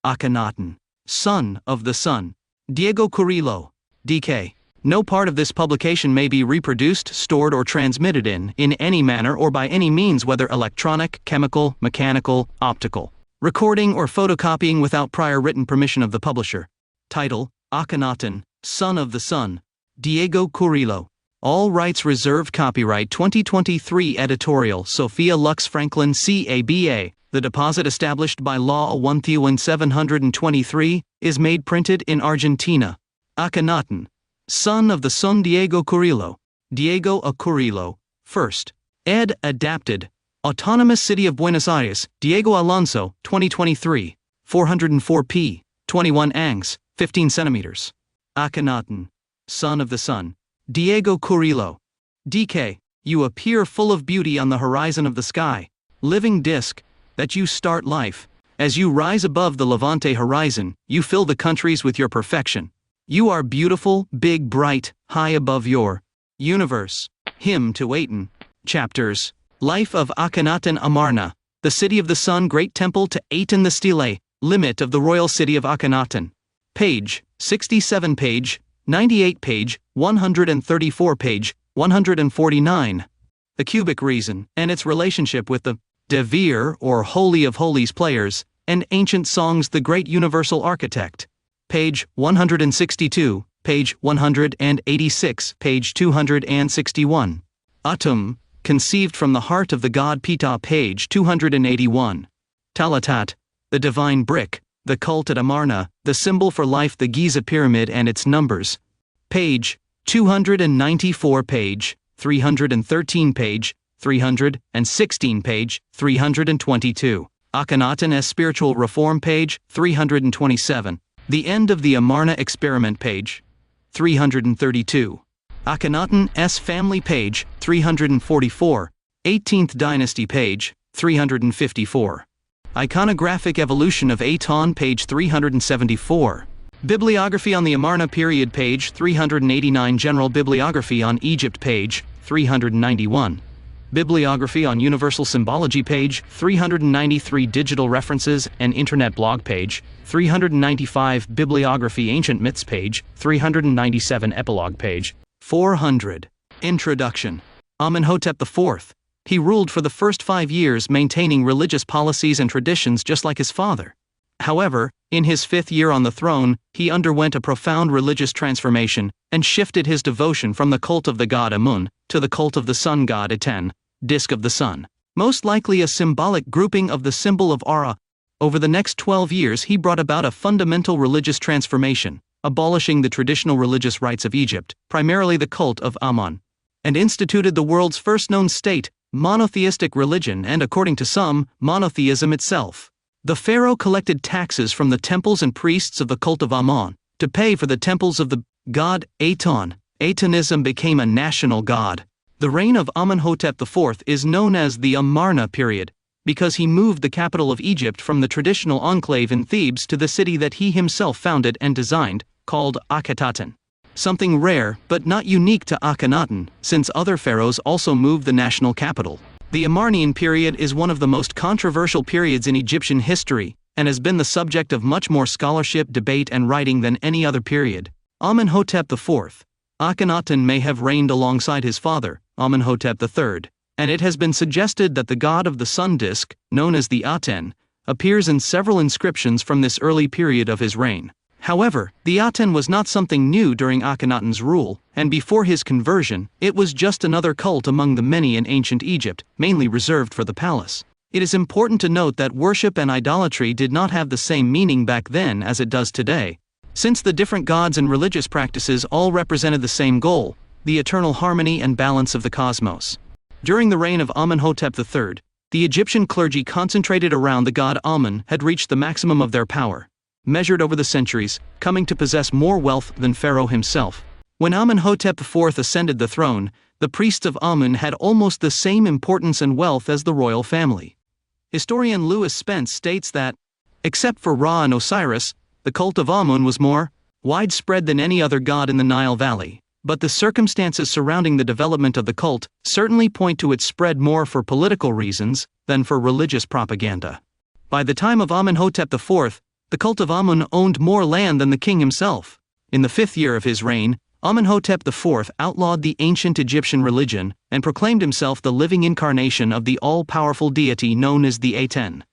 Akenato, son of the sun. Diego Kurilo, D.K. No part of this publication may be reproduced, stored or transmitted in any manner or by any means, whether electronic, chemical, mechanical, optical, recording or photocopying without prior written permission of the publisher. Title: Akenato, son of the sun. Diego Kurilo. All rights reserved. Copyright 2023. Editorial Sophia Lux Franklin CABA. The deposit established by Law 1723 is made printed in Argentina. Akenato, son of the sun. Diego Kurilo. Diego A. Kurilo. First. Ed. Adapted. Autonomous City of Buenos Aires. Diego Alonso, 2023. 404 p. 21 angs, 15 centimeters. Akenato, son of the sun. Diego Kurilo. DK. You appear full of beauty on the horizon of the sky. Living disk, that you start life. As you rise above the Levante horizon, you fill the countries with your perfection. You are beautiful, big, bright, high above your universe. Hymn to Aten. Chapters. Life of Akenato. Amarna, the city of the sun. Great temple to Aten, the stele, limit of the royal city of Akenato. Page 67, page 98, page 134, page 149. The cubic reason and its relationship with the Devir or Holy of Holies players and ancient songs. The great universal architect. Page 162, page 186, page 261. Atum, conceived from the heart of the god Ptah. Page 281. Talatat, the divine brick, the cult at Amarna, the symbol for life. The Giza pyramid and its numbers. Page 294, page 313, page 316, page 322. Akenaton's spiritual reform. Page 327. The end of the Amarna experiment. Page 332. Akenaton's family. Page 344. 18th dynasty. Page 354. Iconographic evolution of Aton. Page 374. Bibliography on the Amarna period. Page 389. General bibliography on Egypt. Page 391. Bibliography on Universal Symbology. Page 393. Digital references and Internet blog. Page 395. Bibliography Ancient Myths. Page 397. Epilogue. Page 400. Introduction. Amenhotep IV. He ruled for the first 5 years, maintaining religious policies and traditions just like his father. However, in his 5th year on the throne, he underwent a profound religious transformation and shifted his devotion from the cult of the god Amun to the cult of the sun god Aten, disk of the sun, most likely a symbolic grouping of the symbol of Ara. Over the next 12 years he brought about a fundamental religious transformation, abolishing the traditional religious rites of Egypt, primarily the cult of Amun, and instituted the world's first known state, monotheistic religion and, according to some, monotheism itself. The pharaoh collected taxes from the temples and priests of the cult of Amun to pay for the temples of the god Aton. Atonism became a national god. The reign of Amenhotep IV is known as the Amarna period because he moved the capital of Egypt from the traditional enclave in Thebes to the city that he himself founded and designed, called Akhetaten. Something rare but not unique to Akhenaten, since other pharaohs also moved the national capital. The Amarnian period is one of the most controversial periods in Egyptian history, and has been the subject of much more scholarship, debate and writing than any other period. Amenhotep IV. Akhenaten may have reigned alongside his father, Amenhotep III, and it has been suggested that the god of the sun disk, known as the Aten, appears in several inscriptions from this early period of his reign. However, the Aten was not something new during Akhenaten's rule, and before his conversion, it was just another cult among the many in ancient Egypt, mainly reserved for the palace. It is important to note that worship and idolatry did not have the same meaning back then as it does today, since the different gods and religious practices all represented the same goal, the eternal harmony and balance of the cosmos. During the reign of Amenhotep III, the Egyptian clergy concentrated around the god Amun had reached the maximum of their power, measured over the centuries, coming to possess more wealth than Pharaoh himself. When Amenhotep IV ascended the throne, the priests of Amun had almost the same importance and wealth as the royal family. Historian Lewis Spence states that, except for Ra and Osiris, the cult of Amun was more widespread than any other god in the Nile Valley, but the circumstances surrounding the development of the cult certainly point to its spread more for political reasons than for religious propaganda. By the time of Amenhotep IV, The cult of Amun owned more land than the king himself. In the 5th year of his reign, Amenhotep IV outlawed the ancient Egyptian religion and proclaimed himself the living incarnation of the all-powerful deity known as the Aten.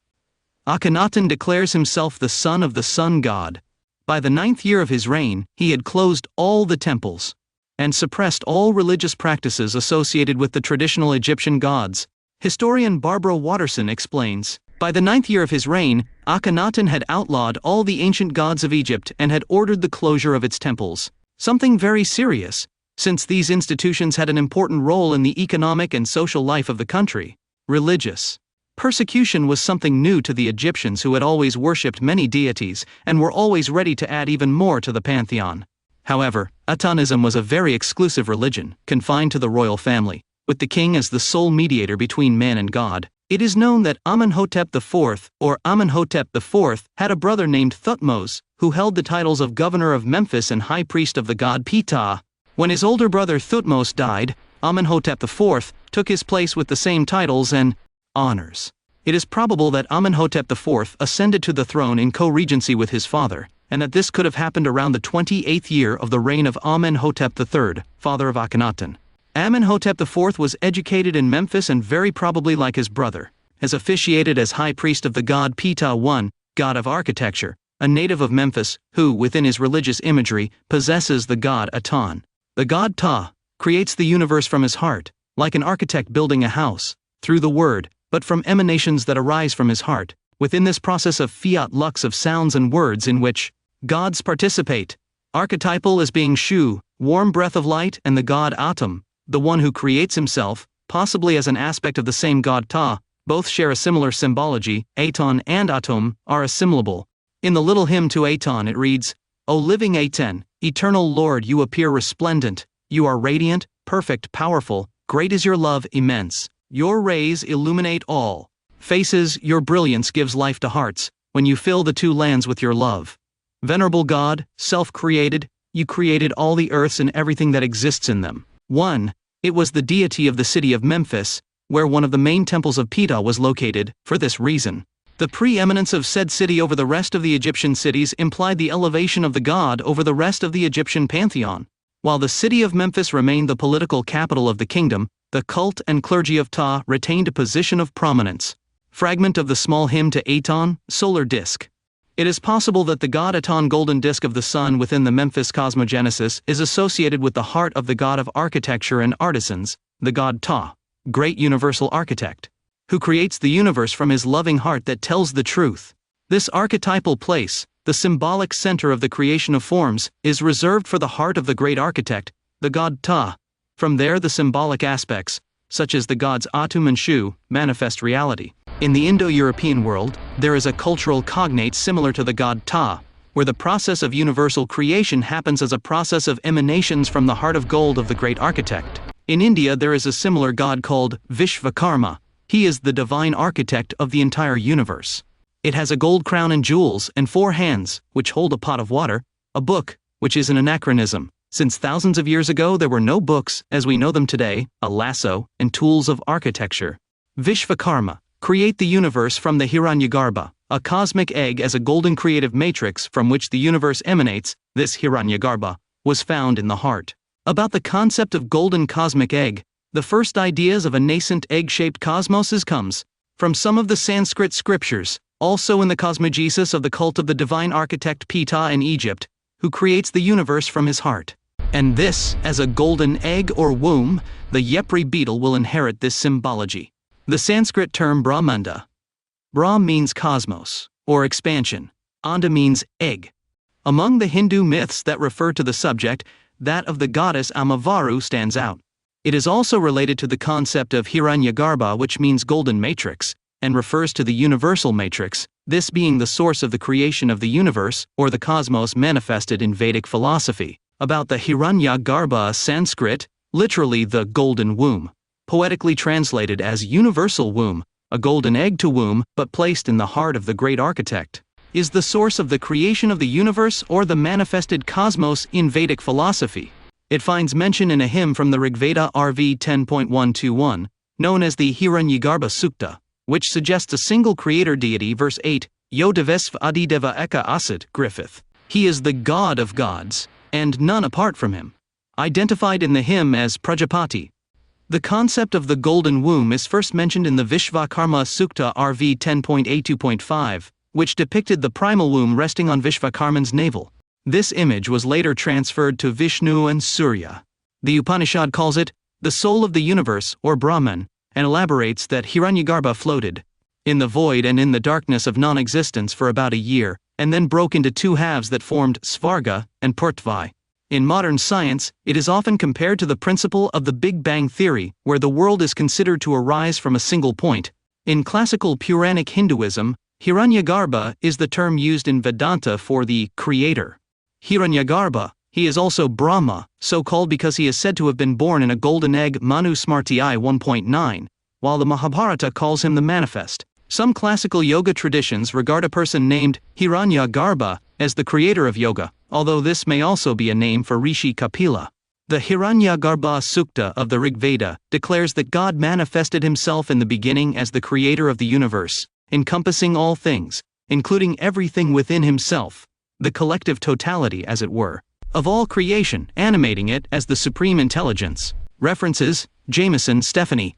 Akhenaten declares himself the son of the sun god. By the 9th year of his reign, he had closed all the temples and suppressed all religious practices associated with the traditional Egyptian gods. Historian Barbara Watterson explains, by the 9th year of his reign, Akhenaten had outlawed all the ancient gods of Egypt and had ordered the closure of its temples. Something very serious, since these institutions had an important role in the economic and social life of the country. Religious persecution was something new to the Egyptians, who had always worshipped many deities and were always ready to add even more to the pantheon. However, Atanism was a very exclusive religion, confined to the royal family, with the king as the sole mediator between man and God. It is known that Amenhotep IV, or Amenhotep IV, had a brother named Thutmose, who held the titles of governor of Memphis and high priest of the god Ptah. When his older brother Thutmose died, Amenhotep IV took his place with the same titles and honors. It is probable that Amenhotep IV ascended to the throne in co-regency with his father, and that this could have happened around the 28th year of the reign of Amenhotep III, father of Akhenaten. Amenhotep IV was educated in Memphis and, very probably like his brother, has officiated as high priest of the god Ptah I, god of architecture, a native of Memphis, who, within his religious imagery, possesses the god Aton. The god Ptah creates the universe from his heart, like an architect building a house, through the word, but from emanations that arise from his heart, within this process of fiat lux of sounds and words in which gods participate. Archetypal as being Shu, warm breath of light, and the god Atum, the one who creates himself, possibly as an aspect of the same god Ptah. Both share a similar symbology. Aton and Atum are assimilable. In the little hymn to Aton it reads, O living Aten, eternal Lord, you appear resplendent, you are radiant, perfect, powerful, great is your love, immense. Your rays illuminate all faces, your brilliance gives life to hearts, when you fill the two lands with your love. Venerable God, self-created, you created all the earths and everything that exists in them. 1. It was the deity of the city of Memphis, where one of the main temples of Ptah was located. For this reason, the preeminence of said city over the rest of the Egyptian cities implied the elevation of the god over the rest of the Egyptian pantheon. While the city of Memphis remained the political capital of the kingdom, the cult and clergy of Ptah retained a position of prominence. Fragment of the small hymn to Aton, solar disk. It is possible that the god Aton, golden disk of the sun within the Memphis cosmogenesis, is associated with the heart of the god of architecture and artisans, the god Ptah, great universal architect, who creates the universe from his loving heart that tells the truth. This archetypal place, the symbolic center of the creation of forms, is reserved for the heart of the great architect, the god Ptah. From there the symbolic aspects, such as the gods Atum and Shu, manifest reality. In the Indo-European world, there is a cultural cognate similar to the god Ptah, where the process of universal creation happens as a process of emanations from the heart of gold of the great architect. In India there is a similar god called Vishvakarma. He is the divine architect of the entire universe. It has a gold crown and jewels, and 4 hands, which hold a pot of water, a book, which is an anachronism, since thousands of years ago there were no books as we know them today, a lasso, and tools of architecture. Vishvakarma create the universe from the Hiranyagarbha, a cosmic egg, as a golden creative matrix from which the universe emanates. This Hiranyagarbha was found in the heart. About the concept of golden cosmic egg, the first ideas of a nascent egg-shaped cosmos comes from some of the Sanskrit scriptures, also in the cosmogesis of the cult of the divine architect Ptah in Egypt, who creates the universe from his heart. And this, as a golden egg or womb, the Yepri beetle will inherit this symbology. The Sanskrit term Brahmanda. Brah means cosmos, or expansion. Anda means egg. Among the Hindu myths that refer to the subject, that of the goddess Amavaru stands out. It is also related to the concept of Hiranyagarbha, which means golden matrix, and refers to the universal matrix, this being the source of the creation of the universe, or the cosmos manifested in Vedic philosophy. About the Hiranyagarbha, Sanskrit, literally the golden womb, poetically translated as universal womb, a golden egg to womb, but placed in the heart of the great architect, is the source of the creation of the universe or the manifested cosmos in Vedic philosophy. It finds mention in a hymn from the Rigveda RV 10.121, known as the Hiranyagarbha Sukta, which suggests a single creator deity. Verse 8, Yodavesv Adideva Eka Asit Griffith. He is the god of gods, and none apart from him. Identified in the hymn as Prajapati. The concept of the golden womb is first mentioned in the Vishvakarma Sukta RV 10.82.5, which depicted the primal womb resting on Vishvakarman's navel. This image was later transferred to Vishnu and Surya. The Upanishad calls it the soul of the universe, or Brahman, and elaborates that Hiranyagarbha floated in the void and in the darkness of non-existence for about a year, and then broke into two halves that formed Svarga and Prithvi. In modern science, it is often compared to the principle of the Big Bang theory, where the world is considered to arise from a single point. In classical Puranic Hinduism, Hiranyagarbha is the term used in Vedanta for the creator. Hiranyagarbha, he is also Brahma, so called because he is said to have been born in a golden egg, Manu Smriti 1.9, while the Mahabharata calls him the manifest. Some classical yoga traditions regard a person named Hiranyagarbha as the creator of yoga, although this may also be a name for Rishi Kapila. The Hiranyagarbha Sukta of the Rig Veda declares that God manifested himself in the beginning as the creator of the universe, encompassing all things, including everything within himself, the collective totality, as it were, of all creation, animating it as the supreme intelligence. References: Jameson, Stephanie.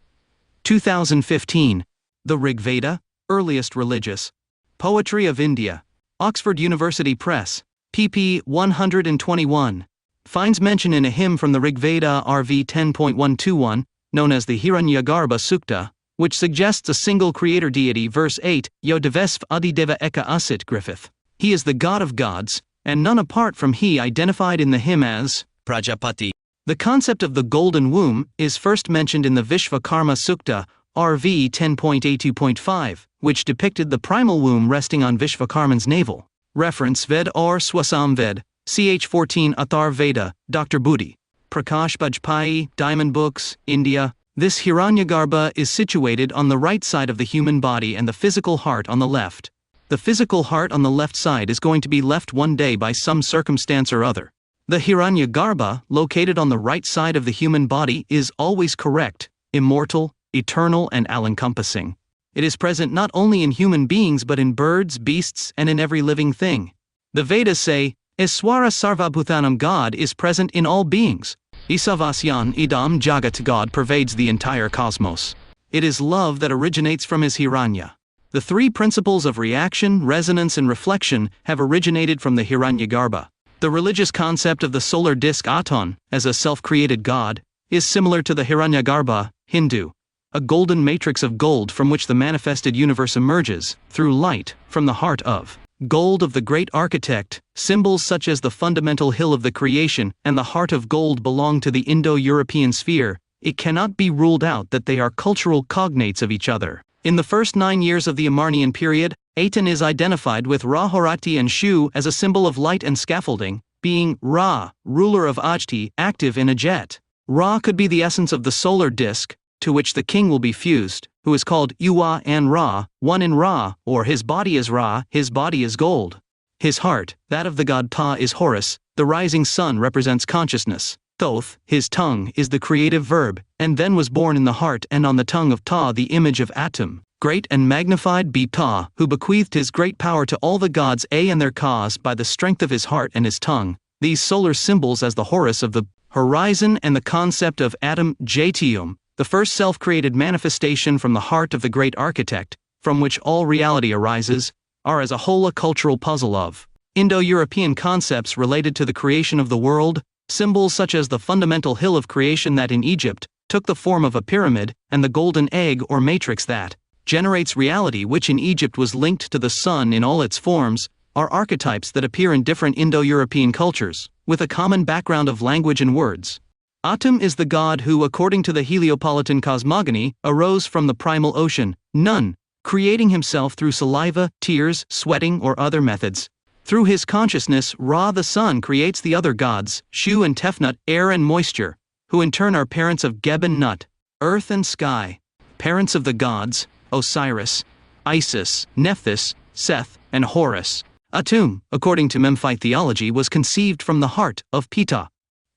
2015. The Rig Veda, Earliest Religious Poetry of India. Oxford University Press. pp. 121. Finds mention in a hymn from the Rig Veda RV 10.121, known as the Hiranyagarbha Sukta, which suggests a single creator deity. Verse 8, Yodavesv Adideva Eka Asit Griffith. He is the god of gods, and none apart from he, identified in the hymn as Prajapati. The concept of the golden womb is first mentioned in the Vishvakarma Sukta, RV 10.82.5, which depicted the primal womb resting on Vishvakarman's navel. Reference: Ved or Swasam Ved, ch 14 Athar Veda, Dr. Budi. Prakash Bajpai, Diamond Books, India. This Hiranyagarbha is situated on the right side of the human body and the physical heart on the left. The physical heart on the left side is going to be left one day by some circumstance or other. The Hiranyagarbha, located on the right side of the human body, is always correct, immortal, eternal, and all-encompassing. It is present not only in human beings but in birds, beasts, and in every living thing. The Vedas say, Iswara Sarvabhutanam, God is present in all beings. Isavasyan idam jagat, God pervades the entire cosmos. It is love that originates from his Hiranya. The three principles of reaction, resonance, and reflection have originated from the Hiranyagarbha. The religious concept of the solar disk Aton, as a self-created god, is similar to the Hiranyagarbha, Hindu, a golden matrix of gold from which the manifested universe emerges, through light, from the heart of gold of the great architect. Symbols such as the fundamental hill of the creation and the heart of gold belong to the Indo-European sphere. It cannot be ruled out that they are cultural cognates of each other. In the first 9 years of the Amarnian period, Aten is identified with Ra Horati and Shu as a symbol of light and scaffolding, being Ra, ruler of Ajti, active in Ajet. Ra could be the essence of the solar disk, to which the king will be fused, who is called Uwa and Ra, one in Ra, or his body is Ra, his body is gold. His heart, that of the god Ta, is Horus. The rising sun represents consciousness. Thoth, his tongue, is the creative verb, and then was born in the heart and on the tongue of Ta the image of Atum, great and magnified be Ta, who bequeathed his great power to all the gods A and their cause by the strength of his heart and his tongue. These solar symbols as the Horus of the horizon and the concept of Atom Jatium, the first self-created manifestation from the heart of the great architect, from which all reality arises, are as a whole a cultural puzzle of Indo-European concepts related to the creation of the world, symbols such as the fundamental hill of creation that in Egypt took the form of a pyramid, and the golden egg or matrix that generates reality, which in Egypt was linked to the sun in all its forms, are archetypes that appear in different Indo-European cultures, with a common background of language and words. Atum is the god who, according to the Heliopolitan cosmogony, arose from the primal ocean, Nun, creating himself through saliva, tears, sweating, or other methods. Through his consciousness, Ra the sun creates the other gods, Shu and Tefnut, air and moisture, who in turn are parents of Geb and Nut, earth and sky. Parents of the gods, Osiris, Isis, Nephthys, Seth, and Horus. Atum, according to Memphite theology, was conceived from the heart of Ptah.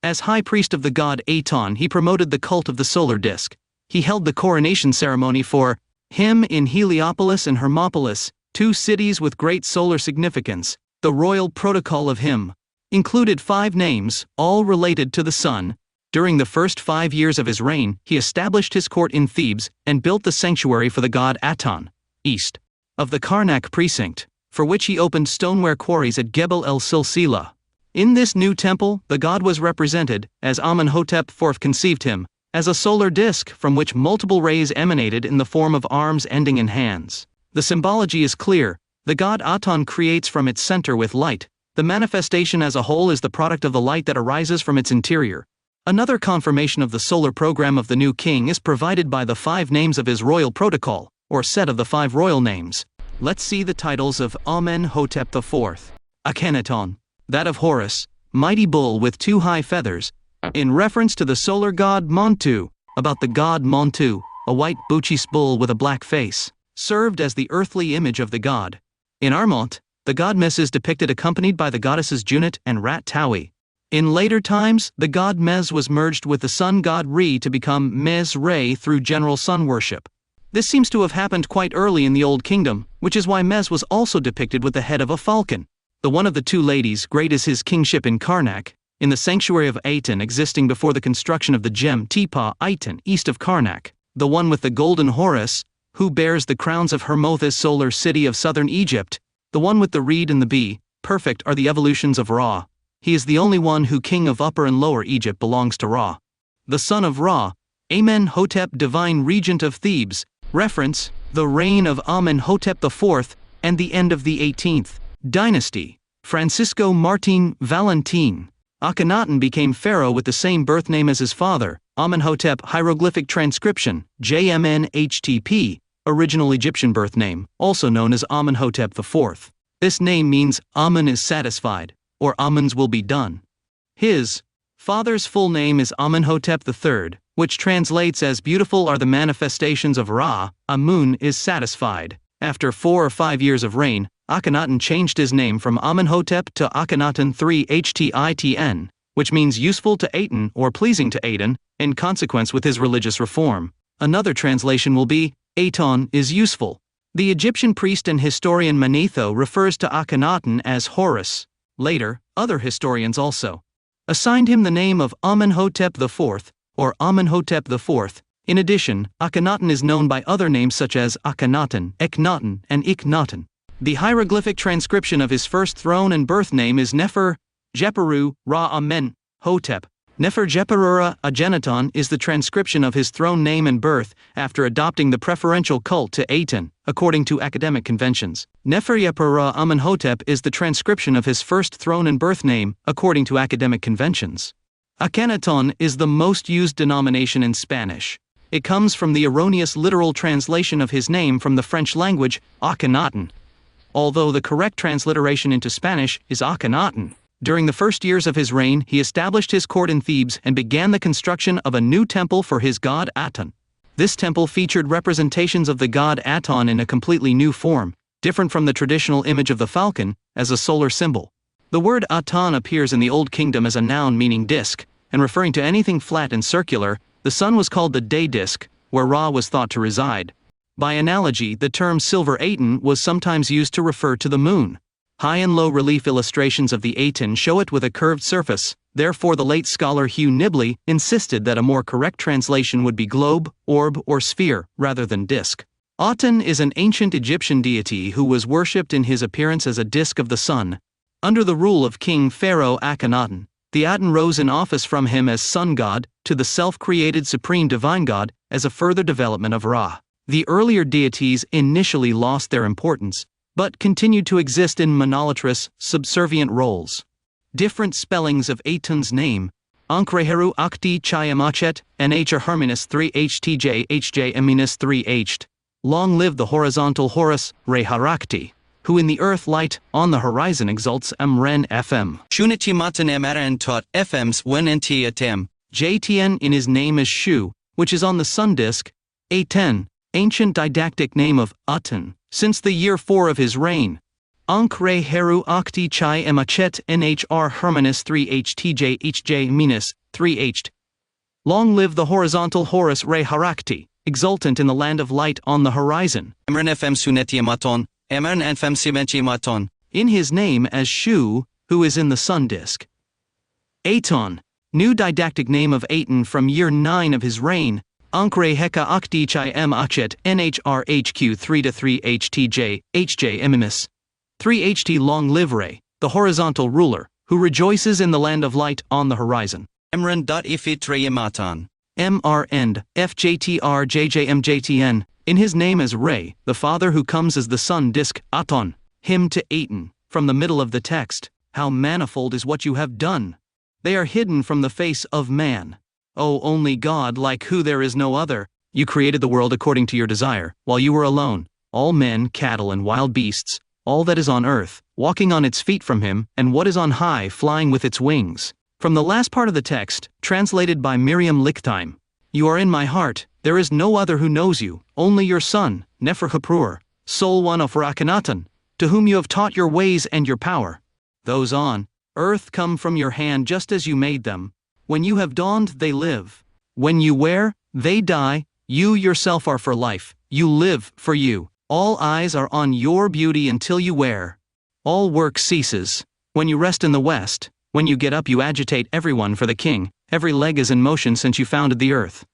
As high priest of the god Aton, he promoted the cult of the solar disk. He held the coronation ceremony for him in Heliopolis and Hermopolis, 2 cities with great solar significance. The royal protocol of him included 5 names, all related to the sun. During the first 5 years of his reign, he established his court in Thebes and built the sanctuary for the god Aton, east of the Karnak precinct, for which he opened stoneware quarries at Gebel el-Silsila. In this new temple, the god was represented, as Amenhotep IV conceived him, as a solar disk from which multiple rays emanated in the form of arms ending in hands. The symbology is clear. The god Aton creates from its center with light. The manifestation as a whole is the product of the light that arises from its interior. Another confirmation of the solar program of the new king is provided by the 5 names of his royal protocol, or set of the 5 royal names. Let's see the titles of Amenhotep IV. Akenaton, that of Horus, mighty bull with 2 high feathers, in reference to the solar god Montu, about the god Montu, a white Buchis bull with a black face, served as the earthly image of the god. In Armont, the god Mes is depicted accompanied by the goddesses Junit and Rat Tawi. In later times, the god Mes was merged with the sun god Re to become Mes Re through general sun worship. This seems to have happened quite early in the Old Kingdom, which is why Mes was also depicted with the head of a falcon. The one of the 2 ladies, great is his kingship in Karnak, in the sanctuary of Aten existing before the construction of the gem Tepa Aten east of Karnak. The one with the golden Horus, who bears the crowns of Hermothis solar city of southern Egypt. The one with the reed and the bee, perfect are the evolutions of Ra. He is the only one who king of Upper and Lower Egypt belongs to Ra. The son of Ra, Amenhotep divine regent of Thebes, reference, the reign of Amenhotep IV, and the end of the 18th dynasty. Francisco Martin Valentin. Akhenaten became pharaoh with the same birth name as his father. Amenhotep hieroglyphic transcription, JMNHTP, original Egyptian birth name, also known as Amenhotep IV. This name means Amen is satisfied, or Amen's will be done. His father's full name is Amenhotep III, which translates as beautiful are the manifestations of Ra, Amun is satisfied. After 4 or 5 years of reign, Akhenaten changed his name from Amenhotep to Akhenaten III Htitn, which means useful to Aten or pleasing to Aten, in consequence with his religious reform. Another translation will be, Aton is useful. The Egyptian priest and historian Manetho refers to Akhenaten as Horus. Later, other historians also assigned him the name of Amenhotep IV, or Amenhotep IV. In addition, Akhenaten is known by other names such as Akhenaten, Eknaten, and Iknaten. The hieroglyphic transcription of his first throne and birth name is Nefer Jeperu Ra Amen Hotep. Nefer Jeperura Agenaton is the transcription of his throne name and birth after adopting the preferential cult to Aten, according to academic conventions. Nefer Jeperura Amenhotep is the transcription of his first throne and birth name, according to academic conventions. Akenaton is the most used denomination in Spanish. It comes from the erroneous literal translation of his name from the French language, Akhenaten, although the correct transliteration into Spanish is Akenaten. During the first years of his reign, he established his court in Thebes and began the construction of a new temple for his god Aton. This temple featured representations of the god Aton in a completely new form, different from the traditional image of the falcon, as a solar symbol. The word Aton appears in the Old Kingdom as a noun meaning disk, and referring to anything flat and circular. The sun was called the day disk, where Ra was thought to reside. By analogy, the term silver Aten was sometimes used to refer to the moon. High and low relief illustrations of the Aten show it with a curved surface, therefore the late scholar Hugh Nibley insisted that a more correct translation would be globe, orb, or sphere, rather than disk. Aten is an ancient Egyptian deity who was worshipped in his appearance as a disk of the sun. Under the rule of King Pharaoh Akhenaten, the Aten rose in office from him as sun god, to the self-created supreme divine god, as a further development of Ra. The earlier deities initially lost their importance, but continued to exist in monolatrous, subservient roles. Different spellings of Aten's name, Ankreheru Akti Chayamachet, Nhr Herminus 3 HTJ HJ Eminus 3 Ht. Long live the horizontal Horus, Re Harakti, who in the earth light, on the horizon exalts Mren FM. Shuniti Matan Mran taught FMs when Ntiatem. JTN in his name is Shu, which is on the sun disk, Aten, ancient didactic name of Aten, since the year 4 of his reign. Ankre Heru Akti Chai Emachet Nhr Herminus 3 HTJ HJ Minus 3 Ht. Long live the horizontal Horus Re Harakti, exultant in the land of light on the horizon. Mren FM Sunetiamaton, Emern and Femsimenchimaton. In his name as Shu, who is in the sun disk. Aton, new didactic name of Aton from year 9 of his reign, Ankre Heka Akdichai M Achet NHRHQ 3-3 HTJ, HJ Emimis. 3 HT Long Live Re, the horizontal ruler, who rejoices in the land of light on the horizon. Emren.Ifit MRN, FJTR JJMJTN, in his name as Re, the Father who comes as the sun disk, Aton, hymn to Aton, from the middle of the text, how manifold is what you have done. They are hidden from the face of man. O only God, like who there is no other, you created the world according to your desire, while you were alone, all men, cattle and wild beasts, all that is on earth, walking on its feet from him, and what is on high flying with its wings. From the last part of the text, translated by Miriam Lichtheim. You are in my heart, there is no other who knows you, only your son, Neferhaprur, sole one of Akhenaton, to whom you have taught your ways and your power. Those on earth come from your hand just as you made them. When you have dawned, they live. When you wear, they die. You yourself are for life. You live for you. All eyes are on your beauty until you wear. All work ceases. When you rest in the west, when you get up, you agitate everyone for the king. Every leg is in motion since you founded the earth.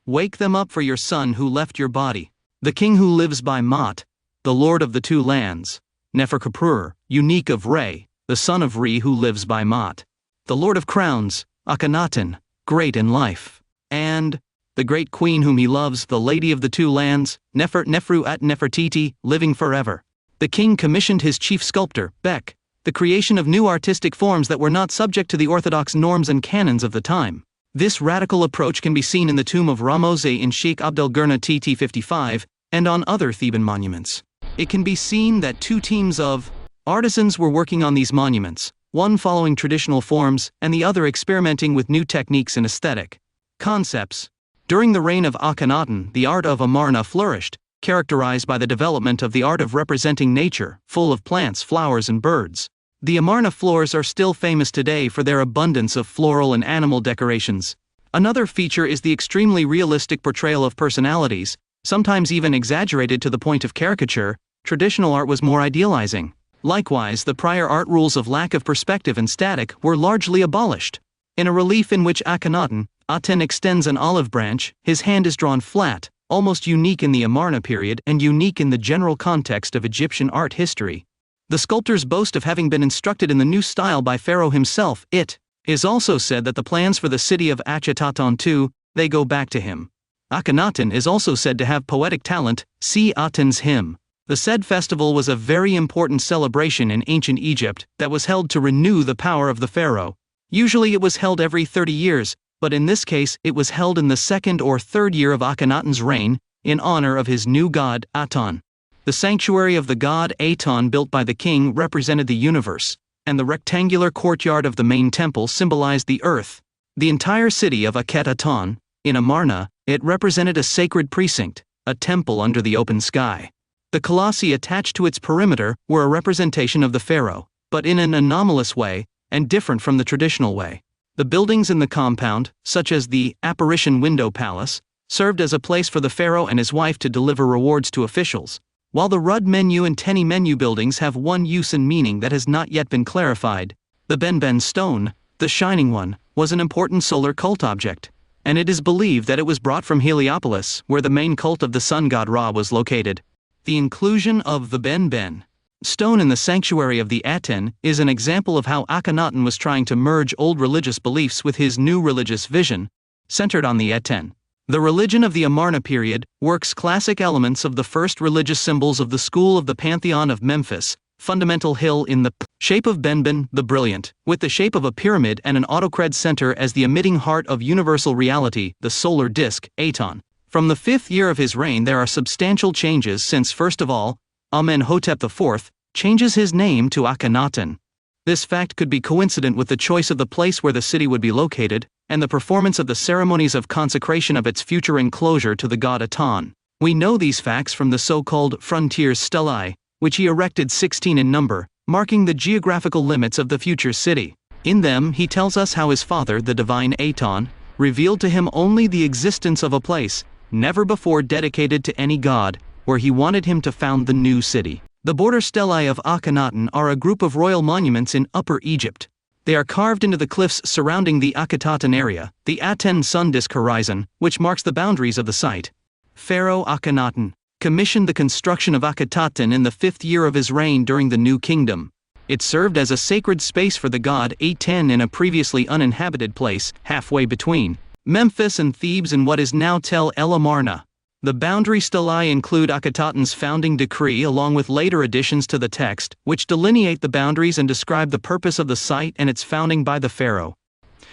Wake them up for your son who left your body. The king who lives by Mot, the lord of the two lands. Neferkapur, unique of Re, the son of Re who lives by Mot. The lord of crowns, Akenaton, great in life. And the great queen whom he loves, the lady of the two lands, Nefru at Nefertiti, living forever. The king commissioned his chief sculptor, Bek, the creation of new artistic forms that were not subject to the orthodox norms and canons of the time. This radical approach can be seen in the tomb of Ramose in Sheikh Abdel Gurna TT 55, and on other Theban monuments. It can be seen that two teams of artisans were working on these monuments, one following traditional forms and the other experimenting with new techniques and aesthetic concepts. During the reign of Akhenaton, the art of Amarna flourished, characterized by the development of the art of representing nature, full of plants, flowers, and birds. The Amarna floors are still famous today for their abundance of floral and animal decorations. Another feature is the extremely realistic portrayal of personalities, sometimes even exaggerated to the point of caricature. Traditional art was more idealizing. Likewise, the prior art rules of lack of perspective and static were largely abolished. In a relief in which Akhenaton, Aten extends an olive branch, his hand is drawn flat, almost unique in the Amarna period and unique in the general context of Egyptian art history. The sculptors boast of having been instructed in the new style by Pharaoh himself. It is also said that the plans for the city of Achetaton too, they go back to him. Akhenaton is also said to have poetic talent, see Aten's hymn. The said festival was a very important celebration in ancient Egypt that was held to renew the power of the pharaoh. Usually it was held every 30 years, but in this case it was held in the second or third year of Akhenaton's reign, in honor of his new god, Aton. The sanctuary of the god Aton built by the king represented the universe, and the rectangular courtyard of the main temple symbolized the earth. The entire city of Akenaton, in Amarna, it represented a sacred precinct, a temple under the open sky. The colossi attached to its perimeter were a representation of the pharaoh, but in an anomalous way, and different from the traditional way. The buildings in the compound, such as the Apparition Window Palace, served as a place for the pharaoh and his wife to deliver rewards to officials, while the Rud Menu and Teni Menu buildings have one use and meaning that has not yet been clarified. The Benben stone, the shining one, was an important solar cult object, and it is believed that it was brought from Heliopolis, where the main cult of the sun god Ra was located. The inclusion of the Benben stone in the sanctuary of the Aten is an example of how Akhenaton was trying to merge old religious beliefs with his new religious vision, centered on the Aten. The religion of the Amarna period works classic elements of the first religious symbols of the school of the Pantheon of Memphis, fundamental hill in the shape of Benben, the brilliant, with the shape of a pyramid and an autocred center as the emitting heart of universal reality, the solar disk, Aton. From the 5th year of his reign there are substantial changes since first of all, Amenhotep IV changes his name to Akhenaton. This fact could be coincident with the choice of the place where the city would be located, and the performance of the ceremonies of consecration of its future enclosure to the god Aton. We know these facts from the so-called frontier stelae, which he erected 16 in number, marking the geographical limits of the future city. In them he tells us how his father, the divine Aton, revealed to him only the existence of a place, never before dedicated to any god, where he wanted him to found the new city. The border stelae of Akenato are a group of royal monuments in Upper Egypt. They are carved into the cliffs surrounding the Akenaton area, the Aten sun disk horizon, which marks the boundaries of the site. Pharaoh Akenaton commissioned the construction of Akenaton in the 5th year of his reign during the New Kingdom. It served as a sacred space for the god Aten in a previously uninhabited place, halfway between Memphis and Thebes in what is now Tel El Amarna. The boundary stelae include Akenaton's founding decree along with later additions to the text, which delineate the boundaries and describe the purpose of the site and its founding by the pharaoh.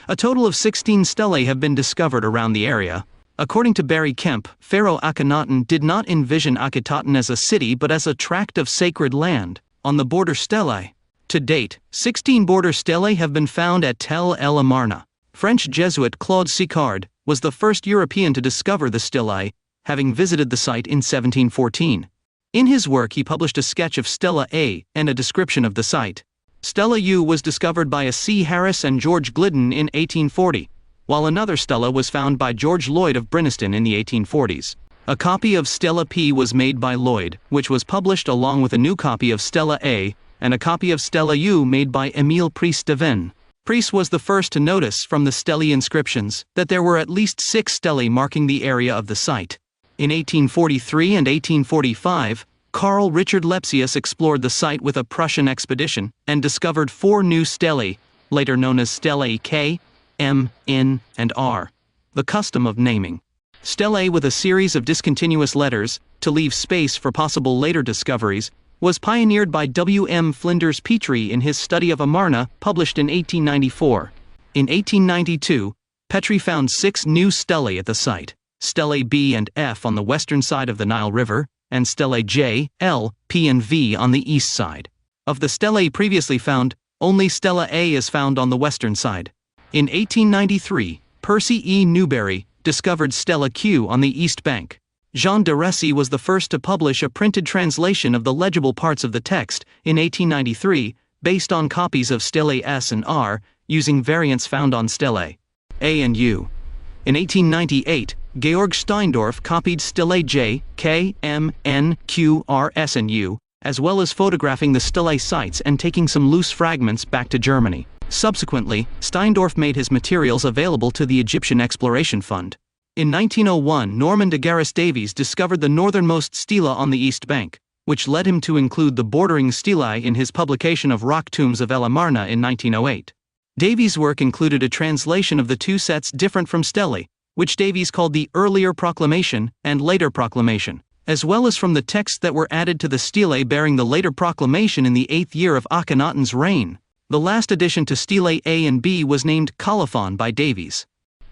A total of 16 stelae have been discovered around the area. According to Barry Kemp, Pharaoh Akenaton did not envision Akenaton as a city but as a tract of sacred land on the border stelae. To date, 16 border stelae have been found at Tel El Amarna. French Jesuit Claude Sicard was the first European to discover the stelae, having visited the site in 1714. In his work he published a sketch of Stela A and a description of the site. Stela U was discovered by a C. Harris and George Glidden in 1840, while another stela was found by George Lloyd of Bryniston in the 1840s. A copy of Stela P was made by Lloyd, which was published along with a new copy of Stela A, and a copy of Stela U made by Émile Priest de Vennes. Priest was the first to notice from the stelae inscriptions that there were at least 6 stelae marking the area of the site. In 1843 and 1845, Carl Richard Lepsius explored the site with a Prussian expedition and discovered 4 new stelae, later known as stelae K, M, N, and R. The custom of naming stelae with a series of discontinuous letters, to leave space for possible later discoveries, was pioneered by W. M. Flinders Petrie in his study of Amarna, published in 1894. In 1892, Petrie found 6 new stelae at the site. Stelae B and F on the western side of the Nile River, and stelae J, L, P and V on the east side. Of the stelae previously found, only Stela A is found on the western side. In 1893, Percy E. Newberry discovered Stela Q on the east bank. Jean de Ressy was the first to publish a printed translation of the legible parts of the text in 1893, based on copies of Stelae S and R, using variants found on Stelae A and U. In 1898, Georg Steindorf copied Stelae J, K, M, N, Q, R, S and U, as well as photographing the stelae sites and taking some loose fragments back to Germany. Subsequently, Steindorf made his materials available to the Egyptian Exploration Fund. In 1901, Norman de Garis Davies discovered the northernmost stela on the east bank, which led him to include the bordering stelae in his publication of Rock Tombs of El Amarna in 1908. Davies' work included a translation of the 2 sets different from stelae, which Davies called the earlier proclamation and later proclamation, as well as from the texts that were added to the stelae bearing the later proclamation in the 8th year of Akhenaton's reign. The last addition to stelae A and B was named Colophon by Davies.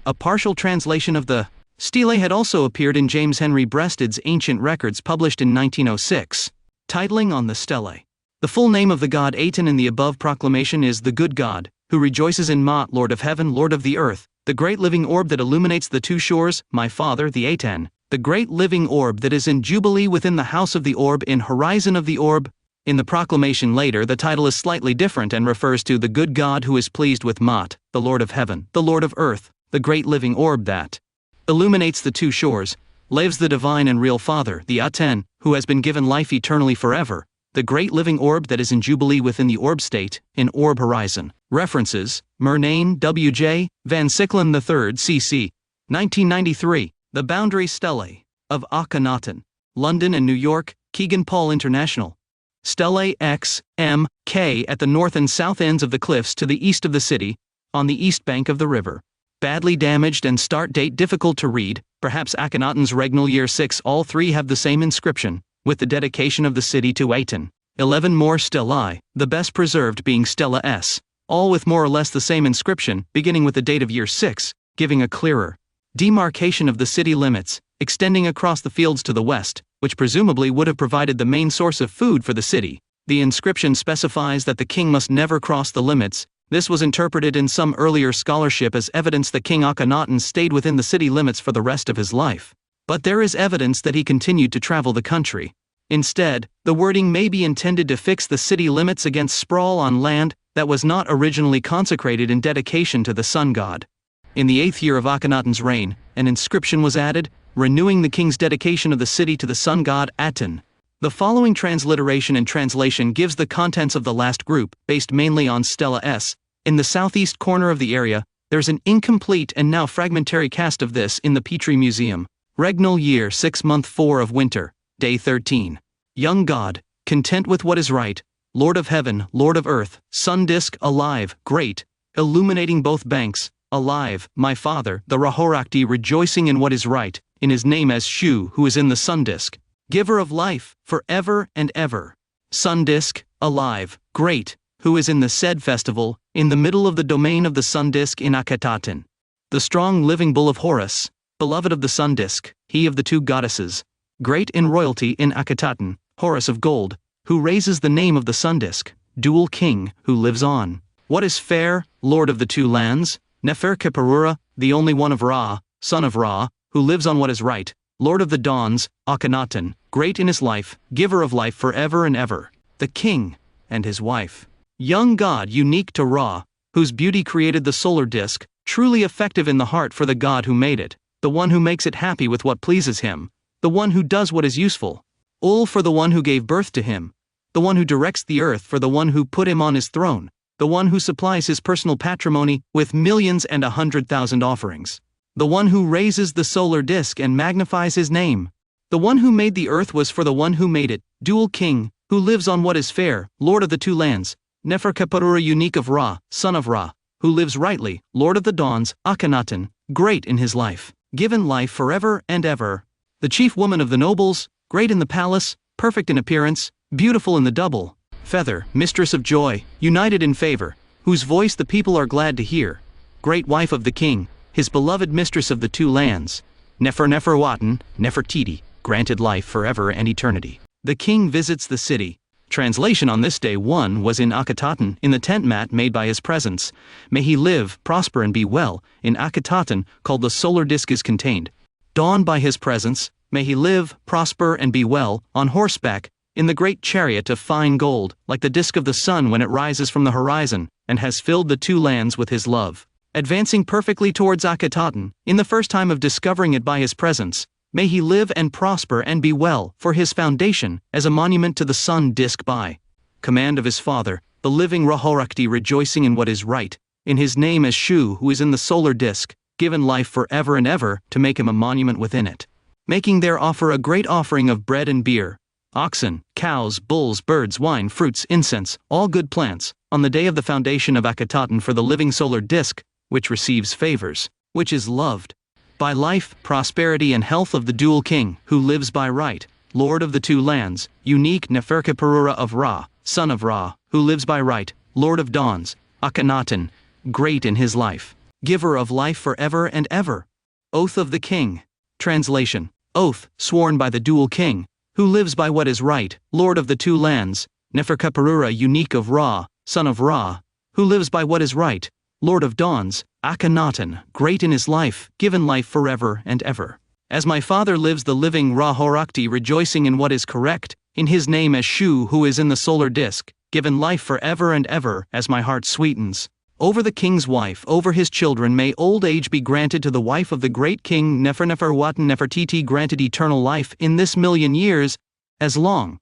A partial translation of the stelae had also appeared in James Henry Breasted's Ancient Records published in 1906. Titling on the stelae. The full name of the god Aten in the above proclamation is the good God, who rejoices in Maat, Lord of heaven, Lord of the earth, the great living orb that illuminates the 2 shores, my father the Aten, the great living orb that is in jubilee within the house of the orb in horizon of the orb. In the proclamation later the title is slightly different and refers to the good God who is pleased with Maat, the Lord of heaven, the Lord of earth, the great living orb that illuminates the 2 shores, lives the divine and real Father, the Aten, who has been given life eternally forever, the great living orb that is in jubilee within the orb state, in orb horizon. References, Murnane, W.J., Van Sicklen III, C.C. 1993, The Boundary Stelae of Akhenaton. London and New York, Kegan Paul International. Stelae X, M, K at the north and south ends of the cliffs to the east of the city, on the east bank of the river. Badly damaged and start date difficult to read, perhaps Akhenaton's regnal year 6. All 3 have the same inscription, with the dedication of the city to Aten. 11 more stelae, the best preserved being Stela S, all with more or less the same inscription, beginning with the date of year 6, giving a clearer demarcation of the city limits, extending across the fields to the west, which presumably would have provided the main source of food for the city. The inscription specifies that the king must never cross the limits. This was interpreted in some earlier scholarship as evidence that King Akhenaton stayed within the city limits for the rest of his life. But there is evidence that he continued to travel the country. Instead, the wording may be intended to fix the city limits against sprawl on land that was not originally consecrated in dedication to the sun god. In the 8th year of Akhenaton's reign, an inscription was added, renewing the king's dedication of the city to the sun god Aten. The following transliteration and translation gives the contents of the last group, based mainly on Stela S. In the southeast corner of the area, there's an incomplete and now fragmentary cast of this in the Petrie Museum. Regnal year 6 month 4 of winter, day 13. Young God, content with what is right, Lord of heaven, Lord of earth, sun disk, alive, great, illuminating both banks, alive, my Father, the Rahorakti rejoicing in what is right, in his name as Shu who is in the sun disk, giver of life, for ever and ever. Sun disk, alive, great, who is in the said festival, in the middle of the domain of the sun disk in Akenato. The strong living bull of Horus, beloved of the sun disk, he of the two goddesses, great in royalty in Akenato, Horus of gold, who raises the name of the sun disk, dual king, who lives on. What is fair, Lord of the two lands, Neferkeparura, the only one of Ra, son of Ra, who lives on what is right, Lord of the dawns, Akenaton, great in his life, giver of life forever and ever, the king, and his wife. Young God unique to Ra, whose beauty created the solar disk, truly effective in the heart for the God who made it, the one who makes it happy with what pleases him, the one who does what is useful. Ul for the one who gave birth to him, the one who directs the earth for the one who put him on his throne, the one who supplies his personal patrimony with millions and 100,000 offerings. The one who raises the solar disk and magnifies his name. The one who made the earth was for the one who made it, dual king, who lives on what is fair, Lord of the two lands, Neferkeparura unique of Ra, son of Ra, who lives rightly, Lord of the dawns, Akenaton, great in his life, given life forever and ever. The chief woman of the nobles, great in the palace, perfect in appearance, beautiful in the double feather, mistress of joy, united in favor, whose voice the people are glad to hear, great wife of the king, his beloved mistress of the two lands, Neferwatan, Nefertiti, granted life forever and eternity. The king visits the city. Translation on this day 1 was in Akenato, in the tent mat made by his presence. May he live, prosper and be well, in Akenato, called the solar disk is contained. Dawn by his presence, may he live, prosper and be well, on horseback, in the great chariot of fine gold, like the disk of the sun when it rises from the horizon, and has filled the two lands with his love. Advancing perfectly towards Akenato, in the first time of discovering it by his presence, may he live and prosper and be well, for his foundation, as a monument to the sun disk by command of his father, the living Rahorakti rejoicing in what is right, in his name as Shu who is in the solar disk, given life forever and ever, to make him a monument within it. Making there offer a great offering of bread and beer, oxen, cows, bulls, birds, wine, fruits, incense, all good plants, on the day of the foundation of Akenato for the living solar disk, which receives favors, which is loved by life, prosperity and health of the dual king, who lives by right, Lord of the two lands, unique Neferkeparura of Ra, son of Ra, who lives by right, Lord of dawns, Akenaton, great in his life, giver of life forever and ever. Oath of the king. Translation. Oath, sworn by the dual king, who lives by what is right, Lord of the two lands, Neferkeparura unique of Ra, son of Ra, who lives by what is right, Lord of dawns, Akenaton, great in his life, given life forever and ever. As my father lives the living Rahorakti rejoicing in what is correct, in his name as Shu who is in the solar disk, given life forever and ever, as my heart sweetens. Over the king's wife, over his children may old age be granted to the wife of the great king Neferwatan Nefertiti granted eternal life in this 1,000,000 years, as long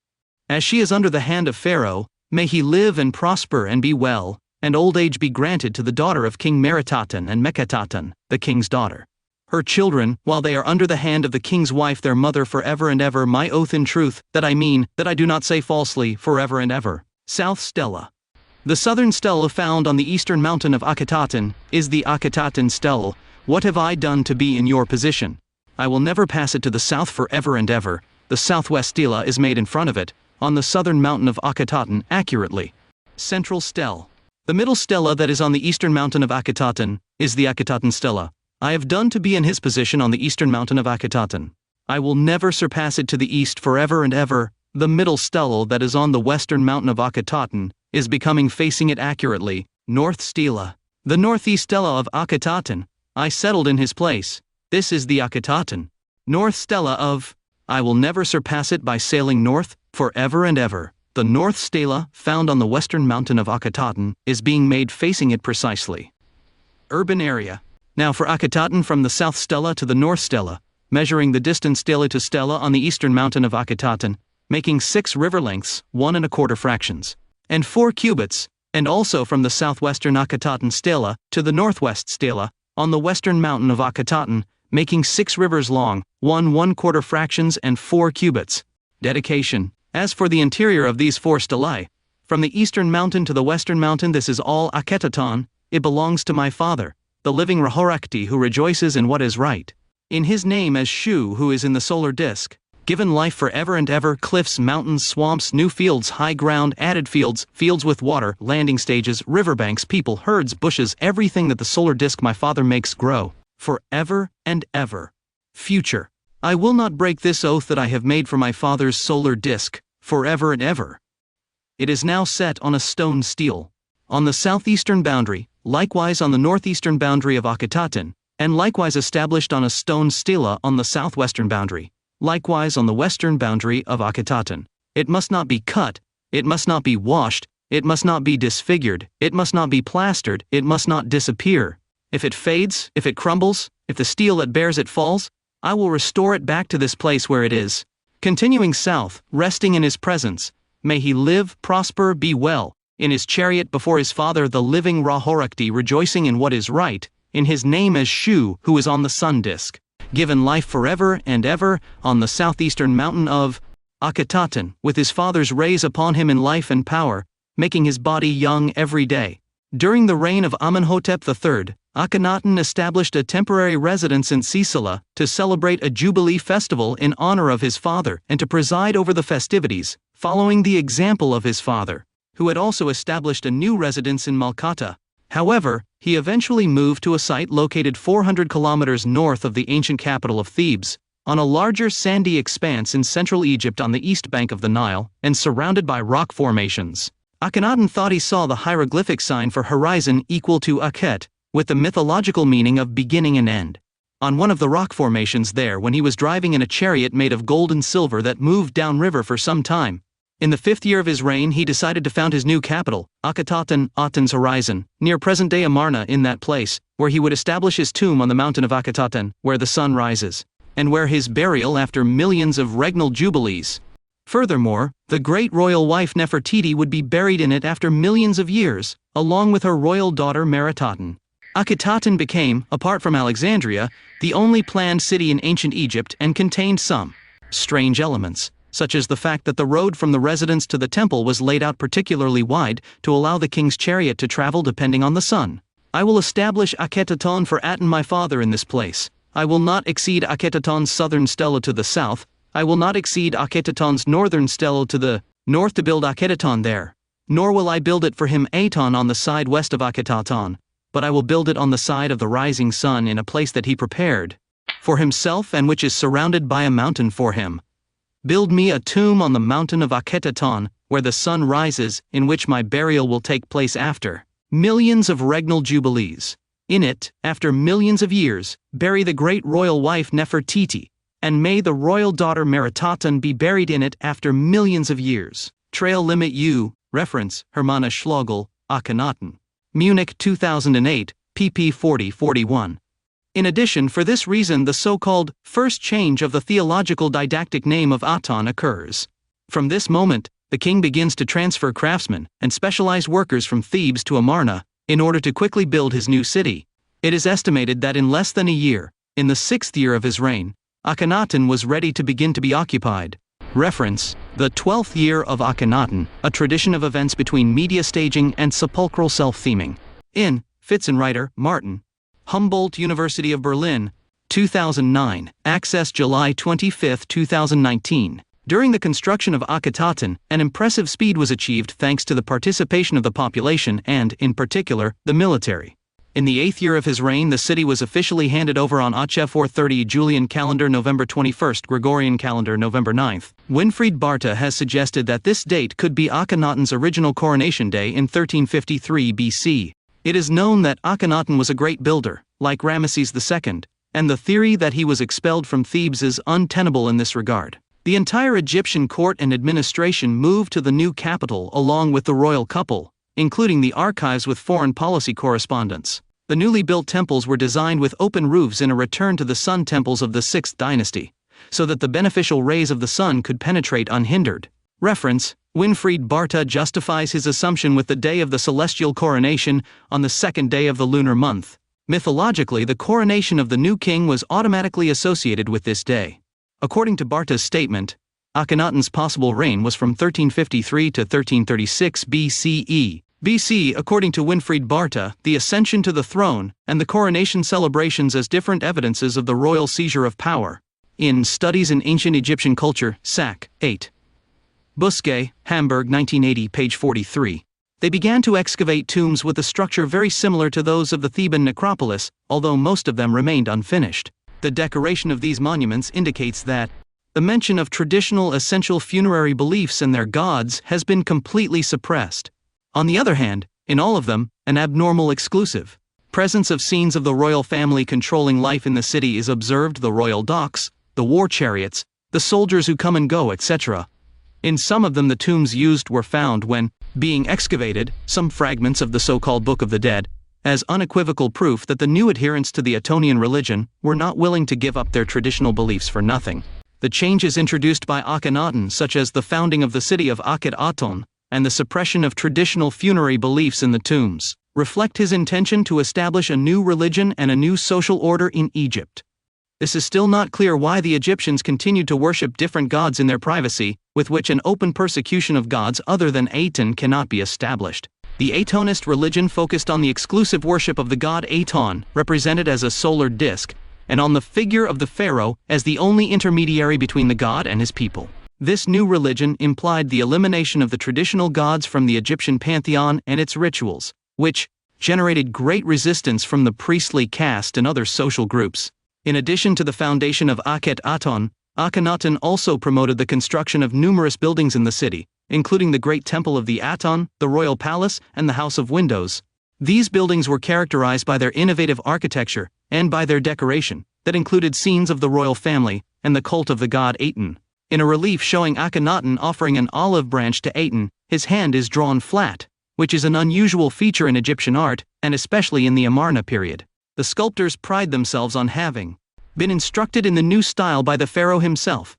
as she is under the hand of Pharaoh, may he live and prosper and be well, and old age be granted to the daughter of King Meritatan and Meketaton, the king's daughter. Her children, while they are under the hand of the king's wife their mother forever and ever, my oath in truth, that I do not say falsely, forever and ever. South Stela. The southern stele found on the eastern mountain of Akenato is the Akenaton stele. What have I done to be in your position? I will never pass it to the south forever and ever. The southwest stela is made in front of it, on the southern mountain of Akenato, accurately. Central stele. The middle stela that is on the eastern mountain of Akenato is the Akenaton stela. I have done to be in his position on the eastern mountain of Akenato. I will never surpass it to the east forever and ever. The middle stela that is on the western mountain of Akenato is becoming facing it accurately, north stela. The northeast stela of Akenato, I settled in his place. This is the Akenaton. North stela of, I will never surpass it by sailing north, forever and ever. The north stela, found on the western mountain of Akenato, is being made facing it precisely. Urban area. Now for Akenato from the south stela to the north stela, measuring the distance stela to stela on the eastern mountain of Akenato, making 6 river lengths, 1¼ fractions, and 4 cubits, and also from the southwestern Akenaton stela to the northwest stela, on the western mountain of Akenaton, making 6 rivers long, 1¼ fractions and 4 cubits. Dedication. As for the interior of these 4 stelae, from the eastern mountain to the western mountain, this is all Akenaton. It belongs to my father, the living Rahorakti, who rejoices in what is right. In his name as Shu, who is in the solar disk, given life forever and ever, cliffs, mountains, swamps, new fields, high ground, added fields, fields with water, landing stages, riverbanks, people, herds, bushes, everything that the solar disk my father makes grow, forever and ever. Future. I will not break this oath that I have made for my father's solar disk, forever and ever. It is now set on a stone stele, on the southeastern boundary, likewise on the northeastern boundary of Akenaton, and likewise established on a stone stela on the southwestern boundary, likewise on the western boundary of Akenaton. It must not be cut, it must not be washed, it must not be disfigured, it must not be plastered, it must not disappear. If it fades, if it crumbles, if the steel that bears it falls, I will restore it back to this place where it is. Continuing south, resting in his presence, may he live, prosper, be well, in his chariot before his father the living Rahorakti, rejoicing in what is right, in his name as Shu, who is on the sun disk, given life forever and ever, on the southeastern mountain of Akenaton, with his father's rays upon him in life and power, making his body young every day. During the reign of Amenhotep III, Akenaton established a temporary residence in Sicily to celebrate a Jubilee festival in honor of his father and to preside over the festivities, following the example of his father, who had also established a new residence in Malkata. However, he eventually moved to a site located 400 kilometers north of the ancient capital of Thebes, on a larger sandy expanse in central Egypt on the east bank of the Nile, and surrounded by rock formations. Akenaton thought he saw the hieroglyphic sign for horizon equal to Akhet, with the mythological meaning of beginning and end. On one of the rock formations there, when he was driving in a chariot made of gold and silver that moved downriver for some time. In the 5th year of his reign, he decided to found his new capital, Akenaton, Aten's horizon, near present-day Amarna, in that place, where he would establish his tomb on the mountain of Akenaton, where the sun rises, and where his burial after millions of regnal jubilees. Furthermore, the great royal wife Nefertiti would be buried in it after millions of years, along with her royal daughter Meritaten. Akenaton became, apart from Alexandria, the only planned city in ancient Egypt and contained some strange elements, such as the fact that the road from the residence to the temple was laid out particularly wide to allow the king's chariot to travel depending on the sun. I will establish Akenaton for Aten my father in this place. I will not exceed Akenaton's southern stela to the south. I will not exceed Akenaton's northern stela to the north to build Akenaton there. Nor will I build it for him Aton on the side west of Akenaton, but I will build it on the side of the rising sun in a place that he prepared for himself and which is surrounded by a mountain for him. Build me a tomb on the mountain of Akenaton, where the sun rises, in which my burial will take place after millions of regnal jubilees. In it, after millions of years, bury the great royal wife Nefertiti, and may the royal daughter Meritaten be buried in it after millions of years. Trail Limit U, reference, Hermann Schlegel, Akenaton. Munich 2008, pp 40-41. In addition, for this reason the so-called first change of the theological didactic name of Aton occurs. From this moment, the king begins to transfer craftsmen and specialized workers from Thebes to Amarna, in order to quickly build his new city. It is estimated that in less than a year, in the 6th year of his reign, Akenaton was ready to begin to be occupied. Reference, the 12th year of Akenaton, a tradition of events between media staging and sepulchral self-theming. In Fitzenreiter, Martin. Humboldt University of Berlin, 2009, access July 25, 2019. During the construction of Akenaton, an impressive speed was achieved thanks to the participation of the population and, in particular, the military. In the 8th year of his reign, the city was officially handed over on Ache 430 Julian calendar November 21, Gregorian calendar November 9. Winfried Barta has suggested that this date could be Akhenaton's original coronation day in 1353 BC. It is known that Akenaton was a great builder, like Ramesses II, and the theory that he was expelled from Thebes is untenable in this regard. The entire Egyptian court and administration moved to the new capital along with the royal couple, including the archives with foreign policy correspondence. The newly built temples were designed with open roofs in a return to the sun temples of the 6th dynasty. so that the beneficial rays of the sun could penetrate unhindered. Reference: Winfried Barta justifies his assumption with the day of the celestial coronation on the second day of the lunar month. Mythologically, the coronation of the new king was automatically associated with this day. According to Barta's statement, Akhenaten's possible reign was from 1353 to 1336 BCE. BC, according to Winfried Barta, the ascension to the throne, and the coronation celebrations as different evidences of the royal seizure of power. In Studies in Ancient Egyptian Culture, Sack, 8. Busquet, Hamburg 1980, page 43. They began to excavate tombs with a structure very similar to those of the Theban necropolis, although most of them remained unfinished. The decoration of these monuments indicates that the mention of traditional essential funerary beliefs and their gods has been completely suppressed. On the other hand, in all of them, an abnormal exclusive presence of scenes of the royal family controlling life in the city is observed: the royal docks, the war chariots, the soldiers who come and go, etc. In some of them the tombs used were found when being excavated, some fragments of the so-called Book of the Dead, as unequivocal proof that the new adherents to the Etonian religion were not willing to give up their traditional beliefs for nothing. The changes introduced by Akhenaten, such as the founding of the city of Akenato and the suppression of traditional funerary beliefs in the tombs, reflect his intention to establish a new religion and a new social order in Egypt. This is still not clear why the Egyptians continued to worship different gods in their privacy, with which an open persecution of gods other than Aten cannot be established. The Atonist religion focused on the exclusive worship of the god Aton, represented as a solar disk, and on the figure of the pharaoh as the only intermediary between the god and his people. This new religion implied the elimination of the traditional gods from the Egyptian pantheon and its rituals, which generated great resistance from the priestly caste and other social groups. In addition to the foundation of Akenaton, Akhenaten also promoted the construction of numerous buildings in the city, including the Great Temple of the Aton, the Royal Palace, and the House of Windows. These buildings were characterized by their innovative architecture and by their decoration, that included scenes of the royal family and the cult of the god Aten. In a relief showing Akhenaten offering an olive branch to Aten, his hand is drawn flat, which is an unusual feature in Egyptian art, and especially in the Amarna period. The sculptors pride themselves on having been instructed in the new style by the pharaoh himself.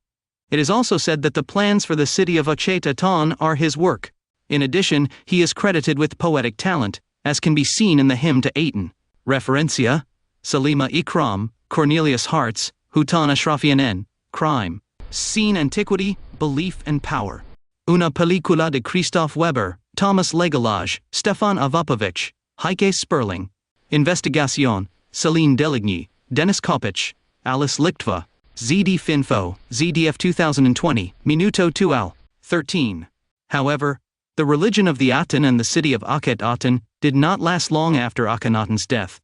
It is also said that the plans for the city of Akenaton are his work. In addition, he is credited with poetic talent, as can be seen in the hymn to Aten. Referencia: Salima Ikram, Cornelius Hartz, Hutan Ashrafianen, Crime, Scene, Antiquity, Belief and Power. Una película de Christoph Weber, Thomas Legalage, Stefan Avapovich, Heike Sperling. Investigación: Celine Deligny, Denis Kopich, Alice Lichtva, ZD Finfo, ZDF 2020, Minuto 2L. 13. However, the religion of the Aten and the city of Akenaton did not last long after Akhenaten's death.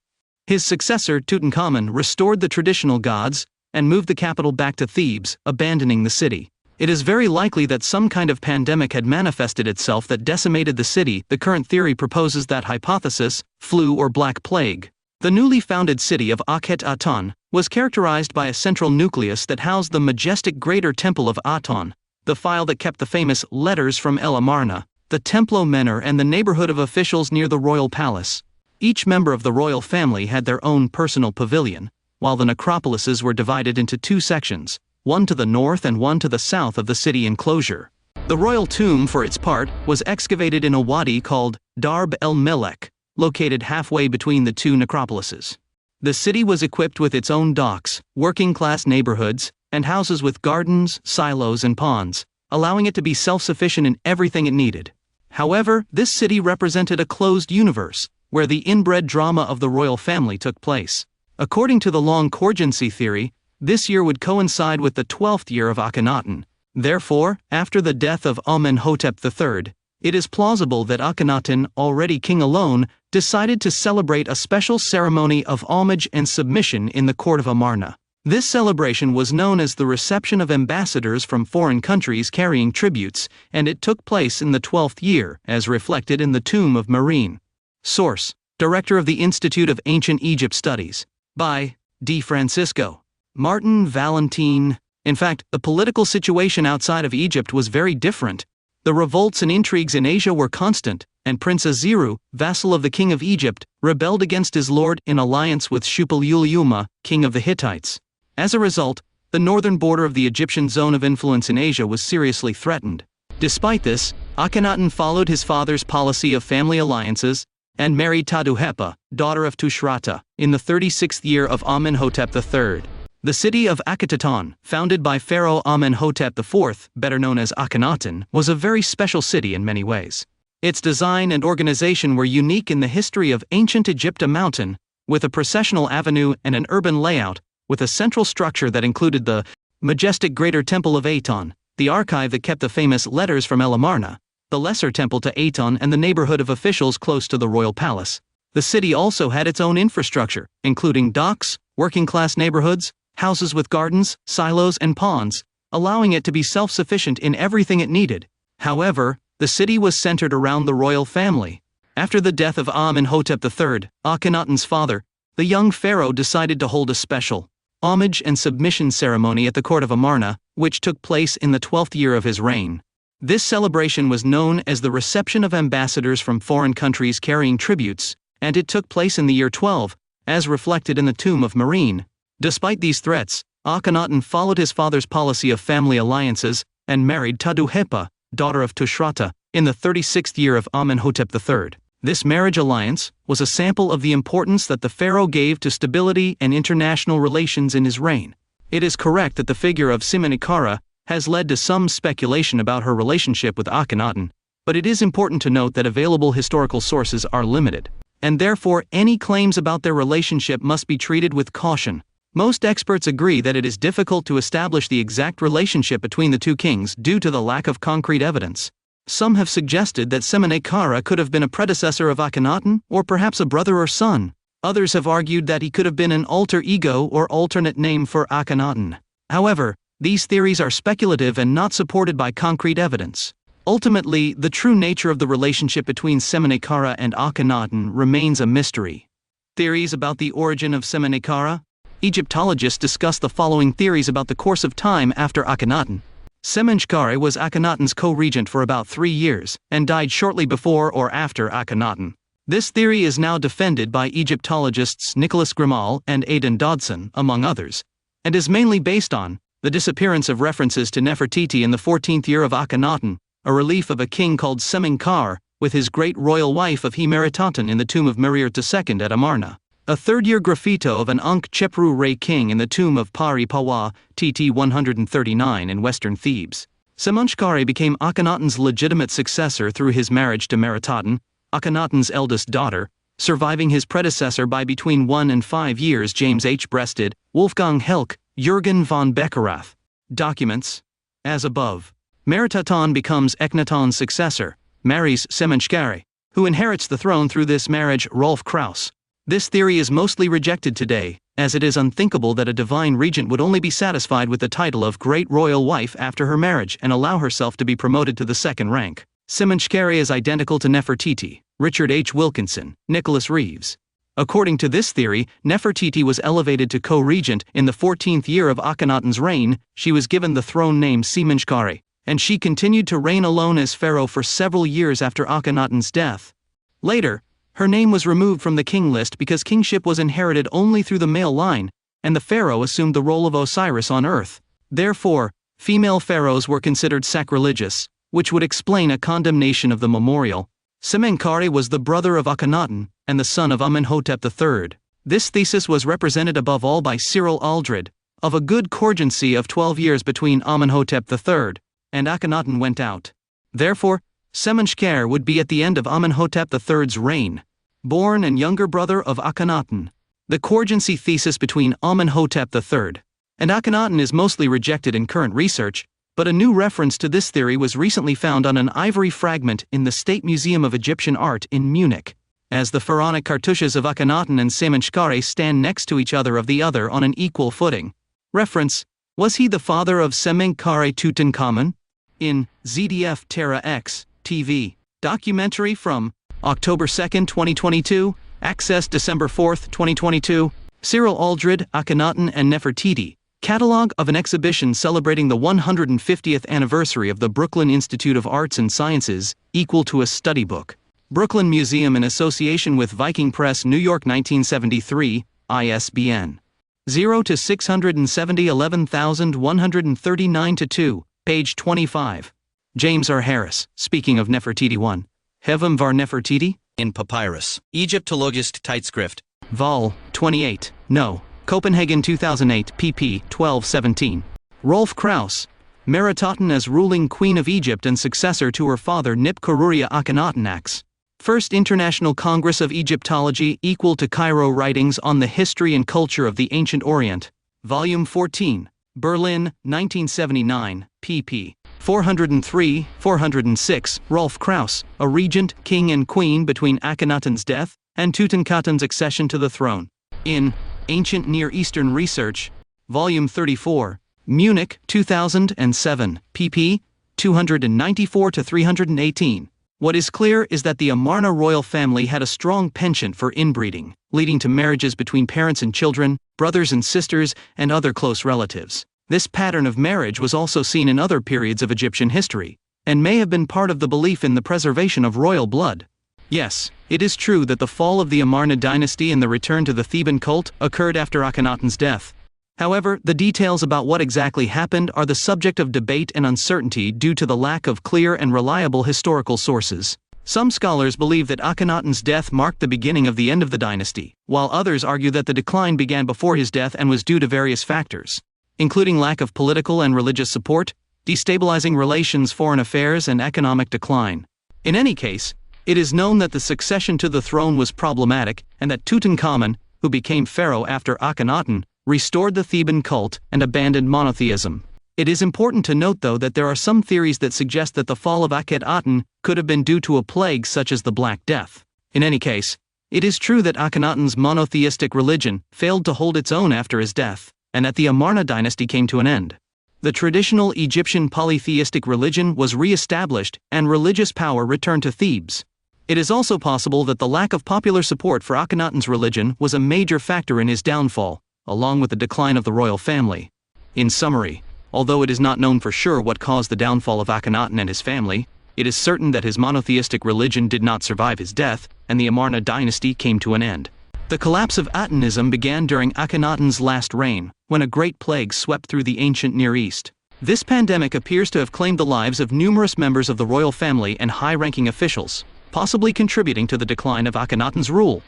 His successor, Tutankhamun, restored the traditional gods and moved the capital back to Thebes, abandoning the city. It is very likely that some kind of pandemic had manifested itself that decimated the city. The current theory proposes that hypothesis: flu or black plague. The newly founded city of Akenaton was characterized by a central nucleus that housed the majestic Greater Temple of Aton, the file that kept the famous letters from El Amarna, the Templo Menor, and the neighborhood of officials near the royal palace. Each member of the royal family had their own personal pavilion, while the necropolises were divided into two sections, one to the north and one to the south of the city enclosure. The royal tomb, for its part, was excavated in a wadi called Darb el Melek, located halfway between the two necropolises. The city was equipped with its own docks, working-class neighborhoods, and houses with gardens, silos, and ponds, allowing it to be self-sufficient in everything it needed. However, this city represented a closed universe, where the inbred drama of the royal family took place. According to the long courgency theory, this year would coincide with the 12th year of Akhenaten. Therefore, after the death of Amenhotep III, it is plausible that Akhenaten, already king alone, decided to celebrate a special ceremony of homage and submission in the court of Amarna. This celebration was known as the reception of ambassadors from foreign countries carrying tributes, and it took place in the 12th year, as reflected in the tomb of Marine. Source: Director of the Institute of Ancient Egypt Studies. By D. Francisco Martin Valentine. In fact, the political situation outside of Egypt was very different. The revolts and intrigues in Asia were constant, and Prince Aziru, vassal of the king of Egypt, rebelled against his lord in alliance with Shupal-Ul-Yuma, king of the Hittites. As a result, the northern border of the Egyptian zone of influence in Asia was seriously threatened. Despite this, Akhenaten followed his father's policy of family alliances, and married Taduhepa, daughter of Tushratta, in the 36th year of Amenhotep III. The city of Akenaton, founded by Pharaoh Amenhotep IV, better known as Akhenaten, was a very special city in many ways. Its design and organization were unique in the history of ancient Egypt, a mountain, with a processional avenue and an urban layout, with a central structure that included the majestic Greater Temple of Aton, the archive that kept the famous letters from El Amarna, the Lesser Temple to Aton, and the neighborhood of officials close to the royal palace. The city also had its own infrastructure, including docks, working-class neighborhoods, houses with gardens, silos, and ponds, allowing it to be self-sufficient in everything it needed. However, the city was centered around the royal family. After the death of Amenhotep III, Akhenaten's father, the young pharaoh decided to hold a special homage and submission ceremony at the court of Amarna, which took place in the 12th year of his reign. This celebration was known as the reception of ambassadors from foreign countries carrying tributes, and it took place in the year 12, as reflected in the tomb of Marine. Despite these threats, Akhenaten followed his father's policy of family alliances, and married Taduhepa, daughter of Tushratta, in the 36th year of Amenhotep III. This marriage alliance was a sample of the importance that the pharaoh gave to stability and international relations in his reign. It is correct that the figure of Semenekara has led to some speculation about her relationship with Akhenaten, but it is important to note that available historical sources are limited, and therefore any claims about their relationship must be treated with caution. Most experts agree that it is difficult to establish the exact relationship between the two kings due to the lack of concrete evidence. Some have suggested that Semenekara could have been a predecessor of Akhenaten, or perhaps a brother or son. Others have argued that he could have been an alter ego or alternate name for Akhenaten. However, these theories are speculative and not supported by concrete evidence. Ultimately, the true nature of the relationship between Semenekara and Akhenaten remains a mystery. Theories about the origin of Semenekara? Egyptologists discuss the following theories about the course of time after Akhenaten. Semenchkare was Akhenaten's co-regent for about 3 years, and died shortly before or after Akhenaten. This theory is now defended by Egyptologists Nicholas Grimal and Aidan Dodson, among others, and is mainly based on the disappearance of references to Nefertiti in the 14th year of Akhenaten, a relief of a king called Semenkar, with his great royal wife of Himeritaten in the tomb of Merir II at Amarna. A third-year graffito of an Ankh Chepru Ray king in the tomb of Pari Pawa, TT 139 in western Thebes. Semenchkare became Akhenaten's legitimate successor through his marriage to Meritaten, Akhenaten's eldest daughter, surviving his predecessor by between 1 and 5 years. James H. Breasted, Wolfgang Helck, Jürgen von Beckerath. Documents. As above. Meritaten becomes Akhenaten's successor, marries Semenchkare, who inherits the throne through this marriage. Rolf Krauss. This theory is mostly rejected today, as it is unthinkable that a divine regent would only be satisfied with the title of Great Royal Wife after her marriage and allow herself to be promoted to the second rank. Semenchkare is identical to Nefertiti. Richard H. Wilkinson, Nicholas Reeves. According to this theory, Nefertiti was elevated to co-regent in the 14th year of Akhenaten's reign. She was given the throne name Semenchkare, and she continued to reign alone as pharaoh for several years after Akhenaten's death. Later, her name was removed from the king list because kingship was inherited only through the male line, and the pharaoh assumed the role of Osiris on earth. Therefore, female pharaohs were considered sacrilegious, which would explain a condemnation of the memorial. Semenkare was the brother of Akhenaten, and the son of Amenhotep III. This thesis was represented above all by Cyril Aldred, of a good corgency of 12 years between Amenhotep III and Akhenaten went out. Therefore, Semenchkare would be at the end of Amenhotep III's reign. Born and younger brother of Akhenaten. The corgency thesis between Amenhotep III and Akhenaten is mostly rejected in current research, but a new reference to this theory was recently found on an ivory fragment in the State Museum of Egyptian Art in Munich. As the pharaonic cartouches of Akhenaten and Semenchkare stand next to each other of the other on an equal footing. Reference: was he the father of Semenkare Tutankhamun? In ZDF Terra X TV documentary from October 2, 2022, access December 4, 2022, Cyril Aldred, Akhenaten and Nefertiti, catalog of an exhibition celebrating the 150th anniversary of the Brooklyn Institute of Arts and Sciences, equal to a study book. Brooklyn Museum in association with Viking Press, New York, 1973, ISBN 0 to 670 11,139 to 2, page 25. James R. Harris, speaking of Nefertiti 1. Heaven var Nefertiti? In Papyrus. Egyptologist Tijdschrift. Vol. 28. No. Copenhagen 2008, pp. 12-17. Rolf Krauss. Meritaten as ruling queen of Egypt and successor to her father Nip Kururia Akhenaten Acts. First International Congress of Egyptology equal to Cairo Writings on the History and Culture of the Ancient Orient. Volume 14. Berlin, 1979, pp. 403-406. Rolf Krauss, a regent, king and queen between Akhenaten's death and Tutankhaten's accession to the throne. In Ancient Near Eastern Research, Volume 34, Munich, 2007, pp. 294-318. What is clear is that the Amarna royal family had a strong penchant for inbreeding, leading to marriages between parents and children, brothers and sisters, and other close relatives. This pattern of marriage was also seen in other periods of Egyptian history, and may have been part of the belief in the preservation of royal blood. Yes, it is true that the fall of the Amarna dynasty and the return to the Theban cult occurred after Akhenaten's death. However, the details about what exactly happened are the subject of debate and uncertainty due to the lack of clear and reliable historical sources. Some scholars believe that Akhenaten's death marked the beginning of the end of the dynasty, while others argue that the decline began before his death and was due to various factors, including lack of political and religious support, destabilizing relations, foreign affairs, and economic decline. In any case, it is known that the succession to the throne was problematic and that Tutankhamun, who became pharaoh after Akhenaten, restored the Theban cult and abandoned monotheism. It is important to note though that there are some theories that suggest that the fall of Akhenaten could have been due to a plague such as the Black Death. In any case, it is true that Akhenaten's monotheistic religion failed to hold its own after his death, and that the Amarna dynasty came to an end. The traditional Egyptian polytheistic religion was re-established and religious power returned to Thebes. It is also possible that the lack of popular support for Akhenaten's religion was a major factor in his downfall, along with the decline of the royal family. In summary, although it is not known for sure what caused the downfall of Akhenaten and his family, it is certain that his monotheistic religion did not survive his death, and the Amarna dynasty came to an end. The collapse of Atenism began during Akhenaten's last reign, when a great plague swept through the ancient Near East. This pandemic appears to have claimed the lives of numerous members of the royal family and high-ranking officials, possibly contributing to the decline of Akhenaten's rule.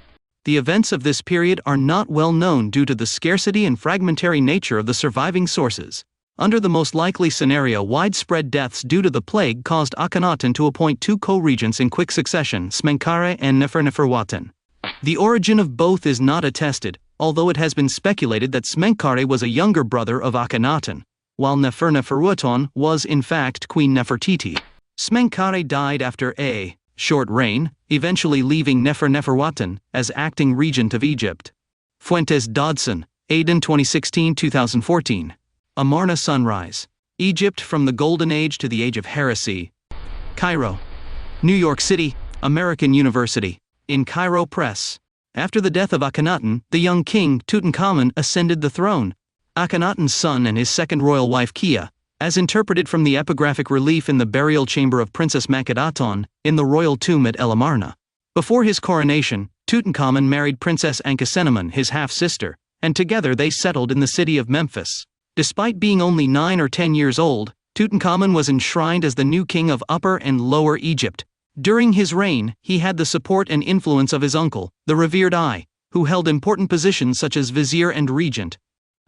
The events of this period are not well known due to the scarcity and fragmentary nature of the surviving sources. Under the most likely scenario, widespread deaths due to the plague caused Akhenaten to appoint two co-regents in quick succession, Smenkhare and Neferneferuaten. The origin of both is not attested, although it has been speculated that Smenkhare was a younger brother of Akhenaten, while Neferneferuaten was in fact Queen Nefertiti. Smenkhare died after a short reign, eventually leaving Neferneferuaten as acting regent of Egypt. Fuentes Dodson, Aden 2016-2014. Amarna Sunrise. Egypt from the Golden Age to the Age of Heresy. Cairo. New York City, American University. In Cairo Press. After the death of Akhenaten, the young king, Tutankhamun, ascended the throne. Akhenaten's son and his second royal wife Kia, as interpreted from the epigraphic relief in the burial chamber of Princess Makhedaton, in the royal tomb at El Amarna. Before his coronation, Tutankhamun married Princess Ankhesenamun, his half-sister, and together they settled in the city of Memphis. Despite being only 9 or 10 years old, Tutankhamun was enshrined as the new king of Upper and Lower Egypt. During his reign, he had the support and influence of his uncle, the revered I, who held important positions such as vizier and regent.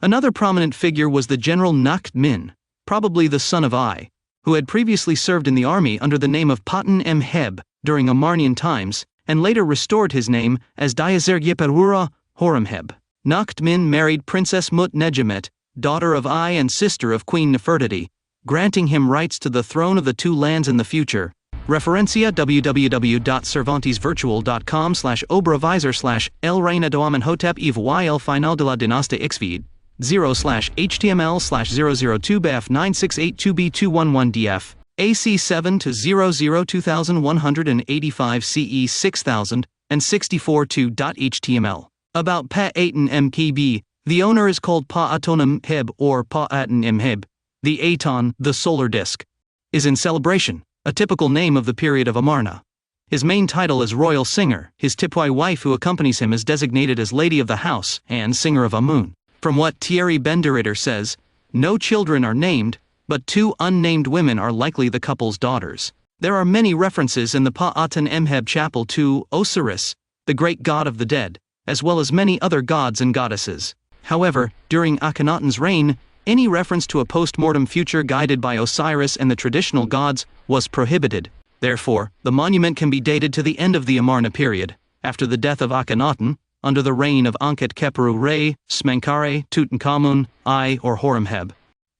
Another prominent figure was the general Nakht Min, probably the son of I, who had previously served in the army under the name of Paten-em-Heb during Amarnian times, and later restored his name as Diazer-Yeperura Horemheb. Nakht Min married Princess Mut-Nejemet, daughter of I and sister of Queen Nefertiti, granting him rights to the throne of the two lands in the future. Referencia www.cervantesvirtual.com/obravisor/El Reina de Amenhotep y el final de la dinastía Ixvid 0/HTML/002BF9682B211DF AC7 to 002185 CE 6000 and 64.2.html. About Pa-Aten MKB, the owner is called Pa-Atonem Heb or Pa-Aten Heb. The Aton, the solar disk, is in celebration, a typical name of the period of Amarna. His main title is royal singer. His Tipwai wife who accompanies him is designated as Lady of the House and Singer of Amun. From what Thierry Benderiter says, no children are named, but 2 unnamed women are likely the couple's daughters. There are many references in the Pa'atan Emheb chapel to Osiris, the great god of the dead, as well as many other gods and goddesses. However, during Akhenaten's reign, any reference to a post-mortem future guided by Osiris and the traditional gods was prohibited. Therefore, the monument can be dated to the end of the Amarna period, after the death of Akhenaten, under the reign of Ankhet-Khepru-Re, Smenkhare, Tutankhamun, I, or Horemheb.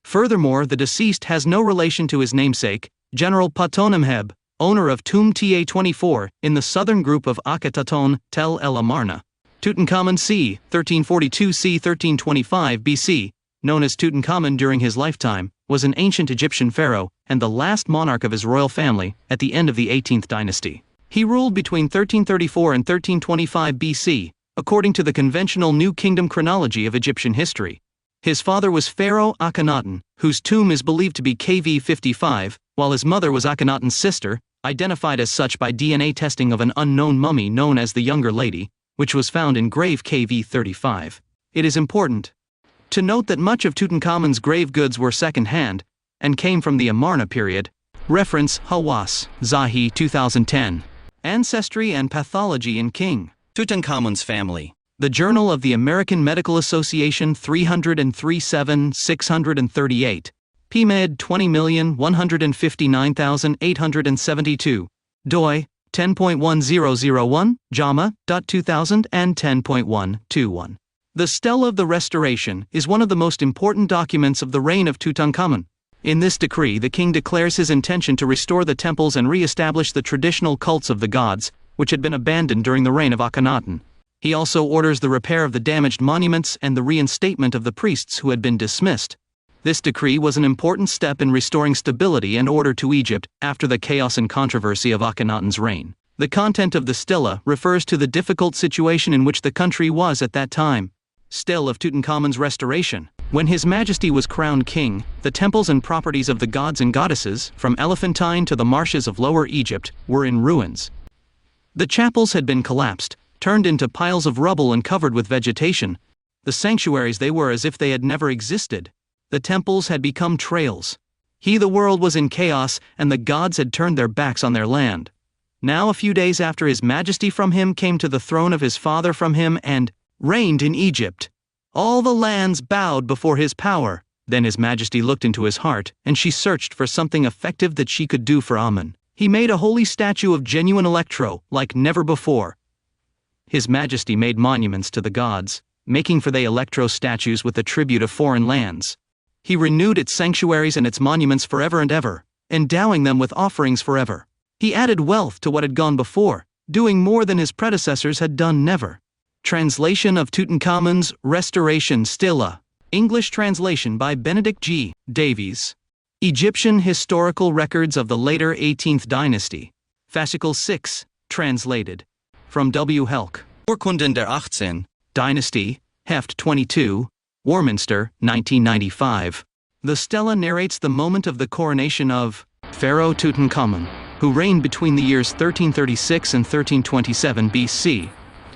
Furthermore, the deceased has no relation to his namesake, General Ptolemheb, owner of Tomb Ta-24, in the southern group of Akhetaton, Tel El Amarna. Tutankhamun c. 1342 c. 1325 BC, known as Tutankhamun during his lifetime, was an ancient Egyptian pharaoh and the last monarch of his royal family at the end of the 18th dynasty. He ruled between 1334 and 1325 BC, according to the conventional New Kingdom chronology of Egyptian history. His father was Pharaoh Akenaton, whose tomb is believed to be KV 55, while his mother was Akhenaten's sister, identified as such by DNA testing of an unknown mummy known as the Younger Lady, which was found in grave KV 35. It is important to note that much of Tutankhamun's grave goods were second-hand, and came from the Amarna period. Reference Hawass, Zahi 2010. Ancestry and Pathology in King Tutankhamun's family. The Journal of the American Medical Association 303-638. PMed 20,159,872. doi, 10.1001, JAMA.2000 and 10.121. The Stela of the Restoration is one of the most important documents of the reign of Tutankhamun. In this decree, the king declares his intention to restore the temples and re-establish the traditional cults of the gods, which had been abandoned during the reign of Akhenaten. He also orders the repair of the damaged monuments and the reinstatement of the priests who had been dismissed. This decree was an important step in restoring stability and order to Egypt after the chaos and controversy of Akhenaten's reign. The content of the stela refers to the difficult situation in which the country was at that time. Stele of Tutankhamun's restoration. When His Majesty was crowned king, the temples and properties of the gods and goddesses, from Elephantine to the marshes of Lower Egypt, were in ruins. The chapels had been collapsed, turned into piles of rubble and covered with vegetation. The sanctuaries they were as if they had never existed. The temples had become trails. The world was in chaos, and the gods had turned their backs on their land. Now a few days after His Majesty from him came to the throne of his father from him and reigned in Egypt. All the lands bowed before his power. Then His Majesty looked into his heart, and she searched for something effective that she could do for Amun. He made a holy statue of genuine electro, like never before. His Majesty made monuments to the gods, making for they electro statues with the tribute of foreign lands. He renewed its sanctuaries and its monuments forever and ever, endowing them with offerings forever. He added wealth to what had gone before, doing more than his predecessors had done never. Translation of Tutankhamun's Restoration Stela. English translation by Benedict G. Davies. Egyptian Historical Records of the Later 18th Dynasty. Fascicle 6. Translated. From W. Helk. Urkunden der 18. Dynasty, Heft 22. Warminster, 1995. The stela narrates the moment of the coronation of Pharaoh Tutankhamun, who reigned between the years 1336 and 1327 BC,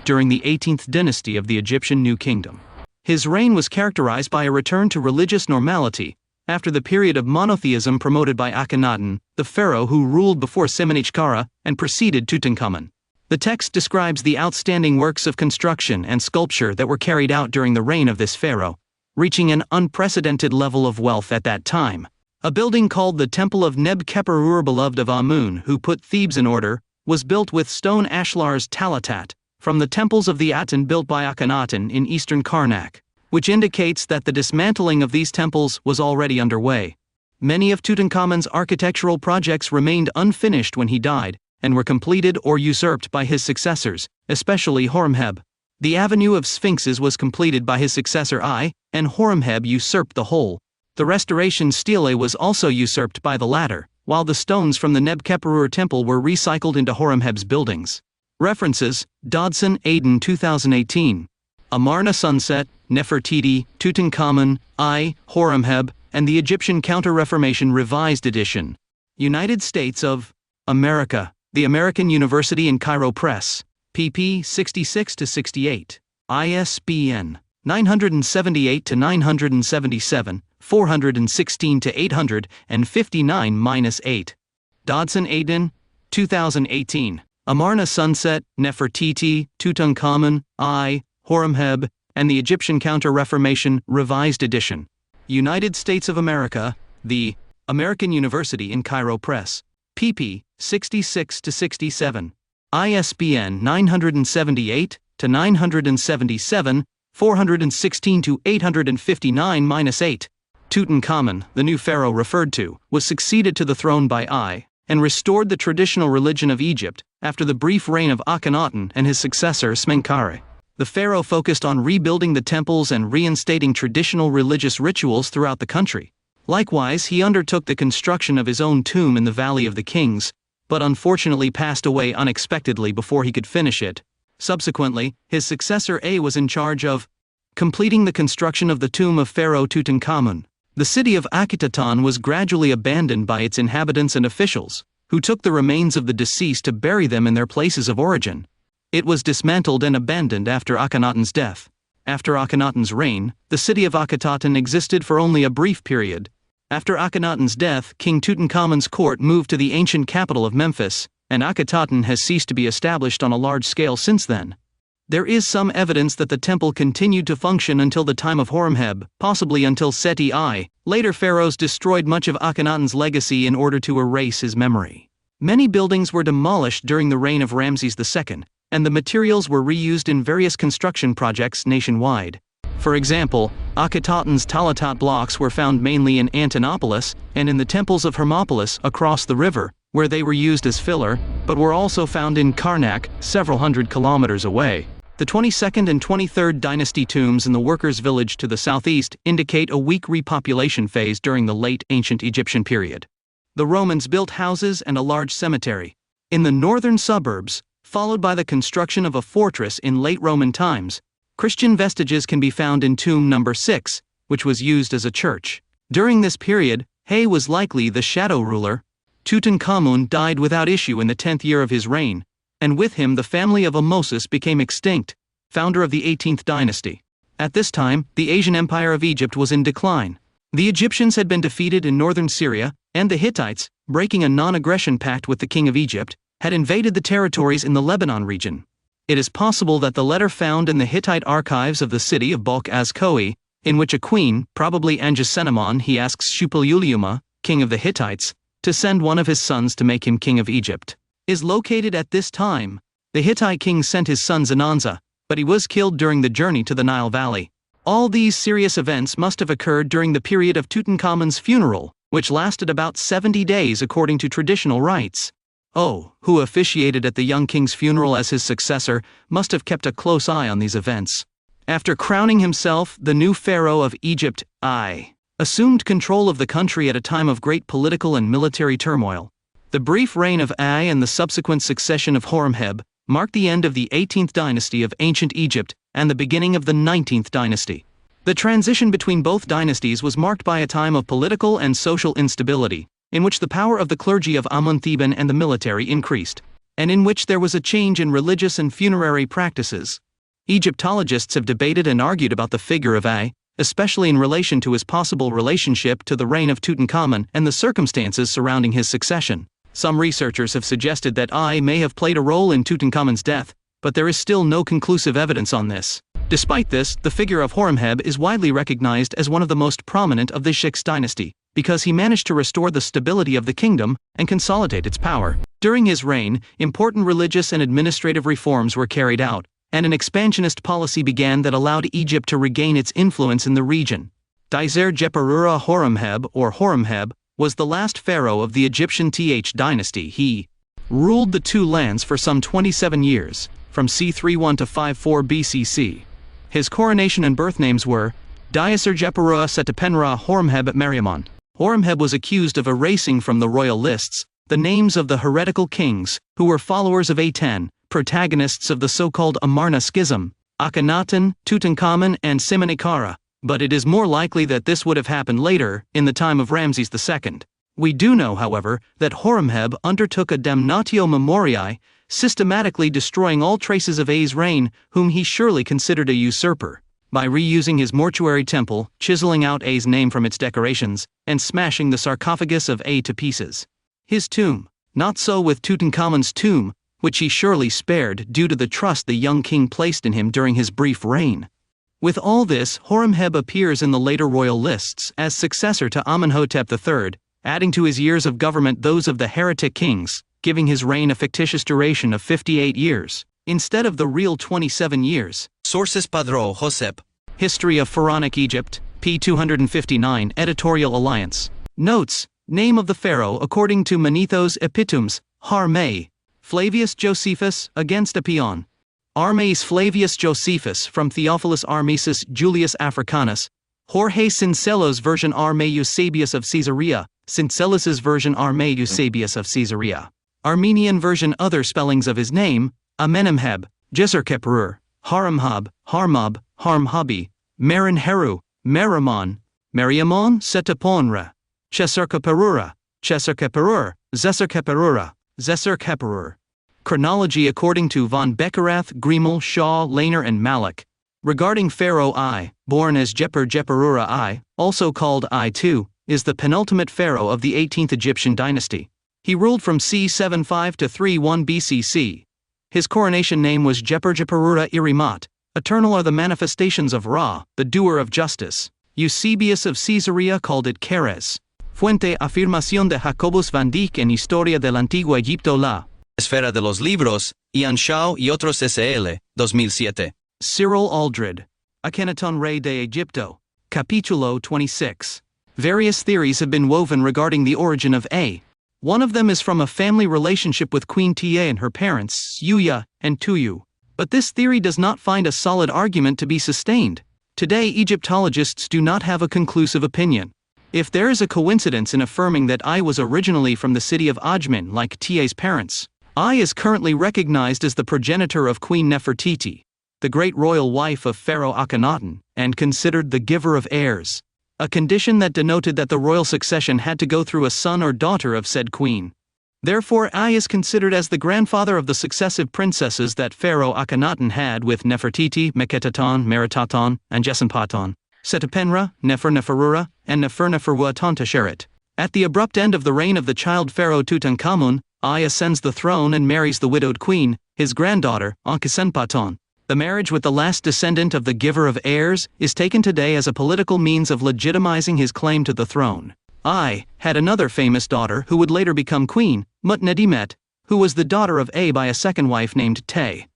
during the 18th dynasty of the Egyptian New Kingdom. His reign was characterized by a return to religious normality, after the period of monotheism promoted by Akhenaten, the pharaoh who ruled before Semenchkara and preceded Tutankhamun. The text describes the outstanding works of construction and sculpture that were carried out during the reign of this pharaoh, reaching an unprecedented level of wealth at that time. A building called the Temple of Neb-Khepru, beloved of Amun, who put Thebes in order, was built with stone ashlars talatat, from the temples of the Aten built by Akhenaten in eastern Karnak, which indicates that the dismantling of these temples was already underway. Many of Tutankhamun's architectural projects remained unfinished when he died, and were completed or usurped by his successors, especially Horemheb. The Avenue of Sphinxes was completed by his successor I, and Horemheb usurped the whole. The restoration stele was also usurped by the latter, while the stones from the Neb-Khepru temple were recycled into Horemheb's buildings. References: Dodson, Aidan 2018. Amarna Sunset, Nefertiti, Tutankhamun, I, Horemheb, and the Egyptian Counter-Reformation Revised Edition. United States of America. The American University in Cairo Press. pp. 66-68. ISBN 978 to 977, 416 to 859-8. Dodson Aiden, 2018. Amarna Sunset, Nefertiti, Tutankhamun, I, Horemheb, and the Egyptian Counter-Reformation, Revised Edition. United States of America, The American University in Cairo Press. pp. 66 to 67. ISBN 978 to 977, 416 to 859-8. Tutankhamun, the new pharaoh referred to, was succeeded to the throne by I, and restored the traditional religion of Egypt after the brief reign of Akenato and his successor Smenkhare. The pharaoh focused on rebuilding the temples and reinstating traditional religious rituals throughout the country. Likewise, he undertook the construction of his own tomb in the Valley of the Kings, but unfortunately passed away unexpectedly before he could finish it. Subsequently, his successor A was in charge of completing the construction of the tomb of Pharaoh Tutankhamun. The city of Akenato was gradually abandoned by its inhabitants and officials, who took the remains of the deceased to bury them in their places of origin. It was dismantled and abandoned after Akhenaton's death. After Akhenaton's reign, the city of Akenato existed for only a brief period. After Akhenaton's death, King Tutankhamun's court moved to the ancient capital of Memphis, and Akenaton has ceased to be established on a large scale since then. There is some evidence that the temple continued to function until the time of Horemheb, possibly until Seti I. Later pharaohs destroyed much of Akhenaton's legacy in order to erase his memory. Many buildings were demolished during the reign of Ramses II, and the materials were reused in various construction projects nationwide. For example, Akhenaton's Talatat blocks were found mainly in Antinopolis and in the temples of Hermopolis across the river, where they were used as filler, but were also found in Karnak, several hundred kilometers away. The 22nd and 23rd dynasty tombs in the workers' village to the southeast indicate a weak repopulation phase during the late ancient Egyptian period. The Romans built houses and a large cemetery in the northern suburbs, followed by the construction of a fortress in late Roman times. Christian vestiges can be found in tomb number 6, which was used as a church. During this period, Hay was likely the shadow ruler. Tutankhamun died without issue in the 10th year of his reign, and with him the family of Ahmosis became extinct, founder of the 18th dynasty. At this time, the Asian Empire of Egypt was in decline. The Egyptians had been defeated in northern Syria, and the Hittites, breaking a non-aggression pact with the king of Egypt, had invaded the territories in the Lebanon region. It is possible that the letter found in the Hittite archives of the city of Balk-az-Koi, in which a queen, probably Anjusenemon, he asks Shupal-Uliuma, king of the Hittites, to send one of his sons to make him king of Egypt, is located at this time. The Hittite king sent his son Zenanza, but he was killed during the journey to the Nile Valley. All these serious events must have occurred during the period of Tutankhamun's funeral, which lasted about 70 days according to traditional rites. O, who officiated at the young king's funeral as his successor, must have kept a close eye on these events. After crowning himself the new pharaoh of Egypt, I assumed control of the country at a time of great political and military turmoil. The brief reign of I and the subsequent succession of Horemheb marked the end of the 18th dynasty of ancient Egypt and the beginning of the 19th dynasty. The transition between both dynasties was marked by a time of political and social instability, in which the power of the clergy of Amun-Theban and the military increased, and in which there was a change in religious and funerary practices. Egyptologists have debated and argued about the figure of I, especially in relation to his possible relationship to the reign of Tutankhamun and the circumstances surrounding his succession. Some researchers have suggested that I may have played a role in Tutankhamun's death, but there is still no conclusive evidence on this. Despite this, the figure of Horemheb is widely recognized as one of the most prominent of the Shix dynasty, because he managed to restore the stability of the kingdom and consolidate its power. During his reign, important religious and administrative reforms were carried out, and an expansionist policy began that allowed Egypt to regain its influence in the region. Djeser Jeparura Horemheb, or Horemheb, was the last pharaoh of the Egyptian Th dynasty. He ruled the two lands for some 27 years, from c31 to 54 BCC. His coronation and birth names were Djeser Jeparua Setepenra Horemheb Meriamon. Horemheb was accused of erasing from the royal lists the names of the heretical kings who were followers of Aten, protagonists of the so-called Amarna Schism, Akhenaton, Tutankhamun, and Semenekara, but it is more likely that this would have happened later, in the time of Ramses II. We do know, however, that Horemheb undertook a damnatio memoriae, systematically destroying all traces of A's reign, whom he surely considered a usurper. by reusing his mortuary temple, chiseling out A's name from its decorations, and smashing the sarcophagus of A to pieces. His tomb. Not so with Tutankhamun's tomb, which he surely spared due to the trust the young king placed in him during his brief reign. With all this, Horemheb appears in the later royal lists as successor to Amenhotep III, adding to his years of government those of the heretic kings, giving his reign a fictitious duration of 58 years, instead of the real 27 years. Sources Padro Josep. History of Pharaonic Egypt, p. 259, Editorial Alliance. Notes, name of the pharaoh according to Manetho's Epitomes, Har-May, Flavius Josephus, against Apion. Armes Flavius Josephus from Theophilus Armesis Julius Africanus, Jorge Cincelo's version Arme Eusebius of Caesarea, Cincelus's version Arme Eusebius of Caesarea. Armenian version other spellings of his name, Amenemheb, Jeserkeperur, Haremhab, Harmab, Harmhabi, Merenheru, Merimon, Meriamon, Setaponra, Cheserkeperura, Cheserkeperur, Zeserkeperura, Zeserkeperur. Chronology according to von Beckerath, Griemel, Shaw, Lehner and Malek. Regarding Pharaoh I, born as Jeperurah I, also called I-II, is the penultimate pharaoh of the 18th Egyptian dynasty. He ruled from c. 75 to 31 BCC. His coronation name was Jeperurah Irimat. Eternal are the manifestations of Ra, the doer of justice. Eusebius of Caesarea called it Keres. Fuente afirmación de Jacobus van Dijk en Historia del Antiguo Egipto la Esfera de los Libros, Ian Shaw y otros SL, 2007. Cyril Aldred. Akenaton Rey de Egipto. Capítulo 26. Various theories have been woven regarding the origin of A. One of them is from a family relationship with Queen Tiye and her parents, Yuya and Tuyu. But this theory does not find a solid argument to be sustained. Today Egyptologists do not have a conclusive opinion. If there is a coincidence in affirming that I was originally from the city of Ajmin like Tiye's parents, I is currently recognized as the progenitor of Queen Nefertiti, the great royal wife of Pharaoh Akhenaten, and considered the giver of heirs, a condition that denoted that the royal succession had to go through a son or daughter of said queen. Therefore I is considered as the grandfather of the successive princesses that Pharaoh Akhenaten had with Nefertiti, Meketaton, Meritaton, and Jesenpaton, Setapenra, Neferneferura, and Neferneferuatantasheret. At the abrupt end of the reign of the child pharaoh Tutankhamun, I ascends the throne and marries the widowed queen, his granddaughter, Ankhesenpaton. The marriage with the last descendant of the giver of heirs is taken today as a political means of legitimizing his claim to the throne. I had another famous daughter who would later become queen, Mutnedimet, who was the daughter of A by a second wife named Te.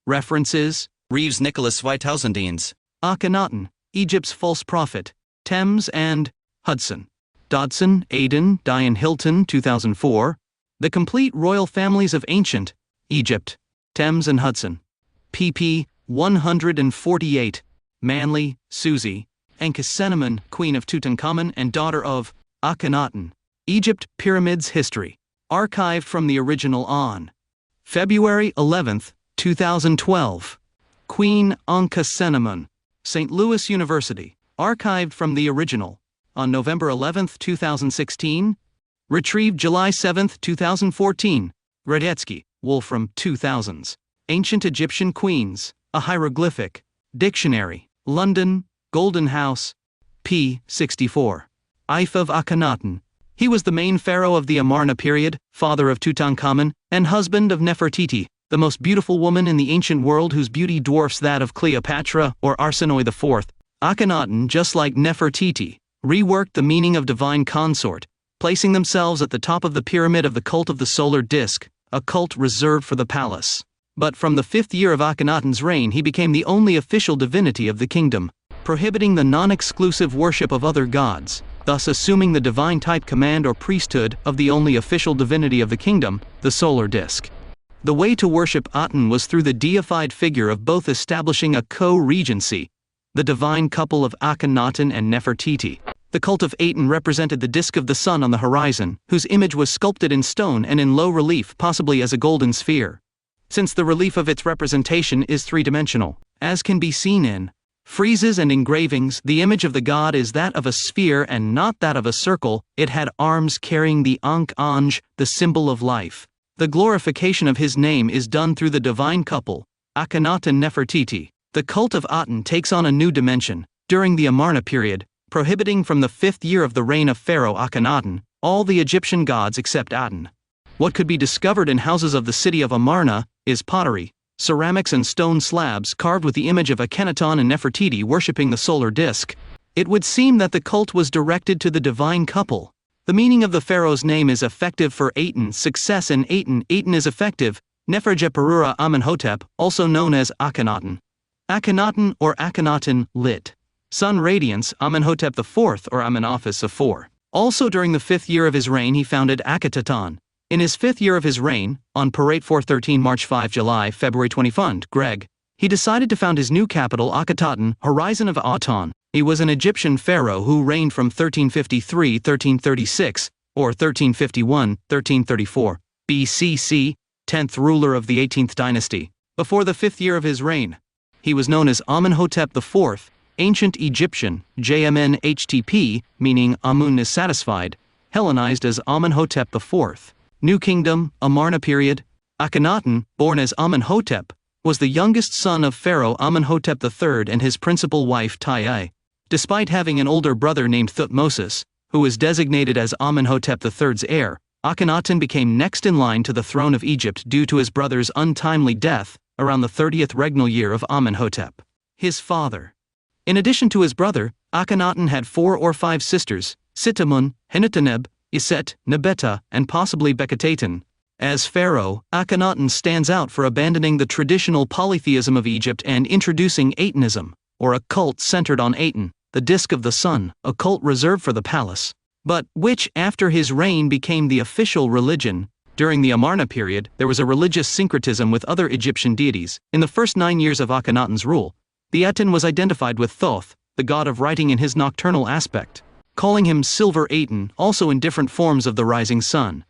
References: Reeves Nicholas Whitehousendeans. Akhenaten, Egypt's false prophet, Thames and Hudson. Dodson, Aidan, Diane Hilton, 2004. The Complete Royal Families of Ancient Egypt. Thames and Hudson. pp. 148. Manley, Susie. Ankhesenamun, Queen of Tutankhamun and daughter of Akhenaten. Egypt Pyramids History. Archived from the original on February 11, 2012. Queen Ankhesenamun. St. Louis University. Archived from the original on November 11, 2016. Retrieved July 7, 2014. Radetzky, Wolfram, 2000s. Ancient Egyptian Queens, a Hieroglyphic Dictionary. London, Golden House. p. 64. Ife of Akhenaten. He was the main pharaoh of the Amarna period, father of Tutankhamun, and husband of Nefertiti, the most beautiful woman in the ancient world whose beauty dwarfs that of Cleopatra or Arsinoe IV. Akhenaten, just like Nefertiti, reworked the meaning of divine consort, placing themselves at the top of the pyramid of the cult of the solar disk, a cult reserved for the palace. But from the 5th year of Akhenaten's reign he became the only official divinity of the kingdom, prohibiting the non-exclusive worship of other gods, thus assuming the divine type command or priesthood of the only official divinity of the kingdom, the solar disk. The way to worship Aten was through the deified figure of both establishing a co-regency, the divine couple of Akhenaten and Nefertiti. The cult of Aten represented the disk of the sun on the horizon, whose image was sculpted in stone and in low relief, possibly as a golden sphere. Since the relief of its representation is three-dimensional, as can be seen in friezes and engravings, the image of the god is that of a sphere and not that of a circle. It had arms carrying the Ankh-Anj, the symbol of life. The glorification of his name is done through the divine couple, Akhenaten Nefertiti. The cult of Aten takes on a new dimension during the Amarna period, prohibiting from the 5th year of the reign of Pharaoh Akhenaten all the Egyptian gods except Aten. What could be discovered in houses of the city of Amarna is pottery, ceramics and stone slabs carved with the image of Akenaton and Nefertiti worshipping the solar disk. It would seem that the cult was directed to the divine couple. The meaning of the pharaoh's name is effective for Aten, success in Aten. Aten is effective, Neferjeperura Amenhotep, also known as Akhenaten. Akhenaten or Akhenaten, lit. Sun radiance, Amenhotep IV or Amenofis of 4. Also during the 5th year of his reign he founded Akenaton. In his 5th year of his reign, on Parate 413 March 5 July February 20 Greg, he decided to found his new capital Akhetaten, Horizon of Aten. He was an Egyptian pharaoh who reigned from 1353-1336, or 1351-1334, BCC, 10th ruler of the 18th dynasty. Before the 5th year of his reign, he was known as Amenhotep IV, Ancient Egyptian, JMN-HTP, meaning Amun is satisfied, Hellenized as Amenhotep IV. New Kingdom, Amarna period. Akhenaten, born as Amenhotep, was the youngest son of Pharaoh Amenhotep III and his principal wife Tiye. Despite having an older brother named Thutmose, who was designated as Amenhotep III's heir, Akhenaten became next in line to the throne of Egypt due to his brother's untimely death around the 30th regnal year of Amenhotep. His father. In addition to his brother, Akhenaten had 4 or 5 sisters, Sitamun, Henutaneb, Iset, Nebeta, and possibly Beketaten. As pharaoh, Akhenaten stands out for abandoning the traditional polytheism of Egypt and introducing Atenism, or a cult centered on Aten, the disk of the sun, a cult reserved for the palace, but which after his reign became the official religion. During the Amarna period, there was a religious syncretism with other Egyptian deities. In the first 9 years of Akhenaten's rule, the Aten was identified with Thoth, the god of writing in his nocturnal aspect, calling him Silver Aten, also in different forms of the rising sun.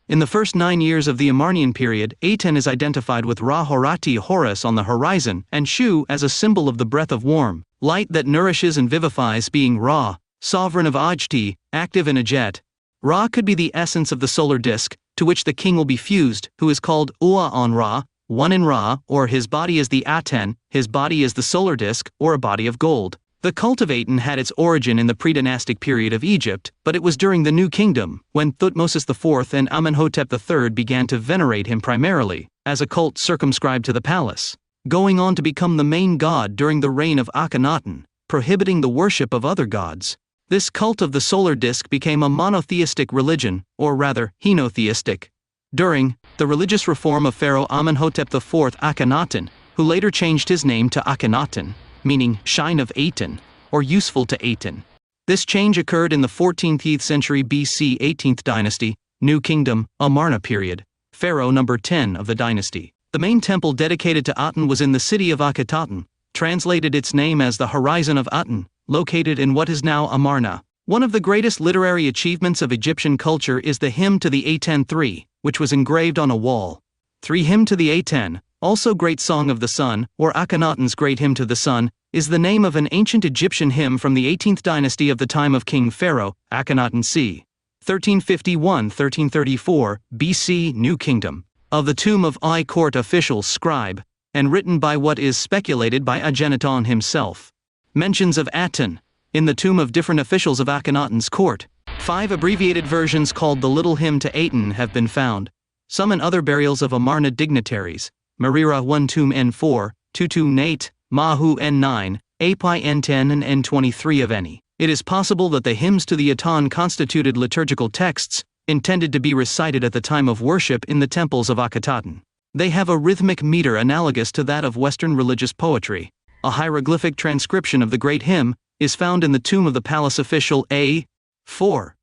In the first 9 years of the Amarnian period, Aten is identified with Ra Horati Horus on the horizon, and Shu as a symbol of the breath of warm light that nourishes and vivifies, being Ra, sovereign of Ajti, active in Ajet. Ra could be the essence of the solar disk, to which the king will be fused, who is called Ua on Ra, one in Ra, or his body is the Aten, his body is the solar disk, or a body of gold. The cult of Aten had its origin in the pre-dynastic period of Egypt, but it was during the New Kingdom, when Thutmose IV and Amenhotep III began to venerate him primarily, as a cult circumscribed to the palace, going on to become the main god during the reign of Akhenaten, prohibiting the worship of other gods. This cult of the solar disk became a monotheistic religion, or rather, henotheistic. During the religious reform of Pharaoh Amenhotep IV Akhenaten, who later changed his name to Akhenaten, meaning shine of Aten, or useful to Aten. This change occurred in the 14th century BC 18th dynasty, New Kingdom, Amarna period, Pharaoh number 10 of the dynasty. The main temple dedicated to Aten was in the city of Akhetaten, translated its name as the Horizon of Aten, located in what is now Amarna. One of the greatest literary achievements of Egyptian culture is the hymn to the Aten 3, which was engraved on a wall. 3 Hymn to the Aten, also Great Song of the Sun, or Akhenaten's Great Hymn to the Sun, is the name of an ancient Egyptian hymn from the 18th dynasty of the time of King Pharaoh, Akhenaten c. 1351-1334, BC New Kingdom, of the tomb of I court official scribe, and written by what is speculated by Akenaton himself. Mentions of Aten, in the tomb of different officials of Akhenaten's court. 5 abbreviated versions called the Little Hymn to Aten have been found, some in other burials of Amarna dignitaries. Marira 1 Tomb N4, Tutu Nate, Mahu N9, Api N10 and N23 of any. It is possible that the hymns to the Aten constituted liturgical texts, intended to be recited at the time of worship in the temples of Akhetaten. They have a rhythmic meter analogous to that of Western religious poetry. A hieroglyphic transcription of the Great Hymn is found in the tomb of the palace official A4.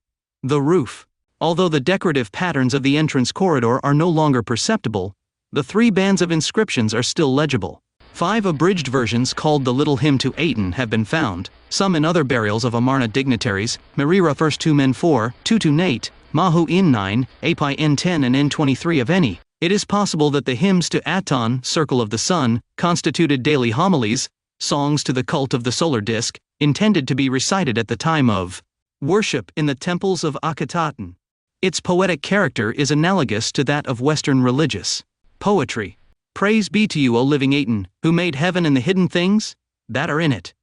The roof. Although the decorative patterns of the entrance corridor are no longer perceptible, the 3 bands of inscriptions are still legible. 5 abridged versions called the Little Hymn to Aten have been found, some in other burials of Amarna dignitaries, Marira 1 Tomb N4, Tutu Nate, Mahu N9, Api N10 and N23 of any. It is possible that the hymns to Aten, Circle of the Sun, constituted daily homilies, songs to the cult of the solar disk, intended to be recited at the time of worship in the temples of Akhetaten. Its poetic character is analogous to that of Western religious poetry. Praise be to you, O living Aten, who made heaven and the hidden things that are in it.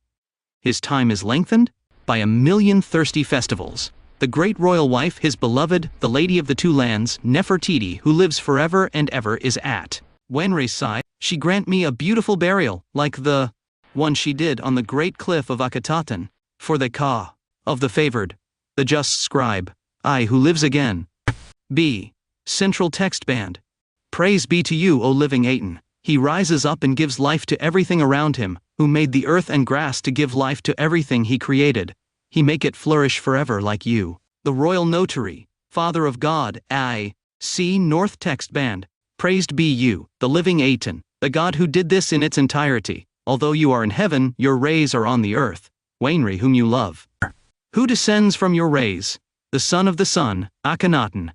His time is lengthened by 1,000,000 thirsty festivals. The great royal wife, his beloved, the lady of the two lands, Nefertiti, who lives forever and ever, is at Wenre's side. She grant me a beautiful burial, like the one she did on the great cliff of Akenato, for the ka of the favored, the just scribe, I who lives again. B. Central text band. Praise be to you, O living Aten. He rises up and gives life to everything around him, who made the earth and grass to give life to everything he created. He make it flourish forever like you. The royal notary, Father of God, I. C. North text band. Praised be you, the living Aten, the God who did this in its entirety. Although you are in heaven, your rays are on the earth. Wenri, whom you love. Who descends from your rays? The son of the sun, Akenato.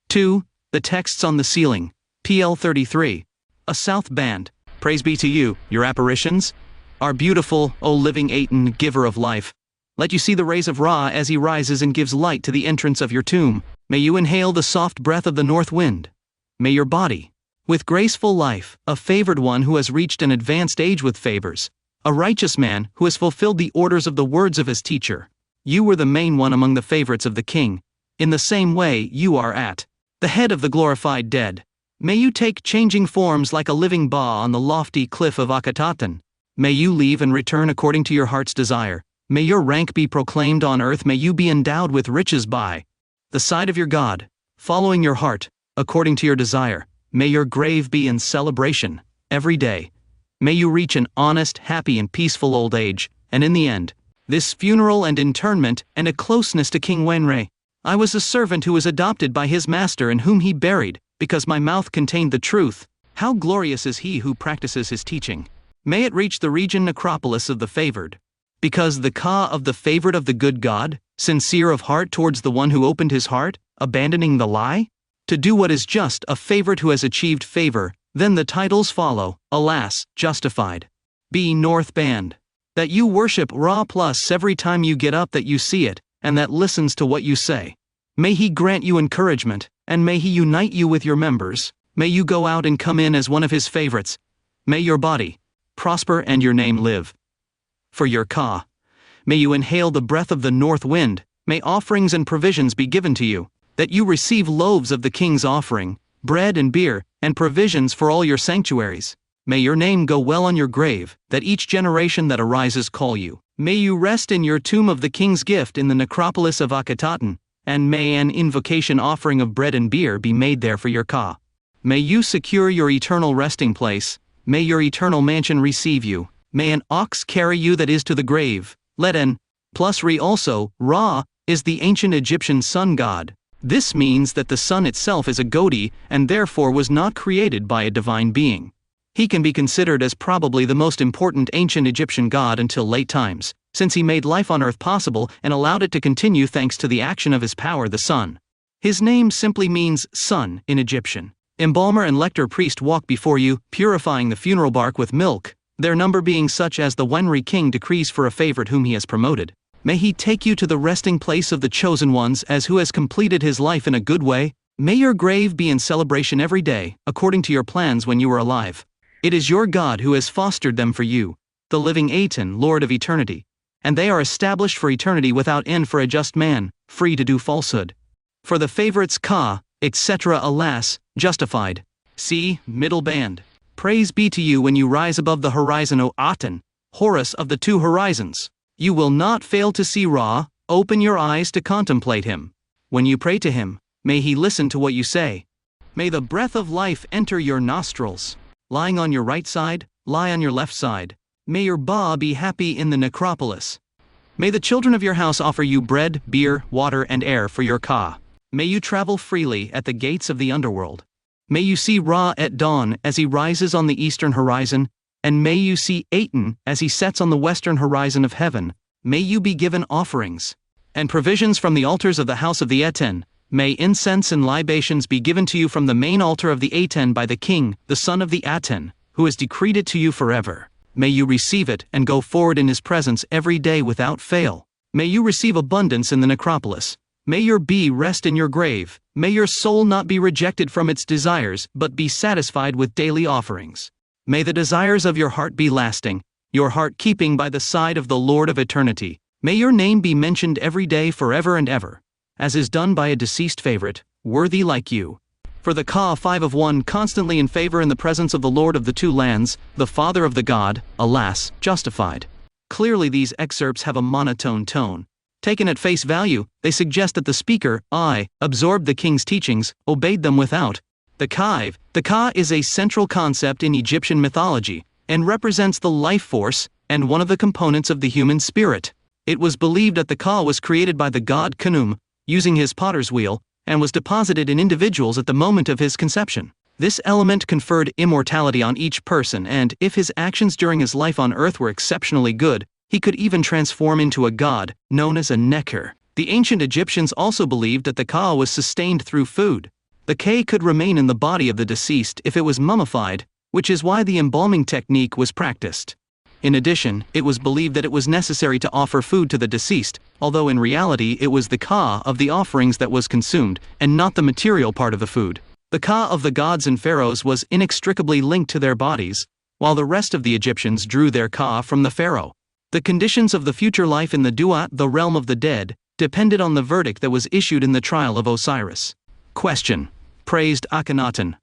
2. The texts on the ceiling. PL 33. A south band. Praise be to you, your apparitions are beautiful, O living Aten, giver of life. Let you see the rays of Ra as he rises and gives light to the entrance of your tomb. May you inhale the soft breath of the north wind. May your body, with graceful life, a favored one who has reached an advanced age with favors, a righteous man who has fulfilled the orders of the words of his teacher. You were the main one among the favorites of the king. In the same way, you are at the head of the glorified dead. May you take changing forms like a living Ba on the lofty cliff of Akenato. May you leave and return according to your heart's desire. May your rank be proclaimed on earth. May you be endowed with riches by the side of your God, following your heart, according to your desire. May your grave be in celebration every day. May you reach an honest, happy, and peaceful old age, and in the end, this funeral and interment and a closeness to King Wenre. I was a servant who was adopted by his master and whom he buried, because my mouth contained the truth. How glorious is he who practices his teaching. May it reach the region necropolis of the favored. Because the ka of the favored of the good God, sincere of heart towards the one who opened his heart, abandoning the lie? To do what is just, a favored who has achieved favor, then the titles follow, alas, justified. B. North band. That you worship Ra plus every time you get up, that you see it, and that listens to what you say. May he grant you encouragement, and may he unite you with your members. May you go out and come in as one of his favorites. May your body prosper and your name live. For your ka, may you inhale the breath of the north wind. May offerings and provisions be given to you, that you receive loaves of the king's offering, bread and beer, and provisions for all your sanctuaries. May your name go well on your grave, that each generation that arises call you. May you rest in your tomb of the king's gift in the necropolis of Akenato, and may an invocation offering of bread and beer be made there for your ka. May you secure your eternal resting place. May your eternal mansion receive you. May an ox carry you that is to the grave. Let an plus re also, Ra, is the ancient Egyptian sun god. This means that the sun itself is a deity and therefore was not created by a divine being. He can be considered as probably the most important ancient Egyptian god until late times, since he made life on earth possible and allowed it to continue thanks to the action of his power, the sun. His name simply means sun in Egyptian. Embalmer and lector priest walk before you, purifying the funeral bark with milk, their number being such as the Wenri king decrees for a favorite whom he has promoted. May he take you to the resting place of the chosen ones as who has completed his life in a good way. May your grave be in celebration every day, according to your plans when you were alive. It is your God who has fostered them for you, the living Aten, Lord of eternity. And they are established for eternity without end for a just man, free to do falsehood. For the favorites ka, etc. alas, justified. C. Middle band. Praise be to you when you rise above the horizon, O Aten, Horus of the two horizons. You will not fail to see Ra. Open your eyes to contemplate him. When you pray to him, may he listen to what you say. May the breath of life enter your nostrils. Lying on your right side, lie on your left side. May your Ba be happy in the necropolis. May the children of your house offer you bread, beer, water, and air for your ka. May you travel freely at the gates of the underworld. May you see Ra at dawn as he rises on the eastern horizon, and may you see Aten as he sets on the western horizon of heaven. May you be given offerings and provisions from the altars of the house of the Aten. May incense and libations be given to you from the main altar of the Aten by the king, the son of the Aten, who has decreed it to you forever. May you receive it and go forward in his presence every day without fail. May you receive abundance in the necropolis. May your be rest in your grave, may your soul not be rejected from its desires, but be satisfied with daily offerings. May the desires of your heart be lasting, your heart keeping by the side of the Lord of eternity. May your name be mentioned every day forever and ever, as is done by a deceased favorite, worthy like you. For the Ka 5 of 1 constantly in favor in the presence of the Lord of the two lands, the Father of the God, alas, justified. Clearly these excerpts have a monotone tone. Taken at face value, they suggest that the speaker, absorbed the king's teachings, obeyed them without. The Ka is a central concept in Egyptian mythology, and represents the life force, and one of the components of the human spirit. It was believed that the Ka was created by the god Khnum, using his potter's wheel, and was deposited in individuals at the moment of his conception. This element conferred immortality on each person, and if his actions during his life on earth were exceptionally good, he could even transform into a god, known as a Neker. The ancient Egyptians also believed that the Ka was sustained through food. The Ka could remain in the body of the deceased if it was mummified, which is why the embalming technique was practiced. In addition, it was believed that it was necessary to offer food to the deceased, although in reality it was the Ka of the offerings that was consumed, and not the material part of the food. The Ka of the gods and pharaohs was inextricably linked to their bodies, while the rest of the Egyptians drew their Ka from the pharaoh. The conditions of the future life in the Duat, the realm of the dead, depended on the verdict that was issued in the trial of Osiris. Question. Praised Akhenaten.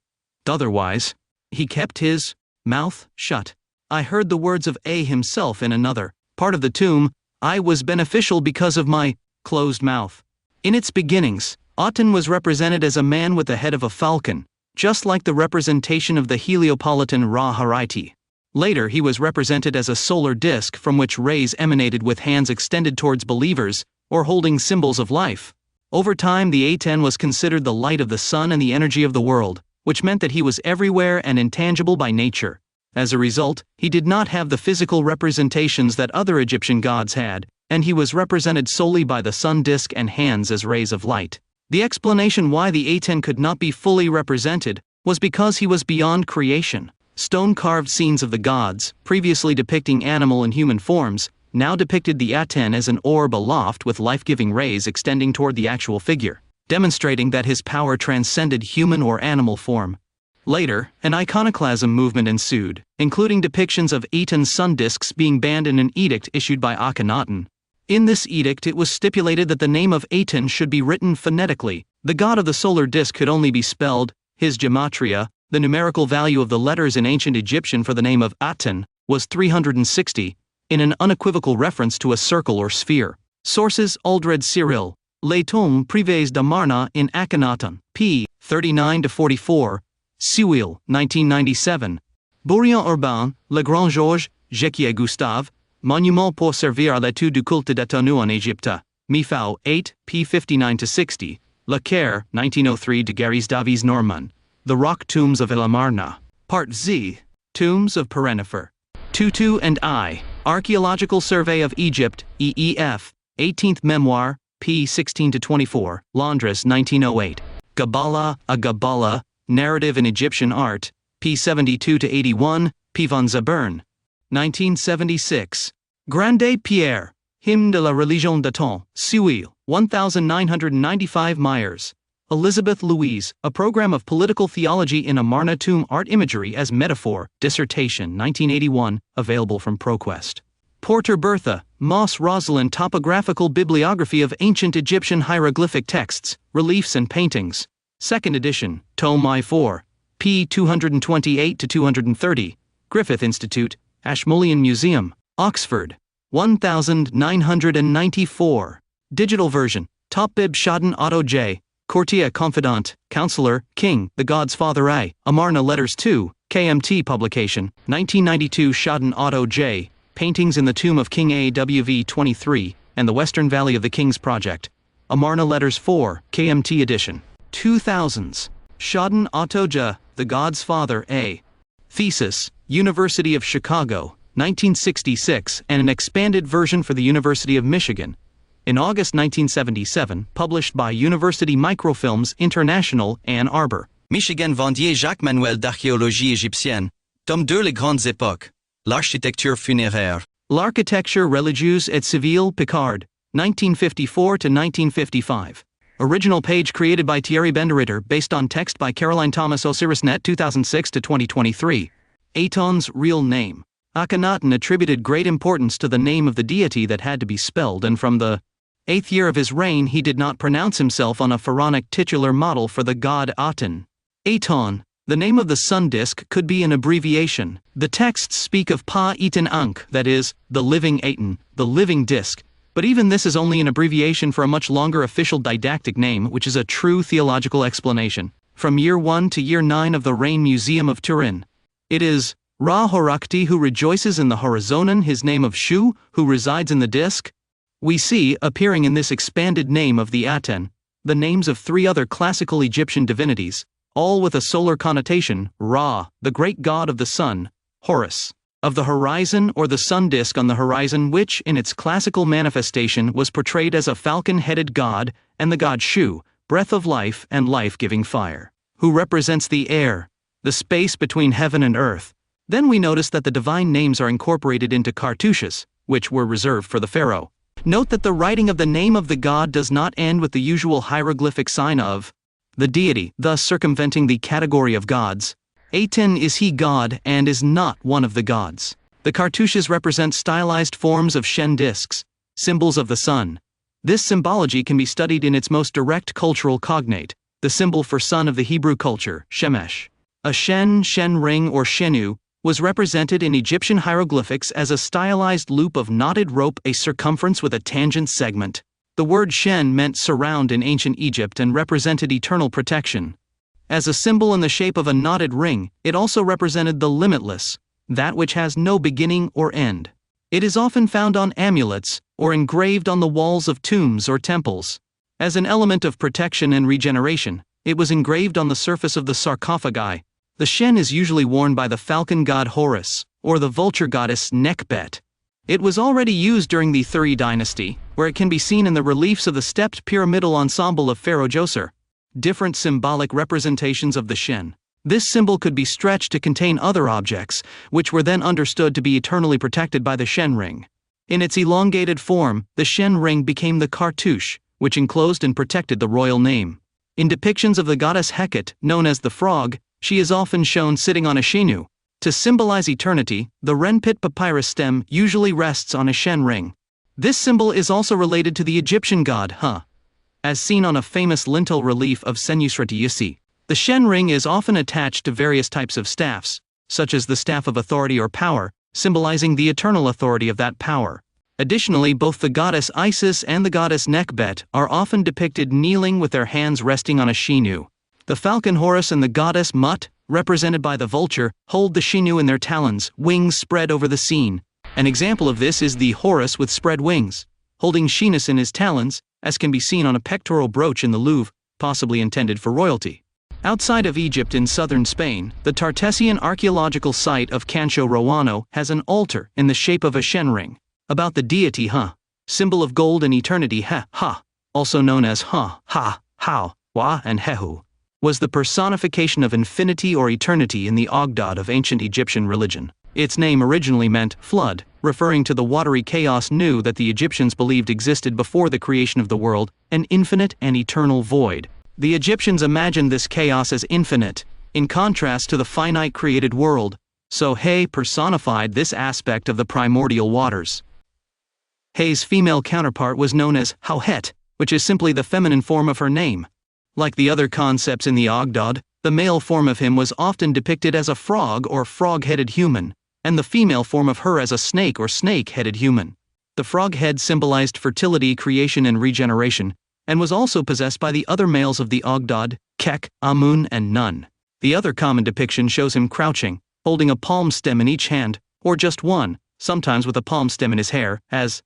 Otherwise, he kept his mouth shut. I heard the words of A himself in another part of the tomb, I was beneficial because of my closed mouth. In its beginnings, Aten was represented as a man with the head of a falcon, just like the representation of the Heliopolitan Ra-Haraiti. Later he was represented as a solar disk from which rays emanated with hands extended towards believers, or holding symbols of life. Over time the Aten was considered the light of the sun and the energy of the world, which meant that he was everywhere and intangible by nature. As a result, he did not have the physical representations that other Egyptian gods had, and he was represented solely by the sun disk and hands as rays of light. The explanation why the Aten could not be fully represented was because he was beyond creation. Stone-carved scenes of the gods, previously depicting animal and human forms, now depicted the Aten as an orb aloft with life-giving rays extending toward the actual figure, demonstrating that his power transcended human or animal form. Later, an iconoclasm movement ensued, including depictions of Aten's sun discs being banned in an edict issued by Akhenaten. In this edict it was stipulated that the name of Aten should be written phonetically. The god of the solar disk could only be spelled. His gematria, the numerical value of the letters in ancient Egyptian for the name of Aten, was 360, in an unequivocal reference to a circle or sphere. Sources: Aldred Cyril, Les Tombes Privées d'Amarna in Akenaton, p. 39-44, Sewell, 1997. Bourriant Urbain, Le Grand Georges, Jequier Gustave, Monument pour servir à l'étude du culte d'Atenou en Égypte, Mifao, 8, p. 59-60, Le Caire, 1903 de Garis Davies Norman. The Rock Tombs of El Amarna. Part Z. Tombs of Perenifer. Tutu and I. Archaeological Survey of Egypt, EEF, 18th Memoir, p. 16-24, Londres, 1908. Gabala, a Gabala, Narrative in Egyptian Art, p. 72-81, P. von Zabern, 1976. Grande Pierre, Hymne de la Religion d'Aton, Sewell, 1995 Myers. Elizabeth Louise, A Program of Political Theology in Amarna Tomb Art Imagery as Metaphor, Dissertation, 1981, available from ProQuest. Porter Bertha, Moss Rosalind Topographical Bibliography of Ancient Egyptian Hieroglyphic Texts, Reliefs and Paintings. 2nd edition, Tome I-4, p. 228-230, Griffith Institute, Ashmolean Museum, Oxford, 1994. Digital version, Topbib Schaden Otto J., Courtier Confidant, Counselor, King, the God's Father A. Amarna Letters 2, KMT publication, 1992 Schaden Otto J., Paintings in the Tomb of King AWV 23, and the Western Valley of the Kings Project. Amarna Letters 4, KMT edition. 2000s. Schaden Otto J., the God's Father A. Thesis, University of Chicago, 1966, and an expanded version for the University of Michigan. In August 1977, published by University Microfilms International, Ann Arbor. Michigan Vendier Jacques Manuel d'Archéologie égyptienne. Tome 2 Les Grandes Époques. L'architecture funéraire. L'architecture religieuse et civile Picard, 1954 to 1955. Original page created by Thierry Benderiter based on text by Caroline Thomas OsirisNet 2006 to 2023. Aton's real name. Akhenaten attributed great importance to the name of the deity that had to be spelled, and from the 8th year of his reign he did not pronounce himself on a pharaonic titular model for the god Aten. Aton, the name of the sun disk, could be an abbreviation. The texts speak of Pa Eton Ankh, that is, the living Aten, the living disk, but even this is only an abbreviation for a much longer official didactic name, which is a true theological explanation. From year 1 to year 9 of the Reign Museum of Turin. It is Ra Horakti who rejoices in the horizonon, his name of Shu, who resides in the disk. We see, appearing in this expanded name of the Aten, the names of 3 other classical Egyptian divinities, all with a solar connotation: Ra, the great god of the sun; Horus, of the horizon or the sun disk on the horizon, which, in its classical manifestation, was portrayed as a falcon-headed god; and the god Shu, breath of life and life-giving fire, who represents the air, the space between heaven and earth. Then we notice that the divine names are incorporated into cartouches, which were reserved for the pharaoh. Note that the writing of the name of the god does not end with the usual hieroglyphic sign of the deity, thus circumventing the category of gods. Aten is he god and is not one of the gods. The cartouches represent stylized forms of Shen discs, symbols of the sun. This symbology can be studied in its most direct cultural cognate, the symbol for sun of the Hebrew culture, Shemesh. A Shen ring or Shenu, was represented in Egyptian hieroglyphics as a stylized loop of knotted rope, a circumference with a tangent segment. The word Shen meant surround in ancient Egypt and represented eternal protection. As a symbol in the shape of a knotted ring, it also represented the limitless, that which has no beginning or end. It is often found on amulets, or engraved on the walls of tombs or temples. As an element of protection and regeneration, it was engraved on the surface of the sarcophagi. The Shen is usually worn by the falcon god Horus, or the vulture goddess Nekbet. It was already used during the Thuri dynasty, where it can be seen in the reliefs of the stepped pyramidal ensemble of Pharaoh Djoser. Different symbolic representations of the Shen. This symbol could be stretched to contain other objects, which were then understood to be eternally protected by the Shen ring. In its elongated form, the Shen ring became the cartouche, which enclosed and protected the royal name. In depictions of the goddess Heket, known as the frog, she is often shown sitting on a shenu. To symbolize eternity, the Renpit papyrus stem usually rests on a Shen ring. This symbol is also related to the Egyptian god Ha, as seen on a famous lintel relief of Senusreti Yisi. The Shen ring is often attached to various types of staffs, such as the staff of authority or power, symbolizing the eternal authority of that power. Additionally, both the goddess Isis and the goddess Nekbet are often depicted kneeling with their hands resting on a shenu. The falcon Horus and the goddess Mut, represented by the vulture, hold the shenu in their talons, wings spread over the scene. An example of this is the Horus with spread wings, holding Shenus in his talons, as can be seen on a pectoral brooch in the Louvre, possibly intended for royalty. Outside of Egypt in southern Spain, the Tartessian archaeological site of Cancho Roano has an altar in the shape of a Shen ring. About the deity Ha, symbol of gold and eternity, Ha, also known as Ha, Hao, Wa, and Hehu, was the personification of infinity or eternity in the Ogdod of ancient Egyptian religion. Its name originally meant flood, referring to the watery chaos Nu that the Egyptians believed existed before the creation of the world, an infinite and eternal void. The Egyptians imagined this chaos as infinite, in contrast to the finite created world, so He personified this aspect of the primordial waters. He's female counterpart was known as Hauhet, which is simply the feminine form of her name. Like the other concepts in the Ogdod, the male form of him was often depicted as a frog or frog-headed human, and the female form of her as a snake or snake-headed human. The frog head symbolized fertility, creation, and regeneration, and was also possessed by the other males of the Ogdod, Kek, Amun, and Nun. The other common depiction shows him crouching, holding a palm stem in each hand, or just one, sometimes with a palm stem in his hair, as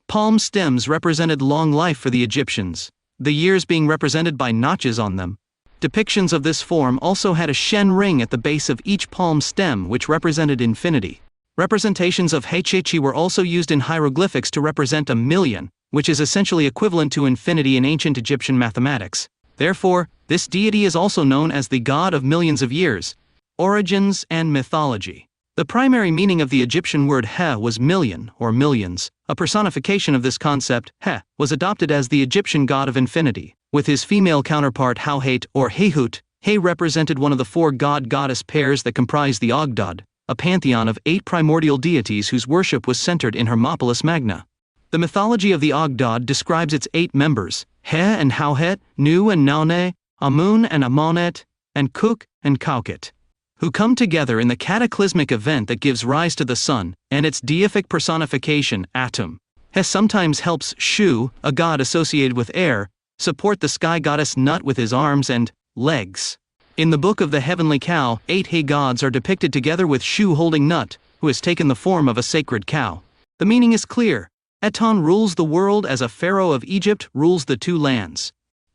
palm stems represented long life for the Egyptians, the years being represented by notches on them. Depictions of this form also had a Shen ring at the base of each palm stem, which represented infinity. Representations of Hechechi were also used in hieroglyphics to represent a million, which is essentially equivalent to infinity in ancient Egyptian mathematics. Therefore, this deity is also known as the god of millions of years. Origins and mythology. The primary meaning of the Egyptian word He was million or millions. A personification of this concept, He, was adopted as the Egyptian god of infinity. with his female counterpart Hauhate or Hehut. He represented one of the four god-goddess pairs that comprise the Ogdod, a pantheon of 8 primordial deities whose worship was centered in Hermopolis Magna. The mythology of the Ogdod describes its 8 members, He and Hauhet, Nu and Naune, Amun and Amonet, and Kuk and Kaukit, who come together in the cataclysmic event that gives rise to the sun, and its deific personification, Atum. He sometimes helps Shu, a god associated with air, support the sky goddess Nut with his arms and legs. In the Book of the Heavenly Cow, 8 He gods are depicted together with Shu holding Nut, who has taken the form of a sacred cow. The meaning is clear. Aton rules the world as a pharaoh of Egypt rules the 2 lands.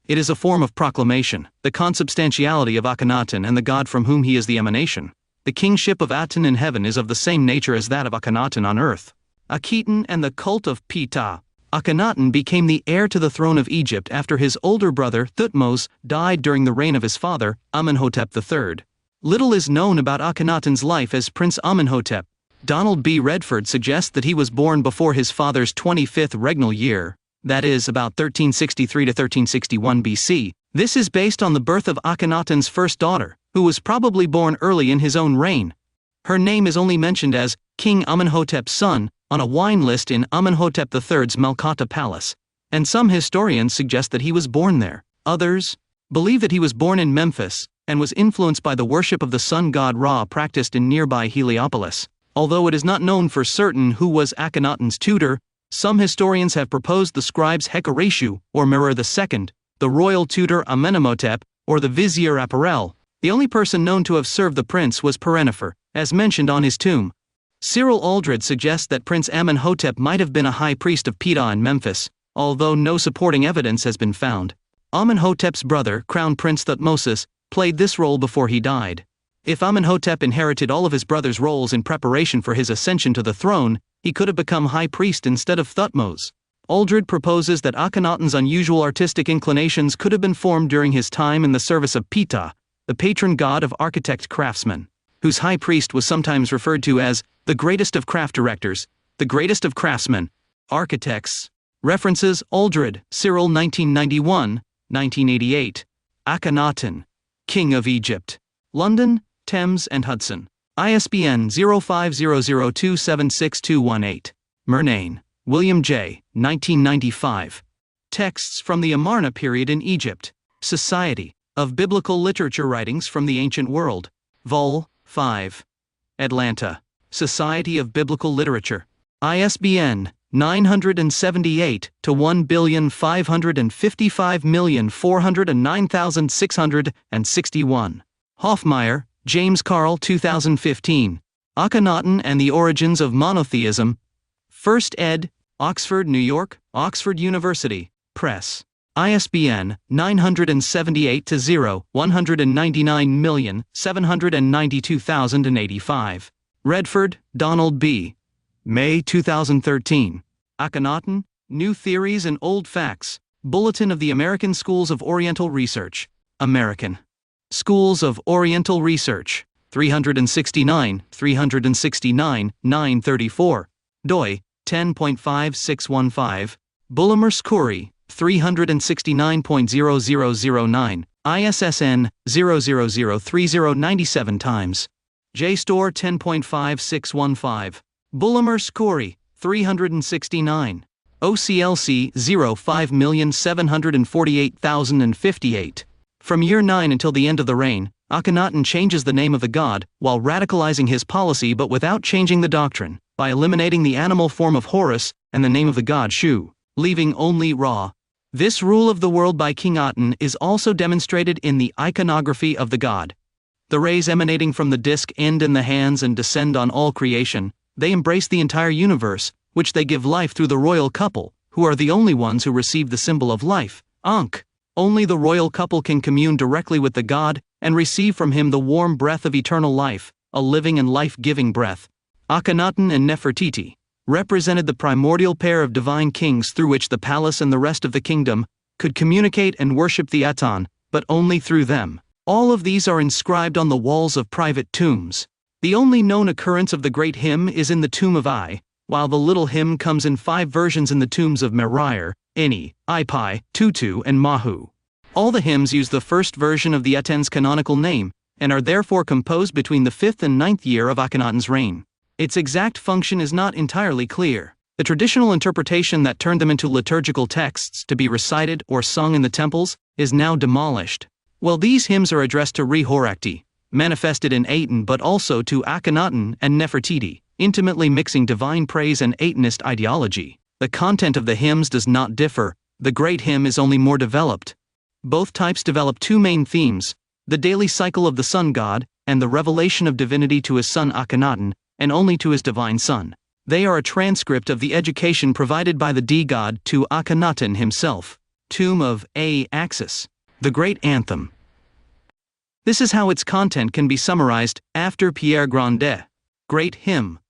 It is a form of proclamation, the consubstantiality of Akhenaten and the god from whom he is the emanation. The kingship of Aten in heaven is of the same nature as that of Akhenaten on earth. Akheton and the cult of Ptah. Akhenaten became the heir to the throne of Egypt after his older brother, Thutmose, died during the reign of his father, Amenhotep III. Little is known about Akhenaten's life as Prince Amenhotep. Donald B. Redford suggests that he was born before his father's 25th regnal year, that is, about 1363 to 1361 BC. This is based on the birth of Akhenaten's first daughter, who was probably born early in his own reign. Her name is only mentioned as King Amenhotep's son on a wine list in Amenhotep III's Malkata Palace, and some historians suggest that he was born there. Others believe that he was born in Memphis and was influenced by the worship of the sun god Ra practiced in nearby Heliopolis. Although it is not known for certain who was Akhenaten's tutor, some historians have proposed the scribes Hekareshu or Merer II, the royal tutor Amenemhotep, or the vizier Aparel. The only person known to have served the prince was Perennifer, as mentioned on his tomb. Cyril Aldred suggests that Prince Amenhotep might have been a high priest of Ptah in Memphis, although no supporting evidence has been found. Amenhotep's brother, Crown Prince Thutmosis, played this role before he died. If Amenhotep inherited all of his brother's roles in preparation for his ascension to the throne, he could have become high priest instead of Thutmose. Aldred proposes that Akhenaten's unusual artistic inclinations could have been formed during his time in the service of Ptah, the patron god of architect-craftsmen, whose high priest was sometimes referred to as the greatest of craft directors, the greatest of craftsmen, architects. References: Aldred, Cyril 1991, 1988. Akhenaten, King of Egypt. London, Thames and Hudson. ISBN 0500276218. Murnane, William J., 1995. Texts from the Amarna period in Egypt. Society of Biblical Literature Writings from the Ancient World. Vol. 5. Atlanta. Society of Biblical Literature. ISBN 978-1,555,409,661. Hoffmeyer, James Carl 2015. Akhenaten and the Origins of Monotheism. 1st ed., Oxford, New York, Oxford University Press. ISBN 978-0-199,792,085. Redford, Donald B. May 2013. Akhenaten, New Theories and Old Facts. Bulletin of the American Schools of Oriental Research. American Schools of Oriental Research. 369, 934. doi, 10.5615. Bullimer Skoury, 369.0009. ISSN 0003097 times. JSTOR 10.5615. Bullimer Skoury, 369. OCLC 05,748,058. From year 9 until the end of the reign, Akhenaten changes the name of the god, while radicalizing his policy but without changing the doctrine, by eliminating the animal form of Horus and the name of the god Shu, leaving only Ra. This rule of the world by King Aten is also demonstrated in the iconography of the god. The rays emanating from the disk end in the hands and descend on all creation. They embrace the entire universe, which they give life through the royal couple, who are the only ones who receive the symbol of life, Ankh. Only the royal couple can commune directly with the god and receive from him the warm breath of eternal life, a living and life-giving breath. Akhenaten and Nefertiti represented the primordial pair of divine kings through which the palace and the rest of the kingdom could communicate and worship the Aten, but only through them. All of these are inscribed on the walls of private tombs. The only known occurrence of the great hymn is in the tomb of Ai, while the little hymn comes in 5 versions in the tombs of Merir, Eni, Ipai, Tutu and Mahu. All the hymns use the first version of the Aten's canonical name, and are therefore composed between the 5th and 9th year of Akhenaten's reign. Its exact function is not entirely clear. The traditional interpretation that turned them into liturgical texts to be recited or sung in the temples is now demolished. While these hymns are addressed to Re-Horakti, manifested in Aten, but also to Akhenaten and Nefertiti, intimately mixing divine praise and Atenist ideology, the content of the hymns does not differ. The Great Hymn is only more developed. Both types develop two main themes: the daily cycle of the sun god, and the revelation of divinity to his son Akhenaten, and only to his divine son. They are a transcript of the education provided by the D-god to Akhenaten himself. Tomb of Axis. The Great Anthem. This is how its content can be summarized after Pierre Grandet. Great Hymn.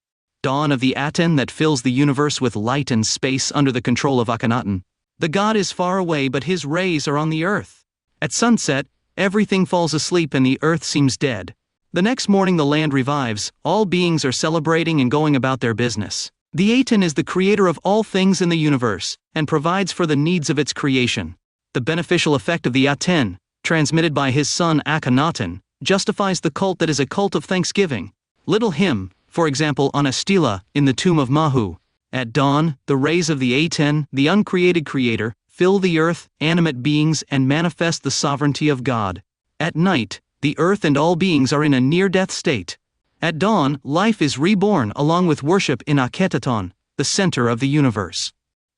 Dawn of the Aten that fills the universe with light and space under the control of Akhenaten. The god is far away, but his rays are on the earth. At sunset, everything falls asleep and the earth seems dead. The next morning the land revives, all beings are celebrating and going about their business. The Aten is the creator of all things in the universe, and provides for the needs of its creation. The beneficial effect of the Aten, transmitted by his son Akhenaten, justifies the cult that is a cult of thanksgiving. Little hymn, for example on a stela, in the tomb of Mahu. At dawn, the rays of the Aten, the uncreated creator, fill the earth, animate beings, and manifest the sovereignty of God. At night, the earth and all beings are in a near-death state. At dawn, life is reborn along with worship in Akenaton, the center of the universe.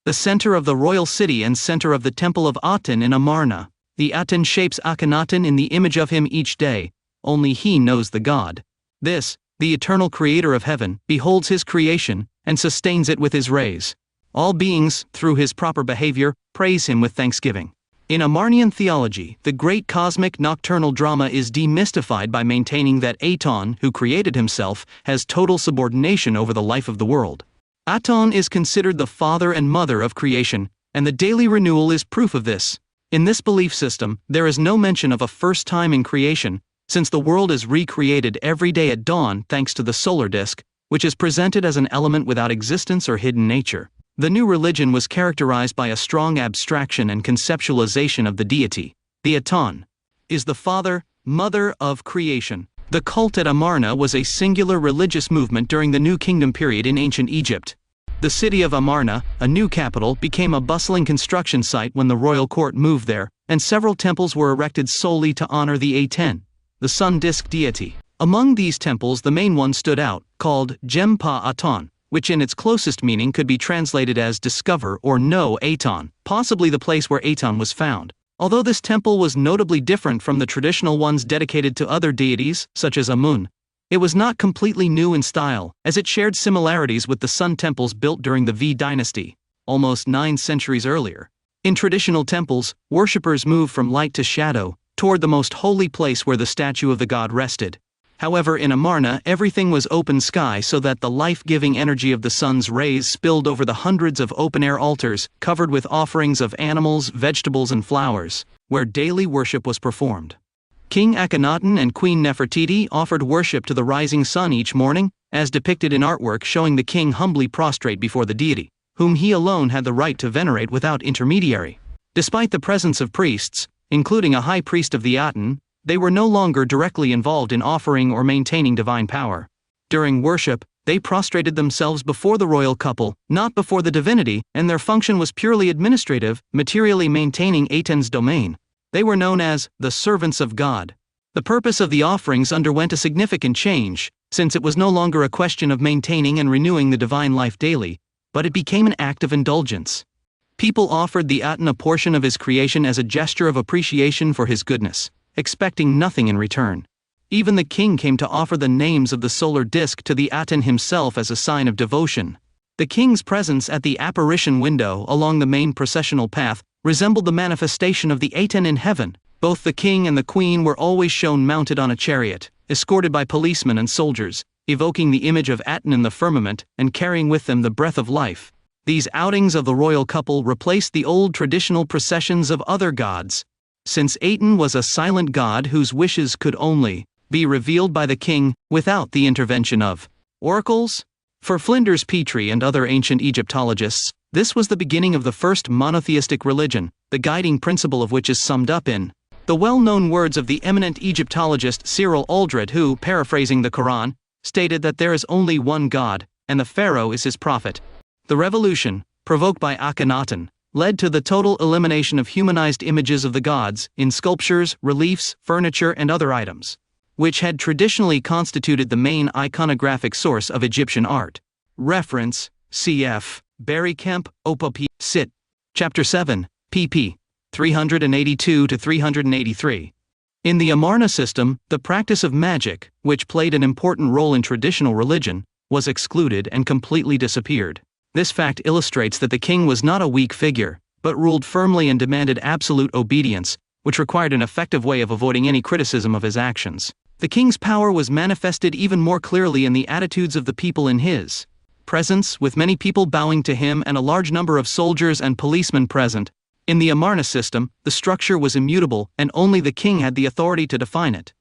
The center of the royal city and center of the temple of Aten in Amarna. The Aten shapes Akhenaten in the image of him each day. Only he knows the god. This, the eternal creator of heaven, beholds his creation, and sustains it with his rays. All beings, through his proper behavior, praise him with thanksgiving. In Amarnian theology, the great cosmic nocturnal drama is demystified by maintaining that Aton, who created himself, has total subordination over the life of the world. Aton is considered the father and mother of creation, and the daily renewal is proof of this. In this belief system, there is no mention of a first time in creation, since the world is recreated every day at dawn thanks to the solar disk, which is presented as an element without existence or hidden nature. The new religion was characterized by a strong abstraction and conceptualization of the deity. The Aton is the father, mother of creation. The cult at Amarna was a singular religious movement during the New Kingdom period in ancient Egypt. The city of Amarna, a new capital, became a bustling construction site when the royal court moved there, and several temples were erected solely to honor the Aten, the sun disk deity. Among these temples the main one stood out, called Gempa Aton, which in its closest meaning could be translated as discover or know Aton, possibly the place where Aton was found. Although this temple was notably different from the traditional ones dedicated to other deities, such as Amun, it was not completely new in style, as it shared similarities with the sun temples built during the V dynasty, almost 9 centuries earlier. In traditional temples, worshippers moved from light to shadow, toward the most holy place where the statue of the god rested. However, in Amarna, everything was open sky so that the life-giving energy of the sun's rays spilled over the hundreds of open-air altars, covered with offerings of animals, vegetables and flowers, where daily worship was performed. King Akhenaten and Queen Nefertiti offered worship to the rising sun each morning, as depicted in artwork showing the king humbly prostrate before the deity, whom he alone had the right to venerate without intermediary. Despite the presence of priests, including a high priest of the Aten, they were no longer directly involved in offering or maintaining divine power. During worship, they prostrated themselves before the royal couple, not before the divinity, and their function was purely administrative, materially maintaining Aten's domain. They were known as the servants of God. The purpose of the offerings underwent a significant change, since it was no longer a question of maintaining and renewing the divine life daily, but it became an act of indulgence. People offered the Aten a portion of his creation as a gesture of appreciation for his goodness, expecting nothing in return. Even the king came to offer the names of the solar disk to the Aten himself as a sign of devotion. The king's presence at the apparition window along the main processional path resembled the manifestation of the Aten in heaven. Both the king and the queen were always shown mounted on a chariot, escorted by policemen and soldiers, evoking the image of Aten in the firmament and carrying with them the breath of life. These outings of the royal couple replaced the old traditional processions of other gods. Since Aten was a silent god whose wishes could only be revealed by the king without the intervention of oracles. For Flinders Petrie and other ancient Egyptologists, This was the beginning of the first monotheistic religion, the guiding principle of which is summed up in the well-known words of the eminent Egyptologist Cyril Aldred, who, paraphrasing the Quran, stated that there is only one God, and the pharaoh is his prophet. The revolution, provoked by Akhenaten, led to the total elimination of humanized images of the gods in sculptures, reliefs, furniture, and other items, which had traditionally constituted the main iconographic source of Egyptian art. Reference, cf. Barry Kemp, Op. Sit. Chapter 7, pp. 382-383. In the Amarna system, the practice of magic, which played an important role in traditional religion, was excluded and completely disappeared. This fact illustrates that the king was not a weak figure, but ruled firmly and demanded absolute obedience, which required an effective way of avoiding any criticism of his actions. The king's power was manifested even more clearly in the attitudes of the people in his presence, with many people bowing to him and a large number of soldiers and policemen present. In the Amarna system, the structure was immutable, and only the king had the authority to define it.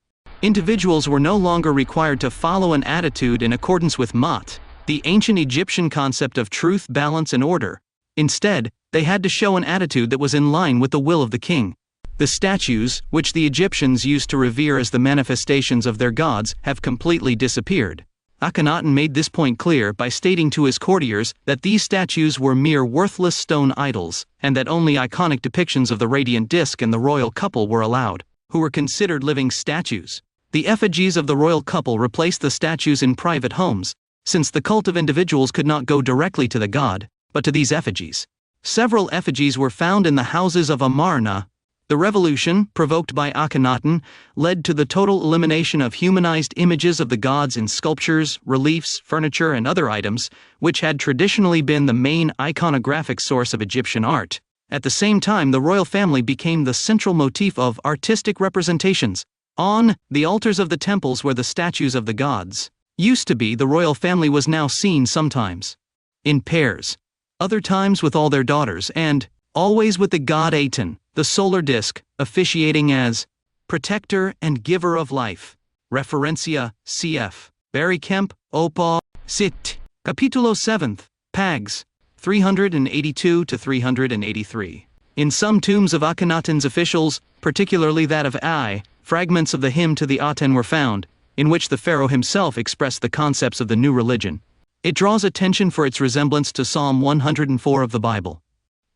Individuals were no longer required to follow an attitude in accordance with Mat, the ancient Egyptian concept of truth, balance, and order. Instead, they had to show an attitude that was in line with the will of the king. The statues, which the Egyptians used to revere as the manifestations of their gods, have completely disappeared. Akhenaten made this point clear by stating to his courtiers that these statues were mere worthless stone idols, and that only iconic depictions of the radiant disk and the royal couple were allowed, who were considered living statues. The effigies of the royal couple replaced the statues in private homes, since the cult of individuals could not go directly to the god, but to these effigies. Several effigies were found in the houses of Amarna. The revolution, provoked by Akhenaten, led to the total elimination of humanized images of the gods in sculptures, reliefs, furniture, and other items, which had traditionally been the main iconographic source of Egyptian art. At the same time, the royal family became the central motif of artistic representations. On the altars of the temples where the statues of the gods used to be, the royal family was now seen sometimes in pairs, other times with all their daughters, and always with the god Aten, the solar disk, officiating as protector and giver of life. Referencia, cf. Barry Kemp, Op. Sit. Capítulo 7, Pags. 382-383. In some tombs of Akhenaten's officials, particularly that of Ai, fragments of the hymn to the Aten were found, in which the pharaoh himself expressed the concepts of the new religion. It draws attention for its resemblance to Psalm 104 of the Bible.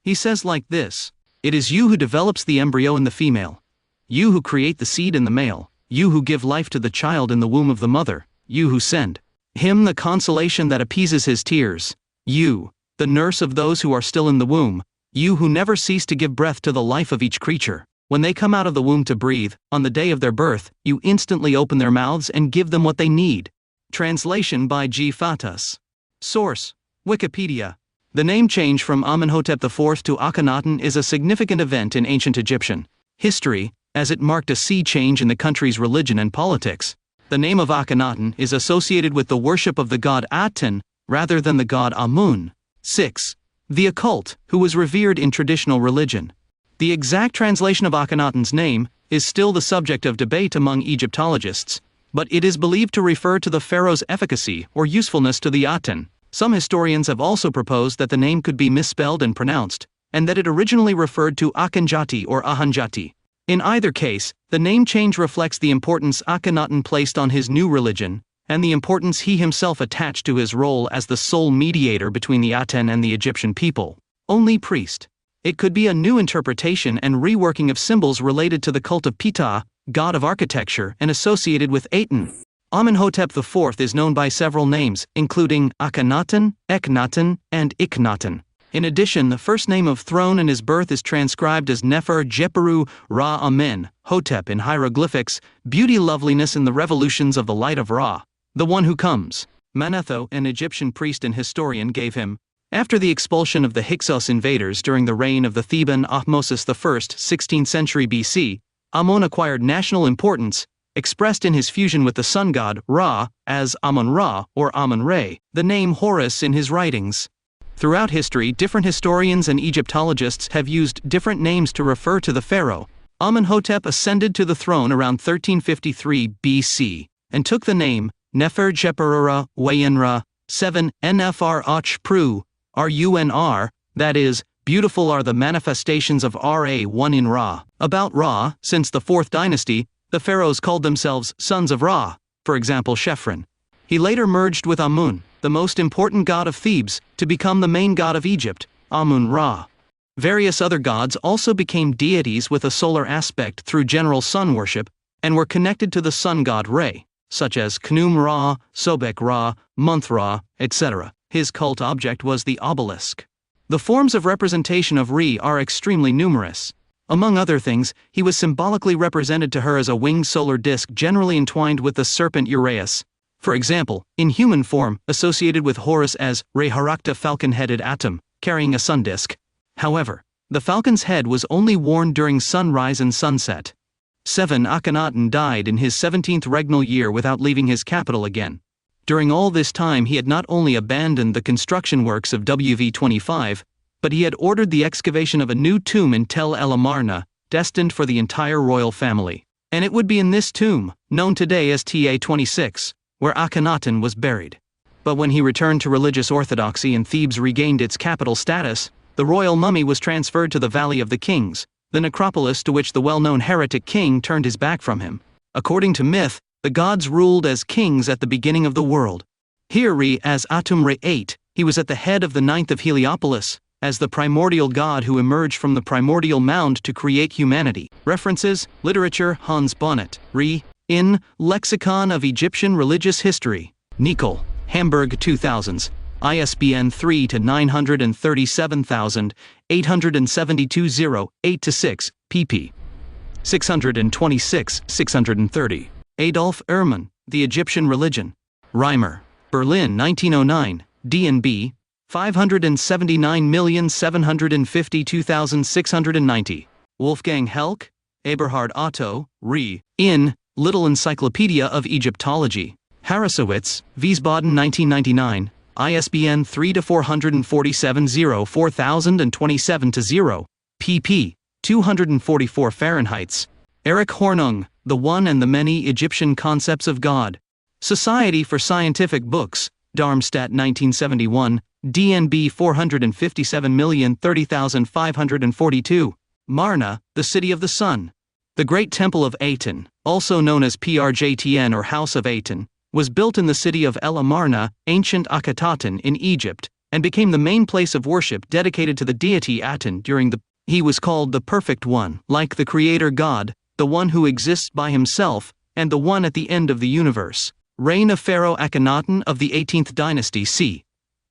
He says like this: "It is you who develops the embryo in the female. You who create the seed in the male. You who give life to the child in the womb of the mother. You who send him the consolation that appeases his tears. You, the nurse of those who are still in the womb. You who never cease to give breath to the life of each creature. When they come out of the womb to breathe, on the day of their birth, you instantly open their mouths and give them what they need." Translation by G. Fatas. Source: Wikipedia. The name change from Amenhotep IV to Akhenaten is a significant event in ancient Egyptian history, as it marked a sea change in the country's religion and politics. The name of Akhenaten is associated with the worship of the god Aten, rather than the god Amun. 6. The occult, who was revered in traditional religion. The exact translation of Akhenaten's name is still the subject of debate among Egyptologists, but it is believed to refer to the pharaoh's efficacy or usefulness to the Aten. Some historians have also proposed that the name could be misspelled and pronounced, and that it originally referred to Akhenjati or Ahanjati. In either case, the name change reflects the importance Akhenaten placed on his new religion, and the importance he himself attached to his role as the sole mediator between the Aten and the Egyptian people. Only priest. It could be a new interpretation and reworking of symbols related to the cult of Ptah, god of architecture, and associated with Aten. Amenhotep IV is known by several names, including Akenaten, Eknaten, and Iknaten. In addition, the first name of throne and his birth is transcribed as Nefer Jeperu Ra Amen, Hotep in hieroglyphics, beauty, loveliness, and the revolutions of the light of Ra, the one who comes. Manetho, an Egyptian priest and historian, gave him. After the expulsion of the Hyksos invaders during the reign of the Theban Ahmosis I, 16th century BC, Amun acquired national importance, expressed in his fusion with the sun god Ra as Amun-Ra or Amun-Re, the name Horus in his writings. Throughout history, different historians and Egyptologists have used different names to refer to the pharaoh. Amenhotep ascended to the throne around 1353 BC and took the name Nefer-Jeperura Wayenra 7 Nfr Och Pru Runr That is, beautiful are the manifestations of Ra-1 in Ra. About Ra, since the 4th dynasty, the pharaohs called themselves sons of Ra, for example Shephren. He later merged with Amun, the most important god of Thebes, to become the main god of Egypt, Amun-Ra. Various other gods also became deities with a solar aspect through general sun worship, and were connected to the sun god Re, such as Khnum-Ra, Sobek-Ra, Month-Ra, etc. His cult object was the obelisk. The forms of representation of Re are extremely numerous. Among other things, he was symbolically represented to her as a winged solar disk generally entwined with the serpent Uraeus. For example, in human form, associated with Horus as Re-Harakta falcon-headed atom, carrying a sun disk. However, the falcon's head was only worn during sunrise and sunset. 7. Akhenaten died in his 17th regnal year without leaving his capital again. During all this time he had not only abandoned the construction works of WV-25, but he had ordered the excavation of a new tomb in Tel El Amarna, destined for the entire royal family. And it would be in this tomb, known today as TA-26, where Akhenaten was buried. But when he returned to religious orthodoxy and Thebes regained its capital status, the royal mummy was transferred to the Valley of the Kings, the necropolis to which the well-known heretic king turned his back from him. According to myth, the gods ruled as kings at the beginning of the world. Here Re as Atum Re-8, he was at the head of the 9th of Heliopolis, as the primordial god who emerged from the primordial mound to create humanity. References, literature, Hans Bonnet, Re, in Lexicon of Egyptian Religious History. Nicol, Hamburg 2000s, ISBN 3-937,872-0-8-6, pp. 626-630. Adolf Ehrman, The Egyptian Religion. Reimer, Berlin 1909, D&B, 579,752,690. Wolfgang Helck, Eberhard Otto, Re, in Little Encyclopedia of Egyptology. Harrisowitz, Wiesbaden 1999, ISBN 3-447-0-4027-0, pp. 244 Fahrenheits. Erich Hornung, The One and the Many Egyptian Concepts of God. Society for Scientific Books, Darmstadt 1971, DNB 457,030,542. Marna, the City of the Sun. The Great Temple of Aten, also known as Prjtn or House of Aten, was built in the city of El Amarna, ancient Akhetaten in Egypt, and became the main place of worship dedicated to the deity Aten during the. He was called the Perfect One, like the Creator God, the one who exists by himself, and the one at the end of the universe. Reign of Pharaoh Akhenaten of the 18th dynasty c.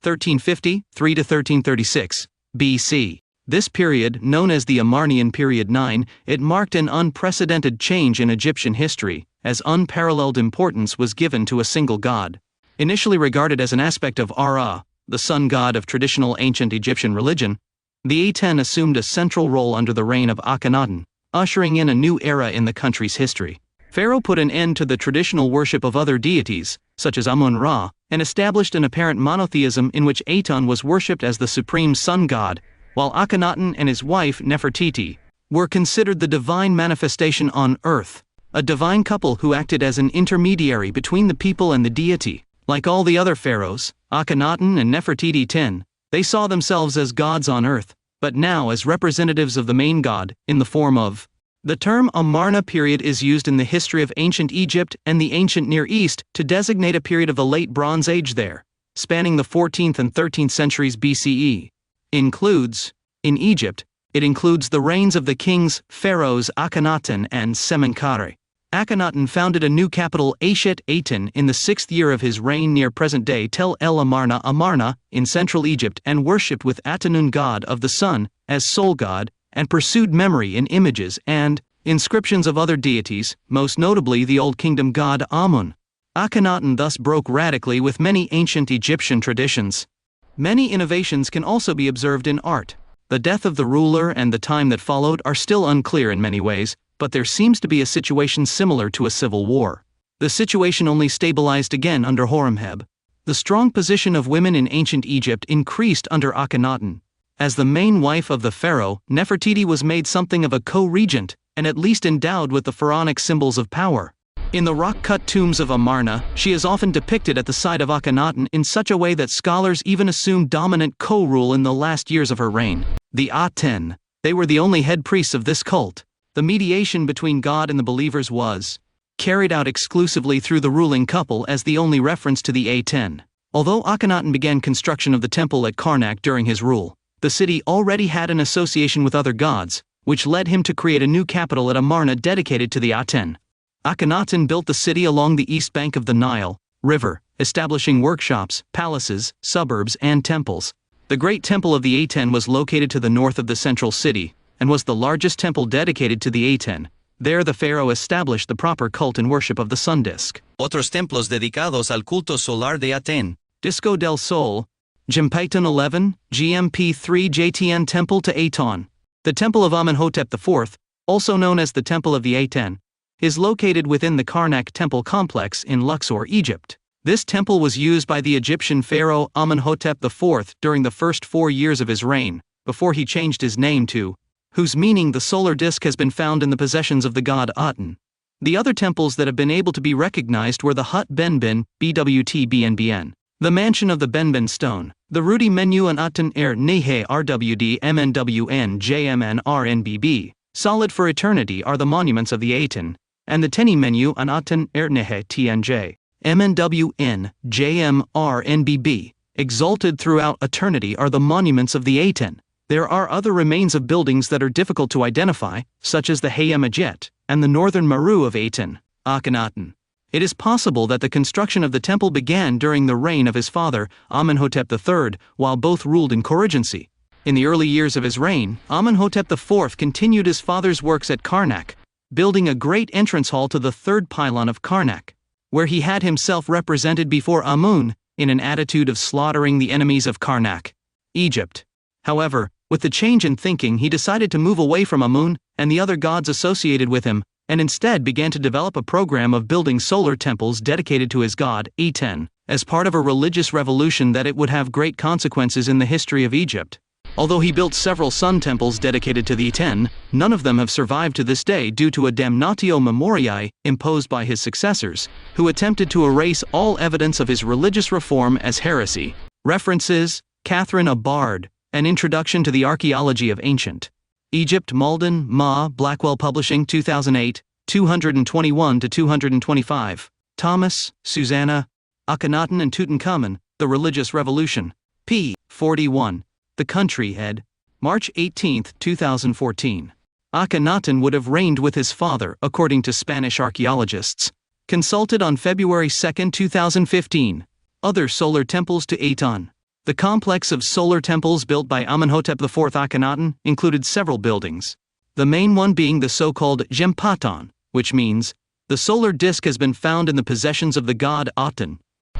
1350, 3-1336, BC. This period, known as the Amarnian Period 9, it marked an unprecedented change in Egyptian history, as unparalleled importance was given to a single god. Initially regarded as an aspect of Ra, the sun god of traditional ancient Egyptian religion, the Aten assumed a central role under the reign of Akhenaten, ushering in a new era in the country's history. Pharaoh put an end to the traditional worship of other deities, such as Amun-Ra, and established an apparent monotheism in which Aten was worshipped as the supreme sun god, while Akhenaten and his wife Nefertiti were considered the divine manifestation on earth, a divine couple who acted as an intermediary between the people and the deity. Like all the other pharaohs, Akhenaten and Nefertiti, they saw themselves as gods on earth, but now as representatives of the main god, in the form of. The term Amarna period is used in the history of ancient Egypt and the ancient Near East to designate a period of the Late Bronze Age there, spanning the 14th and 13th centuries BCE. Includes, in Egypt, it includes the reigns of the kings, pharaohs Akhenaten and Semenkhare. Akhenaten founded a new capital Ashet Aten in the 6th year of his reign near present-day Tel El Amarna Amarna in central Egypt and worshipped with Atenun god of the sun as sole god, and pursued memory in images and inscriptions of other deities, most notably the Old Kingdom god Amun. Akhenaten thus broke radically with many ancient Egyptian traditions. Many innovations can also be observed in art. The death of the ruler and the time that followed are still unclear in many ways, but there seems to be a situation similar to a civil war. The situation only stabilized again under Horemheb. The strong position of women in ancient Egypt increased under Akhenaten. As the main wife of the pharaoh, Nefertiti was made something of a co-regent, and at least endowed with the pharaonic symbols of power. In the rock-cut tombs of Amarna, she is often depicted at the side of Akhenaten in such a way that scholars even assume dominant co-rule in the last years of her reign. The Aten. They were the only head priests of this cult. The mediation between God and the believers was carried out exclusively through the ruling couple as the only reference to the Aten. Although Akhenaten began construction of the temple at Karnak during his rule, the city already had an association with other gods, which led him to create a new capital at Amarna dedicated to the Aten. Akhenaten built the city along the east bank of the Nile River, establishing workshops, palaces, suburbs, and temples. The Great Temple of the Aten was located to the north of the central city, and was the largest temple dedicated to the Aten. There the pharaoh established the proper cult and worship of the sun disk. Otros templos dedicados al culto solar de Aten. Disco del Sol, Gempaitan 11, GMP 3 JTN Temple to Aton. The Temple of Amenhotep IV, also known as the Temple of the Aten, is located within the Karnak temple complex in Luxor, Egypt. This temple was used by the Egyptian pharaoh Amenhotep IV during the first 4 years of his reign, before he changed his name to, whose meaning the solar disk has been found in the possessions of the god Aten. The other temples that have been able to be recognized were the Hut Benben, BWT BNBN, the Mansion of the Benben Stone, the Rudi Menu and Aten Nehe RWD MNWN JMN RNBB, Solid for Eternity are the monuments of the Aten, and the Teni Menu and Aten Nehe TNJ, MNWN JMRNBB, exalted throughout eternity are the monuments of the Aten. There are other remains of buildings that are difficult to identify, such as the Hayemajet, and the northern Maru of Aten, Akhenaten. It is possible that the construction of the temple began during the reign of his father, Amenhotep III, while both ruled in co-regency. In the early years of his reign, Amenhotep IV continued his father's works at Karnak, building a great entrance hall to the third pylon of Karnak, where he had himself represented before Amun, in an attitude of slaughtering the enemies of Karnak, Egypt. However, with the change in thinking, he decided to move away from Amun and the other gods associated with him, and instead began to develop a program of building solar temples dedicated to his god, Aten, as part of a religious revolution that it would have great consequences in the history of Egypt. Although he built several sun temples dedicated to the Aten, none of them have survived to this day due to a damnatio memoriae imposed by his successors, who attempted to erase all evidence of his religious reform as heresy. References: Catherine a Bard, An Introduction to the Archaeology of Ancient Egypt. Malden, Ma, Blackwell Publishing 2008, 221-225. Thomas, Susanna. Akhenaten and Tutankhamun, The Religious Revolution. p. 41. The Country Ed. March 18, 2014. Akhenaten would have reigned with his father, according to Spanish archaeologists. Consulted on February 2, 2015. Other solar temples to Aten. The complex of solar temples built by Amenhotep IV Akhenaten included several buildings. The main one being the so-called Gempatan, which means, the solar disk has been found in the possessions of the god Aten.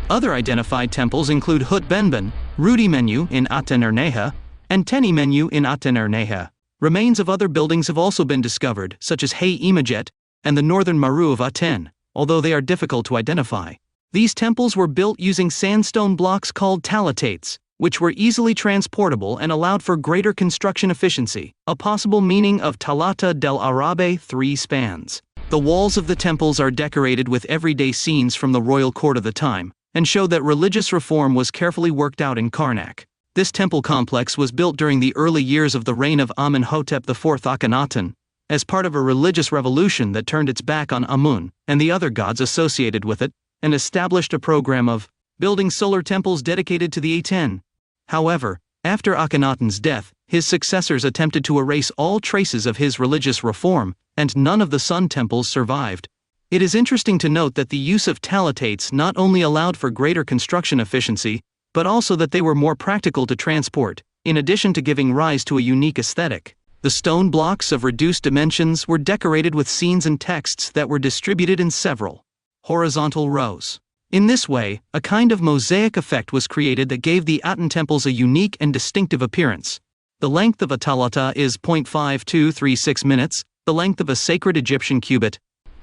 Other identified temples include Hut Benben, Rudi Menu in Aten Nehe, and Teni Menu in Aten Nehe. Remains of other buildings have also been discovered, such as Hay Imajet and the northern Maru of Aten, although they are difficult to identify. These temples were built using sandstone blocks called talatates, which were easily transportable and allowed for greater construction efficiency. A possible meaning of Talata del Arabe, 3 spans. The walls of the temples are decorated with everyday scenes from the royal court of the time, and show that religious reform was carefully worked out in Karnak. This temple complex was built during the early years of the reign of Amenhotep IV Akhenaten, as part of a religious revolution that turned its back on Amun and the other gods associated with it, and established a program of building solar temples dedicated to the Aten. However, after Akhenaten's death, his successors attempted to erase all traces of his religious reform, and none of the sun temples survived. It is interesting to note that the use of talatates not only allowed for greater construction efficiency, but also that they were more practical to transport, in addition to giving rise to a unique aesthetic. The stone blocks of reduced dimensions were decorated with scenes and texts that were distributed in several horizontal rows. In this way, a kind of mosaic effect was created that gave the Aten temples a unique and distinctive appearance. The length of a talata is 0.5236 minutes, the length of a sacred Egyptian cubit.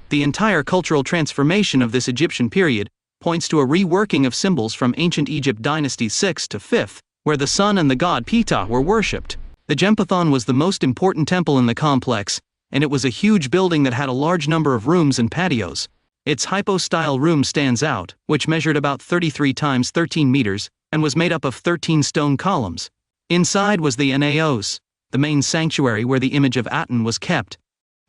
The entire cultural transformation of this Egyptian period points to a reworking of symbols from ancient Egypt dynasties 6 to 5, where the sun and the god Ptah were worshipped. The Gempatan was the most important temple in the complex, and it was a huge building that had a large number of rooms and patios. Its hypostyle room stands out, which measured about 33 times 13 meters, and was made up of 13 stone columns. Inside was the Naos, the main sanctuary where the image of Aten was kept.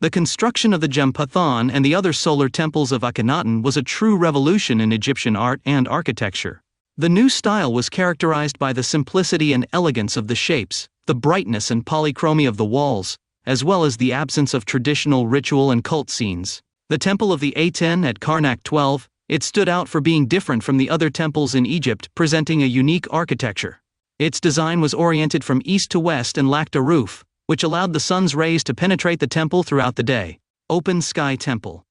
The construction of the Gempathan and the other solar temples of Akhenaten was a true revolution in Egyptian art and architecture. The new style was characterized by the simplicity and elegance of the shapes, the brightness and polychromy of the walls, as well as the absence of traditional ritual and cult scenes. The Temple of the Aten at Karnak 12, it stood out for being different from the other temples in Egypt, presenting a unique architecture. Its design was oriented from east to west and lacked a roof, which allowed the sun's rays to penetrate the temple throughout the day. Open Sky Temple.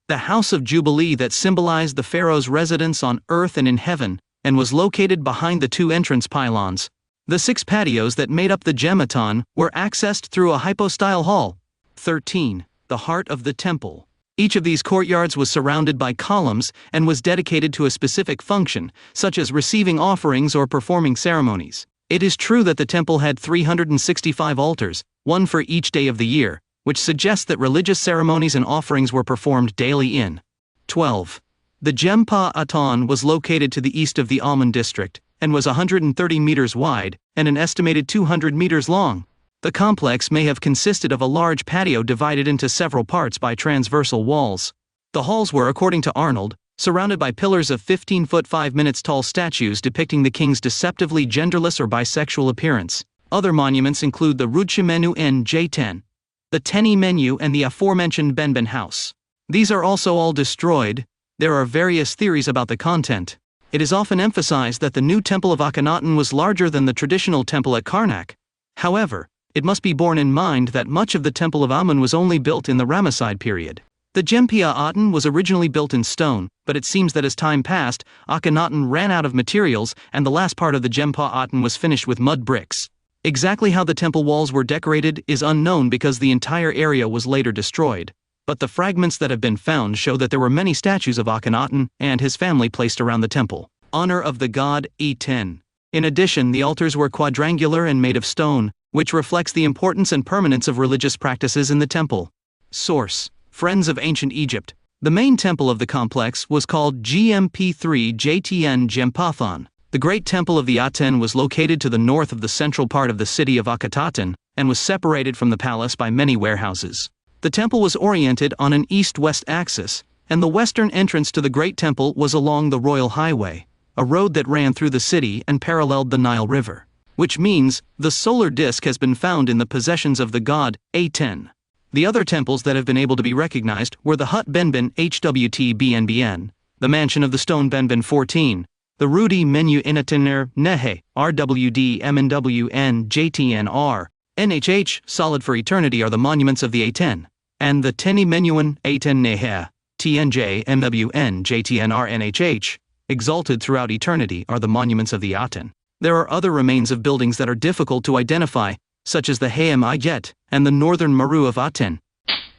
The House of Jubilee that symbolized the pharaoh's residence on earth and in heaven, and was located behind the two entrance pylons. The 6 patios that made up the Gempathan were accessed through a hypostyle hall. 13. The Heart of the Temple. Each of these courtyards was surrounded by columns and was dedicated to a specific function, such as receiving offerings or performing ceremonies. It is true that the temple had 365 altars, one for each day of the year, which suggests that religious ceremonies and offerings were performed daily in. 12. The Gempathan was located to the east of the Amun district, and was 130 meters wide, and an estimated 200 meters long. The complex may have consisted of a large patio divided into several parts by transversal walls. The halls were, according to Arnold, surrounded by pillars of 15-foot 5 minutes tall statues depicting the king's deceptively genderless or bisexual appearance. Other monuments include the Rudshimenu N-J10, the Teni Menu, and the aforementioned Benben House. These are also all destroyed. There are various theories about the content. It is often emphasized that the new temple of Akhenaten was larger than the traditional temple at Karnak. However, it must be borne in mind that much of the temple of Amun was only built in the Ramesside period. The Gempathan was originally built in stone, but it seems that as time passed, Akhenaten ran out of materials and the last part of the Gempathan was finished with mud bricks. Exactly how the temple walls were decorated is unknown because the entire area was later destroyed. But the fragments that have been found show that there were many statues of Akhenaten and his family placed around the temple. Honor of the god Aten. In addition, the altars were quadrangular and made of stone, which reflects the importance and permanence of religious practices in the temple. Source: Friends of Ancient Egypt. The main temple of the complex was called GMP3 JTN Gempathan. The Great Temple of the Aten was located to the north of the central part of the city of Akhenaten, and was separated from the palace by many warehouses. The temple was oriented on an east-west axis, and the western entrance to the Great Temple was along the Royal Highway, a road that ran through the city and paralleled the Nile River. Which means the solar disk has been found in the possessions of the god Aten. The other temples that have been able to be recognized were the Hut Benben HWT BNBN, the Mansion of the Stone Benben 14, the Rudi Menu Inatiner Nehe RWD MNWN JTNR, NHH Solid for Eternity are the monuments of the Aten, and the Teni Menuan Aten Nehe TNJ MWN JTNR NHH, Exalted Throughout Eternity are the monuments of the Aten. There are other remains of buildings that are difficult to identify, such as the Hayam Ayet and the northern Maru of Aten.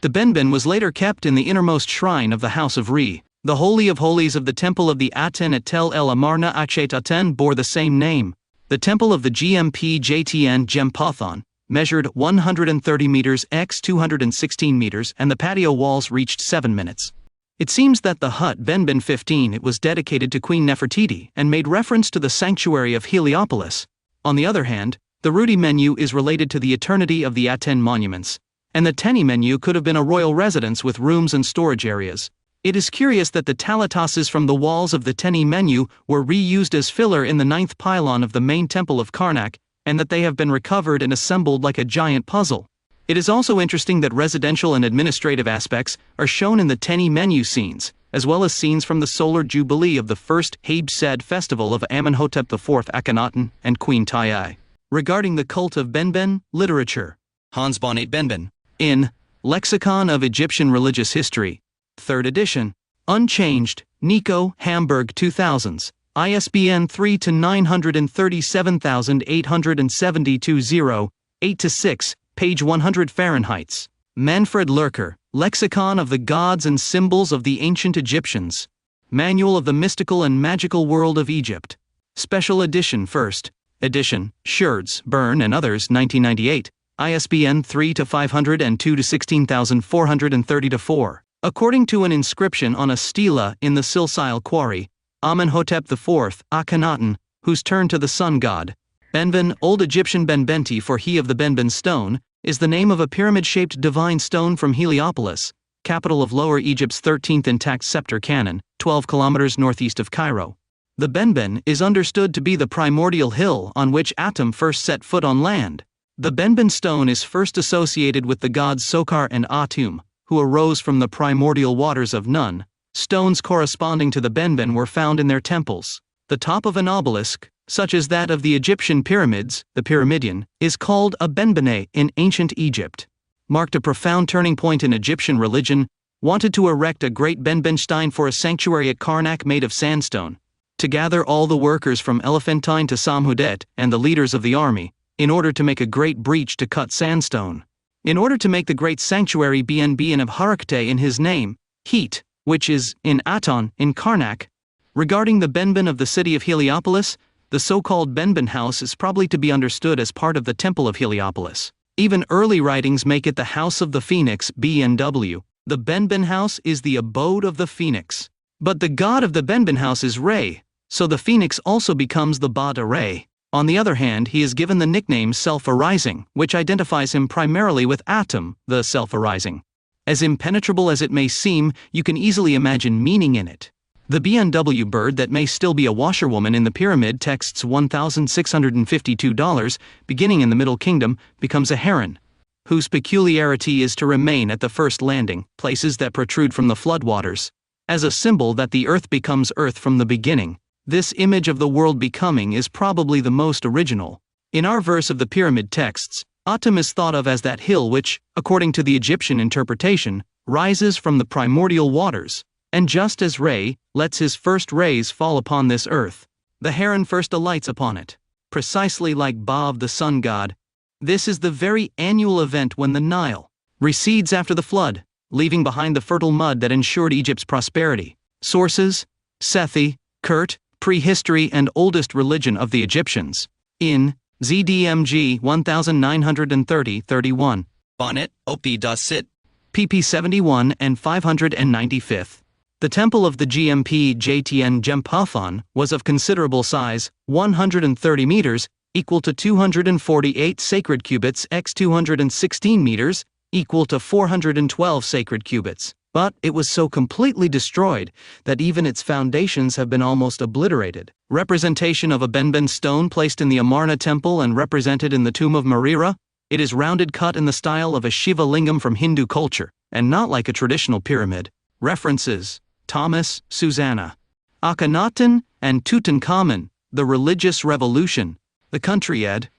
The Benben was later kept in the innermost shrine of the House of Re. The Holy of Holies of the Temple of the Aten at Tel El Amarna Achet Aten bore the same name. The temple of the GMP JTN Gempathan measured 130 meters x 216 meters and the patio walls reached 7 minutes. It seems that the hut Benben 15 it was dedicated to Queen Nefertiti and made reference to the sanctuary of Heliopolis. On the other hand, the Rudi Menu is related to the eternity of the Aten monuments, and the Teni Menu could have been a royal residence with rooms and storage areas. It is curious that the talatases from the walls of the Teni Menu were reused as filler in the 9th pylon of the main temple of Karnak, and that they have been recovered and assembled like a giant puzzle. It is also interesting that residential and administrative aspects are shown in the Teni Menu scenes, as well as scenes from the solar jubilee of the first Habe-Sed festival of Amenhotep IV Akhenaten and Queen Tiye. Regarding the cult of Benben, literature. Hans Bonnet Benben. In Lexicon of Egyptian Religious History, 3rd edition, unchanged, Nico, Hamburg 2000s, ISBN 3-937872 0-8-6, page 100 Fahrenheits. Manfred Lurker, Lexicon of the Gods and Symbols of the Ancient Egyptians. Manual of the Mystical and Magical World of Egypt. Special edition 1st edition, Scherz, Bern and others 1998, ISBN 3-502-16430-4. According to an inscription on a stela in the Silsile quarry, Amenhotep IV, Akhenaten, whose turn to the sun god, Benben, Old Egyptian Benbenti for he of the Benben stone, is the name of a pyramid-shaped divine stone from Heliopolis, capital of Lower Egypt's 13th intact scepter canon, 12 kilometers northeast of Cairo. The Benben is understood to be the primordial hill on which Atum first set foot on land. The Benben stone is first associated with the gods Sokar and Atum, who arose from the primordial waters of Nun. Stones corresponding to the Benben were found in their temples. The top of an obelisk, such as that of the Egyptian pyramids, the Pyramidion, is called a benbene in ancient Egypt. Marked a profound turning point in Egyptian religion, wanted to erect a great Benbenstein for a sanctuary at Karnak made of sandstone, to gather all the workers from Elephantine to Samhudet and the leaders of the army, in order to make a great breach to cut sandstone. In order to make the great sanctuary BNB and of Harakte in his name, Heat, which is, in Aton, in Karnak. Regarding the Benben of the city of Heliopolis, the so-called Benben house is probably to be understood as part of the Temple of Heliopolis. Even early writings make it the House of the Phoenix BNW. The Benben house is the abode of the Phoenix. But the god of the Benben house is Re, so the Phoenix also becomes the Ba-de Re. On the other hand, he is given the nickname Self-Arising, which identifies him primarily with Atum, the Self-Arising. As impenetrable as it may seem, you can easily imagine meaning in it. The BNW bird that may still be a washerwoman in the pyramid texts $1,652, beginning in the Middle Kingdom, becomes a heron, whose peculiarity is to remain at the first landing, places that protrude from the floodwaters, as a symbol that the earth becomes earth from the beginning. This image of the world becoming is probably the most original. In our verse of the pyramid texts, Atum is thought of as that hill which, according to the Egyptian interpretation, rises from the primordial waters. And just as Re lets his first rays fall upon this earth, the heron first alights upon it. Precisely like Ba, the sun god, this is the very annual event when the Nile recedes after the flood, leaving behind the fertile mud that ensured Egypt's prosperity. Sources: Sethi, Kurt, Prehistory and Oldest Religion of the Egyptians. In ZDMG 1930-31. Bonnet, Opti.sit. pp 71 and 595. The temple of the GMP JTN Jempathon was of considerable size, 130 meters, equal to 248 sacred cubits x 216 meters, equal to 412 sacred cubits. But it was so completely destroyed that even its foundations have been almost obliterated. Representation of a Benben stone placed in the Amarna temple and represented in the tomb of Marira. It is rounded cut in the style of a Shiva lingam from Hindu culture, and not like a traditional pyramid. References: Thomas, Susanna. Akhenaten and Tutankhamun, The Religious Revolution. The Country ed.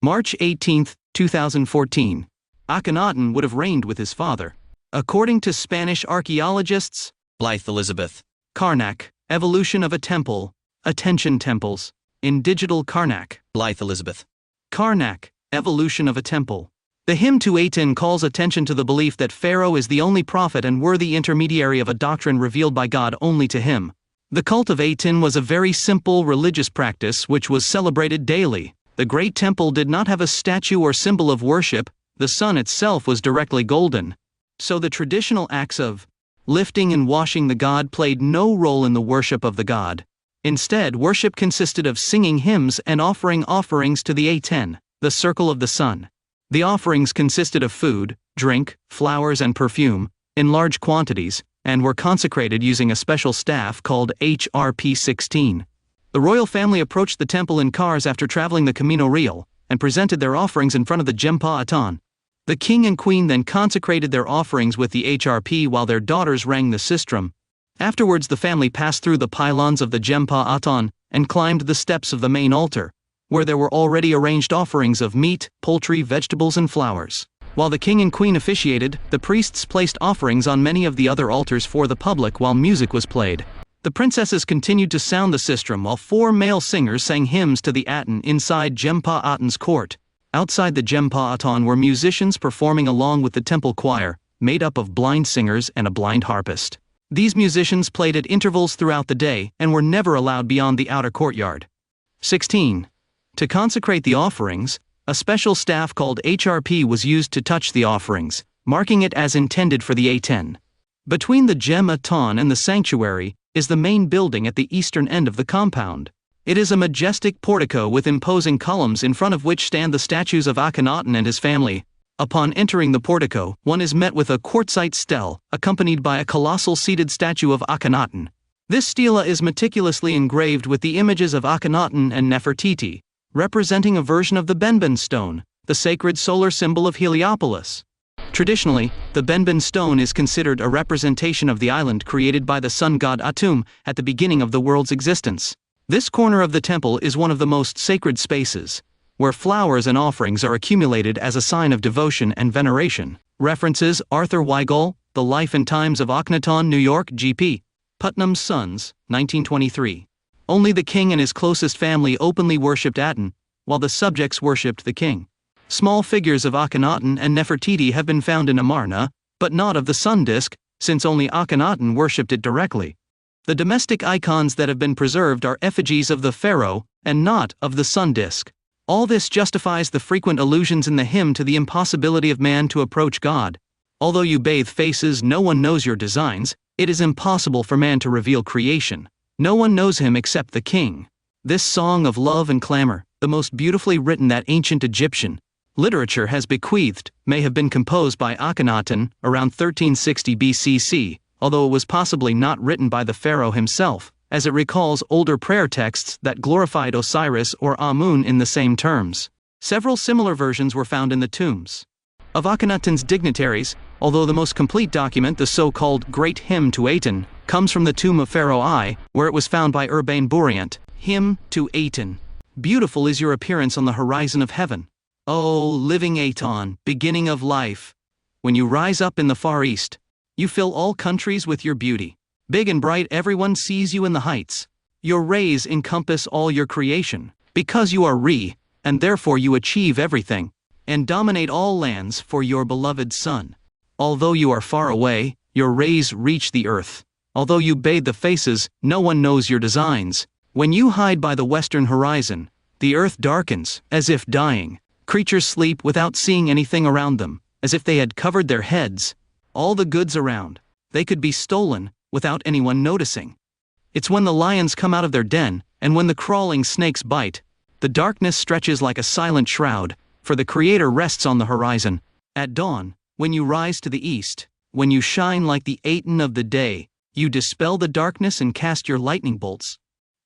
March 18, 2014. Akhenaten would have reigned with his father. According to Spanish archaeologists, Blythe Elizabeth. Karnak, Evolution of a Temple, Attention Temples. In Digital Karnak. Blythe Elizabeth. Karnak, Evolution of a Temple. The hymn to Aten calls attention to the belief that Pharaoh is the only prophet and worthy intermediary of a doctrine revealed by God only to him. The cult of Aten was a very simple religious practice which was celebrated daily. The great temple did not have a statue or symbol of worship, the sun itself was directly golden. So the traditional acts of lifting and washing the god played no role in the worship of the god. Instead, worship consisted of singing hymns and offering offerings to the Aten, the circle of the sun. The offerings consisted of food, drink, flowers and perfume, in large quantities, and were consecrated using a special staff called HRP 16. The royal family approached the temple in cars after traveling the Camino Real, and presented their offerings in front of the Jempa Aton. The king and queen then consecrated their offerings with the HRP while their daughters rang the sistrum. Afterwards the family passed through the pylons of the Jempa Aton, and climbed the steps of the main altar, where there were already arranged offerings of meat, poultry, vegetables and flowers. While the king and queen officiated, the priests placed offerings on many of the other altars for the public while music was played. The princesses continued to sound the sistrum while 4 male singers sang hymns to the Aten inside Jempa Aten's court. Outside the Jempa Aten were musicians performing along with the temple choir, made up of blind singers and a blind harpist. These musicians played at intervals throughout the day and were never allowed beyond the outer courtyard. 16. To consecrate the offerings, a special staff called HRP was used to touch the offerings, marking it as intended for the Aten. Between the gem Aton and the sanctuary is the main building at the eastern end of the compound. It is a majestic portico with imposing columns in front of which stand the statues of Akenato and his family. Upon entering the portico, one is met with a quartzite stele, accompanied by a colossal seated statue of Akenato. This stela is meticulously engraved with the images of Akenato and Nefertiti, representing a version of the Benben stone, the sacred solar symbol of Heliopolis. Traditionally, the Benben stone is considered a representation of the island created by the sun god Atum at the beginning of the world's existence. This corner of the temple is one of the most sacred spaces, where flowers and offerings are accumulated as a sign of devotion and veneration. References: Arthur Weigel, The Life and Times of Akhenaton, New York, G.P. Putnam's Sons, 1923. Only the king and his closest family openly worshipped Aten, while the subjects worshipped the king. Small figures of Akhenaton and Nefertiti have been found in Amarna, but not of the sun disk, since only Akhenaton worshipped it directly. The domestic icons that have been preserved are effigies of the pharaoh, and not of the sun disk. All this justifies the frequent allusions in the hymn to the impossibility of man to approach God. Although you bathe faces, no one knows your designs. It is impossible for man to reveal creation. No one knows him except the king. This song of love and clamor, the most beautifully written that ancient Egyptian literature has bequeathed, may have been composed by Akhenaton around 1360 BCC, although it was possibly not written by the pharaoh himself, as it recalls older prayer texts that glorified Osiris or Amun in the same terms. Several similar versions were found in the tombs of Akhenaton's dignitaries, although the most complete document, the so-called Great Hymn to Aten, comes from the tomb of Pharaoh I, where it was found by Urbain Bourriant. Hymn to Aten. Beautiful is your appearance on the horizon of heaven. O living Aton, beginning of life. When you rise up in the far east, you fill all countries with your beauty. Big and bright, everyone sees you in the heights. Your rays encompass all your creation, because you are Re, and therefore you achieve everything, and dominate all lands for your beloved sun. Although you are far away, your rays reach the earth. Although you bathe the faces, no one knows your designs. When you hide by the western horizon, the earth darkens, as if dying. Creatures sleep without seeing anything around them, as if they had covered their heads. All the goods around, they could be stolen, without anyone noticing. It's when the lions come out of their den, and when the crawling snakes bite, the darkness stretches like a silent shroud, for the Creator rests on the horizon. At dawn, when you rise to the east, when you shine like the Aten of the day, you dispel the darkness and cast your lightning bolts.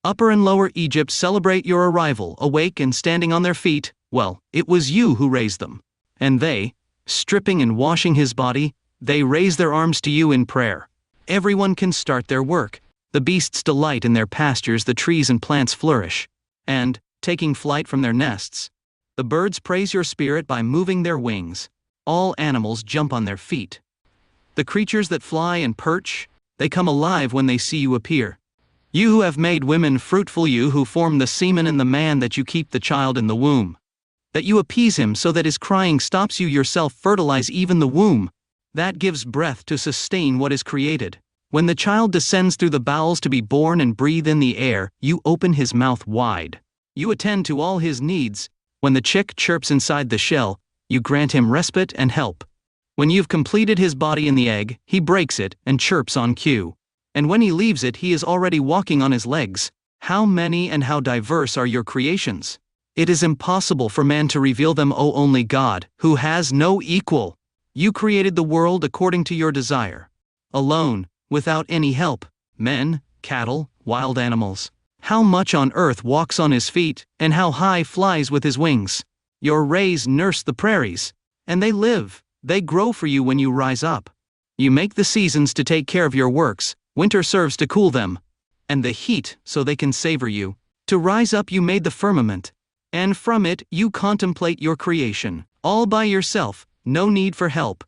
Upper and Lower Egypt celebrate your arrival, awake and standing on their feet. Well, it was you who raised them. And they, stripping and washing his body, they raise their arms to you in prayer. Everyone can start their work. The beasts delight in their pastures, the trees and plants flourish. And, taking flight from their nests, the birds praise your spirit by moving their wings. All animals jump on their feet. The creatures that fly and perch, they come alive when they see you appear. You who have made women fruitful, you who form the semen in the man, that you keep the child in the womb. That you appease him so that his crying stops, you yourself fertilize even the womb. That gives breath to sustain what is created. When the child descends through the bowels to be born and breathe in the air, you open his mouth wide. You attend to all his needs. When the chick chirps inside the shell, you grant him respite and help. When you've completed his body in the egg, he breaks it and chirps on cue. And when he leaves it, he is already walking on his legs. How many and how diverse are your creations! It is impossible for man to reveal them, O only God, who has no equal. You created the world according to your desire. Alone, without any help, men, cattle, wild animals. How much on earth walks on his feet, and how high flies with his wings. Your rays nurse the prairies, and they live, they grow for you when you rise up. You make the seasons to take care of your works, winter serves to cool them, and the heat so they can savor you. To rise up you made the firmament, and from it you contemplate your creation, all by yourself, no need for help.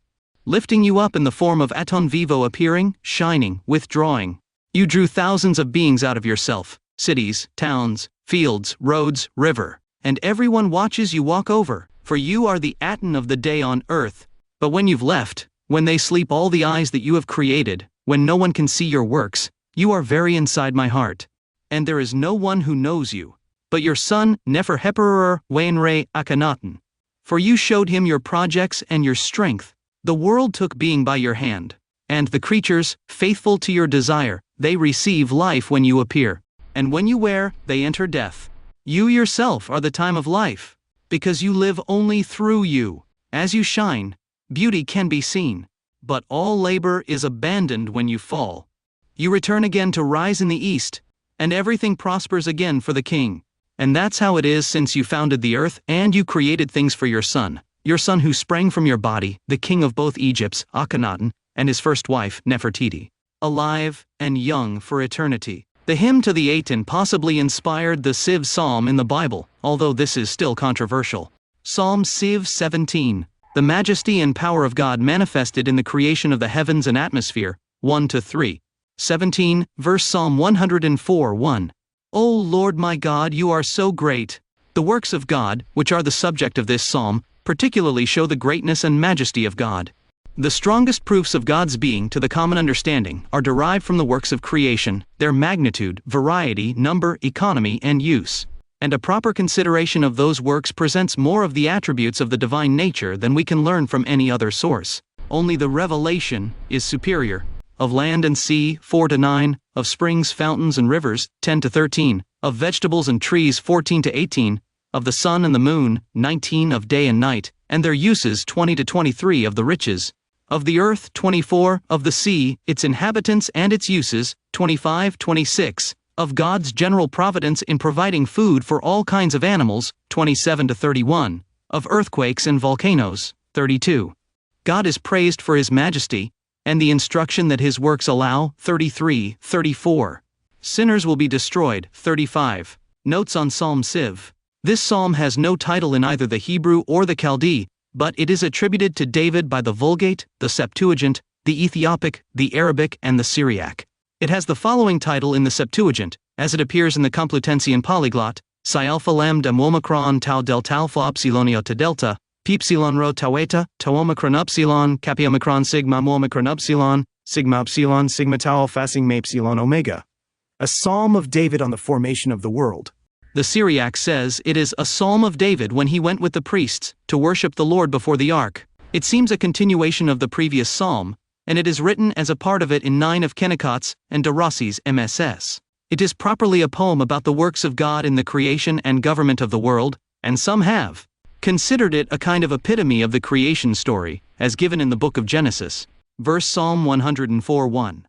Lifting you up in the form of Aton Vivo, appearing, shining, withdrawing. You drew thousands of beings out of yourself, cities, towns, fields, roads, river, and everyone watches you walk over, for you are the Aten of the day on earth. But when you've left, when they sleep all the eyes that you have created, when no one can see your works, you are very inside my heart. And there is no one who knows you, but your son Neferheperer Wainre Akhenaton. For you showed him your projects and your strength. The world took being by your hand. And the creatures, faithful to your desire, they receive life when you appear. And when you wear, they enter death. You yourself are the time of life, because you live only through you. As you shine, beauty can be seen, but all labor is abandoned when you fall. You return again to rise in the east, and everything prospers again for the king. And that's how it is since you founded the earth and you created things for your son who sprang from your body, the king of both Egypts, Akenato, and his first wife, Nefertiti, alive and young for eternity. The hymn to the Aten possibly inspired the Siv Psalm in the Bible, although this is still controversial. Psalm Siv 17. The majesty and power of God manifested in the creation of the heavens and atmosphere, 1-3. 17, verse Psalm 104, 1. O Lord my God, you are so great. The works of God, which are the subject of this psalm, particularly show the greatness and majesty of God. The strongest proofs of God's being to the common understanding are derived from the works of creation, their magnitude, variety, number, economy, and use. And a proper consideration of those works presents more of the attributes of the divine nature than we can learn from any other source. Only the revelation is superior. Of land and sea, 4-9, of springs, fountains, and rivers, 10-13, of vegetables and trees, 14-18, of the sun and the moon, 19, of day and night, and their uses, 20-23, of the riches, of the earth, 24, of the sea, its inhabitants and its uses, 25-26, of God's general providence in providing food for all kinds of animals, 27-31, of earthquakes and volcanoes, 32. God is praised for his majesty, and the instruction that his works allow, 33-34. Sinners will be destroyed, 35. Notes on Psalm Siv. This psalm has no title in either the Hebrew or the Chaldee, but it is attributed to David by the Vulgate, the Septuagint, the Ethiopic, the Arabic, and the Syriac. It has the following title in the Septuagint, as it appears in the Complutensian Polyglot: Psi alpha lambda omicron tau delta alpha epsilonio to delta, pipsilon rho tau eta, tau omicron epsilon, capi omicron sigma mu omicron epsilon, sigma tau alpha sigma epsilon omega. A psalm of David on the formation of the world. The Syriac says it is a psalm of David when he went with the priests to worship the Lord before the ark. It seems a continuation of the previous psalm, and it is written as a part of it in 9 of Kennicott's and de Rossi's MSS. It is properly a poem about the works of God in the creation and government of the world, and some have considered it a kind of epitome of the creation story, as given in the book of Genesis. Verse Psalm 104:1.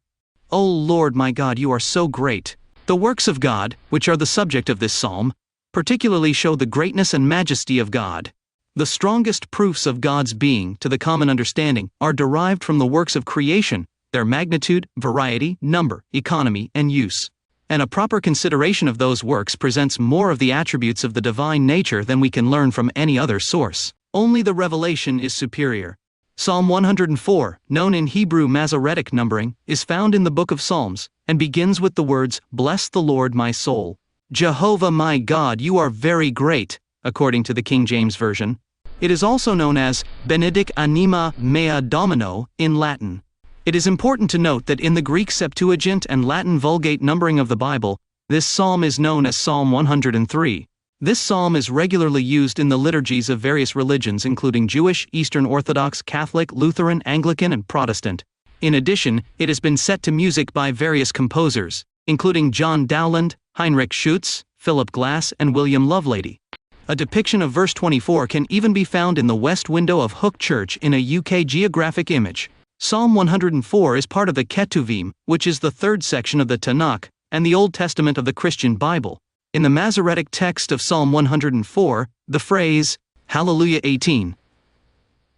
O Lord my God, you are so great. The works of God, which are the subject of this psalm, particularly show the greatness and majesty of God. The strongest proofs of God's being, to the common understanding, are derived from the works of creation, their magnitude, variety, number, economy, and use. And a proper consideration of those works presents more of the attributes of the divine nature than we can learn from any other source. Only the revelation is superior. Psalm 104, known in Hebrew Masoretic numbering, is found in the Book of Psalms, and begins with the words, Bless the Lord my soul. Jehovah my God, you are very great, according to the King James Version. It is also known as Benedic anima mea Domino in Latin. It is important to note that in the Greek Septuagint and Latin Vulgate numbering of the Bible, this psalm is known as Psalm 103. This psalm is regularly used in the liturgies of various religions including Jewish, Eastern Orthodox, Catholic, Lutheran, Anglican, and Protestant. In addition, it has been set to music by various composers, including John Dowland, Heinrich Schütz, Philip Glass, and William Lovelady. A depiction of verse 24 can even be found in the west window of Hook Church in a UK geographic image. Psalm 104 is part of the Ketuvim, which is the third section of the Tanakh, and the Old Testament of the Christian Bible. In the Masoretic text of Psalm 104, the phrase, Hallelujah 18,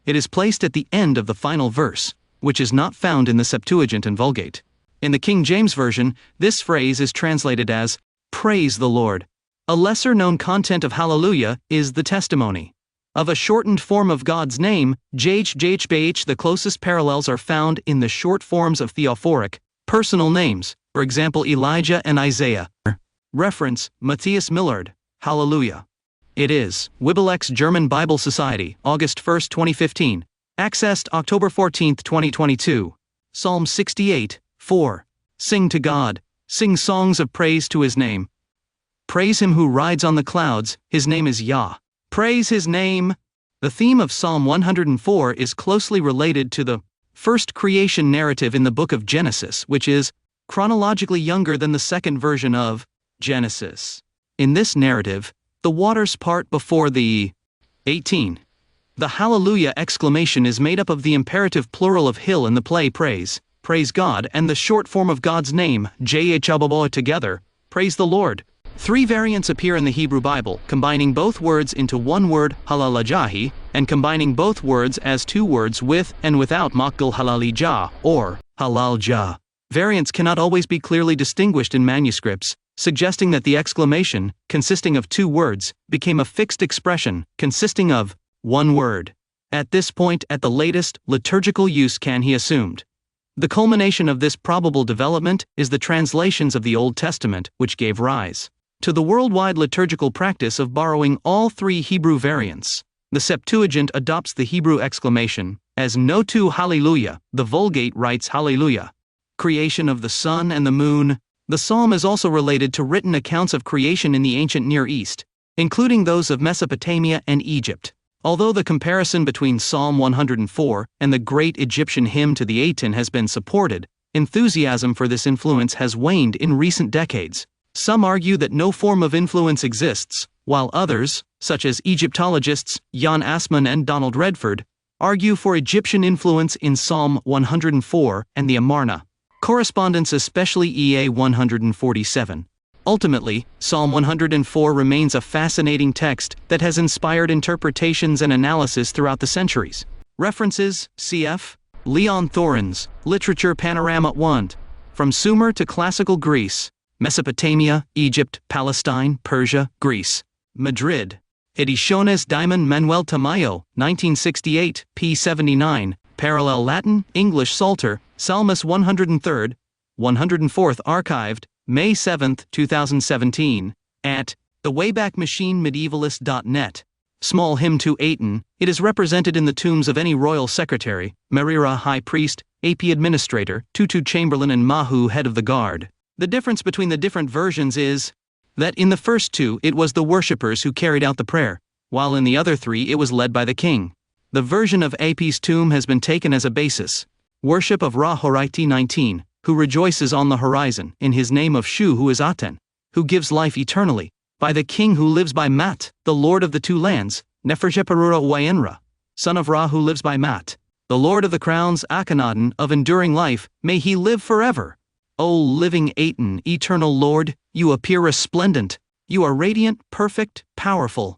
it is placed at the end of the final verse, which is not found in the Septuagint and Vulgate. In the King James Version, this phrase is translated as, Praise the Lord. A lesser-known content of Hallelujah is the testimony of a shortened form of God's name, JHJHBH. The closest parallels are found in the short forms of theophoric, personal names, for example Elijah and Isaiah. Reference, Matthias Millard, Hallelujah. It is, Wibelex German Bible Society, August 1, 2015. Accessed October 14, 2022. Psalm 68, 4. Sing to God, sing songs of praise to his name. Praise him who rides on the clouds, his name is Yah. Praise his name. The theme of Psalm 104 is closely related to the first creation narrative in the book of Genesis, which is chronologically younger than the second version of Genesis. In this narrative, the waters part before the 18. The hallelujah exclamation is made up of the imperative plural of hill in the play praise God, and the short form of God's name, Jehchababo together, praise the Lord. 3 variants appear in the Hebrew Bible, combining both words into one word, halalajahi, and combining both words as 2 words with and without makgal halalija, or halalja. Variants cannot always be clearly distinguished in manuscripts, suggesting that the exclamation, consisting of 2 words, became a fixed expression, consisting of 1 word. At this point, at the latest, liturgical use can be assumed. The culmination of this probable development is the translations of the Old Testament, which gave rise to the worldwide liturgical practice of borrowing all 3 Hebrew variants. The Septuagint adopts the Hebrew exclamation as Notu Hallelujah. The Vulgate writes Hallelujah. Creation of the sun and the moon. The psalm is also related to written accounts of creation in the ancient Near East, including those of Mesopotamia and Egypt. Although the comparison between Psalm 104 and the great Egyptian hymn to the Aten has been supported, enthusiasm for this influence has waned in recent decades. Some argue that no form of influence exists, while others, such as Egyptologists Jan Assmann and Donald Redford, argue for Egyptian influence in Psalm 104 and the Amarna correspondence, especially EA 147. Ultimately, Psalm 104 remains a fascinating text that has inspired interpretations and analysis throughout the centuries. References: cf. Leon Thorin's Literature Panorama 1. From Sumer to Classical Greece, Mesopotamia, Egypt, Palestine, Persia, Greece. Madrid. Ediciones Diamond Manuel Tamayo, 1968, p. 79. Parallel Latin, English Psalter, Salmus 103rd, 104th archived, May 7, 2017, at thewaybackmachine.medievalist.net. Small hymn to Aten. It is represented in the tombs of any royal secretary, Merira high priest, AP administrator, Tutu chamberlain and Mahu head of the guard. The difference between the different versions is that in the first 2 it was the worshippers who carried out the prayer, while in the other 3 it was led by the king. The version of AP's tomb has been taken as a basis. Worship of Ra Horaiti 19, who rejoices on the horizon, in his name of Shu who is Aten, who gives life eternally, by the king who lives by Mat, the lord of the 2 lands, Neferjeperura Wayenra, son of Ra who lives by Mat, the lord of the crowns, Akenaton, of enduring life, may he live forever. O living Aten, eternal Lord, you appear resplendent, you are radiant, perfect, powerful.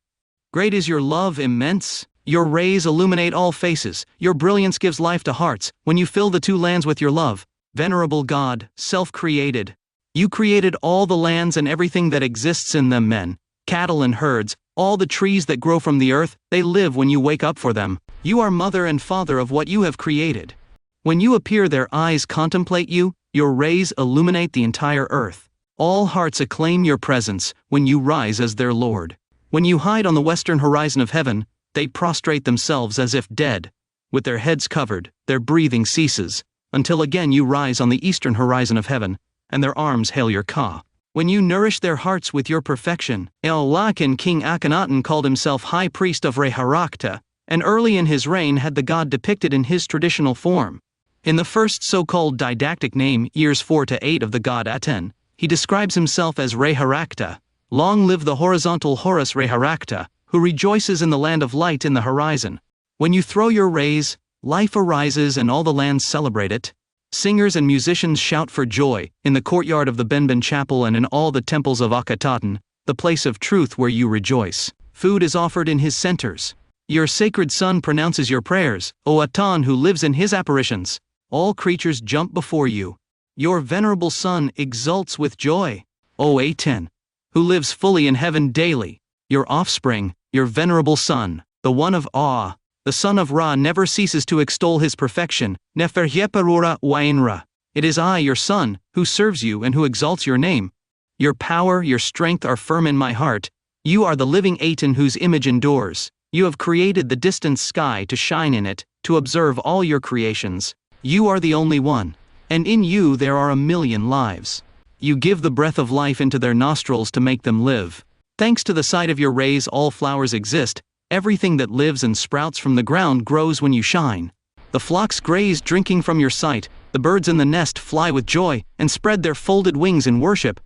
Great is your love, immense. Your rays illuminate all faces, your brilliance gives life to hearts, when you fill the 2 lands with your love. Venerable God, self-created. You created all the lands and everything that exists in them, men, cattle and herds, all the trees that grow from the earth, they live when you wake up for them. You are mother and father of what you have created. When you appear, their eyes contemplate you, your rays illuminate the entire earth. All hearts acclaim your presence, when you rise as their Lord. When you hide on the western horizon of heaven, they prostrate themselves as if dead. With their heads covered, their breathing ceases, until again you rise on the eastern horizon of heaven, and their arms hail your Ka. When you nourish their hearts with your perfection. El-Lakin King Akenaton called himself High Priest of Re-Harakta, and early in his reign had the god depicted in his traditional form. In the first so-called didactic name, years 4 to 8 of the god Aten, he describes himself as Re-Harakta. Long live the horizontal Horus Re-Harakta, who rejoices in the land of light in the horizon. When you throw your rays, life arises and all the lands celebrate it. Singers and musicians shout for joy, in the courtyard of the Benben Chapel and in all the temples of Akhetaten, the place of truth where you rejoice. Food is offered in his centers. Your sacred son pronounces your prayers, O Atan who lives in his apparitions. All creatures jump before you. Your venerable son exults with joy, O Aten, who lives fully in heaven daily. Your offspring, your venerable son, the one of awe, the son of Ra never ceases to extol his perfection, Neferjeperura Wainra. It is I, your son, who serves you and who exalts your name. Your power, your strength are firm in my heart. You are the living Aten whose image endures. You have created the distant sky to shine in it, to observe all your creations. You are the only one, and in you there are 1,000,000 lives. You give the breath of life into their nostrils to make them live. Thanks to the sight of your rays all flowers exist, everything that lives and sprouts from the ground grows when you shine. The flocks graze drinking from your sight, the birds in the nest fly with joy, and spread their folded wings in worship.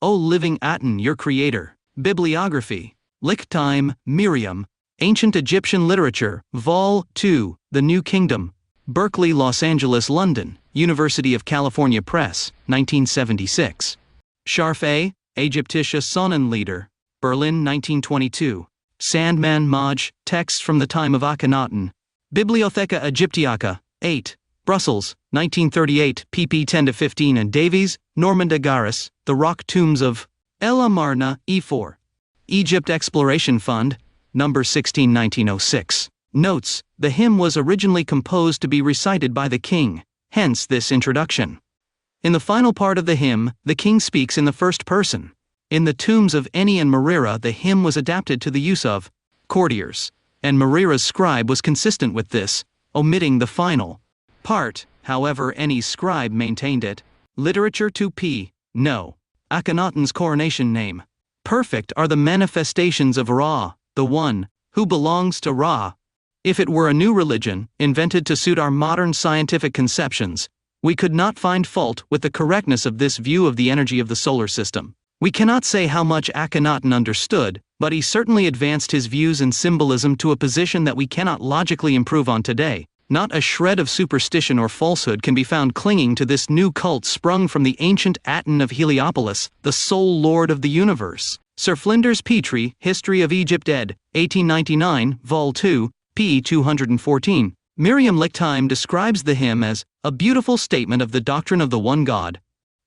O living Aten, your creator. Bibliography. Lichtime, Miriam. Ancient Egyptian Literature, Vol. 2, The New Kingdom. Berkeley, Los Angeles, London, University of California Press, 1976. Scharfe, Ägyptische Sonnenlieder. Berlin, 1922. Sandman Maj, Texts from the Time of Akenaton. Bibliotheca Egyptiaca, 8. Brussels, 1938, pp 10-15 and Davies, Norman de Garis, The Rock Tombs of El Amarna, E4. Egypt Exploration Fund, No. 16, 1906. Notes, the hymn was originally composed to be recited by the king, hence this introduction. In the final part of the hymn, the king speaks in the first person. In the tombs of Eni and Merera, the hymn was adapted to the use of courtiers, and Merera's scribe was consistent with this, omitting the final part. However, Eni's scribe maintained it. Literature 2p. No. Akhenaton's coronation name. Perfect are the manifestations of Ra, the one who belongs to Ra. If it were a new religion, invented to suit our modern scientific conceptions, we could not find fault with the correctness of this view of the energy of the solar system. We cannot say how much Akhenaton understood, but he certainly advanced his views and symbolism to a position that we cannot logically improve on today. Not a shred of superstition or falsehood can be found clinging to this new cult sprung from the ancient Aten of Heliopolis, the sole lord of the universe. Sir Flinders Petrie, History of Egypt ed., 1899, Vol. 2, p. 214. Miriam Lichtime describes the hymn as a beautiful statement of the doctrine of the one God.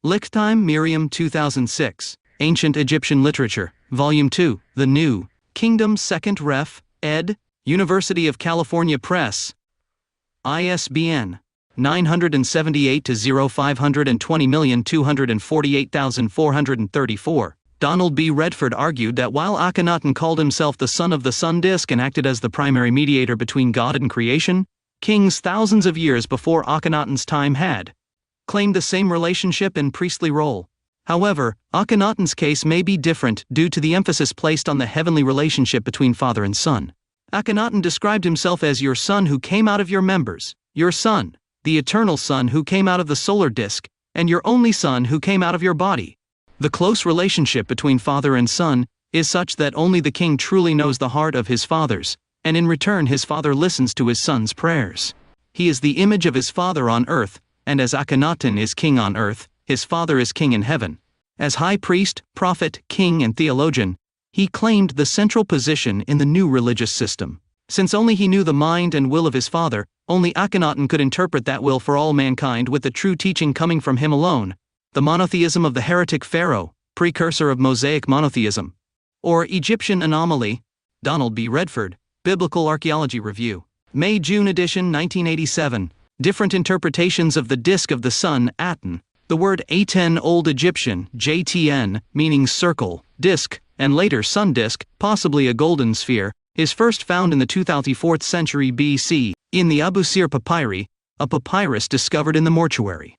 Lichtime, Miriam, 2006. Ancient Egyptian Literature, Volume 2, The New Kingdom, 2nd Ref. ed., University of California Press. ISBN 978-0520,248,434. Donald B. Redford argued that while Akhenaton called himself the son of the sun disk and acted as the primary mediator between God and creation, kings thousands of years before Akhenaton's time had claimed the same relationship and priestly role. However, Akhenaton's case may be different due to the emphasis placed on the heavenly relationship between father and son. Akenaton described himself as your son who came out of your members, your son, the eternal son who came out of the solar disk, and your only son who came out of your body. The close relationship between father and son is such that only the king truly knows the heart of his fathers, and in return his father listens to his son's prayers. He is the image of his father on earth, and as Akhenaton is king on earth, his father is king in heaven. As high priest, prophet, king and theologian, he claimed the central position in the new religious system. Since only he knew the mind and will of his father, only Akenaton could interpret that will for all mankind with the true teaching coming from him alone. The monotheism of the heretic pharaoh, precursor of Mosaic monotheism. Or Egyptian anomaly. Donald B. Redford, Biblical Archaeology Review. May-June edition 1987. Different interpretations of the disk of the sun, Aten. The word Aten Old Egyptian, JTN, meaning circle, disk, and later sun disk, possibly a golden sphere, is first found in the 2004th century BC, in the Abusir papyri, a papyrus discovered in the mortuary.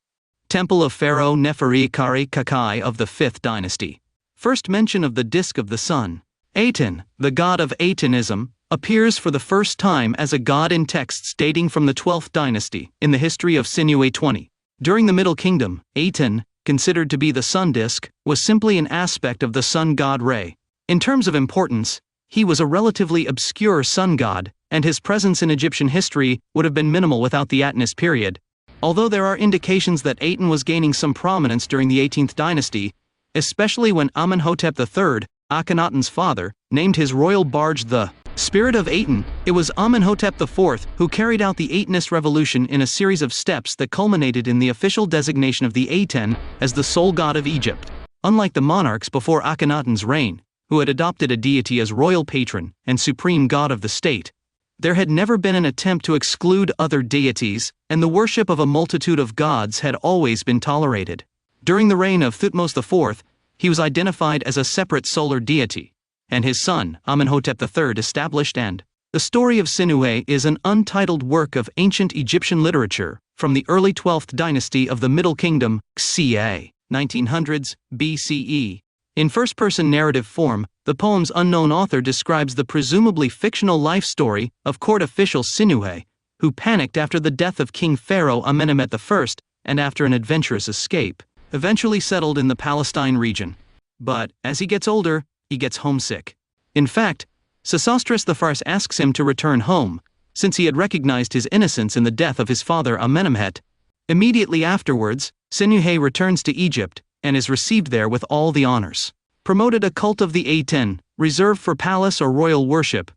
Temple of Pharaoh Nefertari Kakai of the 5th dynasty. First mention of the disk of the sun. Aten, the god of Atenism, appears for the first time as a god in texts dating from the 12th dynasty, in the history of Sinuhe 20. During the Middle Kingdom, Aten, considered to be the sun disk, was simply an aspect of the sun god Re. In terms of importance, he was a relatively obscure sun god, and his presence in Egyptian history would have been minimal without the Atenist period. Although there are indications that Aten was gaining some prominence during the 18th dynasty, especially when Amenhotep III, Akhenaton's father, named his royal barge the Spirit of Aten. It was Amenhotep IV who carried out the Atenist revolution in a series of steps that culminated in the official designation of the Aten as the sole god of Egypt. Unlike the monarchs before Akhenaton's reign, who had adopted a deity as royal patron and supreme god of the state, there had never been an attempt to exclude other deities, and the worship of a multitude of gods had always been tolerated. During the reign of Thutmose IV, he was identified as a separate solar deity, and his son, Amenhotep III, established and the story of Sinuhe is an untitled work of ancient Egyptian literature from the early 12th dynasty of the Middle Kingdom, ca. 1900s BCE. In first-person narrative form, the poem's unknown author describes the presumably fictional life story of court official Sinuhe, who panicked after the death of King Pharaoh Amenemhet I and after an adventurous escape, eventually settled in the Palestine region. But, as he gets older, he gets homesick. In fact, Sesostris I asks him to return home, since he had recognized his innocence in the death of his father Amenemhet. Immediately afterwards, Senuhe returns to Egypt, and is received there with all the honors. Promoted a cult of the Aten, reserved for palace or royal worship.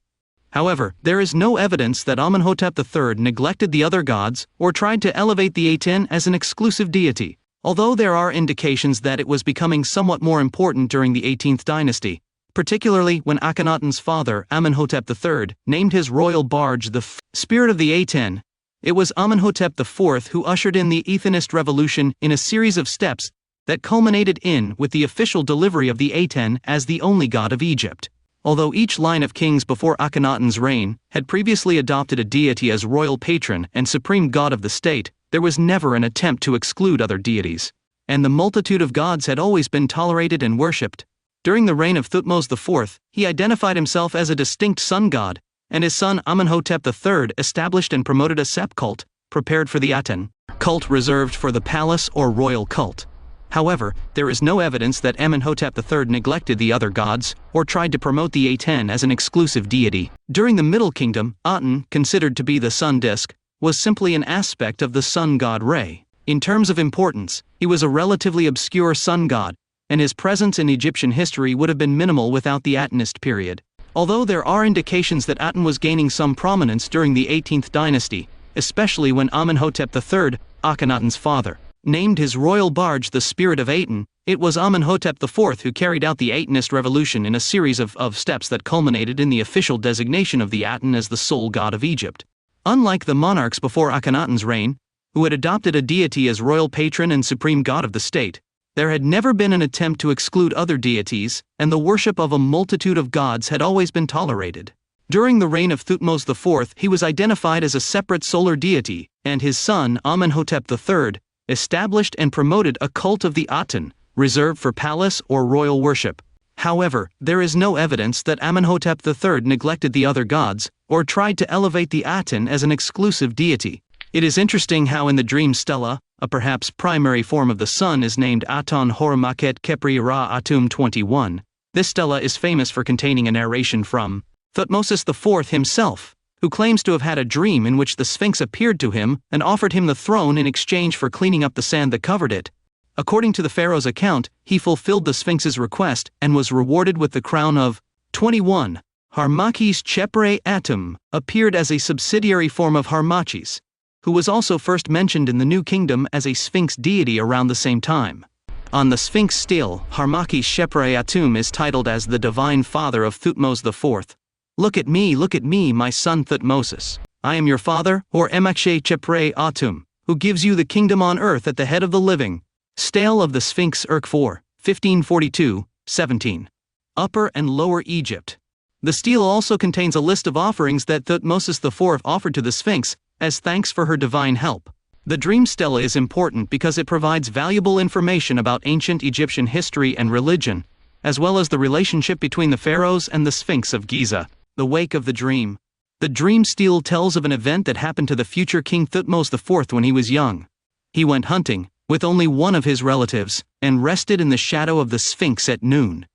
However, there is no evidence that Amenhotep III neglected the other gods or tried to elevate the Aten as an exclusive deity, although there are indications that it was becoming somewhat more important during the 18th dynasty, particularly when Akhenaten's father, Amenhotep III, named his royal barge the Spirit of the Aten. It was Amenhotep IV who ushered in the Ethenist revolution in a series of steps that culminated with the official delivery of the Aten as the only god of Egypt. Although each line of kings before Akhenaten's reign had previously adopted a deity as royal patron and supreme god of the state, there was never an attempt to exclude other deities, and the multitude of gods had always been tolerated and worshipped. During the reign of Thutmose IV, he identified himself as a distinct sun god, and his son Amenhotep III established and promoted a Sep cult, prepared for the Aten cult reserved for the palace or royal cult. However, there is no evidence that Amenhotep III neglected the other gods or tried to promote the Aten as an exclusive deity. During the Middle Kingdom, Aten, considered to be the sun disk, was simply an aspect of the sun god Re. In terms of importance, he was a relatively obscure sun god, and his presence in Egyptian history would have been minimal without the Atenist period. Although there are indications that Aten was gaining some prominence during the 18th dynasty, especially when Amenhotep III, Akhenaten's father, named his royal barge the Spirit of Aten, it was Amenhotep IV who carried out the Atenist revolution in a series of steps that culminated in the official designation of the Aten as the sole god of Egypt. Unlike the monarchs before Akhenaten's reign, who had adopted a deity as royal patron and supreme god of the state, there had never been an attempt to exclude other deities, and the worship of a multitude of gods had always been tolerated. During the reign of Thutmose IV, he was identified as a separate solar deity, and his son, Amenhotep III, established and promoted a cult of the Aten, reserved for palace or royal worship. However, there is no evidence that Amenhotep III neglected the other gods, or tried to elevate the Aten as an exclusive deity. It is interesting how in the dream stela, a perhaps primary form of the sun is named Aton Horimaket Kepri Ra Atum 21. This stela is famous for containing a narration from Thutmose IV himself, who claims to have had a dream in which the Sphinx appeared to him and offered him the throne in exchange for cleaning up the sand that covered it. According to the pharaoh's account, he fulfilled the Sphinx's request and was rewarded with the crown of 21. Harmachis Chepre Atum appeared as a subsidiary form of Harmachis, who was also first mentioned in the New Kingdom as a Sphinx deity around the same time. On the Sphinx stele, Harmachis Chepre Atum is titled as the divine father of Thutmose IV. Look at me, my son Thutmose. I am your father, or Emakshe Chepre Atum, who gives you the kingdom on earth at the head of the living. Stele of the Sphinx Urk 4, 1542, 17. Upper and Lower Egypt. The stele also contains a list of offerings that Thutmose IV offered to the Sphinx, as thanks for her divine help. The dream stela is important because it provides valuable information about ancient Egyptian history and religion, as well as the relationship between the pharaohs and the Sphinx of Giza. The wake of the dream. The dream stele tells of an event that happened to the future King Thutmose IV when he was young. He went hunting, with only one of his relatives, and rested in the shadow of the Sphinx at noon.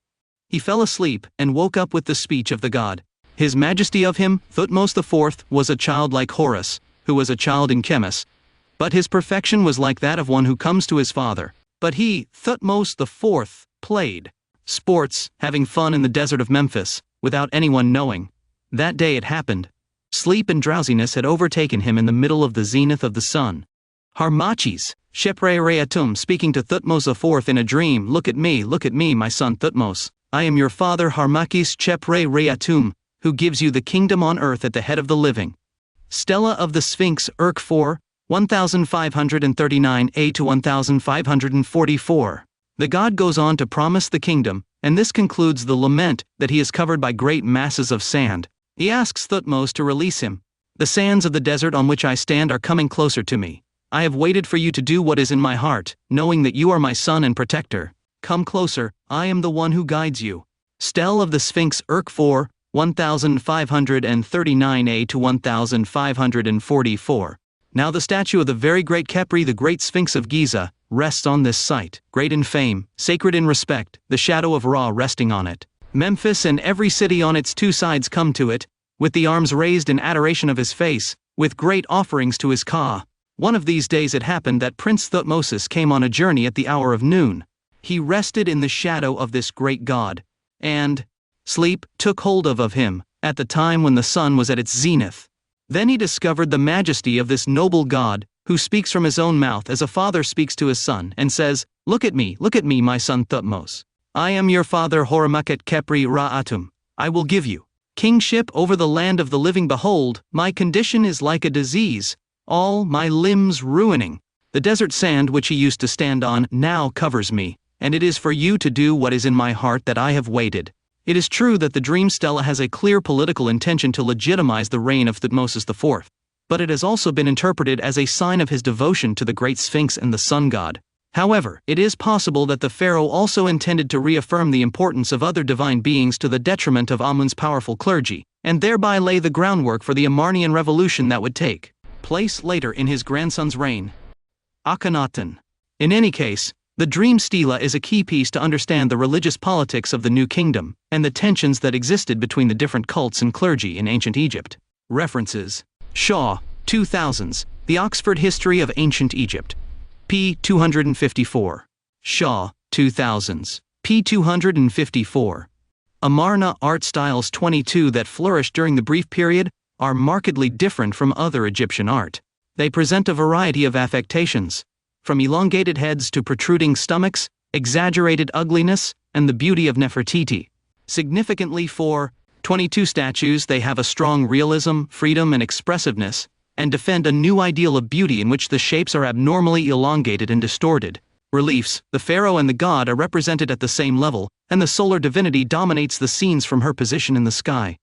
He fell asleep and woke up with the speech of the god. His Majesty of him, Thutmose IV, was a child like Horus, who was a child in Chemis, but his perfection was like that of one who comes to his father. But he, Thutmose IV, played sports, having fun in the desert of Memphis, without anyone knowing. That day it happened. Sleep and drowsiness had overtaken him in the middle of the zenith of the sun. Harmachis, Chepre Reatum speaking to Thutmose IV in a dream, look at me, my son Thutmose. I am your father Harmachis Chepre Reatum, who gives you the kingdom on earth at the head of the living. Stela of the Sphinx Urk 4, 1539a to 1544. The god goes on to promise the kingdom, and this concludes the lament that he is covered by great masses of sand. He asks Thutmose to release him. The sands of the desert on which I stand are coming closer to me. I have waited for you to do what is in my heart, knowing that you are my son and protector. Come closer, I am the one who guides you. Stele of the Sphinx Urk 4, 1539a to 1544. Now the statue of the very great Khepri, the great Sphinx of Giza, rests on this site, great in fame, sacred in respect, the shadow of Ra resting on it. Memphis and every city on its two sides come to it, with the arms raised in adoration of his face, with great offerings to his Ka. One of these days it happened that Prince Thutmosis came on a journey at the hour of noon. He rested in the shadow of this great god, and sleep took hold of him, at the time when the sun was at its zenith. Then he discovered the majesty of this noble god, who speaks from his own mouth as a father speaks to his son, and says, look at me, my son Thutmose. I am your father Horamakhet Khepri Ra'atum. I will give you kingship over the land of the living. Behold, my condition is like a disease, all my limbs ruining. The desert sand which he used to stand on now covers me, and it is for you to do what is in my heart that I have waited. It is true that the dream stela has a clear political intention to legitimize the reign of Thutmosis IV, but it has also been interpreted as a sign of his devotion to the great Sphinx and the sun god. However, it is possible that the pharaoh also intended to reaffirm the importance of other divine beings to the detriment of Amun's powerful clergy, and thereby lay the groundwork for the Amarnian revolution that would take place later in his grandson's reign. Akhenaten. In any case, the dream stela is a key piece to understand the religious politics of the New Kingdom, and the tensions that existed between the different cults and clergy in ancient Egypt. References: Shaw, 2000s, The Oxford History of Ancient Egypt. p. 254. Shaw, 2000s. p. 254. Amarna art styles 22 that flourished during the brief period are markedly different from other Egyptian art. They present a variety of affectations, from elongated heads to protruding stomachs, exaggerated ugliness, and the beauty of Nefertiti. Significantly for 22 statues, they have a strong realism, freedom, and expressiveness, and defend a new ideal of beauty in which the shapes are abnormally elongated and distorted. Reliefs: the pharaoh and the god are represented at the same level, and the solar divinity dominates the scenes from her position in the sky.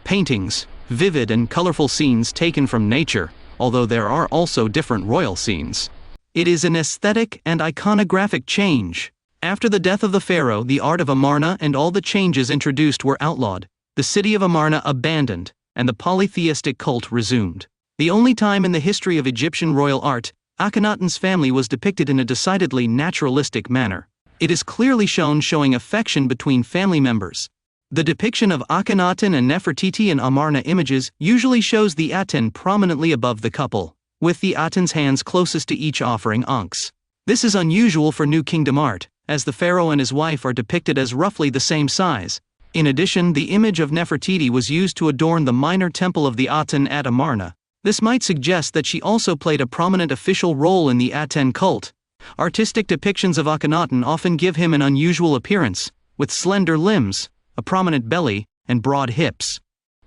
Paintings: vivid and colorful scenes taken from nature, although there are also different royal scenes. It is an aesthetic and iconographic change. After the death of the pharaoh, the art of Amarna and all the changes introduced were outlawed, the city of Amarna abandoned, and the polytheistic cult resumed. The only time in the history of Egyptian royal art, Akhenaten's family was depicted in a decidedly naturalistic manner. It is clearly showing affection between family members. The depiction of Akhenaten and Nefertiti in Amarna images usually shows the Aten prominently above the couple, with the Aten's hands closest to each offering ankhs. This is unusual for New Kingdom art, as the pharaoh and his wife are depicted as roughly the same size. In addition, the image of Nefertiti was used to adorn the minor temple of the Aten at Amarna. This might suggest that she also played a prominent official role in the Aten cult. Artistic depictions of Akhenaten often give him an unusual appearance, with slender limbs, a prominent belly, and broad hips.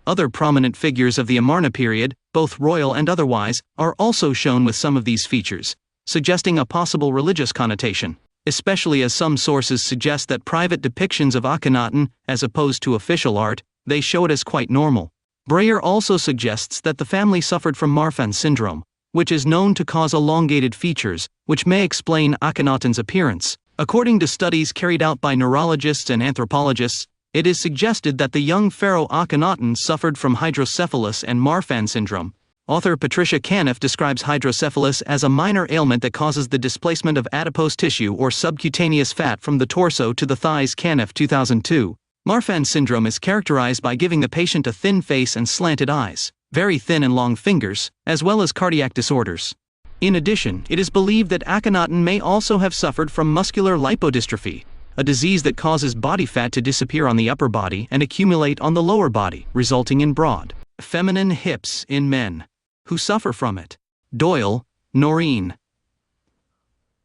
Other prominent figures of the Amarna period, both royal and otherwise, are also shown with some of these features, suggesting a possible religious connotation, especially as some sources suggest that private depictions of Akhenaten, as opposed to official art, they show it as quite normal. Breyer also suggests that the family suffered from Marfan syndrome, which is known to cause elongated features, which may explain Akhenaten's appearance. According to studies carried out by neurologists and anthropologists, it is suggested that the young pharaoh Akhenaten suffered from hydrocephalus and Marfan syndrome. Author Patricia Caniff describes hydrocephalus as a minor ailment that causes the displacement of adipose tissue or subcutaneous fat from the torso to the thighs. Caniff, 2002. Marfan syndrome is characterized by giving the patient a thin face and slanted eyes, very thin and long fingers, as well as cardiac disorders. In addition, it is believed that Akhenaten may also have suffered from muscular lipodystrophy, a disease that causes body fat to disappear on the upper body and accumulate on the lower body, resulting in broad, feminine hips in men who suffer from it. Doyle, Noreen.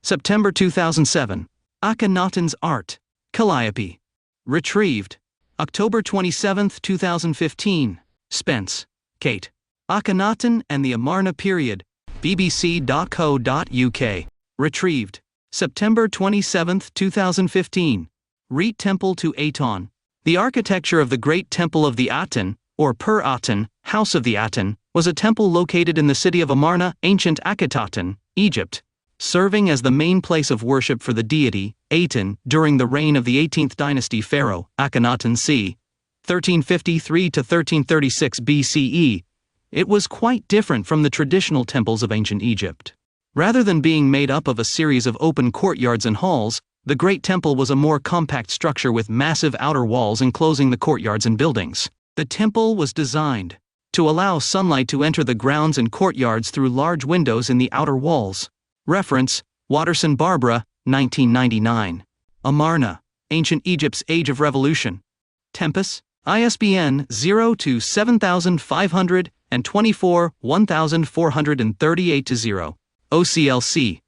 September 2007. Akhenaten's art. Calliope. Retrieved. October 27, 2015. Spence, Kate. Akhenaten and the Amarna period. bbc.co.uk. Retrieved. September 27, 2015. Reet Temple to Aton. The architecture of the Great Temple of the Aten, or Per Aten, House of the Aten, was a temple located in the city of Amarna, ancient Akhetaten, Egypt, serving as the main place of worship for the deity, Aten, during the reign of the 18th dynasty pharaoh, Akhenaten c. 1353 to 1336 BCE, it was quite different from the traditional temples of ancient Egypt. Rather than being made up of a series of open courtyards and halls, the Great Temple was a more compact structure with massive outer walls enclosing the courtyards and buildings. The temple was designed to allow sunlight to enter the grounds and courtyards through large windows in the outer walls. Reference: Watterson Barbara, 1999. Amarna, Ancient Egypt's Age of Revolution. Tempus, ISBN 0-27524 1438-0. OCLC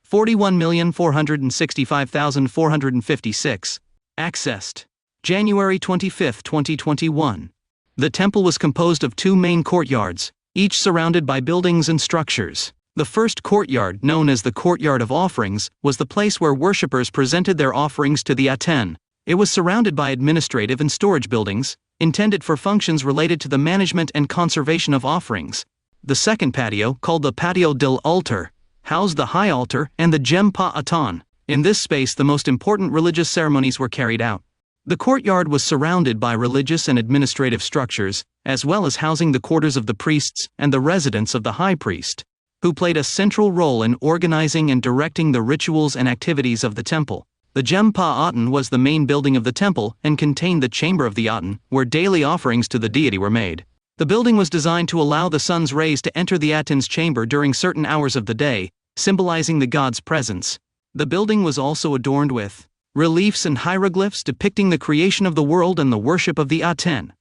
41,465,456. Accessed January 25, 2021. The temple was composed of two main courtyards, each surrounded by buildings and structures. The first courtyard, known as the Courtyard of Offerings, was the place where worshippers presented their offerings to the Aten. It was surrounded by administrative and storage buildings, intended for functions related to the management and conservation of offerings. The second patio, called the Patio del Altar, housed the high altar and the Gem-Pa Aton. In this space the most important religious ceremonies were carried out. The courtyard was surrounded by religious and administrative structures, as well as housing the quarters of the priests and the residence of the high priest, who played a central role in organizing and directing the rituals and activities of the temple. The Gem-Pa Aten was the main building of the temple and contained the chamber of the Aten, where daily offerings to the deity were made. The building was designed to allow the sun's rays to enter the Aten's chamber during certain hours of the day, symbolizing the god's presence. The building was also adorned with reliefs and hieroglyphs depicting the creation of the world and the worship of the Aten.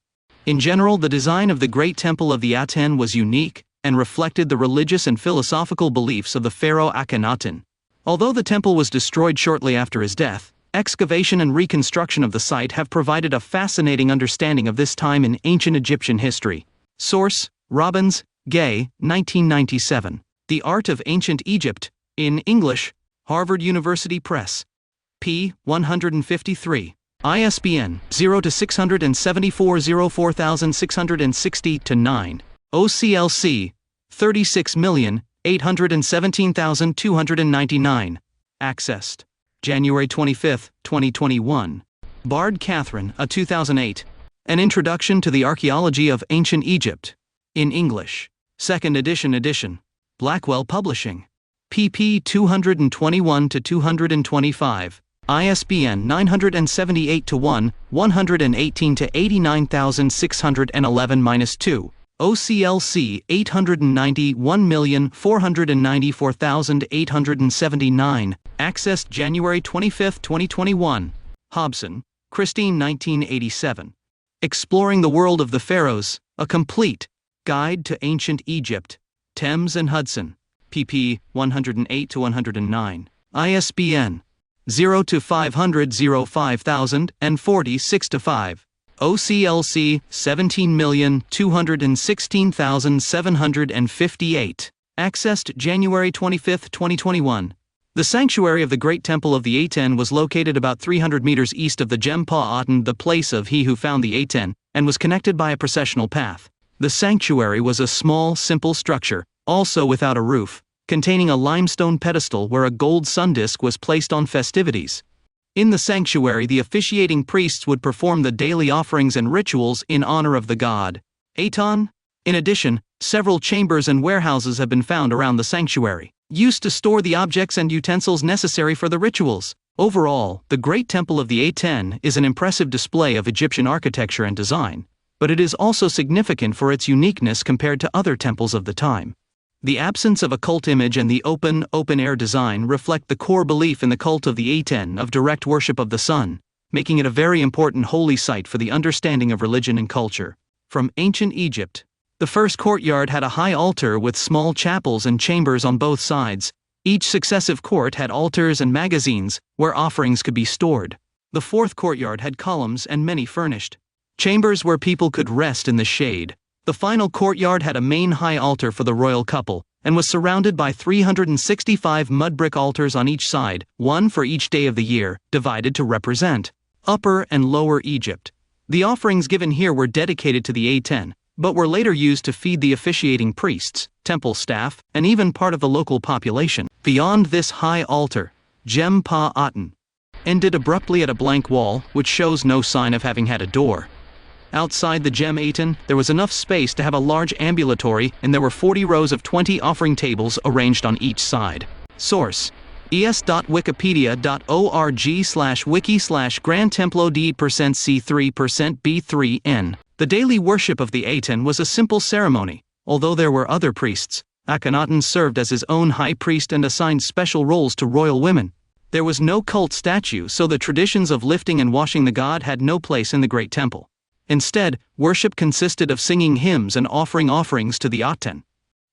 In general, the design of the Great Temple of the Aten was unique and reflected the religious and philosophical beliefs of the pharaoh Akenaton. Although the temple was destroyed shortly after his death, excavation and reconstruction of the site have provided a fascinating understanding of this time in ancient Egyptian history. Source: Robbins, Gay, 1997. The Art of Ancient Egypt, in English, Harvard University Press. p. 153. ISBN 0-674-04660-9. OCLC 36,817,299. Accessed January 25, 2021. Bard, Catherine, a 2008. An Introduction to the Archaeology of Ancient Egypt. In English. 2nd edition. Blackwell Publishing. pp. 221-225. ISBN 978-1, 118-89611-2. OCLC 891,494,879. Accessed January 25, 2021. Hobson, Christine, 1987. Exploring the World of the Pharaohs, A Complete Guide to Ancient Egypt. Thames and Hudson. pp. 108-109. ISBN 0-500-05000 and 46-5. OCLC 17,216,758. Accessed January 25, 2021. The sanctuary of the Great Temple of the Aten was located about 300 meters east of the Gem-Pa Aten, the place of he who found the Aten, and was connected by a processional path. The sanctuary was a small, simple structure, also without a roof, containing a limestone pedestal where a gold sun disk was placed on festivities. In the sanctuary, the officiating priests would perform the daily offerings and rituals in honor of the god Aten. In addition, several chambers and warehouses have been found around the sanctuary, used to store the objects and utensils necessary for the rituals. Overall, the Great Temple of the Aten is an impressive display of Egyptian architecture and design, but it is also significant for its uniqueness compared to other temples of the time. The absence of a cult image and the open-air design reflect the core belief in the cult of the Aten of direct worship of the sun, making it a very important holy site for the understanding of religion and culture. From ancient Egypt, the first courtyard had a high altar with small chapels and chambers on both sides. Each successive court had altars and magazines where offerings could be stored. The fourth courtyard had columns and many furnished chambers where people could rest in the shade. The final courtyard had a main high altar for the royal couple, and was surrounded by 365 mud brick altars on each side, one for each day of the year, divided to represent Upper and Lower Egypt. The offerings given here were dedicated to the Aten, but were later used to feed the officiating priests, temple staff, and even part of the local population. Beyond this high altar, Gem-Pa Aten, ended abruptly at a blank wall, which shows no sign of having had a door. Outside the gem Aten, there was enough space to have a large ambulatory, and there were 40 rows of 20 offering tables arranged on each side. Source: es.wikipedia.org/wiki/Gran Templo de %C3%B3N. The daily worship of the Aten was a simple ceremony. Although there were other priests, Akhenaten served as his own high priest and assigned special roles to royal women. There was no cult statue, so the traditions of lifting and washing the god had no place in the Great Temple. Instead, worship consisted of singing hymns and offering offerings to the Aten.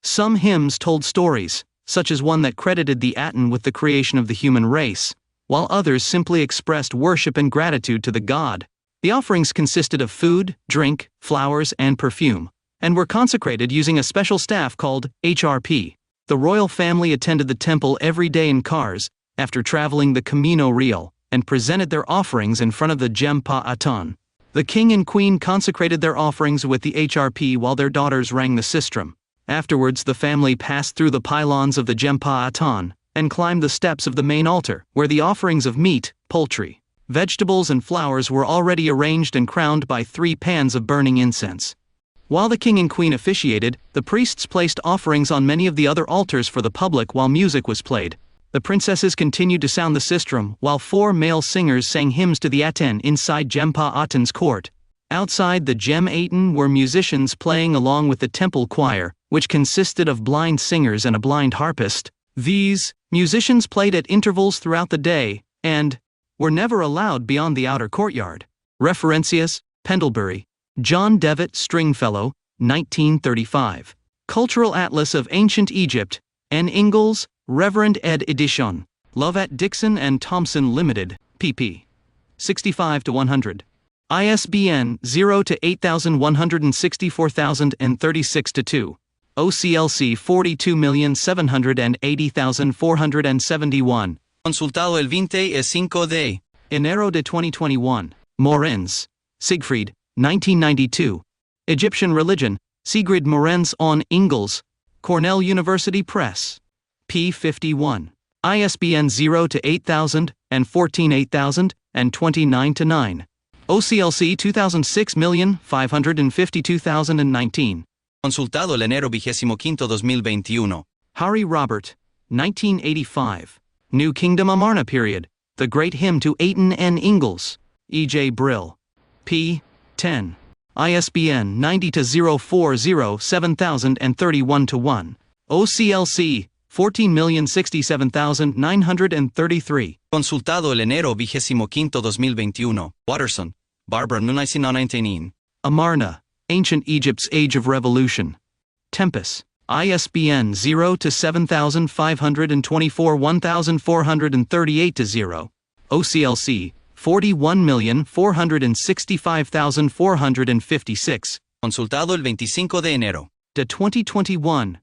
Some hymns told stories, such as one that credited the Aten with the creation of the human race, while others simply expressed worship and gratitude to the god. The offerings consisted of food, drink, flowers, and perfume, and were consecrated using a special staff called HRP. The royal family attended the temple every day in cars, after traveling the Camino Real, and presented their offerings in front of the Gem Pa Aton. The king and queen consecrated their offerings with the HRP while their daughters rang the sistrum. Afterwards, the family passed through the pylons of the Gem Pa Aton and climbed the steps of the main altar, where the offerings of meat, poultry, vegetables, and flowers were already arranged and crowned by 3 pans of burning incense. While the king and queen officiated, the priests placed offerings on many of the other altars for the public while music was played. The princesses continued to sound the sistrum, while 4 male singers sang hymns to the Aten inside Gem Pa Aten's court. Outside the Gem Aten were musicians playing along with the temple choir, which consisted of blind singers and a blind harpist. These musicians played at intervals throughout the day, and were never allowed beyond the outer courtyard. Referentius, Pendlebury, John Devitt Stringfellow, 1935. Cultural Atlas of Ancient Egypt, N. Ingalls, Reverend ed. edition. Lovat Dixon and Thompson Limited, pp. 65-100. ISBN 0-8164,036-2. OCLC 42,780,471. Consultado el 25 de Enero de 2021. Morenz, Siegfried, 1992. Egyptian Religion, Sigrid Morenz on Ingalls, Cornell University Press. p. 51. ISBN 0-8000 and 14-8000 and 29-9. OCLC 2006,552,019. Consultado el enero 25 2021. Hari Robert, 1985. New Kingdom Amarna Period, The Great Hymn to Aten N. Ingalls, E. J. Brill. p. 10. ISBN 90-040-7031-1. OCLC 14,067,933. Consultado el enero 25 2021. Watterson, Barbara 1999. Amarna, Ancient Egypt's Age of Revolution. Tempus. ISBN 0-7524-1438-0. OCLC 41,465,456. Consultado el 25 de enero de 2021.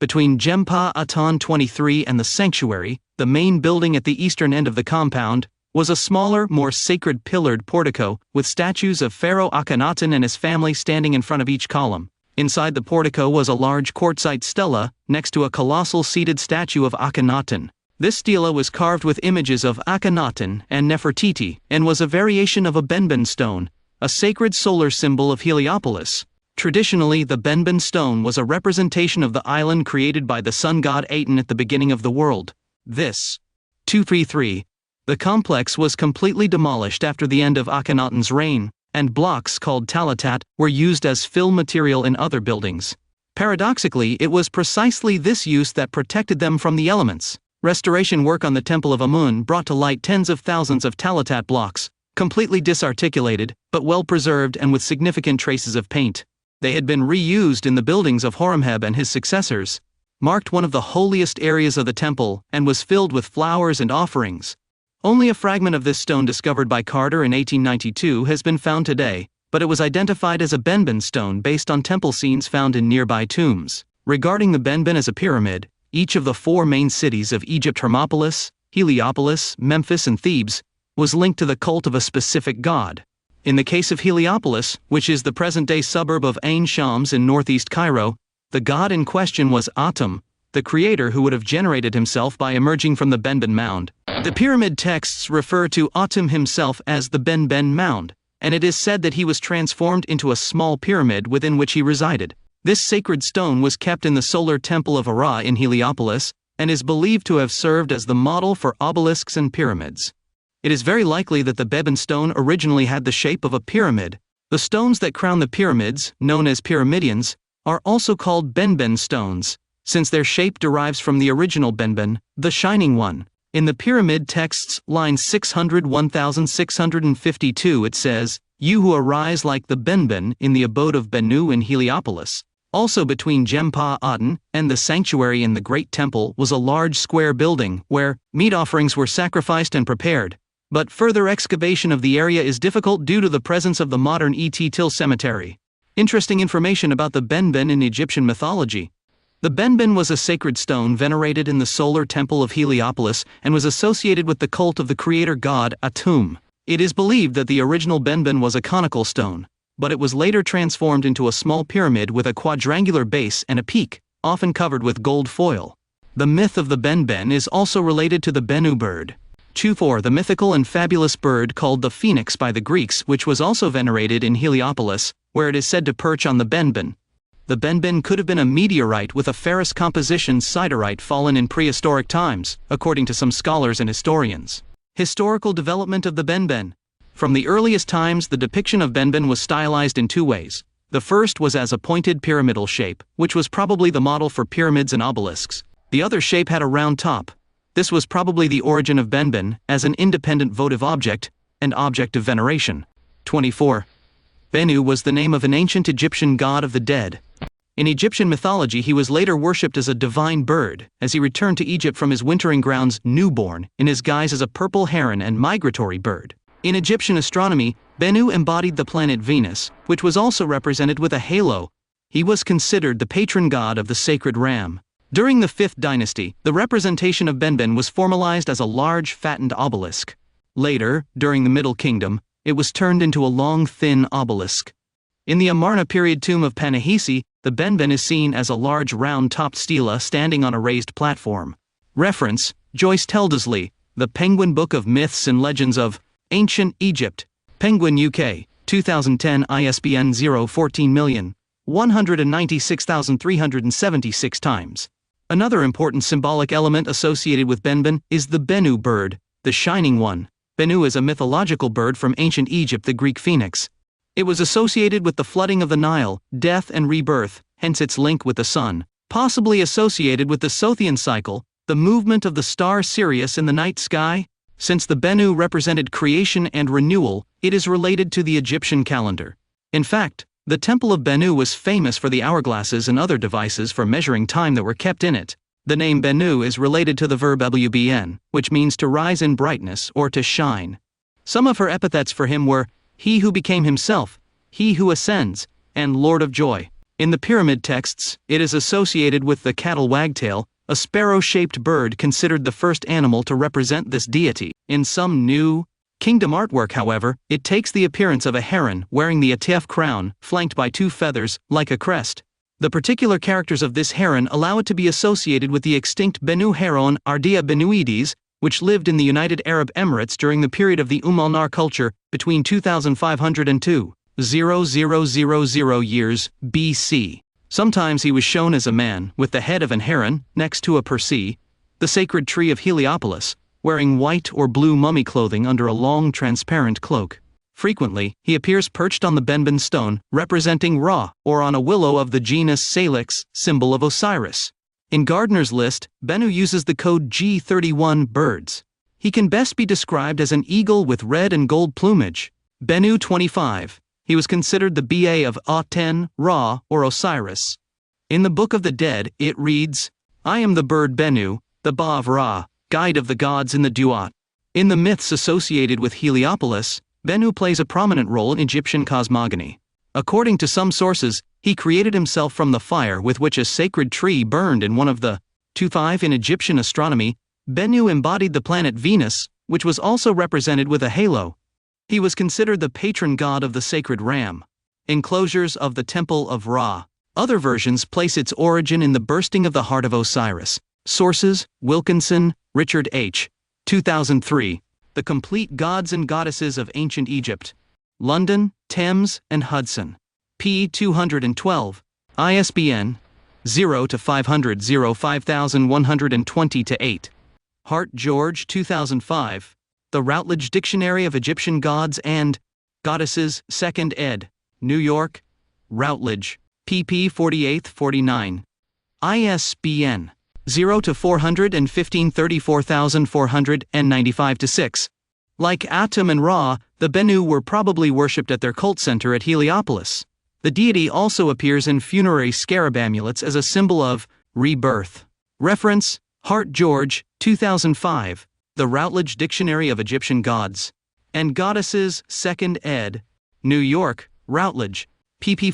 Between Gem Pa Aton 23 and the sanctuary, the main building at the eastern end of the compound, was a smaller, more sacred pillared portico, with statues of Pharaoh Akenaton and his family standing in front of each column. Inside the portico was a large quartzite stela, next to a colossal seated statue of Akenaton. This stela was carved with images of Akenaton and Nefertiti, and was a variation of a Benben stone, a sacred solar symbol of Heliopolis. Traditionally, the Benben stone was a representation of the island created by the sun god Aten at the beginning of the world. This 233. The complex was completely demolished after the end of Akhenaton's reign, and blocks called talatat were used as fill material in other buildings. Paradoxically, it was precisely this use that protected them from the elements. Restoration work on the Temple of Amun brought to light tens of thousands of talatat blocks, completely disarticulated, but well preserved and with significant traces of paint. They had been reused in the buildings of Horemheb and his successors, marked one of the holiest areas of the temple, and was filled with flowers and offerings. Only a fragment of this stone discovered by Carter in 1892 has been found today, but it was identified as a Benben stone based on temple scenes found in nearby tombs. Regarding the Benben as a pyramid, each of the 4 main cities of Egypt, Hermopolis, Heliopolis, Memphis, and Thebes, was linked to the cult of a specific god. In the case of Heliopolis, which is the present-day suburb of Ain Shams in northeast Cairo, the god in question was Atum, the creator who would have generated himself by emerging from the Benben mound. The pyramid texts refer to Atum himself as the Benben Mound, and it is said that he was transformed into a small pyramid within which he resided. This sacred stone was kept in the solar temple of Ra in Heliopolis, and is believed to have served as the model for obelisks and pyramids. It is very likely that the Benben stone originally had the shape of a pyramid. The stones that crown the pyramids, known as pyramidions, are also called Benben stones, since their shape derives from the original Benben, the shining one. In the pyramid texts, line 601,652, it says, "You who arise like the Benben in the abode of Bennu in Heliopolis." Also between Gempa Aten and the sanctuary in the Great Temple was a large square building where meat offerings were sacrificed and prepared, but further excavation of the area is difficult due to the presence of the modern Et Til cemetery. Interesting information about the Benben in Egyptian mythology. The Benben was a sacred stone venerated in the solar temple of Heliopolis and was associated with the cult of the creator god Atum. It is believed that the original Benben was a conical stone, but it was later transformed into a small pyramid with a quadrangular base and a peak, often covered with gold foil. The myth of the Benben is also related to the Bennu bird. 2-4 The mythical and fabulous bird called the phoenix by the Greeks, which was also venerated in Heliopolis, where it is said to perch on the Benben. The Benben could have been a meteorite with a ferrous composition siderite fallen in prehistoric times, according to some scholars and historians. Historical development of the Benben. From the earliest times, the depiction of Benben was stylized in two ways. The first was as a pointed pyramidal shape, which was probably the model for pyramids and obelisks. The other shape had a round top. This was probably the origin of Benben, as an independent votive object, and object of veneration. 24. Bennu was the name of an ancient Egyptian god of the dead. In Egyptian mythology, he was later worshipped as a divine bird, as he returned to Egypt from his wintering grounds newborn, in his guise as a purple heron and migratory bird. In Egyptian astronomy, Bennu embodied the planet Venus, which was also represented with a halo. He was considered the patron god of the sacred ram. During the 5th dynasty, the representation of Benben was formalized as a large, fattened obelisk. Later, during the Middle Kingdom, it was turned into a long, thin obelisk. In the Amarna period tomb of Panahisi, the Benben is seen as a large round-topped stela standing on a raised platform. Reference: Joyce Teldesley, The Penguin Book of Myths and Legends of Ancient Egypt. Penguin UK, 2010 ISBN 014196376 times. Another important symbolic element associated with Benben is the Bennu bird, the shining one. Bennu is a mythological bird from ancient Egypt, the Greek phoenix. It was associated with the flooding of the Nile, death and rebirth, hence its link with the sun. Possibly associated with the Sothian cycle, the movement of the star Sirius in the night sky. Since the Bennu represented creation and renewal, it is related to the Egyptian calendar. In fact, the Temple of Bennu was famous for the hourglasses and other devices for measuring time that were kept in it. The name Bennu is related to the verb wbn, which means to rise in brightness or to shine. Some of her epithets for him were, "He who became himself," "He who ascends," and "Lord of Joy." In the pyramid texts, it is associated with the cattle wagtail, a sparrow-shaped bird considered the first animal to represent this deity. In some New Kingdom artwork, however, it takes the appearance of a heron wearing the Atef crown, flanked by two feathers, like a crest. The particular characters of this heron allow it to be associated with the extinct Bennu heron Ardea benuides, which lived in the United Arab Emirates during the period of the Nar culture between 2500 and 2000 years BC. Sometimes he was shown as a man, with the head of an heron, next to a Persea, the sacred tree of Heliopolis, wearing white or blue mummy clothing under a long transparent cloak. Frequently, he appears perched on the Benben stone, representing Ra, or on a willow of the genus Salix, symbol of Osiris. In Gardner's list, Bennu uses the code G31 birds. He can best be described as an eagle with red and gold plumage. Bennu 25. He was considered the BA of Aten, Ra, or Osiris. In the Book of the Dead, it reads, "I am the bird Bennu, the Ba of Ra, guide of the gods in the Duat." In the myths associated with Heliopolis, Bennu plays a prominent role in Egyptian cosmogony. According to some sources, he created himself from the fire with which a sacred tree burned in one of the 25 in Egyptian astronomy. Bennu embodied the planet Venus, which was also represented with a halo. He was considered the patron god of the sacred ram. Enclosures of the Temple of Ra. Other versions place its origin in the bursting of the heart of Osiris. Sources: Wilkinson, Richard H. 2003. The Complete Gods and Goddesses of Ancient Egypt. London, Thames and Hudson. p. 212. ISBN 0-500-5120-8. Hart, George 2005. The Routledge Dictionary of Egyptian Gods and Goddesses, 2nd ed. New York, Routledge. pp. 48-49. ISBN 0-400-3439495-6. Like Atum and Ra, the Bennu were probably worshipped at their cult center at Heliopolis. The deity also appears in funerary scarab amulets as a symbol of rebirth. Reference: Hart, George 2005. The Routledge Dictionary of Egyptian Gods and Goddesses, 2nd ed. New York, Routledge. pp.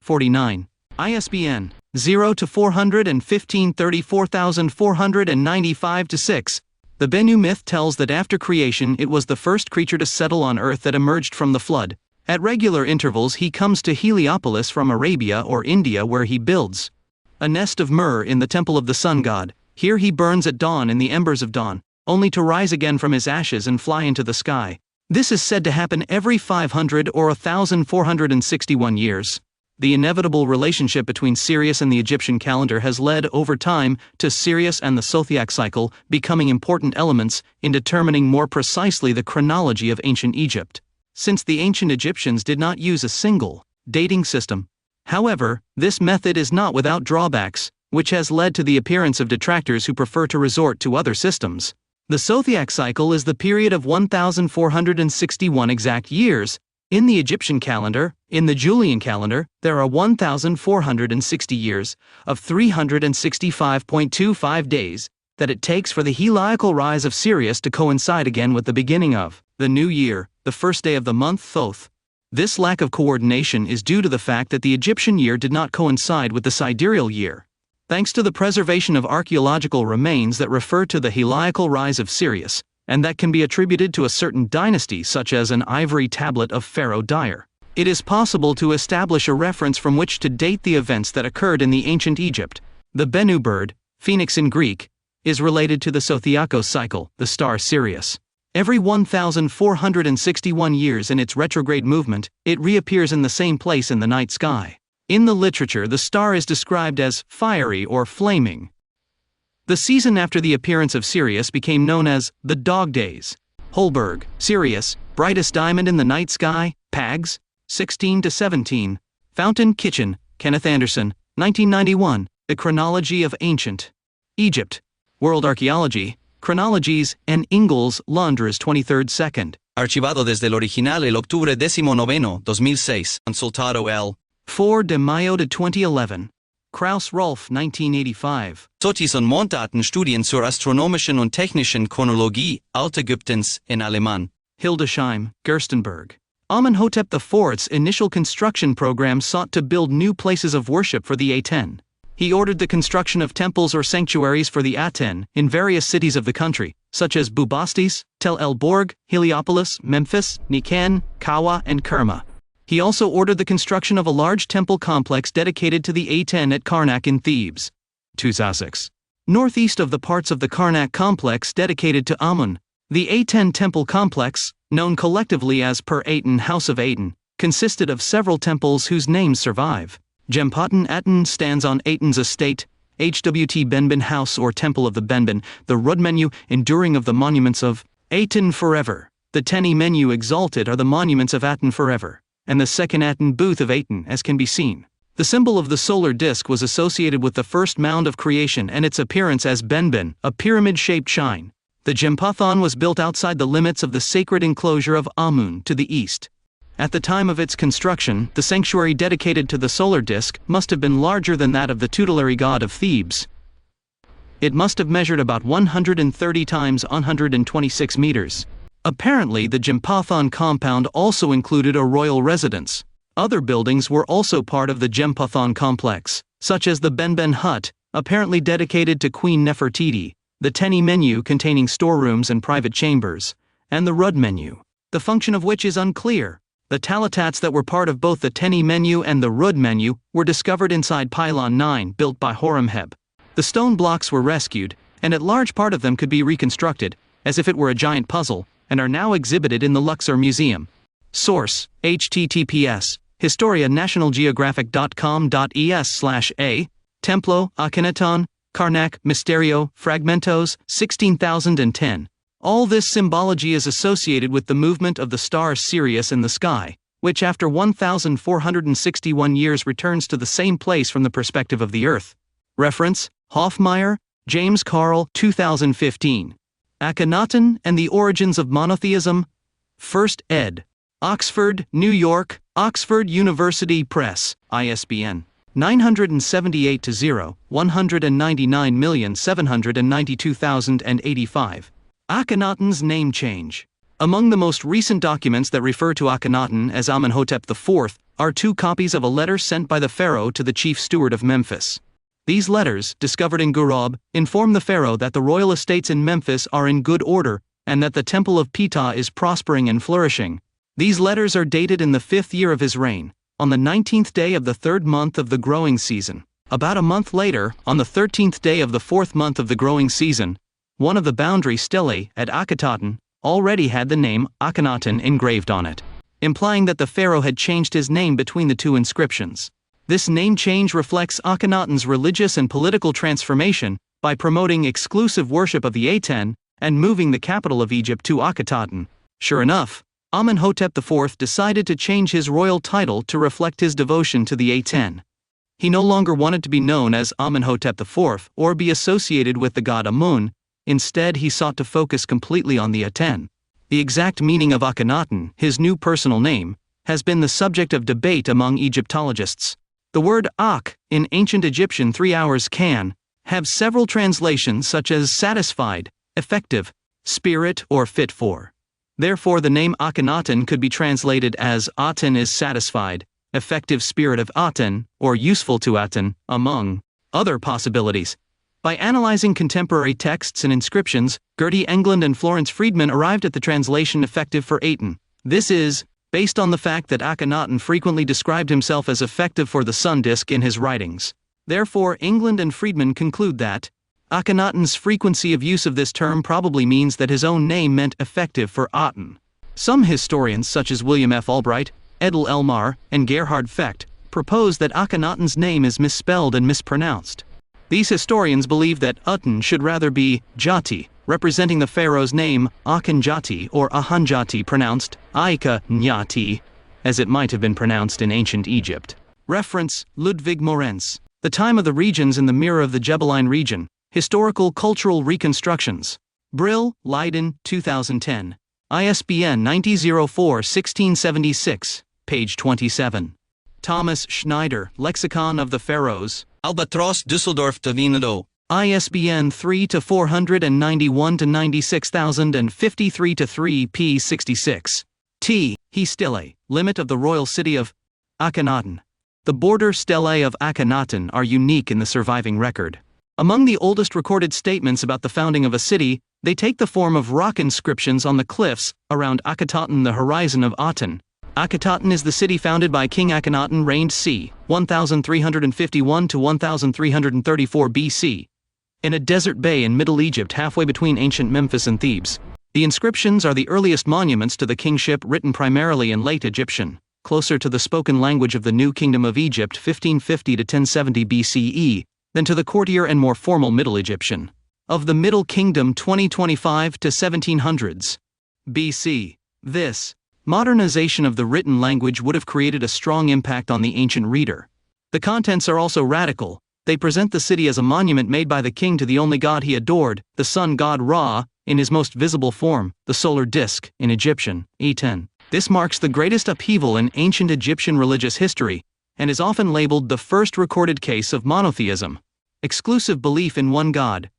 48-49. ISBN 0-400-3439495-6. The Bennu myth tells that after creation it was the first creature to settle on earth that emerged from the flood. At regular intervals he comes to Heliopolis from Arabia or India, where he builds a nest of myrrh in the temple of the sun god. Here he burns at dawn in the embers of dawn, only to rise again from his ashes and fly into the sky. This is said to happen every 500 or 1,461 years. The inevitable relationship between Sirius and the Egyptian calendar has led over time to Sirius and the zodiac cycle becoming important elements in determining more precisely the chronology of ancient Egypt, since the ancient Egyptians did not use a single dating system. However, this method is not without drawbacks, which has led to the appearance of detractors who prefer to resort to other systems. The zodiac cycle is the period of 1,461 exact years. In the Egyptian calendar, in the Julian calendar, there are 1,460 years of 365.25 days that it takes for the heliacal rise of Sirius to coincide again with the beginning of the new year, the first day of the month Thoth. This lack of coordination is due to the fact that the Egyptian year did not coincide with the sidereal year. Thanks to the preservation of archaeological remains that refer to the heliacal rise of Sirius, and that can be attributed to a certain dynasty such as an ivory tablet of Pharaoh Dire, it is possible to establish a reference from which to date the events that occurred in the ancient Egypt. The Bennu bird, phoenix in Greek, is related to the zodiacal cycle, the star Sirius. Every 1,461 years in its retrograde movement, it reappears in the same place in the night sky. In the literature, the star is described as fiery or flaming. The season after the appearance of Sirius became known as the Dog Days. Holberg, Sirius, brightest diamond in the night sky, Pags, 16-17. Fountain Kitchen, Kenneth Anderson, 1991. The Chronology of Ancient Egypt. World Archaeology, Chronologies, and Ingalls, Londres 23rd 2nd. Archivado desde el original el octubre 19, 2006. Consultado el 4 de Mayo de 2011. Kraus Rolf 1985. Sotis und Monddaten Studien zur astronomischen und technischen Chronologie Altägyptens in Alemán. Hildesheim, Gerstenberg. Amenhotep IV's initial construction program sought to build new places of worship for the Aten. He ordered the construction of temples or sanctuaries for the Aten in various cities of the country, such as Bubastis, Tel El Borg, Heliopolis, Memphis, Nikan, Kawa, and Kerma. He also ordered the construction of a large temple complex dedicated to the Aten at Karnak in Thebes. 2006. Northeast of the parts of the Karnak complex dedicated to Amun, the Aten temple complex, known collectively as Per Aten House of Aten, consisted of several temples whose names survive. Jempaten Aten stands on Aten's estate, Hwt Benben House or Temple of the Benben, the Rudmenu enduring of the monuments of Aten forever. The Teni Menu exalted are the monuments of Aten forever, and the second Aten booth of Aten, as can be seen. The symbol of the solar disk was associated with the first mound of creation and its appearance as Benben, a pyramid-shaped shrine. The Jempathon was built outside the limits of the sacred enclosure of Amun to the east. At the time of its construction, the sanctuary dedicated to the solar disk must have been larger than that of the tutelary god of Thebes. It must have measured about 130 times 126 meters. Apparently, the Jempathon compound also included a royal residence. Other buildings were also part of the Jempathon complex, such as the Benben Hut, apparently dedicated to Queen Nefertiti, the Teni Menu containing storerooms and private chambers, and the Rud Menu, the function of which is unclear. The talatats that were part of both the Teni Menu and the Rud Menu were discovered inside Pylon 9 built by Horemheb. The stone blocks were rescued, and a large part of them could be reconstructed, as if it were a giant puzzle, and are now exhibited in the Luxor Museum. Source: https historianationalgeographic.com.es/a. Templo, Akenaton, Karnak, Misterio, Fragmentos, 16010. All this symbology is associated with the movement of the star Sirius in the sky, which after 1,461 years returns to the same place from the perspective of the Earth. Reference: Hoffmeyer, James Carl, 2015. Akenaton and the Origins of Monotheism. 1st ed. Oxford, New York, Oxford University Press, ISBN 978-199,792,085. Akenaton's name change. Among the most recent documents that refer to Akenaton as Amenhotep IV are 2 copies of a letter sent by the pharaoh to the chief steward of Memphis. These letters, discovered in Gurab, inform the pharaoh that the royal estates in Memphis are in good order and that the temple of Ptah is prospering and flourishing. These letters are dated in the 5th year of his reign, on the 19th day of the 3rd month of the growing season. About a month later, on the 13th day of the 4th month of the growing season, one of the boundary stelae at Akenaton already had the name Akenaton engraved on it, implying that the pharaoh had changed his name between the 2 inscriptions. This name change reflects Akhenaton's religious and political transformation by promoting exclusive worship of the Aten and moving the capital of Egypt to Akenaton. Sure enough, Amenhotep IV decided to change his royal title to reflect his devotion to the Aten. He no longer wanted to be known as Amenhotep IV or be associated with the god Amun. Instead, he sought to focus completely on the Aten. The exact meaning of Akhenaton, his new personal name, has been the subject of debate among Egyptologists. The word Ak, in ancient Egyptian 3 hours can, have several translations such as satisfied, effective, spirit, or fit for. Therefore, the name Akhenaton could be translated as Aten is satisfied, effective spirit of Aten, or useful to Aten, among other possibilities. By analyzing contemporary texts and inscriptions, Gertie England and Florence Friedman arrived at the translation effective for Aten. This is based on the fact that Akhenaton frequently described himself as effective for the sun disk in his writings. Therefore, England and Friedman conclude that Akhenaton's frequency of use of this term probably means that his own name meant effective for Aten. Some historians such as William F. Albright, Edel Elmar, and Gerhard Fecht propose that Akhenaton's name is misspelled and mispronounced. These historians believe that Aten should rather be Jati, representing the pharaoh's name Akhenjati or Ahanjati, pronounced Aika Nyati, as it might have been pronounced in ancient Egypt. Reference: Ludwig Morenz. The Time of the Regions in the Mirror of the Jebelline Region. Historical Cultural Reconstructions. Brill, Leiden, 2010. ISBN 9004-1676, page 27. Thomas Schneider, Lexicon of the Pharaohs. Albatros Düsseldorf Tavinado. ISBN 3-491-96053-3 p. 66. T. He Stele, Limit of the Royal City of Akhenaton. The border stelae of Akhenaton are unique in the surviving record. Among the oldest recorded statements about the founding of a city, they take the form of rock inscriptions on the cliffs around Akenaton, the horizon of Aten. Akenaton is the city founded by King Akhenaton, reigned c. 1351 to 1334 BC, in a desert bay in Middle Egypt halfway between ancient Memphis and Thebes. The inscriptions are the earliest monuments to the kingship written primarily in late Egyptian, closer to the spoken language of the New Kingdom of Egypt 1550 to 1070 BCE, than to the courtier and more formal Middle Egyptian of the Middle Kingdom 2025 to 1700s BC. This modernization of the written language would have created a strong impact on the ancient reader. The contents are also radical. They present the city as a monument made by the king to the only god he adored, the sun god Ra, in his most visible form, the solar disk, in Egyptian, Aten. This marks the greatest upheaval in ancient Egyptian religious history, and is often labeled the first recorded case of monotheism, exclusive belief in one god.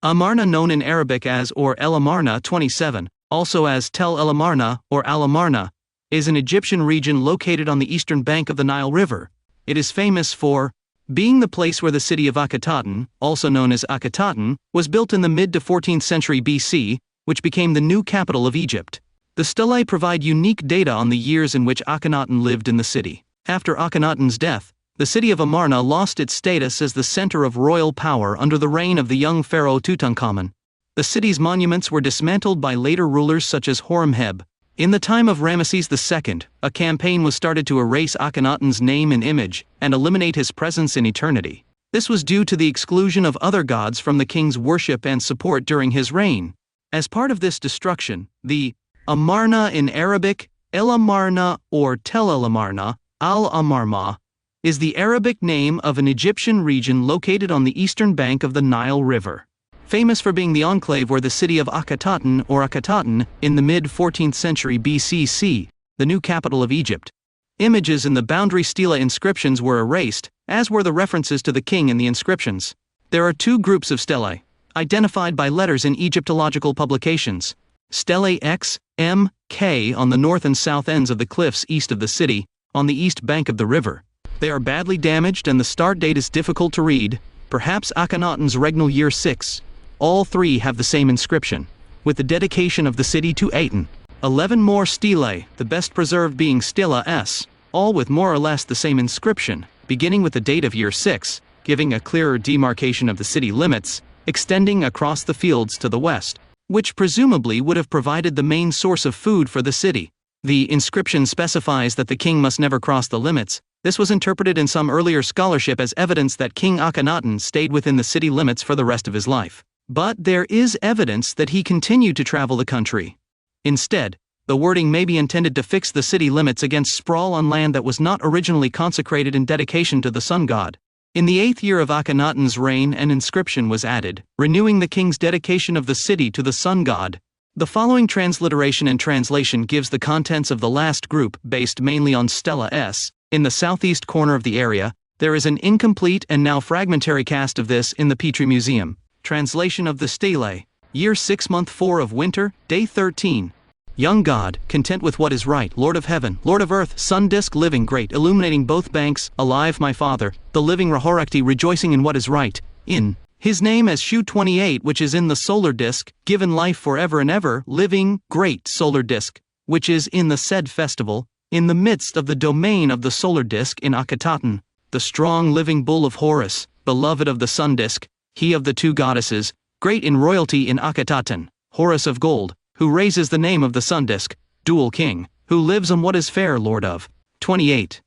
Amarna, known in Arabic as or El Amarna 27, also as Tel El Amarna or Al Amarna, is an Egyptian region located on the eastern bank of the Nile River. It is famous for being the place where the city of Akenaton, also known as Akenaton, was built in the mid to 14th century BC, which became the new capital of Egypt. The stelae provide unique data on the years in which Akhenaton lived in the city. After Akhenaton's death, the city of Amarna lost its status as the center of royal power under the reign of the young pharaoh Tutankhamun. The city's monuments were dismantled by later rulers such as Horemheb. In the time of Ramesses II, a campaign was started to erase Akhenaten's name and image, and eliminate his presence in eternity. This was due to the exclusion of other gods from the king's worship and support during his reign. As part of this destruction, the Amarna in Arabic, El Amarna or Tel El Amarna, Al-Amarma, is the Arabic name of an Egyptian region located on the eastern bank of the Nile River. Famous for being the enclave where the city of Akhetaten or Akhetaten in the mid-14th century BCC, the new capital of Egypt. Images in the boundary stela inscriptions were erased, as were the references to the king in the inscriptions. There are two groups of stelae, identified by letters in Egyptological publications. Stelae X, M, K on the north and south ends of the cliffs east of the city, on the east bank of the river. They are badly damaged and the start date is difficult to read, perhaps Akhenaten's regnal year 6. All three have the same inscription, with the dedication of the city to Aten. 11 more stelae, the best preserved being Stela S, all with more or less the same inscription, beginning with the date of year 6, giving a clearer demarcation of the city limits, extending across the fields to the west, which presumably would have provided the main source of food for the city. The inscription specifies that the king must never cross the limits. This was interpreted in some earlier scholarship as evidence that King Akhenaten stayed within the city limits for the rest of his life. But there is evidence that he continued to travel the country. Instead, the wording may be intended to fix the city limits against sprawl on land that was not originally consecrated in dedication to the sun god. In the 8th year of Akhenaten's reign, an inscription was added, renewing the king's dedication of the city to the sun god. The following transliteration and translation gives the contents of the last group, based mainly on Stela S. In the southeast corner of the area, there is an incomplete and now fragmentary cast of this in the Petrie Museum. Translation of the stelae. Year 6 month 4 of winter, day 13. Young God, content with what is right, Lord of heaven, Lord of earth, sun disk living great, illuminating both banks, alive my Father, the living Rahorakti rejoicing in what is right, in his name as Shu 28 which is in the solar disk, given life forever and ever, living, great solar disk, which is in the said festival, in the midst of the domain of the solar disk in Akhetaten, the strong living bull of Horus, beloved of the sun disk, he of the two goddesses, great in royalty in Akhetaten, Horus of gold, who raises the name of the sun disk, dual king, who lives on what is fair Lord of. 28.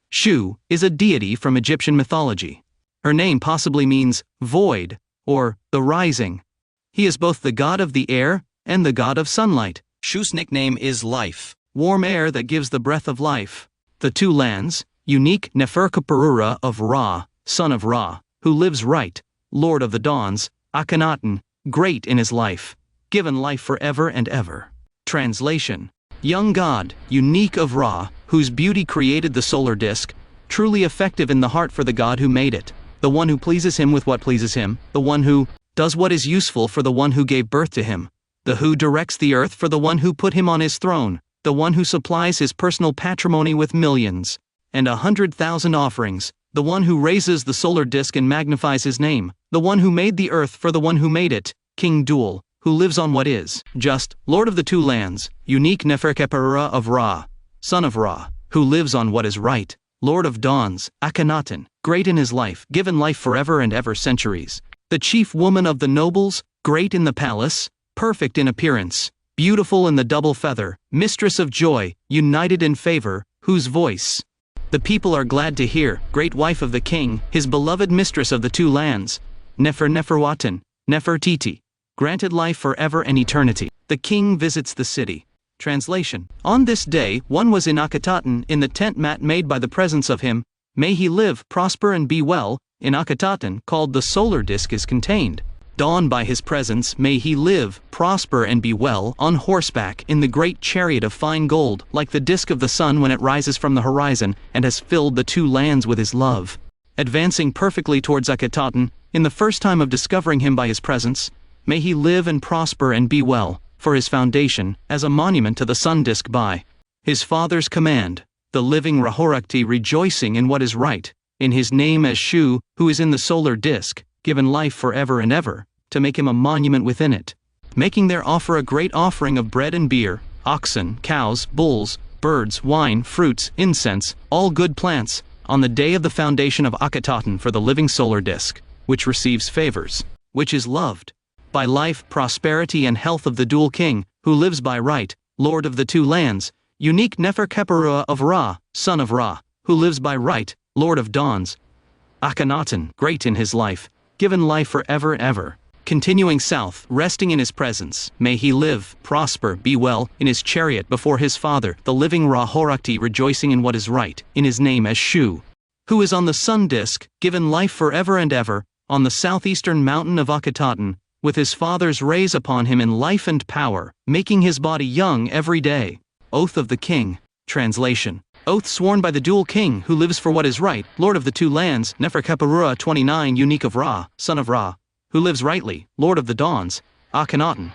Shu is a deity from Egyptian mythology. Her name possibly means void, or the rising. He is both the god of the air and the god of sunlight. Shu's nickname is Life. Warm air that gives the breath of life. The two lands, unique Neferkheperura of Ra, son of Ra, who lives right, Lord of the dawns, Akhenaten, great in his life, given life forever and ever. Translation. Young God, unique of Ra, whose beauty created the solar disk, truly effective in the heart for the God who made it, the one who pleases him with what pleases him, the one who does what is useful for the one who gave birth to him, the who directs the earth for the one who put him on his throne, the one who supplies his personal patrimony with millions and 100,000 offerings, the one who raises the solar disk and magnifies his name, the one who made the earth for the one who made it, King Dual, who lives on what is just, Lord of the two lands, unique Neferkheperura of Ra, son of Ra, who lives on what is right, Lord of dawns, Akhenaten, great in his life, given life forever and ever centuries, the chief woman of the nobles, great in the palace, perfect in appearance, beautiful in the double feather, mistress of joy, united in favor, whose voice the people are glad to hear, great wife of the king, his beloved mistress of the two lands, Neferwatan, Nefertiti, granted life forever and eternity. The king visits the city. Translation. On this day, one was in Akhetaten, in the tent mat made by the presence of him, may he live, prosper and be well, in Akhetaten, called the solar disk is contained. Dawn by his presence, may he live, prosper and be well, on horseback, in the great chariot of fine gold, like the disk of the sun when it rises from the horizon, and has filled the two lands with his love. Advancing perfectly towards Akhetaten, in the first time of discovering him by his presence, may he live and prosper and be well, for his foundation, as a monument to the sun disk by his father's command, the living Rahorakti rejoicing in what is right, in his name as Shu, who is in the solar disk, given life forever and ever, to make him a monument within it, making there offer a great offering of bread and beer, oxen, cows, bulls, birds, wine, fruits, incense, all good plants, on the day of the foundation of Akhetaten for the living solar disk, which receives favors, which is loved. by life, prosperity and health of the dual king, who lives by right, lord of the two lands, unique Nefer-Keperua of Ra, son of Ra, who lives by right, lord of dawns. Akhenaten, great in his life, given life forever and ever. Continuing south, resting in his presence, may he live, prosper, be well, in his chariot before his father, the living Ra Horakti, rejoicing in what is right, in his name as Shu, who is on the sun disk, given life forever and ever, on the southeastern mountain of Akenato, with his father's rays upon him in life and power, making his body young every day. Oath of the king. Translation. Oath sworn by the dual king who lives for what is right, lord of the two lands, Nefer-Keperua 29, unique of Ra, son of Ra, who lives rightly, lord of the dawns, Akhenaten,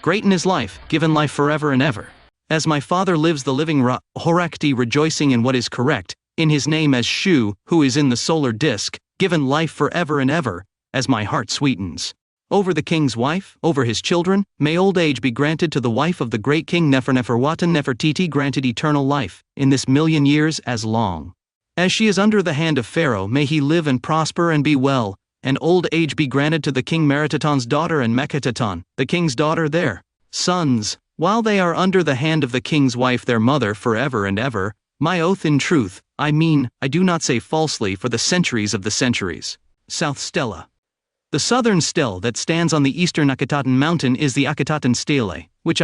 great in his life, given life forever and ever. As my father lives, the living Ra Horakti, rejoicing in what is correct, in his name as Shu, who is in the solar disk, given life forever and ever, as my heart sweetens. Over the king's wife, over his children, may old age be granted to the wife of the great king Nefer-Neferwatan Nefertiti, granted eternal life, in this 1,000,000 years as long. As she is under the hand of Pharaoh, may he live and prosper and be well, and old age be granted to the king Meritaton's daughter and Meketaton, the king's daughter, their sons, while they are under the hand of the king's wife their mother forever and ever. My oath in truth, I do not say falsely, for the centuries of the centuries. South Stela. The southern stele that stands on the eastern Akenaton mountain is the Akenaton stele, which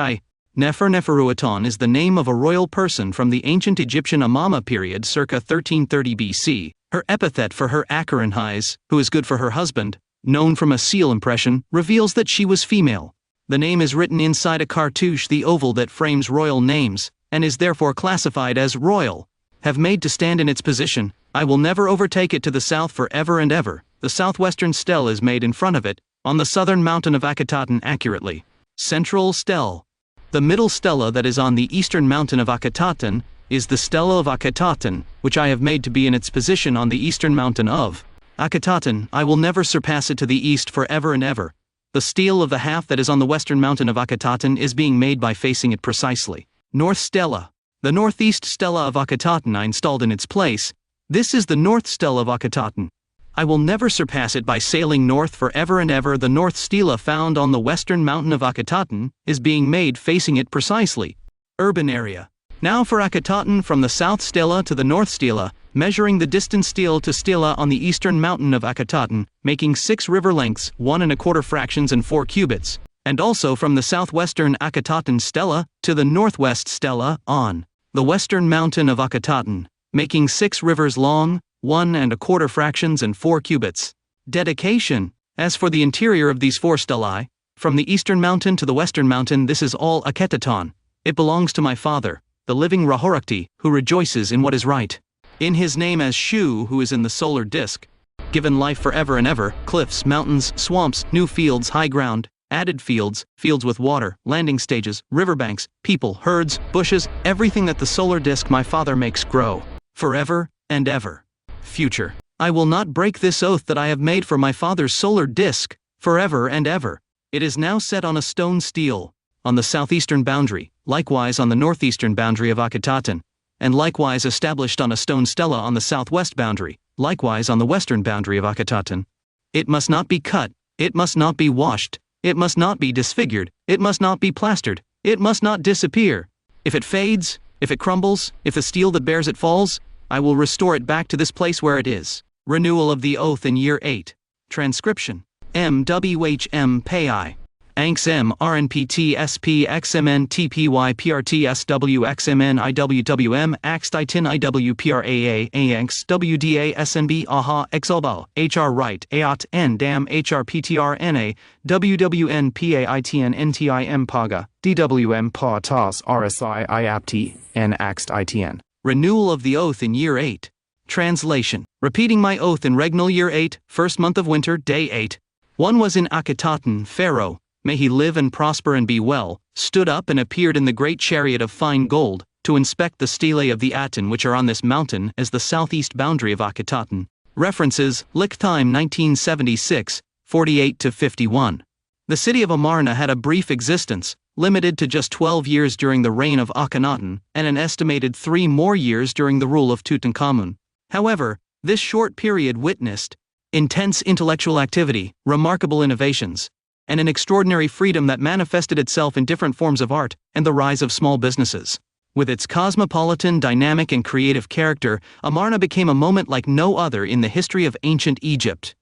Nefer-Neferuaton is the name of a royal person from the ancient Egyptian Amama period circa 1330 BC. Her epithet for her Akerenhais, who is good for her husband, known from a seal impression, reveals that she was female. The name is written inside a cartouche, the oval that frames royal names, and is therefore classified as royal. Have made to stand in its position, I will never overtake it to the south forever and ever. The southwestern stele is made in front of it, on the southern mountain of Akenaton accurately. Central stele. The middle stela that is on the eastern mountain of Akenaton is the stela of Akenaton, which I have made to be in its position on the eastern mountain of Akenaton. I will never surpass it to the east forever and ever. The stele of the half that is on the western mountain of Akenaton is being made by facing it precisely. North stela. The northeast stela of Akenaton I installed in its place. This is the north stela of Akenaton. I will never surpass it by sailing north forever and ever. The north stela found on the western mountain of Akenaton is being made facing it precisely. Urban area. Now for Akenaton, from the south stela to the north stela, measuring the distance stele to stela on the eastern mountain of Akenaton, making 6 river lengths, 1 1/4 fractions and 4 cubits, and also from the southwestern Akenaton stela to the northwest stela on the western mountain of Akenaton, making 6 rivers long, 1 1/4 fractions and 4 cubits. Dedication. As for the interior of these 4 stelae, from the eastern mountain to the western mountain, this is all Akenaton. It belongs to my father, the living Ra Horakti, who rejoices in what is right, in his name as Shu, who is in the solar disk, given life forever and ever. Cliffs, mountains, swamps, new fields, high ground, added fields, fields with water, landing stages, riverbanks, people, herds, bushes, everything that the solar disk my father makes grow, forever and ever. Future. I will not break this oath that I have made for my father's solar disk, forever and ever. It is now set on a stone stele, on the southeastern boundary, likewise on the northeastern boundary of Akenaton, and likewise established on a stone stela on the southwest boundary, likewise on the western boundary of Akenaton. It must not be cut, it must not be washed, it must not be disfigured, it must not be plastered, it must not disappear. If it fades, if it crumbles, if the steel that bears it falls, I will restore it back to this place where it is. Renewal of the oath in year 8. Transcription. MWHM PAI. ANX M RNPT SP XMN TPY PRT SW XMN IWWM AXT ITIN IWPRAA ANX WDA SNB AHA XLBAL HR Right AOT N DAM HRPTR NA WWN PAITN NTIM PAGA DWM PA TAS RSI IAPT N AXT ITN. Renewal of the oath in year 8. Translation. Repeating my oath in regnal year 8, first month of winter, day 8. One was in Akenaton, Pharaoh, may he live and prosper and be well, stood up and appeared in the great chariot of fine gold, to inspect the stelae of the Aten which are on this mountain as the southeast boundary of Akenaton. References, Lichtime 1976, 48-51. The city of Amarna had a brief existence, limited to just 12 years during the reign of Akhenaton, and an estimated 3 more years during the rule of Tutankhamun. However, this short period witnessed intense intellectual activity, remarkable innovations, and an extraordinary freedom that manifested itself in different forms of art and the rise of small businesses. With its cosmopolitan, dynamic, and creative character, Amarna became a moment like no other in the history of ancient Egypt.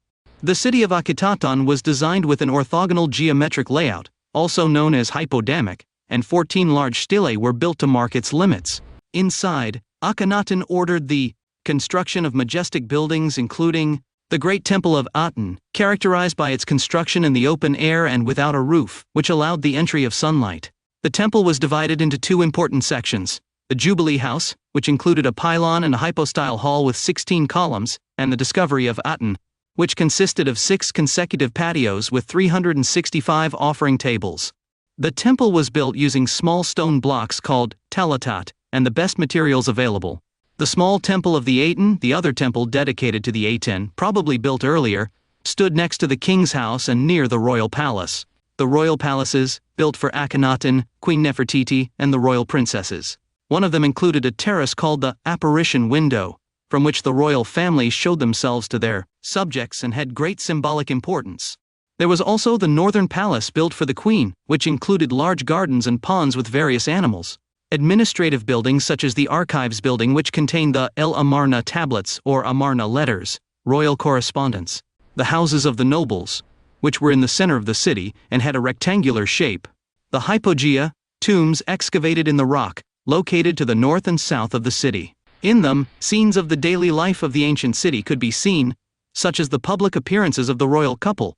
The city of Akenaton was designed with an orthogonal geometric layout, also known as hypodamic, and 14 large stelae were built to mark its limits. Inside, Akenaton ordered the construction of majestic buildings including the Great Temple of Aten, characterized by its construction in the open air and without a roof, which allowed the entry of sunlight. The temple was divided into two important sections: the Jubilee House, which included a pylon and a hypostyle hall with 16 columns, and the Discovery of Aten, which consisted of 6 consecutive patios with 365 offering tables. The temple was built using small stone blocks called talatat, and the best materials available. The small temple of the Aten, the other temple dedicated to the Aten, probably built earlier, stood next to the king's house and near the royal palace. The royal palaces, built for Akhenaten, Queen Nefertiti, and the royal princesses. One of them included a terrace called the apparition window, from which the royal family showed themselves to their subjects and had great symbolic importance. There was also the northern palace built for the queen, which included large gardens and ponds with various animals. Administrative buildings such as the Archives building, which contained the El Amarna tablets or Amarna letters, royal correspondence. The houses of the nobles, which were in the center of the city and had a rectangular shape. The hypogea, tombs excavated in the rock, located to the north and south of the city. In them, scenes of the daily life of the ancient city could be seen, such as the public appearances of the royal couple.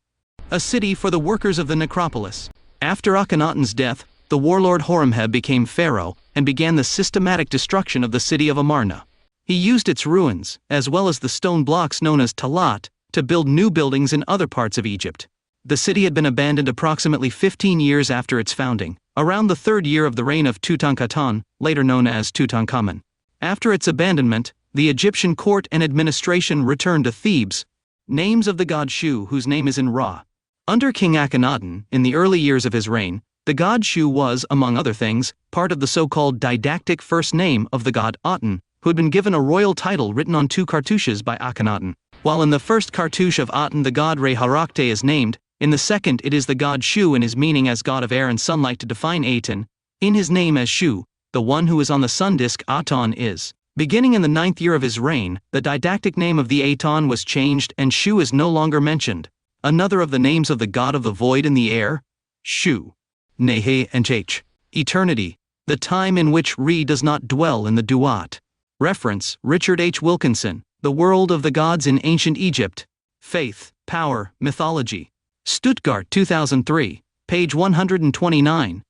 A city for the workers of the necropolis. After Akhenaten's death, the warlord Horemheb became pharaoh and began the systematic destruction of the city of Amarna. He used its ruins, as well as the stone blocks known as talat, to build new buildings in other parts of Egypt. The city had been abandoned approximately 15 years after its founding, around the 3rd year of the reign of Tutankhaten, later known as Tutankhamun. After its abandonment, the Egyptian court and administration returned to Thebes. Names of the god Shu, whose name is in Ra. Under King Akhenaten, in the early years of his reign, the god Shu was, among other things, part of the so-called didactic first name of the god Aten, who had been given a royal title written on 2 cartouches by Akhenaten. While in the first cartouche of Aten the god Re-Harakte is named, in the second it is the god Shu in his meaning as god of air and sunlight to define Aten. In his name as Shu, the one who is on the sun disk Aton is. Beginning in the 9th year of his reign, the didactic name of the Aton was changed and Shu is no longer mentioned. Another of the names of the god of the void in the air, Shu. Nehe and H. Eternity, the time in which Re does not dwell in the Duat. Reference, Richard H. Wilkinson, The World of the Gods in Ancient Egypt. Faith, Power, Mythology. Stuttgart 2003, page 129.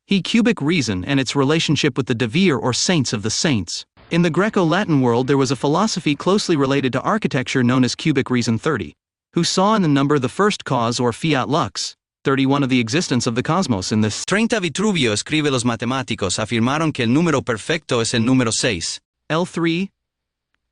He cubic reason and its relationship with the Devir or saints of the saints. In the Greco-Latin world there was a philosophy closely related to architecture known as cubic reason 30, who saw in the number the first cause or fiat lux, 31 of the existence of the cosmos in this. 30 Vitruvio escribe los matemáticos afirmaron que el número perfecto es el número 6. L3,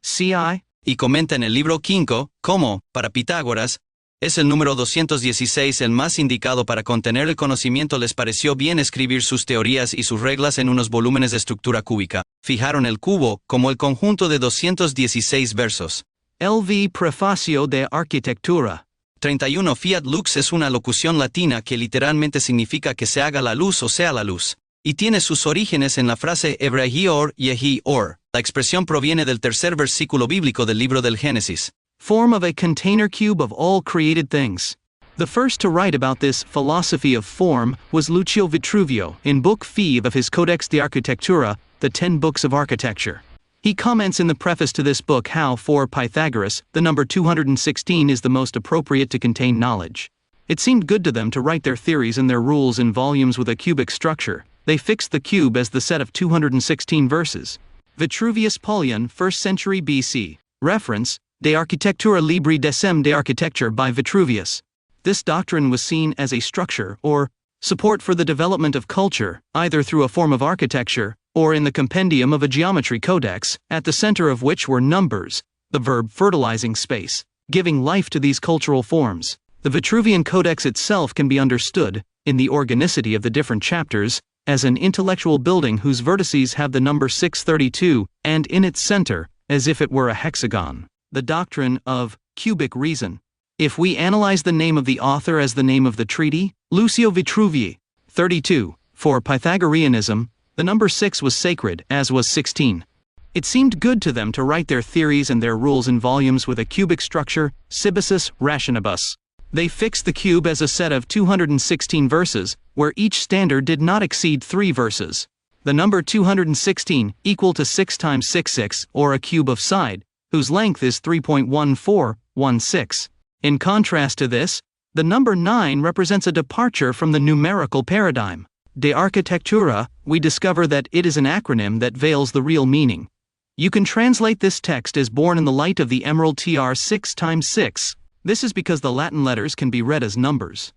CI. Y comenta en el libro 5, como, para Pitágoras, es el número 216 el más indicado para contener el conocimiento. Les pareció bien escribir sus teorías y sus reglas en unos volúmenes de estructura cúbica. Fijaron el cubo como el conjunto de 216 versos. LV Prefacio de Arquitectura. 31 Fiat lux es una locución latina que literalmente significa que se haga la luz o sea la luz, y tiene sus orígenes en la frase Ebrahi or Yehi or. La expresión proviene del 3er versículo bíblico del libro del Génesis. Form of a container cube of all created things. The first to write about this philosophy of form was Lucio Vitruvio in Book 5 of his Codex de Arquitectura, the 10 Books of Architecture. He comments in the preface to this book how, for Pythagoras, the number 216 is the most appropriate to contain knowledge. It seemed good to them to write their theories and their rules in volumes with a cubic structure. They fixed the cube as the set of 216 verses. Vitruvius Polion, 1st century BC. Reference, De Architectura Libri Decem de Architecture by Vitruvius. This doctrine was seen as a structure or support for the development of culture, either through a form of architecture or in the compendium of a geometry codex, at the center of which were numbers, the verb fertilizing space, giving life to these cultural forms. The Vitruvian Codex itself can be understood, in the organicity of the different chapters, as an intellectual building whose vertices have the number 632, and in its center, as if it were a hexagon. The doctrine of cubic reason. If we analyze the name of the author as the name of the treaty, Lucio Vitruvii, 32, for Pythagoreanism, the number 6 was sacred, as was 16. It seemed good to them to write their theories and their rules in volumes with a cubic structure, Cibisus Rationibus. They fixed the cube as a set of 216 verses, where each standard did not exceed 3 verses. The number 216, equal to 6 times 6, or a cube of side, whose length is 3.1416. In contrast to this, the number 9 represents a departure from the numerical paradigm. De Architectura, we discover that it is an acronym that veils the real meaning. You can translate this text as born in the light of the emerald TR 6 times 6. This is because the Latin letters can be read as numbers.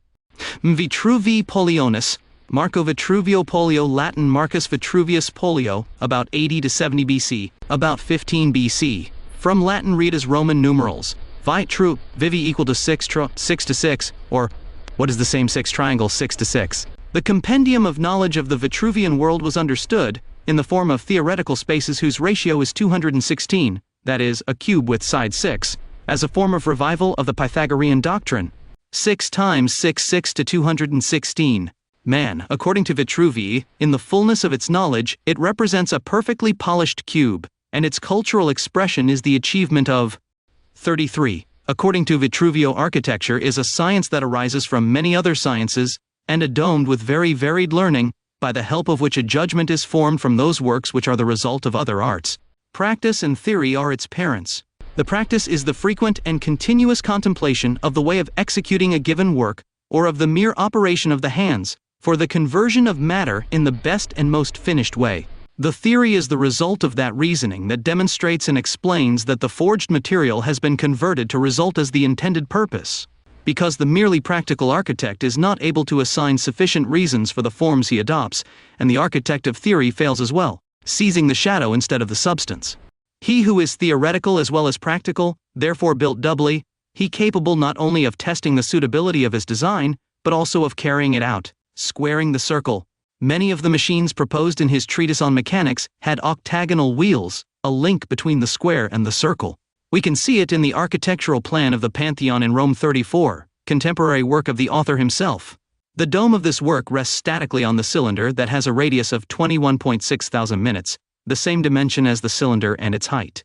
Vitruvii Polionis, Marco Vitruvio Polio, Latin Marcus Vitruvius Polio, about 80 to 70 BC, about 15 BC. From Latin read as Roman numerals. Vitru, vivi equal to 6 to 6, or what is the same 6 triangle 6 to 6? The compendium of knowledge of the Vitruvian world was understood, in the form of theoretical spaces whose ratio is 216, that is, a cube with side 6, as a form of revival of the Pythagorean doctrine. 6 times 6 to 216. Man, according to Vitruvii, in the fullness of its knowledge, it represents a perfectly polished cube, and its cultural expression is the achievement of 33. According to Vitruvio, architecture is a science that arises from many other sciences, and adorned with very varied learning, by the help of which a judgment is formed from those works which are the result of other arts. Practice and theory are its parents. The practice is the frequent and continuous contemplation of the way of executing a given work, or of the mere operation of the hands, for the conversion of matter in the best and most finished way. The theory is the result of that reasoning that demonstrates and explains that the forged material has been converted to result as the intended purpose. Because the merely practical architect is not able to assign sufficient reasons for the forms he adopts, and the architect of theory fails as well, seizing the shadow instead of the substance. He who is theoretical as well as practical, therefore built doubly, he capable not only of testing the suitability of his design, but also of carrying it out, squaring the circle. Many of the machines proposed in his treatise on mechanics had octagonal wheels, a link between the square and the circle. We can see it in the architectural plan of the Pantheon in Rome 34, contemporary work of the author himself. The dome of this work rests statically on the cylinder that has a radius of 21.6 thousand minutes, the same dimension as the cylinder and its height.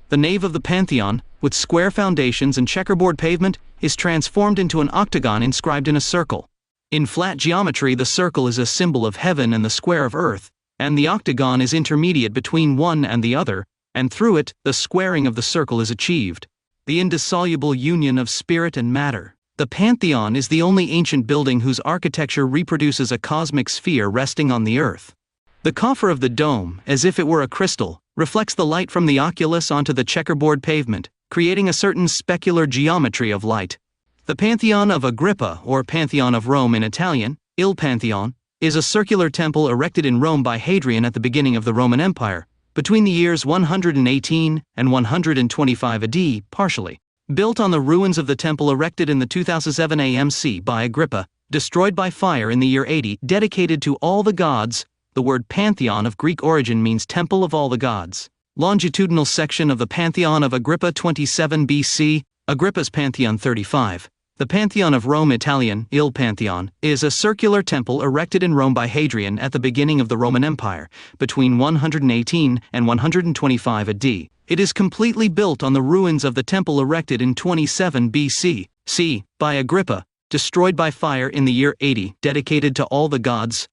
The nave of the Pantheon, with square foundations and checkerboard pavement, is transformed into an octagon inscribed in a circle. In flat geometry, the circle is a symbol of heaven and the square of earth, and the octagon is intermediate between one and the other, and through it, the squaring of the circle is achieved. The indissoluble union of spirit and matter. The Pantheon is the only ancient building whose architecture reproduces a cosmic sphere resting on the earth. The coffer of the dome, as if it were a crystal, reflects the light from the oculus onto the checkerboard pavement, creating a certain specular geometry of light. The Pantheon of Agrippa, or Pantheon of Rome in Italian, Il Pantheon, is a circular temple erected in Rome by Hadrian at the beginning of the Roman Empire, between the years 118 and 125 AD, partially. Built on the ruins of the temple erected in the 2007 AMC by Agrippa, destroyed by fire in the year 80, dedicated to all the gods. The word Pantheon of Greek origin means Temple of all the gods. Longitudinal section of the Pantheon of Agrippa 27 BC, Agrippa's Pantheon 35. The Pantheon of Rome, Italian, Il Pantheon, is a circular temple erected in Rome by Hadrian at the beginning of the Roman Empire, between 118 and 125 AD. It is completely built on the ruins of the temple erected in 27 BC, by Agrippa, destroyed by fire in the year 80, dedicated to all the gods.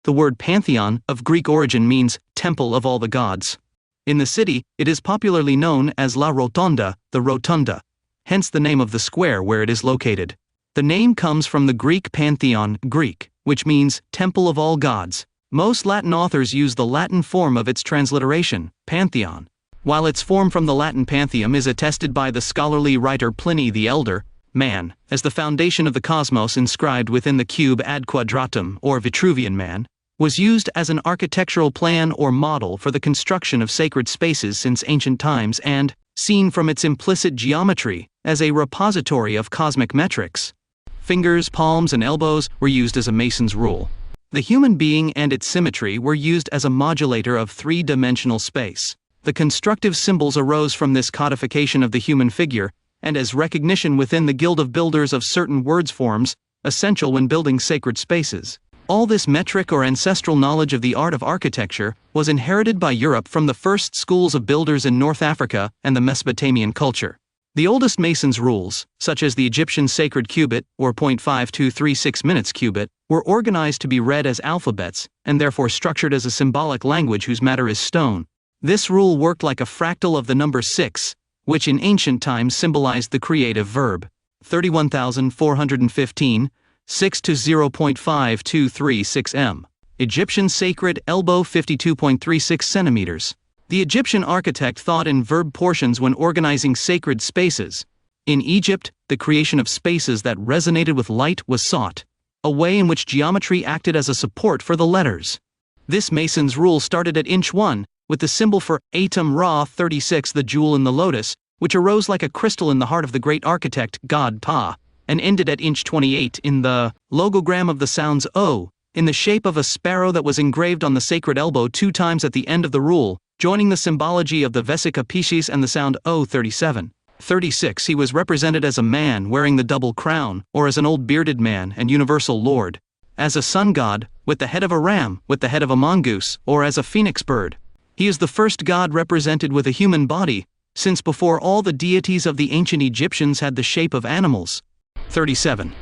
The word Pantheon, of Greek origin, means Temple of all the gods. In the city, it is popularly known as La Rotonda, the Rotunda. Hence the name of the square where it is located. The name comes from the Greek Pantheon, Greek, which means Temple of all gods. Most Latin authors use the Latin form of its transliteration, Pantheon. While its form from the Latin Pantheum is attested by the scholarly writer Pliny the Elder, man, as the foundation of the cosmos inscribed within the cube ad quadratum, or Vitruvian man, was used as an architectural plan or model for the construction of sacred spaces since ancient times and, seen from its implicit geometry, as a repository of cosmic metrics. Fingers, palms, and elbows were used as a mason's rule. The human being and its symmetry were used as a modulator of three-dimensional space. The constructive symbols arose from this codification of the human figure, and as recognition within the Guild of Builders of certain words forms, essential when building sacred spaces. All this metric or ancestral knowledge of the art of architecture was inherited by Europe from the first schools of builders in North Africa and the Mesopotamian culture. The oldest masons' rules, such as the Egyptian sacred cubit, or 0.5236 minutes cubit, were organized to be read as alphabets, and therefore structured as a symbolic language whose matter is stone. This rule worked like a fractal of the number 6, which in ancient times symbolized the creative verb. 31,415, 6 to 0.5236 m. Egyptian sacred elbow 52.36 centimeters. The Egyptian architect thought in verb portions when organizing sacred spaces. In Egypt, the creation of spaces that resonated with light was sought, a way in which geometry acted as a support for the letters. This mason's rule started at inch 1, with the symbol for Atum Ra 36, the jewel in the lotus, which arose like a crystal in the heart of the great architect, god Pa, and ended at inch 28 in the logogram of the sounds O, in the shape of a sparrow that was engraved on the sacred elbow 2 times at the end of the rule, joining the symbology of the Vesica Piscis and the sound O 37. 36. He was represented as a man wearing the double crown, or as an old bearded man and universal lord, as a sun god, with the head of a ram, with the head of a mongoose, or as a phoenix bird. He is the first god represented with a human body, since before all the deities of the ancient Egyptians had the shape of animals. 37.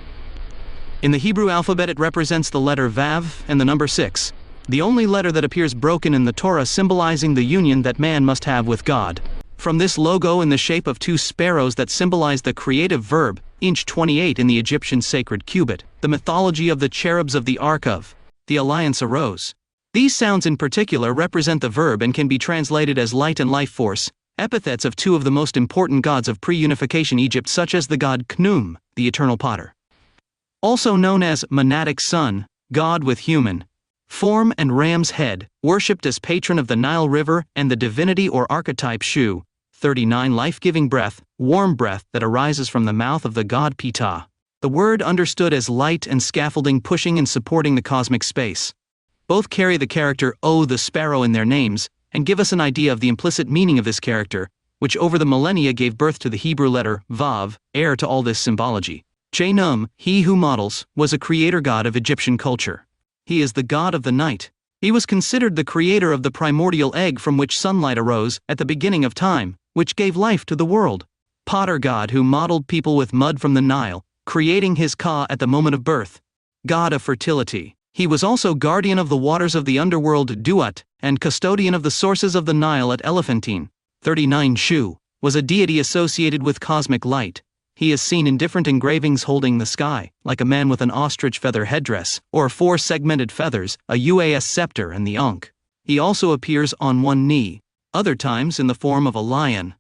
In the Hebrew alphabet it represents the letter Vav and the number 6, the only letter that appears broken in the Torah, symbolizing the union that man must have with God. From this logo in the shape of 2 sparrows that symbolize the creative verb, inch 28 in the Egyptian sacred cubit, the mythology of the cherubs of the Ark of the Alliance arose. These sounds in particular represent the verb and can be translated as light and life force, epithets of 2 of the most important gods of pre-unification Egypt, such as the god Khnum, the eternal potter. Also known as monadic sun, god with human form and ram's head, worshipped as patron of the Nile River and the divinity or archetype Shu. 39. Life-giving breath, warm breath that arises from the mouth of the god Ptah. The word understood as light and scaffolding pushing and supporting the cosmic space. Both carry the character O, the sparrow, in their names, and give us an idea of the implicit meaning of this character, which over the millennia gave birth to the Hebrew letter Vav, heir to all this symbology. Chenum, he who models, was a creator god of Egyptian culture. He is the god of the night. He was considered the creator of the primordial egg from which sunlight arose at the beginning of time, which gave life to the world. Potter god who modeled people with mud from the Nile, creating his Ka at the moment of birth. God of fertility. He was also guardian of the waters of the underworld Duat, and custodian of the sources of the Nile at Elephantine. 39. Shu was a deity associated with cosmic light. He is seen in different engravings holding the sky, like a man with an ostrich feather headdress, or 4 segmented feathers, a Uas scepter and the Ankh. He also appears on one knee, other times in the form of a lion.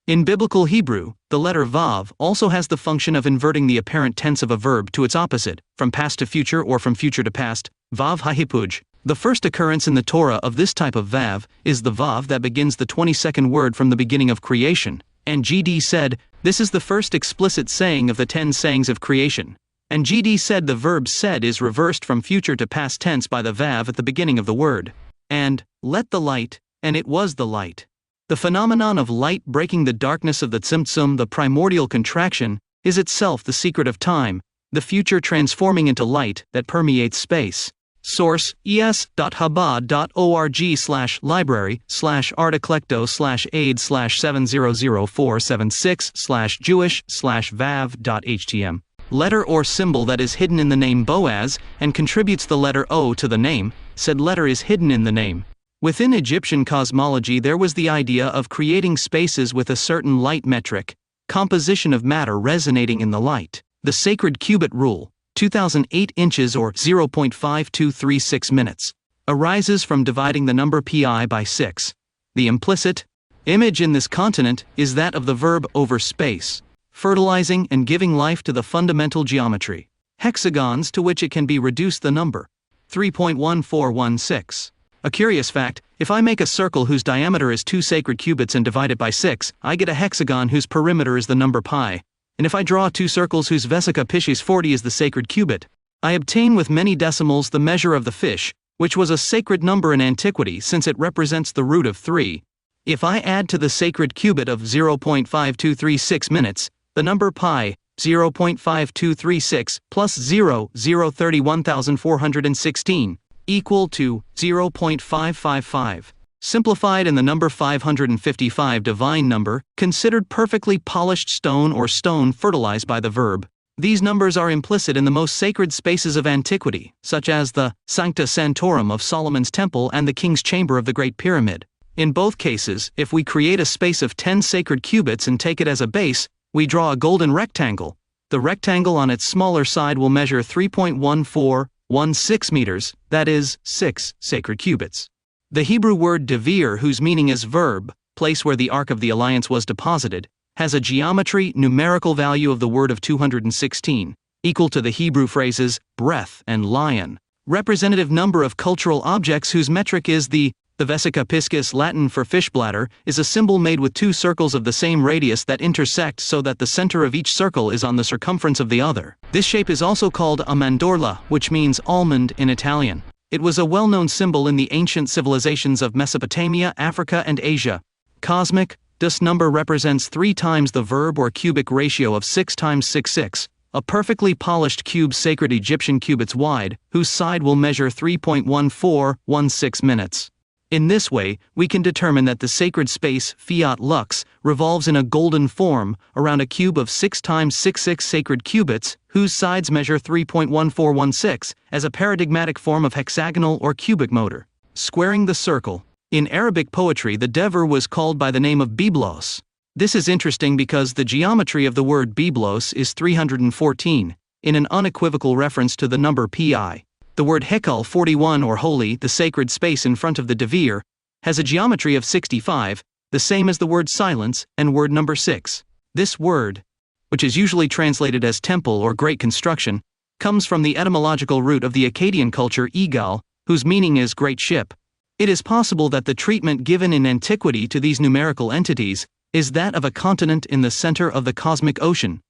In biblical Hebrew, the letter Vav also has the function of inverting the apparent tense of a verb to its opposite, from past to future or from future to past. Vav hahipuj. The first occurrence in the Torah of this type of Vav is the Vav that begins the 22nd word from the beginning of creation. And GD said, this is the first explicit saying of the 10 sayings of creation. And GD said the verb said is reversed from future to past tense by the Vav at the beginning of the word. And, let the light, and it was the light. The phenomenon of light breaking the darkness of the Tzimtzum, the primordial contraction, is itself the secret of time, the future transforming into light that permeates space. Source: es.habad.org/library/articlecto/aid/700476/jewish/vav.htm. Letter or symbol that is hidden in the name Boaz, and contributes the letter O to the name, said letter is hidden in the name. Within Egyptian cosmology there was the idea of creating spaces with a certain light metric, composition of matter resonating in the light. The sacred cubit rule, 2008 inches or 0.5236 minutes, arises from dividing the number pi by 6. The implicit image in this continent is that of the verb over space, fertilizing and giving life to the fundamental geometry. Hexagons to which it can be reduced the number 3.1416. A curious fact, if I make a circle whose diameter is 2 sacred cubits and divide it by 6, I get a hexagon whose perimeter is the number pi. And if I draw 2 circles whose Vesica Piscis 40 is the sacred cubit, I obtain with many decimals the measure of the fish, which was a sacred number in antiquity since it represents the root of 3. If I add to the sacred cubit of 0.5236 minutes, The number pi, 0.5236 plus 0.031,416, equal to 0.555. Simplified in the number 555 divine number, considered perfectly polished stone or stone fertilized by the verb. These numbers are implicit in the most sacred spaces of antiquity, such as the Sancta Sanctorum of Solomon's Temple and the King's Chamber of the Great Pyramid. In both cases, if we create a space of 10 sacred cubits and take it as a base, we draw a golden rectangle. The rectangle on its smaller side will measure 3.1416 meters, that is, 6 sacred cubits. The Hebrew word devir, whose meaning is verb, place where the Ark of the Alliance was deposited, has a geometry numerical value of the word of 216, equal to the Hebrew phrases breath and lion. Representative number of cultural objects whose metric is the vesica piscis, Latin for fish bladder, is a symbol made with two circles of the same radius that intersect so that the center of each circle is on the circumference of the other. This shape is also called a mandorla, which means almond in Italian. It was a well-known symbol in the ancient civilizations of Mesopotamia, Africa, and Asia. Cosmic, this number represents 3 times the verb or cubic ratio of 6 times 6. A perfectly polished cube sacred Egyptian cubits wide, whose side will measure 3.1416 minutes. In this way, we can determine that the sacred space, fiat lux, revolves in a golden form, around a cube of 6 times 6 sacred cubits, whose sides measure 3.1416, as a paradigmatic form of hexagonal or cubic motor. Squaring the circle. In Arabic poetry, the devir was called by the name of biblos. This is interesting because the geometry of the word biblos is 314, in an unequivocal reference to the number pi. The word hekal 41 or holy, the sacred space in front of the devir, has a geometry of 65, the same as the word silence and word number 6. This word, which is usually translated as temple or great construction, comes from the etymological root of the Akkadian culture igal, whose meaning is great ship. It is possible that the treatment given in antiquity to these numerical entities is that of a continent in the center of the cosmic ocean.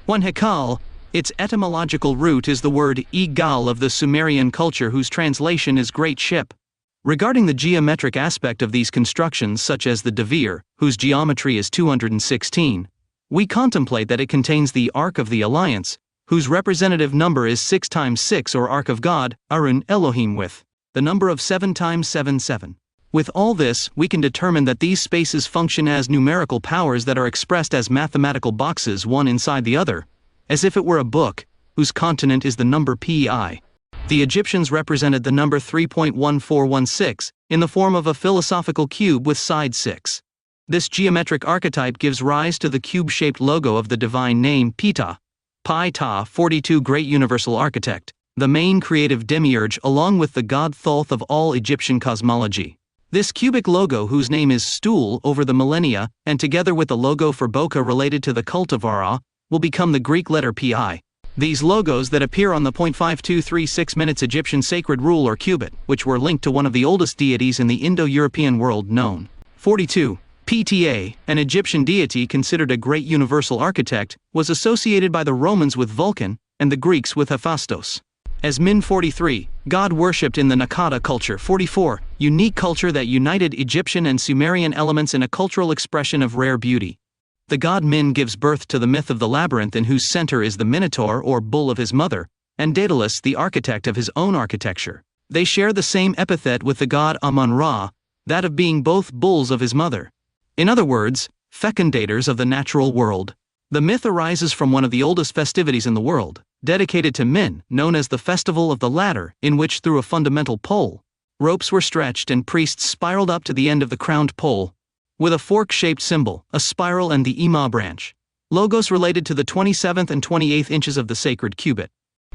One hekal, its etymological root is the word igal of the Sumerian culture, whose translation is great ship. Regarding the geometric aspect of these constructions, such as the devir, whose geometry is 216, we contemplate that it contains the Ark of the Alliance, whose representative number is 6 times 6 or Ark of God, Arun Elohim, with the number of 7 times 7. With all this, we can determine that these spaces function as numerical powers that are expressed as mathematical boxes one inside the other, as if it were a book, whose continent is the number pi. The Egyptians represented the number 3.1416 in the form of a philosophical cube with side 6. This geometric archetype gives rise to the cube-shaped logo of the divine name Ptah, Pi Ta, 42 great universal architect, the main creative demiurge along with the god Thoth of all Egyptian cosmology. This cubic logo, whose name is stool over the millennia, and together with the logo for Boca related to the cult of Ra, will become the Greek letter pi. These logos that appear on the 0.5236 minutes Egyptian sacred rule or cubit, which were linked to one of the oldest deities in the Indo-European world known. 42. Pta, an Egyptian deity considered a great universal architect, was associated by the Romans with Vulcan, and the Greeks with Hephaestus. As Min 43, God worshipped in the Nakada culture. 44, unique culture that united Egyptian and Sumerian elements in a cultural expression of rare beauty. The god Min gives birth to the myth of the labyrinth, in whose center is the Minotaur or bull of his mother, and Daedalus, the architect of his own architecture. They share the same epithet with the god Amun-Ra, that of being both bulls of his mother. In other words, fecundators of the natural world. The myth arises from one of the oldest festivities in the world, dedicated to Min, known as the Festival of the Ladder, in which through a fundamental pole, ropes were stretched and priests spiraled up to the end of the crowned pole, with a fork-shaped symbol, a spiral and the Ima branch. Logos related to the 27th and 28th inches of the sacred cubit.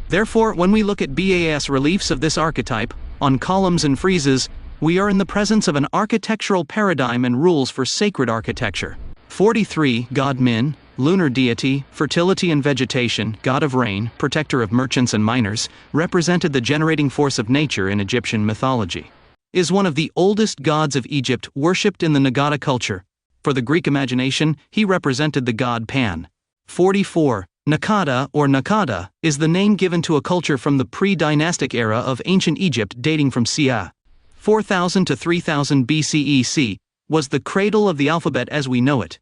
Therefore, when we look at bas reliefs of this archetype, on columns and friezes, we are in the presence of an architectural paradigm and rules for sacred architecture. 43. God Min, lunar deity, fertility and vegetation, god of rain, protector of merchants and miners, represented the generating force of nature in Egyptian mythology. Is one of the oldest gods of Egypt, worshipped in the Nagada culture. For the Greek imagination, he represented the god Pan. 44. Nakada or Nakada is the name given to a culture from the pre-dynastic era of ancient Egypt dating from ca. 4000 to 3000 BCE. Was the cradle of the alphabet as we know it.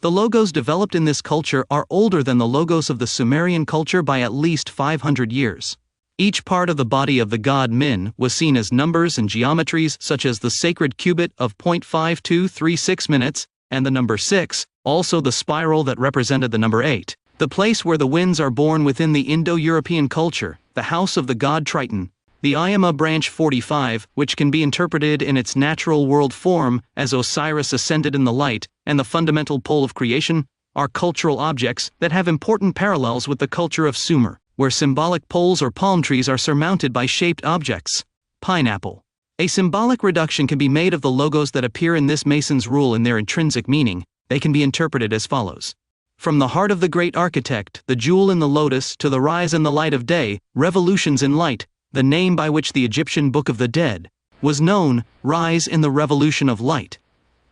The logos developed in this culture are older than the logos of the Sumerian culture by at least 500 years. Each part of the body of the god Min was seen as numbers and geometries such as the sacred cubit of 0.5236 minutes, and the number 6, also the spiral that represented the number 8. The place where the winds are born within the Indo-European culture, the house of the god Triton. The Ayama branch 45, which can be interpreted in its natural world form as Osiris ascended in the light, and the fundamental pole of creation, are cultural objects that have important parallels with the culture of Sumer, where symbolic poles or palm trees are surmounted by shaped objects. Pineapple. A symbolic reduction can be made of the logos that appear in this Mason's rule in their intrinsic meaning. They can be interpreted as follows. From the heart of the great architect, the jewel in the lotus, to the rise in the light of day, revolutions in light, the name by which the Egyptian Book of the Dead was known, rise in the revolution of light.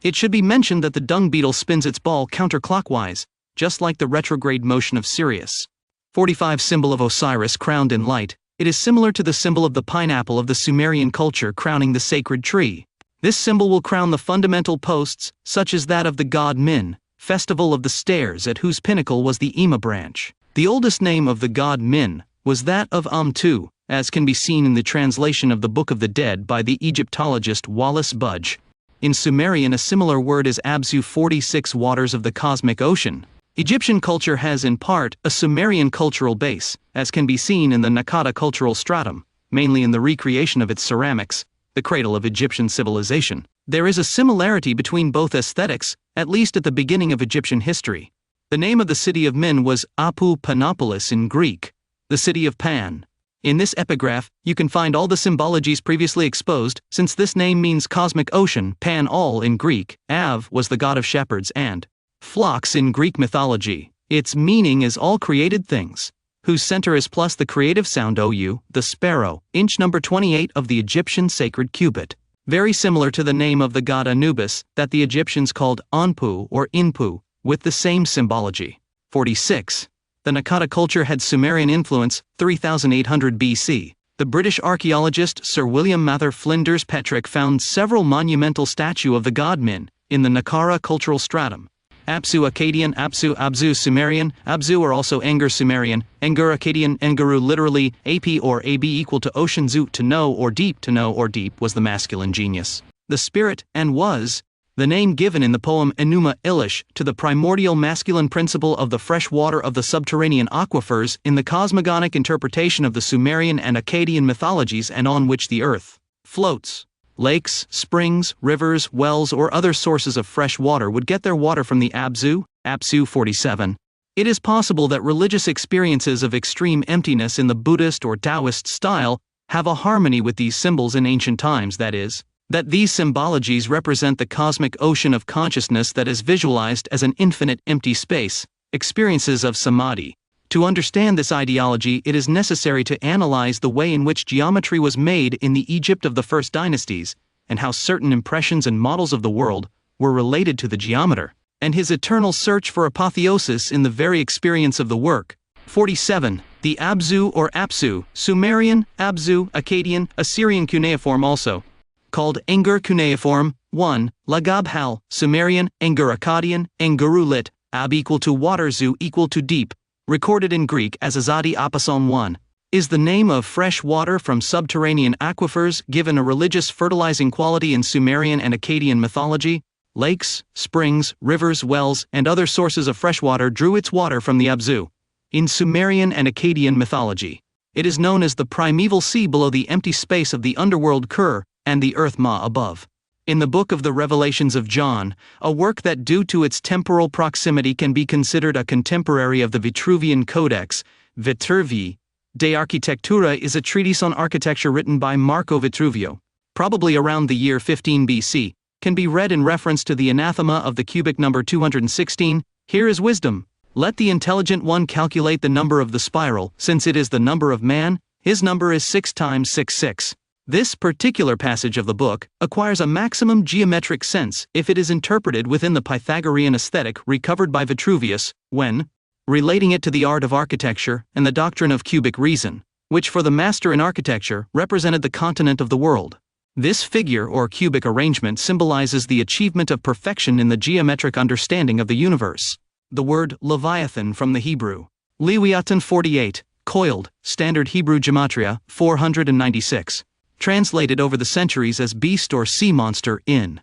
It should be mentioned that the dung beetle spins its ball counterclockwise, just like the retrograde motion of Sirius. 45 Symbol of Osiris crowned in light. It is similar to the symbol of the pineapple of the Sumerian culture crowning the sacred tree. This symbol will crown the fundamental posts, such as that of the god Min, festival of the stairs at whose pinnacle was the Ima branch. The oldest name of the god Min was that of Amtu, as can be seen in the translation of the Book of the Dead by the Egyptologist Wallace Budge. In Sumerian, a similar word is Abzu, 46 waters of the cosmic ocean. Egyptian culture has in part a Sumerian cultural base, as can be seen in the Nakata cultural stratum, mainly in the recreation of its ceramics, the cradle of Egyptian civilization. There is a similarity between both aesthetics, at least at the beginning of Egyptian history. The name of the city of Min was Apu Panopolis in Greek, the city of Pan. In this epigraph, you can find all the symbologies previously exposed, since this name means cosmic ocean. Pan all in Greek, Av was the god of shepherds and flocks in Greek mythology. Its meaning is all created things, whose center is plus the creative sound OU, the sparrow, inch number 28 of the Egyptian sacred cubit. Very similar to the name of the god Anubis, that the Egyptians called Anpu or Inpu, with the same symbology. 46. The Nakata culture had Sumerian influence, 3800 BC. The British archaeologist Sir William Mather Flinders Petrick found several monumental statues of the god Min in the Nakara cultural stratum. Apsu Akkadian, Apsu Abzu Sumerian, Abzu are also Engur Sumerian, Engur Akkadian, Enguru literally, AP or AB equal to ocean zu, to know or deep was the masculine genius. The spirit, and was, the name given in the poem Enuma Elish to the primordial masculine principle of the fresh water of the subterranean aquifers in the cosmogonic interpretation of the Sumerian and Akkadian mythologies, and on which the earth floats. Lakes, springs, rivers, wells, or other sources of fresh water would get their water from the Abzu, Apsu 47. It is possible that religious experiences of extreme emptiness in the Buddhist or Taoist style have a harmony with these symbols in ancient times, that is, that these symbologies represent the cosmic ocean of consciousness that is visualized as an infinite empty space, experiences of samadhi. To understand this ideology, it is necessary to analyze the way in which geometry was made in the Egypt of the first dynasties, and how certain impressions and models of the world were related to the geometer, and his eternal search for apotheosis in the very experience of the work. 47. The Abzu or Apsu, Sumerian, Abzu, Akkadian, Assyrian cuneiform also called Engur cuneiform. 1. Lagab Hal, Sumerian, Engur Akkadian, Engurulit, Ab equal to water, Zu equal to deep, recorded in Greek as Azadi Apason 1, is the name of fresh water from subterranean aquifers given a religious fertilizing quality in Sumerian and Akkadian mythology. Lakes, springs, rivers, wells, and other sources of fresh water drew its water from the Abzu. In Sumerian and Akkadian mythology, it is known as the primeval sea below the empty space of the underworld Kur, and the earth Ma above. In the Book of the Revelations of John, a work that due to its temporal proximity can be considered a contemporary of the Vitruvian Codex, Vitruvii de Architectura is a treatise on architecture written by Marco Vitruvio, probably around the year 15 BC, can be read in reference to the anathema of the cubic number 216. Here is wisdom. Let the intelligent one calculate the number of the spiral, since it is the number of man, his number is 6 times 6. This particular passage of the book acquires a maximum geometric sense if it is interpreted within the Pythagorean aesthetic recovered by Vitruvius, when relating it to the art of architecture and the doctrine of cubic reason, which for the master in architecture represented the continent of the world. This figure or cubic arrangement symbolizes the achievement of perfection in the geometric understanding of the universe. The word Leviathan from the Hebrew. Lewiatan 48, coiled, standard Hebrew gematria, 496. Translated over the centuries as beast or sea monster in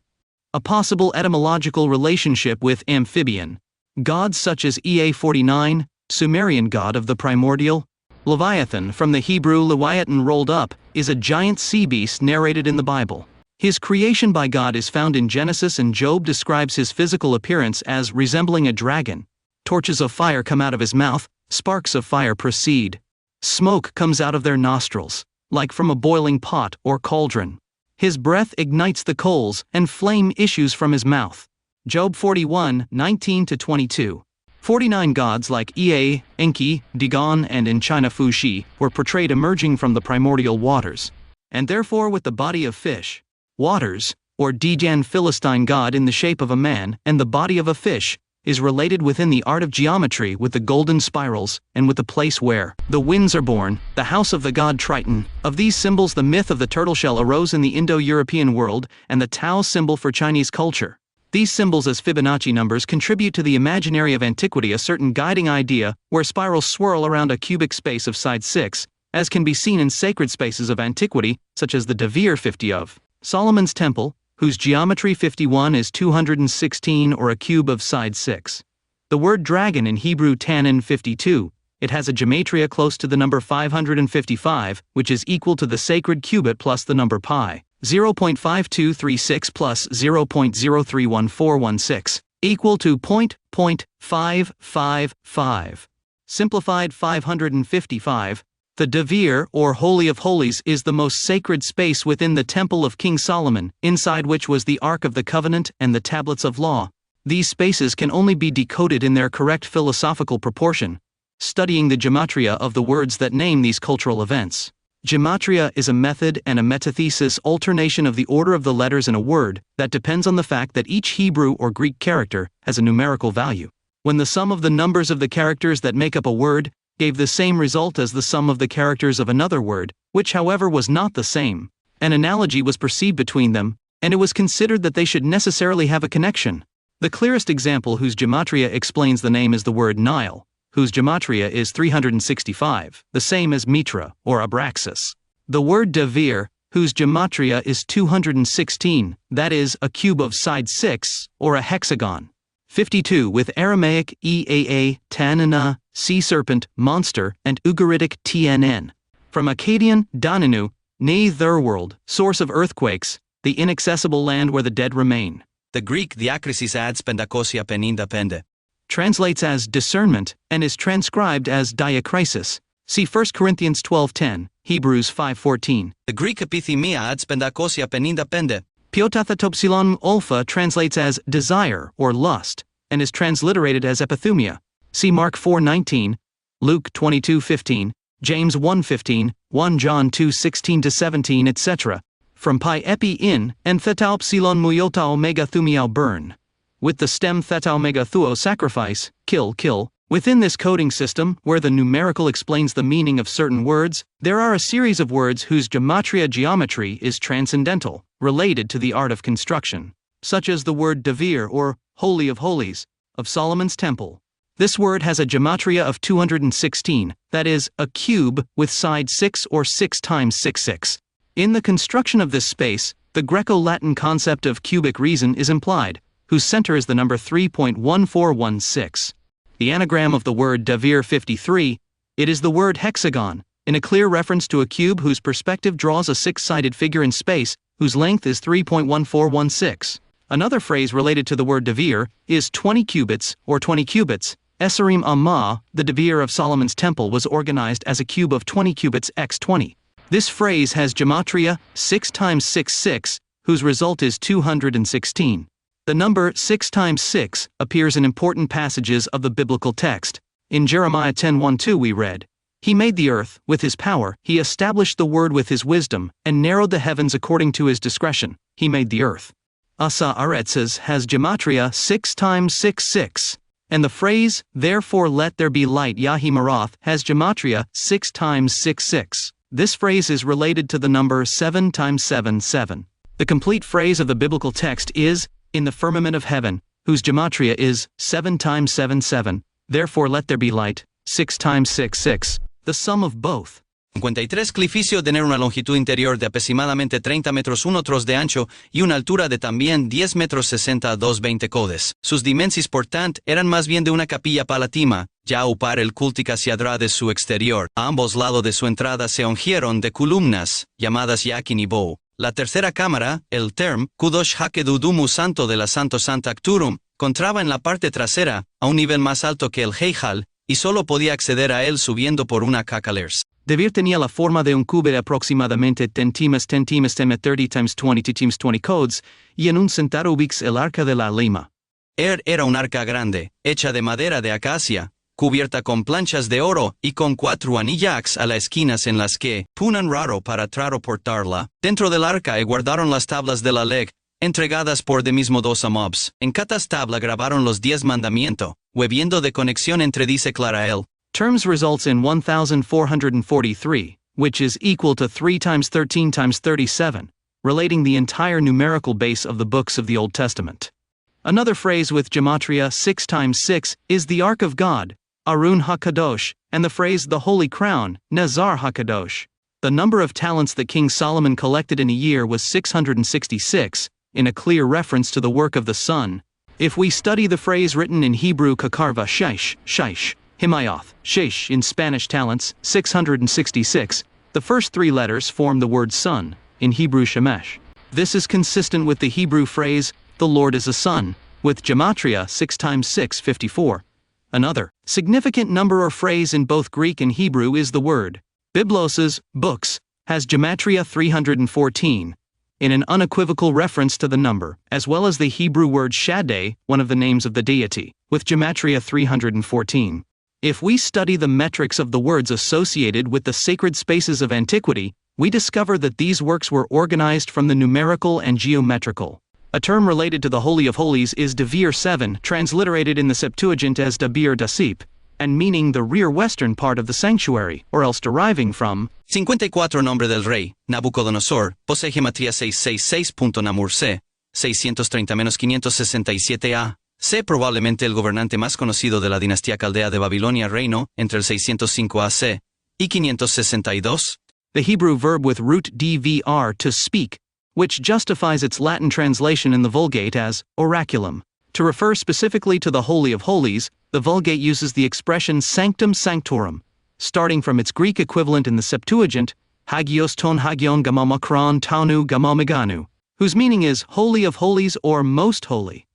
a possible etymological relationship with amphibian. Gods such as Ea 49, Sumerian god of the primordial. Leviathan from the Hebrew Lewiatan rolled up, is a giant sea beast narrated in the Bible. His creation by God is found in Genesis, and Job describes his physical appearance as resembling a dragon. Torches of fire come out of his mouth, sparks of fire proceed. Smoke comes out of their nostrils, like from a boiling pot or cauldron. His breath ignites the coals, and flame issues from his mouth. Job 41, 19-22. 49 gods like Ea, Enki, Dagon, and in China Fuxi were portrayed emerging from the primordial waters, and therefore with the body of fish. Waters, or Dagon Philistine god in the shape of a man and the body of a fish, is related within the art of geometry with the golden spirals and with the place where the winds are born, the house of the god Triton. Of these symbols, the myth of the turtle shell arose in the Indo-European world, and the Tao symbol for Chinese culture. These symbols as Fibonacci numbers contribute to the imaginary of antiquity a certain guiding idea where spirals swirl around a cubic space of side 6, as can be seen in sacred spaces of antiquity, such as the De Vere 50 of Solomon's Temple, whose geometry 51 is 216 or a cube of side 6. The word dragon in Hebrew Tannin 52, it has a gematria close to the number 555, which is equal to the sacred cubit plus the number pi. 0.5236 plus 0.031416, equal to 0.555. Simplified 555. The De Vere, or Holy of Holies, is the most sacred space within the Temple of King Solomon, inside which was the Ark of the Covenant and the Tablets of Law. These spaces can only be decoded in their correct philosophical proportion, studying the gematria of the words that name these cultural events. Gematria is a method and a metathesis alternation of the order of the letters in a word that depends on the fact that each Hebrew or Greek character has a numerical value. When the sum of the numbers of the characters that make up a word gave the same result as the sum of the characters of another word, which however was not the same, an analogy was perceived between them, and it was considered that they should necessarily have a connection. The clearest example whose gematria explains the name is the word Nile, whose gematria is 365, the same as Mitra, or Abraxas. The word De Vere, whose gematria is 216, that is, a cube of side 6, or a hexagon. 52 with Aramaic Eaa, Tanana, sea serpent, monster, and Ugaritic Tnn. From Akkadian, Dananu, ne Thurworld, source of earthquakes, the inaccessible land where the dead remain. The Greek diacrisis adds pendakosia peninda pende. Translates as discernment, and is transcribed as diakrisis. See 1 Corinthians 12:10, Hebrews 5:14. The Greek epithemia adds pendakosia peninda pende. Piotathatopsilon olpha translates as desire or lust, and is transliterated as epithumia. See Mark 4:19, Luke 22:15, James 1:15, 1 John 2:16-17, etc. From pi epi in, and thetaopsilon muyotao megathumiao burn. With the stem theta omega thuo sacrifice, kill. Within this coding system, where the numerical explains the meaning of certain words, there are a series of words whose geometry is transcendental, related to the art of construction, such as the word De Vere, or Holy of Holies, of Solomon's Temple. This word has a gematria of 216, that is, a cube with side 6 or 6 times 6. In the construction of this space, the Greco-Latin concept of cubic reason is implied, whose center is the number 3.1416. The anagram of the word De Vere 53, it is the word hexagon, in a clear reference to a cube whose perspective draws a 6-sided figure in space, whose length is 3.1416. Another phrase related to the word De Vere is 20 cubits, or 20 cubits. Esarim Amma, the De Vere of Solomon's Temple, was organized as a cube of 20 cubits x 20. This phrase has gematria 6 times 6, whose result is 216. The number 6 times 6 appears in important passages of the biblical text. In Jeremiah 10:1-2 we read, "He made the earth with his power, he established the word with his wisdom, and narrowed the heavens according to his discretion. He made the earth." Asa Aretzes has gematria 6 times 6, and the phrase, "Therefore let there be light Yahi Marath," has gematria 6 times 6. This phrase is related to the number 7 times 7, 7. The complete phrase of the biblical text is, in the firmament of heaven, whose gematria is 7 times 7, 7. Therefore let there be light, 6 times 6, 6. The sum of both. 53 clificio tener una longitud interior de aproximadamente 30 metros 1 tros de ancho y una altura de también 10 metros 60 a 220 codes. Sus dimensiones por tant eran más bien de una capilla palatina, ya upar el cultica siadra de su exterior. A ambos lados de su entrada se ungieron de columnas, llamadas yakin y bow. La tercera cámara, el term, kudosh hakedu dumu santo de la santo santa acturum, encontraba en la parte trasera, a un nivel más alto que el heijal, y solo podía acceder a él subiendo por una cacalers. Devir tenía la forma de un cubo de aproximadamente 10 times 10 times 10 30 times 20 times 20 codes, y en un centaro ubix el arca de la lima. Era un arca grande, hecha de madera de acacia, cubierta con planchas de oro y con 4 anillas a las esquinas en las que punan raro para transportarla. Dentro del arca guardaron las tablas de la ley, entregadas por de mismo dos mobs. En cada tabla grabaron los 10 mandamientos, hueviendo de conexión entre dice clara él. Terms results in 1443, which is equal to 3 times 13 times 37, relating the entire numerical base of the books of the Old Testament. Another phrase with gematria 6 times 6 is the Ark of God, Arun HaKadosh, and the phrase the Holy Crown, Nazar HaKadosh. The number of talents that King Solomon collected in a year was 666, in a clear reference to the work of the sun. If we study the phrase written in Hebrew kakarva shaish, Himayoth, Shesh in Spanish talents, 666, the first 3 letters form the word sun, in Hebrew shemesh. This is consistent with the Hebrew phrase, the Lord is a sun, with gematria 6 times 6, 54. Another significant number or phrase in both Greek and Hebrew is the word. Bibloses, books, has gematria 314, in an unequivocal reference to the number, as well as the Hebrew word Shaddai, one of the names of the deity, with gematria 314. If we study the metrics of the words associated with the sacred spaces of antiquity, we discover that these works were organized from the numerical and geometrical. A term related to the Holy of Holies is Devir 7, transliterated in the Septuagint as Dabir Dasip, and meaning the rear western part of the sanctuary, or else deriving from 54 nombre del rey, Nabucodonosor, posee gematría 666.namur-C, 630-567 A. C probablemente el gobernante más conocido de la dinastía caldea de Babilonia reino, entre el 605 AC y 562. The Hebrew verb with root dvr to speak, which justifies its Latin translation in the Vulgate as oraculum. To refer specifically to the Holy of Holies, the Vulgate uses the expression sanctum sanctorum, starting from its Greek equivalent in the Septuagint, hagios ton hagion gamomakron taunu gamomiganu, whose meaning is Holy of Holies or Most Holy.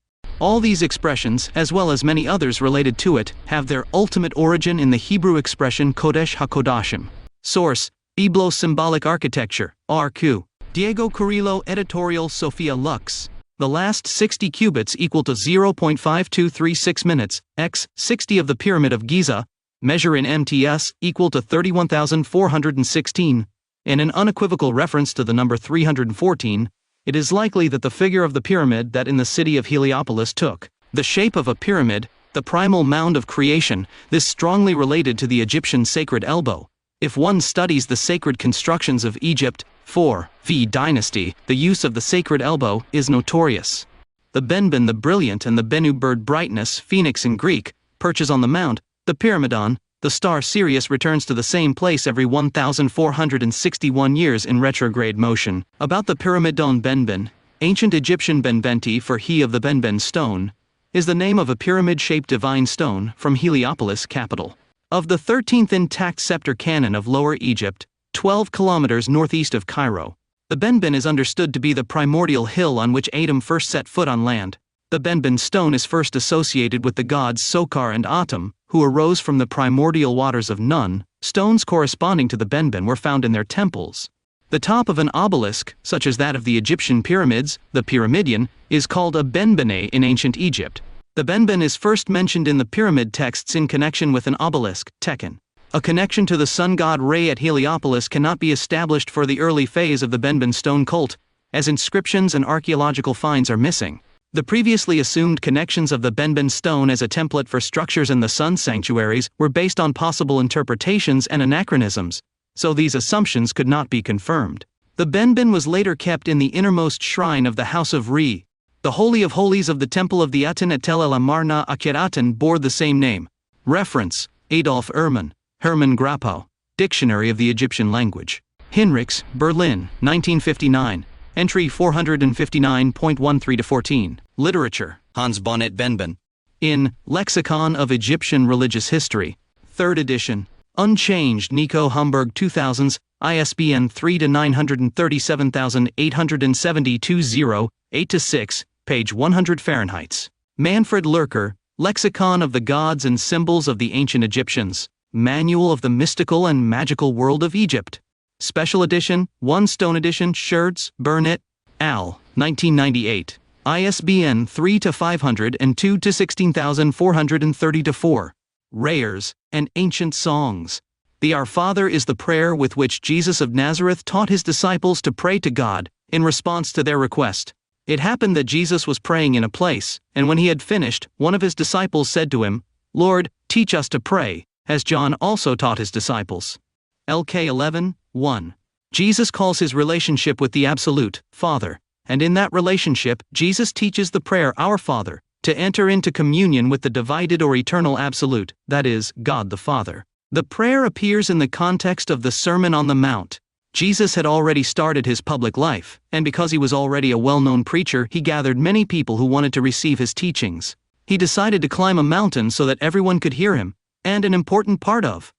All these expressions, as well as many others related to it, have their ultimate origin in the Hebrew expression Kodesh HaKodashim. Source: Biblo Symbolic Architecture, RQ. Diego Kurilo Editorial Sophia Lux. The last 60 cubits equal to 0.5236 minutes, x 60 of the Pyramid of Giza, measure in MTS, equal to 31,416. In an unequivocal reference to the number 314, it is likely that the figure of the pyramid that in the city of Heliopolis took the shape of a pyramid, the primal mound of creation, this strongly related to the Egyptian sacred elbow. If one studies the sacred constructions of Egypt, 4th dynasty, the use of the sacred elbow is notorious. The Benben the brilliant and the Bennu bird brightness, phoenix in Greek, perches on the mount, the pyramidon, the star Sirius returns to the same place every 1,461 years in retrograde motion. About the pyramidon Benben, ancient Egyptian Benbenti for he of the Benben stone, is the name of a pyramid-shaped divine stone from Heliopolis capital. Of the 13th intact scepter cannon of Lower Egypt, 12 kilometers northeast of Cairo, the Benben is understood to be the primordial hill on which Adam first set foot on land. The Benben stone is first associated with the gods Sokar and Atum, who arose from the primordial waters of Nun. Stones corresponding to the Benben were found in their temples. The top of an obelisk, such as that of the Egyptian pyramids, the Pyramidion, is called a Benbene in ancient Egypt. The Benben is first mentioned in the pyramid texts in connection with an obelisk, Tekken. A connection to the sun god Re at Heliopolis cannot be established for the early phase of the Benben stone cult, as inscriptions and archaeological finds are missing. The previously assumed connections of the Benben stone as a template for structures in the sun sanctuaries were based on possible interpretations and anachronisms, so these assumptions could not be confirmed. The benben was later kept in the innermost shrine of the House of Re. The Holy of Holies of the Temple of the Aten-etel el Amarna Akhenaten bore the same name. Reference: Adolf Erman, Hermann Grappau, Dictionary of the Egyptian Language. Hinrichs, Berlin, 1959. Entry 459.13-14. Literature. Hans Bonnet Benben. In Lexicon of Egyptian Religious History, 3rd edition. Unchanged. Nico Humberg 2000s, ISBN 3-937,872-0, 8-6, page 100 Fahrenheit. Manfred Lurker, Lexicon of the Gods and Symbols of the Ancient Egyptians, Manual of the Mystical and Magical World of Egypt. Special edition, 1 Stone edition, Schertz, Burnett, Al., 1998. ISBN 3-500-2-16430-4. Rayers and Ancient Songs. The Our Father is the prayer with which Jesus of Nazareth taught his disciples to pray to God, in response to their request. It happened that Jesus was praying in a place, and when he had finished, one of his disciples said to him, "Lord, teach us to pray, as John also taught his disciples." LK 11:1. Jesus calls his relationship with the Absolute, Father, and in that relationship, Jesus teaches the prayer Our Father, to enter into communion with the divided or eternal Absolute, that is, God the Father. The prayer appears in the context of the Sermon on the Mount. Jesus had already started his public life, and because he was already a well-known preacher, he gathered many people who wanted to receive his teachings. He decided to climb a mountain so that everyone could hear him, and an important part of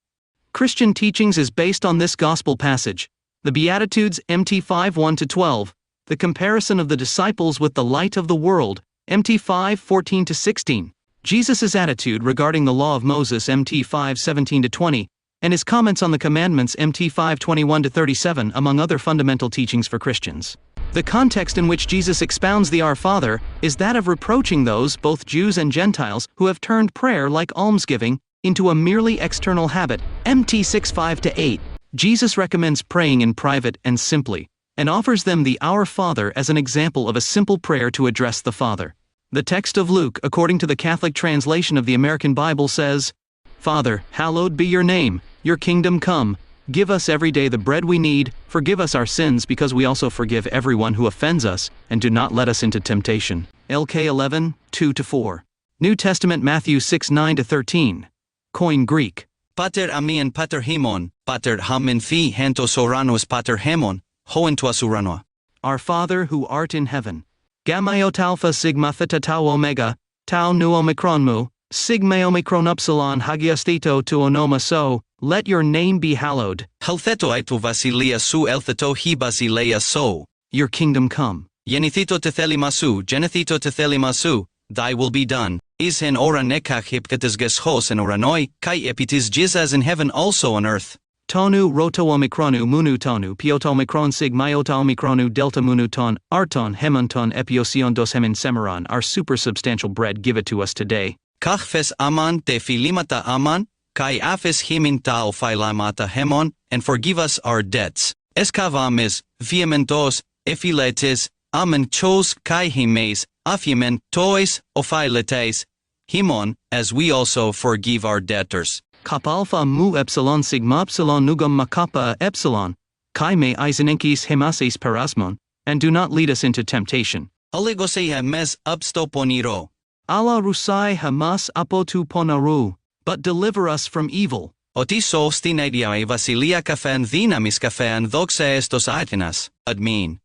Christian teachings is based on this gospel passage. The Beatitudes, MT 5:1-12, the comparison of the disciples with the light of the world, MT 5:14-16, Jesus' attitude regarding the law of Moses, MT 5:17-20, and his comments on the commandments, MT 5:21-37, among other fundamental teachings for Christians. The context in which Jesus expounds the Our Father is that of reproaching those, both Jews and Gentiles, who have turned prayer, like almsgiving, into a merely external habit, MT 6:5-8. Jesus recommends praying in private and simply, and offers them the Our Father as an example of a simple prayer to address the Father. The text of Luke, according to the Catholic translation of the American Bible, says, "Father, hallowed be your name, your kingdom come, give us every day the bread we need, forgive us our sins because we also forgive everyone who offends us, and do not let us into temptation." LK 11:2-4. New Testament Matthew 6:9-13. Koine Greek. Pater amian pater himon, pater hamin phi hentos oranos pater hemon, hoen tuas uranoa. Our Father who art in heaven. Gamaiot alpha sigma theta tau omega, tau nu omicron mu, sigma omicron upsilon hagiastito tu onoma so, let your name be hallowed. Haltheto aitu vasilia su eltheto hi basileia so. Your kingdom come. Genethito tethelimasu, genethito tethelimasu, thy will be done. Is hen ora nekach hipkates geshos en oranoi, kai epitis jizas in heaven also on earth. Tonu roto omikronu munu tonu pioto omicron sig myota omikronu delta munu ton, arton hemonton epiosion dos hemin semeron. Our supersubstantial bread give it to us today. Kach fes aman te filimata aman, kai afes himin tao philamata hemon, and forgive us our debts. Escavames, vehamentos, ephiletes, amen chos kai himes, afiemen tois, ophiletes, himon, as we also forgive our debtors. Kappa alpha mu epsilon sigma epsilon nugum makappa epsilon, kai me eisenenkis hemases perasmon, and do not lead us into temptation. Oligosei hemes abstoponiro. Allah rusai hamas apotu ponaru, but deliver us from evil. Otiso stinaidiae vasilia kafan dinamis kafan doxa estos atenas, admin.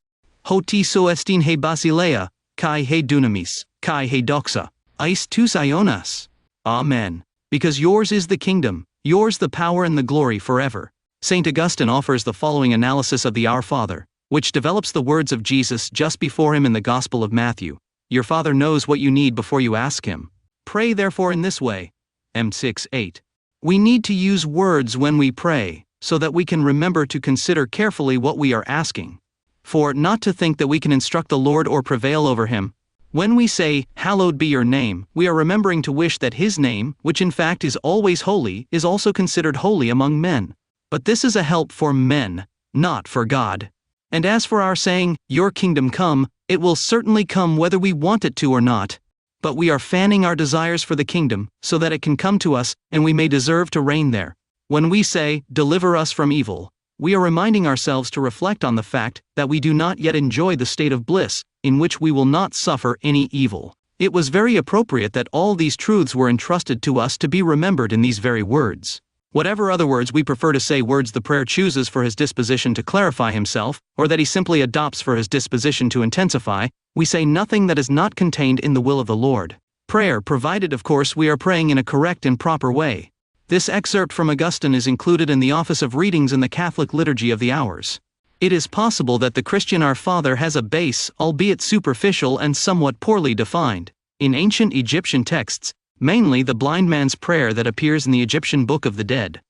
Hotiso estin he basileia, kai he dunamis, kai he doxa, eis tus ionas. Amen. Because yours is the kingdom, yours the power and the glory forever. St. Augustine offers the following analysis of the Our Father, which develops the words of Jesus just before him in the Gospel of Matthew. Your Father knows what you need before you ask him. Pray therefore in this way. M6:8. We need to use words when we pray, so that we can remember to consider carefully what we are asking. For not to think that we can instruct the Lord or prevail over him. When we say, "Hallowed be your name," we are remembering to wish that his name, which in fact is always holy, is also considered holy among men. But this is a help for men, not for God. And as for our saying, "Your kingdom come," it will certainly come whether we want it to or not. But we are fanning our desires for the kingdom, so that it can come to us, and we may deserve to reign there. When we say, "Deliver us from evil," We are reminding ourselves to reflect on the fact that we do not yet enjoy the state of bliss, in which we will not suffer any evil. It was very appropriate that all these truths were entrusted to us to be remembered in these very words. Whatever other words we prefer to say, words the prayer chooses for his disposition to clarify himself, or that he simply adopts for his disposition to intensify, we say nothing that is not contained in the will of the Lord. Prayer, provided of course we are praying in a correct and proper way. This excerpt from Augustine is included in the Office of Readings in the Catholic Liturgy of the Hours. It is possible that the Christian Our Father has a base, albeit superficial and somewhat poorly defined. In ancient Egyptian texts, mainly the blind man's prayer that appears in the Egyptian Book of the Dead,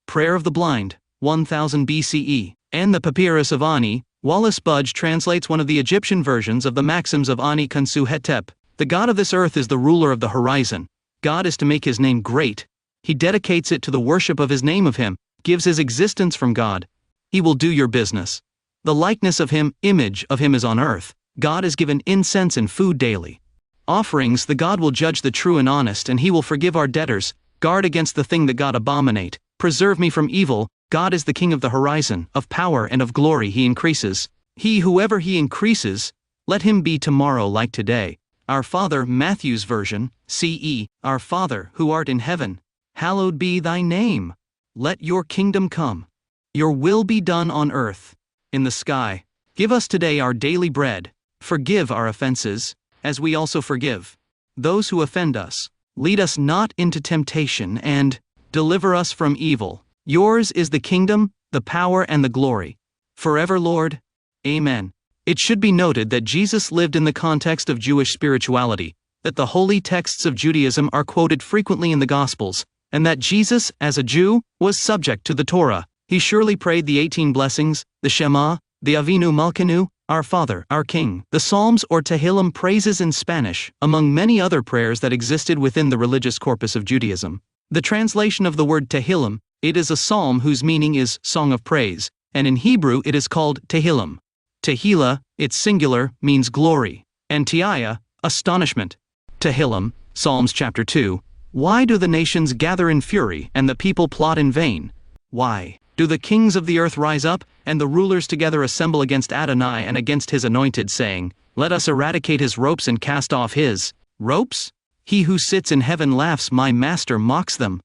Prayer of the Blind, 1000 BCE, and the Papyrus of Ani, Wallace Budge translates one of the Egyptian versions of the maxims of Ani Kunsu Hetep. The God of this earth is the ruler of the horizon. God is to make his name great. He dedicates it to the worship of his name of him, gives his existence from God. He will do your business. The likeness of him, image of him is on earth. God is given incense and food daily. Offerings, the God will judge the true and honest, and he will forgive our debtors. Guard against the thing that God abominate. Preserve me from evil. God is the king of the horizon, of power and of glory he increases. Whoever he increases, let him be tomorrow like today. Our Father, Matthew's version, CE, Our Father, who art in heaven, hallowed be thy name. Let your kingdom come. Your will be done on earth, in the sky. Give us today our daily bread. Forgive our offenses, as we also forgive those who offend us. Lead us not into temptation, and deliver us from evil. Yours is the kingdom, the power and the glory, forever, Lord. Amen. It should be noted that Jesus lived in the context of Jewish spirituality, that the holy texts of Judaism are quoted frequently in the Gospels, and that Jesus, as a Jew, was subject to the Torah. He surely prayed the 18 blessings, the Shema, the Avinu Malkenu, Our Father, Our King, the Psalms or Tehillim praises in Spanish, among many other prayers that existed within the religious corpus of Judaism. The translation of the word Tehillim, it is a psalm whose meaning is song of praise, and in Hebrew it is called Tehillim. Tehillah, its singular, means glory, and Tiaya, astonishment. Tehillim, Psalms chapter 2. Why do the nations gather in fury, and the people plot in vain? Why do the kings of the earth rise up, and the rulers together assemble against Adonai and against his anointed, saying, Let us eradicate his ropes and cast off his ropes? He who sits in heaven laughs, my master mocks them.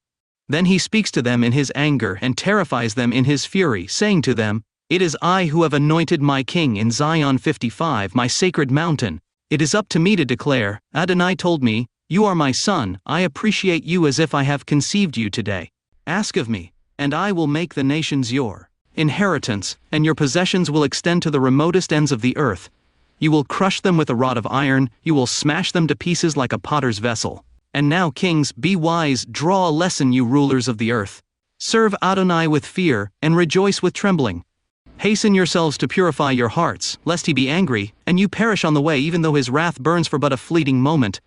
Then he speaks to them in his anger and terrifies them in his fury, saying to them, It is I who have anointed my king in Zion 55, my sacred mountain. It is up to me to declare, Adonai told me, You are my son, I appreciate you as if I have conceived you today. Ask of me, and I will make the nations your inheritance, and your possessions will extend to the remotest ends of the earth. You will crush them with a rod of iron, you will smash them to pieces like a potter's vessel. And now, kings, be wise, draw a lesson, you rulers of the earth. Serve Adonai with fear, and rejoice with trembling. Hasten yourselves to purify your hearts, lest he be angry, and you perish on the way, even though his wrath burns for but a fleeting moment.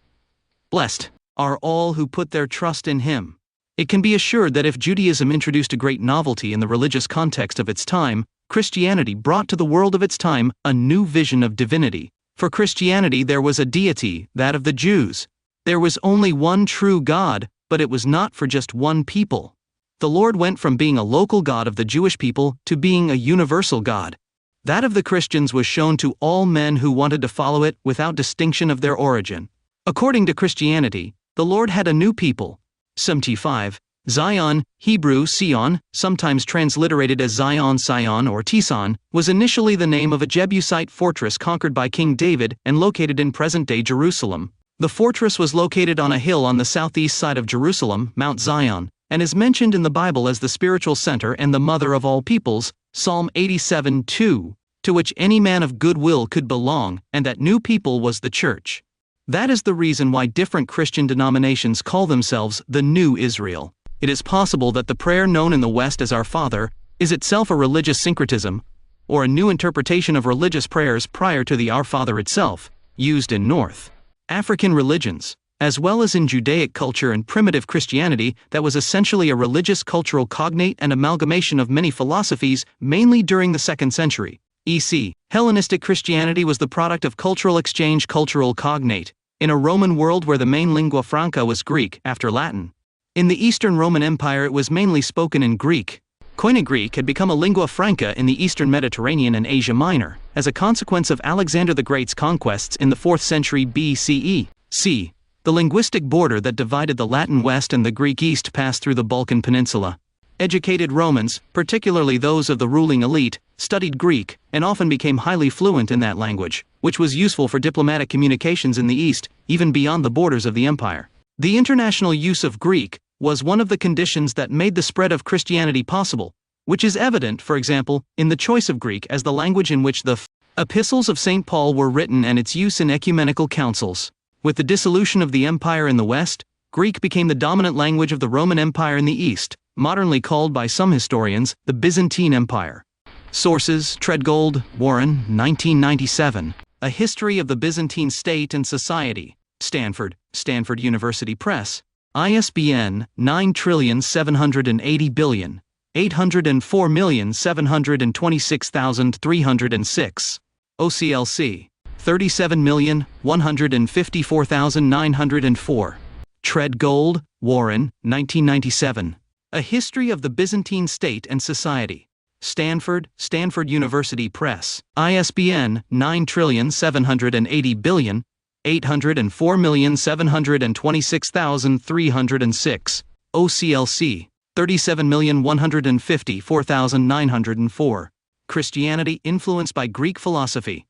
Blessed are all who put their trust in him. It can be assured that if Judaism introduced a great novelty in the religious context of its time, Christianity brought to the world of its time a new vision of divinity. For Christianity there was a deity, that of the Jews. There was only one true God, but it was not for just one people. The Lord went from being a local God of the Jewish people to being a universal God. That of the Christians was shown to all men who wanted to follow it without distinction of their origin. According to Christianity, the Lord had a new people. 75. Zion, Hebrew Sion, sometimes transliterated as Zion, Sion, or Tison, was initially the name of a Jebusite fortress conquered by King David and located in present-day Jerusalem. The fortress was located on a hill on the southeast side of Jerusalem, Mount Zion, and is mentioned in the Bible as the spiritual center and the mother of all peoples, Psalm 87:2, to which any man of good will could belong, and that new people was the church. That is the reason why different Christian denominations call themselves the New Israel. It is possible that the prayer known in the West as Our Father is itself a religious syncretism, or a new interpretation of religious prayers prior to the Our Father itself, used in North African religions, as well as in Judaic culture and primitive Christianity that was essentially a religious cultural cognate and amalgamation of many philosophies, mainly during the 2nd century EC. Hellenistic Christianity was the product of cultural exchange, cultural cognate, in a Roman world where the main lingua franca was Greek after Latin. In the Eastern Roman Empire it was mainly spoken in Greek. Koine Greek had become a lingua franca in the Eastern Mediterranean and Asia Minor, as a consequence of Alexander the Great's conquests in the 4th century BCE. The linguistic border that divided the Latin West and the Greek East passed through the Balkan Peninsula. Educated Romans, particularly those of the ruling elite, studied Greek, and often became highly fluent in that language, which was useful for diplomatic communications in the East, even beyond the borders of the empire. The international use of Greek was one of the conditions that made the spread of Christianity possible, which is evident, for example, in the choice of Greek as the language in which the epistles of St. Paul were written and its use in ecumenical councils. With the dissolution of the empire in the West, Greek became the dominant language of the Roman Empire in the East, modernly called by some historians the Byzantine Empire. Sources: Treadgold, Warren, 1997. A History of the Byzantine State and Society. Stanford University Press. ISBN 9780804726306. OCLC 37,154,904. Treadgold, Warren, 1997. A History of the Byzantine State and Society. Stanford University Press. ISBN 9780804726306. OCLC 37,154,904. Christianity influenced by Greek philosophy.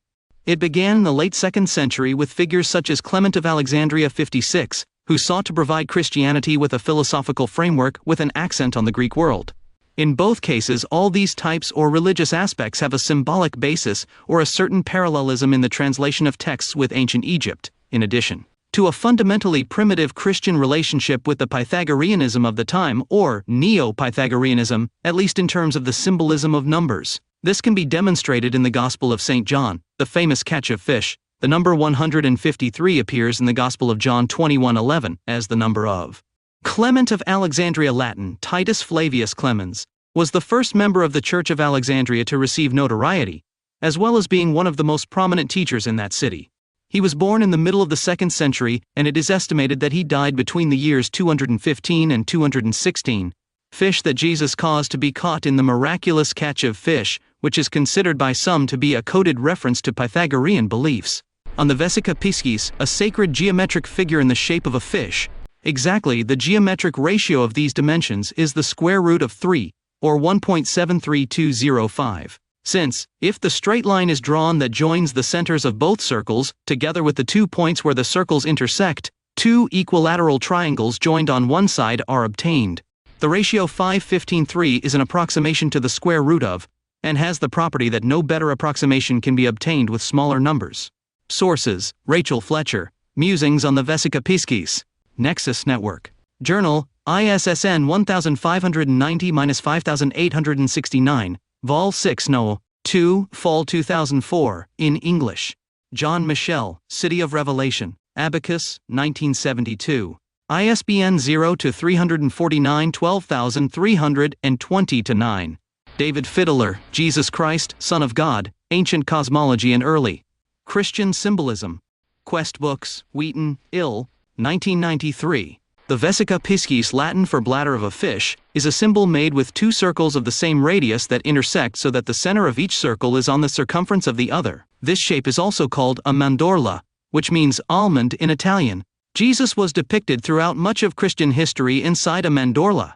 It began in the late 2nd century with figures such as Clement of Alexandria 56, who sought to provide Christianity with a philosophical framework with an accent on the Greek world. In both cases, all these types or religious aspects have a symbolic basis or a certain parallelism in the translation of texts with ancient Egypt, in addition to a fundamentally primitive Christian relationship with the Pythagoreanism of the time, or Neo-Pythagoreanism, at least in terms of the symbolism of numbers. This can be demonstrated in the Gospel of St. John, the famous catch of fish. The number 153 appears in the Gospel of John 21:11 as the number of Clement of Alexandria. Latin: Titus Flavius Clemens, was the first member of the Church of Alexandria to receive notoriety, as well as being one of the most prominent teachers in that city. He was born in the middle of the 2nd century, and it is estimated that he died between the years 215 and 216. Fish that Jesus caused to be caught in the miraculous catch of fish, which is considered by some to be a coded reference to Pythagorean beliefs. On the Vesica Piscis, a sacred geometric figure in the shape of a fish. Exactly, the geometric ratio of these dimensions is the square root of 3, or 1.73205. Since, if the straight line is drawn that joins the centers of both circles, together with the 2 points where the circles intersect, 2 equilateral triangles joined on one side are obtained. The ratio 5:15:3 is an approximation to the square root of, and has the property that no better approximation can be obtained with smaller numbers. Sources: Rachel Fletcher, Musings on the Vesica Piscis. Nexus Network. Journal, ISSN 1590-5869, Vol. 6 No. 2, Fall 2004, in English. John Michel, City of Revelation. Abacus, 1972. ISBN 0-349 12320-9. David Fiddler, Jesus Christ, Son of God, Ancient Cosmology and Early Christian Symbolism. Quest Books, Wheaton, Ill, 1993. The Vesica Piscis, Latin for bladder of a fish, is a symbol made with 2 circles of the same radius that intersect so that the center of each circle is on the circumference of the other. This shape is also called a mandorla, which means almond in Italian. Jesus was depicted throughout much of Christian history inside a mandorla.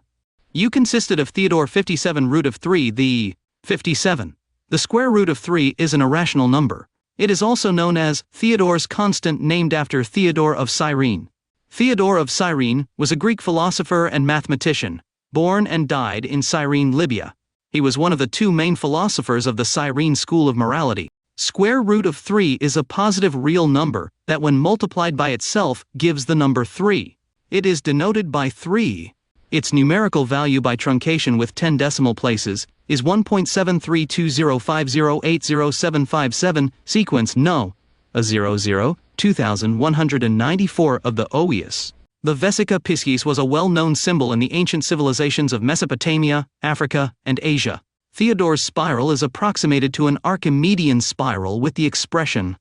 U consisted of Theodore 57 root of 3, the 57. The square root of 3 is an irrational number. It is also known as Theodore's constant, named after Theodore of Cyrene. Theodore of Cyrene was a Greek philosopher and mathematician, born and died in Cyrene, Libya. He was one of the 2 main philosophers of the Cyrene school of morality. Square root of 3 is a positive real number that when multiplied by itself gives the number 3. It is denoted by 3. Its numerical value by truncation with 10 decimal places is 1.732050800757, sequence No. A 00, 2194 of the OES. The Vesica Piscis was a well-known symbol in the ancient civilizations of Mesopotamia, Africa, and Asia. Theodore's spiral is approximated to an Archimedean spiral with the expression,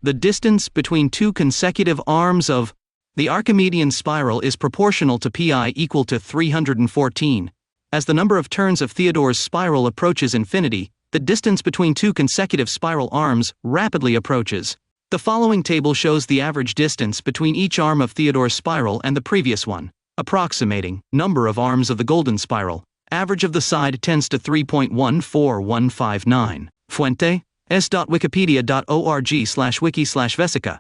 the distance between 2 consecutive arms of the Archimedean spiral is proportional to pi equal to 314. As the number of turns of Theodore's spiral approaches infinity, the distance between two consecutive spiral arms rapidly approaches. The following table shows the average distance between each arm of Theodore's spiral and the previous one, approximating number of arms of the golden spiral. Average of the side tends to 3.14159. Fuente: s.wikipedia.org/wiki/vesica.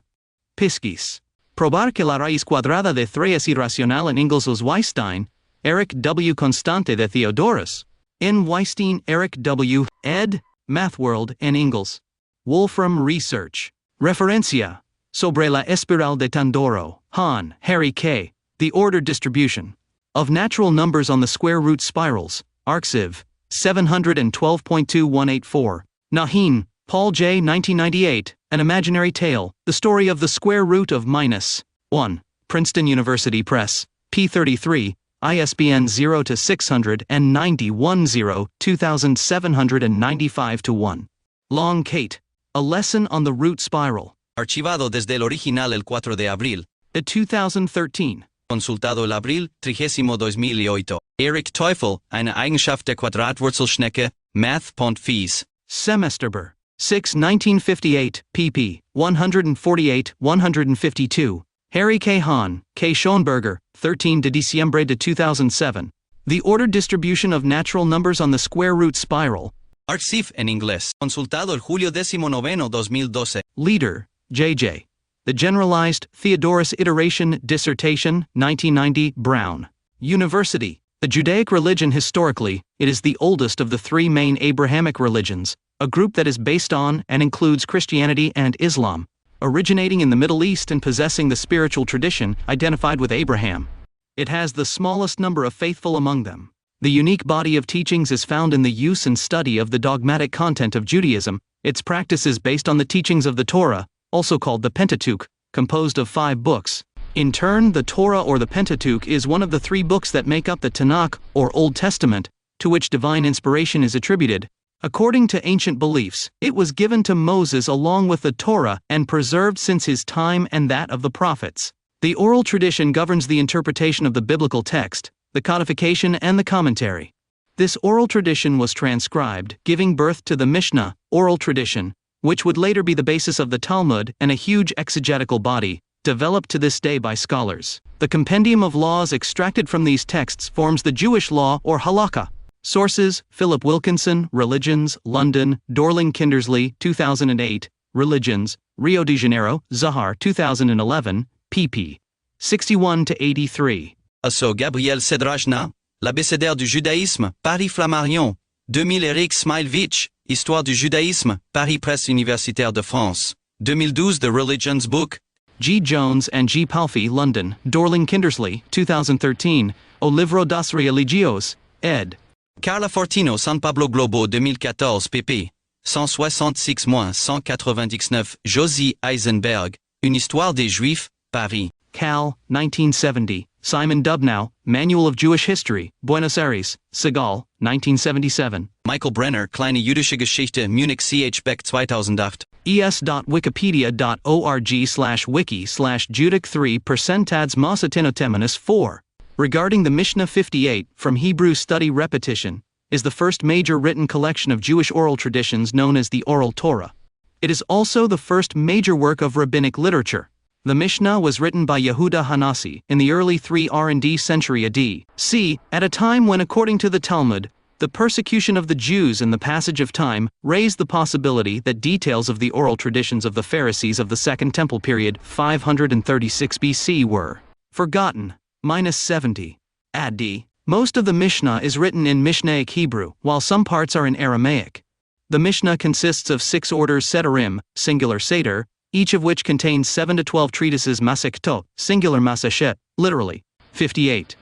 Piscis. Probar que la raíz cuadrada de 3 es irracional en Engels os Weisstein, Eric W. Constante de Theodorus. N. Weisstein, Eric W., ed. Mathworld and Engels. Wolfram Research. Referencia. Sobre la espiral de Tandoro, Hahn, Harry K. The ordered distribution of natural numbers on the square root spirals, Arxiv, 712.2184. Nahin, Paul J. 1998, An Imaginary Tale, The Story of the Square Root of Minus 1. Princeton University Press, p. 33, ISBN 0-691-0-2795-1. Long, Kate. A Lesson on the Root Spiral. Archivado desde el original el 4 de abril. 2013. Consultado el abril 30 2008. Eric Teufel, eine Eigenschaft der Quadratwurzelschnecke, Math.Phys. Semesterber. 6 1958, pp. 148-152. Harry K. Hahn, K. Schoenberger, 13 de diciembre de 2007. The ordered distribution of natural numbers on the square root spiral. Arxiv en inglés. Consultado el julio 19 2012. Leader, J.J. The Generalized Theodorus Iteration Dissertation, 1990, Brown University. The Judaic religion historically, it is the oldest of the three main Abrahamic religions, a group that is based on and includes Christianity and Islam, originating in the Middle East and possessing the spiritual tradition identified with Abraham. It has the smallest number of faithful among them. The unique body of teachings is found in the use and study of the dogmatic content of Judaism. Its practice is based on the teachings of the Torah, also called the Pentateuch, composed of 5 books. In turn, the Torah or the Pentateuch is one of the 3 books that make up the Tanakh, or Old Testament, to which divine inspiration is attributed. According to ancient beliefs, it was given to Moses along with the Torah and preserved since his time and that of the prophets. The oral tradition governs the interpretation of the biblical text, the codification and the commentary. This oral tradition was transcribed, giving birth to the Mishnah, oral tradition, which would later be the basis of the Talmud and a huge exegetical body, developed to this day by scholars. The compendium of laws extracted from these texts forms the Jewish law or halakha. Sources: Philip Wilkinson, Religions, London, Dorling Kindersley, 2008, Religions, Rio de Janeiro, Zahar, 2011, pp. 61-83. Asso Gabriel Cedrajna, L'abécédaire du judaïsme, Paris Flammarion, 2000 Eric Smailvich, Histoire du judaïsme, Paris Presse Universitaire de France, 2012 The Religions Book. G. Jones and G. Palfy, London, Dorling Kindersley, 2013, O Livro das Religios, ed. Carla Fortino, San Pablo Globo, 2014 pp. 166-199, Josie Eisenberg, Une histoire des Juifs, Paris. Cal, 1970, Simon Dubnow, Manual of Jewish History, Buenos Aires, Segal, 1977. Michael Brenner, Kleine jüdische Geschichte, Munich CH Beck 2008. es.wikipedia.org/wiki/Judic 3% Masatinotemenis 4. Regarding the Mishnah 58, from Hebrew Study Repetition, is the first major written collection of Jewish oral traditions known as the Oral Torah. It is also the first major work of rabbinic literature. The Mishnah was written by Yehuda Hanassi in the early 3 R&D century AD, c. at a time when, according to the Talmud, the persecution of the Jews in the passage of time raised the possibility that details of the oral traditions of the Pharisees of the Second Temple period, 536 BC, were forgotten. -70 AD. Most of the Mishnah is written in Mishnaic Hebrew, while some parts are in Aramaic. The Mishnah consists of 6 orders Sederim, singular Seder, each of which contains 7 to 12 treatises Masechtot, singular Masechet, literally 58.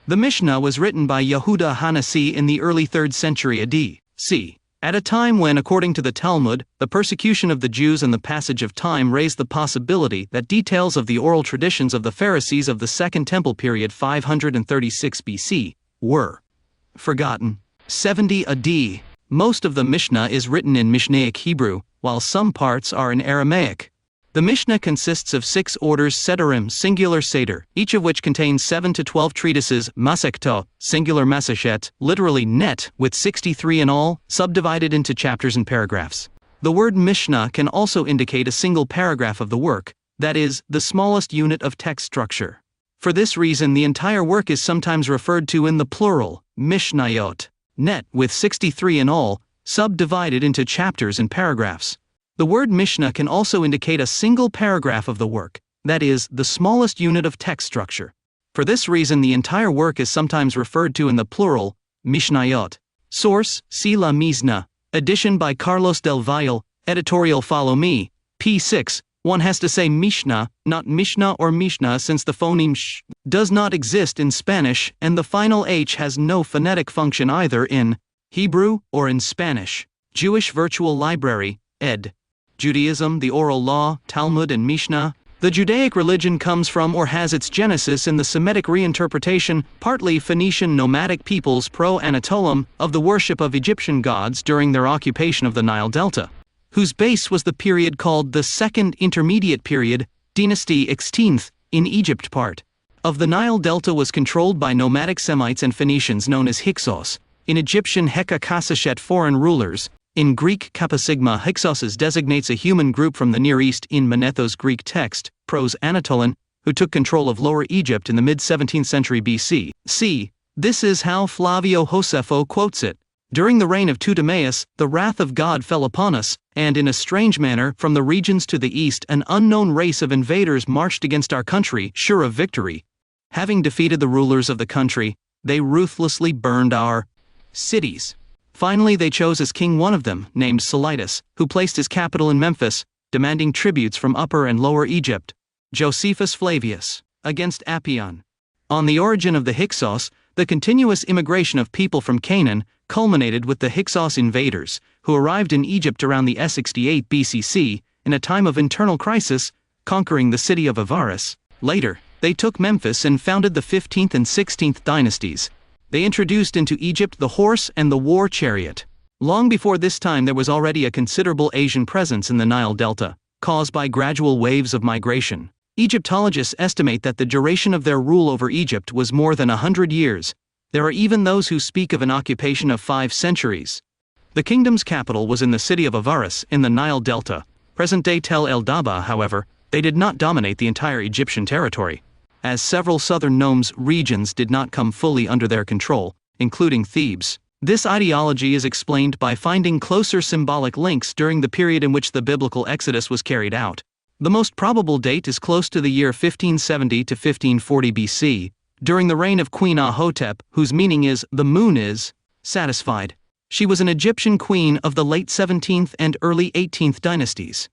The Mishnah was written by Yehuda Hanassi in the early 3rd century AD, c. at a time when, according to the Talmud, the persecution of the Jews and the passage of time raised the possibility that details of the oral traditions of the Pharisees of the Second Temple period 536 BC were forgotten. 70 AD. Most of the Mishnah is written in Mishnaic Hebrew, while some parts are in Aramaic. The Mishnah consists of 6 orders Sedarim singular Seder, each of which contains 7 to 12 treatises Masechto, singular Masechet, literally net, with 63 in all, subdivided into chapters and paragraphs. The word Mishnah can also indicate a single paragraph of the work, that is, the smallest unit of text structure. For this reason the entire work is sometimes referred to in the plural, Mishnayot, net, with 63 in all, subdivided into chapters and paragraphs. The word Mishnah can also indicate a single paragraph of the work, that is, the smallest unit of text structure. For this reason the entire work is sometimes referred to in the plural, Mishnayot. Source, see La Misna, edition by Carlos del Valle, editorial Follow Me, p. 6. One has to say Mishnah, not Mishnah or Mishnah, since the phoneme sh does not exist in Spanish and the final h has no phonetic function either in Hebrew or in Spanish. Jewish Virtual Library, ed. Judaism, the Oral Law, Talmud and Mishnah. The Judaic religion comes from or has its genesis in the Semitic reinterpretation, partly Phoenician nomadic peoples pro-Anatolium, of the worship of Egyptian gods during their occupation of the Nile Delta, whose base was the period called the Second Intermediate Period, Dynasty Xth, in Egypt. Part of the Nile Delta was controlled by nomadic Semites and Phoenicians known as Hyksos, in Egyptian Heka Kasachet foreign rulers. In Greek Kappasigma Hyksos designates a human group from the Near East in Manetho's Greek text, Prose Anatolin, who took control of Lower Egypt in the mid-17th century BC. See, this is how Flavio Josefo quotes it. During the reign of Ptolemaeus, the wrath of God fell upon us, and in a strange manner, from the regions to the east an unknown race of invaders marched against our country, sure of victory. Having defeated the rulers of the country, they ruthlessly burned our cities. Finally they chose as king one of them, named Silitis, who placed his capital in Memphis, demanding tributes from Upper and Lower Egypt. Josephus Flavius, against Apion. On the origin of the Hyksos, the continuous immigration of people from Canaan culminated with the Hyksos invaders, who arrived in Egypt around the S68 BCC, in a time of internal crisis, conquering the city of Avaris. Later, they took Memphis and founded the 15th and 16th dynasties. They introduced into Egypt the horse and the war chariot. Long before this time there was already a considerable Asian presence in the Nile Delta, caused by gradual waves of migration. Egyptologists estimate that the duration of their rule over Egypt was more than 100 years. There are even those who speak of an occupation of 5 centuries. The kingdom's capital was in the city of Avaris in the Nile Delta. Present-day Tel El Daba, however, they did not dominate the entire Egyptian territory, as several southern nomes regions did not come fully under their control, including Thebes. This ideology is explained by finding closer symbolic links during the period in which the biblical Exodus was carried out. The most probable date is close to the year 1570 to 1540 BC, during the reign of Queen Ahotep, whose meaning is, the moon is satisfied. She was an Egyptian queen of the late 17th and early 18th dynasties.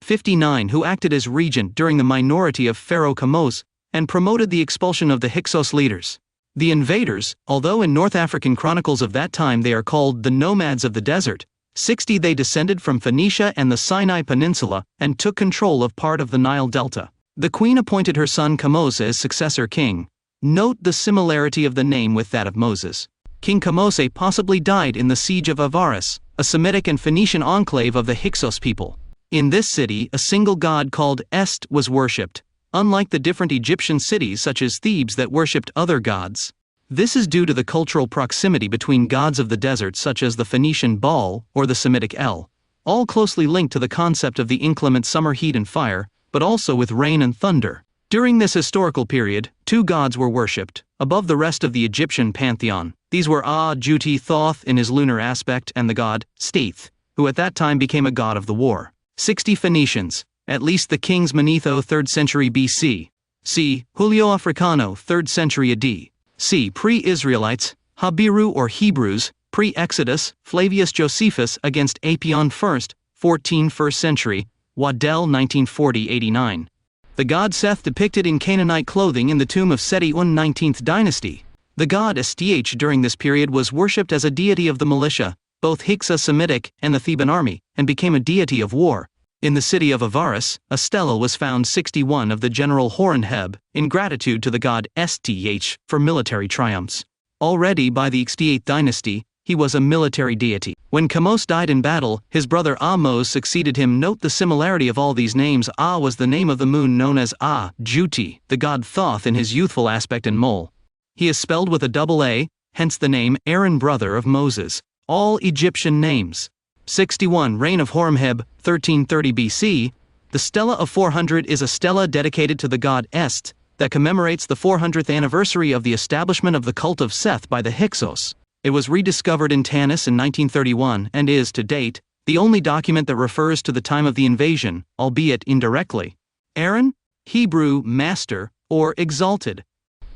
59 who acted as regent during the minority of Pharaoh Kamose, and promoted the expulsion of the Hyksos leaders. The invaders, although in North African chronicles of that time they are called the nomads of the desert, 60 they descended from Phoenicia and the Sinai Peninsula, and took control of part of the Nile Delta. The queen appointed her son Kamose as successor king. Note the similarity of the name with that of Moses. King Kamose possibly died in the siege of Avaris, a Semitic and Phoenician enclave of the Hyksos people. In this city a single god called Est was worshipped, unlike the different Egyptian cities such as Thebes that worshipped other gods. This is due to the cultural proximity between gods of the desert such as the Phoenician Baal or the Semitic El, all closely linked to the concept of the inclement summer heat and fire, but also with rain and thunder. During this historical period, 2 gods were worshipped, above the rest of the Egyptian pantheon. These were Juti Thoth in his lunar aspect and the god Steth, who at that time became a god of the war. 60 Phoenicians, at least the kings Manetho 3rd century BC. C. Julio Africano 3rd century AD. C. Pre-Israelites, Habiru or Hebrews, pre-Exodus, Flavius Josephus against Apion 1st, 1st century, Waddell 1940-89. The god Seth depicted in Canaanite clothing in the tomb of Seti I 19th dynasty. The god Sth during this period was worshipped as a deity of the militia, both Hyksos Semitic and the Theban army, and became a deity of war. In the city of Avaris, a stela was found 61 of the general Horemheb, in gratitude to the god Sth for military triumphs. Already by the 68th dynasty, he was a military deity. When Kamos died in battle, his brother Amos succeeded him. Note the similarity of all these names. Was the name of the moon known as Juti, the god Thoth in his youthful aspect, and Mol. He is spelled with a double A, hence the name Aaron, brother of Moses. All Egyptian names. 61 Reign of Horemheb, 1330 BC. The Stela of 400 is a stela dedicated to the god Est, that commemorates the 400th anniversary of the establishment of the cult of Seth by the Hyksos. It was rediscovered in Tanis in 1931 and is, to date, the only document that refers to the time of the invasion, albeit indirectly. Aaron, Hebrew master, or exalted.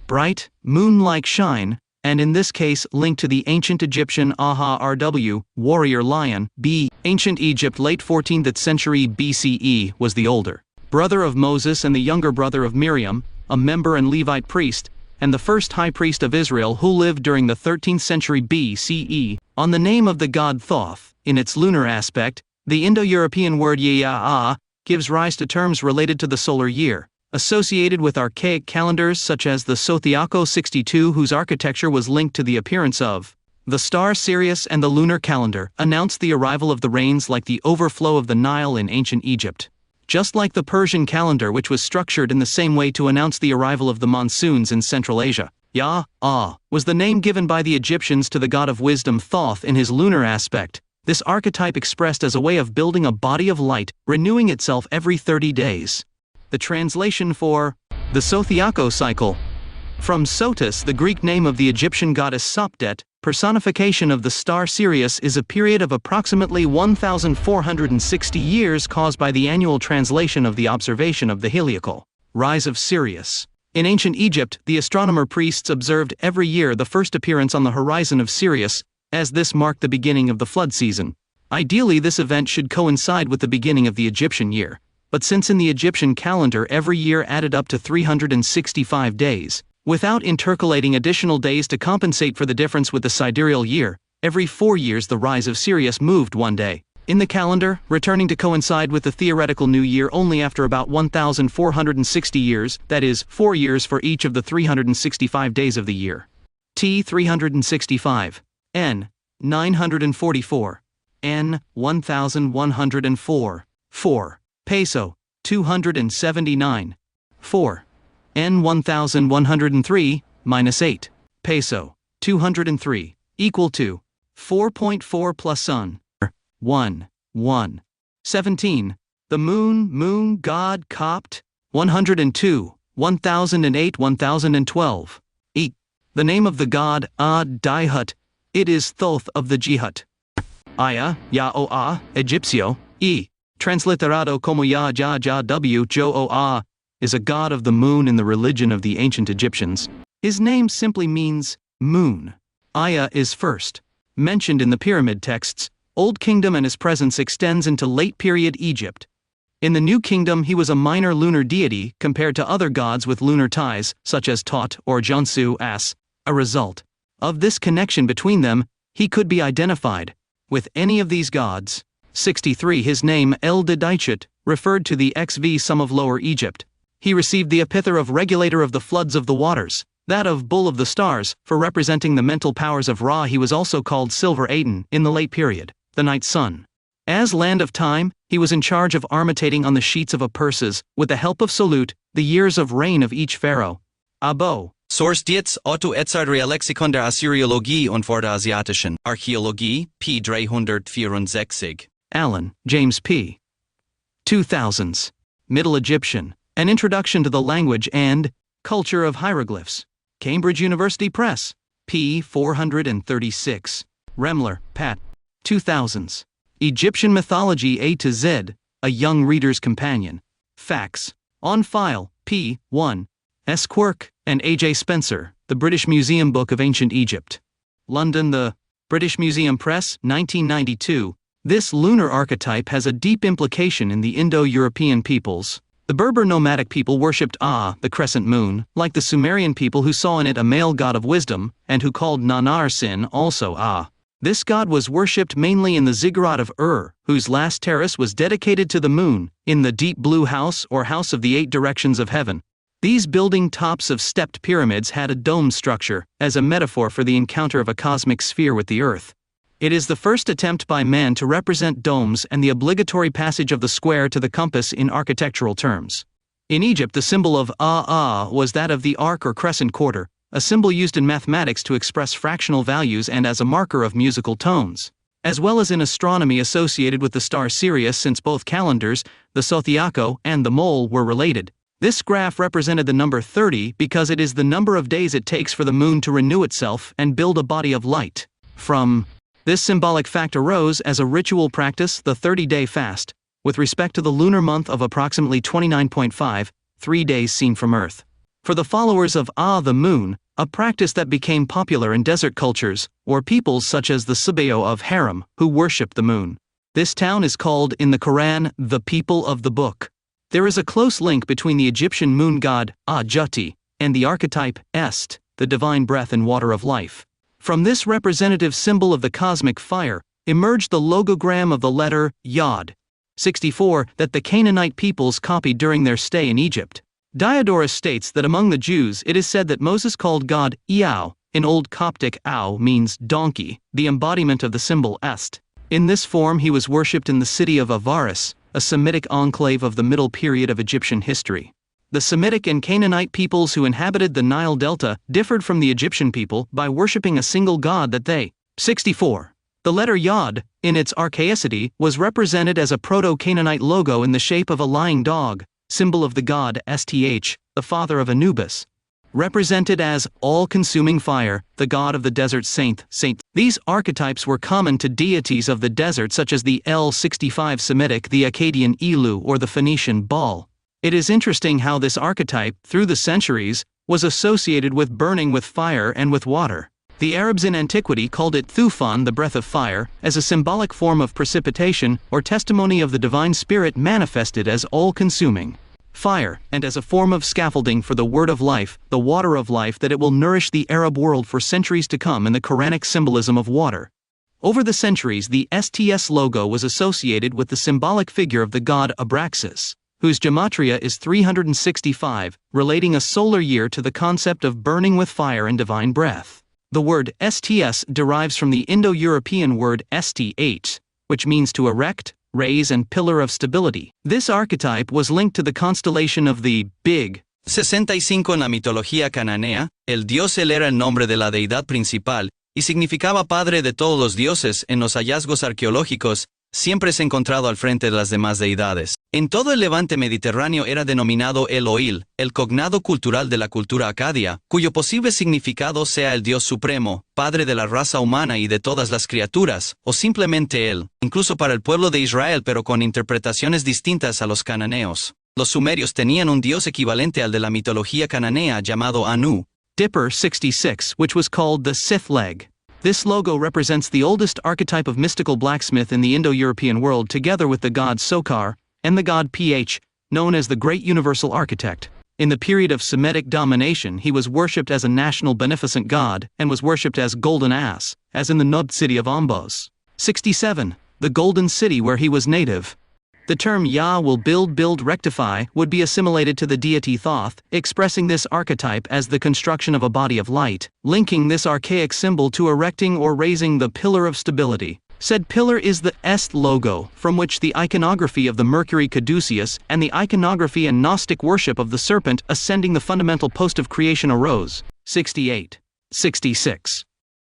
Bright, moon-like shine, and in this case linked to the ancient Egyptian Aha-RW, warrior lion, B. Ancient Egypt, late 14th century BCE, was the older brother of Moses and the younger brother of Miriam, a member and Levite priest, and the first high priest of Israel who lived during the 13th century BCE, on the name of the god Thoth. In its lunar aspect, the Indo-European word Ya'ah gives rise to terms related to the solar year, associated with archaic calendars such as the Zodiaco 62, whose architecture was linked to the appearance of the star Sirius, and the lunar calendar announced the arrival of the rains like the overflow of the Nile in ancient Egypt. Just like the Persian calendar, which was structured in the same way to announce the arrival of the monsoons in Central Asia. Ya'ah was the name given by the Egyptians to the god of wisdom Thoth in his lunar aspect, this archetype expressed as a way of building a body of light, renewing itself every 30 days. The translation for the Zodiaco cycle. From Sotis, the Greek name of the Egyptian goddess Sopdet, personification of the star Sirius, is a period of approximately 1,460 years caused by the annual translation of the observation of the heliacal rise of Sirius. In ancient Egypt, the astronomer priests observed every year the first appearance on the horizon of Sirius, as this marked the beginning of the flood season. Ideally, this event should coincide with the beginning of the Egyptian year, but since in the Egyptian calendar every year added up to 365 days, without intercalating additional days to compensate for the difference with the sidereal year, every 4 years the rise of Sirius moved 1 day in the calendar, returning to coincide with the theoretical new year only after about 1,460 years, that is, 4 years for each of the 365 days of the year. T 365, N 944, N 1104, 4, Peso 279, 4. N 1103, minus 8, Peso, 203, equal to 4.4 plus Sun, 1, 1. 17. The moon, god, Copt, 102, 1008, 1012. 8. The name of the god, Dihut, it is Thoth of the Jihut. Aya, Ya'oah, Egipcio, transliterado como Ya-Ja-Ja-W, Jo-O-Ah, is a god of the moon in the religion of the ancient Egyptians. His name simply means moon. Aya is first mentioned in the pyramid texts. Old Kingdom, and his presence extends into late period Egypt. In the New Kingdom, he was a minor lunar deity compared to other gods with lunar ties, such as Tot or Jonsu as a result of this connection between them, he could be identified with any of these gods. 63. His name El Didaichut referred to the XV sum of Lower Egypt. He received the epithet of regulator of the floods of the waters, that of bull of the stars, for representing the mental powers of Ra. He was also called Silver Aten in the late period, the night sun. As land of time, he was in charge of armitating on the sheets of Perses, with the help of Solut, the years of reign of each pharaoh. Abo. Source Dietz Otto Edzard Realexikon der Assyriologie und Vorderasiatischen Archäologie, p. 364. Allen, James P. 2000s. Middle Egyptian, An Introduction to the Language and Culture of Hieroglyphs. Cambridge University Press. p. 436. Remler, Pat. 2000s. Egyptian Mythology A to Z, A Young Reader's Companion. Facts. On File, p. 1. S. Quirk, and A. J. Spencer, The British Museum Book of Ancient Egypt. London, The British Museum Press, 1992. This lunar archetype has a deep implication in the Indo-European peoples. The Berber nomadic people worshipped the crescent moon, like the Sumerian people who saw in it a male god of wisdom, and who called Nanar-Sin also This god was worshipped mainly in the ziggurat of whose last terrace was dedicated to the moon, in the deep blue house or house of the 8 directions of heaven. These building tops of stepped pyramids had a dome structure, as a metaphor for the encounter of a cosmic sphere with the Earth. It is the first attempt by man to represent domes and the obligatory passage of the square to the compass in architectural terms. In Egypt, the symbol of was that of the arc or crescent quarter, a symbol used in mathematics to express fractional values and as a marker of musical tones, as well as in astronomy associated with the star Sirius, since both calendars, the zodiaco and the mole, were related. This graph represented the number 30 because it is the number of days it takes for the moon to renew itself and build a body of light. From this symbolic fact arose as a ritual practice the 30-day fast, with respect to the lunar month of approximately 29.5, 3 days seen from Earth. For the followers of the moon, a practice that became popular in desert cultures, or peoples such as the Subayo of Haram, who worshipped the moon. This town is called in the Quran the people of the book. There is a close link between the Egyptian moon god, Juti, and the archetype Est, the divine breath and water of life. From this representative symbol of the cosmic fire, emerged the logogram of the letter Yod. 64 that the Canaanite peoples copied during their stay in Egypt. Diodorus states that among the Jews it is said that Moses called God Iau, in Old Coptic Au means donkey, the embodiment of the symbol Est. In this form he was worshipped in the city of Avaris, a Semitic enclave of the middle period of Egyptian history. The Semitic and Canaanite peoples who inhabited the Nile Delta differed from the Egyptian people by worshipping a single god that they. 64. The letter Yod, in its archaicity, was represented as a Proto-Canaanite logo in the shape of a lying dog, symbol of the god Sth, the father of Anubis. Represented as all-consuming fire, the god of the desert saint. These archetypes were common to deities of the desert such as the L65 Semitic, the Akkadian Elu, or the Phoenician Baal. It is interesting how this archetype, through the centuries, was associated with burning with fire and with water. The Arabs in antiquity called it Thufan, the breath of fire, as a symbolic form of precipitation or testimony of the divine spirit manifested as all-consuming fire, and as a form of scaffolding for the word of life, the water of life, that it will nourish the Arab world for centuries to come in the Quranic symbolism of water. Over the centuries, the STS logo was associated with the symbolic figure of the god Abraxas, whose gematria is 365, relating a solar year to the concept of burning with fire and divine breath. The word STS derives from the Indo-European word sth, which means to erect, raise and pillar of stability. This archetype was linked to the constellation of the Big 65 en la mitología cananea, el dios El era el nombre de la deidad principal, y significaba padre de todos los dioses. En los hallazgos arqueológicos, siempre es encontrado al frente de las demás deidades. En todo el levante mediterráneo era denominado El Oil, el cognado cultural de la cultura acadia, cuyo posible significado sea el Dios supremo, padre de la raza humana y de todas las criaturas, o simplemente Él, incluso para el pueblo de Israel, pero con interpretaciones distintas a los cananeos. Los sumerios tenían un dios equivalente al de la mitología cananea llamado Anu. Dipper 66, which was called the Sith leg. This logo represents the oldest archetype of mystical blacksmith in the Indo-European world, together with the god Sokar and the god Ph, known as the Great Universal Architect. In the period of Semitic domination, he was worshipped as a national beneficent god, and was worshipped as Golden Ass, as in the Nubt city of Ombos. 67. The Golden City where he was native. The term Yah will build rectify would be assimilated to the deity Thoth, expressing this archetype as the construction of a body of light, linking this archaic symbol to erecting or raising the pillar of stability. Said pillar is the Est logo, from which the iconography of the Mercury caduceus and the iconography and Gnostic worship of the serpent ascending the fundamental post of creation arose. 68. 66.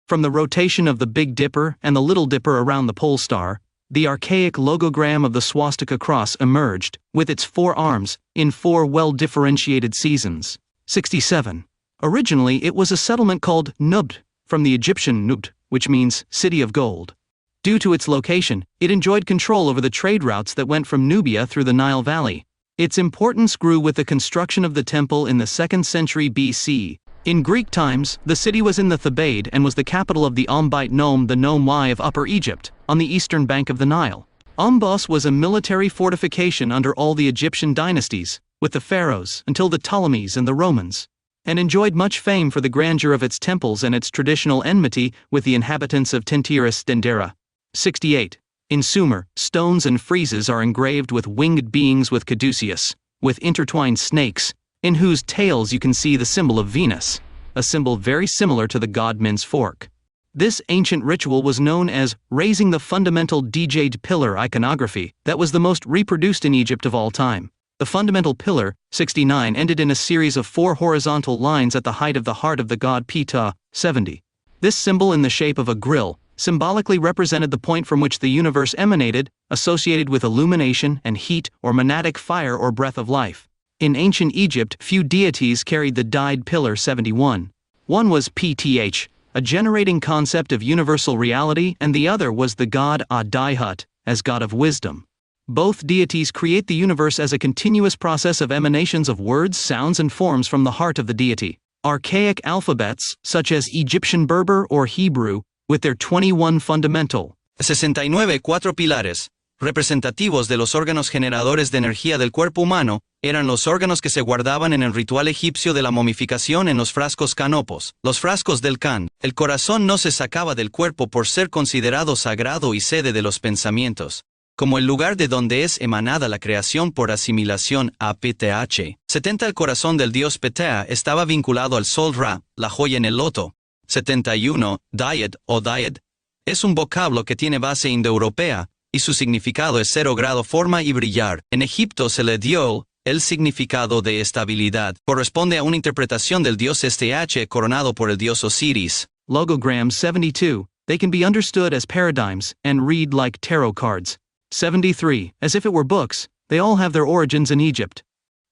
From the rotation of the Big Dipper and the Little Dipper around the pole star, the archaic logogram of the swastika cross emerged, with its 4 arms, in 4 well-differentiated seasons. 67. Originally it was a settlement called Nubt, from the Egyptian Nubt, which means city of gold. Due to its location, it enjoyed control over the trade routes that went from Nubia through the Nile Valley. Its importance grew with the construction of the temple in the 2nd century BC. In Greek times, the city was in the Thebaid and was the capital of the Ombite nome, the Nome Y of Upper Egypt, on the eastern bank of the Nile. Ombos was a military fortification under all the Egyptian dynasties, with the pharaohs until the Ptolemies and the Romans, and enjoyed much fame for the grandeur of its temples and its traditional enmity with the inhabitants of Tintiris Dendera. 68. In Sumer, stones and friezes are engraved with winged beings with caduceus, with intertwined snakes, in whose tails you can see the symbol of Venus, a symbol very similar to the god Min's fork. This ancient ritual was known as raising the fundamental jade pillar iconography that was the most reproduced in Egypt of all time. The fundamental pillar, 69, ended in a series of 4 horizontal lines at the height of the heart of the god Ptah, 70. This symbol in the shape of a grill symbolically represented the point from which the universe emanated, associated with illumination and heat or monadic fire or breath of life. In ancient Egypt, few deities carried the dyed pillar 71. One was Pth, a generating concept of universal reality, and the other was the god Adihut, as god of wisdom. Both deities create the universe as a continuous process of emanations of words, sounds, and forms from the heart of the deity. Archaic alphabets, such as Egyptian Berber or Hebrew, with their 21 fundamental 69 cuatro pilares, representativos de los órganos generadores de energía del cuerpo humano, eran los órganos que se guardaban en el ritual egipcio de la momificación en los frascos canopos, los frascos del Can. El corazón no se sacaba del cuerpo por ser considerado sagrado y sede de los pensamientos, como el lugar de donde es emanada la creación por asimilación a Pth. 70 El corazón del dios Ptah estaba vinculado al sol Ra, la joya en el loto. 71 Dayed o Dayed es un vocablo que tiene base indoeuropea, y su significado es 0 grado forma y brillar. En Egipto se le dio el significado de estabilidad. Corresponde a una interpretación del dios Sth coronado por el dios Osiris. Logograms 72, they can be understood as paradigms and read like tarot cards. 73, as if it were books, they all have their origins in Egypt.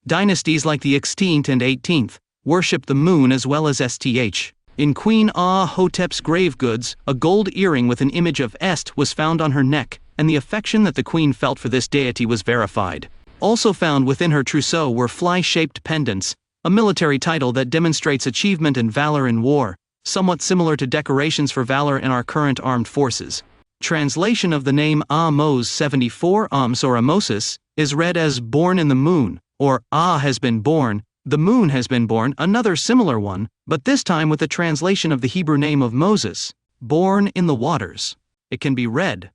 Dynasties like the 16th and 18th worship the moon as well as Sth. In Queen Hotep's grave goods, a gold earring with an image of Est was found on her neck, and the affection that the queen felt for this deity was verified. Also found within her trousseau were fly-shaped pendants, a military title that demonstrates achievement and valor in war, somewhat similar to decorations for valor in our current armed forces. Translation of the name Ahmose 74 Ams or Amosis is read as born in the moon, or has been born, the moon has been born, another similar one, but this time with the translation of the Hebrew name of Moses, born in the waters. It can be read.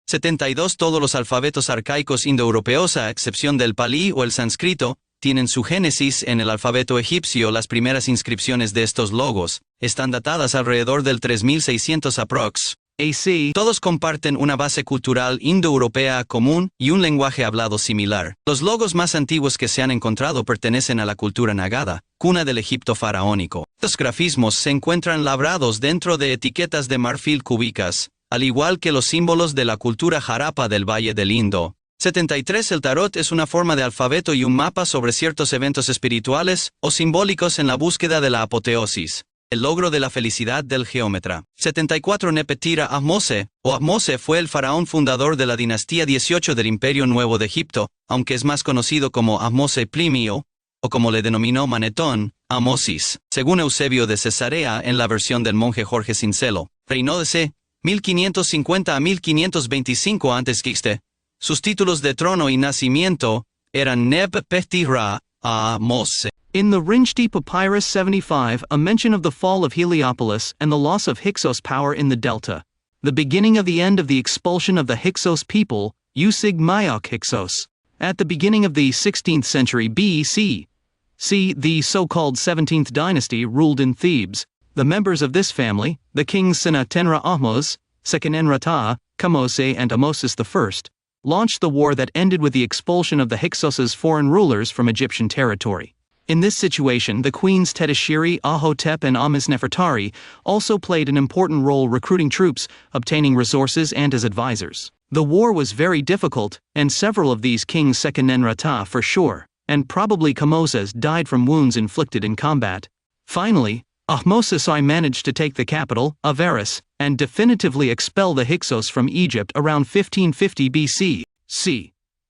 72 Todos los alfabetos arcaicos indoeuropeos, a excepción del palí o el sánscrito, tienen su génesis en el alfabeto egipcio. Las primeras inscripciones de estos logos están datadas alrededor del 3600 aprox. AC. Todos comparten una base cultural indoeuropea común y un lenguaje hablado similar. Los logos más antiguos que se han encontrado pertenecen a la cultura nagada, cuna del Egipto faraónico. Los grafismos se encuentran labrados dentro de etiquetas de marfil cúbicas, al igual que los símbolos de la cultura Harappa del Valle del Indo. 73 El tarot es una forma de alfabeto y un mapa sobre ciertos eventos espirituales o simbólicos en la búsqueda de la apoteosis, el logro de la felicidad del geómetra. 74 Nepetira Ahmose, o Ahmose fue el faraón fundador de la dinastía 18 del Imperio Nuevo de Egipto, aunque es más conocido como Ahmose Plimio, o como le denominó Manetón, Ahmosis. Según Eusebio de Cesarea en la versión del monje Jorge Cincelo, reinó de c. 1550 a 1525 a.C. Sus títulos de trono y nacimiento eran Neb-Peti-Ra Ahmose. In the Rinjti Papyrus 75, a mention of the fall of Heliopolis and the loss of Hyksos power in the delta. The beginning of the end of the expulsion of the Hyksos people, Usig Mayok Hyksos. At the beginning of the 16th century BC. The so-called 17th dynasty ruled in Thebes. The members of this family, the kings Senatenra Ahmose, Sekenenra-Ta, Kamose and Ahmosis I, launched the war that ended with the expulsion of the Hyksoses' foreign rulers from Egyptian territory. In this situation, the queens Tetishiri, Ahotep and Amenes-Nefertari also played an important role recruiting troops, obtaining resources and as advisors. The war was very difficult, and several of these kings Sekenenra-Ta for sure, and probably Kamoses died from wounds inflicted in combat. Finally, Ahmosis I managed to take the capital, Avaris, and definitively expel the Hyksos from Egypt around 1550 BC.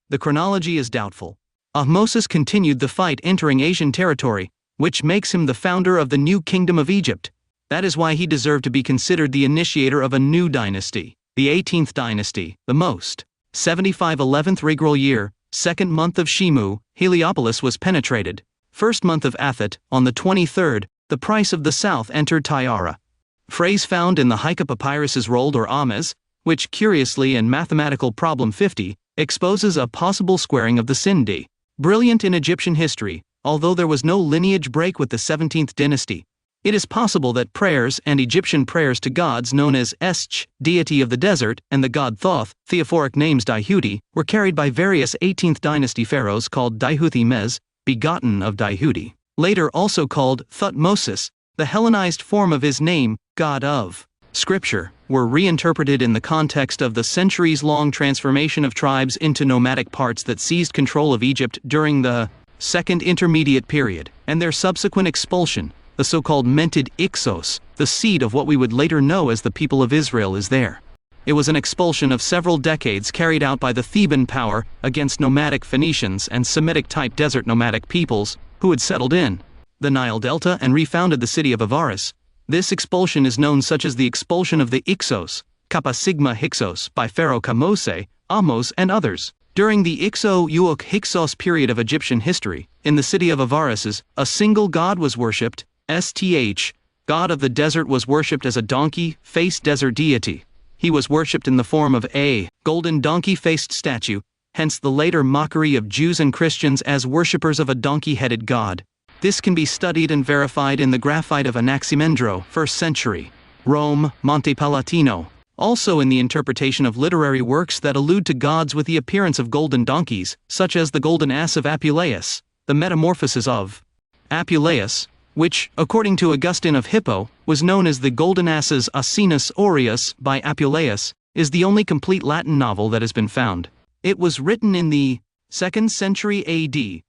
The chronology is doubtful. Ahmosis continued the fight entering Asian territory, which makes him the founder of the new Kingdom of Egypt. That is why he deserved to be considered the initiator of a new dynasty, the 18th dynasty, the most. 75 11th regal year, 2nd month of Shimu, Heliopolis was penetrated. 1st month of Athet, on the 23rd, the price of the south entered Tyara. Phrase found in the Haika papyrus's rolled or Ames, which curiously in mathematical problem 50, exposes a possible squaring of the Sindhi. Brilliant in Egyptian history, although there was no lineage break with the 17th dynasty. It is possible that prayers and Egyptian prayers to gods known as Esch, deity of the desert, and the god Thoth, theophoric names Dihudi, were carried by various 18th dynasty pharaohs called Dihuthi-Mez, begotten of Dihudi, later also called Thutmosis, the Hellenized form of his name, god of Scripture, were reinterpreted in the context of the centuries-long transformation of tribes into nomadic parts that seized control of Egypt during the Second Intermediate Period, and their subsequent expulsion. The so-called mented Ixos, the seed of what we would later know as the people of Israel, is there. It was an expulsion of several decades carried out by the Theban power against nomadic Phoenicians and Semitic-type desert nomadic peoples who had settled in the Nile Delta and refounded the city of Avaris. This expulsion is known such as the expulsion of the Ixos, Kappa Sigma Hyksos, by Pharaoh Kamose, Ahmose, and others. During the Ixo-Uuk-Hyksos period of Egyptian history, in the city of Avaris, a single god was worshipped. Sth, god of the desert, was worshipped as a donkey-faced desert deity. He was worshipped in the form of a golden donkey-faced statue, hence the later mockery of Jews and Christians as worshippers of a donkey-headed god. This can be studied and verified in the graphite of Anaximandro, 1st century, Rome, Monte Palatino. Also in the interpretation of literary works that allude to gods with the appearance of golden donkeys, such as the golden ass of Apuleius, the metamorphosis of Apuleius, which, according to Augustine of Hippo, was known as the Golden Ass's Asinus Aureus by Apuleius, is the only complete Latin novel that has been found. It was written in the 2nd century AD,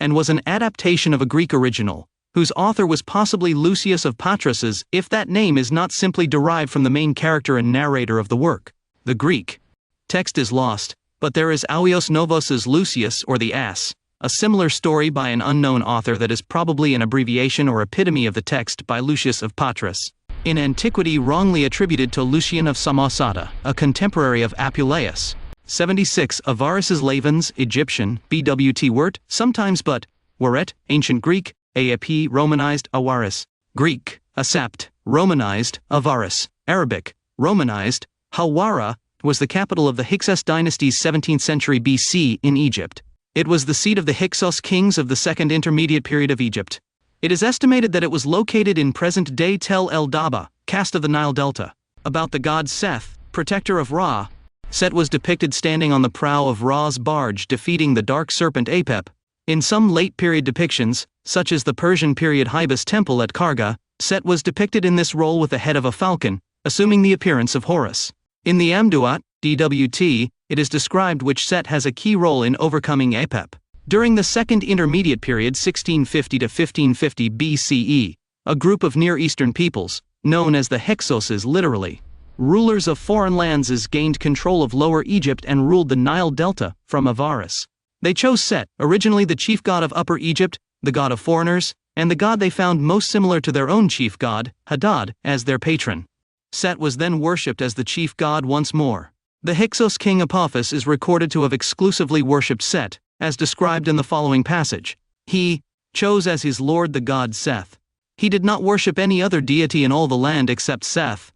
and was an adaptation of a Greek original, whose author was possibly Lucius of Patras, if that name is not simply derived from the main character and narrator of the work. The Greek text is lost, but there is Auios Novos's Lucius, or the Ass, a similar story by an unknown author that is probably an abbreviation or epitome of the text by Lucius of Patras, in antiquity wrongly attributed to Lucian of Samosata, a contemporary of Apuleius. 76. Avaris's Lavens, Egyptian, Bwt wort, sometimes but, Waret, Ancient Greek, Aap Romanized, Awaris, Greek, Asapt, Romanized, Avaris, Arabic, Romanized, Hawara, was the capital of the Hyksos dynasty's 17th century BC in Egypt. It was the seat of the Hyksos kings of the Second Intermediate Period of Egypt. It is estimated that it was located in present-day Tel El Daba, cast of the Nile Delta. About the god Seth, protector of Ra, Set was depicted standing on the prow of Ra's barge defeating the dark serpent Apep. In some late-period depictions, such as the Persian period Hybis temple at Karga, Set was depicted in this role with the head of a falcon, assuming the appearance of Horus. In the Amduat, DWT, it is described which Set has a key role in overcoming Apep. During the Second Intermediate Period 1650 to 1550 BCE, a group of Near Eastern peoples, known as the Hyksos, literally rulers of foreign lands, gained control of Lower Egypt and ruled the Nile Delta from Avaris. They chose Set, originally the chief god of Upper Egypt, the god of foreigners, and the god they found most similar to their own chief god, Hadad, as their patron. Set was then worshipped as the chief god once more. The Hyksos king Apophis is recorded to have exclusively worshipped Set, as described in the following passage. He chose as his lord the god Seth. He did not worship any other deity in all the land except Seth.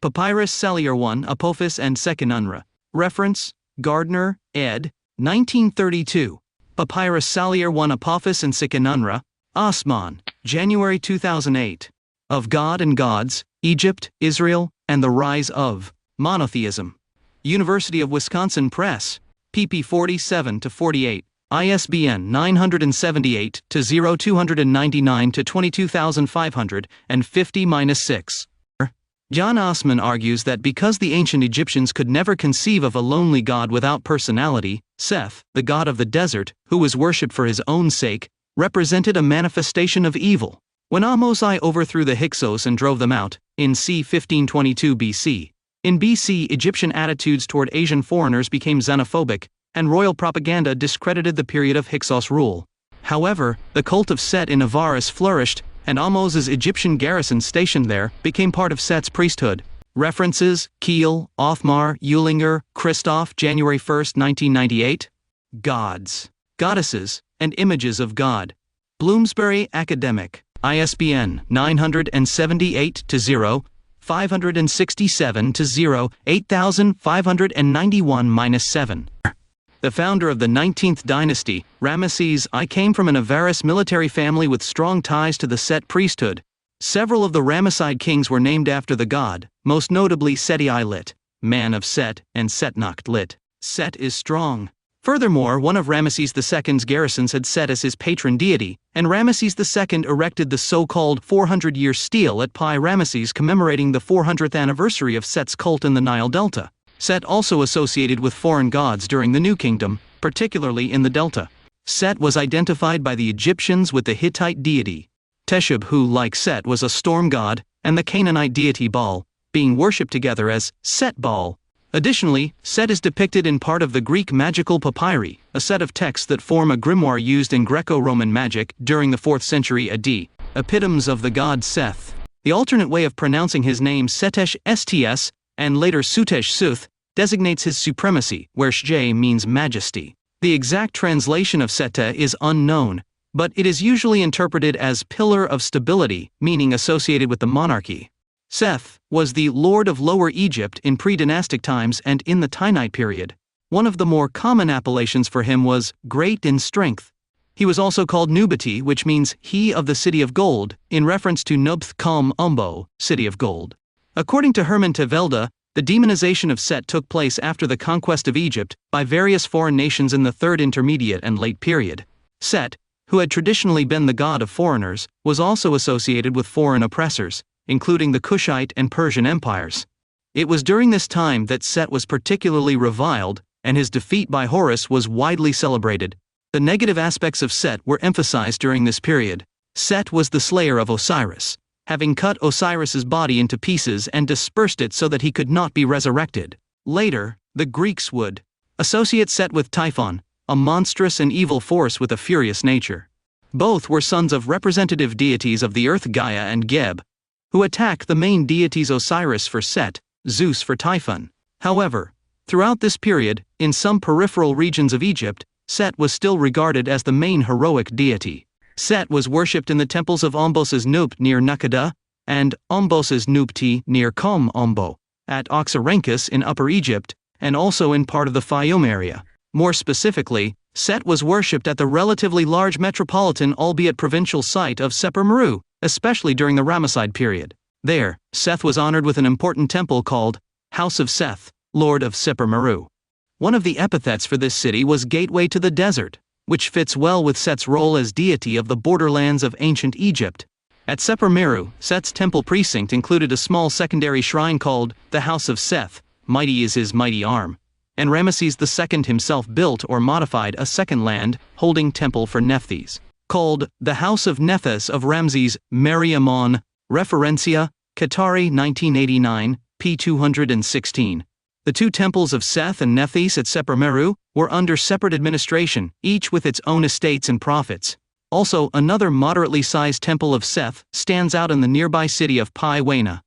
Papyrus Salier 1 Apophis and Sekenunra. Reference, Gardner, ed. 1932. Papyrus Salier 1 Apophis and Sekenunra. Osman, January 2008. Of God and Gods, Egypt, Israel, and the Rise of Monotheism. University of Wisconsin Press. pp. 47-48. ISBN 978-299-22550-6. John Osman argues that because the ancient Egyptians could never conceive of a lonely god without personality, Seth, the god of the desert, who was worshipped for his own sake, represented a manifestation of evil. When Ahmose I overthrew the Hyksos and drove them out, in c. 1522 BC, in BC Egyptian attitudes toward Asian foreigners became xenophobic, and royal propaganda discredited the period of Hyksos rule. However, the cult of Set in Avaris flourished, and Ahmose's Egyptian garrison stationed there became part of Set's priesthood. References, Kiel, Othmar, Eulinger, Christoph, January 1, 1998. Gods, Goddesses, and Images of God. Bloomsbury Academic. ISBN 978-0-567-0-8591-7. The founder of the 19th dynasty, Ramesses I, came from an avaricious military family with strong ties to the Set priesthood. Several of the Ramesside kings were named after the god, most notably Seti I lit, man of Set, and Setnacht lit, Set is strong. Furthermore, one of Ramesses II's garrisons had Set as his patron deity, and Ramesses II erected the so-called 400-year stele at Pi Ramesses commemorating the 400th anniversary of Set's cult in the Nile Delta. Set also associated with foreign gods during the New Kingdom, particularly in the Delta. Set was identified by the Egyptians with the Hittite deity Teshub, who, like Set, was a storm god, and the Canaanite deity Baal, being worshipped together as Set Baal. Additionally, Set is depicted in part of the Greek magical papyri, a set of texts that form a grimoire used in Greco-Roman magic during the 4th century AD, epitomes of the god Seth. The alternate way of pronouncing his name Setesh Sts, and later Sutesh Suth, designates his supremacy, where Shj means majesty. The exact translation of Seta is unknown, but it is usually interpreted as pillar of stability, meaning associated with the monarchy. Seth was the lord of Lower Egypt in pre-dynastic times and in the Tainite period. One of the more common appellations for him was great in strength. He was also called Nubati, which means he of the city of gold, in reference to Nubth Kom Umbo, city of gold. According to Herman Tevelde, the demonization of Set took place after the conquest of Egypt by various foreign nations in the 3rd Intermediate and Late period. Set, who had traditionally been the god of foreigners, was also associated with foreign oppressors, including the Kushite and Persian empires. It was during this time that Set was particularly reviled, and his defeat by Horus was widely celebrated. The negative aspects of Set were emphasized during this period. Set was the slayer of Osiris, having cut Osiris's body into pieces and dispersed it so that he could not be resurrected. Later, the Greeks would associate Set with Typhon, a monstrous and evil force with a furious nature. Both were sons of representative deities of the earth Gaia and Geb, who attack the main deities Osiris for Set, Zeus for Typhon. However, throughout this period, in some peripheral regions of Egypt, Set was still regarded as the main heroic deity. Set was worshipped in the temples of Ombos's Nubt near Nukkada, and Ombos's Nubti near Kom Ombo, at Oxyrhynchus in Upper Egypt, and also in part of the Fayum area. More specifically, Set was worshipped at the relatively large metropolitan albeit provincial site of Seper Meru, especially during the Ramesside period. There, Seth was honored with an important temple called House of Seth, Lord of Seper Meru. One of the epithets for this city was Gateway to the Desert, which fits well with Set's role as deity of the borderlands of ancient Egypt. At Seper Meru, Set's temple precinct included a small secondary shrine called the House of Seth, mighty is his mighty arm, and Ramesses II himself built or modified a second land-holding temple for Nephthys, called the House of Nephthys of Ramses Meriamon, Referencia, Qatari 1989, p. 216. The two temples of Seth and Nephthys at Seper Meru were under separate administration, each with its own estates and profits. Also, another moderately sized temple of Seth stands out in the nearby city of Pi Wena.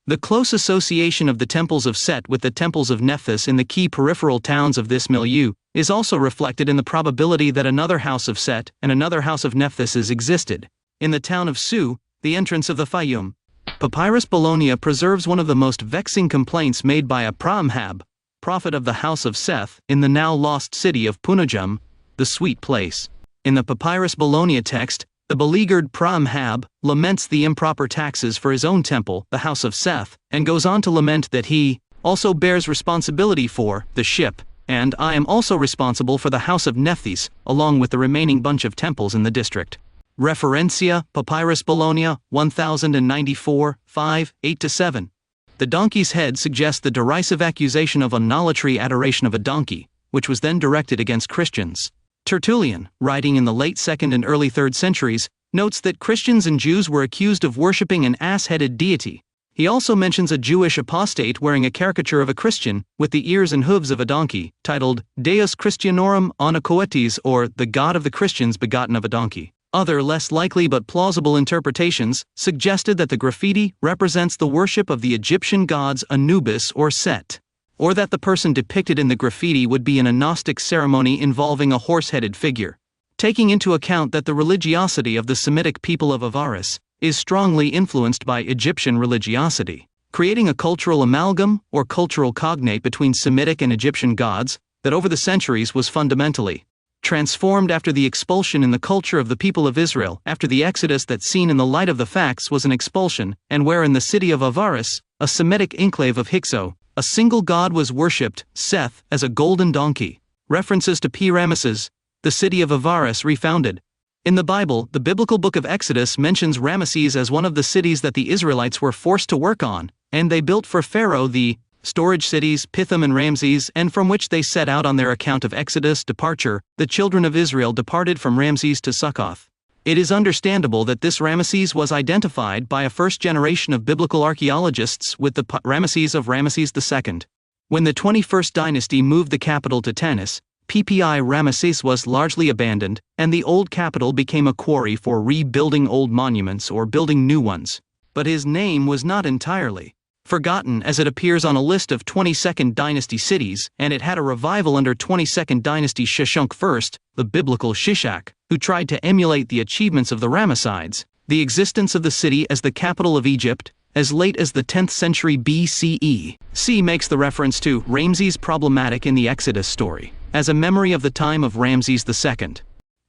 The close association of the temples of Set with the temples of Nephthys in the key peripheral towns of this milieu is also reflected in the probability that another house of Set and another house of Nephthys existed. In the town of Su, the entrance of the Fayum, Papyrus Bologna preserves one of the most vexing complaints made by a Pramhab, prophet of the house of Seth, in the now lost city of Punajum, the sweet place. In the Papyrus Bologna text, the beleaguered Pramhab laments the improper taxes for his own temple, the house of Seth, and goes on to lament that he also bears responsibility for the ship, and I am also responsible for the house of Nephthys, along with the remaining bunch of temples in the district. Referencia, Papyrus Bologna, 1094, 5, 8-7. The donkey's head suggests the derisive accusation of idolatry adoration of a donkey, which was then directed against Christians. Tertullian, writing in the late 2nd and early 3rd centuries, notes that Christians and Jews were accused of worshipping an ass-headed deity. He also mentions a Jewish apostate wearing a caricature of a Christian, with the ears and hooves of a donkey, titled Deus Christianorum Anacoetes, or the God of the Christians begotten of a donkey. Other less likely but plausible interpretations suggested that the graffiti represents the worship of the Egyptian gods Anubis or Set, or that the person depicted in the graffiti would be in a Gnostic ceremony involving a horse-headed figure. Taking into account that the religiosity of the Semitic people of Avaris is strongly influenced by Egyptian religiosity, creating a cultural amalgam or cultural cognate between Semitic and Egyptian gods, that over the centuries was fundamentally transformed after the expulsion in the culture of the people of Israel, after the Exodus that seen in the light of the facts was an expulsion, and where in the city of Avaris, a Semitic enclave of Hyksos, a single god was worshipped, Seth, as a golden donkey. References to P. Ramesses, the city of Avaris refounded. In the Bible, the biblical book of Exodus mentions Ramesses as one of the cities that the Israelites were forced to work on, and they built for Pharaoh the storage cities Pithom and Ramses, and from which they set out on their account of Exodus departure. The children of Israel departed from Ramses to Succoth. It is understandable that this Ramesses was identified by a first generation of biblical archaeologists with the Ramesses of Ramesses II. When the 21st dynasty moved the capital to Tanis, PPI Ramesses was largely abandoned, and the old capital became a quarry for rebuilding old monuments or building new ones. But his name was not entirely forgotten, as it appears on a list of 22nd dynasty cities, and it had a revival under 22nd dynasty Shishak I, the biblical Shishak, who tried to emulate the achievements of the Ramessides. The existence of the city as the capital of Egypt, as late as the 10th century BCE. C makes the reference to Ramses problematic in the Exodus story, as a memory of the time of Ramses II.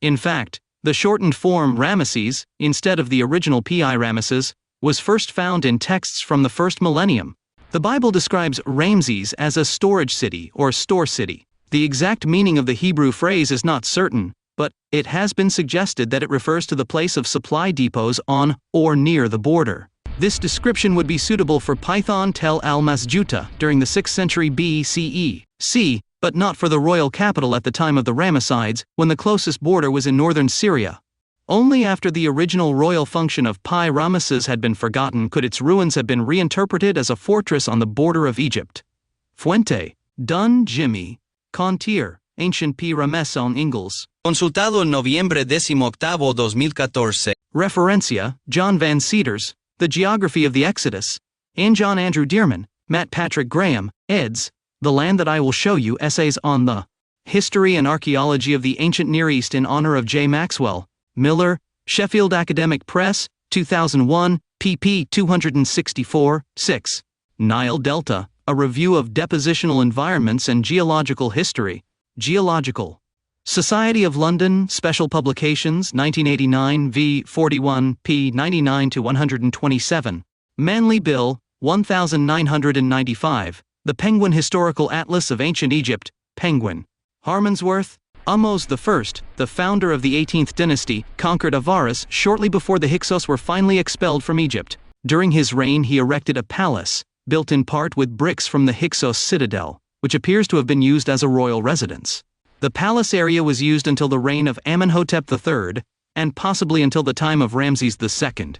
In fact, the shortened form Ramesses, instead of the original Pi Ramesses, was first found in texts from the first millennium. The Bible describes Ramses as a storage city or store city. The exact meaning of the Hebrew phrase is not certain, but it has been suggested that it refers to the place of supply depots on or near the border. This description would be suitable for Python Tel al-Masjuta during the 6th century BCE, c, but not for the royal capital at the time of the Ramessides, when the closest border was in northern Syria. Only after the original royal function of Pi Ramesses had been forgotten could its ruins have been reinterpreted as a fortress on the border of Egypt. Fuente, Dun Jimmy, Contier, Ancient Pi Ramesses en Ingalls. Consultado en noviembre 18, 2014. Referencia, John Van Seters, The Geography of the Exodus, and John Andrew Dearman, Matt Patrick Graham, eds. The Land That I Will Show You, Essays on the History and Archaeology of the Ancient Near East in honor of J. Maxwell, Miller, Sheffield Academic Press, 2001, pp. 264, 6. Nile Delta, A Review of Depositional Environments and Geological History, Geological Society of London, Special Publications, 1989 v. 41, p. 99-127. Manley Bill, 1995. The Penguin Historical Atlas of Ancient Egypt, Penguin. Harmonsworth. Ahmose I, the founder of the 18th dynasty, conquered Avaris shortly before the Hyksos were finally expelled from Egypt. During his reign he erected a palace, built in part with bricks from the Hyksos citadel, which appears to have been used as a royal residence. The palace area was used until the reign of Amenhotep III, and possibly until the time of Ramses II.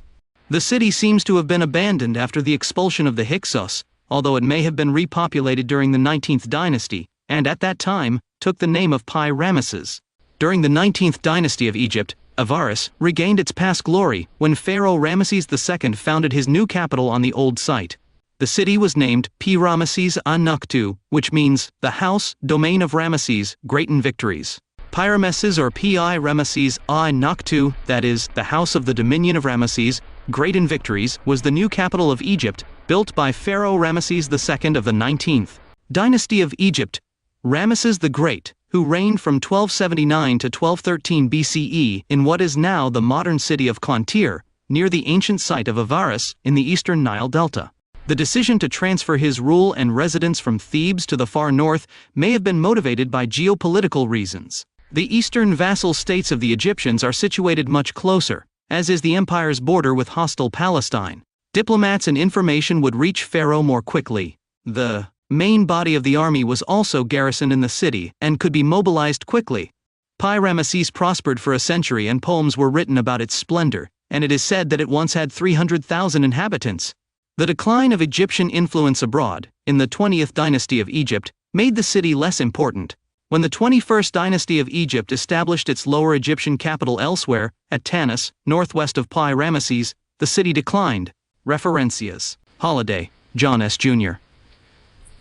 The city seems to have been abandoned after the expulsion of the Hyksos, although it may have been repopulated during the 19th dynasty, and at that time, took the name of Pi Ramesses. During the 19th dynasty of Egypt, Avaris regained its past glory when Pharaoh Ramesses II founded his new capital on the old site. The city was named Pi Ramesses Anuktu, which means the house, domain of Ramesses, great in victories. Pi Ramesses or Pi Ramesses Anuktu, that is, the house of the dominion of Ramesses, great in victories, was the new capital of Egypt, built by Pharaoh Ramesses II of the 19th dynasty of Egypt. Ramesses the Great, who reigned from 1279 to 1213 BCE in what is now the modern city of Contier, near the ancient site of Avaris in the eastern Nile Delta. The decision to transfer his rule and residence from Thebes to the far north may have been motivated by geopolitical reasons. The eastern vassal states of the Egyptians are situated much closer, as is the empire's border with hostile Palestine. Diplomats and information would reach Pharaoh more quickly. The main body of the army was also garrisoned in the city and could be mobilized quickly. Pi Ramesses prospered for a century and poems were written about its splendor, and it is said that it once had 300,000 inhabitants. The decline of Egyptian influence abroad, in the 20th dynasty of Egypt, made the city less important. When the 21st dynasty of Egypt established its lower Egyptian capital elsewhere, at Tanis, northwest of Pi Ramesses, the city declined. Referencias. Holiday, John S. Jr.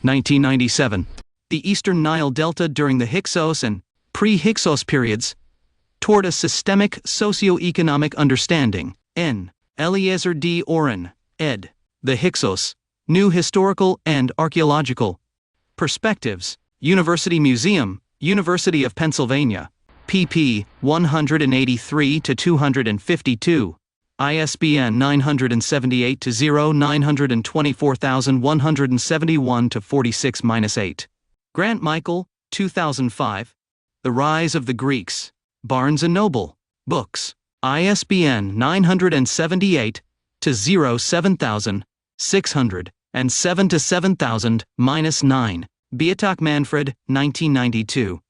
1997. The eastern Nile Delta during the Hyksos and pre-Hyksos periods, toward a systemic socio-economic understanding. N. Eliezer D. Oren, ed. The Hyksos, New Historical and Archaeological Perspectives. University Museum, University of Pennsylvania. pp. 183-252. ISBN 978-0-924171-46-8. Grant Michael, 2005. The Rise of the Greeks. Barnes & Noble. Books. ISBN 978-0-7600 and 7-7000-9. Beatak Manfred, 1992.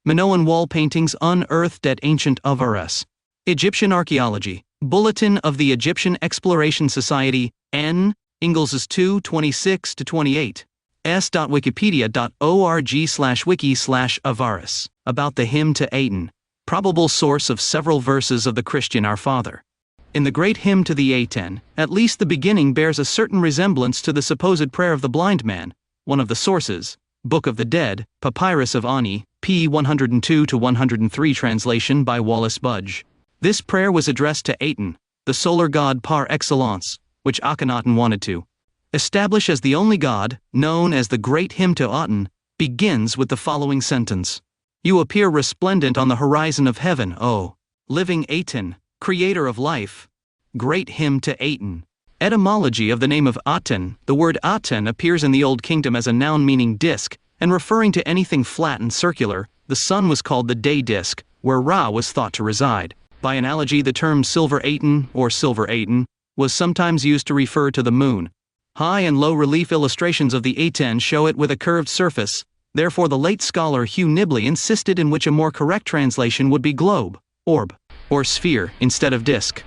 Minoan Wall Paintings Unearthed at Ancient Avaris. Egyptian Archaeology. Bulletin of the Egyptian Exploration Society, N. Ingalls 2 26-28. s.wikipedia.org/wiki/Avaris. About the hymn to Aten. Probable source of several verses of the Christian Our Father. In the great hymn to the Aten, at least the beginning bears a certain resemblance to the supposed prayer of the blind man. One of the sources, Book of the Dead, Papyrus of Ani, p. 102-103 translation by Wallace Budge. This prayer was addressed to Aten, the solar god par excellence, which Akhenaton wanted to establish as the only god, known as the Great Hymn to Aten, begins with the following sentence. You appear resplendent on the horizon of heaven, O living Aten, creator of life. Great Hymn to Aten. Etymology of the name of Aten. The word Aten appears in the Old Kingdom as a noun meaning disk, and referring to anything flat and circular. The sun was called the day disk, where Ra was thought to reside. By analogy, the term silver Aten, or silver Aten, was sometimes used to refer to the moon. High and low relief illustrations of the Aten show it with a curved surface, therefore the late scholar Hugh Nibley insisted in which a more correct translation would be globe, orb, or sphere, instead of disk.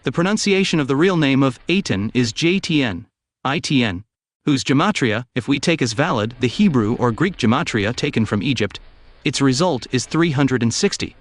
The pronunciation of the real name of Aten is JTN, ITN, whose gematria, if we take as valid the Hebrew or Greek gematria taken from Egypt, its result is 360.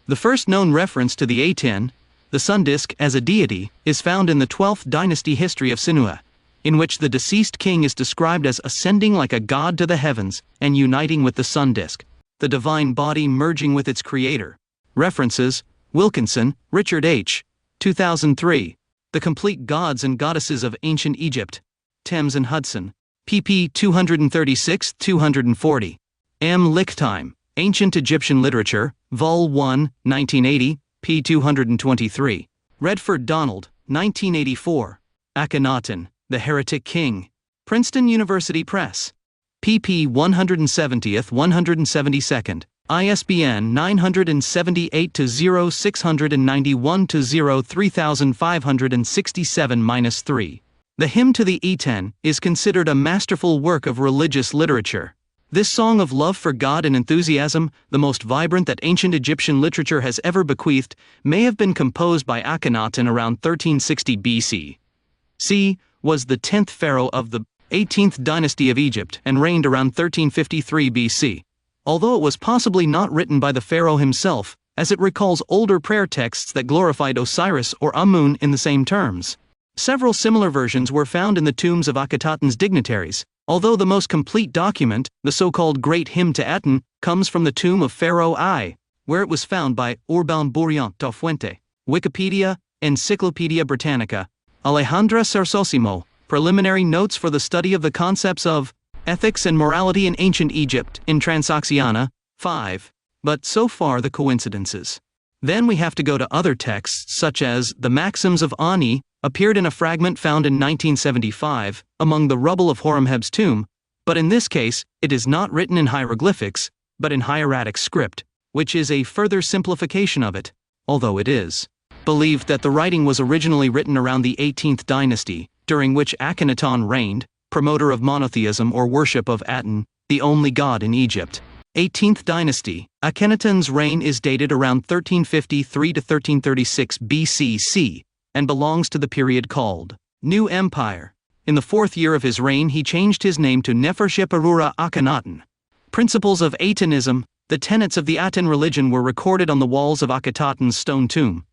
The first known reference to the Aten, the sun disk, as a deity, is found in the 12th dynasty history of Sinua, in which the deceased king is described as ascending like a god to the heavens and uniting with the sun disk, the divine body merging with its creator. References: Wilkinson, Richard H. 2003. The Complete Gods and Goddesses of Ancient Egypt. Thames and Hudson. pp. 236-240. M. Lichtime. Ancient Egyptian Literature, Vol. 1, 1980, p. 223. Redford Donald, 1984. Akhenaton, the Heretic King. Princeton University Press. pp. 170-172. ISBN 978-0-691-0-3567-3. The Hymn to the Aten is considered a masterful work of religious literature. This song of love for God and enthusiasm, the most vibrant that ancient Egyptian literature has ever bequeathed, may have been composed by Akenaton around 1360 BC. C. was the 10th pharaoh of the 18th dynasty of Egypt and reigned around 1353 BC. Although it was possibly not written by the pharaoh himself, as it recalls older prayer texts that glorified Osiris or Amun in the same terms. Several similar versions were found in the tombs of Akhenaton's dignitaries, although the most complete document, the so-called Great Hymn to Aten, comes from the tomb of Pharaoh I, where it was found by Urban Bourriant da Fuente. Wikipedia, Encyclopedia Britannica. Alejandra Sarsosimo, Preliminary Notes for the Study of the Concepts of Ethics and Morality in Ancient Egypt, in Transoxiana, 5. But so far the coincidences. Then we have to go to other texts such as the Maxims of Ani, appeared in a fragment found in 1975, among the rubble of Horemheb's tomb, but in this case, it is not written in hieroglyphics, but in hieratic script, which is a further simplification of it, although it is believed that the writing was originally written around the 18th dynasty, during which Akhenaton reigned, promoter of monotheism or worship of Aten, the only god in Egypt. 18th dynasty. Akhenaton's reign is dated around 1353 to 1336 BCC, and belongs to the period called New Empire. In the 4th year of his reign he changed his name to Nefertiti Akhenaton. Principles of Atenism. The tenets of the Aten religion were recorded on the walls of Akhenaton's stone tomb.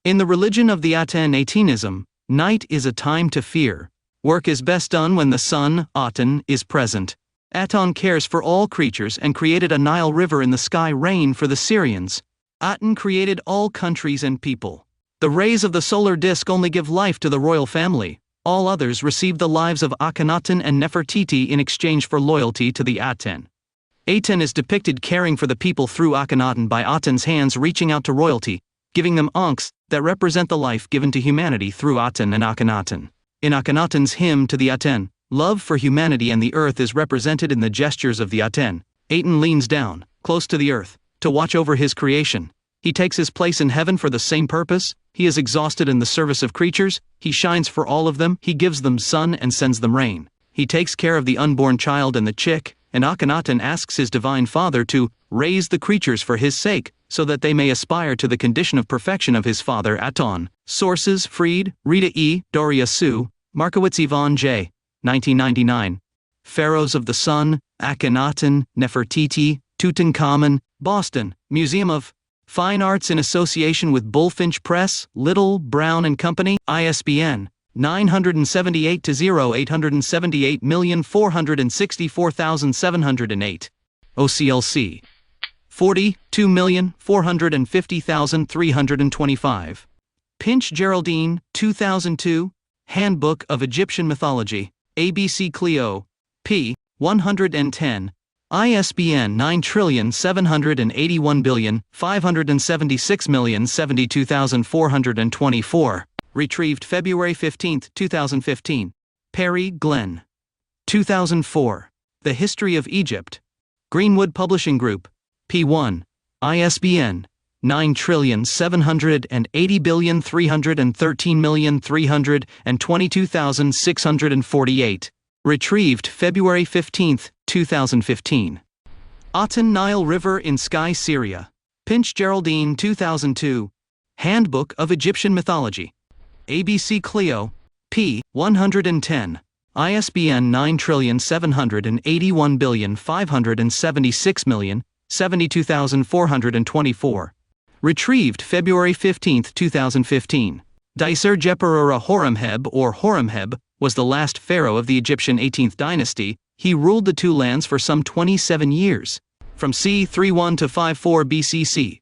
In the religion of the Atenism, night is a time to fear. Work is best done when the sun, Aten, is present. Aten cares for all creatures and created a Nile river in the sky rain for the Syrians. Aten created all countries and people. The rays of the solar disk only give life to the royal family. All others receive the lives of Akhenaton and Nefertiti in exchange for loyalty to the Aten. Aten is depicted caring for the people through Akhenaten by Aten's hands reaching out to royalty, giving them ankhs that represent the life given to humanity through Aten and Akhenaten. In Akhenaten's hymn to the Aten, love for humanity and the earth is represented in the gestures of the Aten. Aten leans down, close to the earth, to watch over his creation. He takes his place in heaven for the same purpose. He is exhausted in the service of creatures. He shines for all of them. He gives them sun and sends them rain. He takes care of the unborn child and the chick, and Akhenaten asks his divine father to raise the creatures for his sake, so that they may aspire to the condition of perfection of his father Aton. Sources: Fried, Rita E., Doria Sue, Markowitz Yvonne J. 1999. Pharaohs of the Sun, Akhenaten, Nefertiti, Tutankhamun, Boston, Museum of Fine Arts in association with Bullfinch Press, Little, Brown and Company, ISBN 978-878,464,708. OCLC 42,450,325. Pinch Geraldine, 2002, Handbook of Egyptian Mythology, ABC Clio, p. 110, ISBN 9781576072424. Retrieved February 15, 2015. Perry, Glenn. 2004. The History of Egypt. Greenwood Publishing Group. P1. ISBN 9780313,322,648. Retrieved February 15, 2015. Aten Nile River in Sky Syria. Pinch Geraldine 2002. Handbook of Egyptian Mythology. ABC Clio, p. 110, ISBN 9781576,072,424. Retrieved February 15, 2015. Daiser Jeperura Horemheb or Horemheb was the last pharaoh of the Egyptian 18th dynasty. He ruled the two lands for some 27 years, from c. 31 to 54 BCC.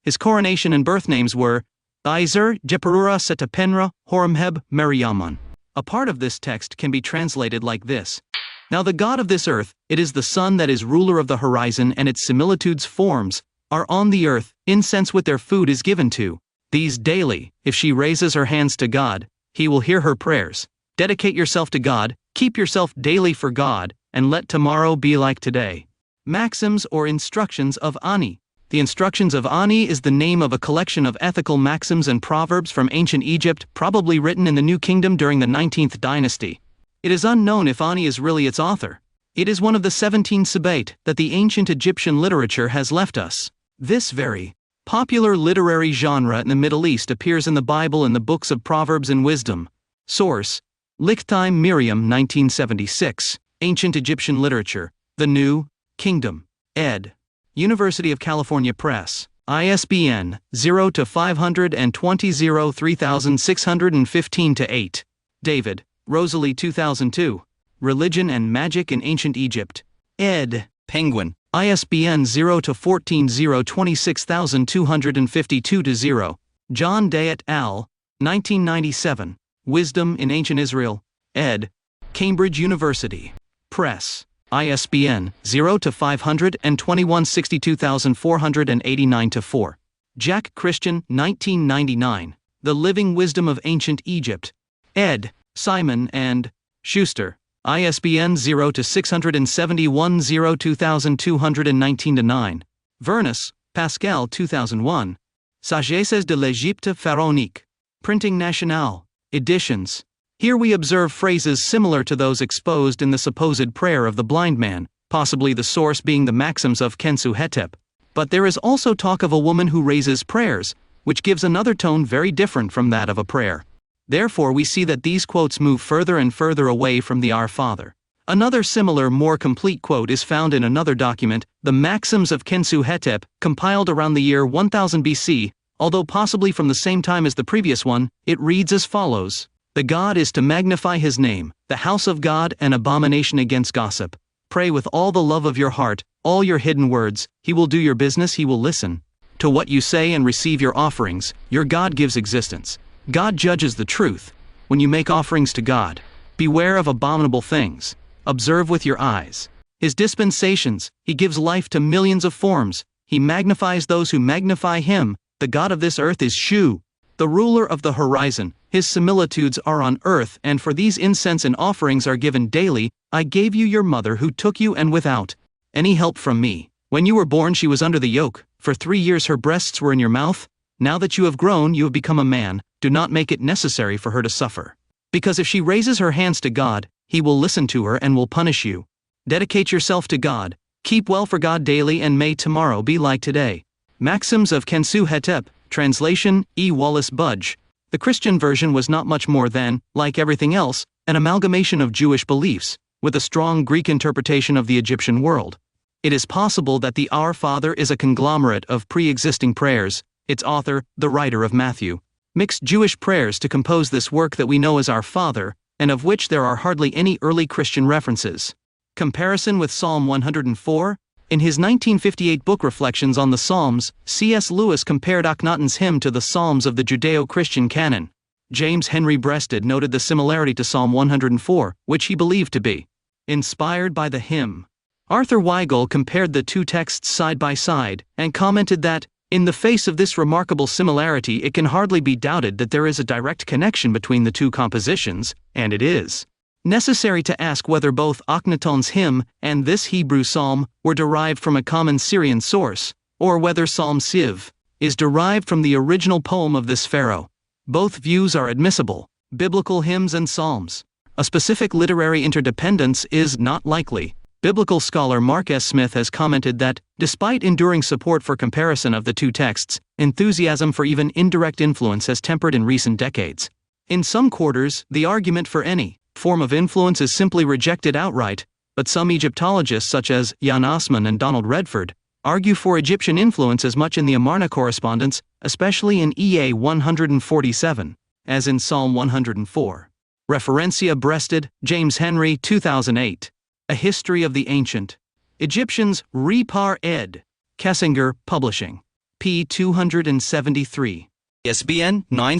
His coronation and birth names were Daiser Jeperura Setapenra Horemheb Meriamun. A part of this text can be translated like this. Now the God of this earth, it is the sun that is ruler of the horizon, and its similitudes forms are on the earth, incense with their food is given to these daily. If she raises her hands to God, he will hear her prayers. Dedicate yourself to God, keep yourself daily for God, and let tomorrow be like today. Maxims or Instructions of Ani. The Instructions of Ani is the name of a collection of ethical maxims and proverbs from ancient Egypt, probably written in the New Kingdom during the 19th dynasty. It is unknown if Ani is really its author. It is one of the 17 Sabbat that the ancient Egyptian literature has left us. This very popular literary genre in the Middle East appears in the Bible in the books of Proverbs and Wisdom. Source: Lichtime Miriam 1976. Ancient Egyptian Literature. The New Kingdom. Ed. University of California Press. ISBN 0-520-3615-8. David, Rosalie 2002. Religion and Magic in Ancient Egypt. Ed. Penguin. ISBN 0-14-026,252-0. John Day et al., 1997. Wisdom in Ancient Israel. Ed. Cambridge University Press. ISBN 0-521-62489-4. Jack Christian, 1999. The Living Wisdom of Ancient Egypt. Ed. Simon and Schuster. ISBN 0-671-02219-9. Vernus, Pascal 2001. Sagesses de l'Égypte pharaonique. Printing Nationale. Editions. Here we observe phrases similar to those exposed in the supposed prayer of the blind man, possibly the source being the maxims of Khensu-Hetep. But there is also talk of a woman who raises prayers, which gives another tone very different from that of a prayer. Therefore we see that these quotes move further and further away from the Our Father. Another similar, more complete quote is found in another document, the Maxims of Khensu-Hetep, compiled around the year 1000 BC, although possibly from the same time as the previous one. It reads as follows. The God is to magnify his name, the house of God an abomination against gossip. Pray with all the love of your heart, all your hidden words, he will do your business, he will listen to what you say and receive your offerings. Your God gives existence. God judges the truth. When you make offerings to God, beware of abominable things. Observe with your eyes. His dispensations, he gives life to millions of forms. He magnifies those who magnify him. The God of this earth is Shu, the ruler of the horizon. His similitudes are on earth, and for these incense and offerings are given daily. I gave you your mother who took you, and without any help from me. When you were born she was under the yoke. For 3 years her breasts were in your mouth. Now that you have grown, you have become a man. Do not make it necessary for her to suffer. Because if she raises her hands to God, he will listen to her and will punish you. Dedicate yourself to God. Keep well for God daily, and may tomorrow be like today. Maxims of Kensu Hetep, translation, E. Wallace Budge. The Christian version was not much more than, like everything else, an amalgamation of Jewish beliefs, with a strong Greek interpretation of the Egyptian world. It is possible that the Our Father is a conglomerate of pre-existing prayers. Its author, the writer of Matthew, mixed Jewish prayers to compose this work that we know as Our Father, and of which there are hardly any early Christian references. Comparison with Psalm 104? In his 1958 book Reflections on the Psalms, C.S. Lewis compared Akhenaton's hymn to the Psalms of the Judeo-Christian canon. James Henry Breasted noted the similarity to Psalm 104, which he believed to be inspired by the hymn. Arthur Weigel compared the two texts side by side, and commented that, in the face of this remarkable similarity, it can hardly be doubted that there is a direct connection between the two compositions, and it is necessary to ask whether both Akhenaton's hymn and this Hebrew psalm were derived from a common Syrian source, or whether Psalm Siv is derived from the original poem of this pharaoh. Both views are admissible. Biblical hymns and psalms. A specific literary interdependence is not likely. Biblical scholar Mark S. Smith has commented that, despite enduring support for comparison of the two texts, enthusiasm for even indirect influence has tempered in recent decades. In some quarters, the argument for any form of influence is simply rejected outright, but some Egyptologists such as Jan Osman and Donald Redford argue for Egyptian influence as much in the Amarna correspondence, especially in EA 147, as in Psalm 104. Referencia Breasted, James Henry 2008. A History of the Ancient Egyptians, Repar ed. Kessinger, Publishing. p. 273. ISBN 9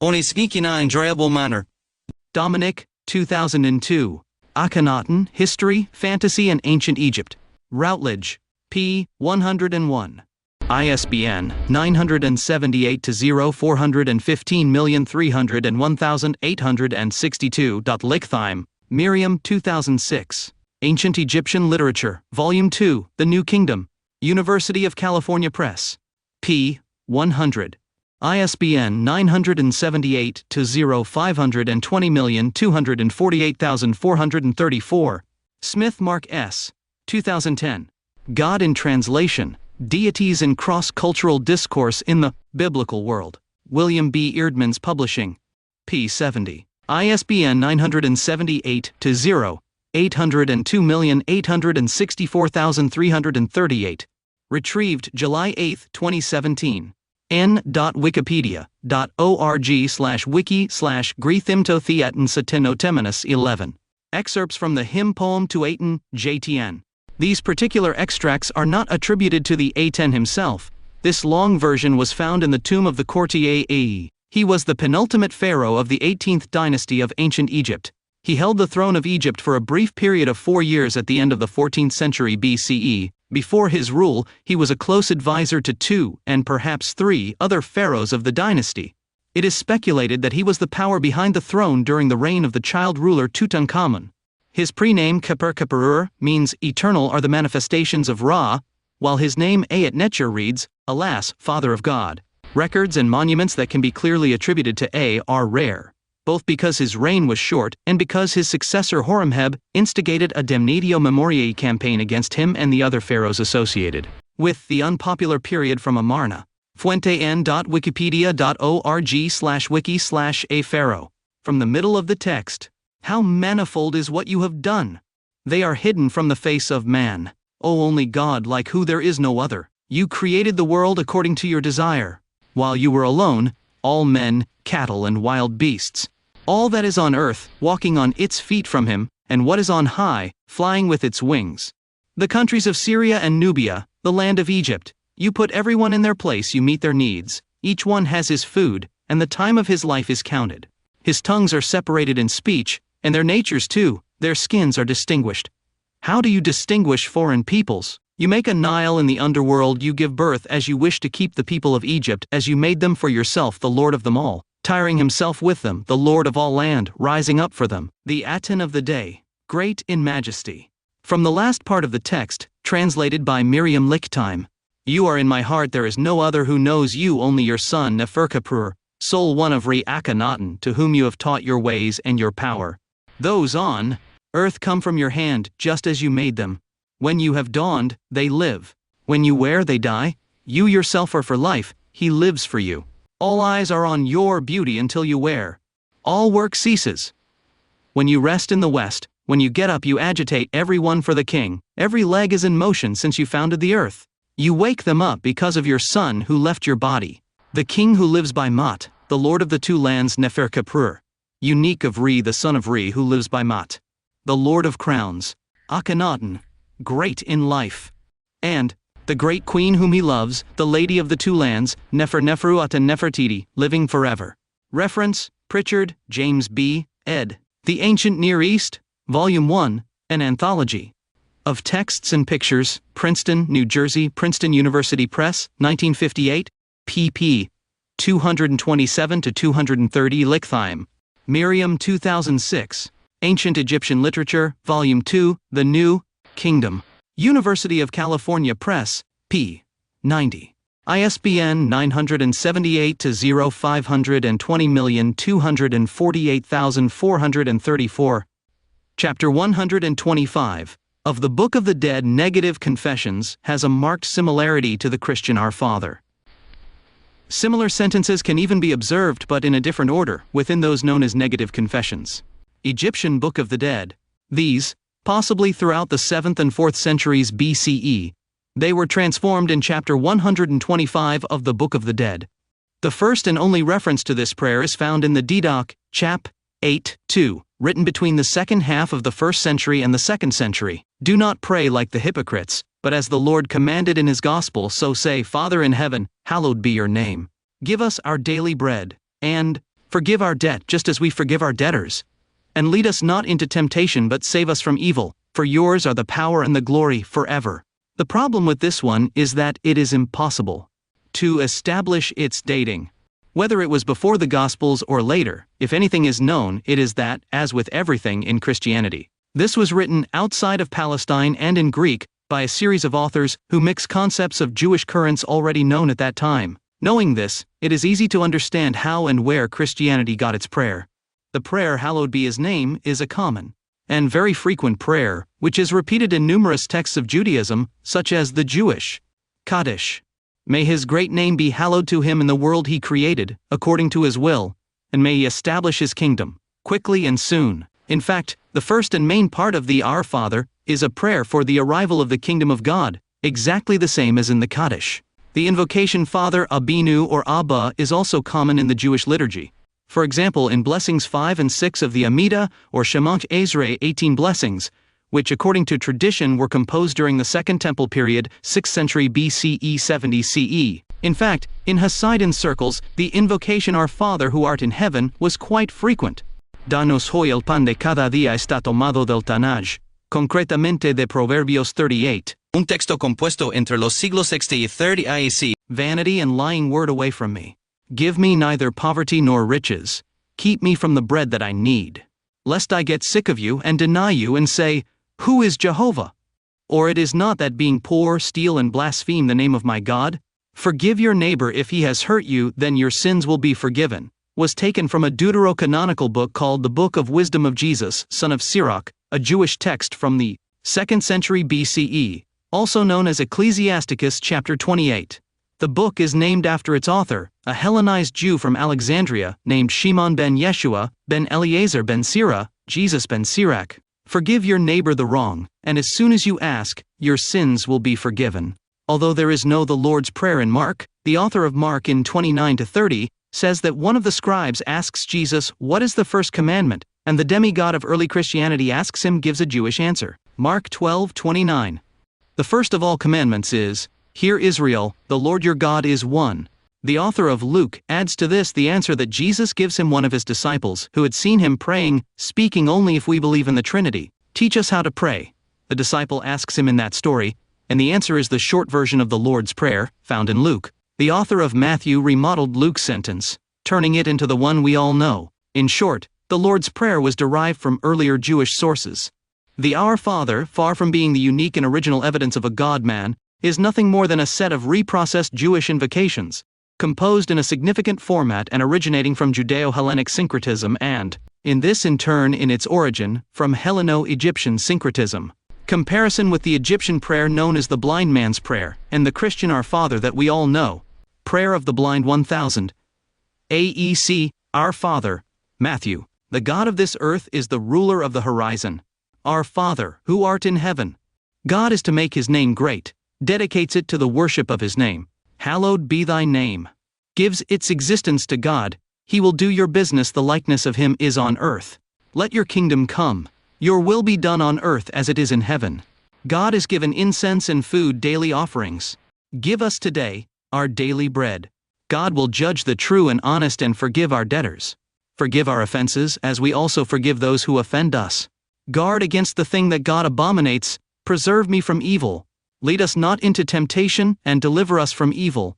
Onisvikina enjoyable manner. Dominic, 2002. Akhenaton, History, Fantasy and Ancient Egypt. Routledge. p. 101. ISBN 978-0-415,301,862. Lichtheim, Miriam 2006. Ancient Egyptian Literature, Volume 2, The New Kingdom. University of California Press. p. 100. ISBN 978-0-520,248,434. Smith Mark S. 2010. God in Translation, Deities in Cross-Cultural Discourse in the Biblical World. William B. Eerdmans Publishing. p. 70. ISBN 978-802,864,338. Retrieved July 8, 2017. n.wikipedia.org/wiki/Grethimtothiatin 11. Excerpts from the hymn poem to Aten, JTN. These particular extracts are not attributed to the Aten himself. This long version was found in the tomb of the courtier Ai. He was the penultimate pharaoh of the 18th dynasty of ancient Egypt. He held the throne of Egypt for a brief period of 4 years at the end of the 14th century BCE. Before his rule, he was a close advisor to 2, and perhaps 3, other pharaohs of the dynasty. It is speculated that he was the power behind the throne during the reign of the child ruler Tutankhamun. His prename Khepri means eternal are the manifestations of Ra, while his name Ayat Netcher reads, alas, Father of God. Records and monuments that can be clearly attributed to A are rare, both because his reign was short and because his successor Horemheb instigated a damnatio memoriae campaign against him and the other pharaohs associated with the unpopular period from Amarna. Fuente n.wikipedia.org/wiki/a pharaoh. From the middle of the text. How manifold is what you have done! They are hidden from the face of man. O only God, like who there is no other. You created the world according to your desire. While you were alone, all men, cattle and wild beasts, all that is on earth, walking on its feet from him, and what is on high, flying with its wings. The countries of Syria and Nubia, the land of Egypt, you put everyone in their place, you meet their needs, each one has his food, and the time of his life is counted. His tongues are separated in speech, and their natures too, their skins are distinguished. How do you distinguish foreign peoples? You make a Nile in the underworld, you give birth as you wish to keep the people of Egypt, as you made them for yourself, the Lord of them all, tiring himself with them, the Lord of all land, rising up for them, the Aten of the day, great in majesty. From the last part of the text, translated by Miriam Lichtime. You are in my heart, there is no other who knows you, only your son Neferkapur, soul one of Re Akenaton, to whom you have taught your ways and your power. Those on earth come from your hand, just as you made them. When you have dawned, they live. When you wear, they die. You yourself are for life, he lives for you. All eyes are on your beauty until you wear. All work ceases. When you rest in the west, when you get up, you agitate everyone for the king. Every leg is in motion since you founded the earth. You wake them up because of your son who left your body. The king who lives by Mat, the lord of the two lands Neferkapur. Unique of Re, the son of Re who lives by Mat. The lord of crowns, Akenaton, great in life. And the great queen whom he loves, the lady of the two lands, Neferneferuat and Nefertiti, living forever. Reference, Pritchard, James B., ed. The Ancient Near East, Volume 1, an anthology of texts and pictures, Princeton, New Jersey, Princeton University Press, 1958, pp. 227 to 230. Lichtime. Miriam, 2006. Ancient Egyptian Literature, Volume 2, The New Kingdom. University of California Press, p. 90. ISBN 978-0520248434. Chapter 125 of the Book of the Dead, Negative Confessions, has a marked similarity to the Christian Our Father. Similar sentences can even be observed, but in a different order, within those known as negative confessions. Egyptian Book of the Dead. These, possibly throughout the 7th and 4th centuries BCE, they were transformed in chapter 125 of the Book of the Dead. The first and only reference to this prayer is found in the Didache, chap. 8:2, written between the second half of the 1st century and the 2nd century. Do not pray like the hypocrites, but as the Lord commanded in his gospel, so say, Father in heaven, hallowed be your name. Give us our daily bread, and forgive our debt just as we forgive our debtors. And lead us not into temptation, but save us from evil, for yours are the power and the glory forever. The problem with this one is that it is impossible to establish its dating. Whether it was before the Gospels or later, if anything is known, it is that, as with everything in Christianity, this was written outside of Palestine and in Greek by a series of authors who mix concepts of Jewish currents already known at that time. Knowing this, it is easy to understand how and where Christianity got its prayer. The prayer, hallowed be his name, is a common and very frequent prayer, which is repeated in numerous texts of Judaism, such as the Jewish Kaddish. May his great name be hallowed to him in the world he created, according to his will, and may he establish his kingdom, quickly and soon. In fact, the first and main part of the Our Father is a prayer for the arrival of the kingdom of God, exactly the same as in the Kaddish. The invocation Father Abinu or Abba is also common in the Jewish liturgy. For example, in Blessings 5 and 6 of the Amida or Shemot Ezra 18 blessings, which according to tradition were composed during the Second Temple period, 6th century BCE 70 CE. In fact, in Hasidic circles, the invocation Our Father who art in heaven was quite frequent. Danos hoy el pan de cada día está tomado del Tanaj, concretamente de Proverbios 38. Un texto compuesto entre los siglos sexto y III IEC. Vanity and lying word away from me. Give me neither poverty nor riches. Keep me from the bread that I need. Lest I get sick of you and deny you and say, Who is Jehovah? Or it is not that being poor, steal and blaspheme the name of my God? Forgive your neighbor if he has hurt you, then your sins will be forgiven. Was taken from a deuterocanonical book called the Book of Wisdom of Jesus, son of Sirach, a Jewish text from the 2nd century BCE, also known as Ecclesiasticus chapter 28. The book is named after its author, a Hellenized Jew from Alexandria named Shimon ben Yeshua, ben Eliezer ben Sirach, Jesus ben Sirach. Forgive your neighbor the wrong, and as soon as you ask, your sins will be forgiven. Although there is no the Lord's Prayer in Mark, the author of Mark in 29-30 says that one of the scribes asks Jesus, What is the first commandment? And the demigod of early Christianity asks him, gives a Jewish answer. Mark 12:29. The first of all commandments is, Hear Israel, the Lord your God is one. The author of Luke adds to this the answer that Jesus gives him one of his disciples who had seen him praying, speaking only if we believe in the Trinity. Teach us how to pray. the disciple asks him in that story, and the answer is the short version of the Lord's Prayer, found in Luke. The author of Matthew remodeled Luke's sentence, turning it into the one we all know. In short, the Lord's Prayer was derived from earlier Jewish sources. The Our Father, far from being the unique and original evidence of a God-man, is nothing more than a set of reprocessed Jewish invocations, composed in a significant format and originating from Judeo-Hellenic syncretism and, in turn in its origin, from Helleno-Egyptian syncretism. Comparison with the Egyptian prayer known as the blind man's prayer, and the Christian Our Father that we all know. Prayer of the Blind 1000. AEC, Our Father, Matthew. The God of this earth is the ruler of the horizon. Our Father, who art in heaven. God is to make his name great, dedicates it to the worship of his name. Hallowed be thy name. Gives its existence to God, he will do your business, the likeness of him is on earth. Let your kingdom come. Your will be done on earth as it is in heaven. God is given incense and food, daily offerings. Give us today our daily bread. God will judge the true and honest and forgive our debtors. Forgive our offenses, as we also forgive those who offend us. Guard against the thing that God abominates. Preserve me from evil. Lead us not into temptation, and deliver us from evil.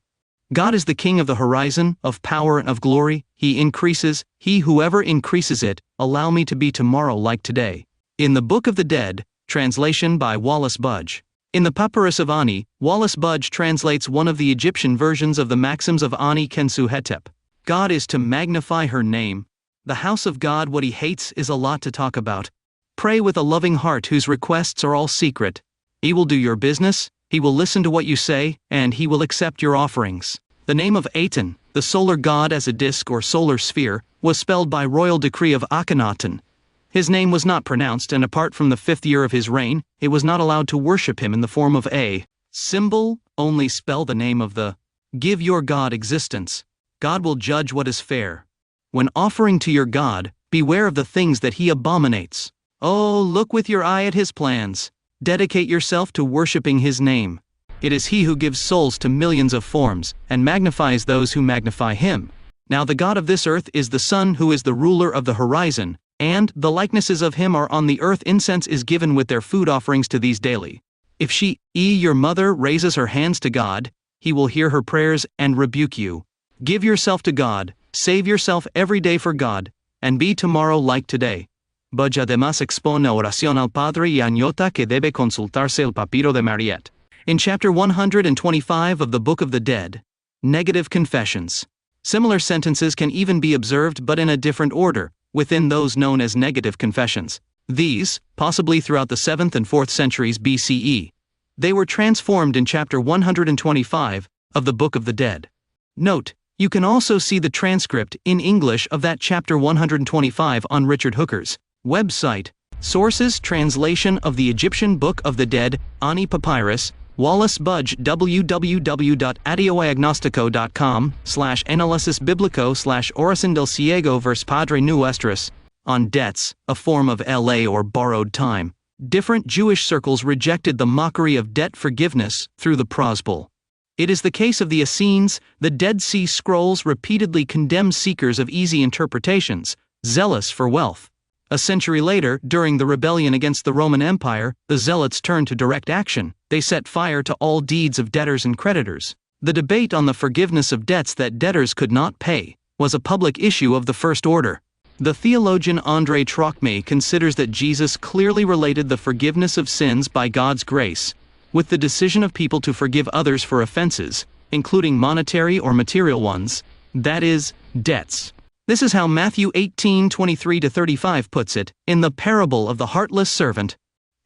God is the King of the horizon, of power and of glory. He increases, whoever increases it, allow me to be tomorrow like today. In the Book of the Dead, translation by Wallace Budge. In the Papyrus of Ani, Wallace Budge translates one of the Egyptian versions of the maxims of Ani Kensu-Hetep. God is to magnify her name. The house of God, what he hates is a lot to talk about. Pray with a loving heart whose requests are all secret. He will do your business, he will listen to what you say, and he will accept your offerings. The name of Aten, the solar god as a disk or solar sphere, was spelled by royal decree of Akenato. His name was not pronounced, and apart from the 5th year of his reign, it was not allowed to worship him in the form of a symbol, only spell the name of the. Give your God existence. God will judge what is fair. When offering to your God, beware of the things that he abominates. Oh, look with your eye at his plans. Dedicate yourself to worshiping his name. It is he who gives souls to millions of forms, and magnifies those who magnify him. Now the God of this earth is the Son, who is the ruler of the horizon, and the likenesses of him are on the earth. Incense is given with their food offerings to these daily. If she, your mother, raises her hands to God, he will hear her prayers and rebuke you. Give yourself to God, save yourself every day for God, and be tomorrow like today. Budge además expone oración al Padre y añota que debe consultarse el papiro de Mariette. In chapter 125 of the Book of the Dead, negative confessions. Similar sentences can even be observed, but in a different order, within those known as negative confessions. These, possibly throughout the 7th and 4th centuries BCE, they were transformed in chapter 125 of the Book of the Dead. Note, you can also see the transcript in English of that chapter 125 on Richard Hooker's website. Sources: translation of the Egyptian Book of the Dead, Ani Papyrus, Wallace Budge, www.adioagnostico.com/analysis biblico/oración del ciego vers Padre Nuestros. On debts, a form of LA or borrowed time. Different Jewish circles rejected the mockery of debt forgiveness through the Prosbul. It is the case of the Essenes. The Dead Sea Scrolls repeatedly condemn seekers of easy interpretations, zealous for wealth. A century later, during the rebellion against the Roman Empire, the zealots turned to direct action. They set fire to all deeds of debtors and creditors. The debate on the forgiveness of debts that debtors could not pay was a public issue of the first order. The theologian André Trocmé considers that Jesus clearly related the forgiveness of sins by God's grace with the decision of people to forgive others for offenses, including monetary or material ones, that is, debts. This is how Matthew 18:23-35 puts it, in the parable of the heartless servant.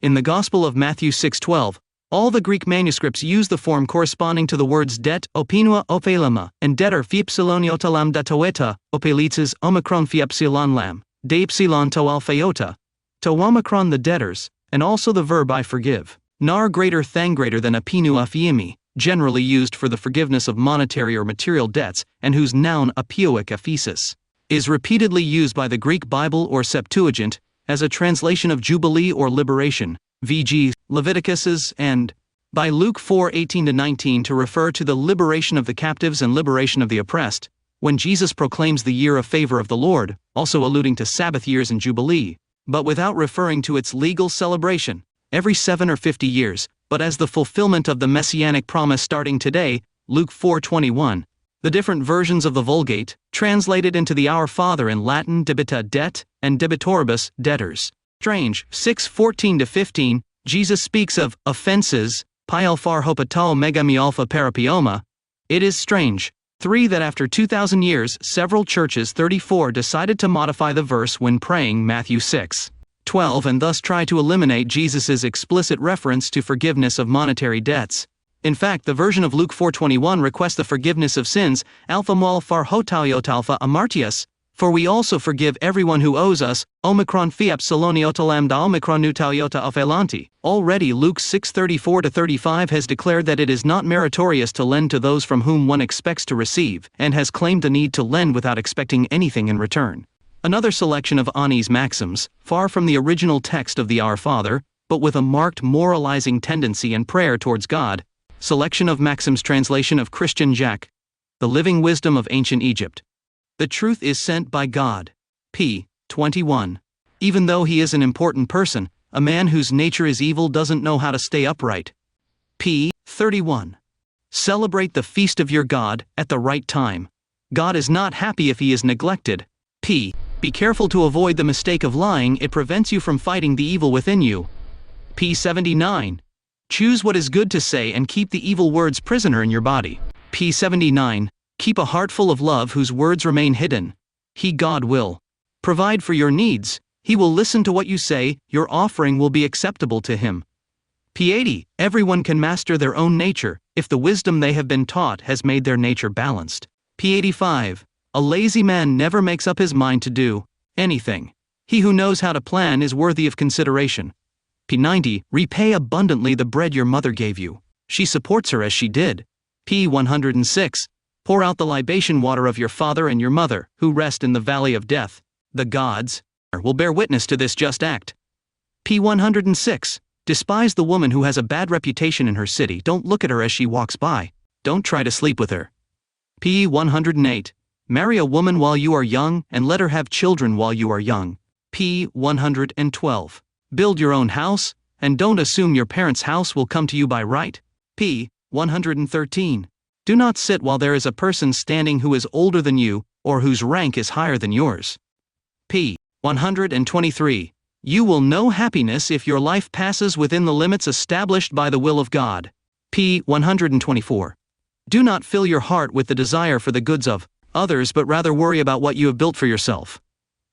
In the Gospel of Matthew 6:12, all the Greek manuscripts use the form corresponding to the words debt, opinua opelama, and debtor phiepsiloniotalam datoeta, opelitzes omicron phiepsilon lam, deipsilon to alpheota, to omicron the debtors, and also the verb I forgive, nar greater than apinu aphiemi, generally used for the forgiveness of monetary or material debts, and whose noun apioic aphesis is repeatedly used by the Greek Bible or Septuagint as a translation of Jubilee or liberation, v.g. Leviticus's, and by Luke 4:18-19 to refer to the liberation of the captives and liberation of the oppressed, when Jesus proclaims the year of favor of the Lord, also alluding to Sabbath years and Jubilee, but without referring to its legal celebration. every 7 or 50 years, but as the fulfillment of the messianic promise starting today, Luke 4:21. The different versions of the Vulgate, translated into the Our Father in Latin debita det, and debitoribus debtors. Strange, 6:14-15, Jesus speaks of offenses, pi alphar hopatao megami alpha parapioma. It is strange. 3. That after 2,000 years, several churches 34 decided to modify the verse when praying Matthew 6:12 and thus try to eliminate Jesus' explicit reference to forgiveness of monetary debts. In fact, the version of Luke 4:21 requests the forgiveness of sins, alpha mol far hotaliot alpha amartius, for we also forgive everyone who owes us, omicron fiap saloniotalamda omicron nutaliota afelanti. Already Luke 6:34-35 has declared that it is not meritorious to lend to those from whom one expects to receive, and has claimed the need to lend without expecting anything in return. Another selection of Ani's maxims, far from the original text of the Our Father, but with a marked moralizing tendency and prayer towards God. Selection of maxims. Translation of Christian Jacques. The Living Wisdom of Ancient Egypt. The truth is sent by God. p. 21. Even though he is an important person, a man whose nature is evil doesn't know how to stay upright. p. 31. Celebrate the feast of your God at the right time. God is not happy if he is neglected. p. Be careful to avoid the mistake of lying, it prevents you from fighting the evil within you. p. 79. Choose what is good to say and keep the evil words prisoner in your body. p. 79. Keep a heart full of love whose words remain hidden. He, God, will provide for your needs. He will listen to what you say, your offering will be acceptable to him. p. 80. Everyone can master their own nature, if the wisdom they have been taught has made their nature balanced. p. 85. A lazy man never makes up his mind to do anything. He who knows how to plan is worthy of consideration. p. 90. Repay abundantly the bread your mother gave you. She supports her as she did. p. 106. Pour out the libation water of your father and your mother, who rest in the valley of death. The gods will bear witness to this just act. p. 106. Despise the woman who has a bad reputation in her city. Don't look at her as she walks by. Don't try to sleep with her. p. 108. Marry a woman while you are young, and let her have children while you are young. p. 112. Build your own house, and don't assume your parents' house will come to you by right. p. 113. Do not sit while there is a person standing who is older than you, or whose rank is higher than yours. p. 123. You will know happiness if your life passes within the limits established by the will of God. p. 124. Do not fill your heart with the desire for the goods of others, but rather worry about what you have built for yourself.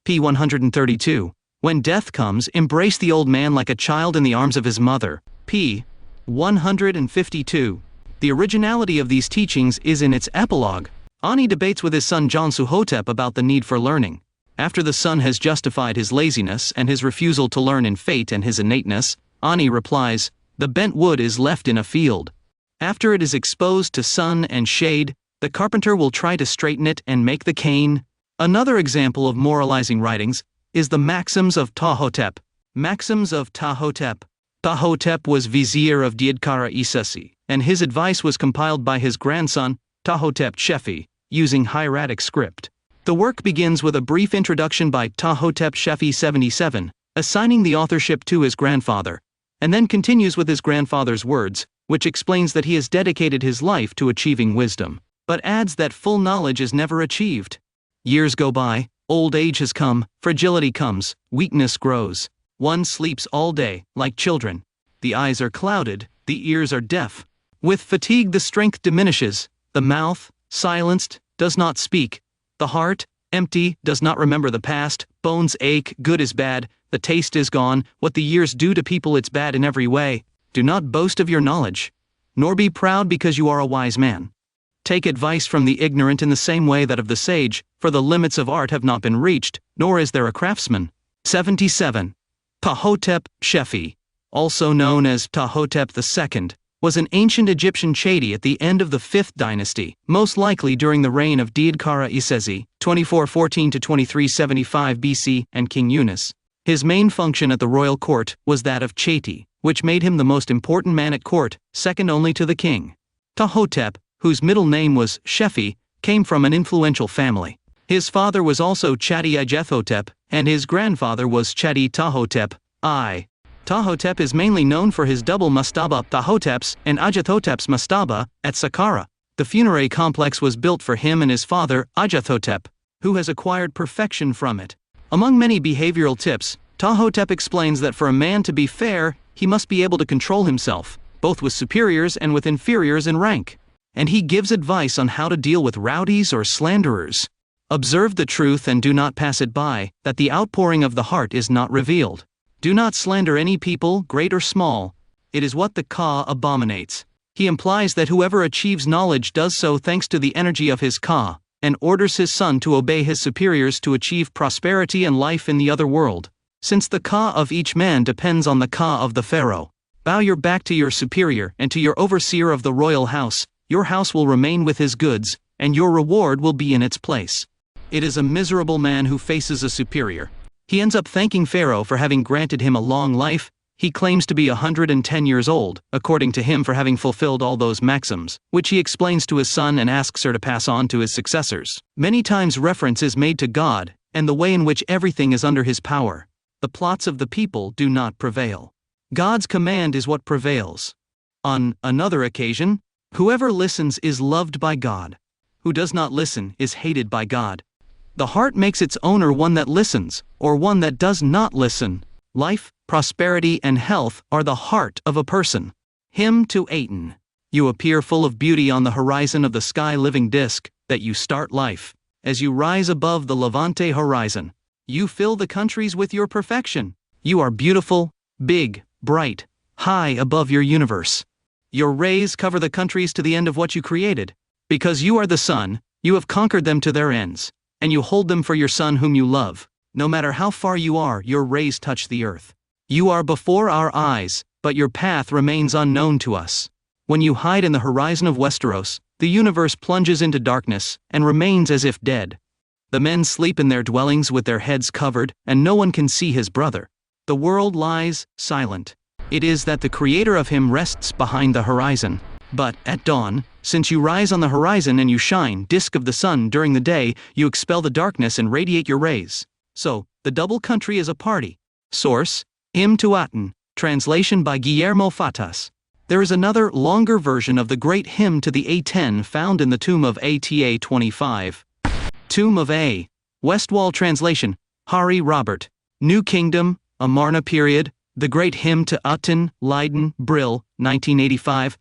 p. 132. When death comes, embrace the old man like a child in the arms of his mother. p. 152. The originality of these teachings is in its epilogue. Ani debates with his son Jansuhotep about the need for learning. After the son has justified his laziness and his refusal to learn in fate and his innateness, Ani replies, "The bent wood is left in a field. After it is exposed to sun and shade, the carpenter will try to straighten it and make the cane." Another example of moralizing writings is the Maxims of Ptahhotep. Maxims of Ptahhotep. Ptahhotep was vizier of Diadkara Isesi, and his advice was compiled by his grandson, Ptahhotep Shefi, using hieratic script. The work begins with a brief introduction by Ptahhotep Shefi 77, assigning the authorship to his grandfather, and then continues with his grandfather's words, which explains that he has dedicated his life to achieving wisdom, but adds that full knowledge is never achieved. Years go by, old age has come, fragility comes, weakness grows. One sleeps all day, like children. The eyes are clouded, the ears are deaf. With fatigue the strength diminishes, the mouth, silenced, does not speak. The heart, empty, does not remember the past, bones ache, good is bad, the taste is gone, what the years do to people it's bad in every way. Do not boast of your knowledge, nor be proud because you are a wise man. Take advice from the ignorant in the same way that of the sage, for the limits of art have not been reached, nor is there a craftsman. 77. Ptahhotep Shefi, also known as Ptahhotep II, was an ancient Egyptian Chedi at the end of the 5th dynasty, most likely during the reign of Diadkara Isesi, 2414-2375 BC, and King Yunus. His main function at the royal court was that of Cheti, which made him the most important man at court, second only to the king. Ptahhotep, whose middle name was Shefi, came from an influential family. His father was also Chadi Ijethotep, and his grandfather was Chadi Ptahhotep I. Ptahhotep is mainly known for his double mastaba Ptahhotep's and Ajathotep's mastaba at Saqqara. The funerary complex was built for him and his father, Ajathotep, who has acquired perfection from it. Among many behavioral tips, Ptahhotep explains that for a man to be fair, he must be able to control himself, both with superiors and with inferiors in rank. And he gives advice on how to deal with rowdies or slanderers. Observe the truth and do not pass it by, that the outpouring of the heart is not revealed. Do not slander any people, great or small. It is what the Ka abominates. He implies that whoever achieves knowledge does so thanks to the energy of his Ka, and orders his son to obey his superiors to achieve prosperity and life in the other world. Since the Ka of each man depends on the Ka of the pharaoh. Bow your back to your superior and to your overseer of the royal house. Your house will remain with his goods, and your reward will be in its place. It is a miserable man who faces a superior. He ends up thanking Pharaoh for having granted him a long life. He claims to be 110 years old, according to him, for having fulfilled all those maxims, which he explains to his son and asks her to pass on to his successors. Many times reference is made to God, and the way in which everything is under his power. The plots of the people do not prevail. God's command is what prevails. On another occasion, whoever listens is loved by God. Who does not listen is hated by God. The heart makes its owner one that listens, or one that does not listen. Life, prosperity, and health are the heart of a person. Hymn to Aten. You appear full of beauty on the horizon of the sky living disk, that you start life. As you rise above the Levante horizon, you fill the countries with your perfection. You are beautiful, big, bright, high above your universe. Your rays cover the countries to the end of what you created. Because you are the sun, you have conquered them to their ends, and you hold them for your son whom you love. No matter how far you are, your rays touch the earth. You are before our eyes, but your path remains unknown to us. When you hide in the horizon of Westeros, the universe plunges into darkness, and remains as if dead. The men sleep in their dwellings with their heads covered, and no one can see his brother. The world lies silent. It is that the creator of him rests behind the horizon. But, at dawn, since you rise on the horizon and you shine, disk of the sun during the day, you expel the darkness and radiate your rays. So, the double country is a party. Source: Hymn to Aten, translation by Guillermo Fatas. There is another, longer version of the great hymn to the A10 found in the tomb of Ata 25. Tomb of A. West Wall translation, Hari Robert. New Kingdom, Amarna period, The Great Hymn to Aten, Leiden, Brill, 1985.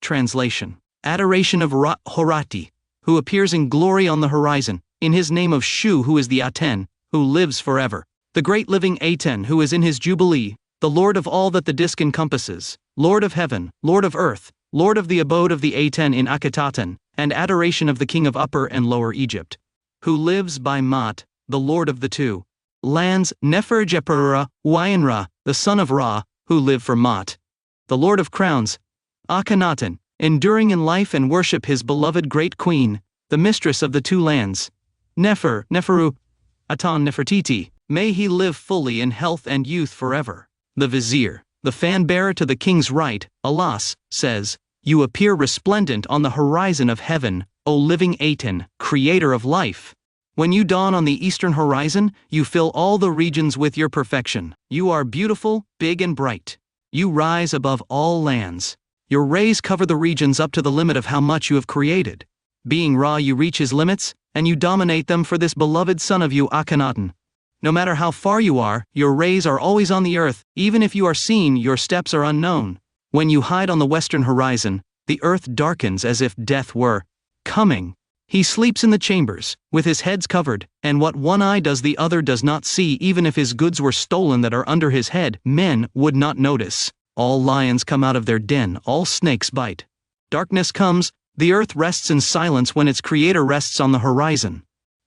Translation. Adoration of Horati, who appears in glory on the horizon, in his name of Shu, who is the Aten, who lives forever. The great living Aten, who is in his jubilee, the Lord of all that the disk encompasses, Lord of heaven, Lord of earth, Lord of the abode of the Aten in Akenato, and adoration of the king of Upper and Lower Egypt, who lives by Mat, the Lord of the two lands, Nefer Jeperura, Wayanra, the son of Ra, who live for Mat, the Lord of crowns, Akenaton, enduring in life and worship his beloved great queen, the mistress of the two lands, Neferu, Atan Nefertiti, may he live fully in health and youth forever. The vizier, the fan-bearer to the king's right, Alas, says, you appear resplendent on the horizon of heaven, O living Aten, creator of life. When you dawn on the eastern horizon, you fill all the regions with your perfection. You are beautiful, big and bright. You rise above all lands. Your rays cover the regions up to the limit of how much you have created. Being Ra, you reach his limits, and you dominate them for this beloved son of you, Akenaton. No matter how far you are, your rays are always on the earth. Even if you are seen, your steps are unknown. When you hide on the western horizon, the earth darkens as if death were coming. He sleeps in the chambers, with his heads covered, and what one eye does the other does not see. Even if his goods were stolen that are under his head, men would not notice. All lions come out of their den, all snakes bite. Darkness comes, the earth rests in silence when its creator rests on the horizon.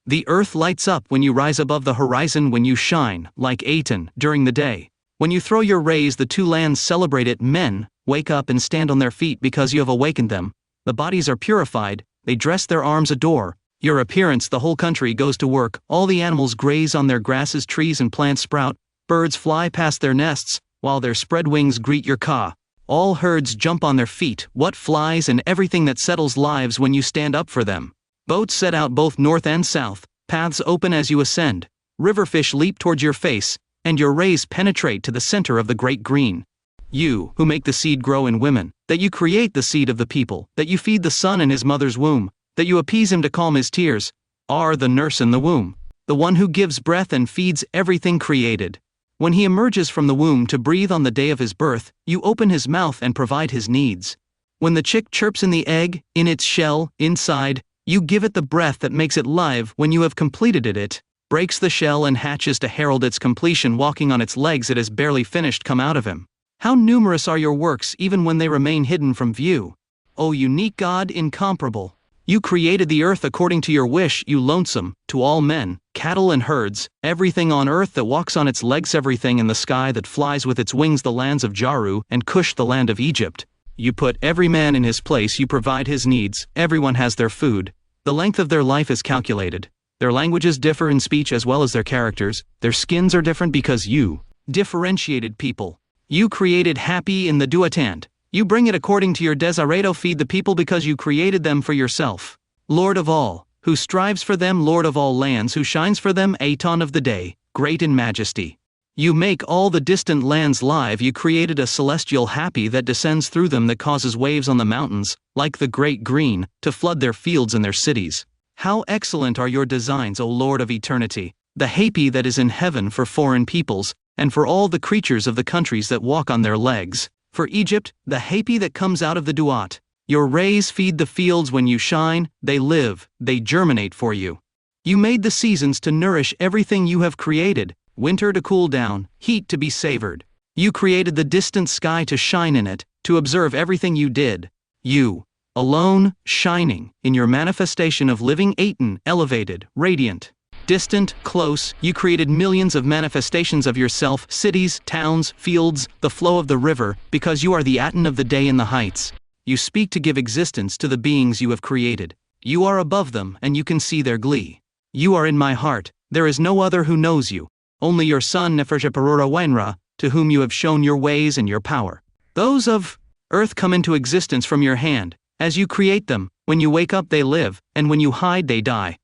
The earth lights up when you rise above the horizon, when you shine, like Aten, during the day. When you throw your rays, the two lands celebrate it. Men wake up and stand on their feet because you have awakened them. The bodies are purified, they dress, their arms adore your appearance. The whole country goes to work, all the animals graze on their grasses, trees and plants sprout, birds fly past their nests, while their spread wings greet your Ka. All herds jump on their feet, what flies and everything that settles lives when you stand up for them. Boats set out both north and south, paths open as you ascend. Riverfish leap towards your face, and your rays penetrate to the center of the great green. You, who make the seed grow in women, that you create the seed of the people, that you feed the son in his mother's womb, that you appease him to calm his tears, are the nurse in the womb, the one who gives breath and feeds everything created. When he emerges from the womb to breathe on the day of his birth, you open his mouth and provide his needs. When the chick chirps in the egg, in its shell, inside, you give it the breath that makes it live. When you have completed it, breaks the shell and hatches to herald its completion. Walking on its legs it has barely finished come out of him. How numerous are your works even when they remain hidden from view. O unique God, incomparable! You created the earth according to your wish, you lonesome, to all men, cattle and herds, everything on earth that walks on its legs, everything in the sky that flies with its wings, the lands of Jaru and Cush, the land of Egypt. You put every man in his place, you provide his needs, everyone has their food. The length of their life is calculated. Their languages differ in speech as well as their characters. Their skins are different because you differentiated people. You created happy in the duatant. You bring it according to your desirato. Feed the people because you created them for yourself. Lord of all, who strives for them, Lord of all lands, who shines for them, Aton of the day, great in majesty. You make all the distant lands live. You created a celestial happy that descends through them, that causes waves on the mountains, like the great green, to flood their fields and their cities. How excellent are your designs, O Lord of eternity, the happy that is in heaven for foreign peoples, and for all the creatures of the countries that walk on their legs. For Egypt, the happy that comes out of the duat. Your rays feed the fields. When you shine, they live, they germinate for you. You made the seasons to nourish everything you have created, winter to cool down, heat to be savored. You created the distant sky to shine in it, to observe everything you did. You, alone, shining, in your manifestation of living Aten, elevated, radiant. Distant, close, you created millions of manifestations of yourself, cities, towns, fields, the flow of the river, because you are the Aten of the day in the heights. You speak to give existence to the beings you have created. You are above them, and you can see their glee. You are in my heart, there is no other who knows you. Only your son Neferjeparura Wainra, to whom you have shown your ways and your power. Those of earth come into existence from your hand. As you create them, when you wake up they live, and when you hide they die.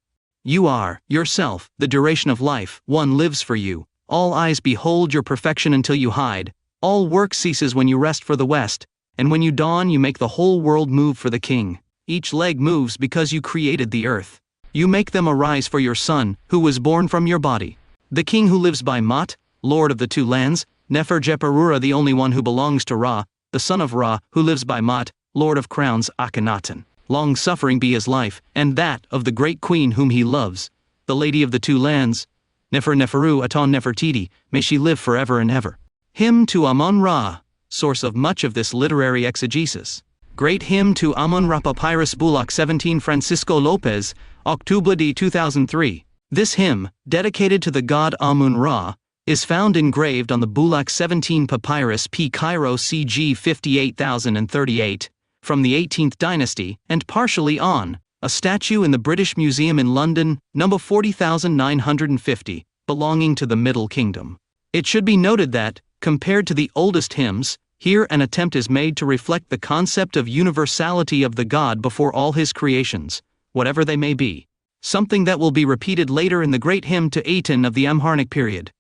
You are, yourself, the duration of life. One lives for you. All eyes behold your perfection until you hide. All work ceases when you rest for the west, and when you dawn you make the whole world move for the king. Each leg moves because you created the earth. You make them arise for your son, who was born from your body. The king who lives by Mot, lord of the two lands, Neferjeparura, the only one who belongs to Ra, the son of Ra, who lives by Mot, lord of crowns, Akenaton. Long-suffering be his life, and that of the great queen whom he loves, the lady of the two lands, Neferu Aton Nefertiti, may she live forever and ever. Hymn to Amun-Ra, source of much of this literary exegesis. Great Hymn to Amun-Ra, Papyrus Bulak 17, Francisco Lopez, Octubre de 2003. This hymn, dedicated to the god Amun-Ra, is found engraved on the Bulak 17 Papyrus P. Cairo CG 58038, from the 18th dynasty, and partially on a statue in the British Museum in London, number 40,950, belonging to the Middle Kingdom. It should be noted that, compared to the oldest hymns, here an attempt is made to reflect the concept of universality of the god before all his creations, whatever they may be, something that will be repeated later in the great hymn to Aten of the Amharic period.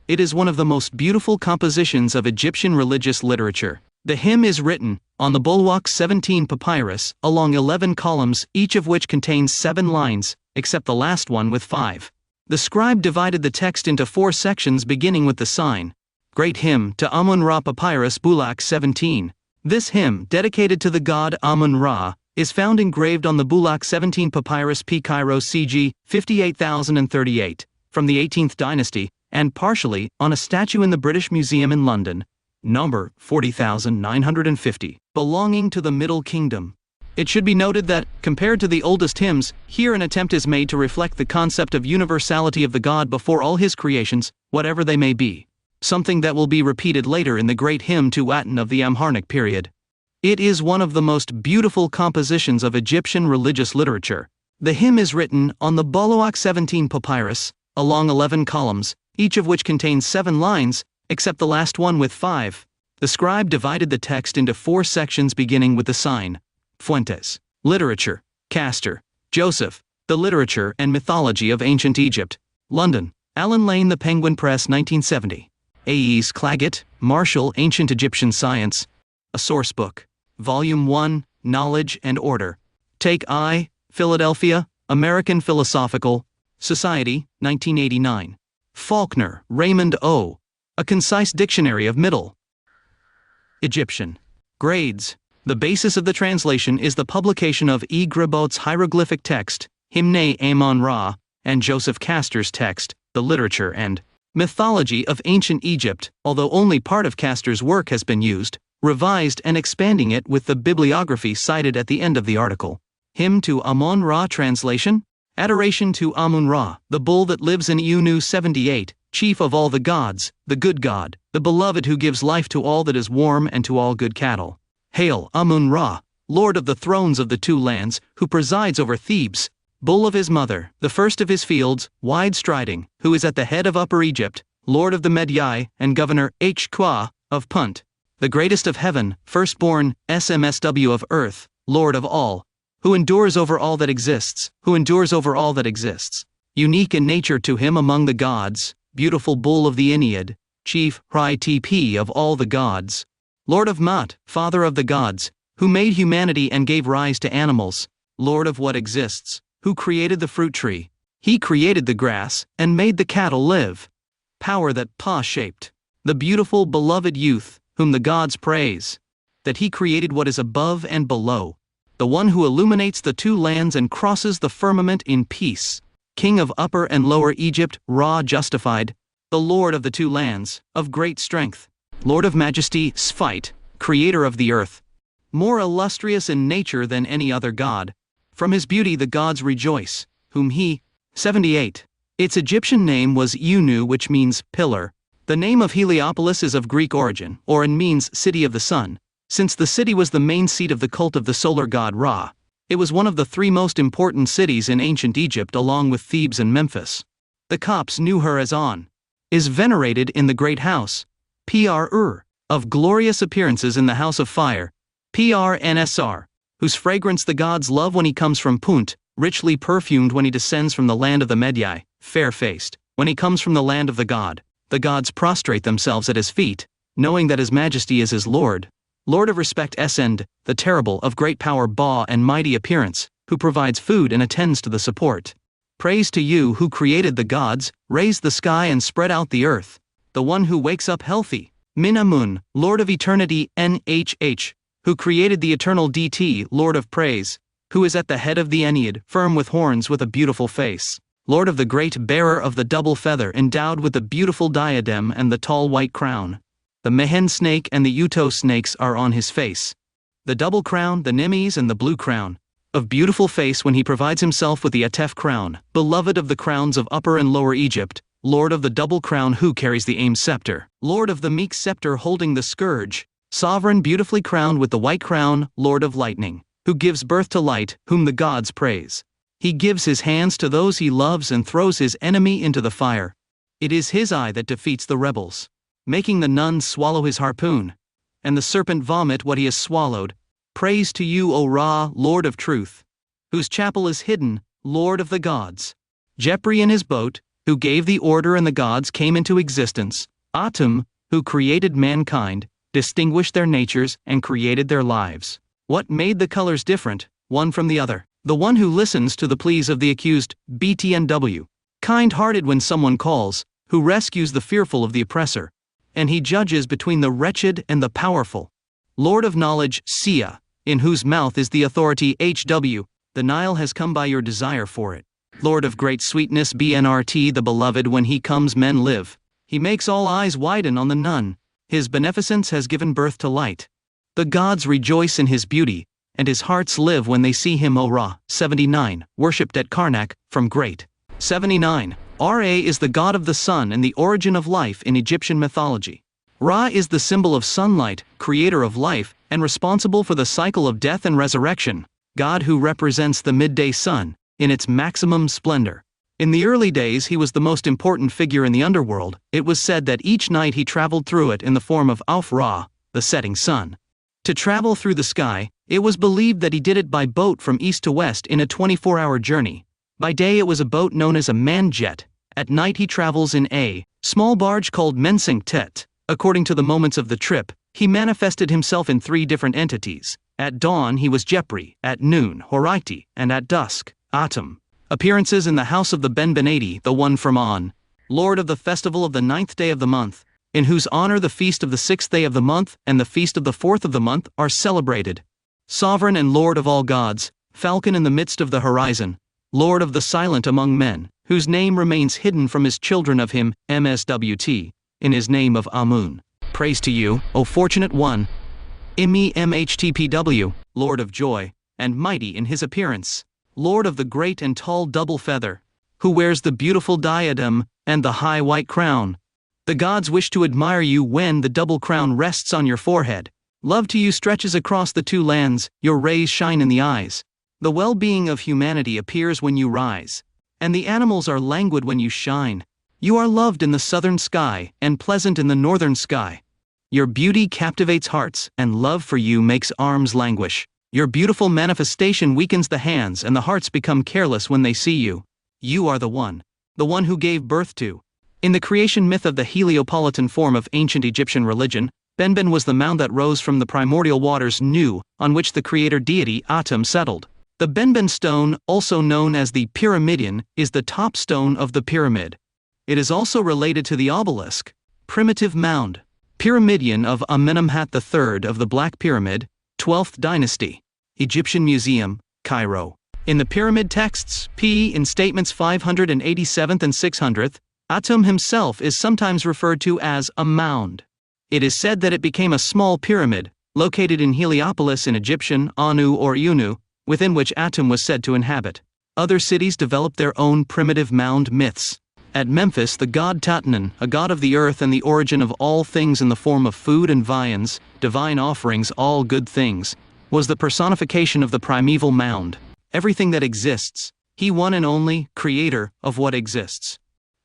It is one of the most beautiful compositions of Egyptian religious literature. The hymn is written on the Bulak 17 papyrus, along 11 columns, each of which contains 7 lines, except the last one with 5. The scribe divided the text into 4 sections beginning with the sign, Great Hymn to Amun-Ra Papyrus Bulak 17. This hymn, dedicated to the god Amun-Ra, is found engraved on the Bulak 17 Papyrus P. Cairo CG 58038, from the 18th dynasty, and partially on a statue in the British Museum in London, number 40,950, belonging to the Middle Kingdom. It should be noted that, compared to the oldest hymns, here an attempt is made to reflect the concept of universality of the god before all his creations, whatever they may be, something that will be repeated later in the great hymn to Aten of the Amharic period. It is one of the most beautiful compositions of Egyptian religious literature. The hymn is written on the Bulak 17 papyrus, along 11 columns, each of which contains 7 lines, except the last one with 5. The scribe divided the text into 4 sections beginning with the sign, Fuentes, Literature, Castor, Joseph, The Literature and Mythology of Ancient Egypt, London, Allen Lane, The Penguin Press, 1970. A.E.'s Claggett, Marshall, Ancient Egyptian Science. A Sourcebook. Volume 1, Knowledge and Order. Take I, Philadelphia, American Philosophical Society, 1989. Faulkner, Raymond O. A Concise Dictionary of Middle Egyptian. Grades. The basis of the translation is the publication of E. Gribot's hieroglyphic text, Hymne Amon-Ra, and Joseph Castor's text, The Literature and Mythology of Ancient Egypt, although only part of Castor's work has been used, revised and expanding it with the bibliography cited at the end of the article. Hymn to Amon-Ra translation? Adoration to Amun-Ra, the bull that lives in Unu 78, chief of all the gods, the good god, the beloved who gives life to all that is warm and to all good cattle. Hail, Amun-Ra, lord of the thrones of the two lands, who presides over Thebes, bull of his mother, the first of his fields, wide-striding, who is at the head of Upper Egypt, lord of the Medyai, and governor H-Qua of Punt, the greatest of heaven, firstborn, SMSW of earth, lord of all, who endures over all that exists, unique in nature to him among the gods, beautiful bull of the Ennead, chief, Rai-TP of all the gods, Lord of Maat, father of the gods, who made humanity and gave rise to animals, Lord of what exists, who created the fruit tree, he created the grass, and made the cattle live. Power that Pa-shaped, the beautiful beloved youth, whom the gods praise, that he created what is above and below, the one who illuminates the two lands and crosses the firmament in peace, King of Upper and Lower Egypt, Ra justified, the Lord of the two lands, of great strength, Lord of majesty, Sphite, creator of the earth, more illustrious in nature than any other god. From his beauty the gods rejoice, whom he, 78. Its Egyptian name was Unu, which means pillar. The name of Heliopolis is of Greek origin, or and means city of the sun, since the city was the main seat of the cult of the solar god Ra. It was one of the three most important cities in ancient Egypt along with Thebes and Memphis. The Copts knew her as On. Is venerated in the great house, Pr of glorious appearances in the house of fire, Prnsr, whose fragrance the gods love when he comes from Punt, richly perfumed when he descends from the land of the Medyai, fair-faced, when he comes from the land of the gods prostrate themselves at his feet, knowing that his majesty is his lord. Lord of respect Esend, the terrible of great power Ba and mighty appearance, who provides food and attends to the support. Praise to you who created the gods, raised the sky and spread out the earth, the one who wakes up healthy, Min-Amun, Lord of eternity Nhh, who created the eternal DT, Lord of praise, who is at the head of the Ennead, firm with horns with a beautiful face, Lord of the great bearer of the double feather endowed with the beautiful diadem and the tall white crown. The Mehen snake and the Uto snakes are on his face. The double crown, the Nimes and the blue crown. Of beautiful face when he provides himself with the Atef crown, beloved of the crowns of Upper and Lower Egypt, Lord of the double crown who carries the Aim scepter, Lord of the meek scepter holding the scourge, sovereign beautifully crowned with the white crown, Lord of lightning, who gives birth to light, whom the gods praise. He gives his hands to those he loves and throws his enemy into the fire. It is his eye that defeats the rebels, making the nun swallow his harpoon, and the serpent vomit what he has swallowed. Praise to you, O Ra, Lord of truth, whose chapel is hidden, Lord of the gods. Jepri in his boat, who gave the order and the gods came into existence. Atum, who created mankind, distinguished their natures and created their lives. What made the colors different, one from the other? The one who listens to the pleas of the accused, BTNW. Kind-hearted when someone calls, who rescues the fearful of the oppressor, and he judges between the wretched and the powerful. Lord of knowledge, Sia, in whose mouth is the authority HW, the Nile has come by your desire for it. Lord of great sweetness BNRT, the beloved when he comes men live. He makes all eyes widen on the nun. His beneficence has given birth to light. The gods rejoice in his beauty, and his hearts live when they see him. O Ra, 79, worshipped at Karnak, from great. 79. Ra is the god of the sun and the origin of life in Egyptian mythology. Ra is the symbol of sunlight, creator of life, and responsible for the cycle of death and resurrection, God who represents the midday sun, in its maximum splendor. In the early days he was the most important figure in the underworld. It was said that each night he traveled through it in the form of Auf-Ra, the setting sun. To travel through the sky, it was believed that he did it by boat from east to west in a 24-hour journey. By day it was a boat known as a man-jet, At night he travels in a small barge called Mensing Tet. According to the moments of the trip, he manifested himself in 3 different entities. At dawn he was Jepri, at noon Horaiti, and at dusk, Atum. Appearances in the house of the Benbenati, the one from On, Lord of the festival of the 9th day of the month, in whose honor the feast of the 6th day of the month and the feast of the 4th of the month are celebrated. Sovereign and Lord of all gods, falcon in the midst of the horizon, Lord of the silent among men, whose name remains hidden from his children of him, MSWT, in his name of Amun. Praise to you, O fortunate one, MHTPW, Lord of joy, and mighty in his appearance, Lord of the great and tall double feather, who wears the beautiful diadem and the high white crown. The gods wish to admire you when the double crown rests on your forehead. Love to you stretches across the 2 lands, your rays shine in the eyes. The well-being of humanity appears when you rise, and the animals are languid when you shine. You are loved in the southern sky, and pleasant in the northern sky. Your beauty captivates hearts, and love for you makes arms languish. Your beautiful manifestation weakens the hands, and the hearts become careless when they see you. You are the one who gave birth to. In the creation myth of the Heliopolitan form of ancient Egyptian religion, Benben was the mound that rose from the primordial waters Nu, on which the creator deity Atum settled. The Benben stone, also known as the Pyramidion, is the top stone of the pyramid. It is also related to the obelisk, primitive mound, Pyramidion of Amenemhat III of the Black Pyramid, 12th dynasty, Egyptian Museum, Cairo. In the pyramid texts, in statements 587th and 600th, Atum himself is sometimes referred to as a mound. It is said that it became a small pyramid, located in Heliopolis in Egyptian, Anu or Unu, within which Atum was said to inhabit. Other cities developed their own primitive mound myths. At Memphis, the god Tatnan, a god of the earth and the origin of all things in the form of food and viands, divine offerings, all good things, was the personification of the primeval mound. Everything that exists, he one and only, creator of what exists.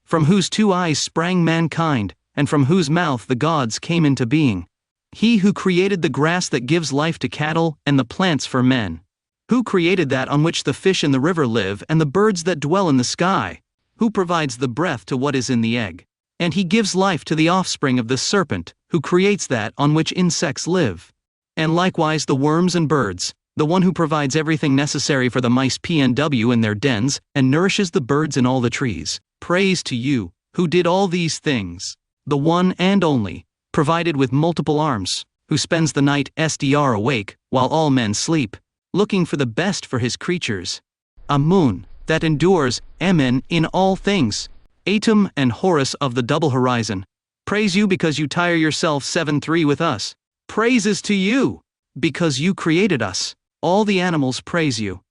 From whose 2 eyes sprang mankind, and from whose mouth the gods came into being. He who created the grass that gives life to cattle and the plants for men. Who created that on which the fish in the river live and the birds that dwell in the sky? Who provides the breath to what is in the egg? And he gives life to the offspring of the serpent, who creates that on which insects live. And likewise the worms and birds, the one who provides everything necessary for the mice PNW in their dens, and nourishes the birds in all the trees. Praise to you, who did all these things. The one and only, provided with multiple arms, who spends the night SDR awake, while all men sleep, looking for the best for his creatures. Amun, that endures, Emen, in all things. Atum and Horus of the double horizon. Praise you because you tire yourself 7-3 with us. Praises to you, because you created us. All the animals praise you.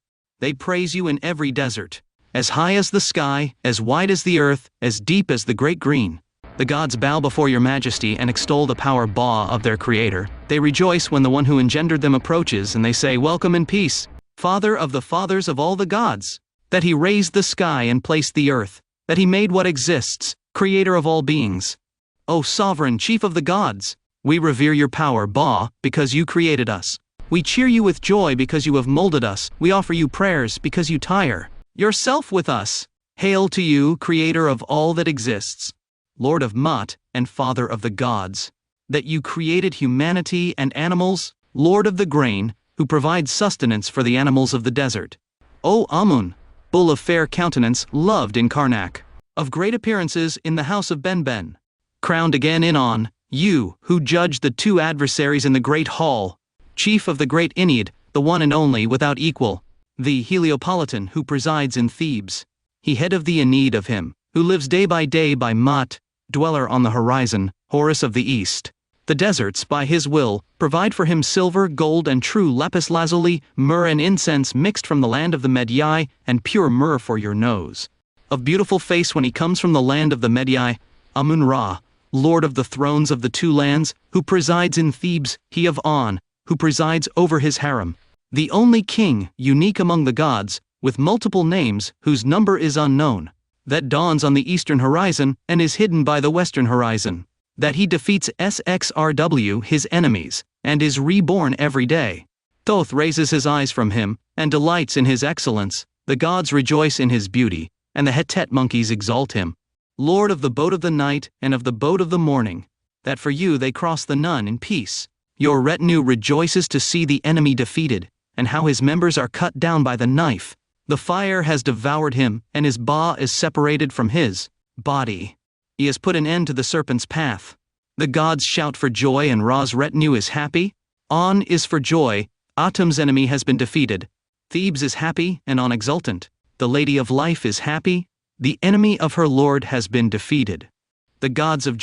They praise you in every desert. As high as the sky, as wide as the earth, as deep as the great green. The gods bow before your majesty and extol the power Ba of their creator. They rejoice when the one who engendered them approaches, and they say, "Welcome and peace, Father of the fathers of all the gods, that he raised the sky and placed the earth, that he made what exists, creator of all beings. O sovereign chief of the gods, we revere your power, Ba, because you created us. We cheer you with joy because you have molded us. We offer you prayers because you tire yourself with us. Hail to you, creator of all that exists, Lord of Mut, and Father of the gods, that you created humanity and animals, Lord of the grain, who provides sustenance for the animals of the desert. O Amun, bull of fair countenance, loved in Karnak, of great appearances in the house of Benben, crowned again in On, you, who judged the 2 adversaries in the great hall, chief of the great Ennead, the one and only without equal, the Heliopolitan who presides in Thebes, he head of the Ennead of him, who lives day by Mut, dweller on the horizon, Horus of the east. The deserts, by his will, provide for him silver, gold and true lapis lazuli, myrrh and incense mixed from the land of the Medii, and pure myrrh for your nose. Of beautiful face when he comes from the land of the Medii, Amun-Ra, Lord of the thrones of the 2 lands, who presides in Thebes, he of On, who presides over his harem. The only king, unique among the gods, with multiple names, whose number is unknown, that dawns on the eastern horizon and is hidden by the western horizon, that he defeats SXRW, his enemies, and is reborn every day. Thoth raises his eyes from him, and delights in his excellence, the gods rejoice in his beauty, and the Hettet monkeys exalt him. Lord of the boat of the night and of the boat of the morning, that for you they cross the Nun in peace. Your retinue rejoices to see the enemy defeated, and how his members are cut down by the knife. The fire has devoured him, and his ba is separated from his body. He has put an end to the serpent's path. The gods shout for joy, and Ra's retinue is happy. On is for joy, Atum's enemy has been defeated. Thebes is happy and on exultant. The Lady of Life is happy. The enemy of her lord has been defeated. The gods of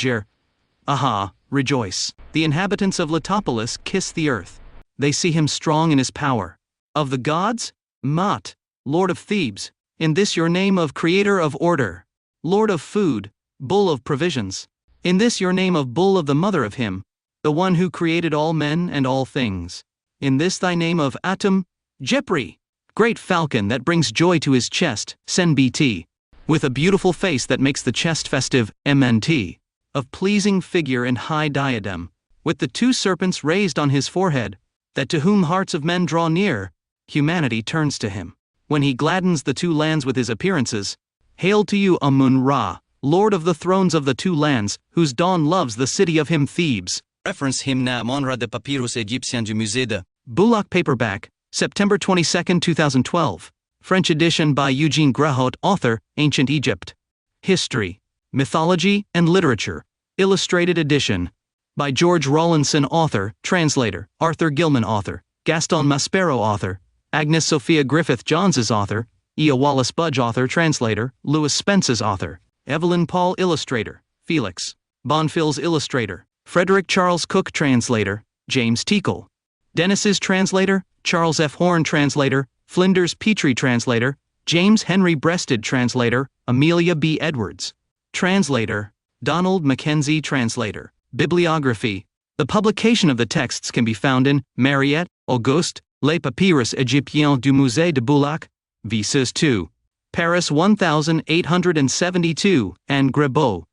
Aha, rejoice. The inhabitants of Letopolis kiss the earth. They see him strong in his power. Of the gods, Mat, Lord of Thebes, in this your name of Creator of order. Lord of food, Bull of provisions. In this your name of Bull of the mother of him, the one who created all men and all things. In this thy name of Atum, Jepri, great falcon that brings joy to his chest, Senbt, with a beautiful face that makes the chest festive, Mnt, of pleasing figure and high diadem, with the two serpents raised on his forehead, that to whom hearts of men draw near, humanity turns to him. When he gladdens the two lands with his appearances, hail to you Amun-Ra, Lord of the thrones of the two lands, whose dawn loves the city of him Thebes. Reference hymne Amun-Ra de Papyrus Égyptien du Musée de Bullock paperback, September 22, 2012. French edition by Eugene Grahot, author, Ancient Egypt. History, Mythology, and Literature. Illustrated edition. By George Rawlinson, author, translator, Arthur Gilman, author, Gaston Maspero, author, Agnes Sophia Griffith Johns, author, Ia Wallace Budge, author, translator, Louis Spence's author, Evelyn Paul, illustrator, Felix Bonfils, illustrator, Frederick Charles Cook, translator, James Teakle. Dennis's translator, Charles F. Horn, translator, Flinders Petrie, translator, James Henry Breasted, translator, Amelia B. Edwards. Translator, Donald Mackenzie, translator. Bibliography. The publication of the texts can be found in Mariette, Auguste, Les Papyrus Égyptiens du Musée de Bullock, v. 2. Paris 1872, and Grebeau.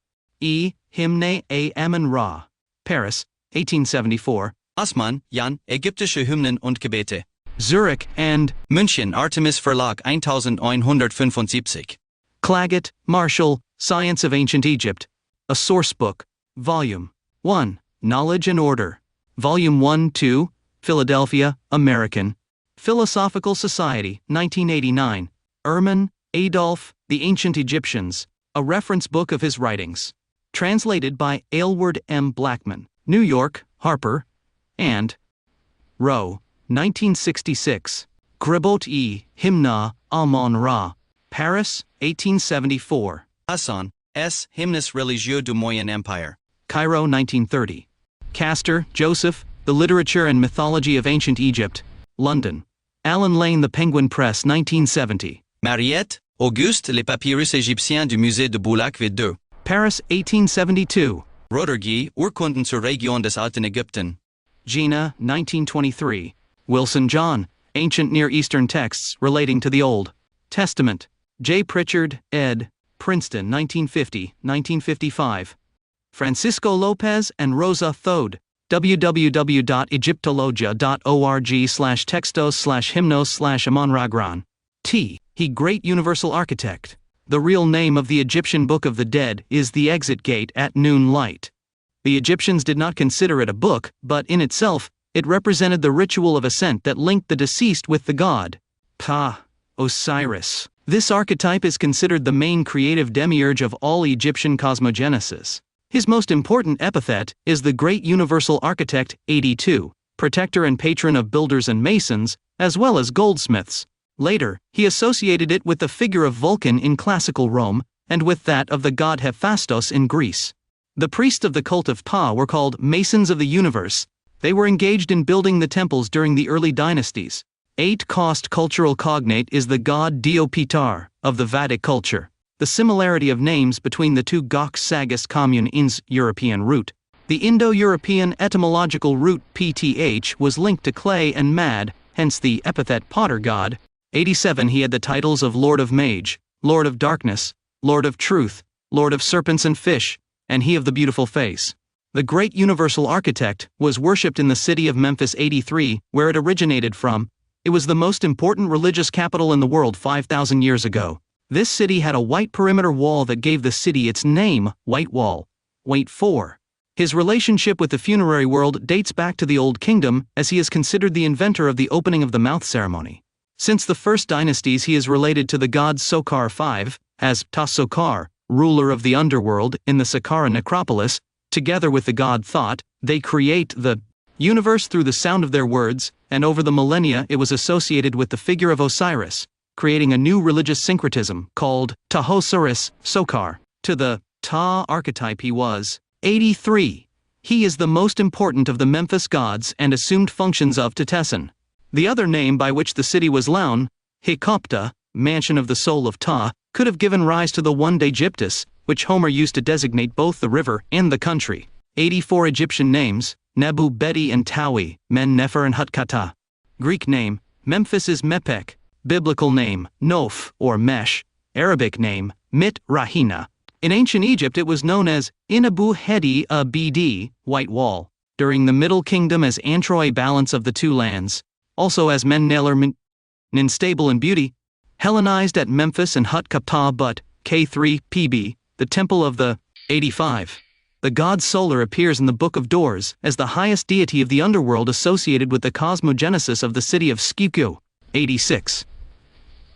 E. Hymne à Amun-Ra. Paris, 1874. Osman, Jan, Ägyptische Hymnen und Gebete. Zurich and München Artemis Verlag 1975. Claggett, Marshall, Science of Ancient Egypt. A Sourcebook. Volume 1. Knowledge and Order. Volume 1-2, Philadelphia, American. Philosophical Society, 1989. Ehrman, Adolf, The Ancient Egyptians, a reference book of his writings. Translated by Aylward M. Blackman. New York, Harper. And Rowe, 1966. Gribot e Hymna Amun-Ra. Paris, 1874. Hassan, S. Hymnes religieux du Moyen Empire. Cairo, 1930. Castor, Joseph, The Literature and Mythology of Ancient Egypt. London. Allen Lane, The Penguin Press, 1970. Mariette, Auguste, Les Papyrus Égyptiens du Musée de Bullock v. Paris, 1872. Rodergy, Urkunden zur Region des Alten Ägypten. Gina, 1923. Wilson, John, Ancient Near Eastern Texts Relating to the Old Testament. J. Pritchard, ed. Princeton, 1950-1955. Francisco Lopez and Rosa Thode. www.egyptologia.org/textos/hymnos/Amun-Ra. T. He Great Universal Architect. The real name of the Egyptian Book of the Dead is the Exit Gate at Noon Light. The Egyptians did not consider it a book, but in itself, it represented the ritual of ascent that linked the deceased with the god. Ka, Osiris. This archetype is considered the main creative demiurge of all Egyptian cosmogenesis. His most important epithet is the Great Universal Architect, 82, protector and patron of builders and masons, as well as goldsmiths. Later, he associated it with the figure of Vulcan in classical Rome, and with that of the god Hephaestus in Greece. The priests of the cult of Pa were called Masons of the Universe. They were engaged in building the temples during the early dynasties. 8-cost cultural cognate is the god Diopitar, of the Vedic culture. The similarity of names between the two Gox Sagas commune ins European root. The Indo-European etymological root pth was linked to clay and mad, hence the epithet potter god. 87 He had the titles of Lord of Mage, Lord of Darkness, Lord of Truth, Lord of Serpents and Fish, and he of the beautiful face. The Great Universal Architect was worshipped in the city of Memphis 83, where it originated from. It was the most important religious capital in the world 5,000 years ago. This city had a white perimeter wall that gave the city its name, White Wall. Wait 4. His relationship with the funerary world dates back to the Old Kingdom, as he is considered the inventor of the opening of the mouth ceremony. Since the first dynasties, he is related to the god Sokar V, as Ta-Sokar, ruler of the underworld, in the Saqqara necropolis. Together with the god Thoth, they create the universe through the sound of their words, and over the millennia it was associated with the figure of Osiris, creating a new religious syncretism called Tahosiris Sokar. To the Ta archetype he was 83. He is the most important of the Memphis gods and assumed functions of Tetesen. The other name by which the city was known, Hekopta, mansion of the soul of Ta, could have given rise to the one Egyptus, which Homer used to designate both the river and the country. 84 Egyptian names, Nebu, Bedi and Tawi, Men Nefer and Hutkata. Greek name, Memphis is Mepek. Biblical name, Noph or Mesh. Arabic name, Mit Rahina. In ancient Egypt it was known as Inabu Hedi Abd, White Wall. During the Middle Kingdom as Antroi, balance of the two lands. Also as Men Neler Ninstable in beauty. Hellenized at Memphis and Hutkapta, but K3 PB, the temple of the 85. The god Solar appears in the Book of Doors as the highest deity of the underworld associated with the cosmogenesis of the city of Skikyo. 86.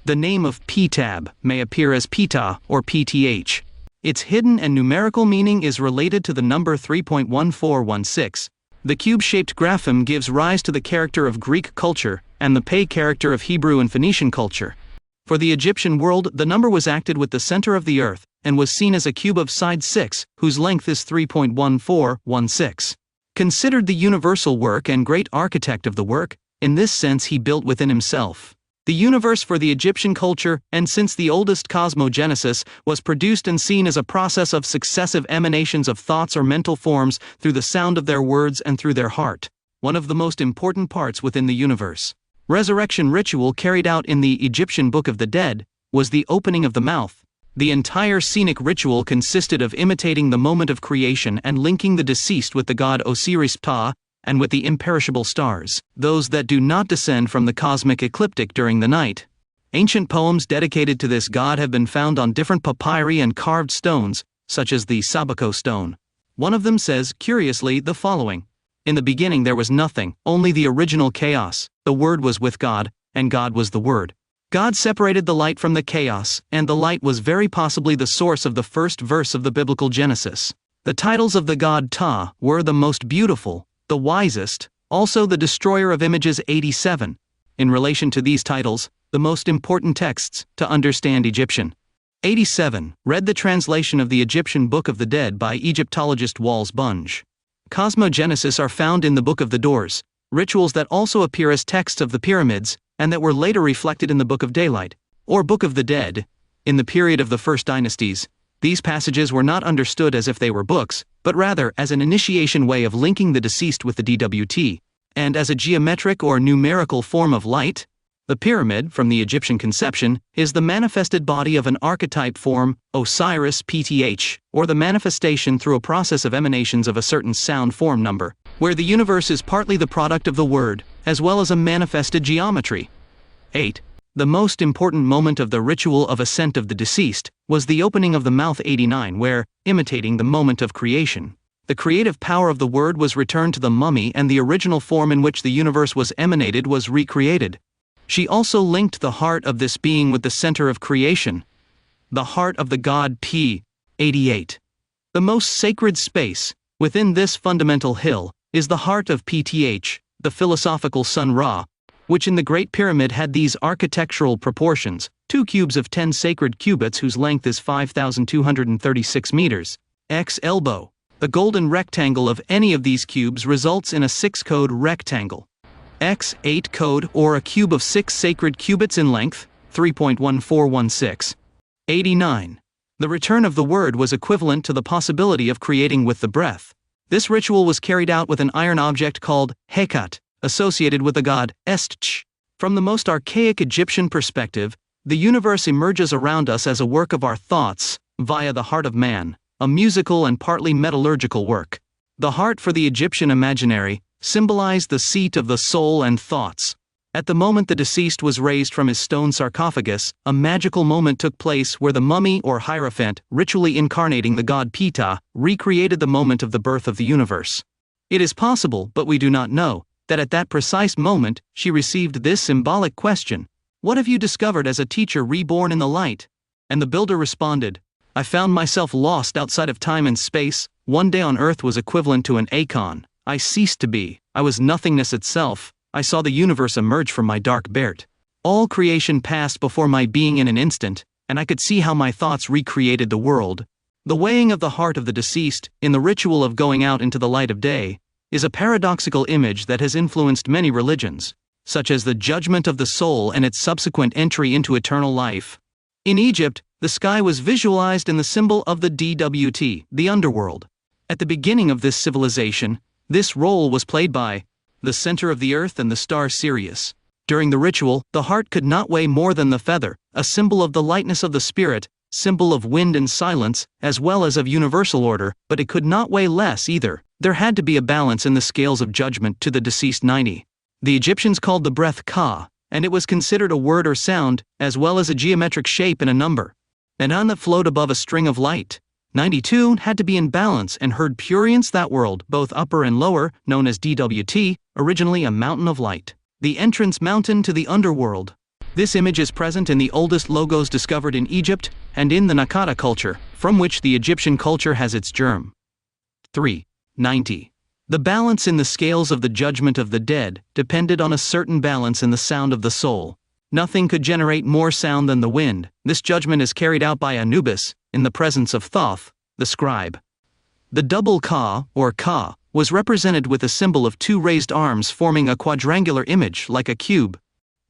The name of Ptab may appear as Pita or Pth. Its hidden and numerical meaning is related to the number 3.1416. The cube-shaped grapheme gives rise to the character of Greek culture and the Pe character of Hebrew and Phoenician culture. For the Egyptian world, the number was acted with the center of the earth and was seen as a cube of side 6, whose length is 3.1416. Considered the universal work and great architect of the work, in this sense he built within himself the universe for the Egyptian culture, and since the oldest cosmogenesis was produced and seen as a process of successive emanations of thoughts or mental forms through the sound of their words and through their heart, one of the most important parts within the universe. Resurrection ritual carried out in the Egyptian Book of the Dead was the opening of the mouth. The entire scenic ritual consisted of imitating the moment of creation and linking the deceased with the god Osiris Ptah, and with the imperishable stars, those that do not descend from the cosmic ecliptic during the night. Ancient poems dedicated to this god have been found on different papyri and carved stones, such as the Sabako stone. One of them says, curiously, the following: In the beginning there was nothing, only the original chaos. The Word was with God, and God was the Word. God separated the light from the chaos, and the light was very possibly the source of the first verse of the biblical Genesis. The titles of the god Ta were the most beautiful, the wisest, also the destroyer of images. 87. In relation to these titles, the most important texts to understand Egyptian. 87. Read the translation of the Egyptian Book of the Dead by Egyptologist Walls Bunge. Cosmogenesis are found in the Book of the Doors, rituals that also appear as texts of the pyramids, and that were later reflected in the Book of Daylight, or Book of the Dead. In the period of the first dynasties, these passages were not understood as if they were books, but rather as an initiation way of linking the deceased with the DWT, and as a geometric or numerical form of light. The pyramid, from the Egyptian conception, is the manifested body of an archetype form, Osiris Pth, or the manifestation through a process of emanations of a certain sound form number, where the universe is partly the product of the word, as well as a manifested geometry. 8. The most important moment of the ritual of ascent of the deceased was the opening of the mouth. 89, where, imitating the moment of creation, the creative power of the word was returned to the mummy and the original form in which the universe was emanated was recreated. She also linked the heart of this being with the center of creation, the heart of the god P. 88. The most sacred space, within this fundamental hill, is the heart of Pth, the philosophical sun Ra, which in the Great Pyramid had these architectural proportions: 2 cubes of 10 sacred cubits whose length is 5,236 meters. X elbow. The golden rectangle of any of these cubes results in a 6-code rectangle. X 8 code, or a cube of 6 sacred cubits in length, 3.1416. 89. The return of the word was equivalent to the possibility of creating with the breath. This ritual was carried out with an iron object called Hekat, associated with the god Estch. From the most archaic Egyptian perspective, the universe emerges around us as a work of our thoughts, via the heart of man, a musical and partly metallurgical work. The heart for the Egyptian imaginary symbolized the seat of the soul and thoughts. At the moment the deceased was raised from his stone sarcophagus, a magical moment took place where the mummy or hierophant, ritually incarnating the god Ptah, recreated the moment of the birth of the universe. It is possible, but we do not know, that at that precise moment, she received this symbolic question: "What have you discovered as a teacher reborn in the light?" And the builder responded, "I found myself lost outside of time and space. One day on earth was equivalent to an aeon. I ceased to be. I was nothingness itself. I saw the universe emerge from my dark Bert. All creation passed before my being in an instant, and I could see how my thoughts recreated the world." The weighing of the heart of the deceased, in the ritual of going out into the light of day, is a paradoxical image that has influenced many religions, such as the judgment of the soul and its subsequent entry into eternal life. In Egypt, the sky was visualized in the symbol of the DWT, the underworld. At the beginning of this civilization, this role was played by the center of the earth and the star Sirius. During the ritual, the heart could not weigh more than the feather, a symbol of the lightness of the spirit, symbol of wind and silence, as well as of universal order, but it could not weigh less either. There had to be a balance in the scales of judgment to the deceased 90. The Egyptians called the breath Ka, and it was considered a word or sound, as well as a geometric shape and a number. An an that flowed above a string of light. 92 had to be in balance and heard purience that world, both upper and lower, known as DWT, originally a mountain of light. The entrance mountain to the underworld. This image is present in the oldest logos discovered in Egypt, and in the Nakata culture, from which the Egyptian culture has its germ. 3. 90. The balance in the scales of the judgment of the dead depended on a certain balance in the sound of the soul. Nothing could generate more sound than the wind. This judgment is carried out by Anubis, in the presence of Thoth, the scribe. The double Ka, or Ka, was represented with a symbol of two raised arms forming a quadrangular image like a cube.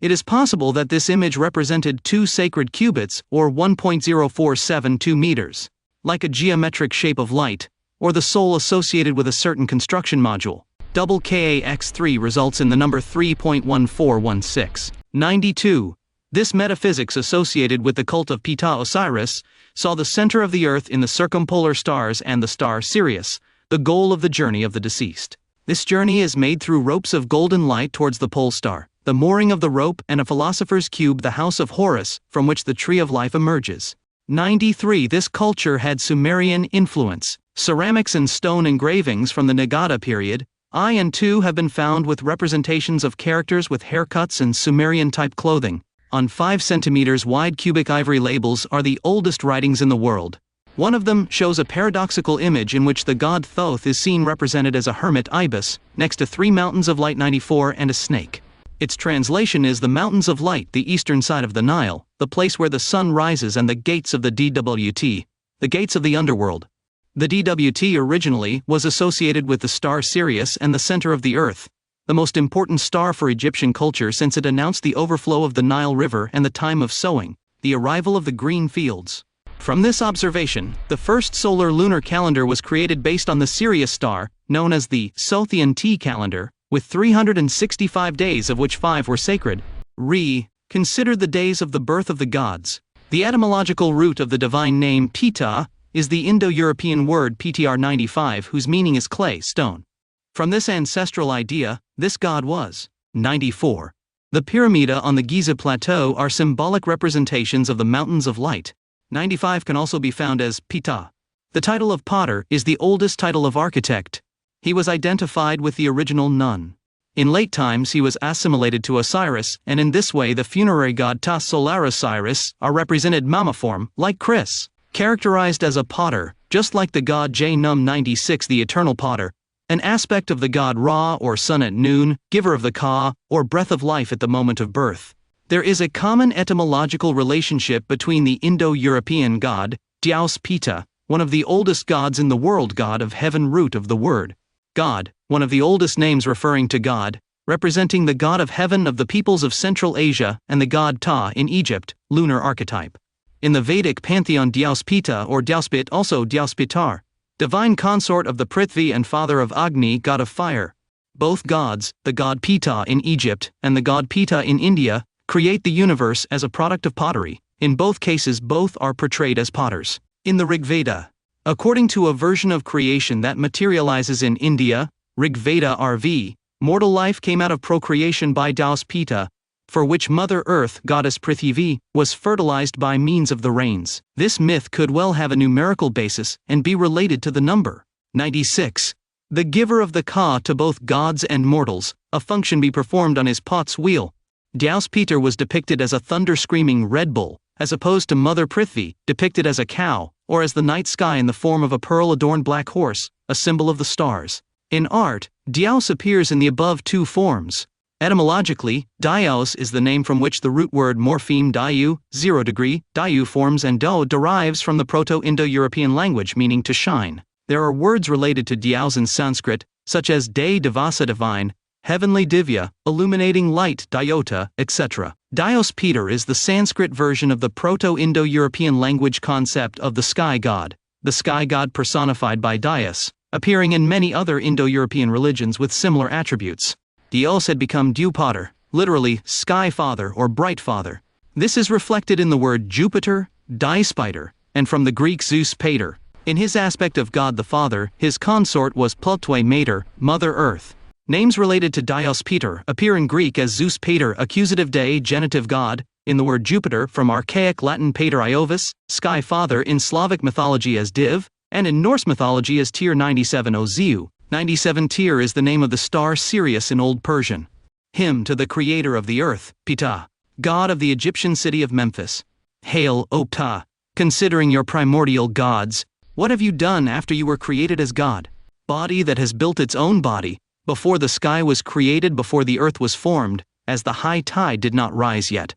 It is possible that this image represented two sacred cubits, or 1.0472 meters, like a geometric shape of light, or the soul associated with a certain construction module. Double KAX3 results in the number 3.1416. 92. This metaphysics associated with the cult of Ptah Osiris saw the center of the earth in the circumpolar stars and the star Sirius, the goal of the journey of the deceased. This journey is made through ropes of golden light towards the pole star, the mooring of the rope, and a philosopher's cube, the house of Horus, from which the tree of life emerges. 93. This culture had Sumerian influence. Ceramics and stone engravings from the Nagata period, I and II, have been found with representations of characters with haircuts and Sumerian-type clothing. On 5 centimeters wide cubic ivory labels are the oldest writings in the world. One of them shows a paradoxical image in which the god Thoth is seen represented as a hermit ibis, next to 3 mountains of light 94 and a snake. Its translation is the mountains of light, the eastern side of the Nile, the place where the sun rises, and the gates of the DWT, the gates of the underworld. The DWT originally was associated with the star Sirius and the center of the earth, the most important star for Egyptian culture since it announced the overflow of the Nile River and the time of sowing, the arrival of the green fields. From this observation, the first solar-lunar calendar was created based on the Sirius star, known as the Sothian T calendar, with 365 days of which 5 were sacred. Considered the days of the birth of the gods. The etymological root of the divine name Ptah is the Indo-European word PTR95, whose meaning is clay, stone. From this ancestral idea, this god was 94. The Pyramida on the Giza Plateau are symbolic representations of the mountains of light. 95 can also be found as Ptah. The title of potter is the oldest title of architect. He was identified with the original Nun. In late times he was assimilated to Osiris, and in this way the funerary god Ta Solar Osiris are represented mammiform, like Chris. Characterized as a potter, just like the god J-Num 96, the eternal potter, an aspect of the god Ra, or sun at noon, giver of the Ka, or breath of life at the moment of birth. There is a common etymological relationship between the Indo-European god, Dyaus Ptah, one of the oldest gods in the world, god of heaven, root of the word God, one of the oldest names referring to God, representing the god of heaven of the peoples of Central Asia, and the god Ta in Egypt, lunar archetype. In the Vedic pantheon, Dyaus Ptah or Dyauspit, also Dyauspitar, divine consort of the Prithvi and father of Agni, god of fire. Both gods, the god Ptah in Egypt and the god Ptah in India, create the universe as a product of pottery. In both cases both are portrayed as potters. In the Rig Veda, according to a version of creation that materializes in India, Rig Veda RV, mortal life came out of procreation by Dyaus Ptah, for which Mother Earth, goddess Prithvi, was fertilized by means of the rains. This myth could well have a numerical basis and be related to the number 96. The giver of the ka to both gods and mortals, a function be performed on his pot's wheel. Dyaus Peter was depicted as a thunder-screaming Red Bull, as opposed to Mother Prithvi, depicted as a cow, or as the night sky in the form of a pearl-adorned black horse, a symbol of the stars. In art, Dyaus appears in the above two forms. Etymologically, Dyaus is the name from which the root word morpheme dyu, 0 degree, dyu forms, and do derives from the Proto-Indo-European language meaning to shine. There are words related to Dyaus in Sanskrit, such as de divasa divine, heavenly divya, illuminating light dyota, etc. Dyaus Peter is the Sanskrit version of the Proto-Indo-European language concept of the sky god personified by Dyaus, appearing in many other Indo-European religions with similar attributes. Dyaus had become Dewpater, literally sky father or bright father. This is reflected in the word Jupiter, Diespider, and from the Greek Zeus Pater. In his aspect of God the Father, his consort was Plutwe Mater, Mother Earth. Names related to Dyaus Peter appear in Greek as Zeus Pater, accusative dei, genitive God, in the word Jupiter from archaic Latin Pater Iovis, sky father, in Slavic mythology as Div, and in Norse mythology as Tyr 97 Ozeu. 97 Tyr is the name of the star Sirius in Old Persian. Hymn to the creator of the earth, Ptah, god of the Egyptian city of Memphis. Hail, O Ptah, considering your primordial gods, what have you done after you were created as God? Body that has built its own body, before the sky was created, before the earth was formed, as the high tide did not rise yet.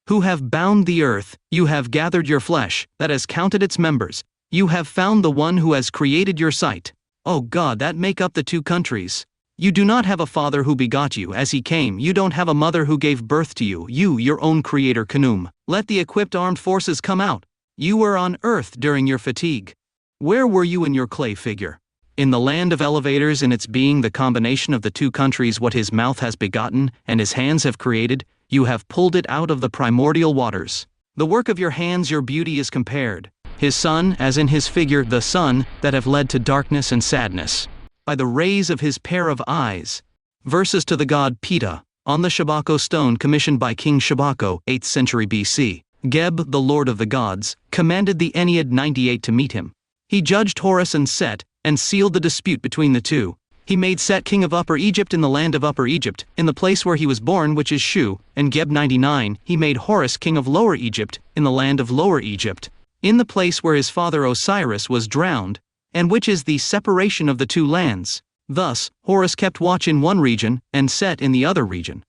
Who have bound the earth, you have gathered your flesh, that has counted its members, you have found the one who has created your sight. O God, that make up the two countries. You do not have a father who begot you as he came, you don't have a mother who gave birth to you, you your own creator Khnum. Let the equipped armed forces come out. You were on earth during your fatigue. Where were you in your clay figure? In the land of elevators, in its being the combination of the two countries, what his mouth has begotten, and his hands have created, you have pulled it out of the primordial waters. The work of your hands, your beauty is compared. His son, as in his figure, the sun, that have led to darkness and sadness. By the rays of his pair of eyes. Verses to the god Ptah, on the Shabako stone commissioned by King Shabako, 8th century BC. Geb, the lord of the gods, commanded the Ennead 98 to meet him. He judged Horus and Set, and sealed the dispute between the two. He made Set king of Upper Egypt in the land of Upper Egypt, in the place where he was born, which is Shu, and Geb 99, he made Horus king of Lower Egypt, in the land of Lower Egypt, in the place where his father Osiris was drowned, and which is the separation of the two lands. Thus, Horus kept watch in one region, and Set in the other region.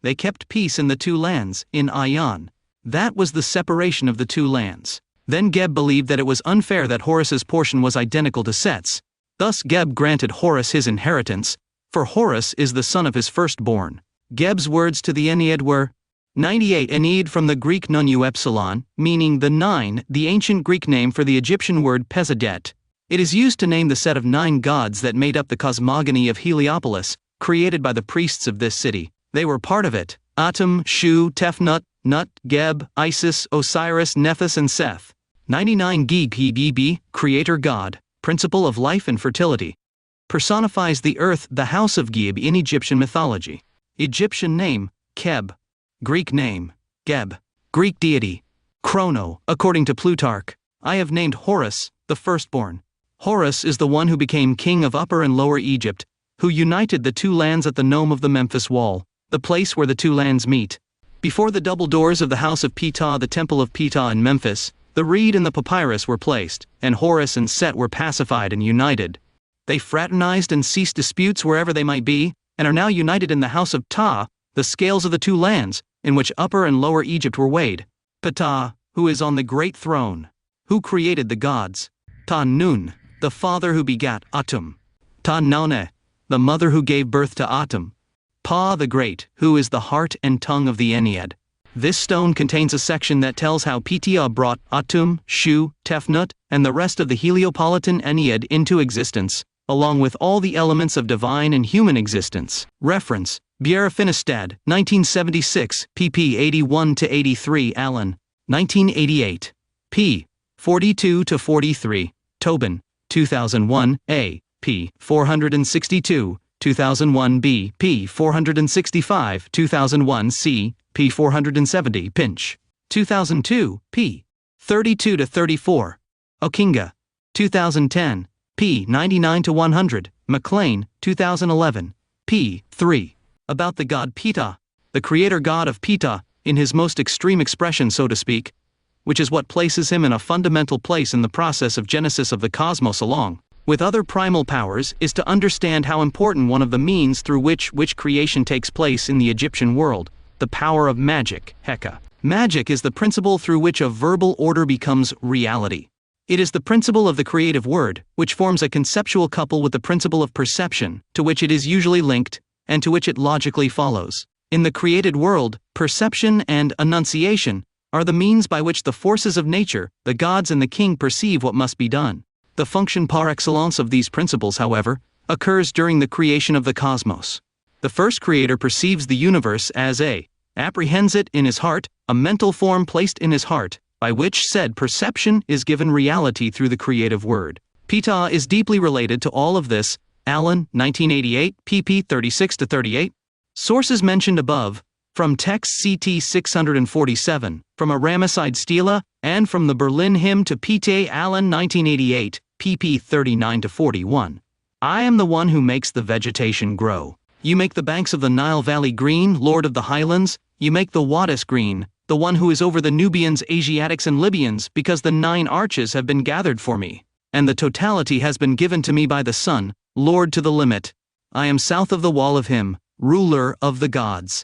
They kept peace in the two lands, in Ayan. That was the separation of the two lands. Then Geb believed that it was unfair that Horus's portion was identical to Set's. Thus Geb granted Horus his inheritance, for Horus is the son of his firstborn. Geb's words to the Ennead were 98. Ennead from the Greek nunu epsilon, meaning the 9, the ancient Greek name for the Egyptian word Pesadet. It is used to name the set of 9 gods that made up the cosmogony of Heliopolis, created by the priests of this city. They were part of it: Atum, Shu, Tefnut, Nut, Geb, Isis, Osiris, Nephthys, and Seth. 99 Geb, creator god, principle of life and fertility. Personifies the earth, the house of Geb in Egyptian mythology. Egyptian name, Keb. Greek name, Geb. Greek deity, Chrono. According to Plutarch, I have named Horus, the firstborn. Horus is the one who became king of Upper and Lower Egypt, who united the two lands at the nome of the Memphis Wall, the place where the two lands meet. Before the double doors of the house of Ptah, the temple of Ptah in Memphis, the reed and the papyrus were placed, and Horus and Set were pacified and united. They fraternized and ceased disputes wherever they might be, and are now united in the house of Ptah, the scales of the two lands, in which Upper and Lower Egypt were weighed. Ptah, who is on the great throne, who created the gods. Ta-Nun, the father who begat Atum. Ta-Naune, the mother who gave birth to Atum. Pa the Great, who is the heart and tongue of the Ennead. This stone contains a section that tells how Ptah brought Atum, Shu, Tefnut, and the rest of the Heliopolitan Ennead into existence, along with all the elements of divine and human existence. Reference: Bjerre-Finestad, 1976, pp. 81-83. Allen, 1988. p. 42-43. Tobin, 2001, a. p. 462, 2001b, p. 465, 2001c, p. 470, Pinch. 2002, p. 32-34. Okinga. 2010, p. 99-100, McLean, 2011, p. 3. About the god Ptah, the creator god of Ptah, in his most extreme expression, so to speak, which is what places him in a fundamental place in the process of genesis of the cosmos along with other primal powers, is to understand how important one of the means through which creation takes place in the Egyptian world, the power of magic, Heka. Magic is the principle through which a verbal order becomes reality. It is the principle of the creative word, which forms a conceptual couple with the principle of perception, to which it is usually linked, and to which it logically follows. In the created world, perception and enunciation are the means by which the forces of nature, the gods and the king, perceive what must be done. The function par excellence of these principles, however, occurs during the creation of the cosmos. The first creator perceives the universe as apprehends it in his heart, a mental form placed in his heart, by which said perception is given reality through the creative word. Ptah is deeply related to all of this. Allen, 1988, pp. 36-38. Sources mentioned above, from text CT 647, from a Ramesside stela, and from the Berlin hymn to P.T. Allen, 1988, pp. 39-41. I am the one who makes the vegetation grow. You make the banks of the Nile Valley green, Lord of the Highlands. You make the Wadis green, the one who is over the Nubians, Asiatics and Libyans, because the 9 arches have been gathered for me, and the totality has been given to me by the sun, Lord to the limit. I am south of the wall of him, ruler of the gods.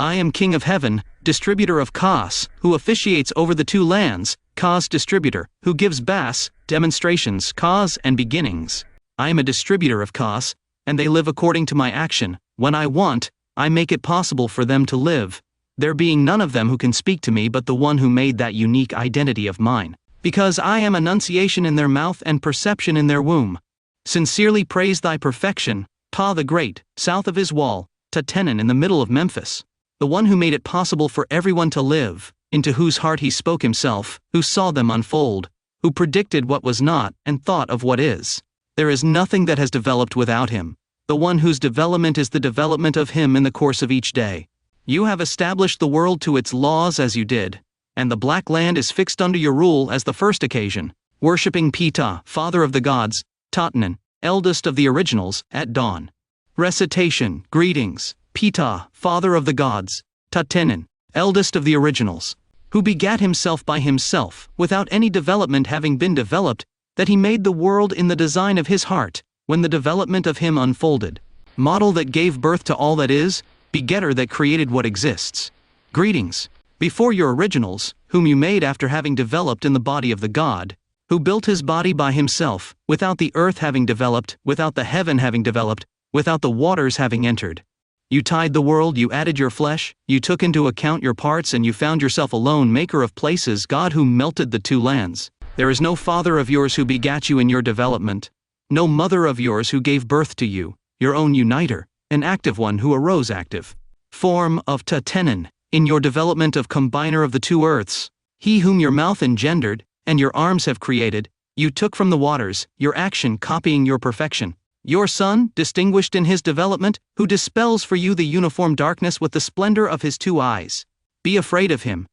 I am king of heaven, distributor of Kas, who officiates over the 2 lands, Kas distributor, who gives Bas, demonstrations, Kas and beginnings. I am a distributor of Kas, and they live according to my action. When I want, I make it possible for them to live, there being none of them who can speak to me but the one who made that unique identity of mine. Because I am enunciation in their mouth and perception in their womb. Sincerely praise thy perfection, Ptah the Great, south of his wall, Tatenan in the middle of Memphis. The one who made it possible for everyone to live, into whose heart he spoke himself, who saw them unfold, who predicted what was not and thought of what is. There is nothing that has developed without him, the one whose development is the development of him in the course of each day. You have established the world to its laws as you did, and the black land is fixed under your rule as the first occasion, worshipping Ptah, father of the gods, Tatnan, eldest of the originals, at dawn. Recitation, greetings. Ptah, father of the gods, Tatenan, eldest of the originals, who begat himself by himself, without any development having been developed, that he made the world in the design of his heart, when the development of him unfolded. Model that gave birth to all that is, begetter that created what exists. Greetings. Before your originals, whom you made after having developed in the body of the God, who built his body by himself, without the earth having developed, without the heaven having developed, without the waters having entered. You tied the world, you added your flesh, you took into account your parts, and you found yourself alone, maker of places, God who melted the 2 lands. There is no father of yours who begat you in your development, no mother of yours who gave birth to you, your own uniter, an active one who arose active. Form of Tatenan, in your development of combiner of the 2 earths, he whom your mouth engendered, and your arms have created, you took from the waters, your action copying your perfection. Your Son, distinguished in his development, who dispels for you the uniform darkness with the splendor of his 2 eyes. Be afraid of him,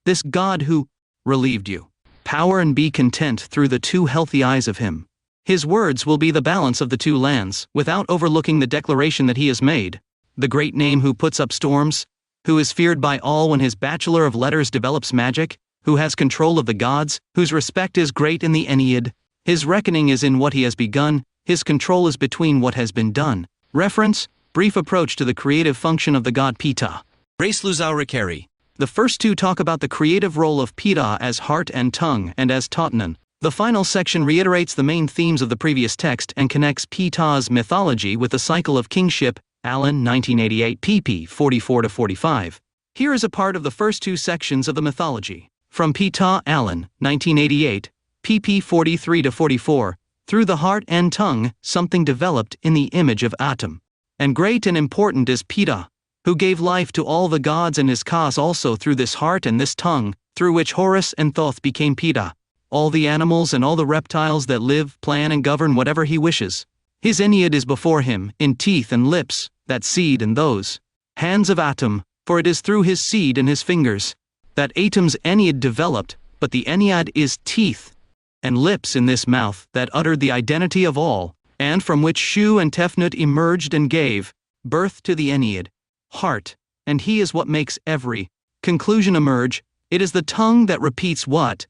this God who relieved you. Power and be content through the 2 healthy eyes of him. His words will be the balance of the 2 lands, without overlooking the declaration that he has made. The great name who puts up storms, who is feared by all when his bachelor of letters develops magic, who has control of the gods, whose respect is great in the Ennead. His reckoning is in what he has begun, his control is between what has been done. Reference, brief approach to the creative function of the god Ptah. Race Luzau Ricari. The first 2 talk about the creative role of Ptah as heart and tongue and as Tatnan. The final section reiterates the main themes of the previous text and connects Ptah's mythology with the cycle of kingship, Allen, 1988, pp. 44-45. Here is a part of the first 2 sections of the mythology. From Ptah, Allen, 1988, pp. 43-44. Through the heart and tongue, something developed in the image of Atum. And great and important is Ptah, who gave life to all the gods and his Kas also through this heart and this tongue, through which Horus and Thoth became Ptah. All the animals and all the reptiles that live, plan and govern whatever he wishes. His Ennead is before him, in teeth and lips, that seed and those hands of Atum, for it is through his seed and his fingers that Atum's Ennead developed, but the Ennead is teeth and lips in this mouth that uttered the identity of all, and from which Shu and Tefnut emerged and gave birth to the Ennead, heart, and he is what makes every conclusion emerge. It is the tongue that repeats what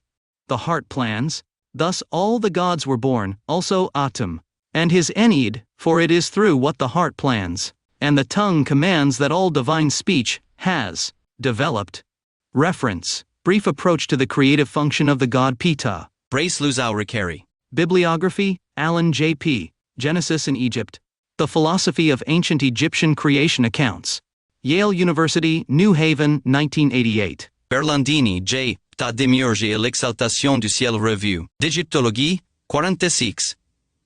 the heart plans. Thus all the gods were born, also Atum, and his Ennead, for it is through what the heart plans, and the tongue commands that all divine speech has developed. Reference: brief approach to the creative function of the god Ptah. Brace Luzau Ricari. Bibliography: Alan J.P., Genesis in Egypt. The Philosophy of Ancient Egyptian Creation Accounts. Yale University, New Haven, 1988. Berlandini, J. Ta démiurge et l'exaltation du ciel revue. D'égyptologie, 46.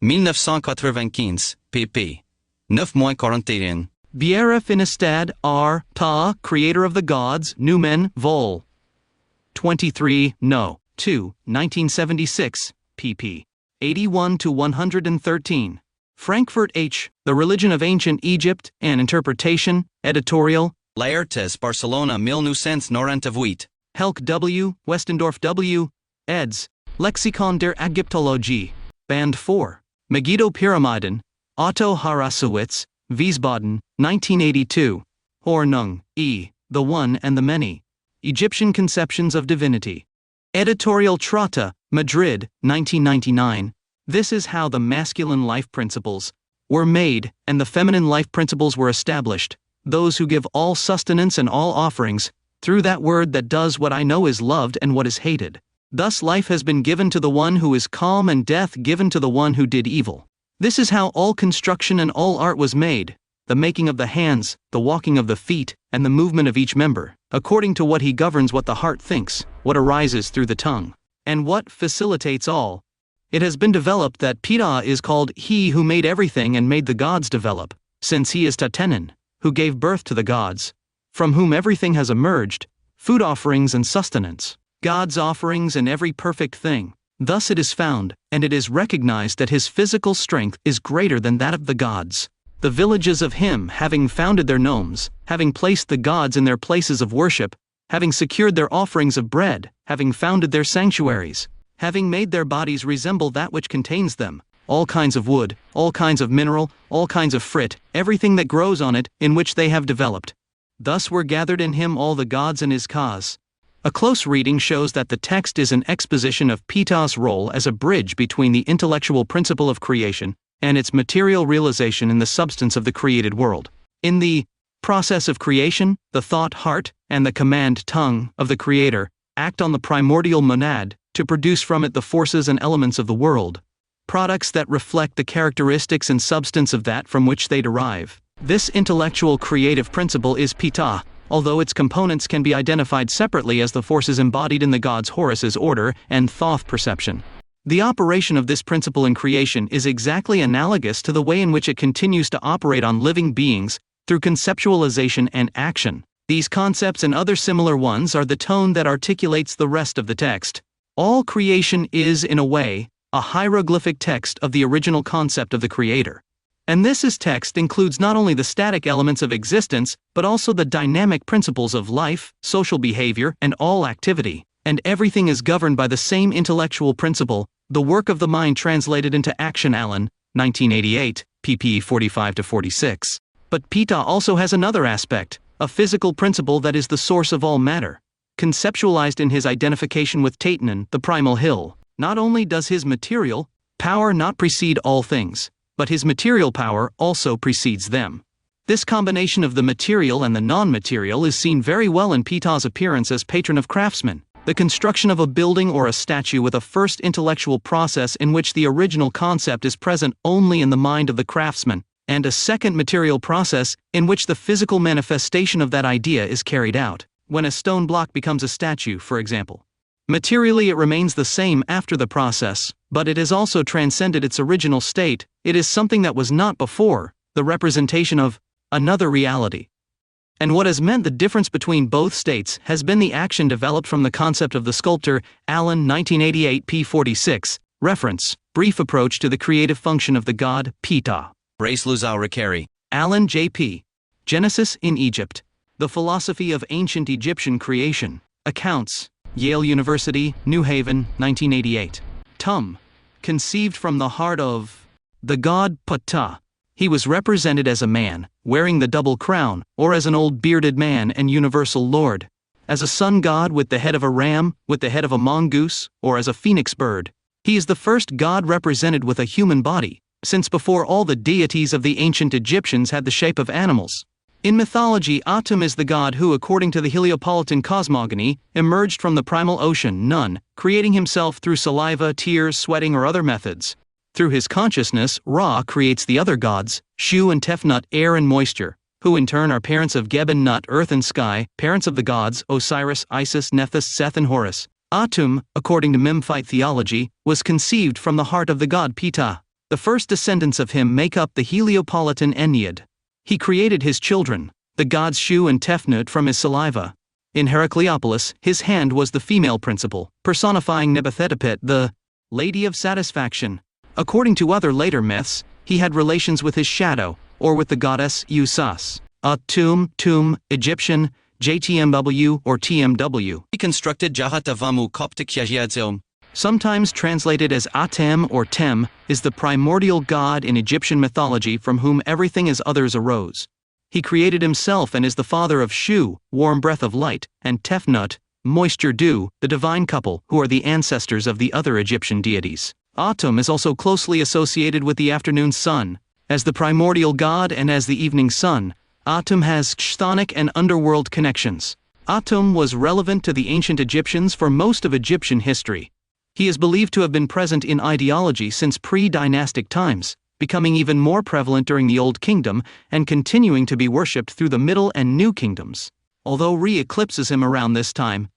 1995, pp. 9-41. Vieira Finestad, R. Ta, Creator of the Gods, Numen, Vol. 23, No. 2, 1976, pp. 81-113. Frankfurt H. The Religion of Ancient Egypt, An Interpretation, editorial. Laertes, Barcelona 1998. Helk W., Westendorf W., eds. Lexikon der Ägyptologie. Band 4. Megiddo Pyramiden. Otto Harasowitz, Wiesbaden, 1982. Hornung, E. The One and the Many. Egyptian Conceptions of Divinity. Editorial Trotta, Madrid, 1999. This is how the masculine life principles were made and the feminine life principles were established. Those who give all sustenance and all offerings, through that word that does what I know is loved and what is hated. Thus life has been given to the one who is calm and death given to the one who did evil. This is how all construction and all art was made, the making of the hands, the walking of the feet, and the movement of each member, according to what he governs what the heart thinks, what arises through the tongue, and what facilitates all. It has been developed that Ptah is called he who made everything and made the gods develop, since he is Tatenin, who gave birth to the gods, from whom everything has emerged, food offerings and sustenance, God's offerings and every perfect thing. Thus it is found, and it is recognized that his physical strength is greater than that of the gods. The villages of him having founded their nomes, having placed the gods in their places of worship, having secured their offerings of bread, having founded their sanctuaries, having made their bodies resemble that which contains them, all kinds of wood, all kinds of mineral, all kinds of frit, everything that grows on it, in which they have developed. Thus were gathered in him all the gods in his cause. A close reading shows that the text is an exposition of Ptah's role as a bridge between the intellectual principle of creation and its material realization in the substance of the created world. In the process of creation, the thought heart and the command tongue of the Creator act on the primordial monad to produce from it the forces and elements of the world, products that reflect the characteristics and substance of that from which they derive. This intellectual creative principle is Ptah, although its components can be identified separately as the forces embodied in the gods Horus's order and Thoth perception. The operation of this principle in creation is exactly analogous to the way in which it continues to operate on living beings through conceptualization and action. These concepts and other similar ones are the tone that articulates the rest of the text. All creation is, in a way, a hieroglyphic text of the original concept of the Creator. And this text includes not only the static elements of existence, but also the dynamic principles of life, social behavior, and all activity. And everything is governed by the same intellectual principle, the work of the mind translated into action. Allen, 1988, pp. 45-46. But Ptah also has another aspect, a physical principle that is the source of all matter. Conceptualized in his identification with Tatenin, the primal hill, not only does his material power not precede all things, but his material power also precedes them. This combination of the material and the non-material is seen very well in Ptah's appearance as patron of craftsmen, the construction of a building or a statue with a first intellectual process in which the original concept is present only in the mind of the craftsman, and a second material process in which the physical manifestation of that idea is carried out. When a stone block becomes a statue, for example, materially it remains the same after the process, but it has also transcended its original state. It is something that was not before, the representation of another reality. And what has meant the difference between both states has been the action developed from the concept of the sculptor. Allen, 1988, p. 46. Reference: Brief Approach to the Creative Function of the God, Ptah. Brace Luzau Ricari. Allen J.P. Genesis in Egypt. The Philosophy of Ancient Egyptian Creation. Accounts. Yale University, New Haven, 1988. Tum. Conceived from the heart of the god Ptah. He was represented as a man, wearing the double crown, or as an old bearded man and universal lord. As a sun god with the head of a ram, with the head of a mongoose, or as a phoenix bird. He is the first god represented with a human body, since before all the deities of the ancient Egyptians had the shape of animals. In mythology, Atum is the god who, according to the Heliopolitan cosmogony, emerged from the primal ocean, Nun, creating himself through saliva, tears, sweating, or other methods. Through his consciousness, Ra creates the other gods, Shu and Tefnut, air and moisture, who in turn are parents of Geb and Nut, earth and sky, parents of the gods, Osiris, Isis, Nephthys, Seth and Horus. Atum, according to Memphite theology, was conceived from the heart of the god Ptah. The first descendants of him make up the Heliopolitan Ennead. He created his children, the gods Shu and Tefnut, from his saliva. In Heracleopolis, his hand was the female principle, personifying Nebuchadnezzar, the Lady of Satisfaction. According to other later myths, he had relations with his shadow, or with the goddess Usas. Atum, Egyptian, JTMW or TMW. Reconstructed Jahatavamu Coptic Yajiadzeom. Sometimes translated as Atem or Tem, is the primordial god in Egyptian mythology from whom everything as others arose. He created himself and is the father of Shu, warm breath of light, and Tefnut, moisture dew, the divine couple, who are the ancestors of the other Egyptian deities. Atum is also closely associated with the afternoon sun. As the primordial god and as the evening sun, Atum has chthonic and underworld connections. Atum was relevant to the ancient Egyptians for most of Egyptian history. He is believed to have been present in ideology since pre-dynastic times, becoming even more prevalent during the Old Kingdom and continuing to be worshipped through the Middle and New Kingdoms. Although Re eclipses him around this time,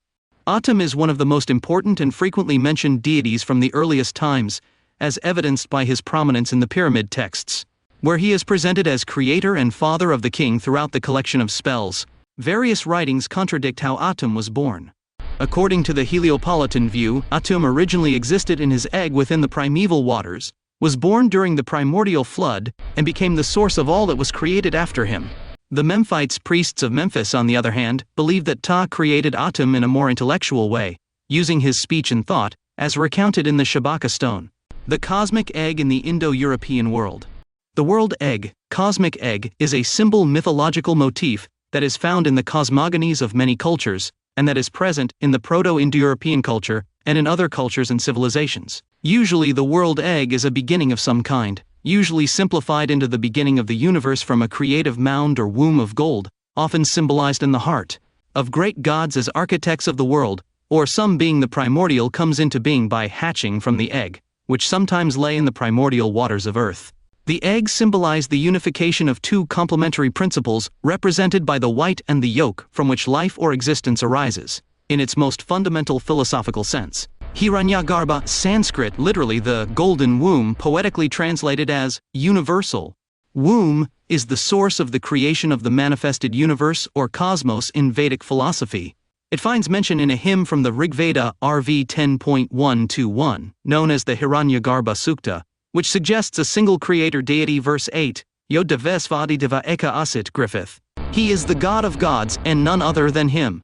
Atum is one of the most important and frequently mentioned deities from the earliest times, as evidenced by his prominence in the pyramid texts, where he is presented as creator and father of the king throughout the collection of spells. Various writings contradict how Atum was born. According to the Heliopolitan view, Atum originally existed in his egg within the primeval waters, was born during the primordial flood, and became the source of all that was created after him. The Memphites, priests of Memphis on the other hand, believed that Ptah created Atum in a more intellectual way, using his speech and thought, as recounted in the Shabaka stone. The cosmic egg in the Indo-European world. The world egg, cosmic egg, is a symbol mythological motif that is found in the cosmogonies of many cultures, and that is present in the Proto-Indo-European culture and in other cultures and civilizations. Usually the world egg is a beginning of some kind, usually simplified into the beginning of the universe from a creative mound or womb of gold, often symbolized in the heart of great gods as architects of the world, or some being the primordial comes into being by hatching from the egg, which sometimes lay in the primordial waters of earth. The egg symbolized the unification of two complementary principles represented by the white and the yolk from which life or existence arises, in its most fundamental philosophical sense. Hiranyagarbha, Sanskrit, literally the golden womb, poetically translated as universal. Womb is the source of the creation of the manifested universe or cosmos in Vedic philosophy. It finds mention in a hymn from the Rigveda RV 10.121, known as the Hiranyagarbha Sukta, which suggests a single creator deity. Verse 8, Yod Devesvadi Deva Eka Asit Griffith. He is the god of gods and none other than him.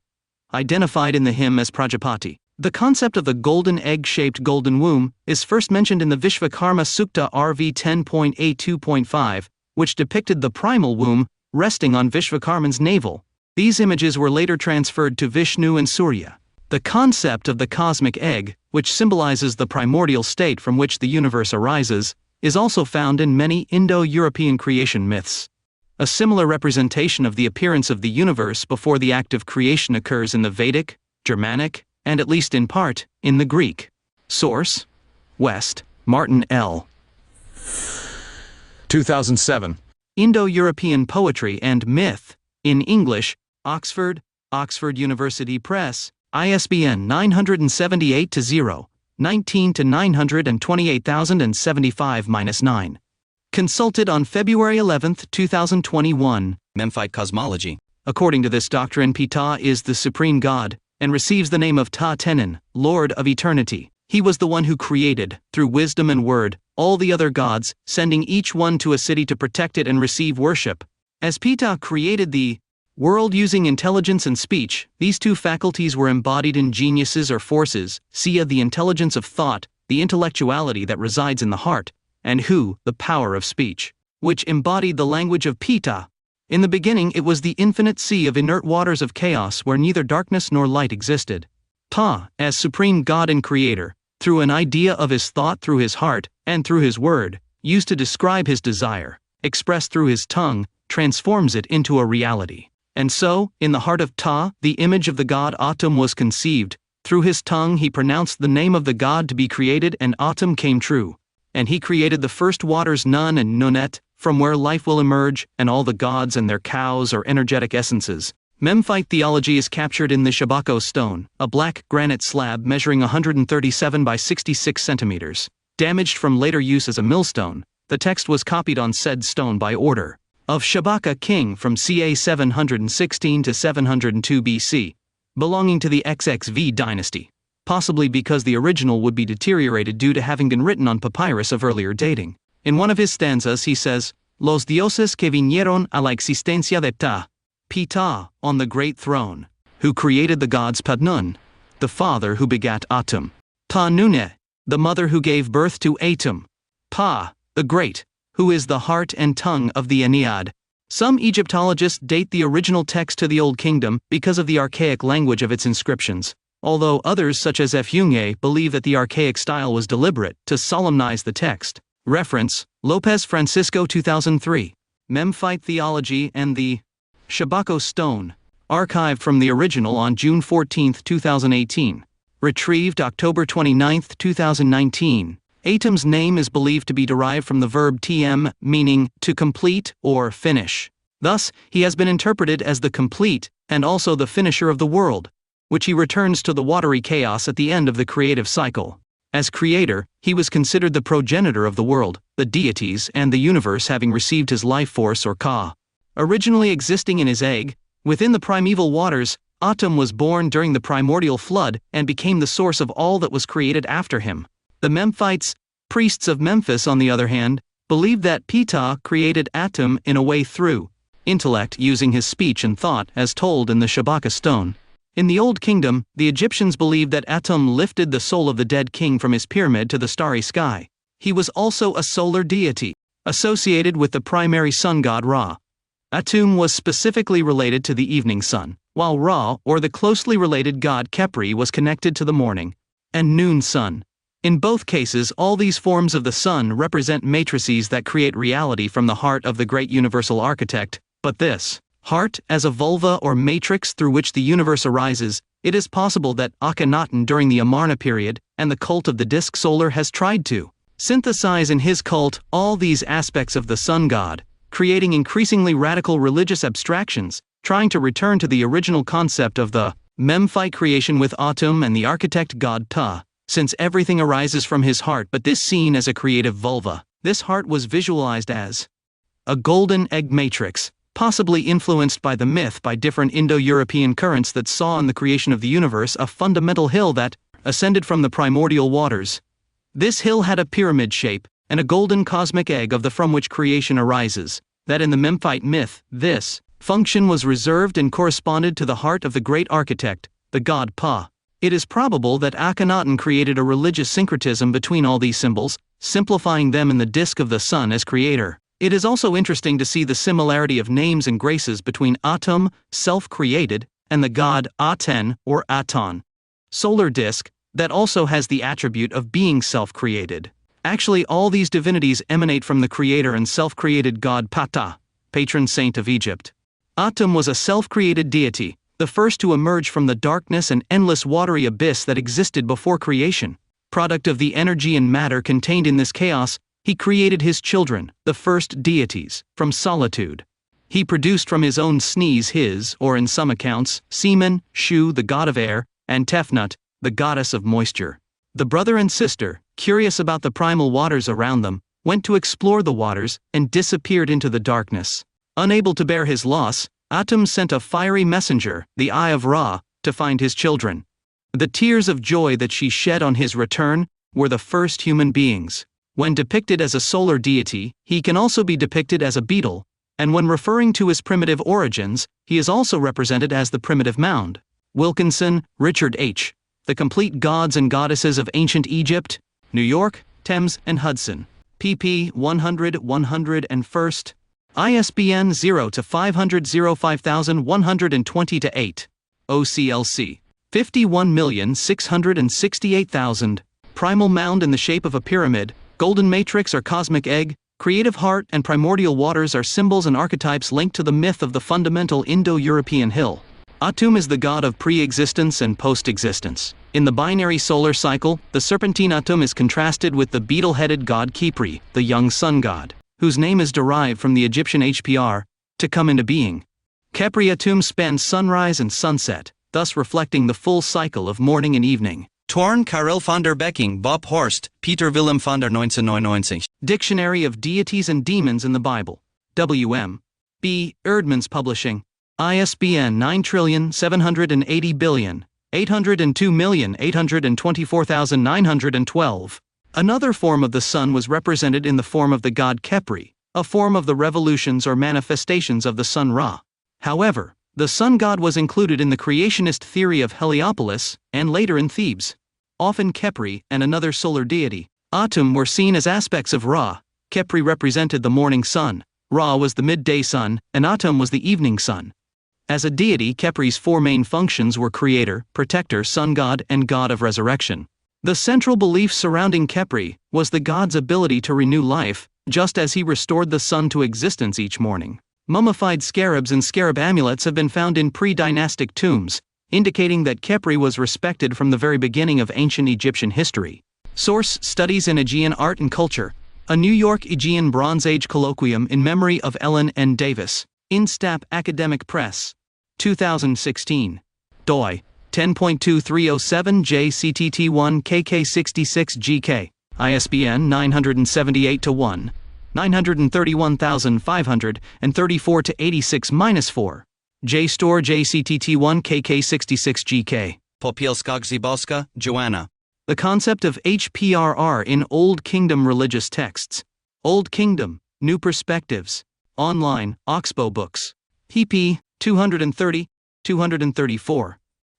Identified in the hymn as Prajapati. The concept of the golden egg-shaped golden womb is first mentioned in the Vishvakarma Sukta RV 10.82.5, which depicted the primal womb resting on Vishvakarman's navel. These images were later transferred to Vishnu and Surya. The concept of the cosmic egg, which symbolizes the primordial state from which the universe arises, is also found in many Indo-European creation myths. A similar representation of the appearance of the universe before the act of creation occurs in the Vedic, Germanic, and at least in part, in the Greek. Source: West, Martin L. 2007. Indo-European Poetry and Myth, in English, Oxford, Oxford University Press, ISBN 978-0-19-928,075-9. Consulted on February 11, 2021. Memphite Cosmology. According to this doctrine, Ptah is the supreme god, and receives the name of Ta Tenin, Lord of Eternity. He was the one who created, through wisdom and word, all the other gods, sending each one to a city to protect it and receive worship. As Ptah created the world using intelligence and speech, these two faculties were embodied in geniuses or forces, Sia the intelligence of thought, the intellectuality that resides in the heart, and Hu, the power of speech, which embodied the language of Ptah. In the beginning it was the infinite sea of inert waters of chaos where neither darkness nor light existed. Ptah, as supreme God and creator, through an idea of his thought through his heart, and through his word, used to describe his desire, expressed through his tongue, transforms it into a reality. And so, in the heart of Ptah, the image of the god Atum was conceived. Through his tongue he pronounced the name of the god to be created, and Atum came true. And he created the first waters Nun and Nunet, from where life will emerge, and all the gods and their cows or energetic essences. Memphite theology is captured in the Shabako stone, a black granite slab measuring 137 by 66 centimeters. Damaged from later use as a millstone, the text was copied on said stone by order of Shabaka king from ca 716 to 702 BC, belonging to the XXV dynasty, possibly because the original would be deteriorated due to having been written on papyrus of earlier dating. In one of his stanzas he says, Los dioses que vinieron a la existencia de Ptah, on the great throne, who created the gods Padnun, the father who begat Atum, Nune, the mother who gave birth to Atum, Pa, the great, who is the heart and tongue of the Ennead. Some Egyptologists date the original text to the Old Kingdom because of the archaic language of its inscriptions, although others such as F. Junge believe that the archaic style was deliberate to solemnize the text. Reference, Lopez Francisco 2003. Memphite Theology and the Shabako Stone. Archived from the original on June 14, 2018. Retrieved October 29, 2019. Atum's name is believed to be derived from the verb tm, meaning to complete or finish. Thus, he has been interpreted as the complete and also the finisher of the world, which he returns to the watery chaos at the end of the creative cycle. As creator, he was considered the progenitor of the world, the deities and the universe having received his life force or ka. Originally existing in his egg, within the primeval waters, Atum was born during the primordial flood and became the source of all that was created after him. The Memphites, priests of Memphis on the other hand, believed that Ptah created Atum in a way through intellect using his speech and thought as told in the Shabaka stone. In the Old Kingdom, the Egyptians believed that Atum lifted the soul of the dead king from his pyramid to the starry sky. He was also a solar deity, associated with the primary sun god Ra. Atum was specifically related to the evening sun, while Ra, or the closely related god Khepri, was connected to the morning and noon sun. In both cases, all these forms of the sun represent matrices that create reality from the heart of the great universal architect, but this heart, as a vulva or matrix through which the universe arises, it is possible that Akenaton during the Amarna period, and the cult of the disk solar has tried to synthesize in his cult all these aspects of the sun god, creating increasingly radical religious abstractions, trying to return to the original concept of the Memphite creation with Atum and the architect god Ptah. Since everything arises from his heart but this seen as a creative vulva, this heart was visualized as a golden egg matrix, possibly influenced by the myth by different Indo-European currents that saw in the creation of the universe a fundamental hill that ascended from the primordial waters. This hill had a pyramid shape, and a golden cosmic egg of the from which creation arises, that in the Memphite myth, this function was reserved and corresponded to the heart of the great architect, the god Pa. It is probable that Akenaton created a religious syncretism between all these symbols, simplifying them in the disk of the sun as creator. It is also interesting to see the similarity of names and graces between Atum, self-created, and the god Aten or Aton, solar disk, that also has the attribute of being self-created. Actually, all these divinities emanate from the creator and self-created god Ptah, patron saint of Egypt. Atum was a self-created deity, the first to emerge from the darkness and endless watery abyss that existed before creation. Product of the energy and matter contained in this chaos, he created his children, the first deities, from solitude. He produced from his own sneeze his, or in some accounts, semen, Shu the god of air, and Tefnut, the goddess of moisture. The brother and sister, curious about the primal waters around them, went to explore the waters and disappeared into the darkness. Unable to bear his loss, Atum sent a fiery messenger, the Eye of Ra, to find his children. The tears of joy that she shed on his return were the first human beings. When depicted as a solar deity, he can also be depicted as a beetle, and when referring to his primitive origins, he is also represented as the primitive mound. Wilkinson, Richard H. The Complete Gods and Goddesses of Ancient Egypt, New York, Thames and Hudson. pp. 100-101. ISBN 0-500-05120-8. OCLC. 51,668,000. Primal mound in the shape of a pyramid, golden matrix or cosmic egg, creative heart and primordial waters are symbols and archetypes linked to the myth of the fundamental Indo-European hill. Atum is the god of pre-existence and post-existence. In the binary solar cycle, the serpentine Atum is contrasted with the beetle-headed god Khepri, the young sun god, whose name is derived from the Egyptian HPR, to come into being. Khepri Atum spans sunrise and sunset, thus reflecting the full cycle of morning and evening. Torn Karel van der Becking, Bob Horst, Peter Willem van der 1999. Dictionary of Deities and Demons in the Bible. W.M. B. Erdmans Publishing. ISBN 9780802824912. Another form of the sun was represented in the form of the god Khepri, a form of the revolutions or manifestations of the sun Ra. However, the sun god was included in the creationist theory of Heliopolis, and later in Thebes. Often Khepri and another solar deity, Atum, were seen as aspects of Ra. Khepri represented the morning sun, Ra was the midday sun, and Atum was the evening sun. As a deity, Khepri's four main functions were creator, protector, sun god, and god of resurrection. The central belief surrounding Khepri was the god's ability to renew life, just as he restored the sun to existence each morning. Mummified scarabs and scarab amulets have been found in pre-dynastic tombs, indicating that Khepri was respected from the very beginning of ancient Egyptian history. Source: Studies in Aegean Art and Culture. A New York Aegean Bronze Age colloquium in memory of Ellen N. Davis. Instap Academic Press. 2016. doi. 10.2307 JCTT1 KK66GK. ISBN 978-1. 931,534-86-4. JSTOR JCTT1 KK66GK. Popielska-Grzybowska, Joanna. The concept of HPRR in Old Kingdom religious texts. Old Kingdom, New Perspectives. Online, Oxbow Books. pp. 230-234.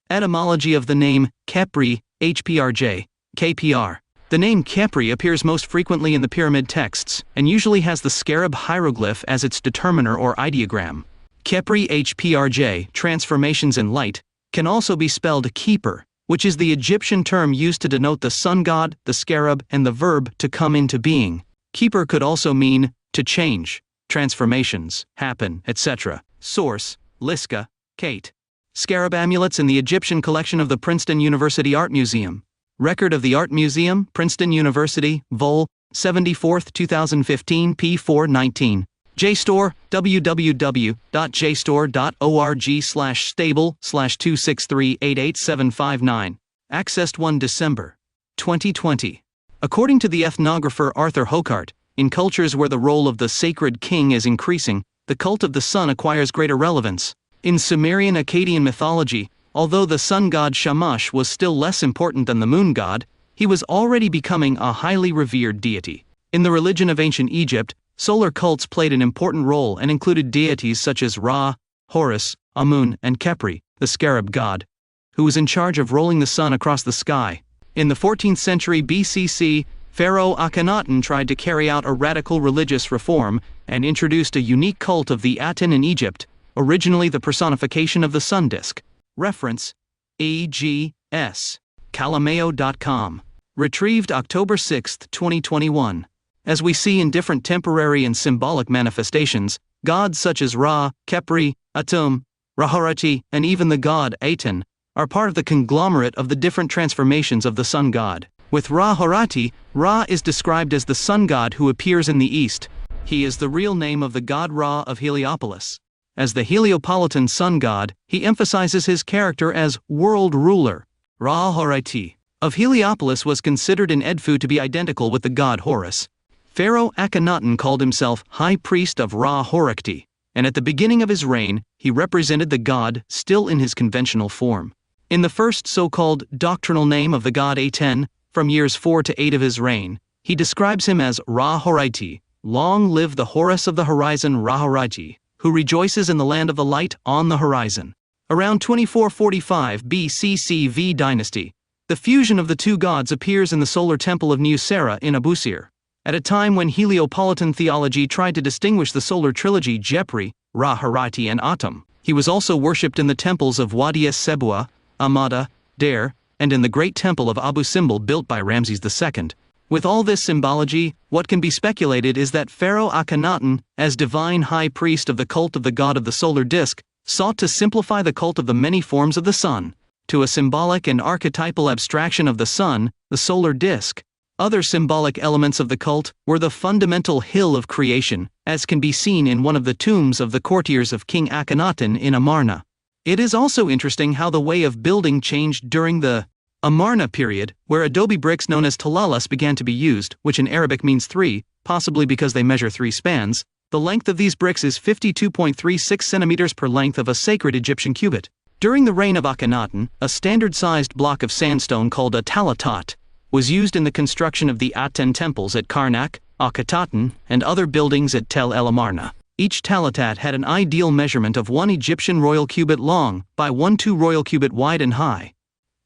Etymology of the name Khepri, HPRJ, KPR. The name Khepri appears most frequently in the pyramid texts, and usually has the scarab hieroglyph as its determiner or ideogram. Khepri HPRJ, transformations in light, can also be spelled keeper, which is the Egyptian term used to denote the sun god, the scarab, and the verb to come into being. Keeper could also mean to change, transformations, happen, etc. Source: Liska, Kate. Scarab amulets in the Egyptian collection of the Princeton University Art Museum. Record of the Art Museum, Princeton University, Vol. 74th, 2015, p. 419. JSTOR, www.jstore.org/stable/263887559. Accessed 1 December 2020. According to the ethnographer Arthur Hokart, in cultures where the role of the sacred king is increasing, the cult of the sun acquires greater relevance. In Sumerian Akkadian mythology, although the sun god Shamash was still less important than the moon god, he was already becoming a highly revered deity. In the religion of ancient Egypt, solar cults played an important role and included deities such as Ra, Horus, Amun, and Khepri, the scarab god, who was in charge of rolling the sun across the sky. In the 14th century BCC, Pharaoh Akenato tried to carry out a radical religious reform and introduced a unique cult of the Aten in Egypt, originally the personification of the sun disk. Reference: E.G.S. Calameo.com. Retrieved October 6, 2021. As we see in different temporary and symbolic manifestations, gods such as Ra, Khepri, Atum, Rahorati, and even the god Aten are part of the conglomerate of the different transformations of the sun god. With Rahorati, Ra is described as the sun god who appears in the east. He is the real name of the god Ra of Heliopolis. As the Heliopolitan sun god, he emphasizes his character as world ruler. Ra-Horati of Heliopolis was considered in Edfu to be identical with the god Horus. Pharaoh Akhenaten called himself High Priest of Ra-Horekti, and at the beginning of his reign, he represented the god still in his conventional form. In the first so-called doctrinal name of the god Aten, from years 4 to 8 of his reign, he describes him as Ra-Horaiti, long live the Horus of the horizon Ra-Horaiti, who rejoices in the land of the light on the horizon. Around 2445 BCC dynasty, the fusion of the two gods appears in the solar temple of Nusera in Abusir. At a time when Heliopolitan theology tried to distinguish the solar trilogy Jepri, Ra-Horaiti and Atum, he was also worshipped in the temples of Wadi es-Sebua, Amada, Dare, and in the great temple of Abu Simbel built by Ramses II. With all this symbology, what can be speculated is that Pharaoh Akhenaten, as divine high priest of the cult of the god of the solar disk, sought to simplify the cult of the many forms of the sun to a symbolic and archetypal abstraction of the sun, the solar disk. Other symbolic elements of the cult were the fundamental hill of creation, as can be seen in one of the tombs of the courtiers of King Akhenaten in Amarna. It is also interesting how the way of building changed during the Amarna period, where adobe bricks known as talalas began to be used, which in Arabic means 3, possibly because they measure 3 spans. The length of these bricks is 52.36 centimeters per length of a sacred Egyptian cubit. During the reign of Akhenaten, a standard-sized block of sandstone called a talatat was used in the construction of the Aten temples at Karnak, Akhetaten, and other buildings at Tel El Amarna. Each talatat had an ideal measurement of 1 Egyptian royal cubit long by 1/2 royal cubit wide and high.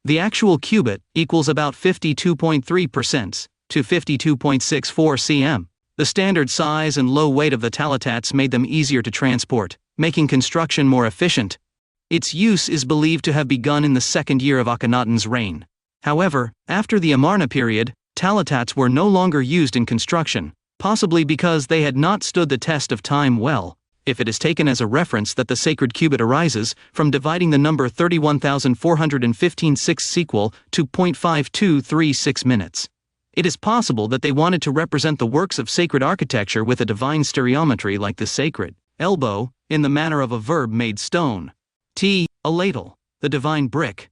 The actual cubit equals about 52.3% to 52.64 cm. The standard size and low weight of the talatats made them easier to transport, making construction more efficient. Its use is believed to have begun in the second year of Akhenaten's reign. However, after the Amarna period, talatats were no longer used in construction, possibly because they had not stood the test of time well, if it is taken as a reference that the sacred cubit arises from dividing the number 31,415 sixths equal to 0.5236 minutes. It is possible that they wanted to represent the works of sacred architecture with a divine stereometry like the sacred elbow, in the manner of a verb made stone. A ladle, the divine brick.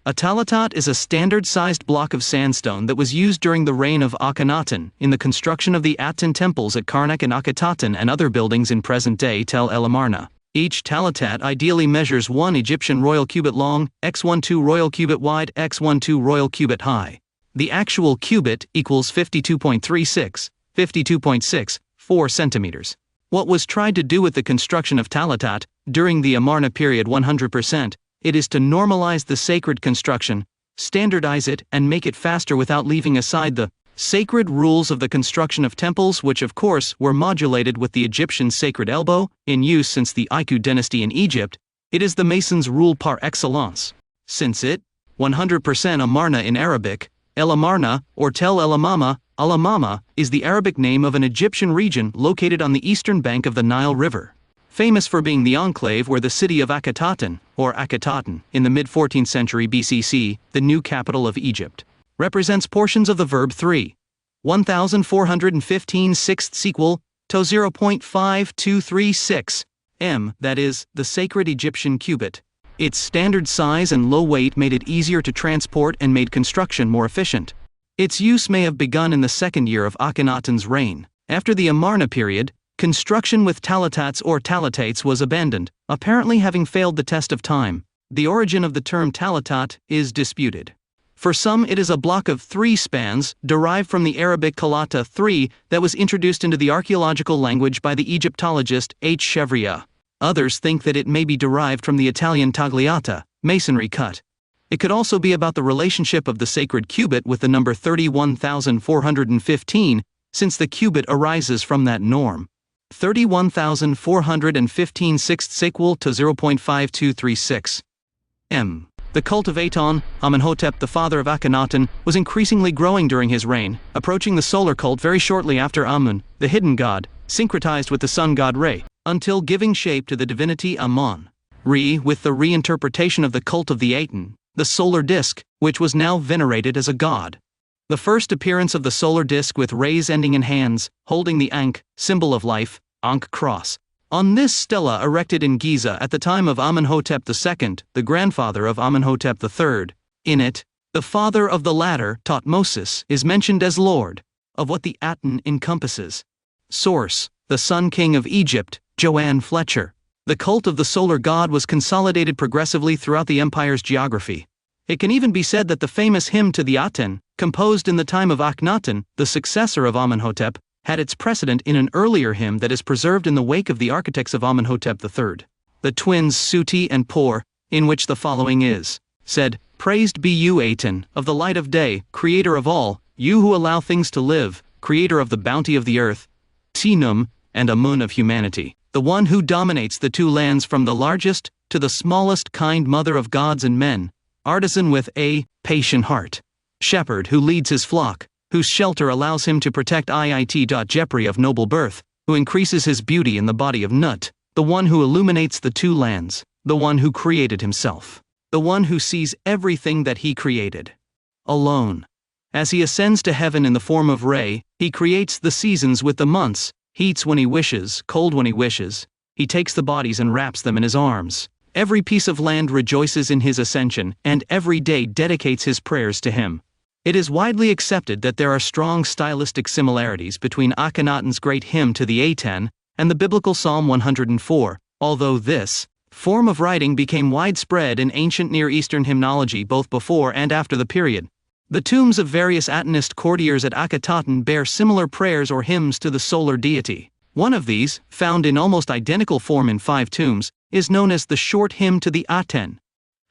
A talatat is a standard-sized block of sandstone that was used during the reign of Akhenaten in the construction of the Aten temples at Karnak and Akhetaten and other buildings in present-day Tel El Amarna. Each talatat ideally measures 1 Egyptian royal cubit long, x12 royal cubit wide, x12 royal cubit high. The actual cubit equals 52.64 centimeters. What was tried to do with the construction of talatat during the Amarna period 100%, it is to normalize the sacred construction, standardize it, and make it faster without leaving aside the sacred rules of the construction of temples, which of course were modulated with the Egyptian sacred elbow, in use since the Iku dynasty in Egypt. It is the mason's rule par excellence. Since it, 100% Amarna in Arabic, El Amarna, or Tel El Amama, Al-Amama, is the Arabic name of an Egyptian region located on the eastern bank of the Nile River. Famous for being the enclave where the city of Akhetaten, or Akhetaten, in the mid-14th century BCC, the new capital of Egypt, represents portions of the verb 3. 1,415 sixths equal to 0.5236 m, that is, the sacred Egyptian cubit. Its standard size and low weight made it easier to transport and made construction more efficient. Its use may have begun in the second year of Akhenaten's reign. After the Amarna period, construction with talatats or talatates was abandoned, apparently having failed the test of time. The origin of the term talatat is disputed. For some, it is a block of 3 spans, derived from the Arabic kalata 3, that was introduced into the archaeological language by the Egyptologist H. Chevrier. Others think that it may be derived from the Italian tagliata, masonry cut. It could also be about the relationship of the sacred cubit with the number 31,415, since the cubit arises from that norm. 31,415 sixths equal to 0.5236 m. The cult of Aton, Amenhotep the father of Akhenaten, was increasingly growing during his reign, approaching the solar cult very shortly after Amun, the hidden god, syncretized with the sun god Re, until giving shape to the divinity Amon. Re, with the reinterpretation of the cult of the Aten, the solar disk, which was now venerated as a god. The first appearance of the solar disk with rays ending in hands, holding the Ankh, symbol of life, Ankh cross. On this stela erected in Giza at the time of Amenhotep II, the grandfather of Amenhotep III. In it, the father of the latter, Thutmose, is mentioned as Lord of what the Aten encompasses. Source: The Sun King of Egypt, Joanne Fletcher. The cult of the solar god was consolidated progressively throughout the empire's geography. It can even be said that the famous hymn to the Aten, composed in the time of Akhenaten, the successor of Amenhotep, had its precedent in an earlier hymn that is preserved in the wake of the architects of Amenhotep III. The twins Suti and Por, in which the following is said, "Praised be you, Aten, of the light of day, creator of all, you who allow things to live, creator of the bounty of the earth, Tinum, and Amun of humanity, the one who dominates the two lands from the largest to the smallest, kind mother of gods and men, artisan with a patient heart, shepherd who leads his flock, whose shelter allows him to protect Jepri of noble birth, who increases his beauty in the body of Nut, the one who illuminates the two lands, the one who created himself, the one who sees everything that he created. Alone. As he ascends to heaven in the form of Re, he creates the seasons with the months, heats when he wishes, cold when he wishes, he takes the bodies and wraps them in his arms. Every piece of land rejoices in his ascension, and every day dedicates his prayers to him. It is widely accepted that there are strong stylistic similarities between Akhenaten's great hymn to the Aten and the biblical Psalm 104, although this form of writing became widespread in ancient Near Eastern hymnology both before and after the period. The tombs of various Atenist courtiers at Akhetaten bear similar prayers or hymns to the solar deity. One of these, found in almost identical form in 5 tombs, is known as the short hymn to the Aten.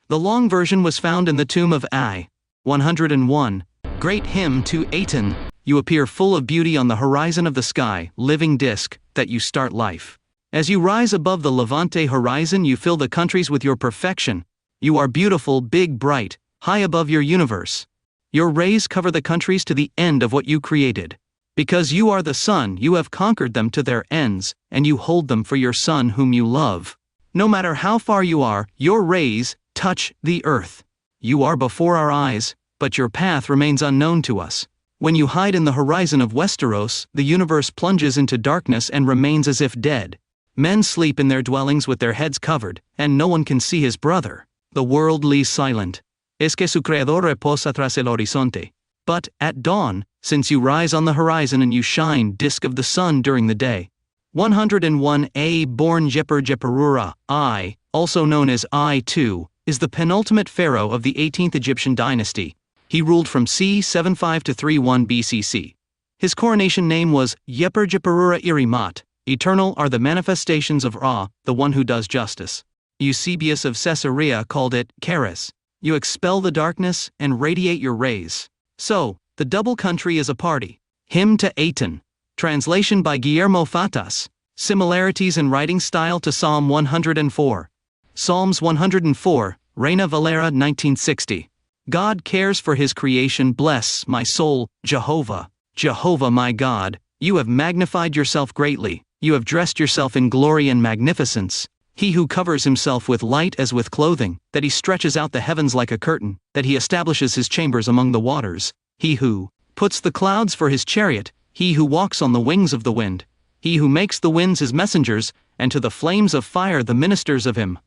The long version was found in the tomb of I. 101. Great hymn to Aten. You appear full of beauty on the horizon of the sky, living disk, that you start life. As you rise above the Levante horizon, you fill the countries with your perfection. You are beautiful, big, bright, high above your universe. Your rays cover the countries to the end of what you created. Because you are the sun, you have conquered them to their ends, and you hold them for your son whom you love. No matter how far you are, your rays touch the earth. You are before our eyes, but your path remains unknown to us. When you hide in the horizon of Westeros, the universe plunges into darkness and remains as if dead. Men sleep in their dwellings with their heads covered, and no one can see his brother. The world lies silent. Es que su creador reposa tras el horizonte. But, at dawn, since you rise on the horizon and you shine, disk of the sun during the day. 101a Born Jeperurah I, also known as I-2, is the penultimate pharaoh of the 18th Egyptian dynasty. He ruled from c. 75 to 31 BCC. His coronation name was Jeperurah Irimat. Eternal are the manifestations of Ra, the one who does justice. Eusebius of Caesarea called it Charis. You expel the darkness and radiate your rays. So, the double country is a party. Hymn to Aten. Translation by Guillermo Fatas. Similarities in writing style to Psalm 104. Psalms 104, Reina Valera 1960. God cares for his creation. Bless, my soul, Jehovah. Jehovah my God, you have magnified yourself greatly. You have dressed yourself in glory and magnificence. He who covers himself with light as with clothing, that he stretches out the heavens like a curtain, that he establishes his chambers among the waters. He who puts the clouds for his chariot, he who walks on the wings of the wind. He who makes the winds his messengers, and to the flames of fire the ministers of him.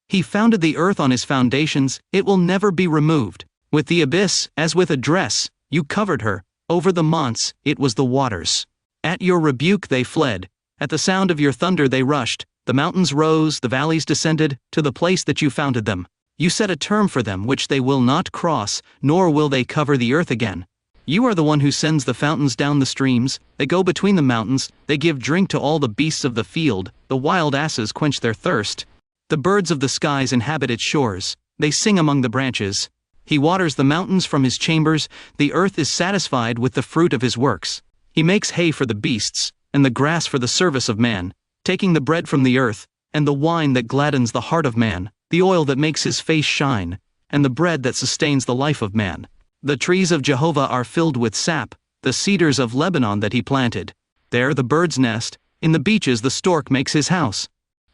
He founded the earth on his foundations, it will never be removed. With the abyss, as with a dress, you covered her. Over the months, it was the waters. At your rebuke they fled. At the sound of your thunder they rushed. The mountains rose, the valleys descended, to the place that you founded them. You set a term for them which they will not cross, nor will they cover the earth again. You are the one who sends the fountains down the streams, they go between the mountains, they give drink to all the beasts of the field, the wild asses quench their thirst. The birds of the skies inhabit its shores, they sing among the branches. He waters the mountains from his chambers, the earth is satisfied with the fruit of his works. He makes hay for the beasts, and the grass for the service of man, taking the bread from the earth, and the wine that gladdens the heart of man, the oil that makes his face shine, and the bread that sustains the life of man. The trees of Jehovah are filled with sap, the cedars of Lebanon that he planted. There the birds nest, in the beaches the stork makes his house.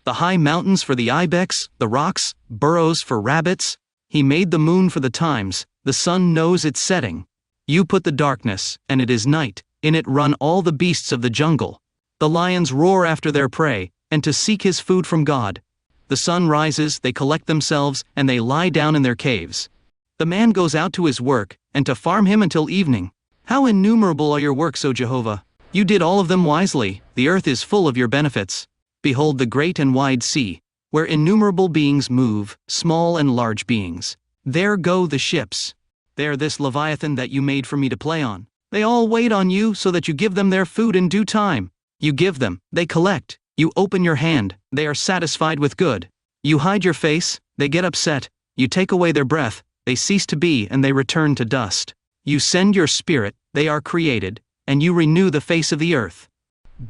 The high mountains for the ibex, the rocks, burrows for rabbits. He made the moon for the times, the sun knows its setting. You put the darkness, and it is night, in it run all the beasts of the jungle. The lions roar after their prey, and to seek his food from God. The sun rises, they collect themselves, and they lie down in their caves. The man goes out to his work, and to farm him until evening. How innumerable are your works, O Jehovah! You did all of them wisely, the earth is full of your benefits. Behold the great and wide sea, where innumerable beings move, small and large beings. There go the ships. There this Leviathan that you made for me to play on. They all wait on you so that you give them their food in due time. You give them, they collect. You open your hand, they are satisfied with good. You hide your face, they get upset. You take away their breath, they cease to be and they return to dust. You send your spirit, they are created, and you renew the face of the earth.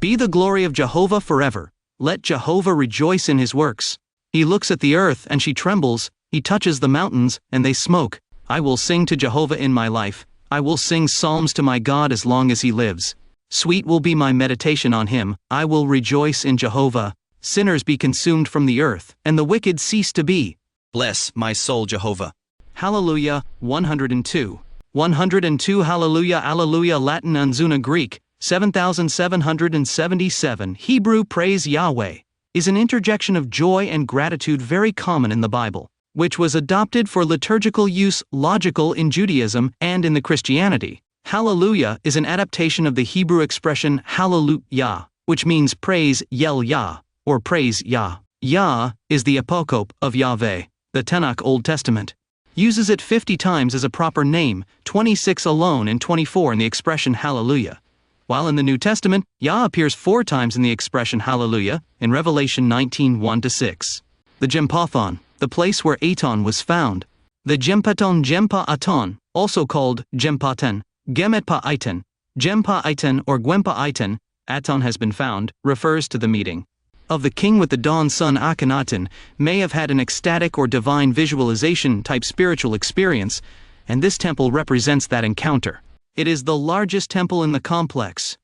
Be the glory of Jehovah forever. Let Jehovah rejoice in his works. He looks at the earth and she trembles, he touches the mountains and they smoke. I will sing to Jehovah in my life. I will sing psalms to my God as long as he lives. Sweet will be my meditation on him. I will rejoice in Jehovah. Sinners be consumed from the earth, and the wicked cease to be. Bless my soul, Jehovah. Hallelujah, 102. 102 Hallelujah Alleluia Latin Anzuna Greek, 7777 Hebrew Praise Yahweh, is an interjection of joy and gratitude very common in the Bible, which was adopted for liturgical use logical in Judaism and in the Christianity. Hallelujah is an adaptation of the Hebrew expression Hallelujah, which means praise Yel Yah, or praise Yah. Yah is the apocope of Yahweh. The Tanakh Old Testament uses it 50 times as a proper name, 26 alone and 24 in the expression Hallelujah. While in the New Testament, Yah appears 4 times in the expression Hallelujah, in Revelation 19:1-6. The Jempathon, the place where Aton was found. The Jempaton Jempa-Aton, also called Jempaten, Gemetpa-Iten, Jempa-Iten or Gwempa-Iten, Aton has been found, refers to the meeting of the king with the dawn sun. Akenaton may have had an ecstatic or divine visualization type spiritual experience, and this temple represents that encounter. It is the largest temple in the complex.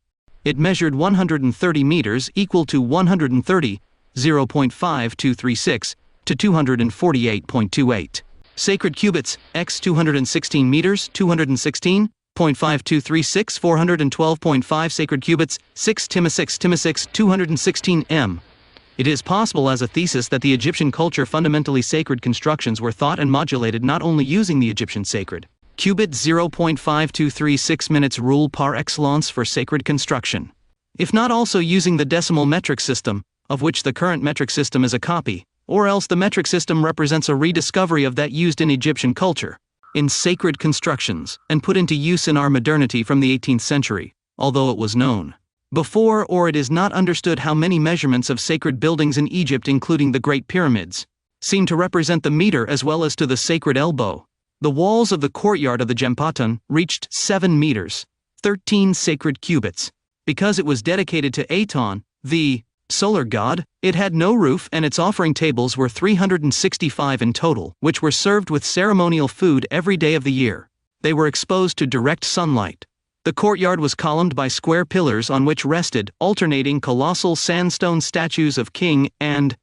It measured 130 meters equal to 130, 0.5236, to 248.28. Sacred cubits, x 216 meters, 216.5236, 412.5 sacred cubits, 6 Timma 216 m. It is possible as a thesis that the Egyptian culture fundamentally sacred constructions were thought and modulated not only using the Egyptian sacred cubit 0.5236 minutes rule par excellence for sacred construction, if not also using the decimal metric system, of which the current metric system is a copy, or else the metric system represents a rediscovery of that used in Egyptian culture, in sacred constructions, and put into use in our modernity from the 18th century, although it was known before or it is not understood how many measurements of sacred buildings in Egypt including the Great Pyramids seem to represent the meter as well as to the sacred elbow. The walls of the courtyard of the Jempaton reached 7 meters, 13 sacred cubits. Because it was dedicated to Aton, the solar god, it had no roof and its offering tables were 365 in total, which were served with ceremonial food every day of the year. They were exposed to direct sunlight. The courtyard was columned by square pillars on which rested alternating colossal sandstone statues of King and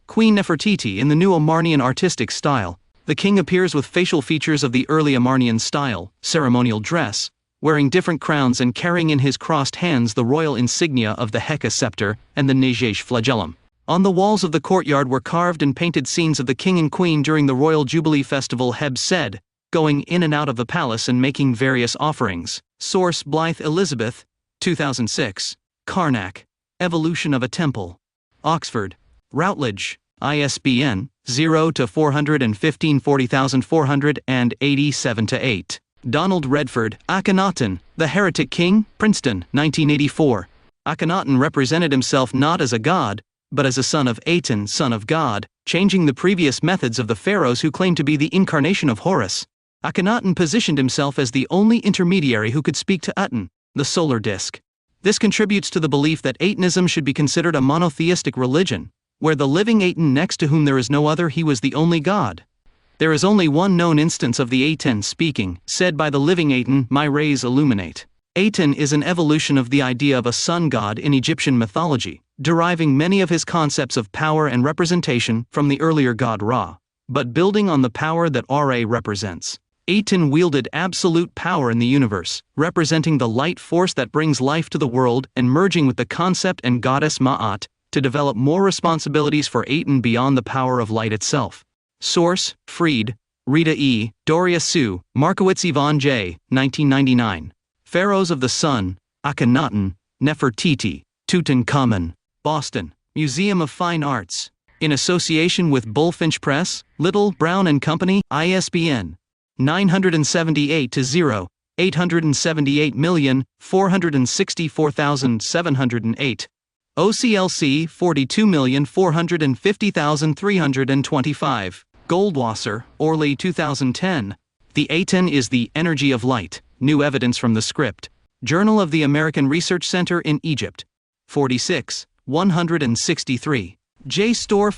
Queen Nefertiti in the new Amarnian artistic style. The king appears with facial features of the early Amarnian style, ceremonial dress, wearing different crowns and carrying in his crossed hands the royal insignia of the Heka scepter and the Nejesh flagellum. On the walls of the courtyard were carved and painted scenes of the king and queen during the royal jubilee festival Heb said, going in and out of the palace and making various offerings. Source Blythe Elizabeth, 2006. Karnak, Evolution of a Temple. Oxford. Routledge. ISBN 0-415 40487-8. Donald Redford, Akenaton, The Heretic King, Princeton, 1984. Akenaton represented himself not as a god, but as a son of Aten, son of God, changing the previous methods of the pharaohs who claimed to be the incarnation of Horus. Akenaton positioned himself as the only intermediary who could speak to Aten, the solar disk. This contributes to the belief that Atenism should be considered a monotheistic religion, where the living Aten next to whom there is no other, he was the only god. There is only one known instance of the Aten speaking, said by the living Aten, "My rays illuminate." Aten is an evolution of the idea of a sun god in Egyptian mythology, deriving many of his concepts of power and representation from the earlier god Ra, but building on the power that Ra represents. Aten wielded absolute power in the universe, representing the light force that brings life to the world and merging with the concept and goddess Ma'at to develop more responsibilities for Aten beyond the power of light itself. Source, Fried, Rita E., Doria Sue, Markowitz Yvonne J., 1999. Pharaohs of the Sun, Akhenaten, Nefertiti, Tutankhamun. Boston, Museum of Fine Arts. In association with Bullfinch Press, Little, Brown and Company, ISBN 978-878,464,708. OCLC 42,450,325. Goldwasser, Orley 2010. The Aten is the energy of light. New evidence from the script. Journal of the American Research Center in Egypt. 46, 163. JSTOR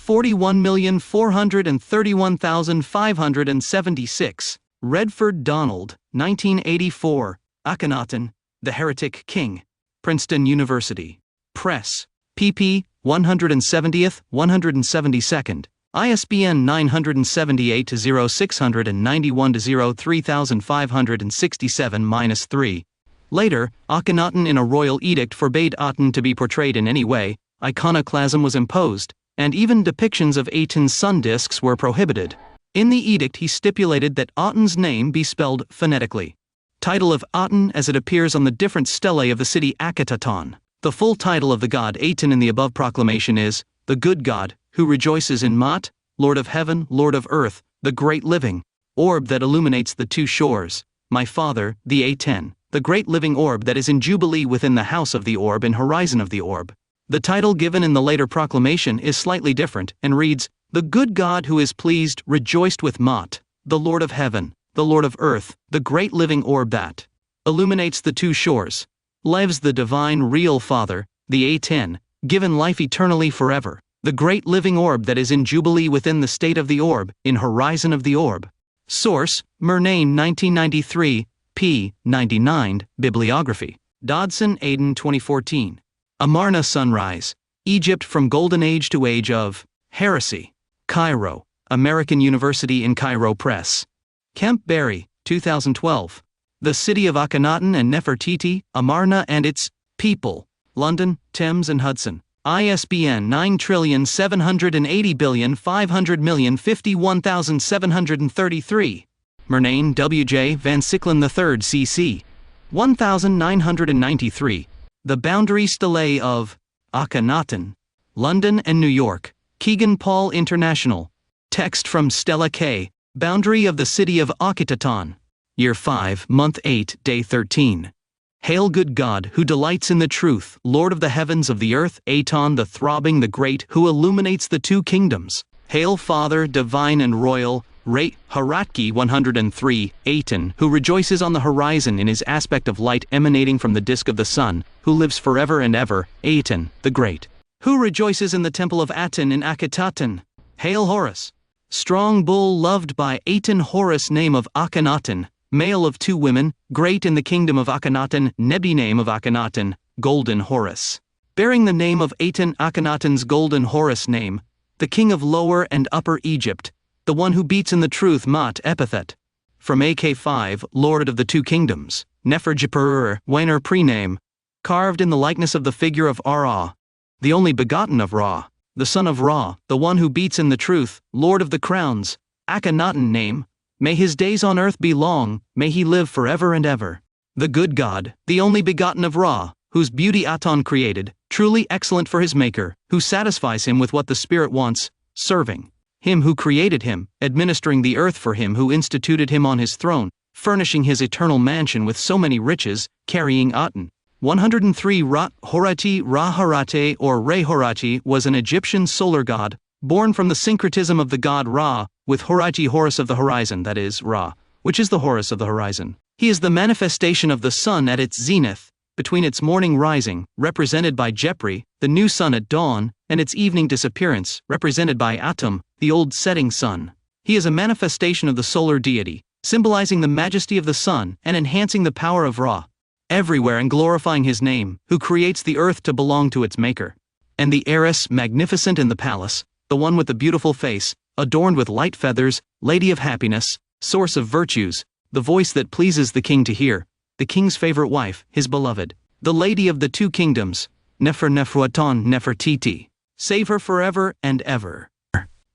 41,431,576. Redford Donald, 1984. Akhenaten, The Heretic King. Princeton University Press. pp. 170th, 172nd. ISBN 978-0-691-0-3567-3. Later, Akhenaten in a royal edict forbade Aten to be portrayed in any way, iconoclasm was imposed, and even depictions of Aten's sun discs were prohibited. In the edict he stipulated that Aten's name be spelled phonetically. Title of Aten as it appears on the different stelae of the city Akenaton. The full title of the god Aten in the above proclamation is, the good God, who rejoices in Maat, Lord of heaven, Lord of earth, the great living orb that illuminates the two shores, my father, the Aten, the great living orb that is in jubilee within the house of the orb and horizon of the orb. The title given in the later proclamation is slightly different and reads, the good God who is pleased rejoiced with Maat, the Lord of heaven, the Lord of earth, the great living orb that illuminates the two shores, lives the divine real Father, the Aten, given life eternally forever, the great living orb that is in jubilee within the state of the orb, in horizon of the orb. Source, Murnane 1993, p. 99, Bibliography. Dodson, Aidan 2014. Amarna Sunrise, Egypt from Golden Age to Age of Heresy. Cairo, American University in Cairo Press. Kemp Berry, 2012. The City of Akhenaten and Nefertiti, Amarna and Its People. London, Thames and Hudson. ISBN 9780500051733. Murnane W.J. Van Sicklen III C.C. 1993. The Boundary Stelae of Akhenaten. London and New York. Keegan Paul International. Text from Stella K. Boundary of the City of Akenaton. Year 5, Month 8, Day 13. Hail good God, who delights in the truth, Lord of the heavens of the earth, Aton the throbbing the great, who illuminates the two kingdoms. Hail Father, divine and royal, Haratki 103, Aten, who rejoices on the horizon in his aspect of light emanating from the disk of the sun, who lives forever and ever, Aten, the great. Who rejoices in the temple of Aten in Akenaton. Hail Horus. Strong bull loved by Aten Horus name of Akhenaten, male of two women, great in the kingdom of Akhenaten, Nebi name of Akhenaten, golden Horus. Bearing the name of Aten Akhenaten's golden Horus name, the king of Lower and Upper Egypt, the one who beats in the truth Maat epithet. From AK5, Lord of the Two Kingdoms, Neferjipurur, Weiner prename, carved in the likeness of the figure of Ra, the only begotten of Ra, the son of Ra, the one who beats in the truth, Lord of the Crowns, Akhenaten name, may his days on earth be long, may he live forever and ever. The good God, the only begotten of Ra, whose beauty Aton created, truly excellent for his maker, who satisfies him with what the spirit wants, serving him who created him, administering the earth for him who instituted him on his throne, furnishing his eternal mansion with so many riches, carrying Aten. 103 Horati Ra-Harate or Re-Horati was an Egyptian solar god, born from the syncretism of the god Ra, with Horati Horus of the horizon, that is, Ra, which is the Horus of the horizon. He is the manifestation of the sun at its zenith, between its morning rising, represented by Jepri, the new sun at dawn, and its evening disappearance, represented by Atum, the old setting sun. He is a manifestation of the solar deity, symbolizing the majesty of the sun and enhancing the power of Ra, everywhere and glorifying his name, who creates the earth to belong to its maker. And the heiress, magnificent in the palace, the one with the beautiful face, adorned with light feathers, lady of happiness, source of virtues, the voice that pleases the king to hear, the king's favorite wife, his beloved, the lady of the two kingdoms, Neferuaton Nefertiti. Save her forever and ever.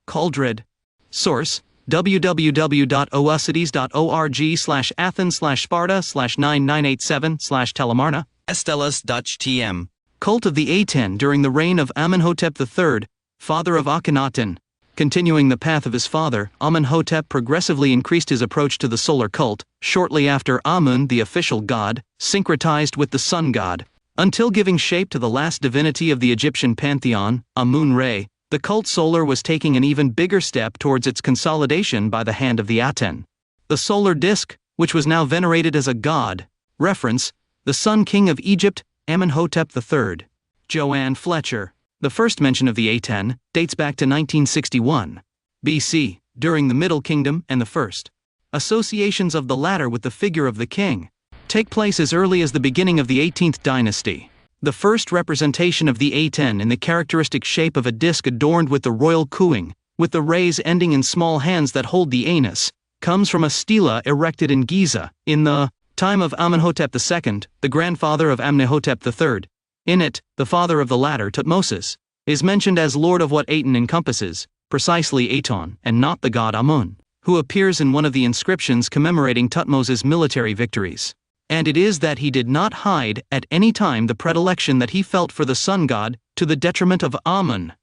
Caldred. Source, www.oacides.org/Athens/Sparta/9987/Telemarna. Estelas.htm. Cult of the Aten during the reign of Amenhotep III, father of Akhenaten. Continuing the path of his father, Amenhotep progressively increased his approach to the solar cult, shortly after Amun, the official god, syncretized with the sun god. Until giving shape to the last divinity of the Egyptian pantheon, Amun-Re, the cult solar was taking an even bigger step towards its consolidation by the hand of the Aten. The solar disk, which was now venerated as a god. Reference: the Sun King of Egypt, Amenhotep III. Joanne Fletcher. The first mention of the Aten dates back to 1961 BC, during the Middle Kingdom, and the first associations of the latter with the figure of the king take place as early as the beginning of the 18th dynasty. The first representation of the Aten in the characteristic shape of a disc adorned with the royal cooing, with the rays ending in small hands that hold the anus, comes from a stela erected in Giza, in the time of Amenhotep II, the grandfather of Amenhotep III. In it, the father of the latter, Tutmosis, is mentioned as lord of what Aten encompasses, precisely Aton, and not the god Amun, who appears in one of the inscriptions commemorating Tutmosis' military victories. And it is that he did not hide at any time the predilection that he felt for the sun god, to the detriment of Amun.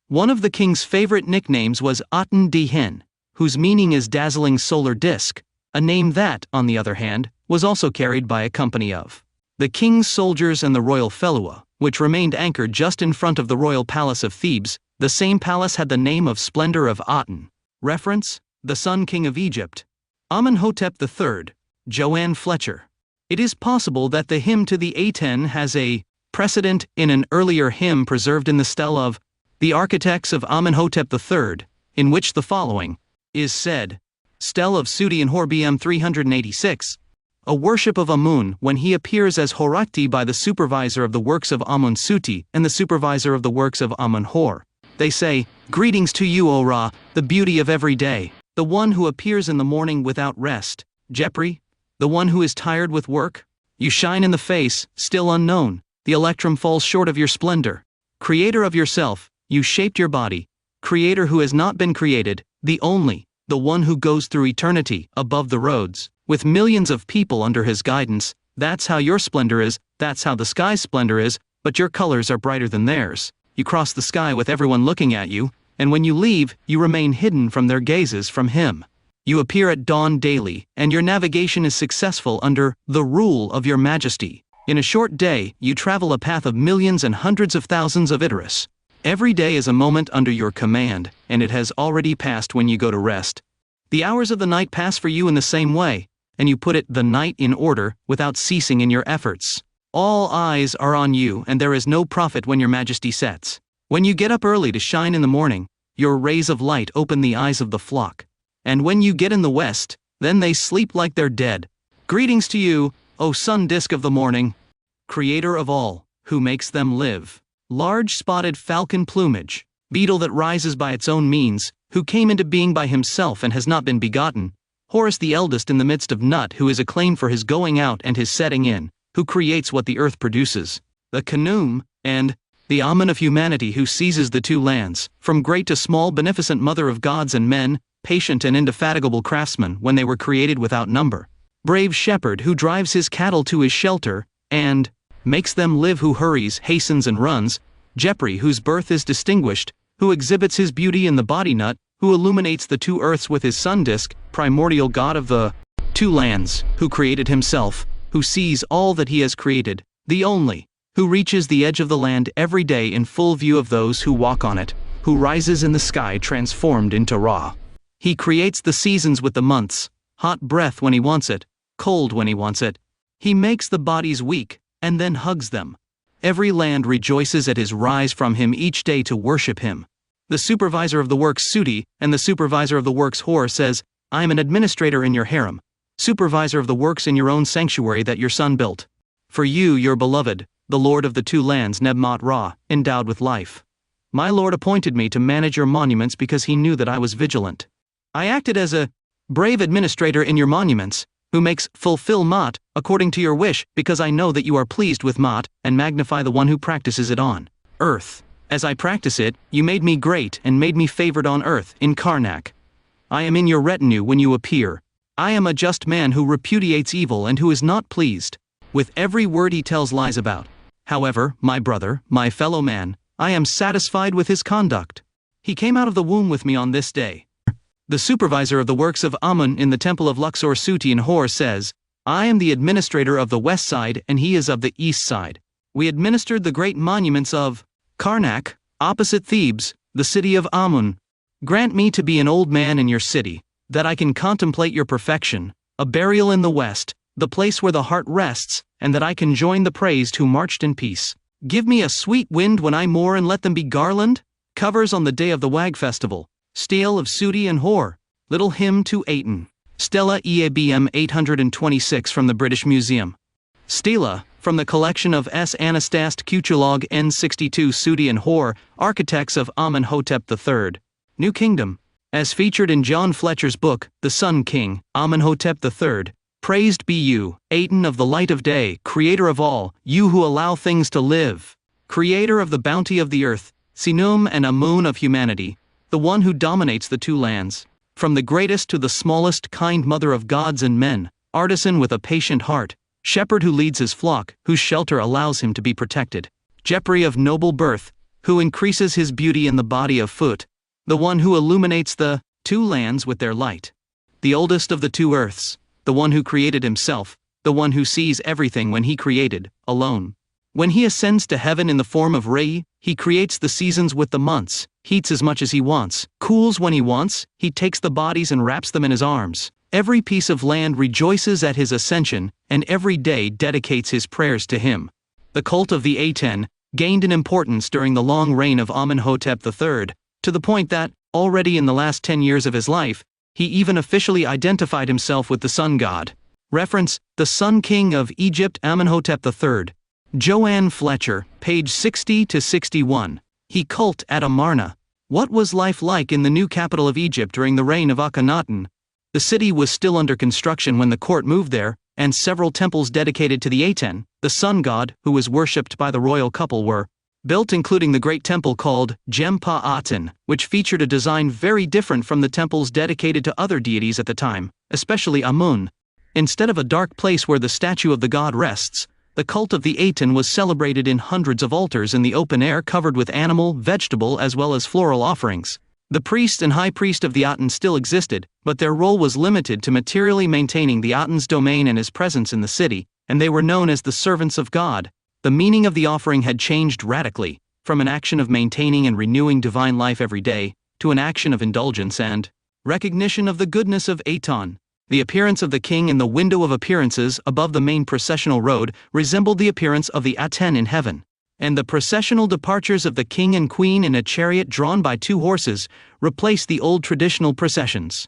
One of the king's favorite nicknames was Aten-di-Hin, whose meaning is dazzling solar disk, a name that, on the other hand, was also carried by a company of the king's soldiers and the royal felua, which remained anchored just in front of the royal palace of Thebes. The same palace had the name of splendor of Aten. Reference: the Sun King of Egypt. Amenhotep III. Joanne Fletcher. It is possible that the hymn to the Aten has a precedent in an earlier hymn preserved in the stele of the architects of Amenhotep III, in which the following is said: Stele of Sudi in Horbium 386. A worship of Amun when he appears as Horakti by the supervisor of the works of Amun-Suti and the supervisor of the works of Amun-Hor. They say, "Greetings to you, O Ra, the beauty of every day, the one who appears in the morning without rest, Jepri, the one who is tired with work. You shine in the face, still unknown, the electrum falls short of your splendor. Creator of yourself, you shaped your body, creator who has not been created, the only, the one who goes through eternity, above the roads, with millions of people under his guidance. That's how your splendor is, that's how the sky's splendor is, but your colors are brighter than theirs. You cross the sky with everyone looking at you, and when you leave, you remain hidden from their gazes from him. You appear at dawn daily, and your navigation is successful under the rule of your majesty. In a short day, you travel a path of millions and hundreds of thousands of Icarus. Every day is a moment under your command, and it has already passed when you go to rest. The hours of the night pass for you in the same way, and you put the night in order, without ceasing in your efforts. All eyes are on you, and there is no profit when your majesty sets. When you get up early to shine in the morning, your rays of light open the eyes of the flock. And when you get in the west, then they sleep like they're dead. Greetings to you, O sun disk of the morning, creator of all, who makes them live. Large spotted falcon plumage, beetle that rises by its own means, who came into being by himself and has not been begotten. Horus the eldest in the midst of Nut, who is acclaimed for his going out and his setting in, who creates what the earth produces. The Khnum, and the Amun of humanity, who seizes the two lands, from great to small, beneficent mother of gods and men, patient and indefatigable craftsman when they were created without number. Brave shepherd who drives his cattle to his shelter, and makes them live, who hurries, hastens and runs. Jepri, whose birth is distinguished, who exhibits his beauty in the body nut, who illuminates the two earths with his sun disk, primordial god of the two lands, who created himself, who sees all that he has created, the only, who reaches the edge of the land every day in full view of those who walk on it, who rises in the sky transformed into Ra. He creates the seasons with the months, hot breath when he wants it, cold when he wants it. He makes the bodies weak, and then hugs them. Every land rejoices at his rise from him each day to worship him. The supervisor of the works Sudi, and the supervisor of the works Hor says, I am an administrator in your harem, supervisor of the works in your own sanctuary that your son built. For you, your beloved, the lord of the two lands Nebmat Ra, endowed with life. My lord appointed me to manage your monuments because he knew that I was vigilant. I acted as a brave administrator in your monuments, who makes fulfill Mat, according to your wish, because I know that you are pleased with Mat, and magnify the one who practices it on earth. As I practice it, you made me great and made me favored on earth, in Karnak. I am in your retinue when you appear. I am a just man who repudiates evil and who is not pleased with every word he tells lies about. However, my brother, my fellow man, I am satisfied with his conduct. He came out of the womb with me on this day. The supervisor of the works of Amun in the temple of Luxor Suti in Hor says, I am the administrator of the west side and he is of the east side. We administered the great monuments of Karnak, opposite Thebes, the city of Amun. Grant me to be an old man in your city, that I can contemplate your perfection, a burial in the west, the place where the heart rests, and that I can join the praised who marched in peace. Give me a sweet wind when I moor and let them be garland, covers on the day of the Wag festival, stele of Sudi and Hor, little hymn to Aten. Stela EABM 826 from the British Museum. Stela, from the collection of S. Anastast Kuchulog N62 Sudi and Hor, architects of Amenhotep III. New Kingdom. As featured in John Fletcher's book, The Sun King, Amenhotep III. Praised be you, Aten of the light of day, creator of all, you who allow things to live. Creator of the bounty of the earth, Sinum and Amun of humanity, the one who dominates the two lands. From the greatest to the smallest, kind mother of gods and men, artisan with a patient heart, shepherd who leads his flock, whose shelter allows him to be protected. Jepri of noble birth, who increases his beauty in the body of Phut, the one who illuminates the two lands with their light. The oldest of the two earths, the one who created himself, the one who sees everything when he created, alone. When he ascends to heaven in the form of Rei, he creates the seasons with the months, heats as much as he wants, cools when he wants, he takes the bodies and wraps them in his arms. Every piece of land rejoices at his ascension, and every day dedicates his prayers to him. The cult of the Aten gained in importance during the long reign of Amenhotep III, to the point that, already in the last 10 years of his life, he even officially identified himself with the sun god. Reference, The Sun King of Egypt Amenhotep III. Joanne Fletcher, page 60-61. He cult at Amarna. What was life like in the new capital of Egypt during the reign of Akhenaten? The city was still under construction when the court moved there, and several temples dedicated to the Aten, the sun god, who was worshipped by the royal couple, were built, including the great temple called Jempa Aten, which featured a design very different from the temples dedicated to other deities at the time, especially Amun. Instead of a dark place where the statue of the god rests, the cult of the Aten was celebrated in hundreds of altars in the open air covered with animal, vegetable as well as floral offerings. The priest and high priest of the Aten still existed, but their role was limited to materially maintaining the Aten's domain and his presence in the city, and they were known as the servants of God. The meaning of the offering had changed radically, from an action of maintaining and renewing divine life every day, to an action of indulgence and recognition of the goodness of Aten. The appearance of the king in the window of appearances above the main processional road resembled the appearance of the Aten in heaven, and the processional departures of the king and queen in a chariot drawn by 2 horses replaced the old traditional processions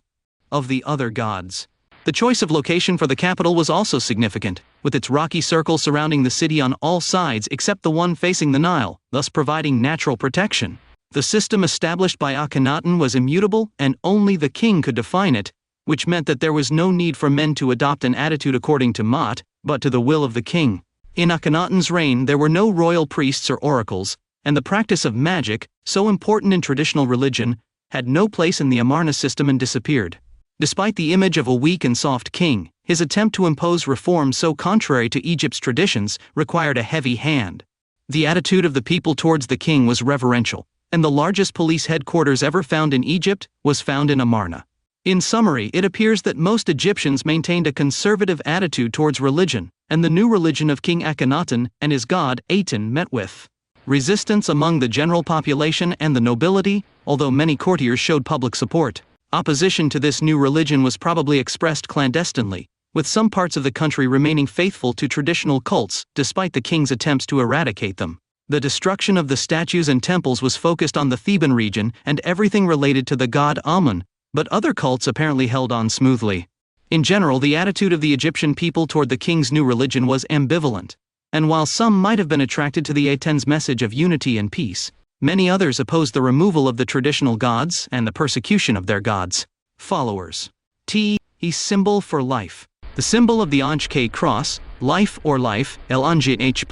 of the other gods. The choice of location for the capital was also significant, with its rocky circle surrounding the city on all sides except the one facing the Nile, thus providing natural protection. The system established by Akhenaten was immutable, and only the king could define it, which meant that there was no need for men to adopt an attitude according to Ma'at, but to the will of the king. In Akhenaten's reign there were no royal priests or oracles, and the practice of magic, so important in traditional religion, had no place in the Amarna system and disappeared. Despite the image of a weak and soft king, his attempt to impose reforms so contrary to Egypt's traditions required a heavy hand. The attitude of the people towards the king was reverential, and the largest police headquarters ever found in Egypt was found in Amarna. In summary, it appears that most Egyptians maintained a conservative attitude towards religion, and the new religion of King Akhenaten and his god Aten met with resistance among the general population and the nobility, although many courtiers showed public support. Opposition to this new religion was probably expressed clandestinely, with some parts of the country remaining faithful to traditional cults despite the king's attempts to eradicate them. The destruction of the statues and temples was focused on the Theban region and everything related to the god Amun, but other cults apparently held on smoothly. In general, the attitude of the Egyptian people toward the king's new religion was ambivalent, and while some might have been attracted to the Aten's message of unity and peace, many others opposed the removal of the traditional gods and the persecution of their gods' followers. He symbol for life. The symbol of the Anj cross, life or life, El Anjit H+,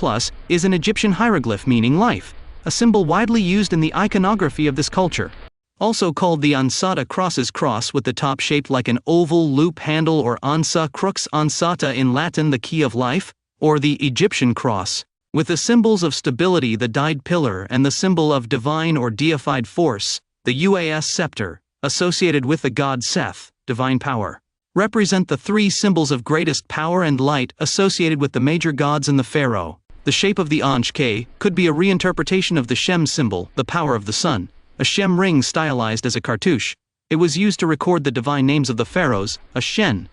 is an Egyptian hieroglyph meaning life, a symbol widely used in the iconography of this culture. Also called the Ansata cross's cross with the top shaped like an oval loop handle, or Ansa crux ansata in Latin, the key of life, or the Egyptian cross, with the symbols of stability, the dyed pillar, and the symbol of divine or deified force, the Uas scepter, associated with the god Seth, divine power, represent the three symbols of greatest power and light associated with the major gods in the pharaoh. The shape of the Anshke could be a reinterpretation of the Shem symbol, the power of the sun, a Shem ring stylized as a cartouche. It was used to record the divine names of the pharaohs. A Shen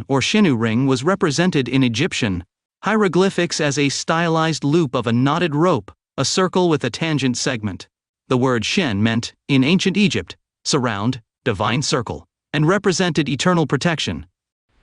or Shenu ring was represented in Egyptian hieroglyphics as a stylized loop of a knotted rope, a circle with a tangent segment. The word Shen meant, in ancient Egypt, surround, divine circle, and represented eternal protection.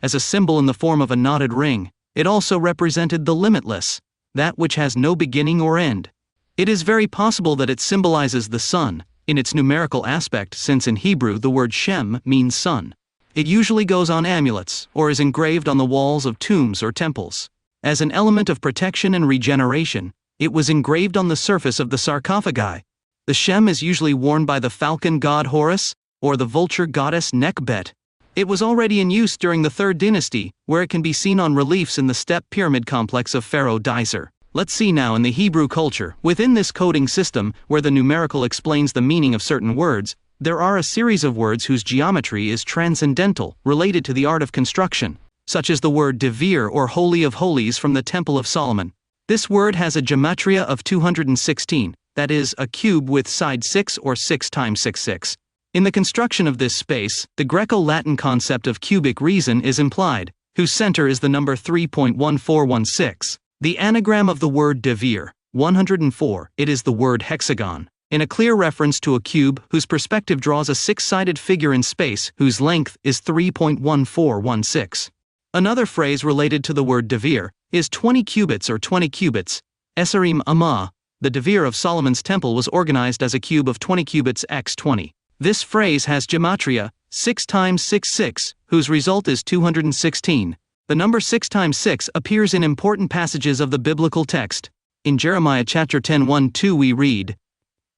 As a symbol in the form of a knotted ring, it also represented the limitless, that which has no beginning or end. It is very possible that it symbolizes the sun, in its numerical aspect, since in Hebrew the word Shem means sun. It usually goes on amulets, or is engraved on the walls of tombs or temples. As an element of protection and regeneration, it was engraved on the surface of the sarcophagi. The Shem is usually worn by the falcon god Horus, or the vulture goddess Nekhbet. It was already in use during the 3rd dynasty, where it can be seen on reliefs in the step pyramid complex of Pharaoh Dysar. Let's see now in the Hebrew culture. Within this coding system, where the numerical explains the meaning of certain words, there are a series of words whose geometry is transcendental, related to the art of construction, such as the word Devir or Holy of Holies from the Temple of Solomon. This word has a gematria of 216, that is, a cube with side 6 or 6 times 6 6. In the construction of this space, the Greco-Latin concept of cubic reason is implied, whose center is the number 3.1416. The anagram of the word Devir, 104, it is the word hexagon, in a clear reference to a cube whose perspective draws a 6-sided figure in space whose length is 3.1416. Another phrase related to the word Devir is 20 cubits or 20 cubits. Esarim Amah, the Devir of Solomon's temple was organized as a cube of 20 cubits x 20. This phrase has gematria, 6 times 6 6, whose result is 216. The number 6 times 6 appears in important passages of the biblical text. In Jeremiah chapter 10 1-2 we read,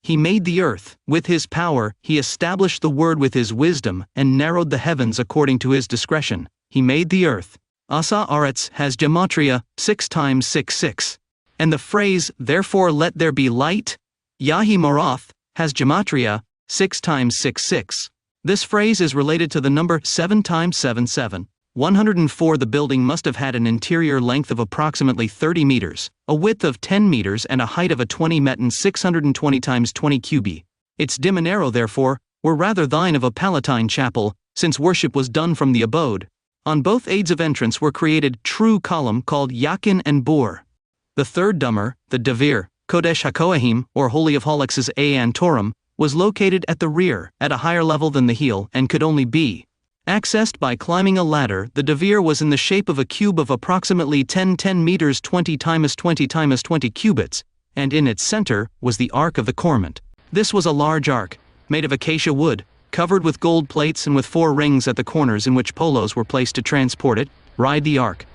"He made the earth, with his power, he established the word with his wisdom, and narrowed the heavens according to his discretion. He made the earth." Asa Aretz has gematria, 6 times 6 6. And the phrase, "Therefore let there be light," Yahi Marath, has gematria, 6 times 6 6. This phrase is related to the number 7 times 7 7. 104. The building must have had an interior length of approximately 30 meters, a width of 10 meters and a height of a 20 meton 620 times 20 cubi. Its dimonero therefore, were rather thine of a Palatine chapel, since worship was done from the abode. On both aids of entrance were created true column called Yakin and Bur. The third dummer, the Devir, Kodesh HaKoahim, or Holy of Holies Antorum, was located at the rear, at a higher level than the heel, and could only be accessed by climbing a ladder. The Devir was in the shape of a cube of approximately 10 meters 20 times 20 times 20 cubits, and in its center was the Ark of the Covenant. This was a large ark, made of acacia wood, covered with gold plates and with 4 rings at the corners in which polos were placed to transport it, ride the ark.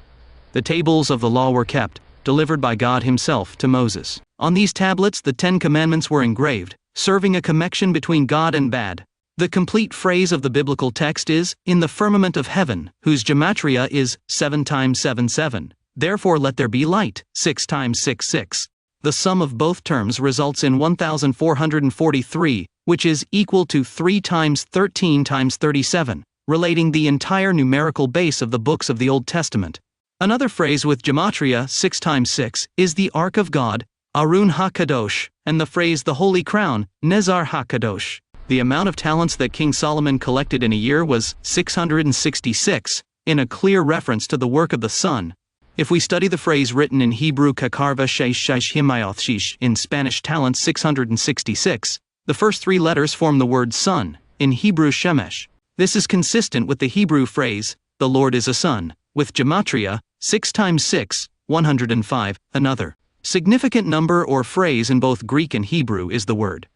The tables of the law were kept, delivered by God himself to Moses. On these tablets the 10 commandments were engraved, serving a connection between God and bad. The complete phrase of the biblical text is, "In the firmament of heaven," whose gematria is 7 times 7 7. "Therefore let there be light," 6 times 6 6. The sum of both terms results in 1443, which is equal to 3 times 13 times 37, relating the entire numerical base of the books of the Old Testament. Another phrase with gematria 6 times 6 is the Ark of God, Arun HaKadosh, and the phrase the Holy Crown, Nezar HaKadosh. The amount of talents that King Solomon collected in a year was 666, in a clear reference to the work of the sun. If we study the phrase written in Hebrew Kakarva Sheish Sheish Himayoth Shish, in Spanish talents 666, the first 3 letters form the word sun, in Hebrew Shemesh. This is consistent with the Hebrew phrase, "The Lord is a sun," with gematria, 6 times 6, 105, another significant number or phrase in both Greek and Hebrew is the word.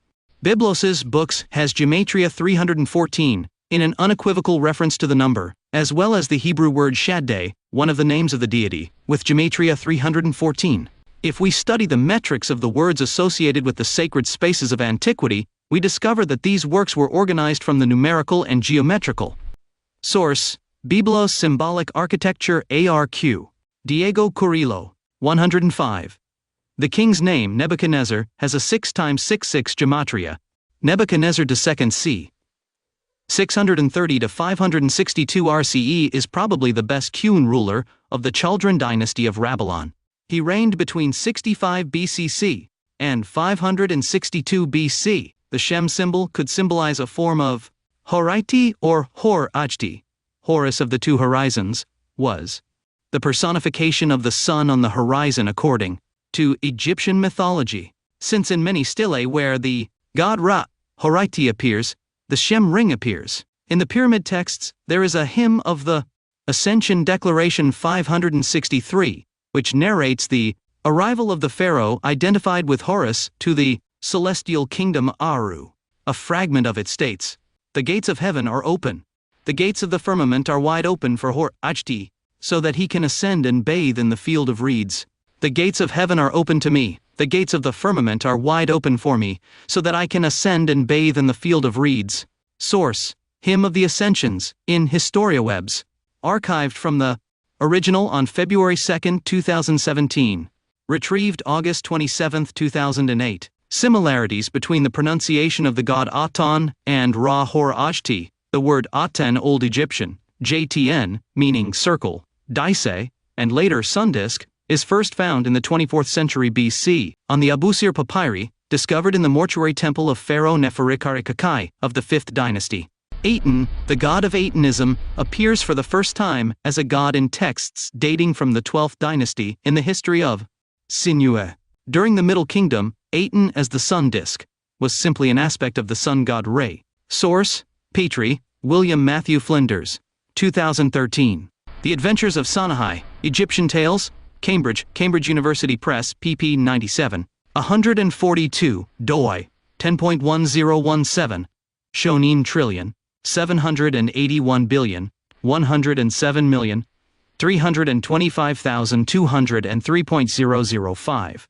Biblos' books has gematria 314, in an unequivocal reference to the number, as well as the Hebrew word Shaddai, one of the names of the deity, with gematria 314. If we study the metrics of the words associated with the sacred spaces of antiquity, we discover that these works were organized from the numerical and geometrical. Source: Biblos Symbolic Architecture ARQ. Diego Kurilo. 105. The king's name, Nebuchadnezzar, has a 6 times 6 6 gematria. Nebuchadnezzar II c. 630 to 562 RCE is probably the best Qun ruler of the Chaldron dynasty of Babylon. He reigned between 65 BCC and 562 BC. The Shem symbol could symbolize a form of Horaiti or Hor-Ajti. Horus of the two horizons was the personification of the sun on the horizon according to Egyptian mythology. Since in many stelae where the god Ra, Horaiti appears, the Shem ring appears. In the pyramid texts, there is a hymn of the Ascension Declaration 563, which narrates the arrival of the pharaoh identified with Horus to the celestial kingdom Aru. A fragment of it states, "The gates of heaven are open. The gates of the firmament are wide open for Hor-Ajti, so that he can ascend and bathe in the field of reeds. The gates of heaven are open to me. The gates of the firmament are wide open for me, so that I can ascend and bathe in the field of reeds." Source: Hymn of the Ascensions, in HistoriaWebs. Archived from the original on February 2, 2017. Retrieved August 27, 2008. Similarities between the pronunciation of the god Aten and Ra Hor-Ajti. The word Aten Old Egyptian, JTN, meaning circle, Daise, and later sun disk, is first found in the 24th century BC, on the Abusir papyri, discovered in the mortuary temple of Pharaoh Neferikari of the 5th dynasty. Aten, the god of Atenism, appears for the first time as a god in texts dating from the 12th dynasty in the history of Sinuhe. During the Middle Kingdom, Aten as the sun disk was simply an aspect of the sun god Re. Source: Petrie, William Matthew Flinders. 2013. The Adventures of Sanahai, Egyptian Tales, Cambridge University Press, pp. 97. 142, doi, 10.1017. Shonin trillion, 781 billion, 107,325,203.005.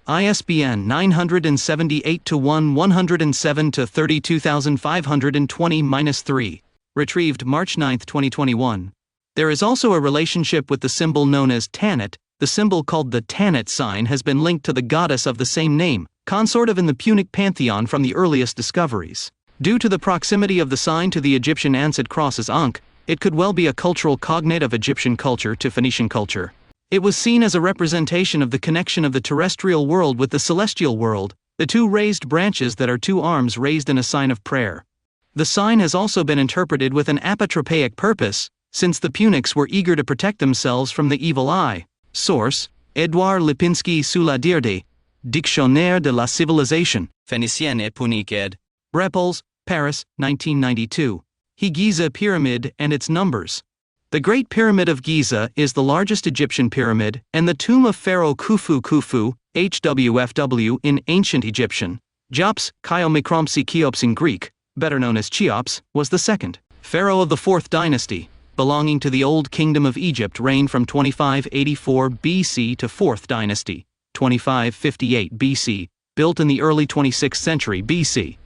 ISBN 978-1-107-32520-3. Retrieved March 9, 2021. There is also a relationship with the symbol known as Tanit. The symbol called the Tanit sign has been linked to the goddess of the same name, consort of in the Punic pantheon from the earliest discoveries. Due to the proximity of the sign to the Egyptian Ancient crosses Ankh, it could well be a cultural cognate of Egyptian culture to Phoenician culture. It was seen as a representation of the connection of the terrestrial world with the celestial world, the two raised branches that are two arms raised in a sign of prayer. The sign has also been interpreted with an apotropaic purpose, since the Punics were eager to protect themselves from the evil eye. Source: Édouard Lipinski sous la Dirde, Dictionnaire de la Civilisation. Phénicienne et punique ed. Repels, Paris, 1992. Giza Pyramid and its numbers. The Great Pyramid of Giza is the largest Egyptian pyramid, and the tomb of Pharaoh Khufu HWFW in ancient Egyptian. Jops, Chiomikramsi Cheops in Greek, better known as Cheops, was the second pharaoh of the 4th dynasty, belonging to the Old Kingdom of Egypt, reigned from 2584 BC to 4th dynasty, 2558 BC, built in the early 26th century BC.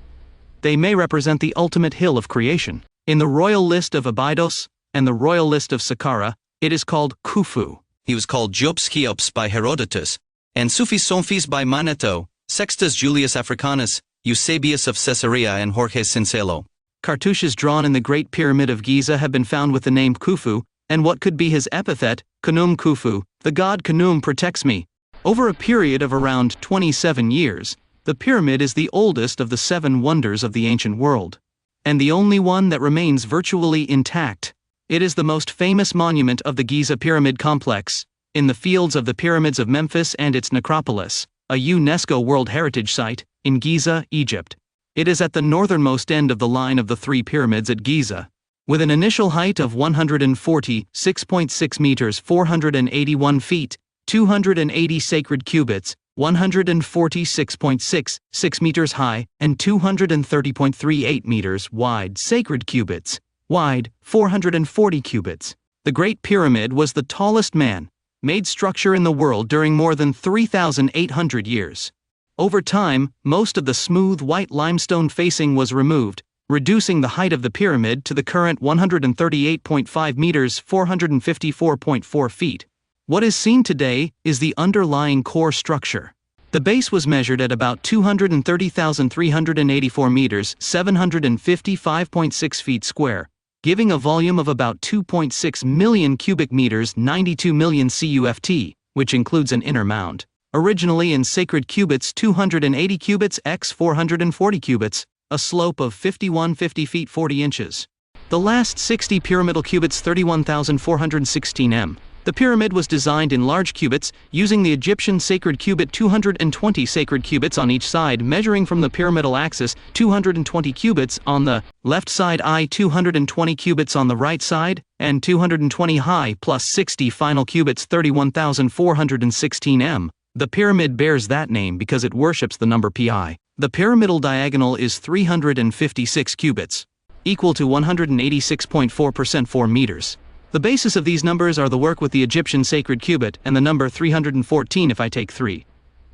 They may represent the ultimate hill of creation. In the royal list of Abydos and the royal list of Saqqara, it is called Khufu. He was called Jops Cheops by Herodotus, and Sufis Somphis by Manetho, Sextus Julius Africanus, Eusebius of Caesarea, and Jorge Cincelo. Cartouches drawn in the Great Pyramid of Giza have been found with the name Khufu, and what could be his epithet, Khnum Khufu, the god Khnum protects me. Over a period of around 27 years, the pyramid is the oldest of the 7 wonders of the ancient world, and the only one that remains virtually intact. It is the most famous monument of the Giza Pyramid Complex, in the fields of the pyramids of Memphis and its necropolis, a UNESCO World Heritage Site, in Giza, Egypt. It is at the northernmost end of the line of the 3 pyramids at Giza. With an initial height of 146.6 meters 481 feet, 280 sacred cubits, 146.66 meters high, and 230.38 meters wide sacred cubits, wide, 440 cubits. The Great Pyramid was the tallest man-made structure in the world during more than 3,800 years. Over time, most of the smooth white limestone facing was removed, reducing the height of the pyramid to the current 138.5 meters 454.4 feet. What is seen today is the underlying core structure. The base was measured at about 230,384 meters, 755.6 feet square, giving a volume of about 2.6 million cubic meters, 92 million CUFT, which includes an inner mound. Originally in sacred cubits 280 cubits x 440 cubits, a slope of 5150 feet 40 inches. The last 60 pyramidal cubits 31,416 m. The pyramid was designed in large cubits, using the Egyptian sacred cubit 220 sacred cubits on each side, measuring from the pyramidal axis 220 cubits on the left side, 220 cubits on the right side, and 220 high plus 60 final cubits 31,416 m. The pyramid bears that name because it worships the number pi. The pyramidal diagonal is 356 cubits, equal to 186.4% 4 meters. The basis of these numbers are the work with the Egyptian sacred cubit and the number 314 if I take 3.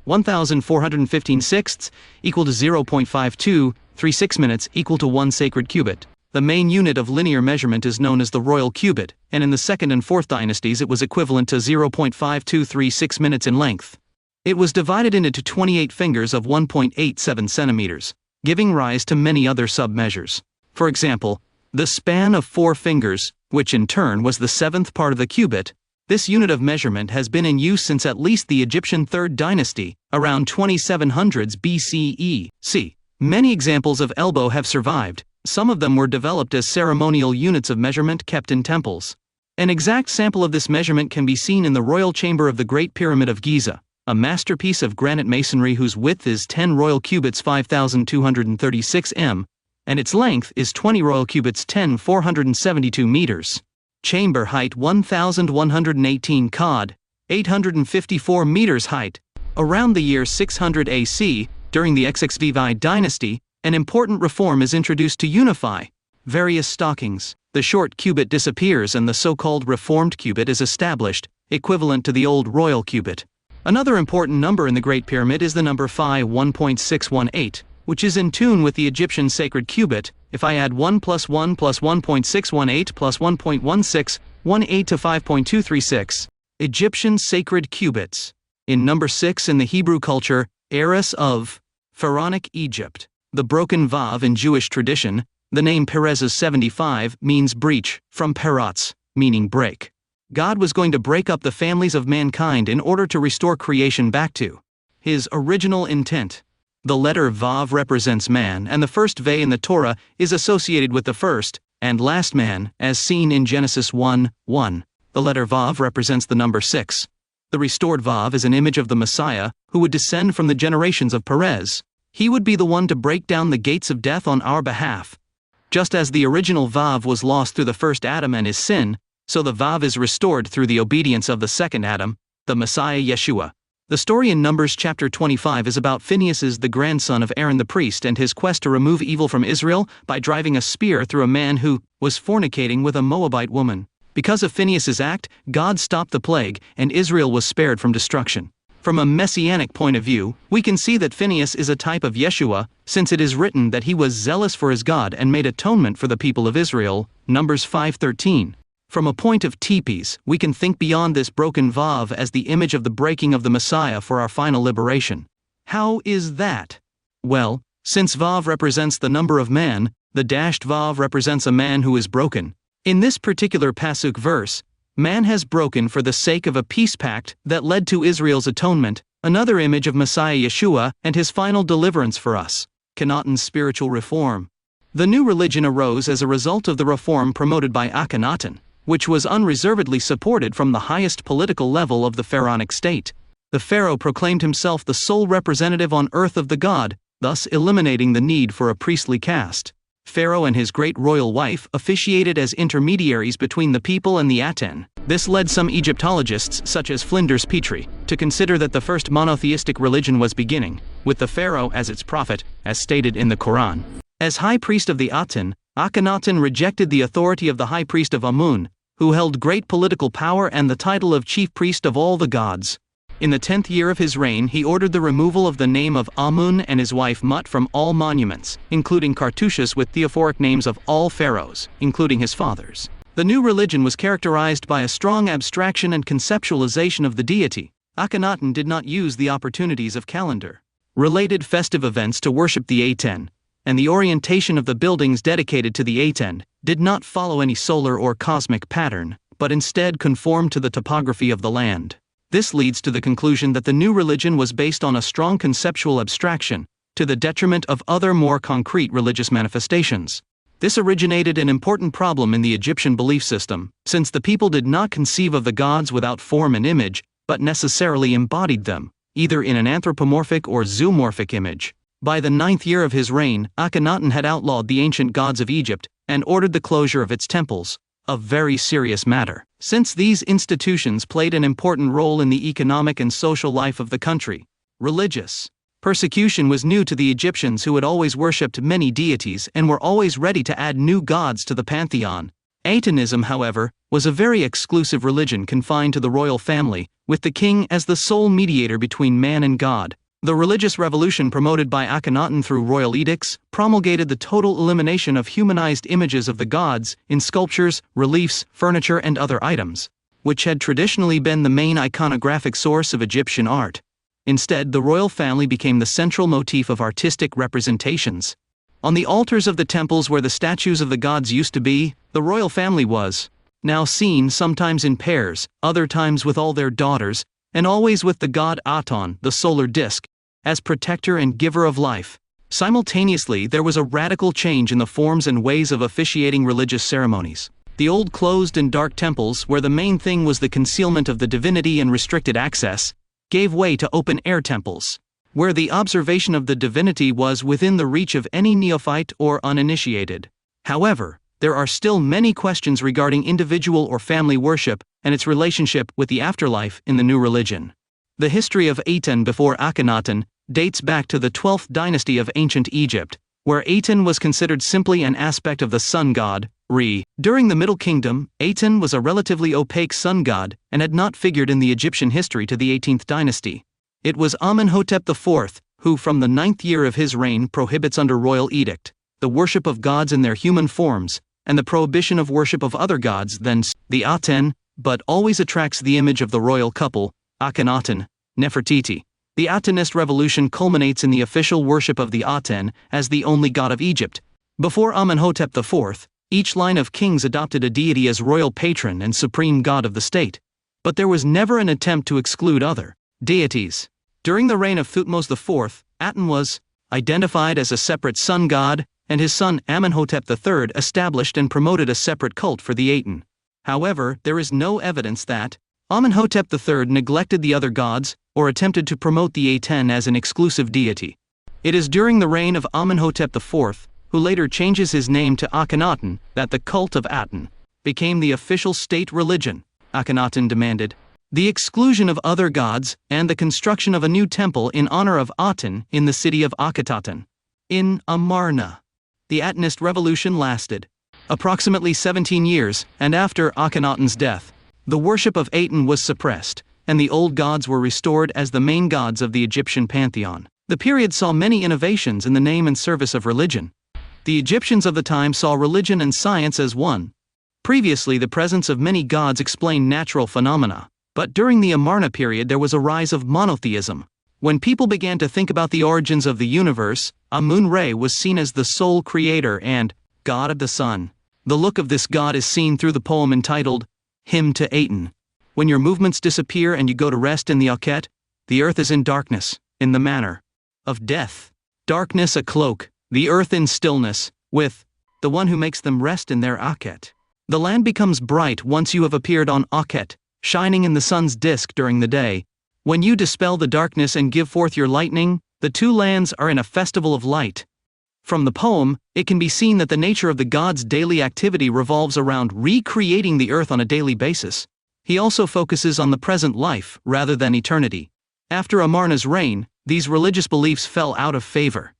1,415 sixths equal to 0.5236 minutes equal to 1 sacred cubit. The main unit of linear measurement is known as the royal cubit, and in the 2nd and 4th dynasties it was equivalent to 0.5236 minutes in length. It was divided into 28 fingers of 1.87 centimeters, giving rise to many other sub-measures. For example, the span of 4 fingers, which in turn was the 7th part of the cubit. This unit of measurement has been in use since at least the Egyptian 3rd dynasty, around 2700s BCE. C. Many examples of elbow have survived. Some of them were developed as ceremonial units of measurement kept in temples. An exact sample of this measurement can be seen in the royal chamber of the Great Pyramid of Giza, a masterpiece of granite masonry whose width is 10 royal cubits 5,236 m, and its length is 20 royal cubits 10,472 meters. Chamber height 1,118 cod, 854 meters height. Around the year 600 AC, during the XXVI dynasty, an important reform is introduced to unify various stockings. The short cubit disappears and the so-called reformed cubit is established, equivalent to the old royal cubit. Another important number in the Great Pyramid is the number phi 1.618. Which is in tune with the Egyptian sacred cubit. If I add 1 plus 1 plus 1.618 plus 1.1618 to 5.236, Egyptian sacred cubits. In number 6 in the Hebrew culture, heiress of pharaonic Egypt. The broken vav in Jewish tradition, the name Perez's 75 means breach, from peratz, meaning break. God was going to break up the families of mankind in order to restore creation back to his original intent. The letter Vav represents man, and the first Ve in the Torah is associated with the first and last man, as seen in Genesis 1:1. The letter Vav represents the number 6. The restored Vav is an image of the Messiah, who would descend from the generations of Perez. He would be the one to break down the gates of death on our behalf. Just as the original Vav was lost through the first Adam and his sin, so the Vav is restored through the obedience of the second Adam, the Messiah Yeshua. The story in Numbers chapter 25 is about Phinehas, the grandson of Aaron the priest, and his quest to remove evil from Israel by driving a spear through a man who was fornicating with a Moabite woman. Because of Phinehas' act, God stopped the plague, and Israel was spared from destruction. From a messianic point of view, we can see that Phinehas is a type of Yeshua, since it is written that he was zealous for his God and made atonement for the people of Israel, Numbers 5:13. From a point of teepees, we can think beyond this broken Vav as the image of the breaking of the Messiah for our final liberation. How is that? Well, since Vav represents the number of man, the dashed Vav represents a man who is broken. In this particular Pasuk verse, man has broken for the sake of a peace pact that led to Israel's atonement, another image of Messiah Yeshua and his final deliverance for us. Akenaton's spiritual reform. The new religion arose as a result of the reform promoted by Akenaton, which was unreservedly supported from the highest political level of the pharaonic state. The pharaoh proclaimed himself the sole representative on earth of the god, thus eliminating the need for a priestly caste. Pharaoh and his great royal wife officiated as intermediaries between the people and the Aten. This led some Egyptologists, such as Flinders Petrie, to consider that the first monotheistic religion was beginning, with the pharaoh as its prophet, as stated in the Quran. As high priest of the Aten, Akenaton rejected the authority of the high priest of Amun, who held great political power and the title of chief priest of all the gods. In the 10th year of his reign, he ordered the removal of the name of Amun and his wife Mut from all monuments, including cartouches with theophoric names of all pharaohs, including his fathers. The new religion was characterized by a strong abstraction and conceptualization of the deity, Akhenaten did not use the opportunities of calendar-related festive events to worship the Aten, and the orientation of the buildings dedicated to the Aten did not follow any solar or cosmic pattern, but instead conformed to the topography of the land. This leads to the conclusion that the new religion was based on a strong conceptual abstraction, to the detriment of other more concrete religious manifestations. This originated an important problem in the Egyptian belief system, since the people did not conceive of the gods without form and image, but necessarily embodied them, either in an anthropomorphic or zoomorphic image. By the 9th year of his reign, Akhenaten had outlawed the ancient gods of Egypt and ordered the closure of its temples, a very serious matter, since these institutions played an important role in the economic and social life of the country. Religious persecution was new to the Egyptians, who had always worshipped many deities and were always ready to add new gods to the pantheon. Atenism, however, was a very exclusive religion confined to the royal family, with the king as the sole mediator between man and God. The religious revolution promoted by Akhenaten through royal edicts promulgated the total elimination of humanized images of the gods in sculptures, reliefs, furniture, and other items, which had traditionally been the main iconographic source of Egyptian art. Instead, the royal family became the central motif of artistic representations. On the altars of the temples where the statues of the gods used to be, the royal family was now seen, sometimes in pairs, other times with all their daughters, and always with the god Aton, the solar disk, as protector and giver of life. Simultaneously, there was a radical change in the forms and ways of officiating religious ceremonies. The old closed and dark temples, where the main thing was the concealment of the divinity and restricted access, gave way to open-air temples, where the observation of the divinity was within the reach of any neophyte or uninitiated. However, there are still many questions regarding individual or family worship and its relationship with the afterlife in the new religion. The history of Aten before Akhenaten dates back to the 12th dynasty of ancient Egypt, where Aten was considered simply an aspect of the sun god, Re. During the Middle Kingdom, Aten was a relatively opaque sun god and had not figured in the Egyptian history to the 18th dynasty. It was Amenhotep IV, who from the 9th year of his reign prohibits under royal edict the worship of gods in their human forms, and the prohibition of worship of other gods than the Aten, but always attracts the image of the royal couple, Akhenaten, Nefertiti. The Atenist revolution culminates in the official worship of the Aten as the only god of Egypt. Before Amenhotep IV, each line of kings adopted a deity as royal patron and supreme god of the state. But there was never an attempt to exclude other deities. During the reign of Thutmose IV, Aten was identified as a separate sun god, and his son Amenhotep III established and promoted a separate cult for the Aten. However, there is no evidence that Amenhotep III neglected the other gods or attempted to promote the Aten as an exclusive deity. It is during the reign of Amenhotep IV, who later changes his name to Akhenaten, that the cult of Aten became the official state religion. Akhenaten demanded the exclusion of other gods and the construction of a new temple in honor of Aten in the city of Akhetaten, in Amarna. The Atenist revolution lasted approximately 17 years, and after Akhenaten's death, the worship of Aten was suppressed, and the old gods were restored as the main gods of the Egyptian pantheon. The period saw many innovations in the name and service of religion. The Egyptians of the time saw religion and science as one. Previously, the presence of many gods explained natural phenomena, but during the Amarna period there was a rise of monotheism. When people began to think about the origins of the universe, Amun-Re was seen as the sole creator and god of the sun. The look of this god is seen through the poem entitled Hymn to Aten. When your movements disappear and you go to rest in the Akhet, the earth is in darkness, in the manner of death. Darkness a cloak, the earth in stillness, with the one who makes them rest in their Akhet. The land becomes bright once you have appeared on Akhet, shining in the sun's disk during the day. When you dispel the darkness and give forth your lightning, the two lands are in a festival of light. From the poem, it can be seen that the nature of the god's daily activity revolves around recreating the earth on a daily basis. He also focuses on the present life rather than eternity. After Amarna's reign, these religious beliefs fell out of favor.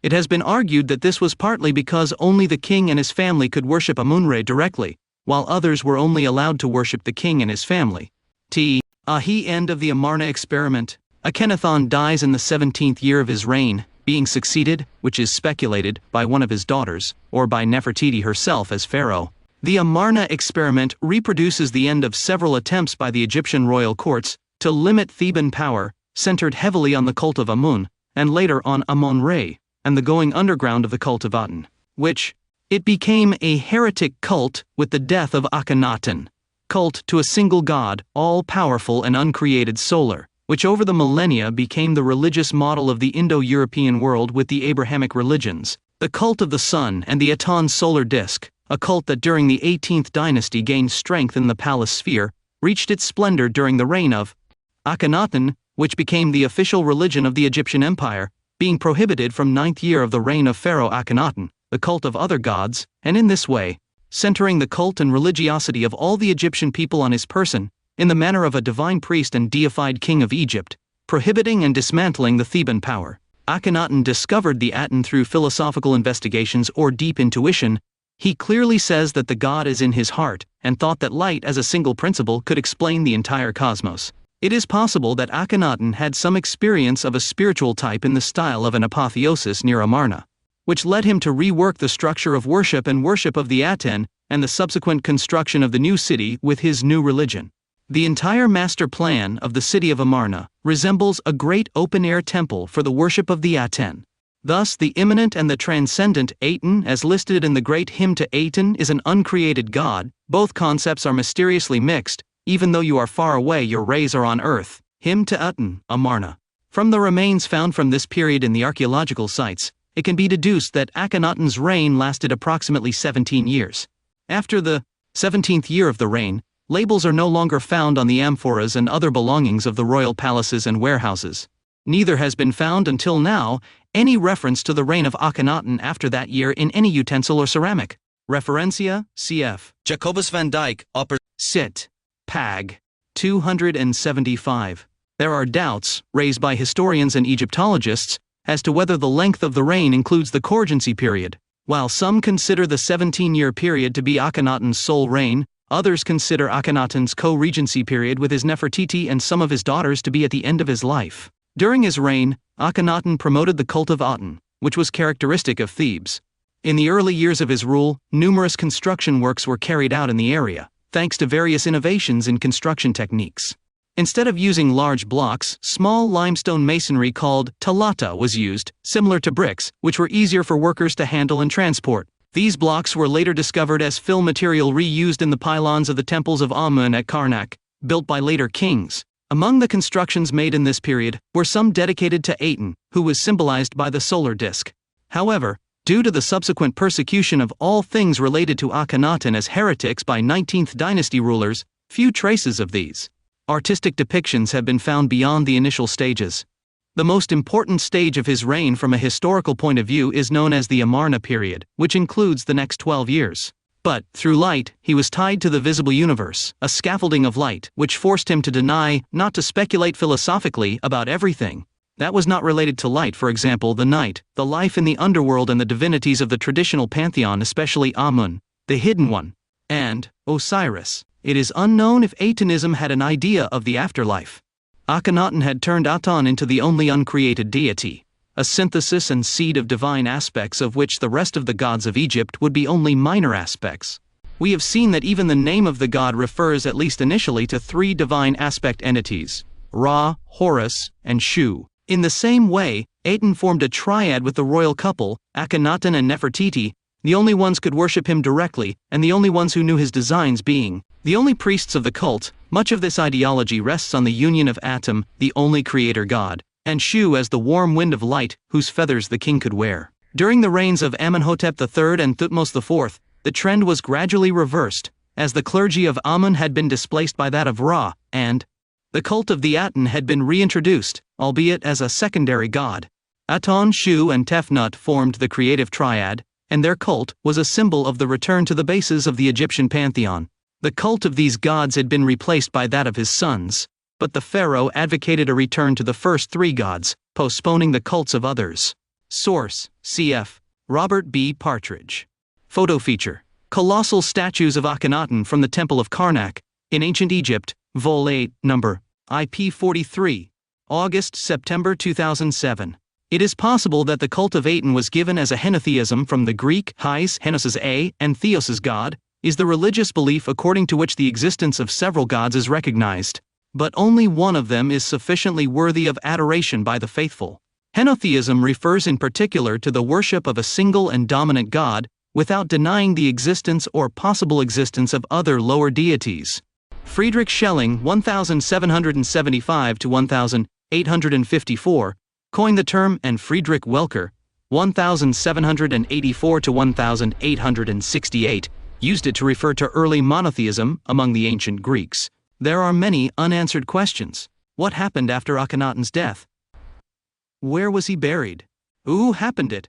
It has been argued that this was partly because only the king and his family could worship Amun-Re directly, while others were only allowed to worship the king and his family. End of the Amarna experiment. Akenaton dies in the 17th year of his reign, being succeeded, which is speculated, by one of his daughters, or by Nefertiti herself as pharaoh. The Amarna experiment reproduces the end of several attempts by the Egyptian royal courts to limit Theban power, centered heavily on the cult of Amun, and later on Amon-Re, and the going underground of the cult of Aten, which it became a heretic cult with the death of Akhenaten, cult to a single god, all-powerful and uncreated solar, which over the millennia became the religious model of the Indo-European world with the Abrahamic religions, the cult of the sun and the Aten solar disk, a cult that during the 18th dynasty gained strength in the palace sphere, reached its splendor during the reign of Akhenaten, which became the official religion of the Egyptian Empire, being prohibited from 9th year of the reign of Pharaoh Akhenaten, the cult of other gods, and in this way, centering the cult and religiosity of all the Egyptian people on his person, in the manner of a divine priest and deified king of Egypt, prohibiting and dismantling the Theban power. Akhenaten discovered the Aten through philosophical investigations or deep intuition. He clearly says that the god is in his heart, and thought that light as a single principle could explain the entire cosmos. It is possible that Akhenaten had some experience of a spiritual type in the style of an apotheosis near Amarna, which led him to rework the structure of worship and worship of the Aten, and the subsequent construction of the new city with his new religion. The entire master plan of the city of Amarna resembles a great open-air temple for the worship of the Aten. Thus, the immanent and the transcendent Aten, as listed in the great hymn to Aten, is an uncreated god. Both concepts are mysteriously mixed. Even though you are far away, your rays are on earth. Hymn to Aten, Amarna. From the remains found from this period in the archaeological sites, it can be deduced that Akhenaten's reign lasted approximately 17 years. After the 17th year of the reign, labels are no longer found on the amphoras and other belongings of the royal palaces and warehouses. Neither has been found until now any reference to the reign of Akhenaten after that year in any utensil or ceramic. Referencia, cf. Jacobus van Dyck, Upper Sit. Pag. 275. There are doubts, raised by historians and Egyptologists, as to whether the length of the reign includes the Courgency period. While some consider the 17-year period to be Akhenaten's sole reign, others consider Akhenaten's co-regency period with his Nefertiti and some of his daughters to be at the end of his life. During his reign, Akhenaten promoted the cult of Aten, which was characteristic of Thebes. In the early years of his rule, numerous construction works were carried out in the area, thanks to various innovations in construction techniques. Instead of using large blocks, small limestone masonry called talata was used, similar to bricks, which were easier for workers to handle and transport. These blocks were later discovered as fill material reused in the pylons of the temples of Amun at Karnak, built by later kings. Among the constructions made in this period were some dedicated to Aten, who was symbolized by the solar disk. However, due to the subsequent persecution of all things related to Akhenaten as heretics by 19th dynasty rulers, few traces of these artistic depictions have been found beyond the initial stages. The most important stage of his reign from a historical point of view is known as the Amarna period, which includes the next 12 years. But, through light, he was tied to the visible universe, a scaffolding of light, which forced him to deny, not to speculate philosophically about everything that was not related to light, for example the night, the life in the underworld and the divinities of the traditional pantheon, especially Amun, the hidden one, and Osiris. It is unknown if Atenism had an idea of the afterlife. Akhenaten had turned Aten into the only uncreated deity, a synthesis and seed of divine aspects of which the rest of the gods of Egypt would be only minor aspects. We have seen that even the name of the god refers at least initially to three divine aspect entities, Ra, Horus, and Shu. In the same way, Aten formed a triad with the royal couple, Akhenaten and Nefertiti, the only ones could worship him directly, and the only ones who knew his designs being the only priests of the cult. Much of this ideology rests on the union of Atum, the only creator god, and Shu as the warm wind of light, whose feathers the king could wear. During the reigns of Amenhotep III and Thutmose IV, the trend was gradually reversed, as the clergy of Amun had been displaced by that of Ra, and the cult of the Aten had been reintroduced, albeit as a secondary god. Aton, Shu, and Tefnut formed the creative triad, and their cult was a symbol of the return to the bases of the Egyptian pantheon. The cult of these gods had been replaced by that of his sons, but the pharaoh advocated a return to the first three gods, postponing the cults of others. Source: cf. Robert B. Partridge. Photo feature: colossal statues of Akhenaten from the Temple of Karnak, in ancient Egypt, Vol 8, number IP 43, August-September 2007. It is possible that the cult of Aten was given as a henotheism from the Greek hais, henos a, and theos God, is the religious belief according to which the existence of several gods is recognized. but only one of them is sufficiently worthy of adoration by the faithful. Henotheism refers in particular to the worship of a single and dominant god, without denying the existence or possible existence of other lower deities. Friedrich Schelling, 1775 to 1854, coined the term, and Friedrich Welcker, 1784 to 1868, used it to refer to early monotheism among the ancient Greeks. There are many unanswered questions. What happened after Akhenaten's death? Where was he buried? Who happened it?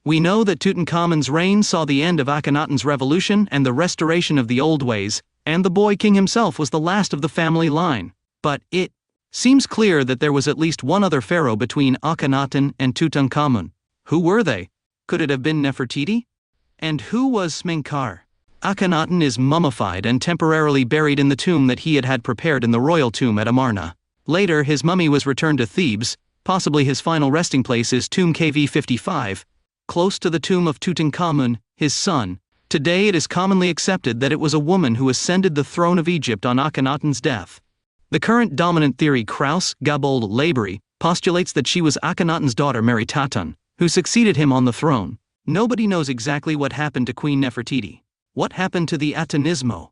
We know that Tutankhamun's reign saw the end of Akhenaten's revolution and the restoration of the old ways, and the boy king himself was the last of the family line. But it seems clear that there was at least one other pharaoh between Akhenaten and Tutankhamun. Who were they? Could it have been Nefertiti? And who was Smenkhare? Akhenaten is mummified and temporarily buried in the tomb that he had prepared in the royal tomb at Amarna. Later, his mummy was returned to Thebes. Possibly his final resting place is Tomb KV55, close to the tomb of Tutankhamun, his son. Today it is commonly accepted that it was a woman who ascended the throne of Egypt on Akhenaten's death. The current dominant theory Kraus-Gabold-Laborie postulates that she was Akhenaten's daughter Meritatun, who succeeded him on the throne. Nobody knows exactly what happened to Queen Nefertiti. What happened to the Atenismo?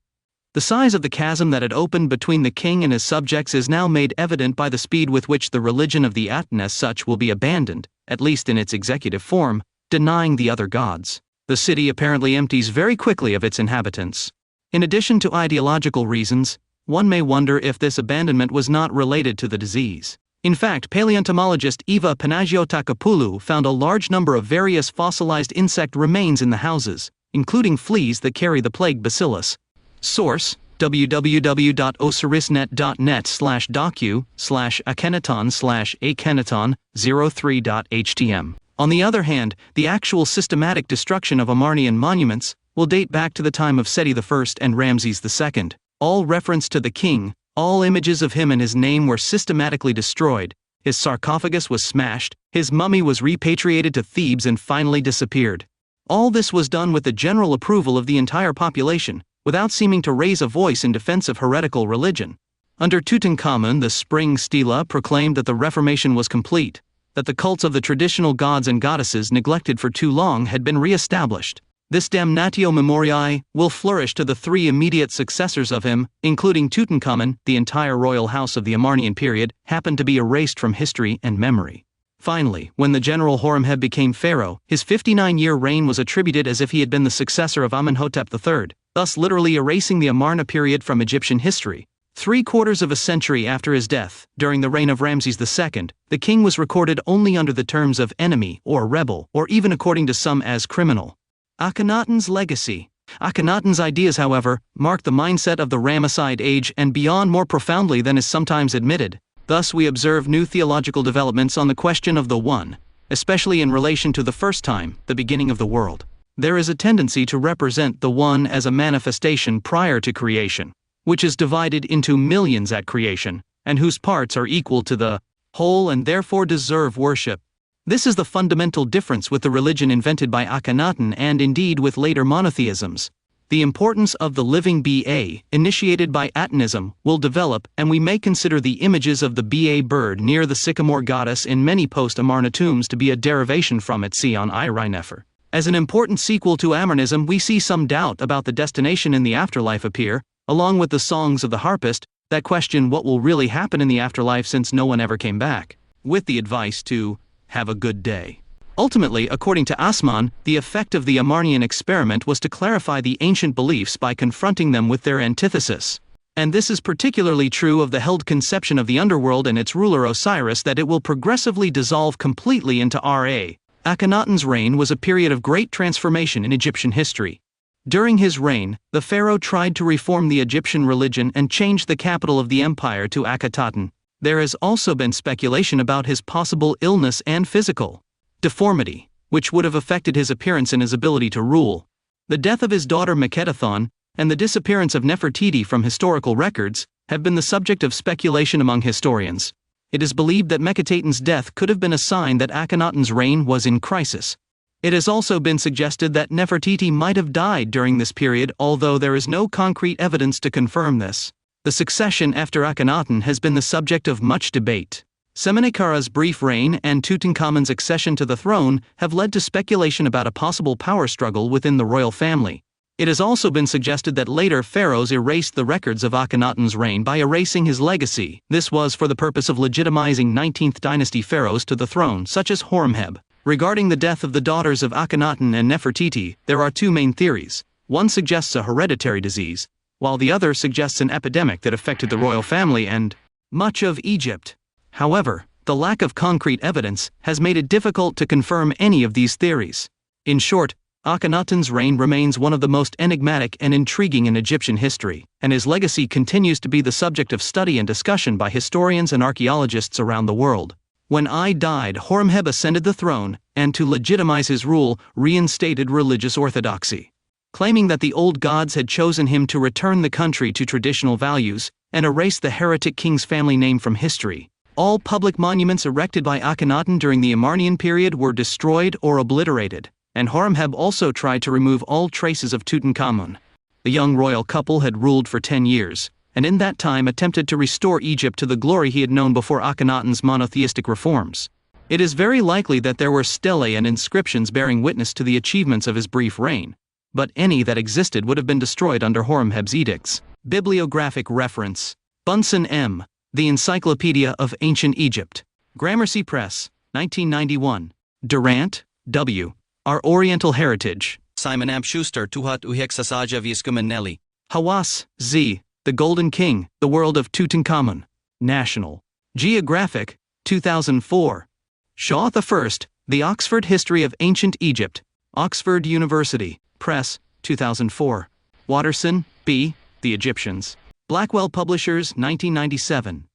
The size of the chasm that had opened between the king and his subjects is now made evident by the speed with which the religion of the Aten as such will be abandoned, at least in its executive form, denying the other gods. The city apparently empties very quickly of its inhabitants. In addition to ideological reasons, one may wonder if this abandonment was not related to the disease. In fact, paleoentomologist Eva Panagiotakopoulou found a large number of various fossilized insect remains in the houses, including fleas that carry the plague bacillus. Source: www.osirisnet.net/docu/Akenaton/Akenaton03.htm. On the other hand, the actual systematic destruction of Amarnian monuments will date back to the time of Seti I and Ramses II. All reference to the king, all images of him and his name were systematically destroyed. His sarcophagus was smashed, his mummy was repatriated to Thebes and finally disappeared. All this was done with the general approval of the entire population, without seeming to raise a voice in defense of heretical religion. Under Tutankhamun, the spring stela proclaimed that the Reformation was complete, that the cults of the traditional gods and goddesses neglected for too long had been re-established. This damnatio memoriae will flourish to the three immediate successors of him, including Tutankhamun. The entire royal house of the Amarnian period happened to be erased from history and memory. Finally, when the general Horemheb became pharaoh, his 59-year reign was attributed as if he had been the successor of Amenhotep III, thus literally erasing the Amarna period from Egyptian history. 3/4 of a century after his death, during the reign of Ramses II, the king was recorded only under the terms of enemy or rebel, or even according to some as criminal. Akhenaten's legacy. Akhenaten's ideas, however, mark the mindset of the Ramesside age and beyond more profoundly than is sometimes admitted. Thus we observe new theological developments on the question of the One, especially in relation to the first time, the beginning of the world. There is a tendency to represent the One as a manifestation prior to creation, which is divided into millions at creation, and whose parts are equal to the whole and therefore deserve worship. This is the fundamental difference with the religion invented by Akhenaten and indeed with later monotheisms. The importance of the living Ba, initiated by Atenism, will develop, and we may consider the images of the Ba bird near the sycamore goddess in many post-Amarna tombs to be a derivation from it. See on Nefer. As an important sequel to Amarnism, we see some doubt about the destination in the afterlife appear, along with the songs of the harpist, that question what will really happen in the afterlife since no one ever came back, with the advice to have a good day. Ultimately, according to Asman, the effect of the Amarnian experiment was to clarify the ancient beliefs by confronting them with their antithesis. And this is particularly true of the held conception of the underworld and its ruler Osiris, that it will progressively dissolve completely into Ra. Akhenaten's reign was a period of great transformation in Egyptian history. During his reign, the pharaoh tried to reform the Egyptian religion and changed the capital of the empire to Akhetaten. There has also been speculation about his possible illness and physical deformity, which would have affected his appearance and his ability to rule. The death of his daughter Makhedathon, and the disappearance of Nefertiti from historical records, have been the subject of speculation among historians. It is believed that Mekhetaten's death could have been a sign that Akhenaten's reign was in crisis. It has also been suggested that Nefertiti might have died during this period, although there is no concrete evidence to confirm this. The succession after Akhenaten has been the subject of much debate. Semenekara's brief reign and Tutankhamun's accession to the throne have led to speculation about a possible power struggle within the royal family. It has also been suggested that later pharaohs erased the records of Akhenaten's reign by erasing his legacy. This was for the purpose of legitimizing 19th dynasty pharaohs to the throne, such as Horemheb. Regarding the death of the daughters of Akhenaten and Nefertiti, there are two main theories. One suggests a hereditary disease, while the other suggests an epidemic that affected the royal family and much of Egypt. However, the lack of concrete evidence has made it difficult to confirm any of these theories. In short, Akhenaten's reign remains one of the most enigmatic and intriguing in Egyptian history, and his legacy continues to be the subject of study and discussion by historians and archaeologists around the world. When I died, Horemheb ascended the throne, and to legitimize his rule, reinstated religious orthodoxy. Claiming that the old gods had chosen him to return the country to traditional values, and erase the heretic king's family name from history. All public monuments erected by Akhenaten during the Amarnian period were destroyed or obliterated, and Horemheb also tried to remove all traces of Tutankhamun. The young royal couple had ruled for 10 years, and in that time attempted to restore Egypt to the glory he had known before Akhenaten's monotheistic reforms. It is very likely that there were stelae and inscriptions bearing witness to the achievements of his brief reign, but any that existed would have been destroyed under Horemheb's edicts. Bibliographic reference: Bunsen M. The Encyclopedia of Ancient Egypt. Gramercy Press, 1991. Durant, W. Our Oriental Heritage. Simon Ab Schuster Tuhat Uheksasaja Viskumanelli. Hawass, Z. The Golden King, The World of Tutankhamun. National Geographic, 2004. Shaw I. The Oxford History of Ancient Egypt. Oxford University Press, 2004. Watterson, B. The Egyptians. Blackwell Publishers, 1997.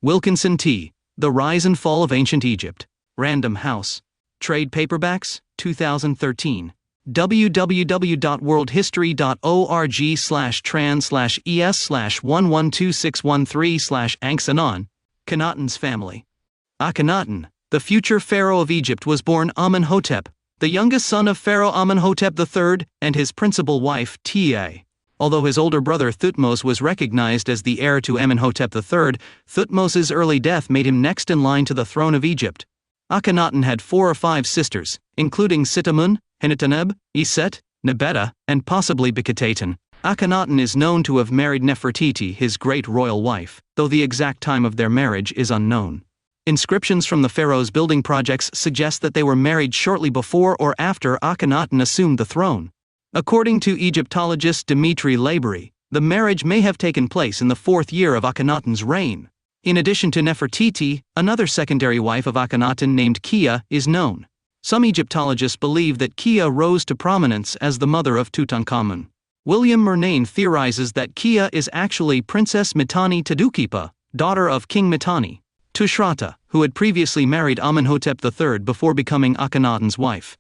Wilkinson T. The Rise and Fall of Ancient Egypt. Random House. Trade Paperbacks, 2013. www.worldhistory.org/trans/es/112613/Ankhenaten, Akhenaten's family. Akhenaten, the future pharaoh of Egypt, was born Amenhotep, the youngest son of Pharaoh Amenhotep III, and his principal wife, Tia. Although his older brother Thutmose was recognized as the heir to Amenhotep III, Thutmose's early death made him next in line to the throne of Egypt. Akhenaten had 4 or 5 sisters, including Sitamun, Henitaneb, Iset, Nebeta, and possibly Bikitaten. Akhenaten is known to have married Nefertiti, his great royal wife, though the exact time of their marriage is unknown. Inscriptions from the pharaoh's building projects suggest that they were married shortly before or after Akhenaten assumed the throne. According to Egyptologist Dimitri Labouri, the marriage may have taken place in the 4th year of Akhenaten's reign. In addition to Nefertiti, another secondary wife of Akhenaten named Kia is known. Some Egyptologists believe that Kia rose to prominence as the mother of Tutankhamun. William Murnane theorizes that Kia is actually Princess Mitanni Tadukipa, daughter of King Mitanni, Tushratta, who had previously married Amenhotep III before becoming Akhenaten's wife.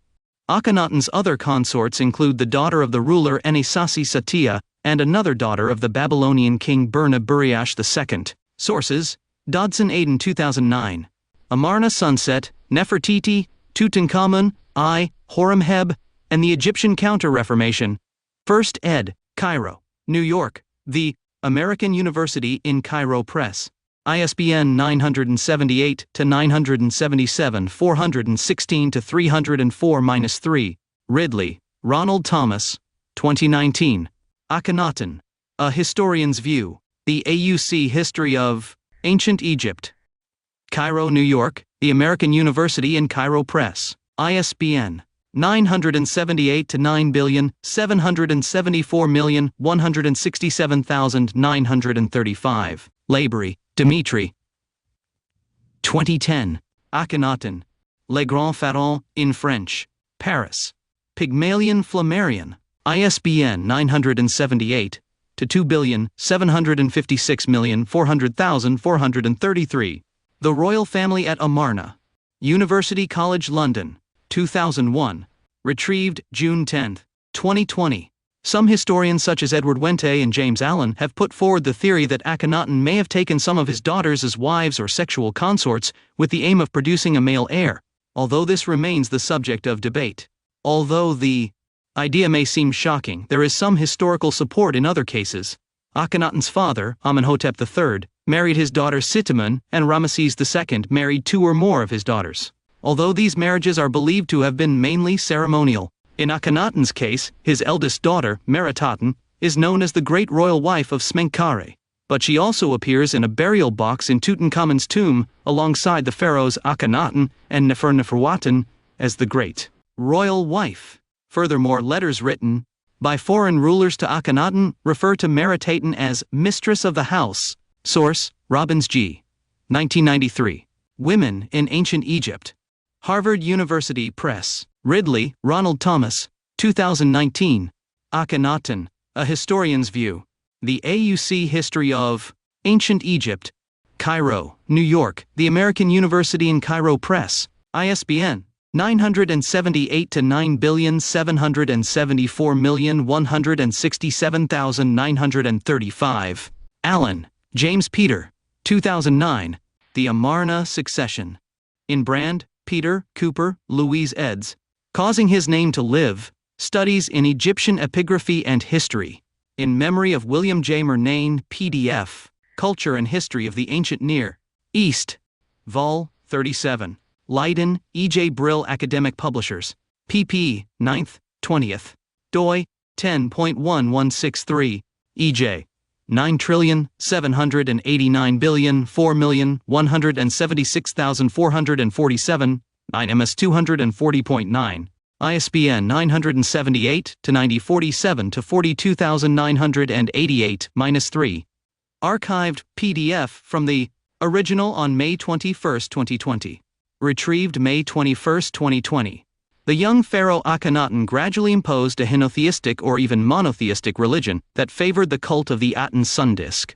Akhenaten's other consorts include the daughter of the ruler Enisasi Satia and another daughter of the Babylonian king Burnaburiash II. Sources: Dodson Aiden 2009. Amarna Sunset, Nefertiti, Tutankhamun, I, Horemheb, and the Egyptian Counter-Reformation. First ed., Cairo, New York, The American University in Cairo Press. ISBN 978-977 416-304-3. Ridley, Ronald Thomas, 2019. Akhenaten, A Historian's View. The AUC History of Ancient Egypt. Cairo, New York, The American University in Cairo Press. ISBN 978-9,774,167,935. Labouri, Dimitri. 2010. Akhenaten. Le Grand Pharaon, in French. Paris. Pygmalion Flammarion. ISBN 978-2,756,400,433. The Royal Family at Amarna. University College London. 2001. Retrieved June 10, 2020. Some historians such as Edward Wente and James Allen have put forward the theory that Akhenaten may have taken some of his daughters as wives or sexual consorts with the aim of producing a male heir, although this remains the subject of debate. Although the idea may seem shocking, there is some historical support in other cases. Akhenaten's father, Amenhotep III, married his daughter Sitamun, and Ramesses II married 2 or more of his daughters. Although these marriages are believed to have been mainly ceremonial. In Akhenaten's case, his eldest daughter, Meritaten, is known as the great royal wife of Smenkhare, but she also appears in a burial box in Tutankhamun's tomb alongside the pharaohs Akhenaten and Neferneferuaten as the great royal wife. Furthermore, letters written by foreign rulers to Akhenaten refer to Meritaten as mistress of the house. Source: Robbins G. 1993. Women in Ancient Egypt. Harvard University Press. Ridley, Ronald Thomas, 2019. Akenaton, A Historian's View. The AUC History of Ancient Egypt. Cairo, New York, The American University in Cairo Press. ISBN 978-9,774,167,935. Allen, James Peter, 2009. The Amarna Succession. In Brand, Peter, Cooper, Louise eds. Causing His Name to Live, Studies in Egyptian Epigraphy and History. In Memory of William J. Murnane, PDF. Culture and History of the Ancient Near East. Vol. 37. Leiden, E. J. Brill Academic Publishers. pp. 9th, 20th. doi. 10.1163. E.J. 9,789,004,176,447, 9ms 240.9. ISBN 978-9047-42988-3. Archived PDF from the original on May 21, 2020. Retrieved May 21, 2020. The young pharaoh Akhenaten gradually imposed a henotheistic or even monotheistic religion that favored the cult of the Aten sun disk.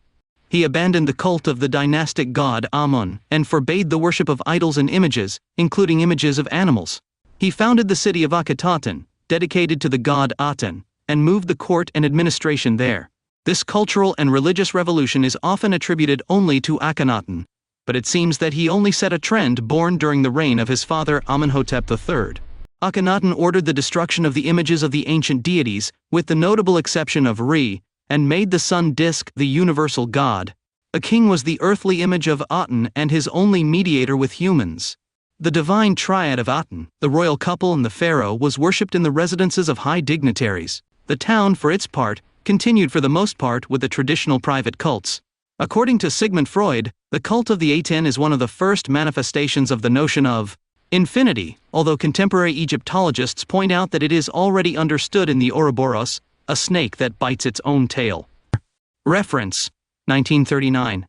He abandoned the cult of the dynastic god Amun and forbade the worship of idols and images, including images of animals. He founded the city of Akhetaten, dedicated to the god Aten, and moved the court and administration there. This cultural and religious revolution is often attributed only to Akhenaten, but it seems that he only set a trend born during the reign of his father Amenhotep III. Akhenaten ordered the destruction of the images of the ancient deities, with the notable exception of Re, and made the sun disk the universal god. A king was the earthly image of Aten and his only mediator with humans. The divine triad of Aten, the royal couple and the pharaoh, was worshipped in the residences of high dignitaries. The town, for its part, continued for the most part with the traditional private cults. According to Sigmund Freud, the cult of the Aten is one of the first manifestations of the notion of infinity, although contemporary Egyptologists point out that it is already understood in the Ouroboros, a snake that bites its own tail. Reference: 1939.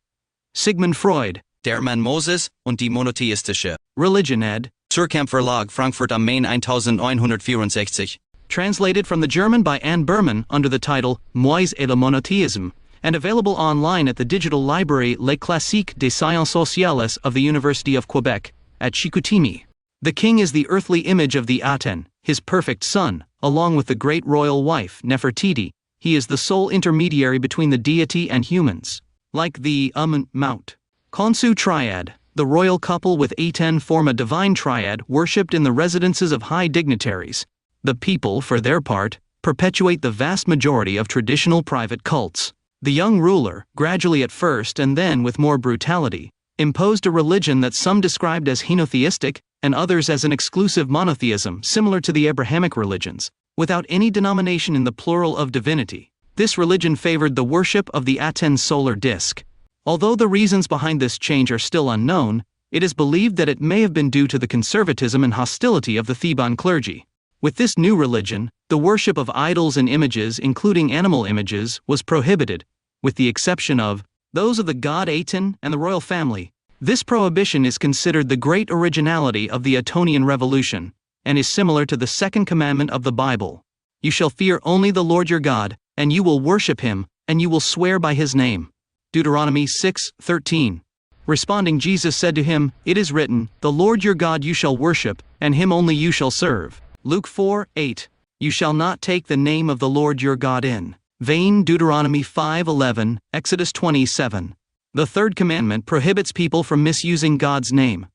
Sigmund Freud. Der Mann Moses und die monotheistische Religion ed. Surkamp Verlag, Frankfurt am Main 1964. Translated from the German by Anne Berman under the title Moïse et le monothéisme, and available online at the digital library Les Classiques des Sciences Sociales of the University of Quebec, at Chicoutimi. The king is the earthly image of the Aten, his perfect son, along with the great royal wife, Nefertiti. He is the sole intermediary between the deity and humans. Like the Mount Khonsu triad, the royal couple with Aten form a divine triad worshipped in the residences of high dignitaries. The people, for their part, perpetuate the vast majority of traditional private cults. The young ruler, gradually at first and then with more brutality, imposed a religion that some described as henotheistic and others as an exclusive monotheism similar to the Abrahamic religions, without any denomination in the plural of divinity. This religion favored the worship of the Aten solar disk. Although the reasons behind this change are still unknown, it is believed that it may have been due to the conservatism and hostility of the Theban clergy. With this new religion, the worship of idols and images, including animal images, was prohibited, with the exception of those of the god Aten and the royal family. This prohibition is considered the great originality of the Atonian Revolution, and is similar to the second commandment of the Bible. You shall fear only the Lord your God, and you will worship him, and you will swear by his name. Deuteronomy 6:13. Responding, Jesus said to him, It is written, The Lord your God you shall worship, and him only you shall serve. Luke 4:8. You shall not take the name of the Lord your God in vain. Deuteronomy 5:11, Exodus 27. The third commandment prohibits people from misusing God's name.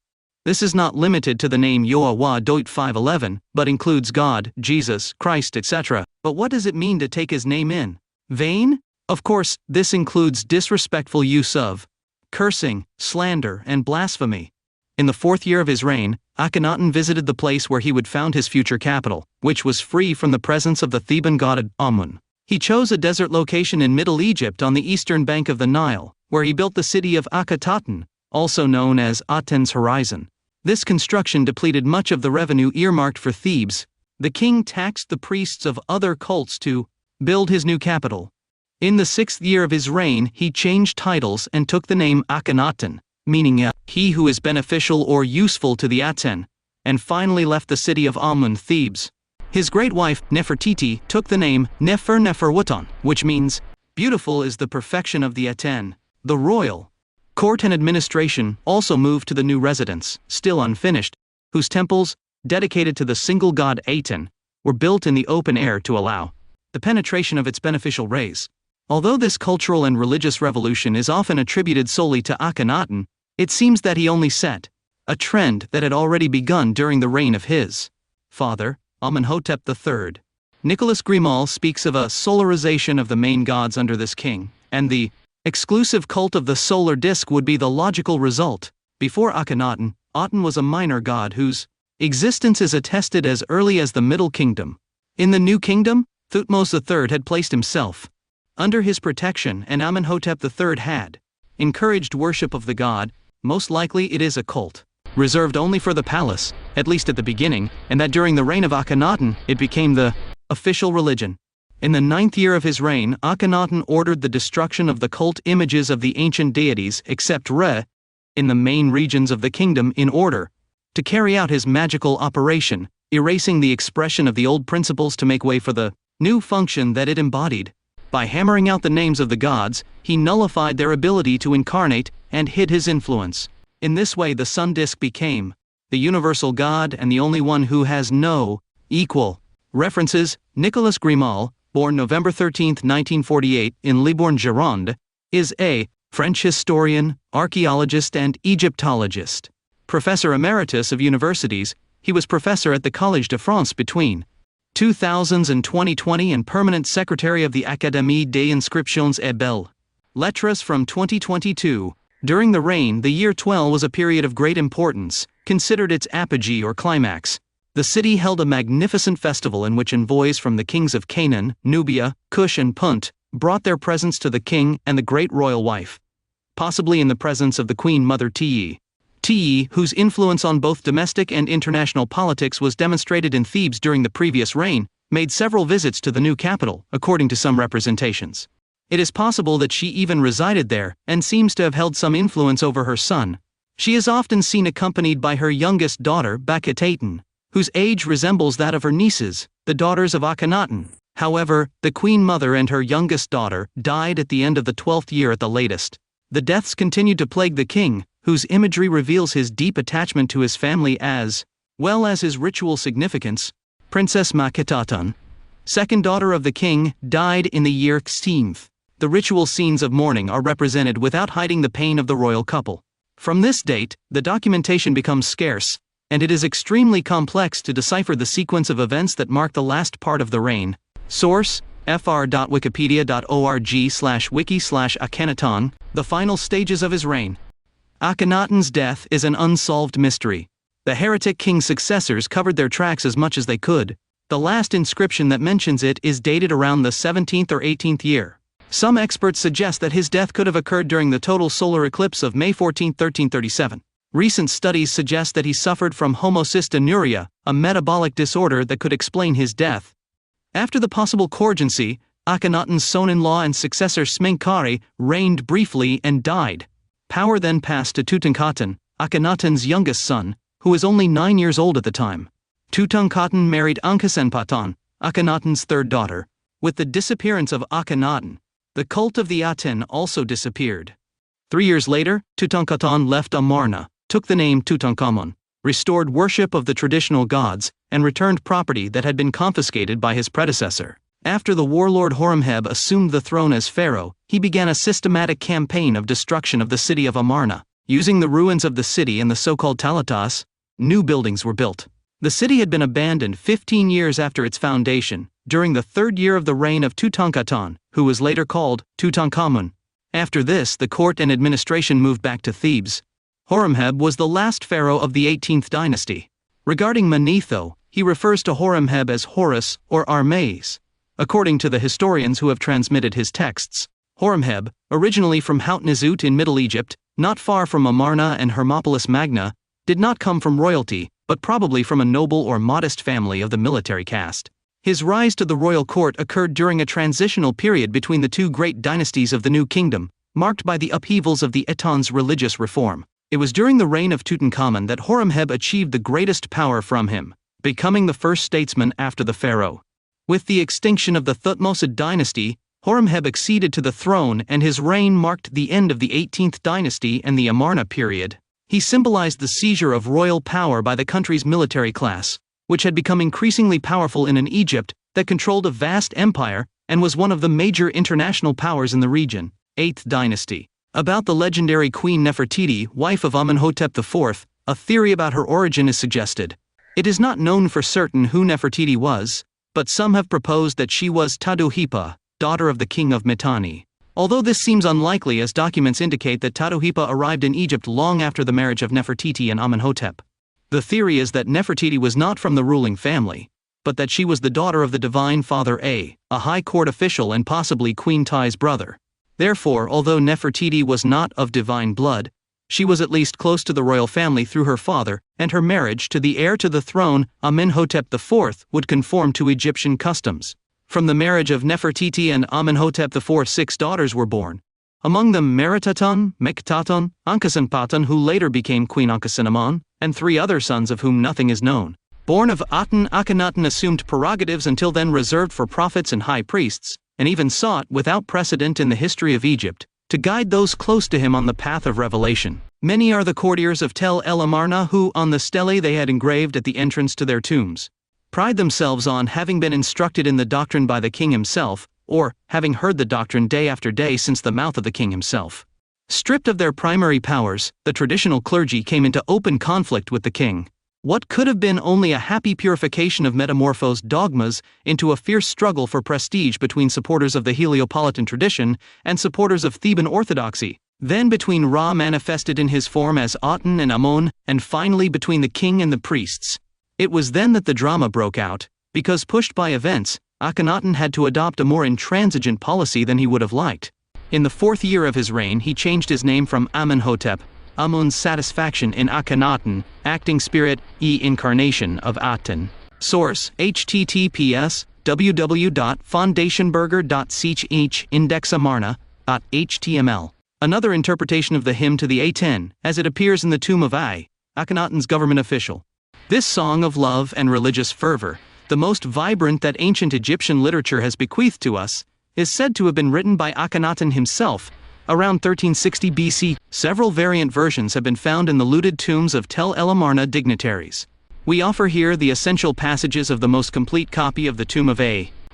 This is not limited to the name Yahweh. Deuteronomy 5:11, but includes God, Jesus, Christ, etc. But what does it mean to take his name in vain? Of course, this includes disrespectful use of cursing, slander, and blasphemy. In the 4th year of his reign, Akhenaten visited the place where he would found his future capital, which was free from the presence of the Theban god Amun. He chose a desert location in Middle Egypt on the eastern bank of the Nile, where he built the city of Akenato, also known as Aten's Horizon. This construction depleted much of the revenue earmarked for Thebes. The king taxed the priests of other cults to build his new capital. In the 6th year of his reign, he changed titles and took the name Akenaton, meaning he who is beneficial or useful to the Aten, and finally left the city of Amun, Thebes. His great wife, Nefertiti, took the name Neferwutan, which means, beautiful is the perfection of the Aten. The royal court and administration also moved to the new residence, still unfinished, whose temples, dedicated to the single god Aten, were built in the open air to allow the penetration of its beneficial rays. Although this cultural and religious revolution is often attributed solely to Akhenaten, it seems that he only set a trend that had already begun during the reign of his father, Amenhotep III. Nicholas Grimal speaks of a solarization of the main gods under this king, and the exclusive cult of the solar disk would be the logical result. Before Akhenaten, Aten was a minor god whose existence is attested as early as the Middle Kingdom. In the New Kingdom, Thutmose III had placed himself under his protection, and Amenhotep III had encouraged worship of the god. Most likely it is a cult reserved only for the palace, at least at the beginning, and that during the reign of Akhenaten it became the official religion. In the 9th year of his reign, Akhenaten ordered the destruction of the cult images of the ancient deities except Re in the main regions of the kingdom in order to carry out his magical operation, erasing the expression of the old principles to make way for the new function that it embodied. By hammering out the names of the gods, he nullified their ability to incarnate and hid his influence. In this way the sun disk became the universal god and the only one who has no equal. References: Nicolas Grimal, born November 13, 1948, in Libourne, Gironde, is a French historian, archaeologist and Egyptologist. Professor Emeritus of Universities, he was professor at the Collège de France between 2000 and 2020 and permanent secretary of the Académie des Inscriptions et Belles Lettres from 2022. During the reign, the year 12 was a period of great importance, considered its apogee or climax. The city held a magnificent festival in which envoys from the kings of Canaan, Nubia, Cush and Punt brought their presents to the king and the great royal wife, possibly in the presence of the Queen Mother Tiye. Tiye, whose influence on both domestic and international politics was demonstrated in Thebes during the previous reign, made several visits to the new capital, according to some representations. It is possible that she even resided there, and seems to have held some influence over her son. She is often seen accompanied by her youngest daughter, Baketaten, whose age resembles that of her nieces, the daughters of Akhenaten. However, the Queen Mother and her youngest daughter died at the end of the 12th year at the latest. The deaths continued to plague the king, whose imagery reveals his deep attachment to his family as well as his ritual significance. Princess Maketaten, second daughter of the king, died in the year 16th. The ritual scenes of mourning are represented without hiding the pain of the royal couple. From this date, the documentation becomes scarce, and it is extremely complex to decipher the sequence of events that mark the last part of the reign. Source: fr.wikipedia.org/wiki/Akhenaton. The final stages of his reign. Akhenaten's death is an unsolved mystery. The heretic king's successors covered their tracks as much as they could. The last inscription that mentions it is dated around the 17th or 18th year. Some experts suggest that his death could have occurred during the total solar eclipse of May 14, 1337. Recent studies suggest that he suffered from homocystinuria, a metabolic disorder that could explain his death. After the possible corrigency, Akhenaten's son-in-law and successor Smenkhare reigned briefly and died. Power then passed to Tutankhaten, Akhenaten's youngest son, who was only 9 years old at the time. Tutankhaten married Ankhesenpatan, Akhenaten's third daughter. With the disappearance of Akhenaten, the cult of the Aten also disappeared. 3 years later, Tutankhaten left Amarna, took the name Tutankhamun, restored worship of the traditional gods, and returned property that had been confiscated by his predecessor. After the warlord Horemheb assumed the throne as pharaoh, he began a systematic campaign of destruction of the city of Amarna. Using the ruins of the city and the so-called talatas, new buildings were built. The city had been abandoned 15 years after its foundation, during the third year of the reign of Tutankhamun, who was later called Tutankhamun. After this, the court and administration moved back to Thebes. Horemheb was the last pharaoh of the 18th dynasty. Regarding Manetho, he refers to Horemheb as Horus or Armes. According to the historians who have transmitted his texts, Horemheb, originally from Hautnezut in Middle Egypt, not far from Amarna and Hermopolis Magna, did not come from royalty, but probably from a noble or modest family of the military caste. His rise to the royal court occurred during a transitional period between the two great dynasties of the New Kingdom, marked by the upheavals of the Eton's religious reform. It was during the reign of Tutankhamun that Horemheb achieved the greatest power from him, becoming the first statesman after the pharaoh. With the extinction of the Thutmose dynasty, Horemheb acceded to the throne, and his reign marked the end of the 18th dynasty and the Amarna period. He symbolized the seizure of royal power by the country's military class, which had become increasingly powerful in an Egypt that controlled a vast empire and was one of the major international powers in the region. 8th dynasty. About the legendary Queen Nefertiti, wife of Amenhotep IV, a theory about her origin is suggested. It is not known for certain who Nefertiti was, but some have proposed that she was Taduhipa, daughter of the king of Mitanni. Although this seems unlikely, as documents indicate that Taduhipa arrived in Egypt long after the marriage of Nefertiti and Amenhotep. The theory is that Nefertiti was not from the ruling family, but that she was the daughter of the divine father a high court official and possibly Queen Ti's brother. Therefore, although Nefertiti was not of divine blood, she was at least close to the royal family through her father, and her marriage to the heir to the throne, Amenhotep IV, would conform to Egyptian customs. From the marriage of Nefertiti and Amenhotep IV, 6 daughters were born. Among them Meritaton, Mektaton, Ankhesenpaton, who later became Queen Ankhesenamon, and 3 other sons of whom nothing is known. Born of Aten, Akenaton assumed prerogatives until then reserved for prophets and high priests, and even sought, without precedent in the history of Egypt, to guide those close to him on the path of revelation. Many are the courtiers of Tel El Amarna who, on the stelae they had engraved at the entrance to their tombs, pride themselves on having been instructed in the doctrine by the king himself, or having heard the doctrine day after day since the mouth of the king himself. Stripped of their primary powers, the traditional clergy came into open conflict with the king. What could have been only a happy purification of metamorphosed dogmas into a fierce struggle for prestige between supporters of the Heliopolitan tradition and supporters of Theban orthodoxy, then between Ra manifested in his form as Aten and Amon, and finally between the king and the priests. It was then that the drama broke out, because pushed by events, Akhenaton had to adopt a more intransigent policy than he would have liked. In the 4th year of his reign, he changed his name from Amenhotep, Amun's satisfaction in Akhenaton, acting spirit, incarnation of Aten. Source: https www.foundationburger.ch indexamarna.html. Another interpretation of the hymn to the Aten, as it appears in the tomb of Akhenaton's government official. This song of love and religious fervor, the most vibrant that ancient Egyptian literature has bequeathed to us, is said to have been written by Akhenaton himself, around 1360 BC. Several variant versions have been found in the looted tombs of Tel El Amarna dignitaries. We offer here the essential passages of the most complete copy of the tomb of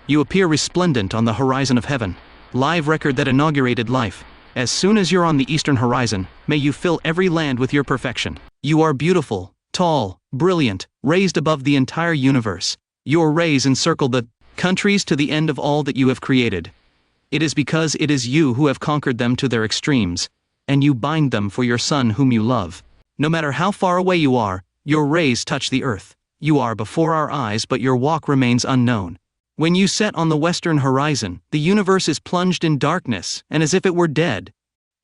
You appear resplendent on the horizon of heaven. Live record that inaugurated life. As soon as you're on the eastern horizon, may you fill every land with your perfection. You are beautiful, tall, brilliant, raised above the entire universe. Your rays encircle the countries to the end of all that you have created. It is because it is you who have conquered them to their extremes, and you bind them for your Son whom you love. No matter how far away you are, your rays touch the earth. You are before our eyes, but your walk remains unknown. When you set on the western horizon, the universe is plunged in darkness, and as if it were dead.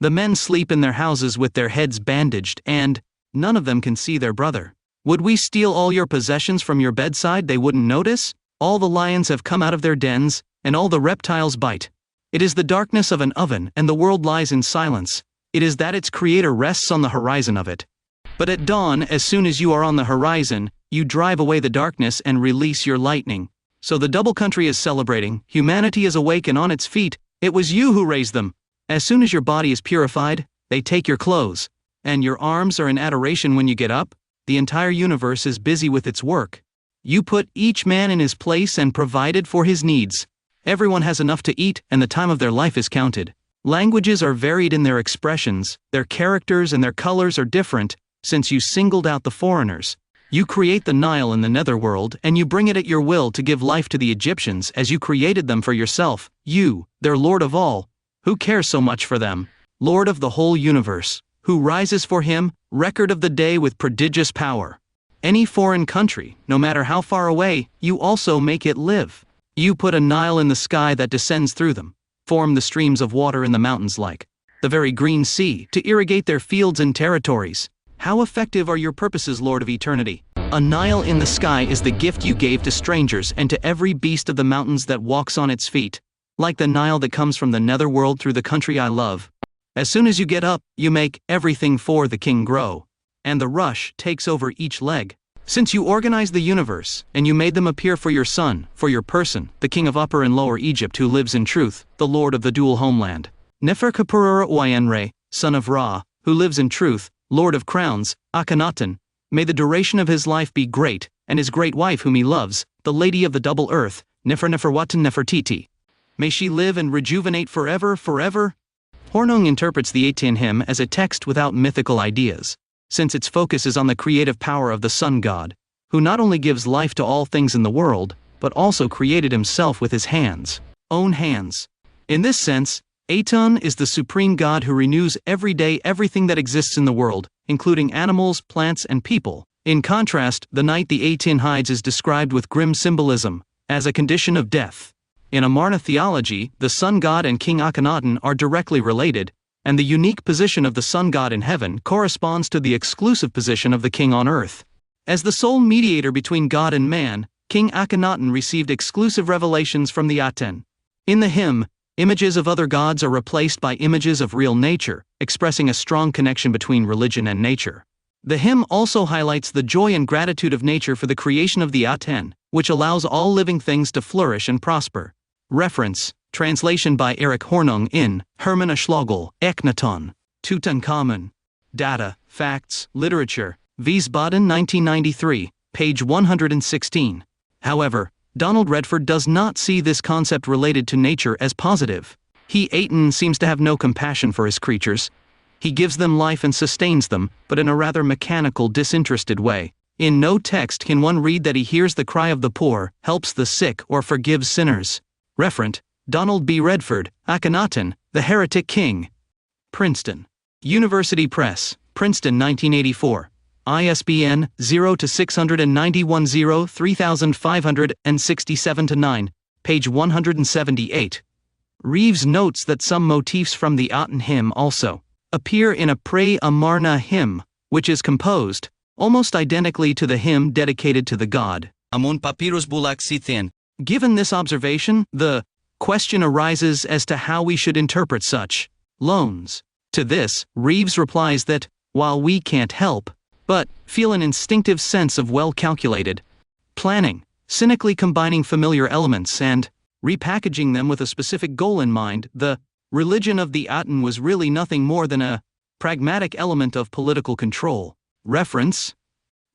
The men sleep in their houses with their heads bandaged, and none of them can see their brother. Would we steal all your possessions from your bedside? They wouldn't notice. All the lions have come out of their dens, and all the reptiles bite. It is the darkness of an oven, and the world lies in silence. It is that its creator rests on the horizon of it. But at dawn, as soon as you are on the horizon, you drive away the darkness and release your lightning. So the double country is celebrating, humanity is awake and on its feet. It was you who raised them. As soon as your body is purified, they take your clothes. And your arms are in adoration when you get up. The entire universe is busy with its work. You put each man in his place and provided for his needs. Everyone has enough to eat, and the time of their life is counted. Languages are varied in their expressions, their characters and their colors are different, since you singled out the foreigners. You create the Nile in the netherworld and you bring it at your will to give life to the Egyptians as you created them for yourself, you, their Lord of all, who cares so much for them, Lord of the whole universe, who rises for him, record of the day with prodigious power. Any foreign country, no matter how far away, you also make it live. You put a Nile in the sky that descends through them, form the streams of water in the mountains like the very green sea to irrigate their fields and territories. How effective are your purposes, Lord of eternity? A Nile in the sky is the gift you gave to strangers and to every beast of the mountains that walks on its feet. Like the Nile that comes from the netherworld through the country I love. As soon as you get up, you make everything for the king grow. And the rush takes over each leg. Since you organized the universe, and you made them appear for your son, for your person, the king of Upper and Lower Egypt who lives in truth, the lord of the dual homeland. Neferkapurura Oyenre, son of Ra, who lives in truth, lord of crowns, Akenaton. May the duration of his life be great, and his great wife whom he loves, the lady of the double earth, Neferneferwatan Nefertiti. May she live and rejuvenate forever, forever. Hornung interprets the 18 hymn as a text without mythical ideas, since its focus is on the creative power of the sun god, who not only gives life to all things in the world, but also created himself with his own hands. In this sense, Aton is the supreme god who renews every day everything that exists in the world, including animals, plants, and people. In contrast, the night the Aton hides is described with grim symbolism, as a condition of death. In Amarna theology, the sun god and King Akhenaten are directly related, and the unique position of the sun god in heaven corresponds to the exclusive position of the king on earth. As the sole mediator between God and man, King Akhenaten received exclusive revelations from the Aten. In the hymn, images of other gods are replaced by images of real nature, expressing a strong connection between religion and nature. The hymn also highlights the joy and gratitude of nature for the creation of the Aten, which allows all living things to flourish and prosper. Reference, translation by Eric Hornung in Hermann Aschlagel, Akenaton, Tutankhamun. Data, Facts, Literature, Wiesbaden 1993, page 116. However, Donald Redford does not see this concept related to nature as positive. Aten seems to have no compassion for his creatures. He gives them life and sustains them, but in a rather mechanical, disinterested way. In no text can one read that he hears the cry of the poor, helps the sick, or forgives sinners. Referent, Donald B. Redford, Akhenaten, the Heretic King. Princeton University Press, Princeton 1984. ISBN 0-691-0-3567-9, page 178. Reeves notes that some motifs from the Aten hymn also appear in a Pre Amarna hymn, which is composed almost identically to the hymn dedicated to the god. Amun papyrus bulak sithin. Given this observation, the question arises as to how we should interpret such loans. To this, Reeves replies that, while we can't help but feel an instinctive sense of well-calculated planning, cynically combining familiar elements and repackaging them with a specific goal in mind, the religion of the Aten was really nothing more than a pragmatic element of political control. Reference,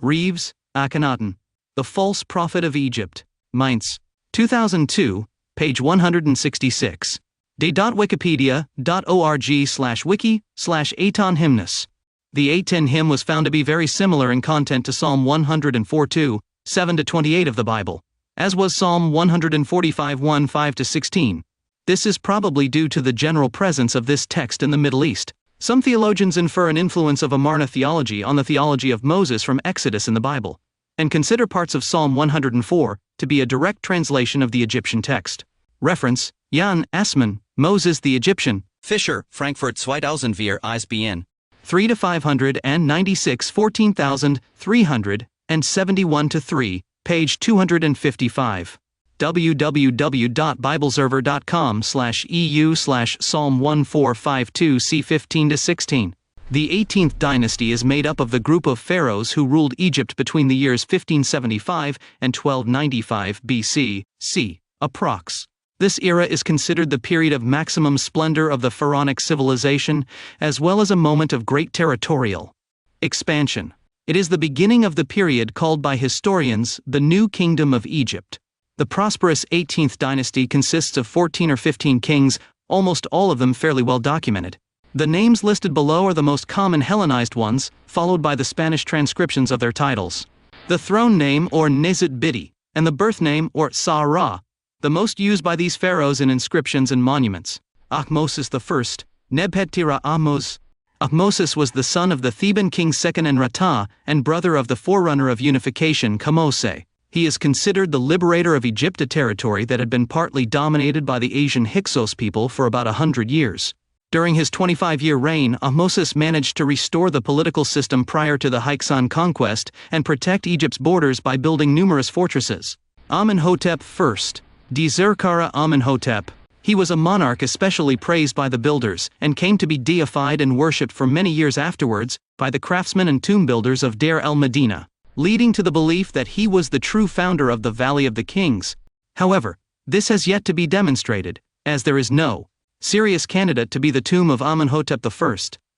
Reeves, Akenaten, the False Prophet of Egypt, Mainz, 2002, page 166. de.wikipedia.org/wiki/Aten hymnus. The Aten hymn was found to be very similar in content to Psalm 104:2, 7-28 of the Bible, as was Psalm 145:1, 5-16. This is probably due to the general presence of this text in the Middle East. Some theologians infer an influence of Amarna theology on the theology of Moses from Exodus in the Bible, and consider parts of Psalm 104 to be a direct translation of the Egyptian text. Reference, Jan Assmann, Moses the Egyptian. Fischer, Frankfurt 2004 ISBN 3-596 14371-3, page 255. www.bibleserver.com/EU/Psalm 1452 c. 15-16. The 18th dynasty is made up of the group of pharaohs who ruled Egypt between the years 1575 and 1295 BC, c. approx. This era is considered the period of maximum splendor of the pharaonic civilization, as well as a moment of great territorial expansion. It is the beginning of the period called by historians the New Kingdom of Egypt. The prosperous 18th dynasty consists of 14 or 15 kings, almost all of them fairly well documented. The names listed below are the most common Hellenized ones, followed by the Spanish transcriptions of their titles. The throne name or Nezut Bidi, and the birth name or Sa-Ra, the most used by these pharaohs in inscriptions and monuments. Ahmosis I, Nebhetira Ahmose. Ahmosis was the son of the Theban king Seqenenrata and brother of the forerunner of unification Kamose. He is considered the liberator of Egypt, a territory that had been partly dominated by the Asian Hyksos people for about 100 years. During his 25-year reign, Ahmosis managed to restore the political system prior to the Hykson conquest and protect Egypt's borders by building numerous fortresses. Amenhotep I, Dzerkara Amenhotep. He was a monarch especially praised by the builders, and came to be deified and worshipped for many years afterwards by the craftsmen and tomb builders of Deir el-Medina, leading to the belief that he was the true founder of the Valley of the Kings. However, this has yet to be demonstrated, as there is no serious candidate to be the tomb of Amenhotep I,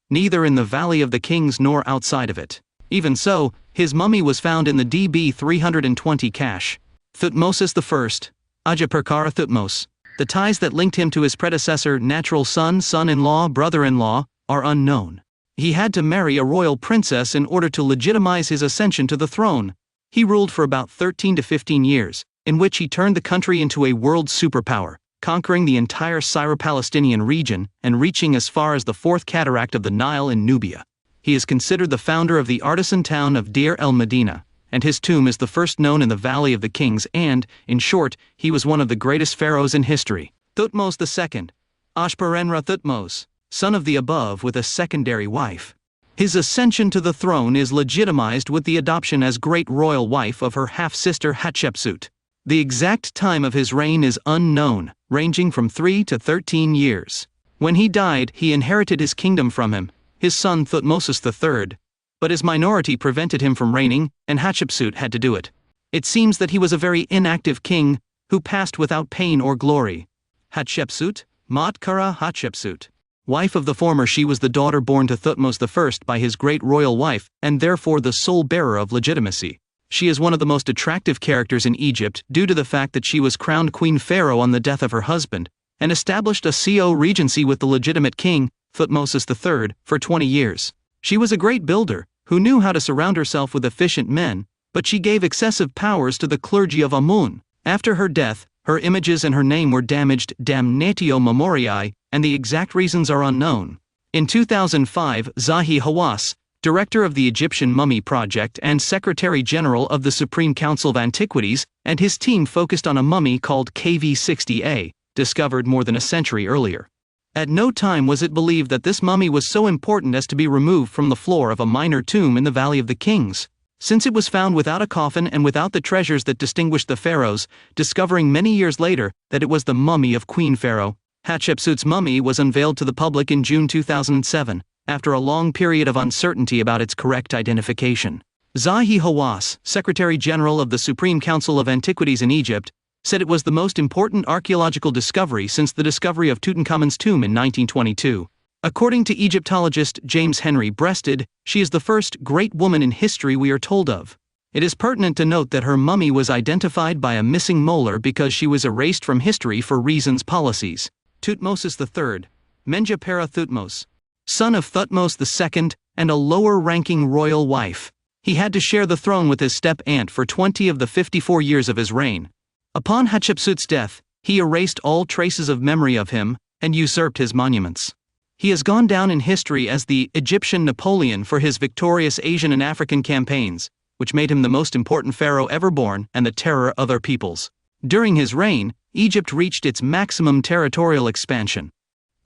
neither in the Valley of the Kings nor outside of it. Even so, his mummy was found in the DB 320 cache. Thutmosis I, Ajaperkara Thutmose. The ties that linked him to his predecessor, natural son, son-in-law, brother-in-law, are unknown. He had to marry a royal princess in order to legitimize his ascension to the throne. He ruled for about 13 to 15 years, in which he turned the country into a world superpower, conquering the entire Syro-Palestinian region and reaching as far as the fourth cataract of the Nile in Nubia. He is considered the founder of the artisan town of Deir el-Medina, and his tomb is the first known in the Valley of the Kings and, in short, he was one of the greatest pharaohs in history. Thutmose II, Ashperenra Thutmose, son of the above with a secondary wife. His ascension to the throne is legitimized with the adoption as great royal wife of her half-sister Hatshepsut. The exact time of his reign is unknown, ranging from 3 to 13 years. When he died, he inherited his kingdom from him, his son Thutmosis III, but his minority prevented him from reigning, and Hatshepsut had to do it. It seems that he was a very inactive king, who passed without pain or glory. Hatshepsut, Matkara Hatshepsut. Wife of the former, she was the daughter born to Thutmose I by his great royal wife, and therefore the sole bearer of legitimacy. She is one of the most attractive characters in Egypt due to the fact that she was crowned queen pharaoh on the death of her husband, and established a co-regency with the legitimate king, Thutmosis III, for 20 years. She was a great builder, who knew how to surround herself with efficient men, but she gave excessive powers to the clergy of Amun. After her death, her images and her name were damaged damnatio memoriae, and the exact reasons are unknown. In 2005, Zahi Hawass, director of the Egyptian Mummy Project and Secretary-General of the Supreme Council of Antiquities, and his team focused on a mummy called KV60A, discovered more than a century earlier. At no time was it believed that this mummy was so important as to be removed from the floor of a minor tomb in the Valley of the Kings. Since it was found without a coffin and without the treasures that distinguished the pharaohs, discovering many years later that it was the mummy of Queen Pharaoh, Hatshepsut's mummy was unveiled to the public in June 2007, after a long period of uncertainty about its correct identification. Zahi Hawass, Secretary-General of the Supreme Council of Antiquities in Egypt, said it was the most important archaeological discovery since the discovery of Tutankhamun's tomb in 1922. According to Egyptologist James Henry Breasted, she is the first great woman in history we are told of. It is pertinent to note that her mummy was identified by a missing molar because she was erased from history for reasons policies. Thutmosis III, Menjapera Thutmose, son of Thutmose II, and a lower-ranking royal wife. He had to share the throne with his step-aunt for 20 of the 54 years of his reign. Upon Hatshepsut's death, he erased all traces of memory of him, and usurped his monuments. He has gone down in history as the Egyptian Napoleon for his victorious Asian and African campaigns, which made him the most important pharaoh ever born and the terror of other peoples. During his reign, Egypt reached its maximum territorial expansion.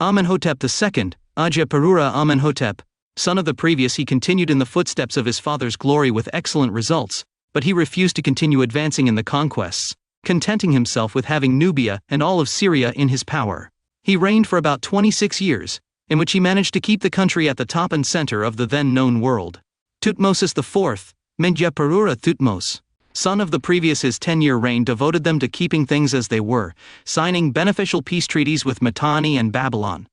Amenhotep II, Ajaperura Amenhotep, son of the previous, he continued in the footsteps of his father's glory with excellent results, but he refused to continue advancing in the conquests, contenting himself with having Nubia and all of Syria in his power. He reigned for about 26 years, in which he managed to keep the country at the top and center of the then-known world. Thutmosis IV, Menjapperura Thutmose, son of the previous, his 10-year reign devoted them to keeping things as they were, signing beneficial peace treaties with Mitanni and Babylon.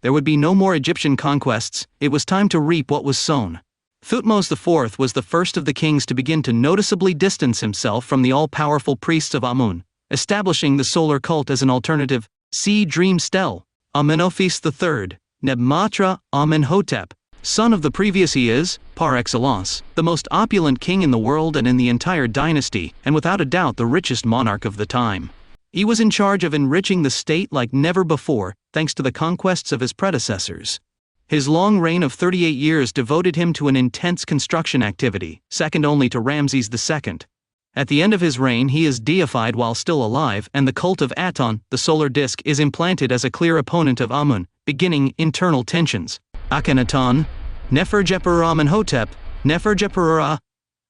There would be no more Egyptian conquests, it was time to reap what was sown. Thutmose IV was the first of the kings to begin to noticeably distance himself from the all-powerful priests of Amun, establishing the solar cult as an alternative. See Dream Stel. Amenophis III, Nebmatra Amenhotep, Son of the previous, he is, par excellence, the most opulent king in the world and in the entire dynasty, and without a doubt the richest monarch of the time. He was in charge of enriching the state like never before, thanks to the conquests of his predecessors. His long reign of 38 years devoted him to an intense construction activity, second only to Ramses II. At the end of his reign he is deified while still alive, and the cult of Aton, the solar disk, is implanted as a clear opponent of Amun, beginning internal tensions. Akenaton, Neferjeperura Amenhotep, Neferjeperura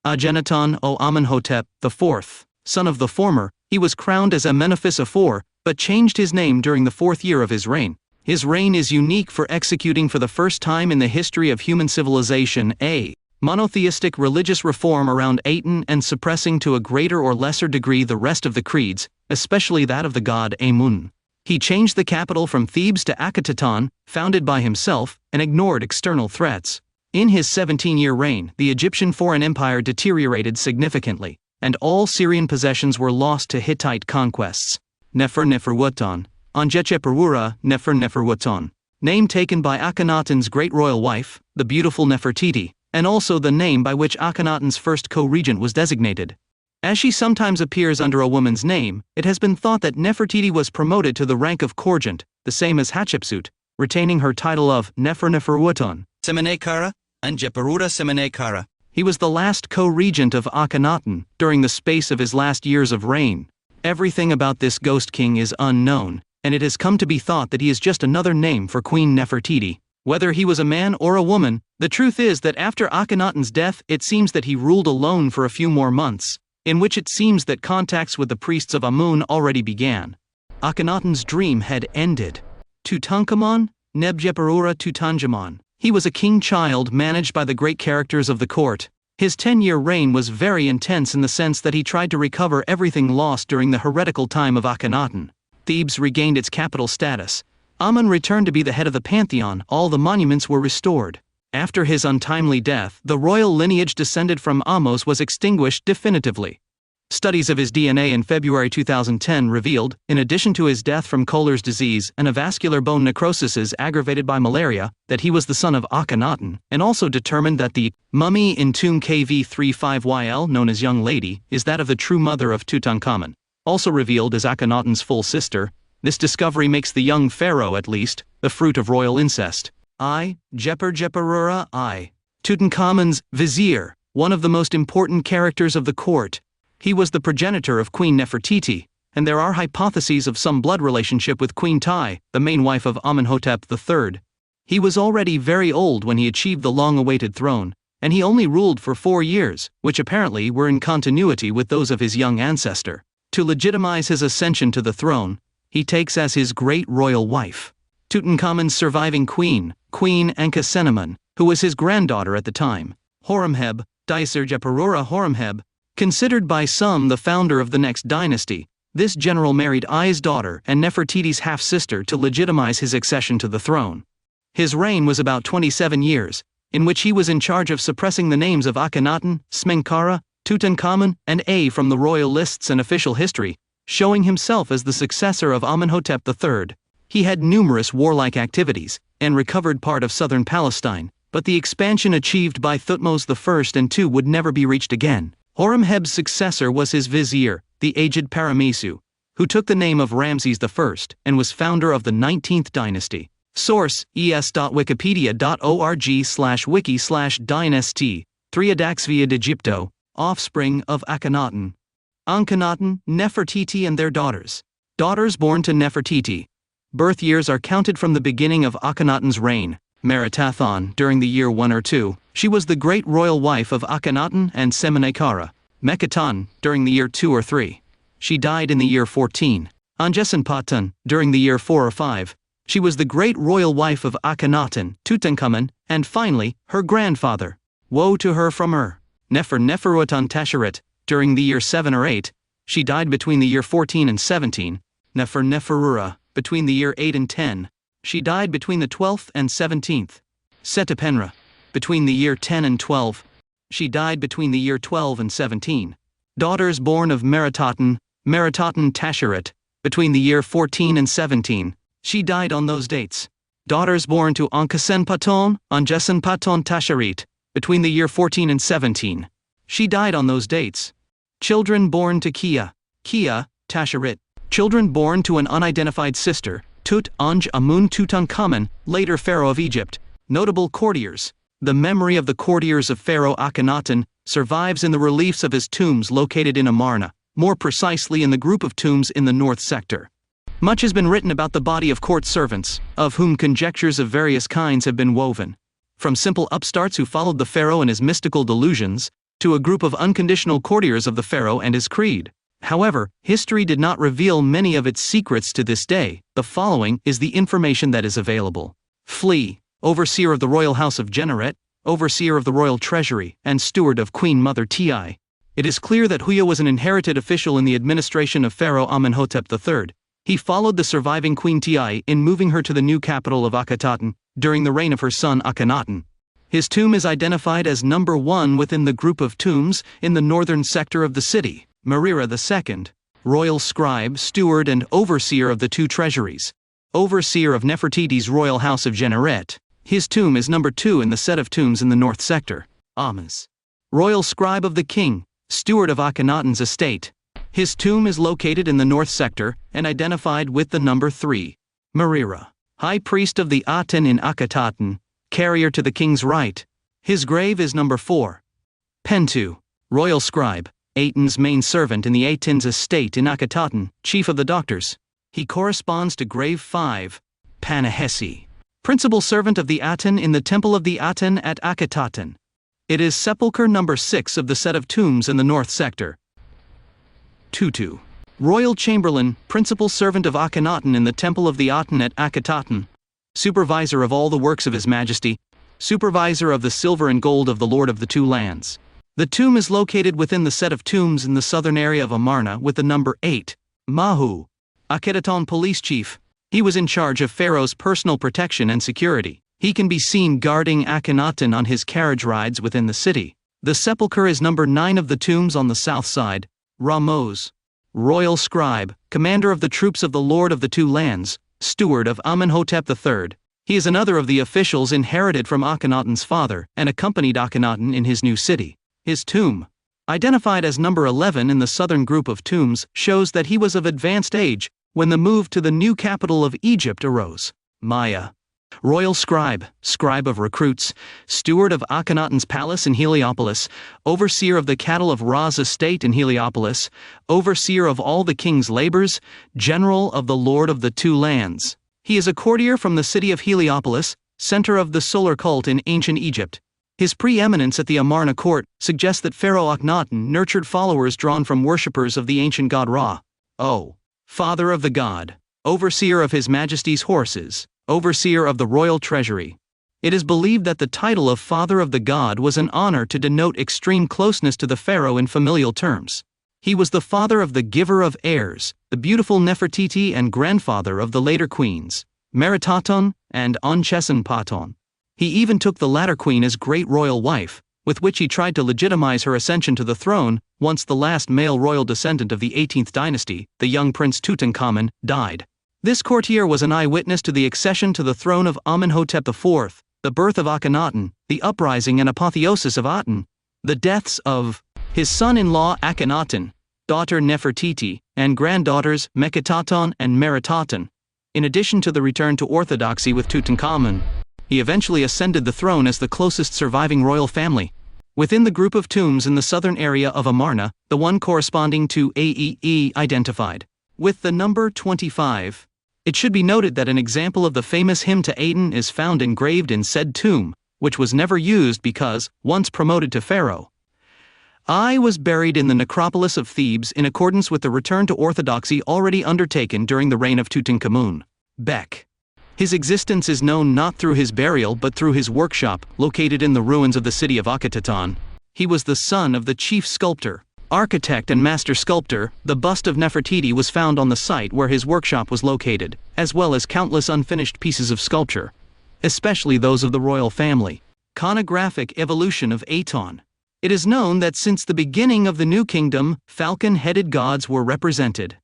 Akenaton o Amenhotep IV, son of the former, he was crowned as Amenephis IV, but changed his name during the 4th year of his reign. His reign is unique for executing for the first time in the history of human civilization a monotheistic religious reform around Aten and suppressing to a greater or lesser degree the rest of the creeds, especially that of the god Amun. He changed the capital from Thebes to Akenaton, founded by himself, and ignored external threats. In his 17-year reign, the Egyptian foreign empire deteriorated significantly, and all Syrian possessions were lost to Hittite conquests. Neferuaten, Anjecheperura Neferuaten, name taken by Akhenaton's great royal wife, the beautiful Nefertiti, and also the name by which Akhenaton's first co-regent was designated. As she sometimes appears under a woman's name, it has been thought that Nefertiti was promoted to the rank of Corregent, the same as Hatshepsut, retaining her title of Neferuaten. Semenekara, Anjeperura Semenekara. He was the last co-regent of Akhenaton during the space of his last years of reign. Everything about this ghost king is unknown, and it has come to be thought that he is just another name for Queen Nefertiti. Whether he was a man or a woman, the truth is that after Akhenaton's death it seems that he ruled alone for a few more months, in which it seems that contacts with the priests of Amun already began. Akhenaton's dream had ended. Tutankhamun, Nebjeperura Tutankhamun. He was a king child managed by the great characters of the court. His 10-year reign was very intense in the sense that he tried to recover everything lost during the heretical time of Akhenaton. Thebes regained its capital status. Amun returned to be the head of the pantheon. All the monuments were restored. After his untimely death, the royal lineage descended from Ahmose was extinguished definitively. Studies of his DNA in February 2010 revealed, in addition to his death from Kohler's disease and a vascular bone necrosis aggravated by malaria, that he was the son of Akhenaton, and also determined that the mummy in tomb KV35YL, known as Young Lady, is that of the true mother of Tutankhamun. Also revealed as Akhenaton's full sister, this discovery makes the young pharaoh, at least, the fruit of royal incest. Jeperura I. Tutankhamun's vizier, one of the most important characters of the court. He was the progenitor of Queen Nefertiti, and there are hypotheses of some blood relationship with Queen Tai, the main wife of Amenhotep III. He was already very old when he achieved the long-awaited throne, and he only ruled for 4 years, which apparently were in continuity with those of his young ancestor. To legitimize his ascension to the throne, he takes as his great royal wife Tutankhamun's surviving queen, Queen Ankhesenamun, who was his granddaughter at the time, Horemheb, Djeperura Horemheb. Considered by some the founder of the next dynasty, this general married Ai's daughter and Nefertiti's half-sister to legitimize his accession to the throne. His reign was about 27 years, in which he was in charge of suppressing the names of Akhenaton, Smenkhara, Tutankhamun, and A from the royal lists and official history, showing himself as the successor of Amenhotep III. He had numerous warlike activities, and recovered part of southern Palestine, but the expansion achieved by Thutmose I and II would never be reached again. Horemheb's successor was his vizier, the aged Paramesu, who took the name of Ramses I and was founder of the 19th dynasty. Source: es.wikipedia.org/wiki/dynasty, 3 Adaxvia d'Egypto, offspring of Akhenaton. Akhenaton, Nefertiti and their daughters. Daughters born to Nefertiti. Birth years are counted from the beginning of Akhenaton's reign. Meritathon, during the year 1 or 2, she was the great royal wife of Akhenaton and Semenekara. Meketen, during the year 2 or 3. She died in the year 14. Anjesenpatan, during the year 4 or 5. She was the great royal wife of Akhenaton, Tutankhamun, and finally, her grandfather. Woe to her from Ur. Neferuaten Tasheret, during the year 7 or 8. She died between the year 14 and 17. Neferurah, between the year 8 and 10. She died between the 12th and 17th. Setepenra, between the year 10 and 12. She died between the year 12 and 17. Daughters born of Meritaten Tasheret, between the year 14 and 17. She died on those dates. Daughters born to Ankesen Tasharit, between the year 14 and 17. She died on those dates. Children born to Kia Tasharit. Children born to an unidentified sister, Tut Anj Amun Tutankhamun, later pharaoh of Egypt. Notable courtiers. The memory of the courtiers of Pharaoh Akenaton survives in the reliefs of his tombs located in Amarna, more precisely in the group of tombs in the north sector. Much has been written about the body of court servants, of whom conjectures of various kinds have been woven. From simple upstarts who followed the pharaoh and his mystical delusions, to a group of unconditional courtiers of the pharaoh and his creed. However, history did not reveal many of its secrets to this day. The following is the information that is available. Flea, overseer of the royal house of Generet, overseer of the royal treasury, and steward of Queen Mother Ti. It is clear that Huya was an inherited official in the administration of Pharaoh Amenhotep III. He followed the surviving Queen Ti in moving her to the new capital of Akhetaten during the reign of her son Akhenaten. His tomb is identified as number 1 within the group of tombs in the northern sector of the city. Merira II, royal scribe, steward and overseer of the 2 treasuries. Overseer of Nefertiti's royal house of Generet. His tomb is number 2 in the set of tombs in the north sector. Ahmes, royal scribe of the king, steward of Akhenaten's estate. His tomb is located in the north sector and identified with the number 3. Merira, high priest of the Aten in Akhetaten, carrier to the king's right. His grave is number 4. Pentu, royal scribe, Aten's main servant in the Aten's estate in Akhetaten, chief of the doctors. He corresponds to grave 5. Panahesi, principal servant of the Aten in the temple of the Aten at Akhetaten. It is sepulchre number 6 of the set of tombs in the north sector. Tutu, royal chamberlain, principal servant of Akhenaten in the temple of the Aten at Akhetaten. Supervisor of all the works of His Majesty. Supervisor of the silver and gold of the Lord of the 2 lands. The tomb is located within the set of tombs in the southern area of Amarna with the number 8. Mahu, Akenaton police chief. He was in charge of Pharaoh's personal protection and security. He can be seen guarding Akhenaten on his carriage rides within the city. The sepulchre is number 9 of the tombs on the south side. Ramos, royal scribe, commander of the troops of the Lord of the 2 lands, steward of Amenhotep III. He is another of the officials inherited from Akhenaten's father and accompanied Akhenaten in his new city. His tomb, identified as number 11 in the southern group of tombs, shows that he was of advanced age when the move to the new capital of Egypt arose. Maya, royal scribe, scribe of recruits, steward of Akhenaten's palace in Heliopolis, overseer of the cattle of Ra's estate in Heliopolis, overseer of all the king's labors, general of the Lord of the 2 lands. He is a courtier from the city of Heliopolis, center of the solar cult in ancient Egypt. His preeminence at the Amarna court suggests that Pharaoh Akhenaten nurtured followers drawn from worshippers of the ancient god Ra. O, father of the god, overseer of His Majesty's horses, overseer of the royal treasury. It is believed that the title of Father of the God was an honor to denote extreme closeness to the pharaoh in familial terms. He was the father of the giver of heirs, the beautiful Nefertiti, and grandfather of the later queens, Meritaton and Anchesenpaton. He even took the latter queen as great royal wife, with which he tried to legitimize her ascension to the throne once the last male royal descendant of the 18th dynasty, the young prince Tutankhamun, died. This courtier was an eyewitness to the accession to the throne of Amenhotep IV, the birth of Akhenaten, the uprising and apotheosis of Aten, the deaths of his son-in-law Akhenaten, daughter Nefertiti, and granddaughters Meketaton and Meritaton. In addition to the return to orthodoxy with Tutankhamun, he eventually ascended the throne as the closest surviving royal family. Within the group of tombs in the southern area of Amarna, the one corresponding to Aee identified with the number 25. It should be noted that an example of the famous hymn to Aten is found engraved in said tomb, which was never used because, once promoted to pharaoh, I was buried in the necropolis of Thebes in accordance with the return to orthodoxy already undertaken during the reign of Tutankhamun. Bek. His existence is known not through his burial but through his workshop, located in the ruins of the city of Akhetaten. He was the son of the chief sculptor, architect and master sculptor. The bust of Nefertiti was found on the site where his workshop was located, as well as countless unfinished pieces of sculpture, especially those of the royal family. Conographic evolution of Aton. It is known that since the beginning of the New Kingdom, falcon-headed gods were represented.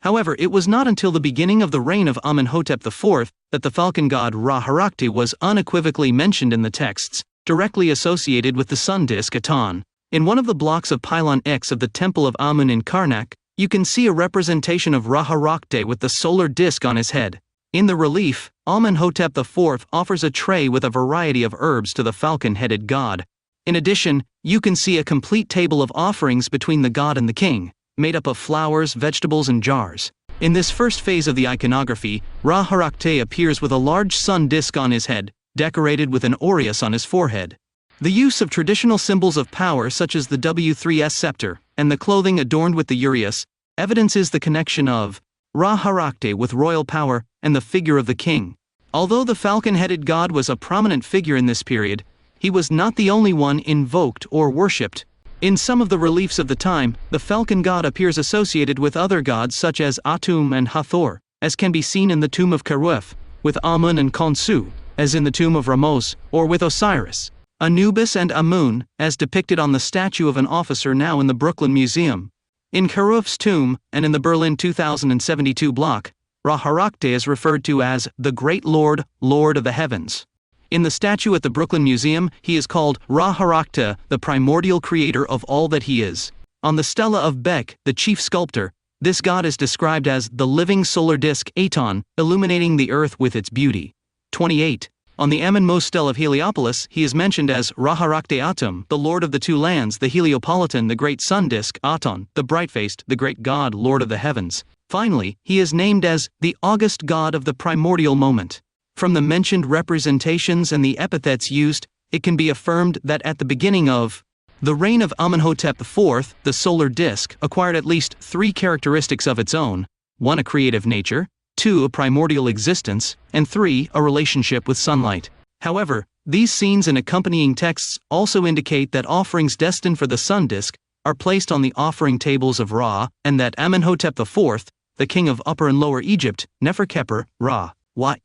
However, it was not until the beginning of the reign of Amenhotep IV that the falcon god Ra-Harakti was unequivocally mentioned in the texts, directly associated with the sun disk Aton. In one of the blocks of Pylon X of the Temple of Amun in Karnak, you can see a representation of Ra-Harakte with the solar disk on his head. In the relief, Amenhotep IV offers a tray with a variety of herbs to the falcon-headed god. In addition, you can see a complete table of offerings between the god and the king, made up of flowers, vegetables, and jars. In this first phase of the iconography, Ra-Harakte appears with a large sun disk on his head, decorated with an aureus on his forehead. The use of traditional symbols of power such as the W3S scepter, and the clothing adorned with the uraeus, evidences the connection of Ra-Harakte with royal power and the figure of the king. Although the falcon-headed god was a prominent figure in this period, he was not the only one invoked or worshipped. In some of the reliefs of the time, the falcon god appears associated with other gods such as Atum and Hathor, as can be seen in the tomb of Keruef, with Amun and Khonsu, as in the tomb of Ramos, or with Osiris, Anubis and Amun, as depicted on the statue of an officer now in the Brooklyn Museum. In Keruef's tomb, and in the Berlin 2072 block, Ra-Harakte is referred to as the Great Lord, Lord of the Heavens. In the statue at the Brooklyn Museum, he is called Ra-Harakte, the primordial creator of all that he is. On the stela of Beck, the chief sculptor, this god is described as the living solar disk Aton, illuminating the earth with its beauty. 28. On the Amun-Mo stele of Heliopolis, he is mentioned as Ra-Harakte Atum, the lord of the two lands, the Heliopolitan, the great sun disk Aton, the bright-faced, the great god, lord of the heavens. Finally, he is named as the august god of the primordial moment. From the mentioned representations and the epithets used, it can be affirmed that at the beginning of the reign of Amenhotep IV, the solar disk acquired at least three characteristics of its own: 1. A creative nature, 2. A primordial existence, and 3. A relationship with sunlight. However, these scenes and accompanying texts also indicate that offerings destined for the sun disk are placed on the offering tables of Ra, and that Amenhotep IV, the king of Upper and Lower Egypt, Neferkeper, Ra,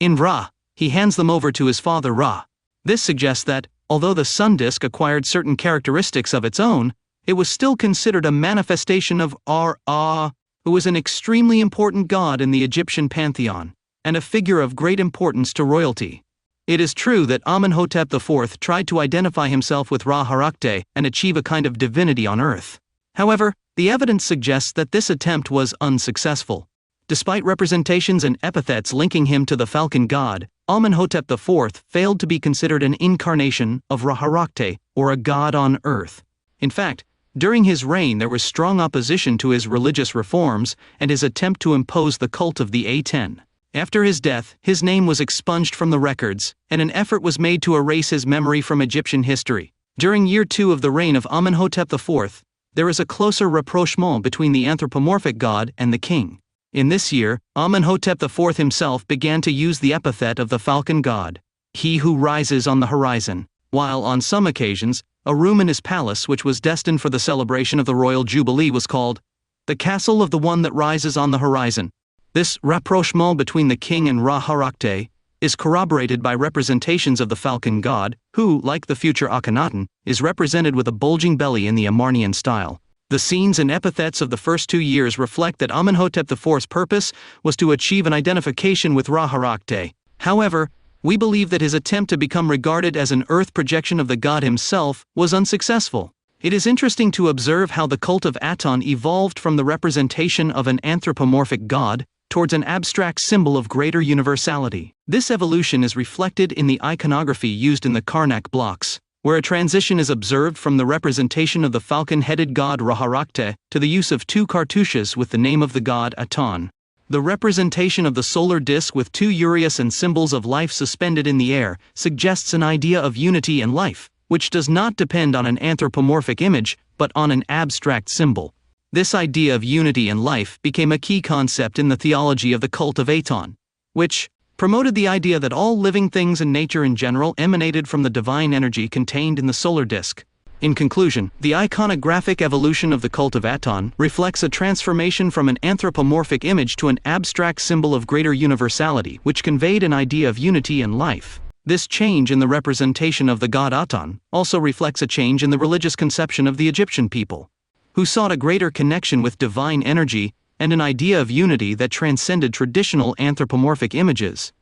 in Ra, he hands them over to his father Ra. This suggests that, although the sun disk acquired certain characteristics of its own, it was still considered a manifestation of Ra, who was an extremely important god in the Egyptian pantheon, and a figure of great importance to royalty. It is true that Amenhotep IV tried to identify himself with Ra-Harakte and achieve a kind of divinity on earth. However, the evidence suggests that this attempt was unsuccessful. Despite representations and epithets linking him to the falcon god, Amenhotep IV failed to be considered an incarnation of Ra-Harakte, or a god on earth. In fact, during his reign there was strong opposition to his religious reforms and his attempt to impose the cult of the Aten. After his death, his name was expunged from the records, and an effort was made to erase his memory from Egyptian history. During year 2 of the reign of Amenhotep IV, there is a closer rapprochement between the anthropomorphic god and the king. In this year, Amenhotep IV himself began to use the epithet of the falcon god, he who rises on the horizon, while on some occasions, a room in his palace which was destined for the celebration of the royal jubilee was called the castle of the one that rises on the horizon. This rapprochement between the king and Ra-Harakte is corroborated by representations of the falcon god, who, like the future Akenaton, is represented with a bulging belly in the Amarnian style. The scenes and epithets of the first 2 years reflect that Amenhotep IV's purpose was to achieve an identification with Ra-Harakte. However, we believe that his attempt to become regarded as an earth projection of the god himself was unsuccessful. It is interesting to observe how the cult of Aton evolved from the representation of an anthropomorphic god towards an abstract symbol of greater universality. This evolution is reflected in the iconography used in the Karnak blocks, where a transition is observed from the representation of the falcon-headed god Ra-Harakte to the use of 2 cartouches with the name of the god Aton. The representation of the solar disk with 2 uraeus and symbols of life suspended in the air suggests an idea of unity and life, which does not depend on an anthropomorphic image, but on an abstract symbol. This idea of unity and life became a key concept in the theology of the cult of Aton, which promoted the idea that all living things and nature in general emanated from the divine energy contained in the solar disk. In conclusion, the iconographic evolution of the cult of Aton reflects a transformation from an anthropomorphic image to an abstract symbol of greater universality, which conveyed an idea of unity and life. This change in the representation of the god Aton also reflects a change in the religious conception of the Egyptian people, who sought a greater connection with divine energy and an idea of unity that transcended traditional anthropomorphic images.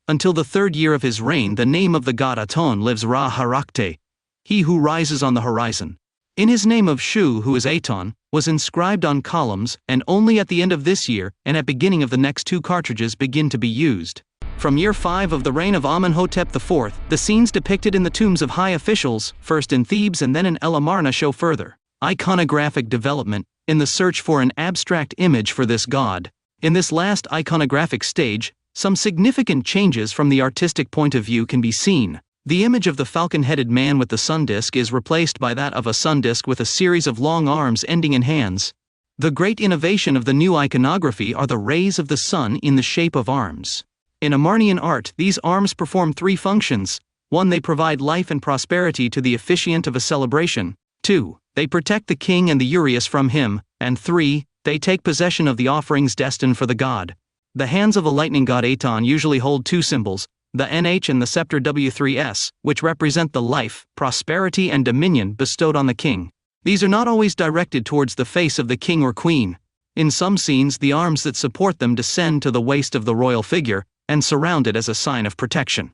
Until the third year of his reign, the name of the god Aton lives Ra Harakte, he who rises on the horizon. In his name of Shu, who is Aton, was inscribed on columns, and only at the end of this year and at beginning of the next 2 cartridges begin to be used. From year 5 of the reign of Amenhotep IV, the scenes depicted in the tombs of high officials, first in Thebes and then in El Amarna, show further iconographic development in the search for an abstract image for this god. In this last iconographic stage, some significant changes from the artistic point of view can be seen. The image of the falcon-headed man with the sun disk is replaced by that of a sun disk with a series of long arms ending in hands. The great innovation of the new iconography are the rays of the sun in the shape of arms. In Amarnian art, these arms perform 3 functions. 1. They provide life and prosperity to the officiant of a celebration. 2. They protect the king and the uraeus from him. And 3. They take possession of the offerings destined for the god. The hands of a lightning god Aton usually hold 2 symbols, the NH and the scepter W3S, which represent the life, prosperity and dominion bestowed on the king. These are not always directed towards the face of the king or queen. In some scenes, the arms that support them descend to the waist of the royal figure, and surround it as a sign of protection.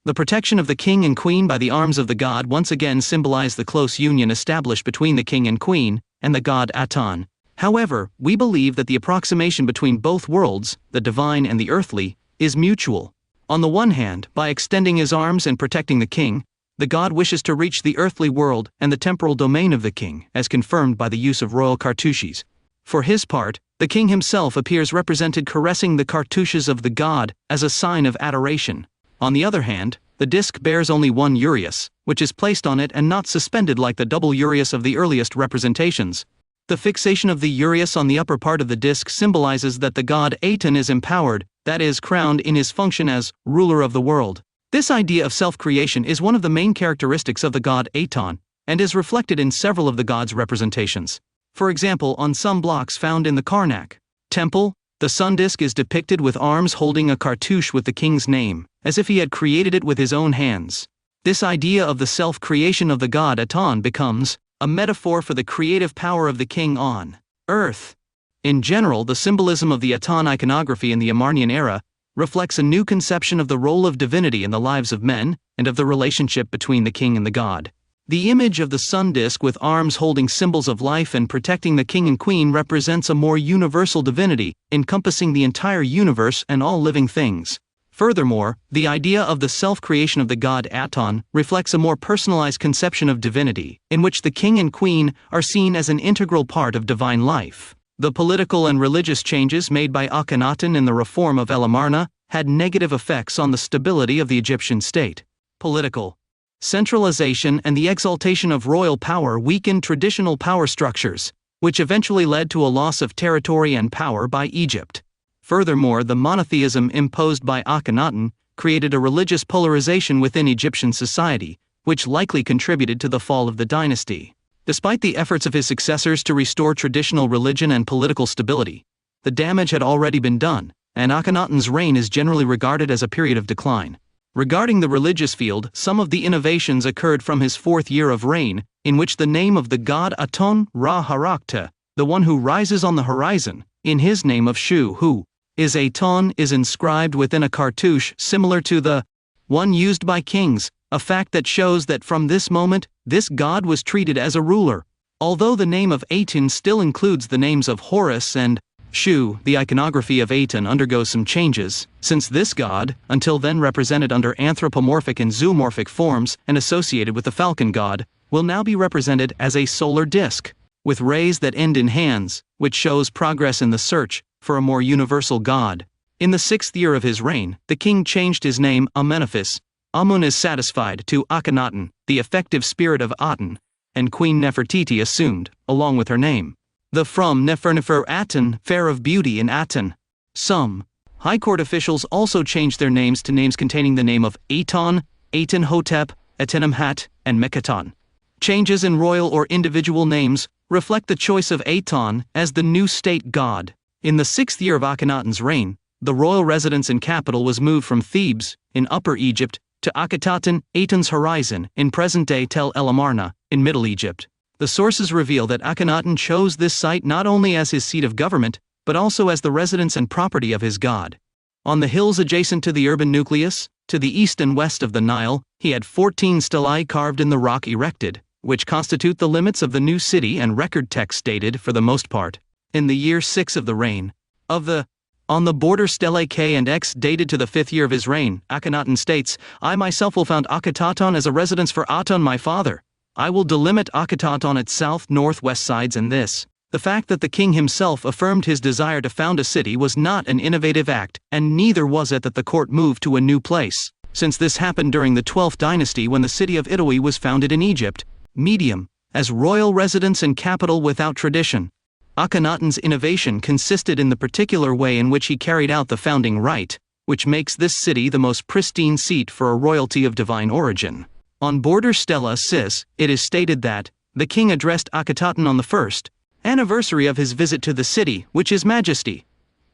The protection of the king and queen by the arms of the god once again symbolize the close union established between the king and queen, and the god Aton. However, we believe that the approximation between both worlds, the divine and the earthly, is mutual. On the one hand, by extending his arms and protecting the king, the god wishes to reach the earthly world and the temporal domain of the king, as confirmed by the use of royal cartouches. For his part, the king himself appears represented caressing the cartouches of the god as a sign of adoration. On the other hand, the disc bears only 1 uraeus, which is placed on it and not suspended like the double uraeus of the earliest representations. The fixation of the uraeus on the upper part of the disc symbolizes that the god Aton is empowered, that is, crowned in his function as ruler of the world. This idea of self-creation is one of the main characteristics of the god Aton, and is reflected in several of the god's representations. For example, on some blocks found in the Karnak temple, the sun disk is depicted with arms holding a cartouche with the king's name, as if he had created it with his own hands. This idea of the self-creation of the god Aton becomes a metaphor for the creative power of the king on earth. In general, the symbolism of the Aton iconography in the Amarnian era reflects a new conception of the role of divinity in the lives of men, and of the relationship between the king and the god. The image of the sun disk with arms holding symbols of life and protecting the king and queen represents a more universal divinity, encompassing the entire universe and all living things. Furthermore, the idea of the self-creation of the god Aton reflects a more personalized conception of divinity, in which the king and queen are seen as an integral part of divine life. The political and religious changes made by Akenaton in the reform of El Amarna had negative effects on the stability of the Egyptian state. Political centralization and the exaltation of royal power weakened traditional power structures, which eventually led to a loss of territory and power by Egypt. Furthermore, the monotheism imposed by Akenaton created a religious polarization within Egyptian society, which likely contributed to the fall of the dynasty. Despite the efforts of his successors to restore traditional religion and political stability, the damage had already been done, and Akhenaton's reign is generally regarded as a period of decline. Regarding the religious field, some of the innovations occurred from his 4th year of reign, in which the name of the god Aton Ra Harakta, the one who rises on the horizon, in his name of Shu, who is Aton, is inscribed within a cartouche similar to the one used by kings, a fact that shows that from this moment, this god was treated as a ruler. Although the name of Aton still includes the names of Horus and Shu, the iconography of Aton undergoes some changes, since this god, until then represented under anthropomorphic and zoomorphic forms and associated with the falcon god, will now be represented as a solar disk, with rays that end in hands, which shows progress in the search for a more universal god. In the 6th year of his reign, the king changed his name Amenephis. Amun is satisfied to Akhenaton, the effective spirit of Aten, and Queen Nefertiti assumed, along with her name, the from Nefernefer Aten, fair of beauty in Aten. Some high court officials also changed their names to names containing the name of Aton, Atenhotep, Atenemhat, and Mekaton. Changes in royal or individual names reflect the choice of Aton as the new state god. In the 6th year of Akhenaton's reign, the royal residence and capital was moved from Thebes, in Upper Egypt, to Akhetaten, Aton's horizon, in present-day Tel El Amarna, in Middle Egypt. The sources reveal that Akhenaton chose this site not only as his seat of government, but also as the residence and property of his god. On the hills adjacent to the urban nucleus, to the east and west of the Nile, he had 14 stelae carved in the rock erected, which constitute the limits of the new city, and record texts dated, for the most part, in the year 6 of the reign of the. On the border stelae K and X dated to the 5th year of his reign, Akenaton states, I myself will found Akenaton as a residence for Aton my father. I will delimit Akenaton on its south-northwest sides, and this. The fact that the king himself affirmed his desire to found a city was not an innovative act, and neither was it that the court moved to a new place, since this happened during the 12th dynasty when the city of Italy was founded in Egypt, medium, as royal residence and capital without tradition. Akenaton's innovation consisted in the particular way in which he carried out the founding rite, which makes this city the most pristine seat for a royalty of divine origin. On border stela Cis, it is stated that the king addressed Akenaton on the first anniversary of his visit to the city, which His Majesty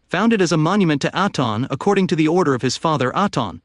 founded as a monument to Aton according to the order of his father Aton.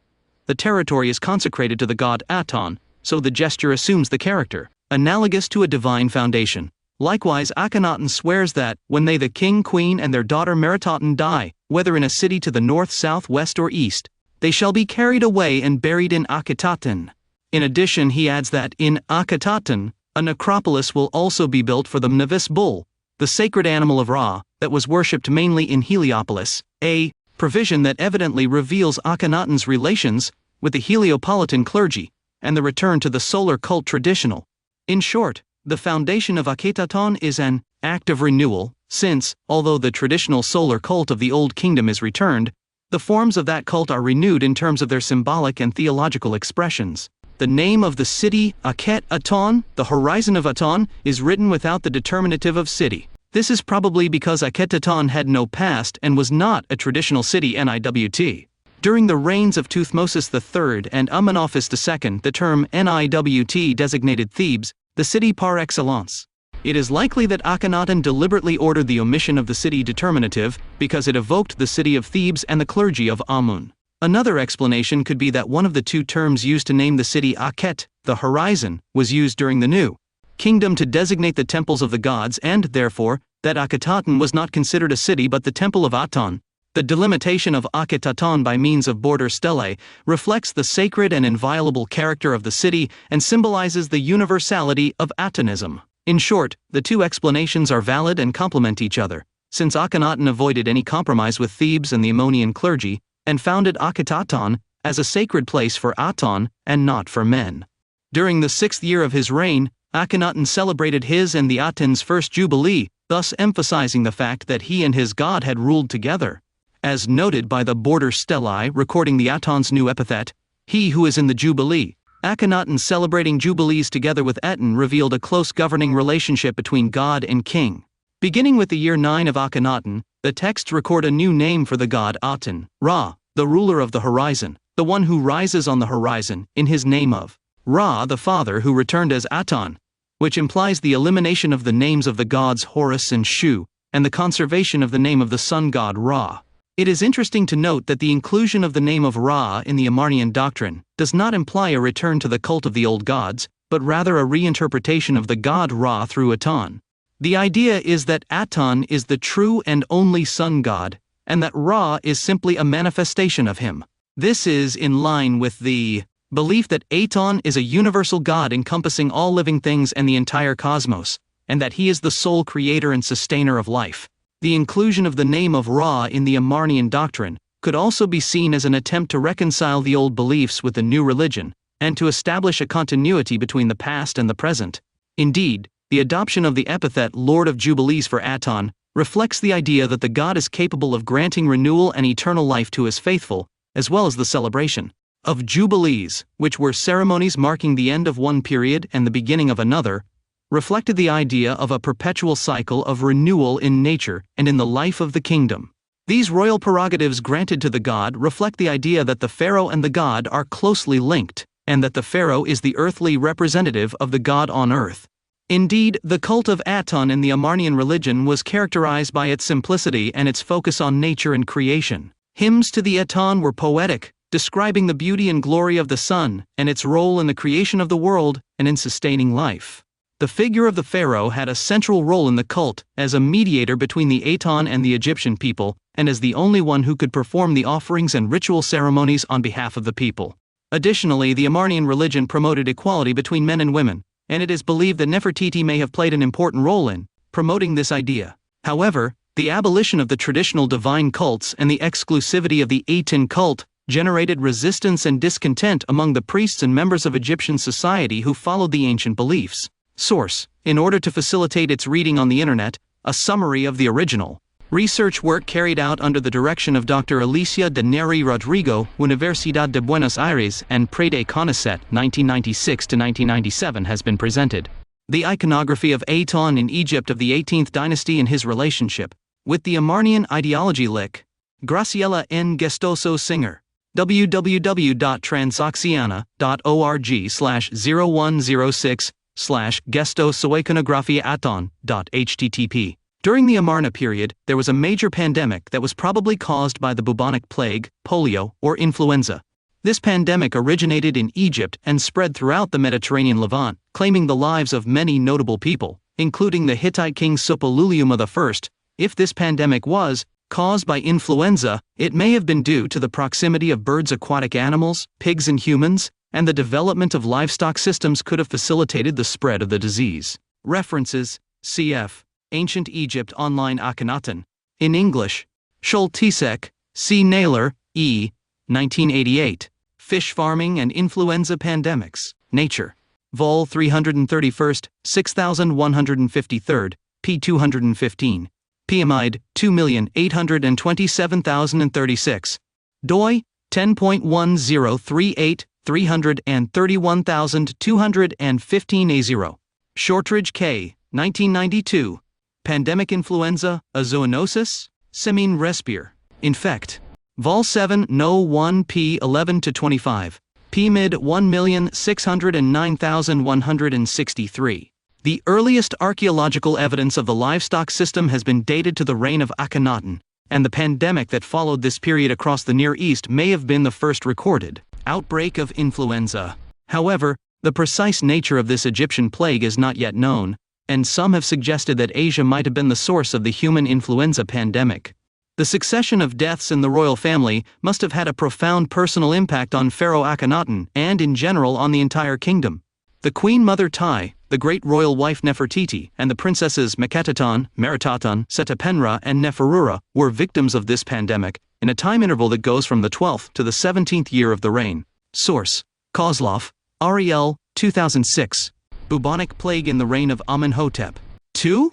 The territory is consecrated to the god Aton, so the gesture assumes the character analogous to a divine foundation. Likewise, Akenaton swears that, when they the king, queen, and their daughter Meritaten die, whether in a city to the north, south, west, or east, they shall be carried away and buried in Akenaton. In addition, he adds that, in Akenaton, a necropolis will also be built for the Mnevis bull, the sacred animal of Ra, that was worshipped mainly in Heliopolis, a provision that evidently reveals Akenaton's relations with the Heliopolitan clergy, and the return to the solar cult traditional. In short, the foundation of Akenaton is an act of renewal, since, although the traditional solar cult of the Old Kingdom is returned, the forms of that cult are renewed in terms of their symbolic and theological expressions. The name of the city, Akenaton, the horizon of Aton, is written without the determinative of city. This is probably because Akenaton had no past and was not a traditional city NIWT. During the reigns of Thutmosis III and Amenophis II, the term NIWT designated Thebes, the city par excellence. It is likely that Akenaton deliberately ordered the omission of the city determinative because it evoked the city of Thebes and the clergy of Amun. Another explanation could be that one of the two terms used to name the city Aket, the horizon, was used during the New Kingdom to designate the temples of the gods, and, therefore, that Akenaton was not considered a city but the temple of Aton. The delimitation of Akenaton by means of border stelae reflects the sacred and inviolable character of the city and symbolizes the universality of Atonism. In short, the two explanations are valid and complement each other, since Akenaton avoided any compromise with Thebes and the Ammonian clergy, and founded Akenaton as a sacred place for Aton and not for men. During the 6th year of his reign, Akenaton celebrated his and the Aten's first jubilee, thus emphasizing the fact that he and his god had ruled together. As noted by the border stelae recording the Aton's new epithet, he who is in the Jubilee. Akenaton celebrating jubilees together with Aten revealed a close governing relationship between god and king. Beginning with the year 9 of Akenaton, the texts record a new name for the god Aten, Ra, the ruler of the horizon, the one who rises on the horizon, in his name of Ra the father who returned as Aton, which implies the elimination of the names of the gods Horus and Shu, and the conservation of the name of the sun god Ra. It is interesting to note that the inclusion of the name of Ra in the Amarnian doctrine does not imply a return to the cult of the old gods, but rather a reinterpretation of the god Ra through Aton. The idea is that Aton is the true and only sun god, and that Ra is simply a manifestation of him. This is in line with the belief that Aton is a universal god encompassing all living things and the entire cosmos, and that he is the sole creator and sustainer of life. The inclusion of the name of Ra in the Amarnian doctrine could also be seen as an attempt to reconcile the old beliefs with the new religion, and to establish a continuity between the past and the present. Indeed, the adoption of the epithet Lord of Jubilees for Aton reflects the idea that the god is capable of granting renewal and eternal life to his faithful, as well as the celebration of jubilees, which were ceremonies marking the end of one period and the beginning of another, reflected the idea of a perpetual cycle of renewal in nature and in the life of the kingdom. These royal prerogatives granted to the god reflect the idea that the pharaoh and the god are closely linked, and that the pharaoh is the earthly representative of the god on earth. Indeed, the cult of Aton in the Amarnian religion was characterized by its simplicity and its focus on nature and creation. Hymns to the Aton were poetic, describing the beauty and glory of the sun, and its role in the creation of the world and in sustaining life. The figure of the pharaoh had a central role in the cult as a mediator between the Aton and the Egyptian people, and as the only one who could perform the offerings and ritual ceremonies on behalf of the people. Additionally, the Amarnian religion promoted equality between men and women, and it is believed that Nefertiti may have played an important role in promoting this idea. However, the abolition of the traditional divine cults and the exclusivity of the Aten cult generated resistance and discontent among the priests and members of Egyptian society who followed the ancient beliefs. Source: in order to facilitate its reading on the internet, a summary of the original research work carried out under the direction of Dr. Alicia de Neri Rodrigo, Universidad de Buenos Aires and Prede Conicet, 1996–1997 has been presented. The iconography of Aton in Egypt of the 18th dynasty and his relationship with the Amarnian ideology. Lic. Graciela N. Gestoso Singer. www.transoxiana.org/0106/gestosoiconografia-aton.http. During the Amarna period, there was a major pandemic that was probably caused by the bubonic plague, polio, or influenza. This pandemic originated in Egypt and spread throughout the Mediterranean Levant, claiming the lives of many notable people, including the Hittite king Suppiluliuma I. If this pandemic was caused by influenza, it may have been due to the proximity of birds, aquatic animals, pigs and humans, and the development of livestock systems could have facilitated the spread of the disease. References: cf. Ancient Egypt Online Akhenaten. In English. Schultisek, C. Naylor, E. 1988. Fish Farming and Influenza Pandemics. Nature. Vol. 331, 6153, p. 215. PMID, 2,827,036. doi, 10.1038, 331,215 A0. Shortridge K. 1992. Pandemic Influenza, a Zoonosis? Semin Respire. Infect. Vol. 7 No 1 p. 11–25. PMID 1,609,163. The earliest archaeological evidence of the livestock system has been dated to the reign of Akenaton, and the pandemic that followed this period across the Near East may have been the first recorded outbreak of influenza. However, the precise nature of this Egyptian plague is not yet known, and some have suggested that Asia might have been the source of the human influenza pandemic. The succession of deaths in the royal family must have had a profound personal impact on Pharaoh Akhenaton and in general on the entire kingdom. The Queen Mother Tai, the great royal wife Nefertiti, and the princesses Meketaton, Meritaton, Setapenra, and Neferura were victims of this pandemic, in a time interval that goes from the 12th to the 17th year of the reign. Source: Kozlov, Ariel, 2006. Bubonic Plague in the Reign of Amenhotep. 2?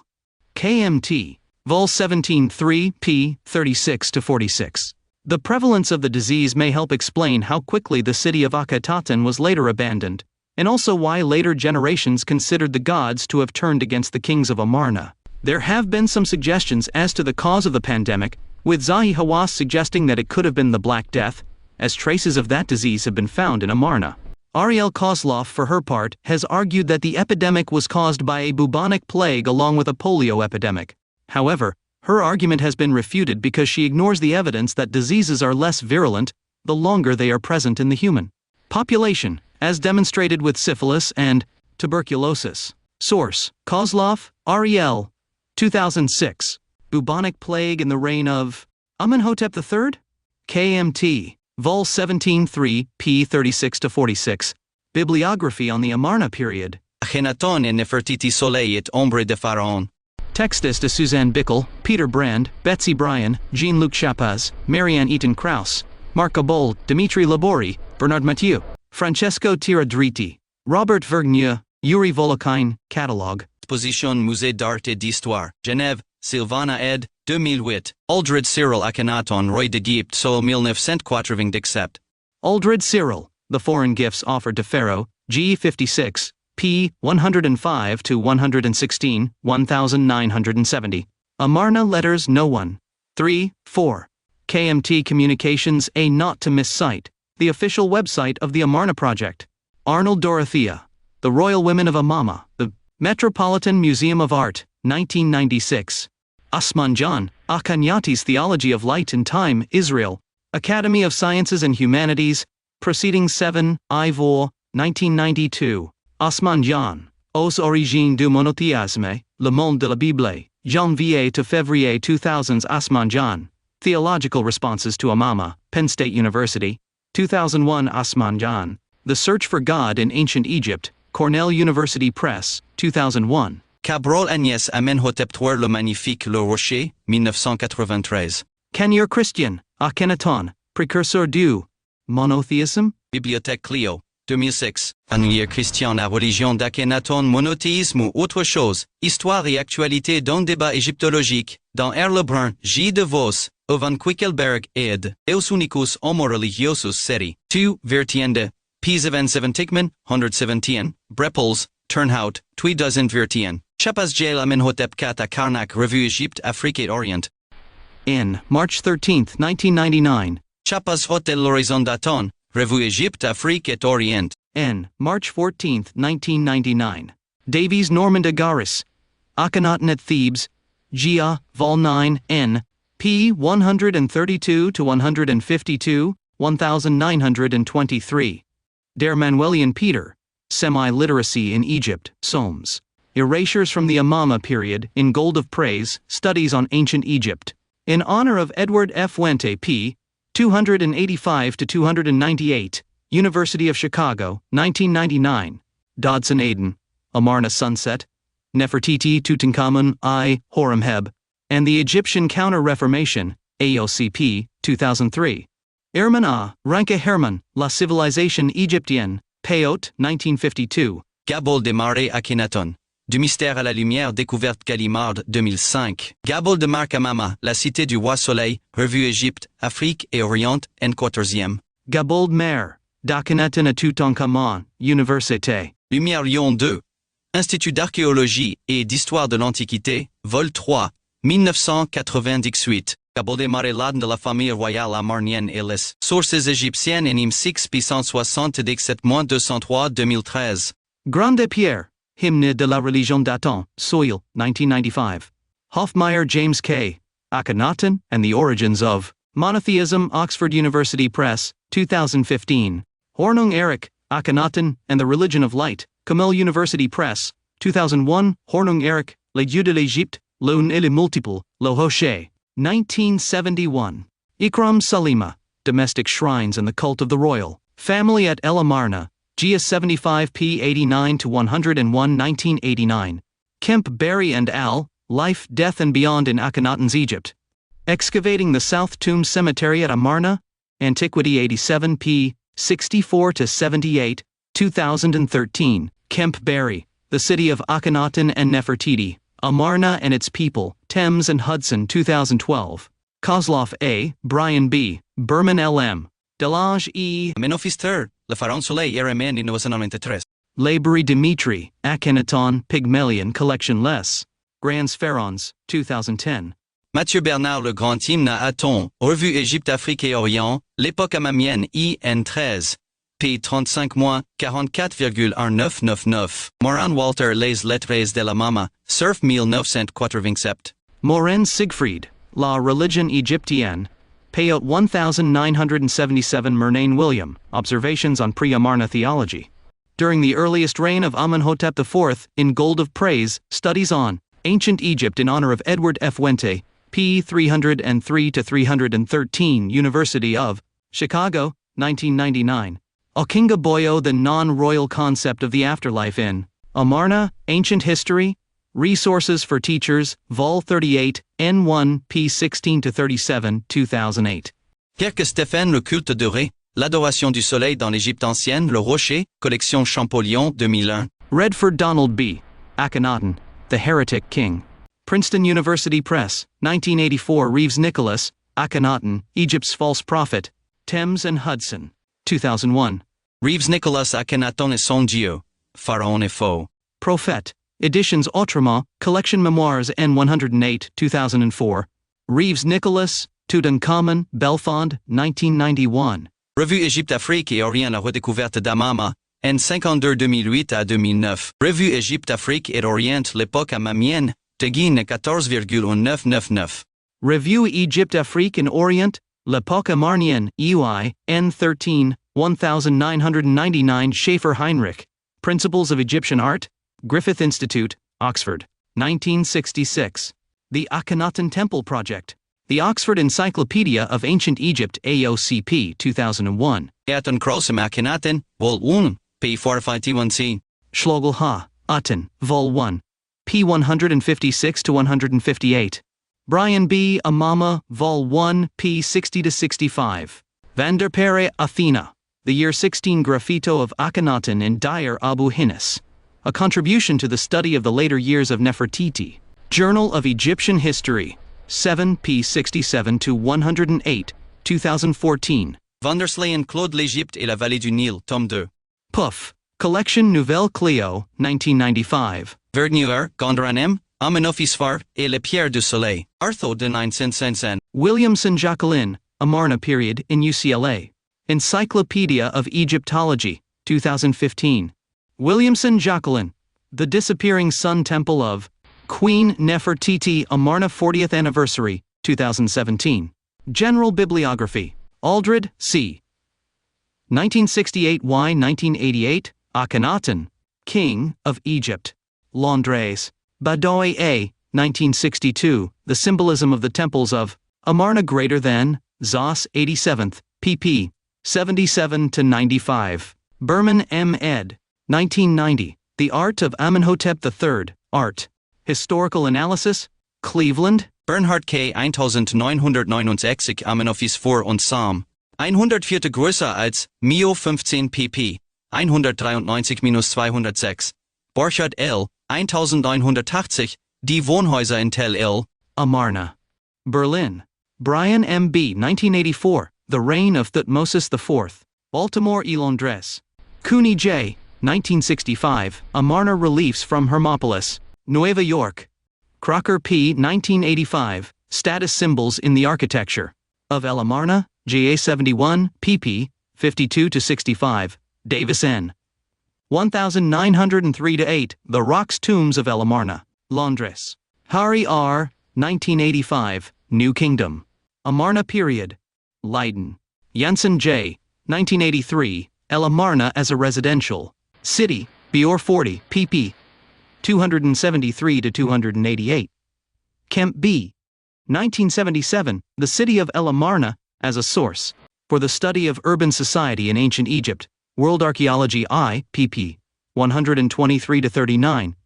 KMT. Vol. 17-3, p. 36–46. The prevalence of the disease may help explain how quickly the city of Akhetaten was later abandoned, and also why later generations considered the gods to have turned against the kings of Amarna. There have been some suggestions as to the cause of the pandemic, with Zahi Hawass suggesting that it could have been the Black Death, as traces of that disease have been found in Amarna. Ariel Kozlov, for her part, has argued that the epidemic was caused by a bubonic plague along with a polio epidemic. However, her argument has been refuted because she ignores the evidence that diseases are less virulent the longer they are present in the human population, as demonstrated with syphilis and tuberculosis. Source: Kozlov, Ariel, 2006. Bubonic Plague in the Reign of Amenhotep III? KMT. Vol. 17-3, p. 36–46. Bibliography on the Amarna period. Akenaton et Nefertiti Soleil et Ombre de Pharaon. Textus de Suzanne Bickel, Peter Brand, Betsy Bryan, Jean-Luc Chapaz, Marianne Eaton Krauss, Marc Abol, Dimitri Labori, Bernard Mathieu, Francesco Tiradriti, Robert Vergneux, Yuri Volokhin, Catalogue. Exposition Musée d'Art et d'Histoire, Genève, Sylvana ed. 2008. Aldred Cyril Akhenaton Roi d'Égypte Sol 1997. Aldred Cyril, The Foreign Gifts Offered to Pharaoh, G. 56, p. 105–116, 1970. Amarna Letters No. 1. 3, 4. KMT Communications A Not to Miss site, the official website of the Amarna Project. Arnold Dorothea, The Royal Women of Amama, the Metropolitan Museum of Art, 1996. Asmanjan, Akhenates Theology of Light and Time, Israel, Academy of Sciences and Humanities, Proceedings 7, Ivor, 1992. Asmanjan. Aux origines du monothéisme, Le Monde de la Bible, Janvier to Février 2000s Asmanjan. Theological Responses to Amama, Penn State University, 2001 Asmanjan. The Search for God in Ancient Egypt, Cornell University Press, 2001. Cabral Agnès Amenhotep III le Magnifique le Rocher, 1993. Can Your Christian, Akenaton, Precursor du Monotheism? Bibliothèque Clio, 2006. Annuaire Christian la religion d'Akenaton, monothéisme ou autre chose, histoire et actualité d'un débat égyptologique, dans R. Lebrun, J. de Vos, Ovan Quickelberg, ed. Eus unicus homo religiosus seri. 2. Vertiende. P77 117, Brepols, Turnhout, 2014. Chapas Jail Amenhotep IV à Karnak Revue Égypte Afrique et Orient. In March 13, 1999. Chapas Hotel L'Horizon Daton, Revue Égypte Afrique et Orient. N. March 14, 1999. Davies Norman de Garis. Akhenaten at Thebes. Gia, Vol 9, N. P. 132 to 152, 1923. Der Manuelian Peter. Semi-Literacy in Egypt, Solms. Erasures from the Amama Period, in Gold of Praise, Studies on Ancient Egypt. In honor of Edward F. Wente P. 285 to 298, University of Chicago, 1999. Dodson Aden. Amarna Sunset. Nefertiti Tutankhamun I. Horemheb. And the Egyptian Counter-Reformation, AOCP, 2003. Herman A. Ranke Herman, La Civilisation Égyptienne, Payot, 1952. Gabol de Mare Akhenaton. Du mystère à la lumière découverte Gallimard, 2005. Gabol de Marc Amama, La Cité du Roi Soleil, Revue Égypte, Afrique et Orient, N. 14e. Gabold Mer. d'Akhenaton à Toutankhamon, Université. Lumière Lyon 2. Institut d'archéologie et d'histoire de l'Antiquité, Vol 3, 1998. Gabol de Mare Laden de la famille royale amarnienne et les sources égyptiennes NIM 6 p 177-203 2013. Grande Pierre. Hymne de la religion datant, Soil, 1995. Hofmeyr James K. Akhenaton and the Origins of Monotheism, Oxford University Press, 2015. Hornung Eric, Akhenaton and the Religion of Light, Camel University Press, 2001. Hornung Eric, Les Dieux de l'Égypte, l'un et les multiples, Le Rocher, 1971. Ikram Salima, Domestic Shrines and the Cult of the Royal Family at El Amarna, GS 75p 89 to 101 1989. Kemp Berry and al., Life, Death and Beyond in Akhenaton's Egypt. Excavating the South Tomb Cemetery at Amarna, Antiquity 87p 64 to 78, 2013. Kemp Berry, The City of Akhenaton and Nefertiti, Amarna and Its People, Thames and Hudson 2012. Kozlov A., Brian B., Berman L.M., Delage E. Amenophis Le Pharaon Soleil RMN 1993. Laborie Dimitri, Akhenaton, Pygmalion Collection Les. Grands Pharaons, 2010. Mathieu Bernard Le Grand Hymne à Aton, Revue Égypte Afrique et Orient, L'époque amamienne IN 13. P 35 44,1999. Moran Walter Les Lettres de la Mama, Surf 1987. Morin Siegfried, La Religion Égyptienne. Payout 1977. Murnane William, Observations on Pre-Amarna Theology. During the earliest reign of Amenhotep IV, in Gold of Praise, Studies on Ancient Egypt in honor of Edward F. Wente, p. 303 to 313, University of Chicago, 1999. Okinga Boyo, The Non-Royal Concept of the Afterlife in Amarna, Ancient History, Resources for Teachers, Vol 38, N1, p. 16 to 37, 2008. Kirk Stéphane Le Culte de Ré, L'adoration du soleil dans l'Égypte ancienne, Le Rocher, Collection Champollion, 2001. Redford Donald B. Akhenaton, The Heretic King. Princeton University Press, 1984. Reeves Nicholas, Akhenaton, Egypt's False Prophet, Thames and Hudson, 2001. Reeves Nicholas Akhenaton et son Dieu, Pharaon et Faux. Prophète, Editions Autrement, Collection Memoirs N108, 2004. Reeves Nicholas, Tutankhamun, Belfond, 1991. Revue Égypte Afrique et Orient La redécouverte d'Amama, N52 2008 à 2009. Revue Égypte Afrique et Orient L'époque amamienne, Teguine 14,1999. Revue Egypte Afrique and Orient, L'époque amarnienne, EY, N13, 1999. Schaefer Heinrich, Principles of Egyptian Art, Griffith Institute, Oxford, 1966. The Akhenaten Temple Project. The Oxford Encyclopedia of Ancient Egypt AOCP 2001. Aten Krosim Akenaten, Vol 1, p. 451c. Schlogel Ha, Aten, Vol 1. p. 156 to 158. Brian B. Amama, Vol 1, p. 60 to 65. Van der Pere, Athena. The Year 16 Graffito of Akhenaten in Dire Abu Hinnis. A contribution to the study of the later years of Nefertiti. Journal of Egyptian History. 7 p. 67 to 108, 2014. Van der Sleyen Claude l'Égypte et la Vallée du Nil, tome 2. Puff. Collection Nouvelle Clio, 1995. Vergnier, Gondran M. Amenophisphar et le Pierre du Soleil, Artho de 900. Williamson Jacqueline, Amarna Period in UCLA. Encyclopedia of Egyptology, 2015. Williamson Jacqueline. The Disappearing Sun Temple of Queen Nefertiti Amarna 40th Anniversary, 2017. General Bibliography. Aldred, C. 1968 y 1988, Akhenaten, King of Egypt. Londres. Badoy A. 1962, The Symbolism of the Temples of Amarna Greater Than, Zos 87th, pp. 77 to 95. Berman M. ed. 1990, The Art of Amenhotep III, Art. Historical Analysis, Cleveland. Bernhard K. 1969 Amenophisphor und Psalm. 104 größer als Mio 15 pp. 193-206. Borchardt L. 1980, Die Wohnhäuser in Tel El. Amarna. Berlin. Brian M. B. 1984, The Reign of Thutmosis IV. Baltimore et Londres. Cooney J. 1965, Amarna Reliefs from Hermopolis, Nueva York. Crocker P. 1985, Status Symbols in the Architecture of El Amarna, JA 71, pp. 52 to 65. Davis N. 1903-8, The Rocks Tombs of El Amarna, Londres. Hari R. 1985, New Kingdom. Amarna Period. Leiden. Janssen J. 1983, El Amarna as a Residential City, Bior 40, pp. 273 to 288. Kemp B. 1977, The City of El Amarna as a Source for the Study of Urban Society in Ancient Egypt, World Archaeology I, pp. 123 to 39.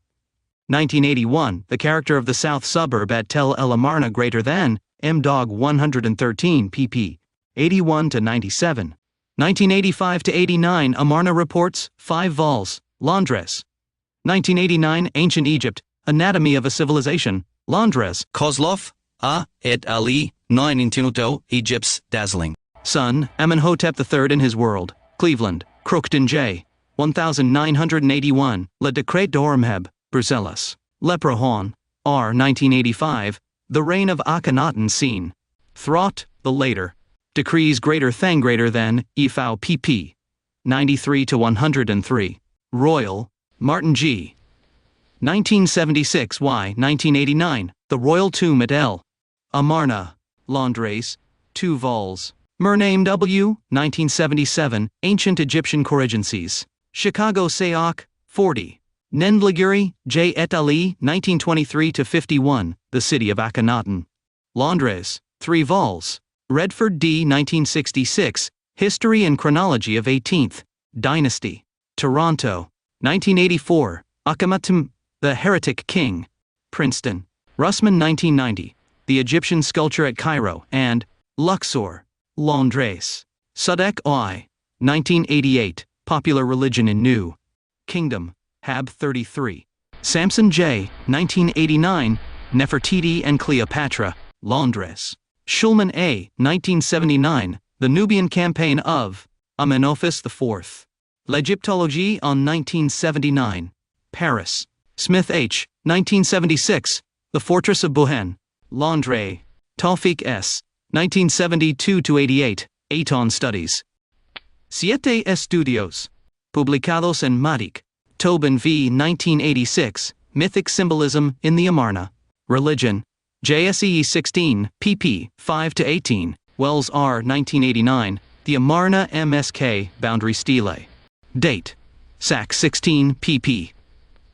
1981, The Character of the South Suburb at Tel El Amarna Greater Than, M-Dog 113 pp. 81 to 97. 1985 to 89, Amarna Reports, 5 vols, Londres. 1989, Ancient Egypt, Anatomy of a Civilization, Londres. Kozlov, A. et Ali, 9 Instituto, Egypt's Dazzling Sun, Amenhotep III in His World, Cleveland. Crookton J. 1981, Le Decret d'Horemheb, Bruxelles. Leprechaun, R. 1985, The Reign of Akhenaten Seen. Throt, The Later. Decrees Greater Than, EFAU pp. 93 to 103. Royal, Martin G. 1976 y 1989, The Royal Tomb at El Amarna, Londres, 2 vols. Murnane W. 1977, Ancient Egyptian Corrigencies. Chicago Sayok, 40. Nendliguri, J. et Ali, 1923-51, The City of Akhenaten. Londres, 3 vols. Redford D. 1966, History and Chronology of 18th Dynasty. Toronto, 1984, Akhenaten, The Heretic King. Princeton. Russman 1990, The Egyptian Sculpture at Cairo and Luxor, Londres. Sadek I. 1988, Popular Religion in New Kingdom, Hab 33. Sampson J. 1989, Nefertiti and Cleopatra, Londres. Schulman A. 1979, The Nubian Campaign of Amenophis IV. L'Egyptologie en 1979, Paris. Smith H. 1976, The Fortress of Buhen, Londres. Tawfiq S. 1972-88, Aton Studies. Siete Estudios. Publicados en Matic. Tobin v. 1986, Mythic Symbolism in the Amarna. Religion. JSE 16, pp. 5 to 18. Wells R. 1989, The Amarna MSK Boundary Stele. Date. Sac 16, pp.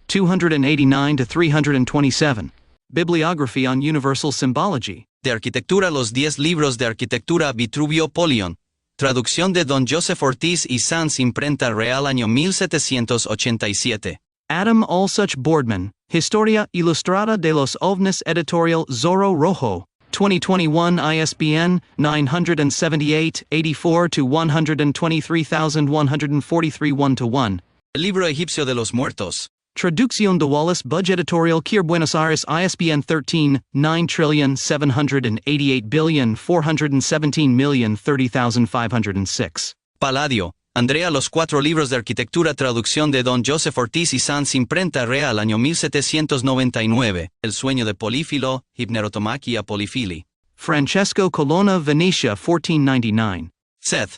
289 to 327. Bibliography on Universal Symbology. De Arquitectura, los 10 libros de arquitectura Vitruvio Polion. Traducción de Don Joseph Ortiz y Sanz, imprenta real, año 1787. Adam Allsuch Boardman, Historia Ilustrada de los OVNIs, editorial Zorro Rojo, 2021, ISBN 978-84-123143 1-1. El libro egipcio de los muertos. Traducción de Wallace Budge, editorial Kier, Buenos Aires, ISBN 13-9,788,417,030,506. Palladio, Andrea, los 4 libros de arquitectura, traducción de Don Joseph Ortiz y Sanz, imprenta real, año 1799. El sueño de Polífilo, Hipnerotomaquia Polifili. Francesco Colonna, Venecia, 1499. Seth,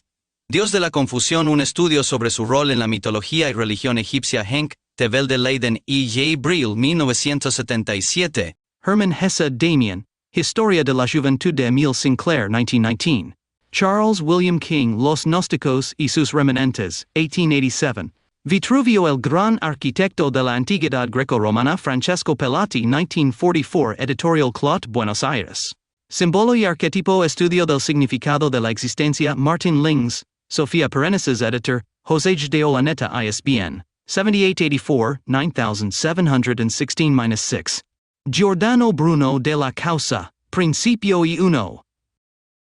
Dios de la confusión, un estudio sobre su rol en la mitología y religión egipcia. Henk Tevel de Leiden y J. Brill, 1977. Hermann Hesse, Damien, Historia de la Juventud de Emile Sinclair, 1919. Charles William King, Los Gnósticos y sus Remanentes, 1887. Vitruvio, el gran arquitecto de la antigüedad greco-romana. Francesco Pelati, 1944, editorial Clot, Buenos Aires. Símbolo y arquetipo, estudio del significado de la existencia. Martin Lings, Sofía Perennises, editor, José de Olaneta, ISBN 7884-9716-6. Giordano Bruno de la Causa, Principio y Uno.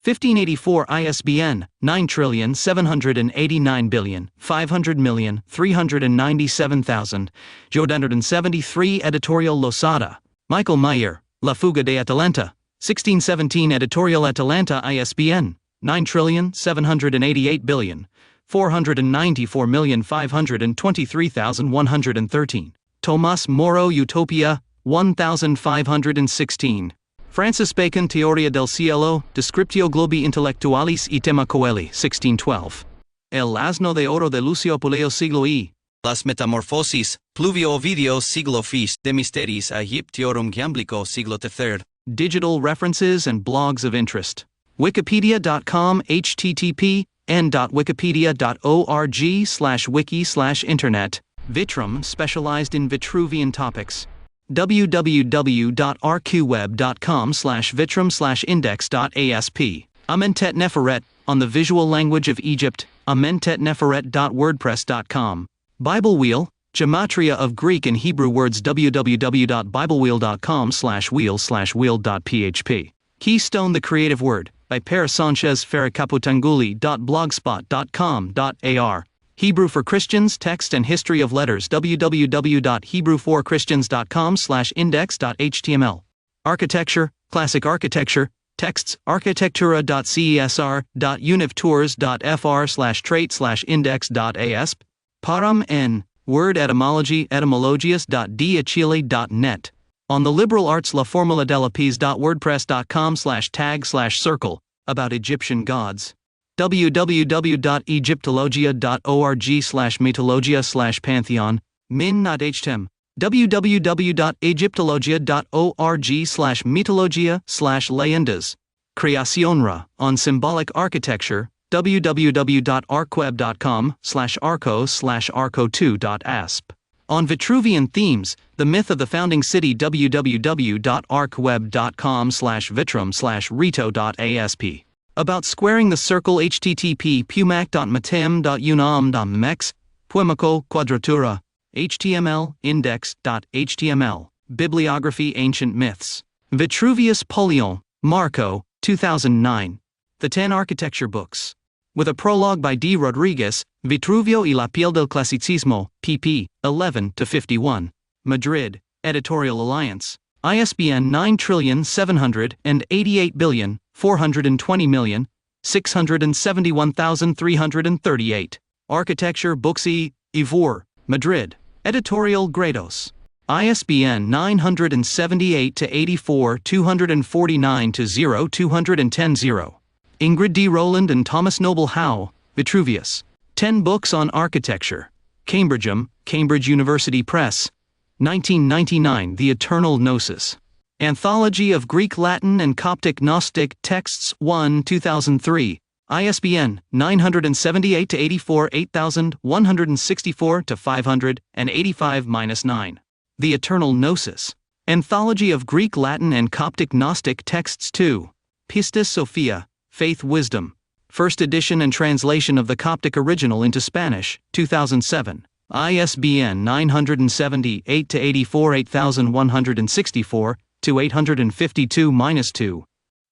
1584, ISBN 9789500,397,000. Giordano 73, editorial Losada. Michael Meyer, La Fuga de Atalanta. 1617, editorial Atalanta, ISBN 978,494,523,113. Tomás Moro, Utopia, 1516. Francis Bacon, Teoria del Cielo, Descriptio Globi Intellectualis y Tema Coeli, 1612. El asno de oro de Lucio Puleo, siglo I. Las Metamorfosis, Pluvio Ovidio, siglo Fis, De Mysteris Aegyptiorum Gamblico, siglo III. Digital references and blogs of interest. Wikipedia.com, http://n.wikipedia.org/wiki/internet. Vitrum, specialized in Vitruvian topics. www.rqweb.com/vitrum/index.asp. Amentet Neferet, on the visual language of Egypt. amentetneferet.wordpress.com. Bible Wheel, Gematria of Greek and Hebrew words. www.biblewheel.com/wheel/wheel.php. Keystone the Creative Word, by Per Sanchez Ferracaputanguli.blogspot.com.ar. Hebrew for Christians, Text and History of Letters. www.hebrewforchristians.com/index.html. Architecture, Classic Architecture, Texts, architectura.cesr.univtours.fr/trait/index.asp. Param N. Word Etymology, etymologias.dachile.net. On the Liberal Arts, La Formula della Peace.wordpress.com/tag/circle, about Egyptian gods. www.egyptologia.org/mythologia/pantheon, min not htm. www.egyptologia.org/mythologia/leyendas. Creacionra, on symbolic architecture. www.arcweb.com/arco/arco2.asp. On Vitruvian themes, the myth of the founding city. www.arcweb.com/vitrum/rito.asp. About squaring the circle. http://pumac.matem.unam.mex, Puemaco Quadratura, HTML, index.html. Bibliography, Ancient Myths. Vitruvius Polion, Marco, 2009. The 10 Architecture Books. With a prologue by D. Rodriguez, Vitruvio y la piel del clasicismo, pp. 11-51. Madrid, Editorial Alliance. ISBN 978,420,671,338. Architecture Books E. Ivor, Madrid. Editorial Grados. ISBN 978-84-249-0-210-0. Ingrid D. Rowland and Thomas Noble Howe, Vitruvius. 10 Books on Architecture. Cambridgeham, Cambridge University Press. 1999. The Eternal Gnosis. Anthology of Greek, Latin, and Coptic Gnostic Texts 1, 2003. ISBN 978-84-8164-585-9. The Eternal Gnosis. Anthology of Greek, Latin, and Coptic Gnostic Texts 2. Pistis Sophia, Faith Wisdom. First edition and translation of the Coptic original into Spanish, 2007. ISBN 978-84 8164-852-2.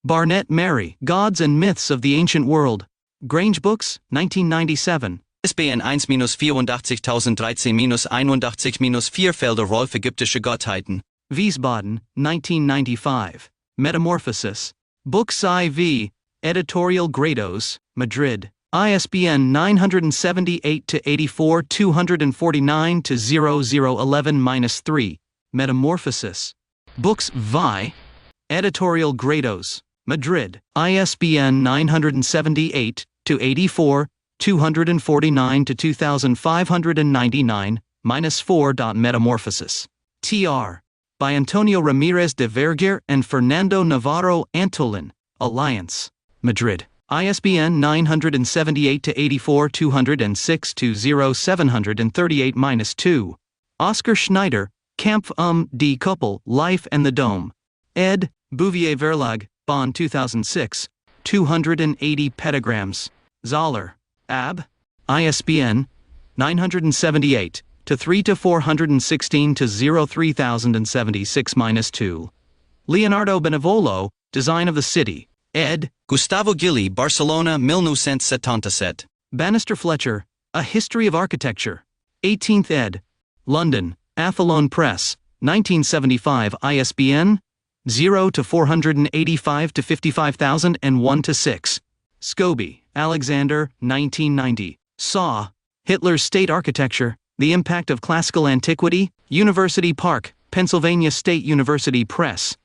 Barnett, Mary. Gods and Myths of the Ancient World. Grange Books, 1997. ISBN 1-8413-81-4 Felder Rolf Ägyptische Gottheiten. Wiesbaden, 1995. Metamorphosis. Books IV. Editorial Grados, Madrid. ISBN 978-84-249-0011-3. Metamorphosis. Books Vi. Editorial Grados, Madrid. ISBN 978-284-249-2599-4. Metamorphosis. Tr. By Antonio Ramirez de Vergir and Fernando Navarro Antolin. Alliance. Madrid. ISBN 978-84-206-20738-2. Oscar Schneider, Kampf die Kuppel, Life and the Dome. Ed. Bouvier Verlag, Bonn 2006. 280 petagrams. Zoller. Ab. ISBN 978-3-416-03076-2. Leonardo Benevolo, Design of the City. Ed. Gustavo Gili, Barcelona 1977. Bannister Fletcher, A History of Architecture. 18th ed. London, Athlone Press, 1975. ISBN 0-485-55001-6. Scobie, Alexander, 1990. Saw. Hitler's State Architecture, The Impact of Classical Antiquity, University Park, Pennsylvania State University Press.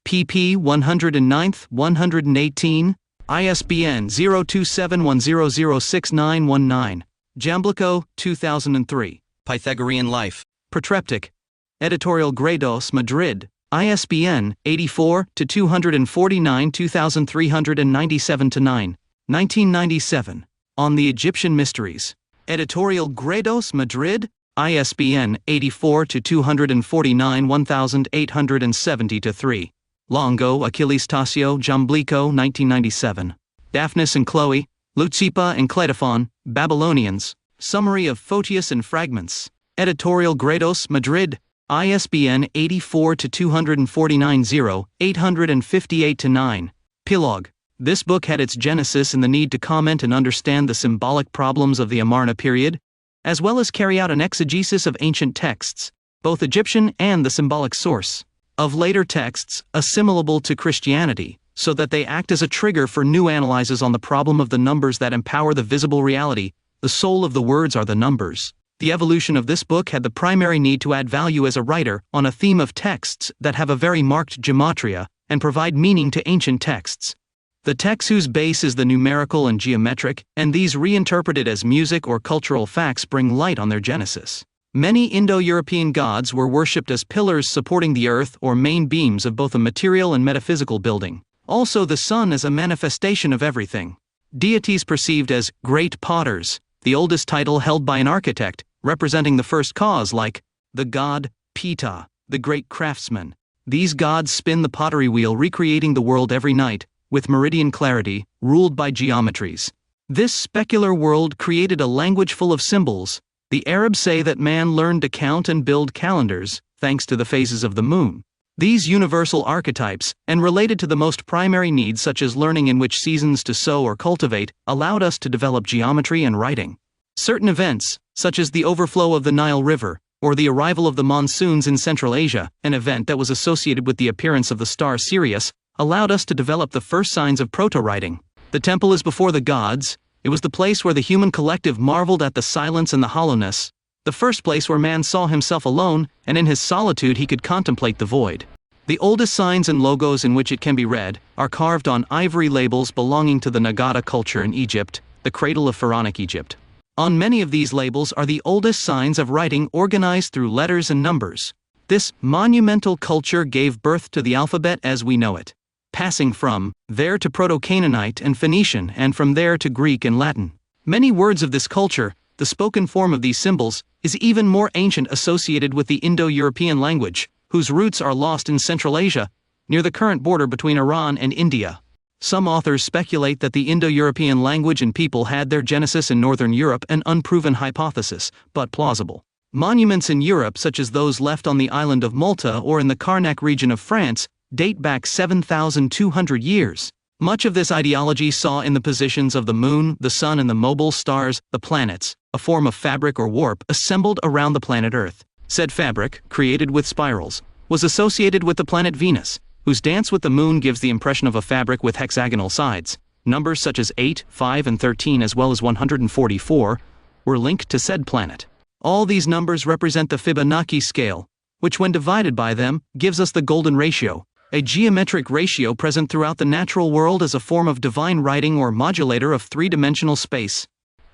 pp. 109-118, ISBN 02710069119. Jamblico, 2003. Pythagorean Life. Protreptic. Editorial Grados, Madrid. ISBN 84-249-2397-9. 1997. On the Egyptian Mysteries. Editorial Grados, Madrid. ISBN 84-249-1870-3. Longo, Achilles Tassio, Jamblico, 1997. Daphnis and Chloe, Leucippe and Cleitophon, Babylonians. Summary of Photius and Fragments. Editorial Grados, Madrid. ISBN 84-249-0-858-9. Pilog. This book had its genesis in the need to comment and understand the symbolic problems of the Amarna period, as well as carry out an exegesis of ancient texts, both Egyptian and the symbolic source, of later texts assimilable to Christianity, so that they act as a trigger for new analyses on the problem of the numbers that empower the visible reality. The soul of the words are the numbers. The evolution of this book had the primary need to add value as a writer on a theme of texts that have a very marked gematria and provide meaning to ancient texts. The texts whose base is the numerical and geometric, and these reinterpreted as music or cultural facts bring light on their genesis. Many Indo-European gods were worshipped as pillars supporting the earth or main beams of both a material and metaphysical building. Also the sun as a manifestation of everything. Deities perceived as great potters, the oldest title held by an architect, representing the first cause, like the god Ptah, the great craftsman. These gods spin the pottery wheel, recreating the world every night, with meridian clarity, ruled by geometries. This specular world created a language full of symbols. The Arabs say that man learned to count and build calendars, thanks to the phases of the moon. These universal archetypes, and related to the most primary needs such as learning in which seasons to sow or cultivate, allowed us to develop geometry and writing. Certain events, such as the overflow of the Nile River, or the arrival of the monsoons in Central Asia, an event that was associated with the appearance of the star Sirius, allowed us to develop the first signs of proto-writing. The temple is before the gods. It was the place where the human collective marveled at the silence and the hollowness, the first place where man saw himself alone, and in his solitude he could contemplate the void. The oldest signs and logos in which it can be read are carved on ivory labels belonging to the Nagata culture in Egypt, the cradle of pharaonic Egypt. On many of these labels are the oldest signs of writing organized through letters and numbers. This monumental culture gave birth to the alphabet as we know it, passing from there to Proto-Canaanite and Phoenician, and from there to Greek and Latin. Many words of this culture, The spoken form of these symbols is even more ancient, associated with the Indo-European language, whose roots are lost in Central Asia, near the current border between Iran and India. Some authors speculate that the Indo-European language and people had their genesis in Northern Europe, an unproven hypothesis, but plausible. Monuments in Europe, such as those left on the island of Malta or in the Carnac region of France, date back 7,200 years. Much of this ideology saw in the positions of the moon, the sun, and the mobile stars, the planets, a form of fabric or warp assembled around the planet Earth. Said fabric, created with spirals, was associated with the planet Venus, whose dance with the moon gives the impression of a fabric with hexagonal sides. Numbers such as 8, 5, and 13, as well as 144, were linked to said planet. All these numbers represent the Fibonacci scale, which when divided by them, gives us the golden ratio, a geometric ratio present throughout the natural world as a form of divine writing or modulator of three-dimensional space.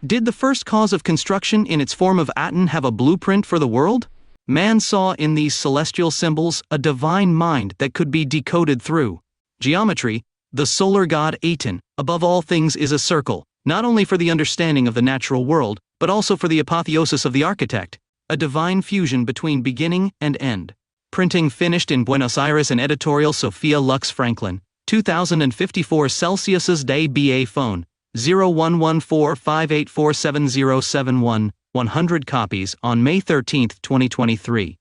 Did the first cause of construction in its form of Aten have a blueprint for the world? Man saw in these celestial symbols a divine mind that could be decoded through geometry. The solar god Aten, above all things, is a circle, not only for the understanding of the natural world, but also for the apotheosis of the architect, a divine fusion between beginning and end. Printing finished in Buenos Aires and editorial Sophia Lux Franklin, 2054 Celsius's Day BA phone, 011458470711, 100 copies on May 13, 2023.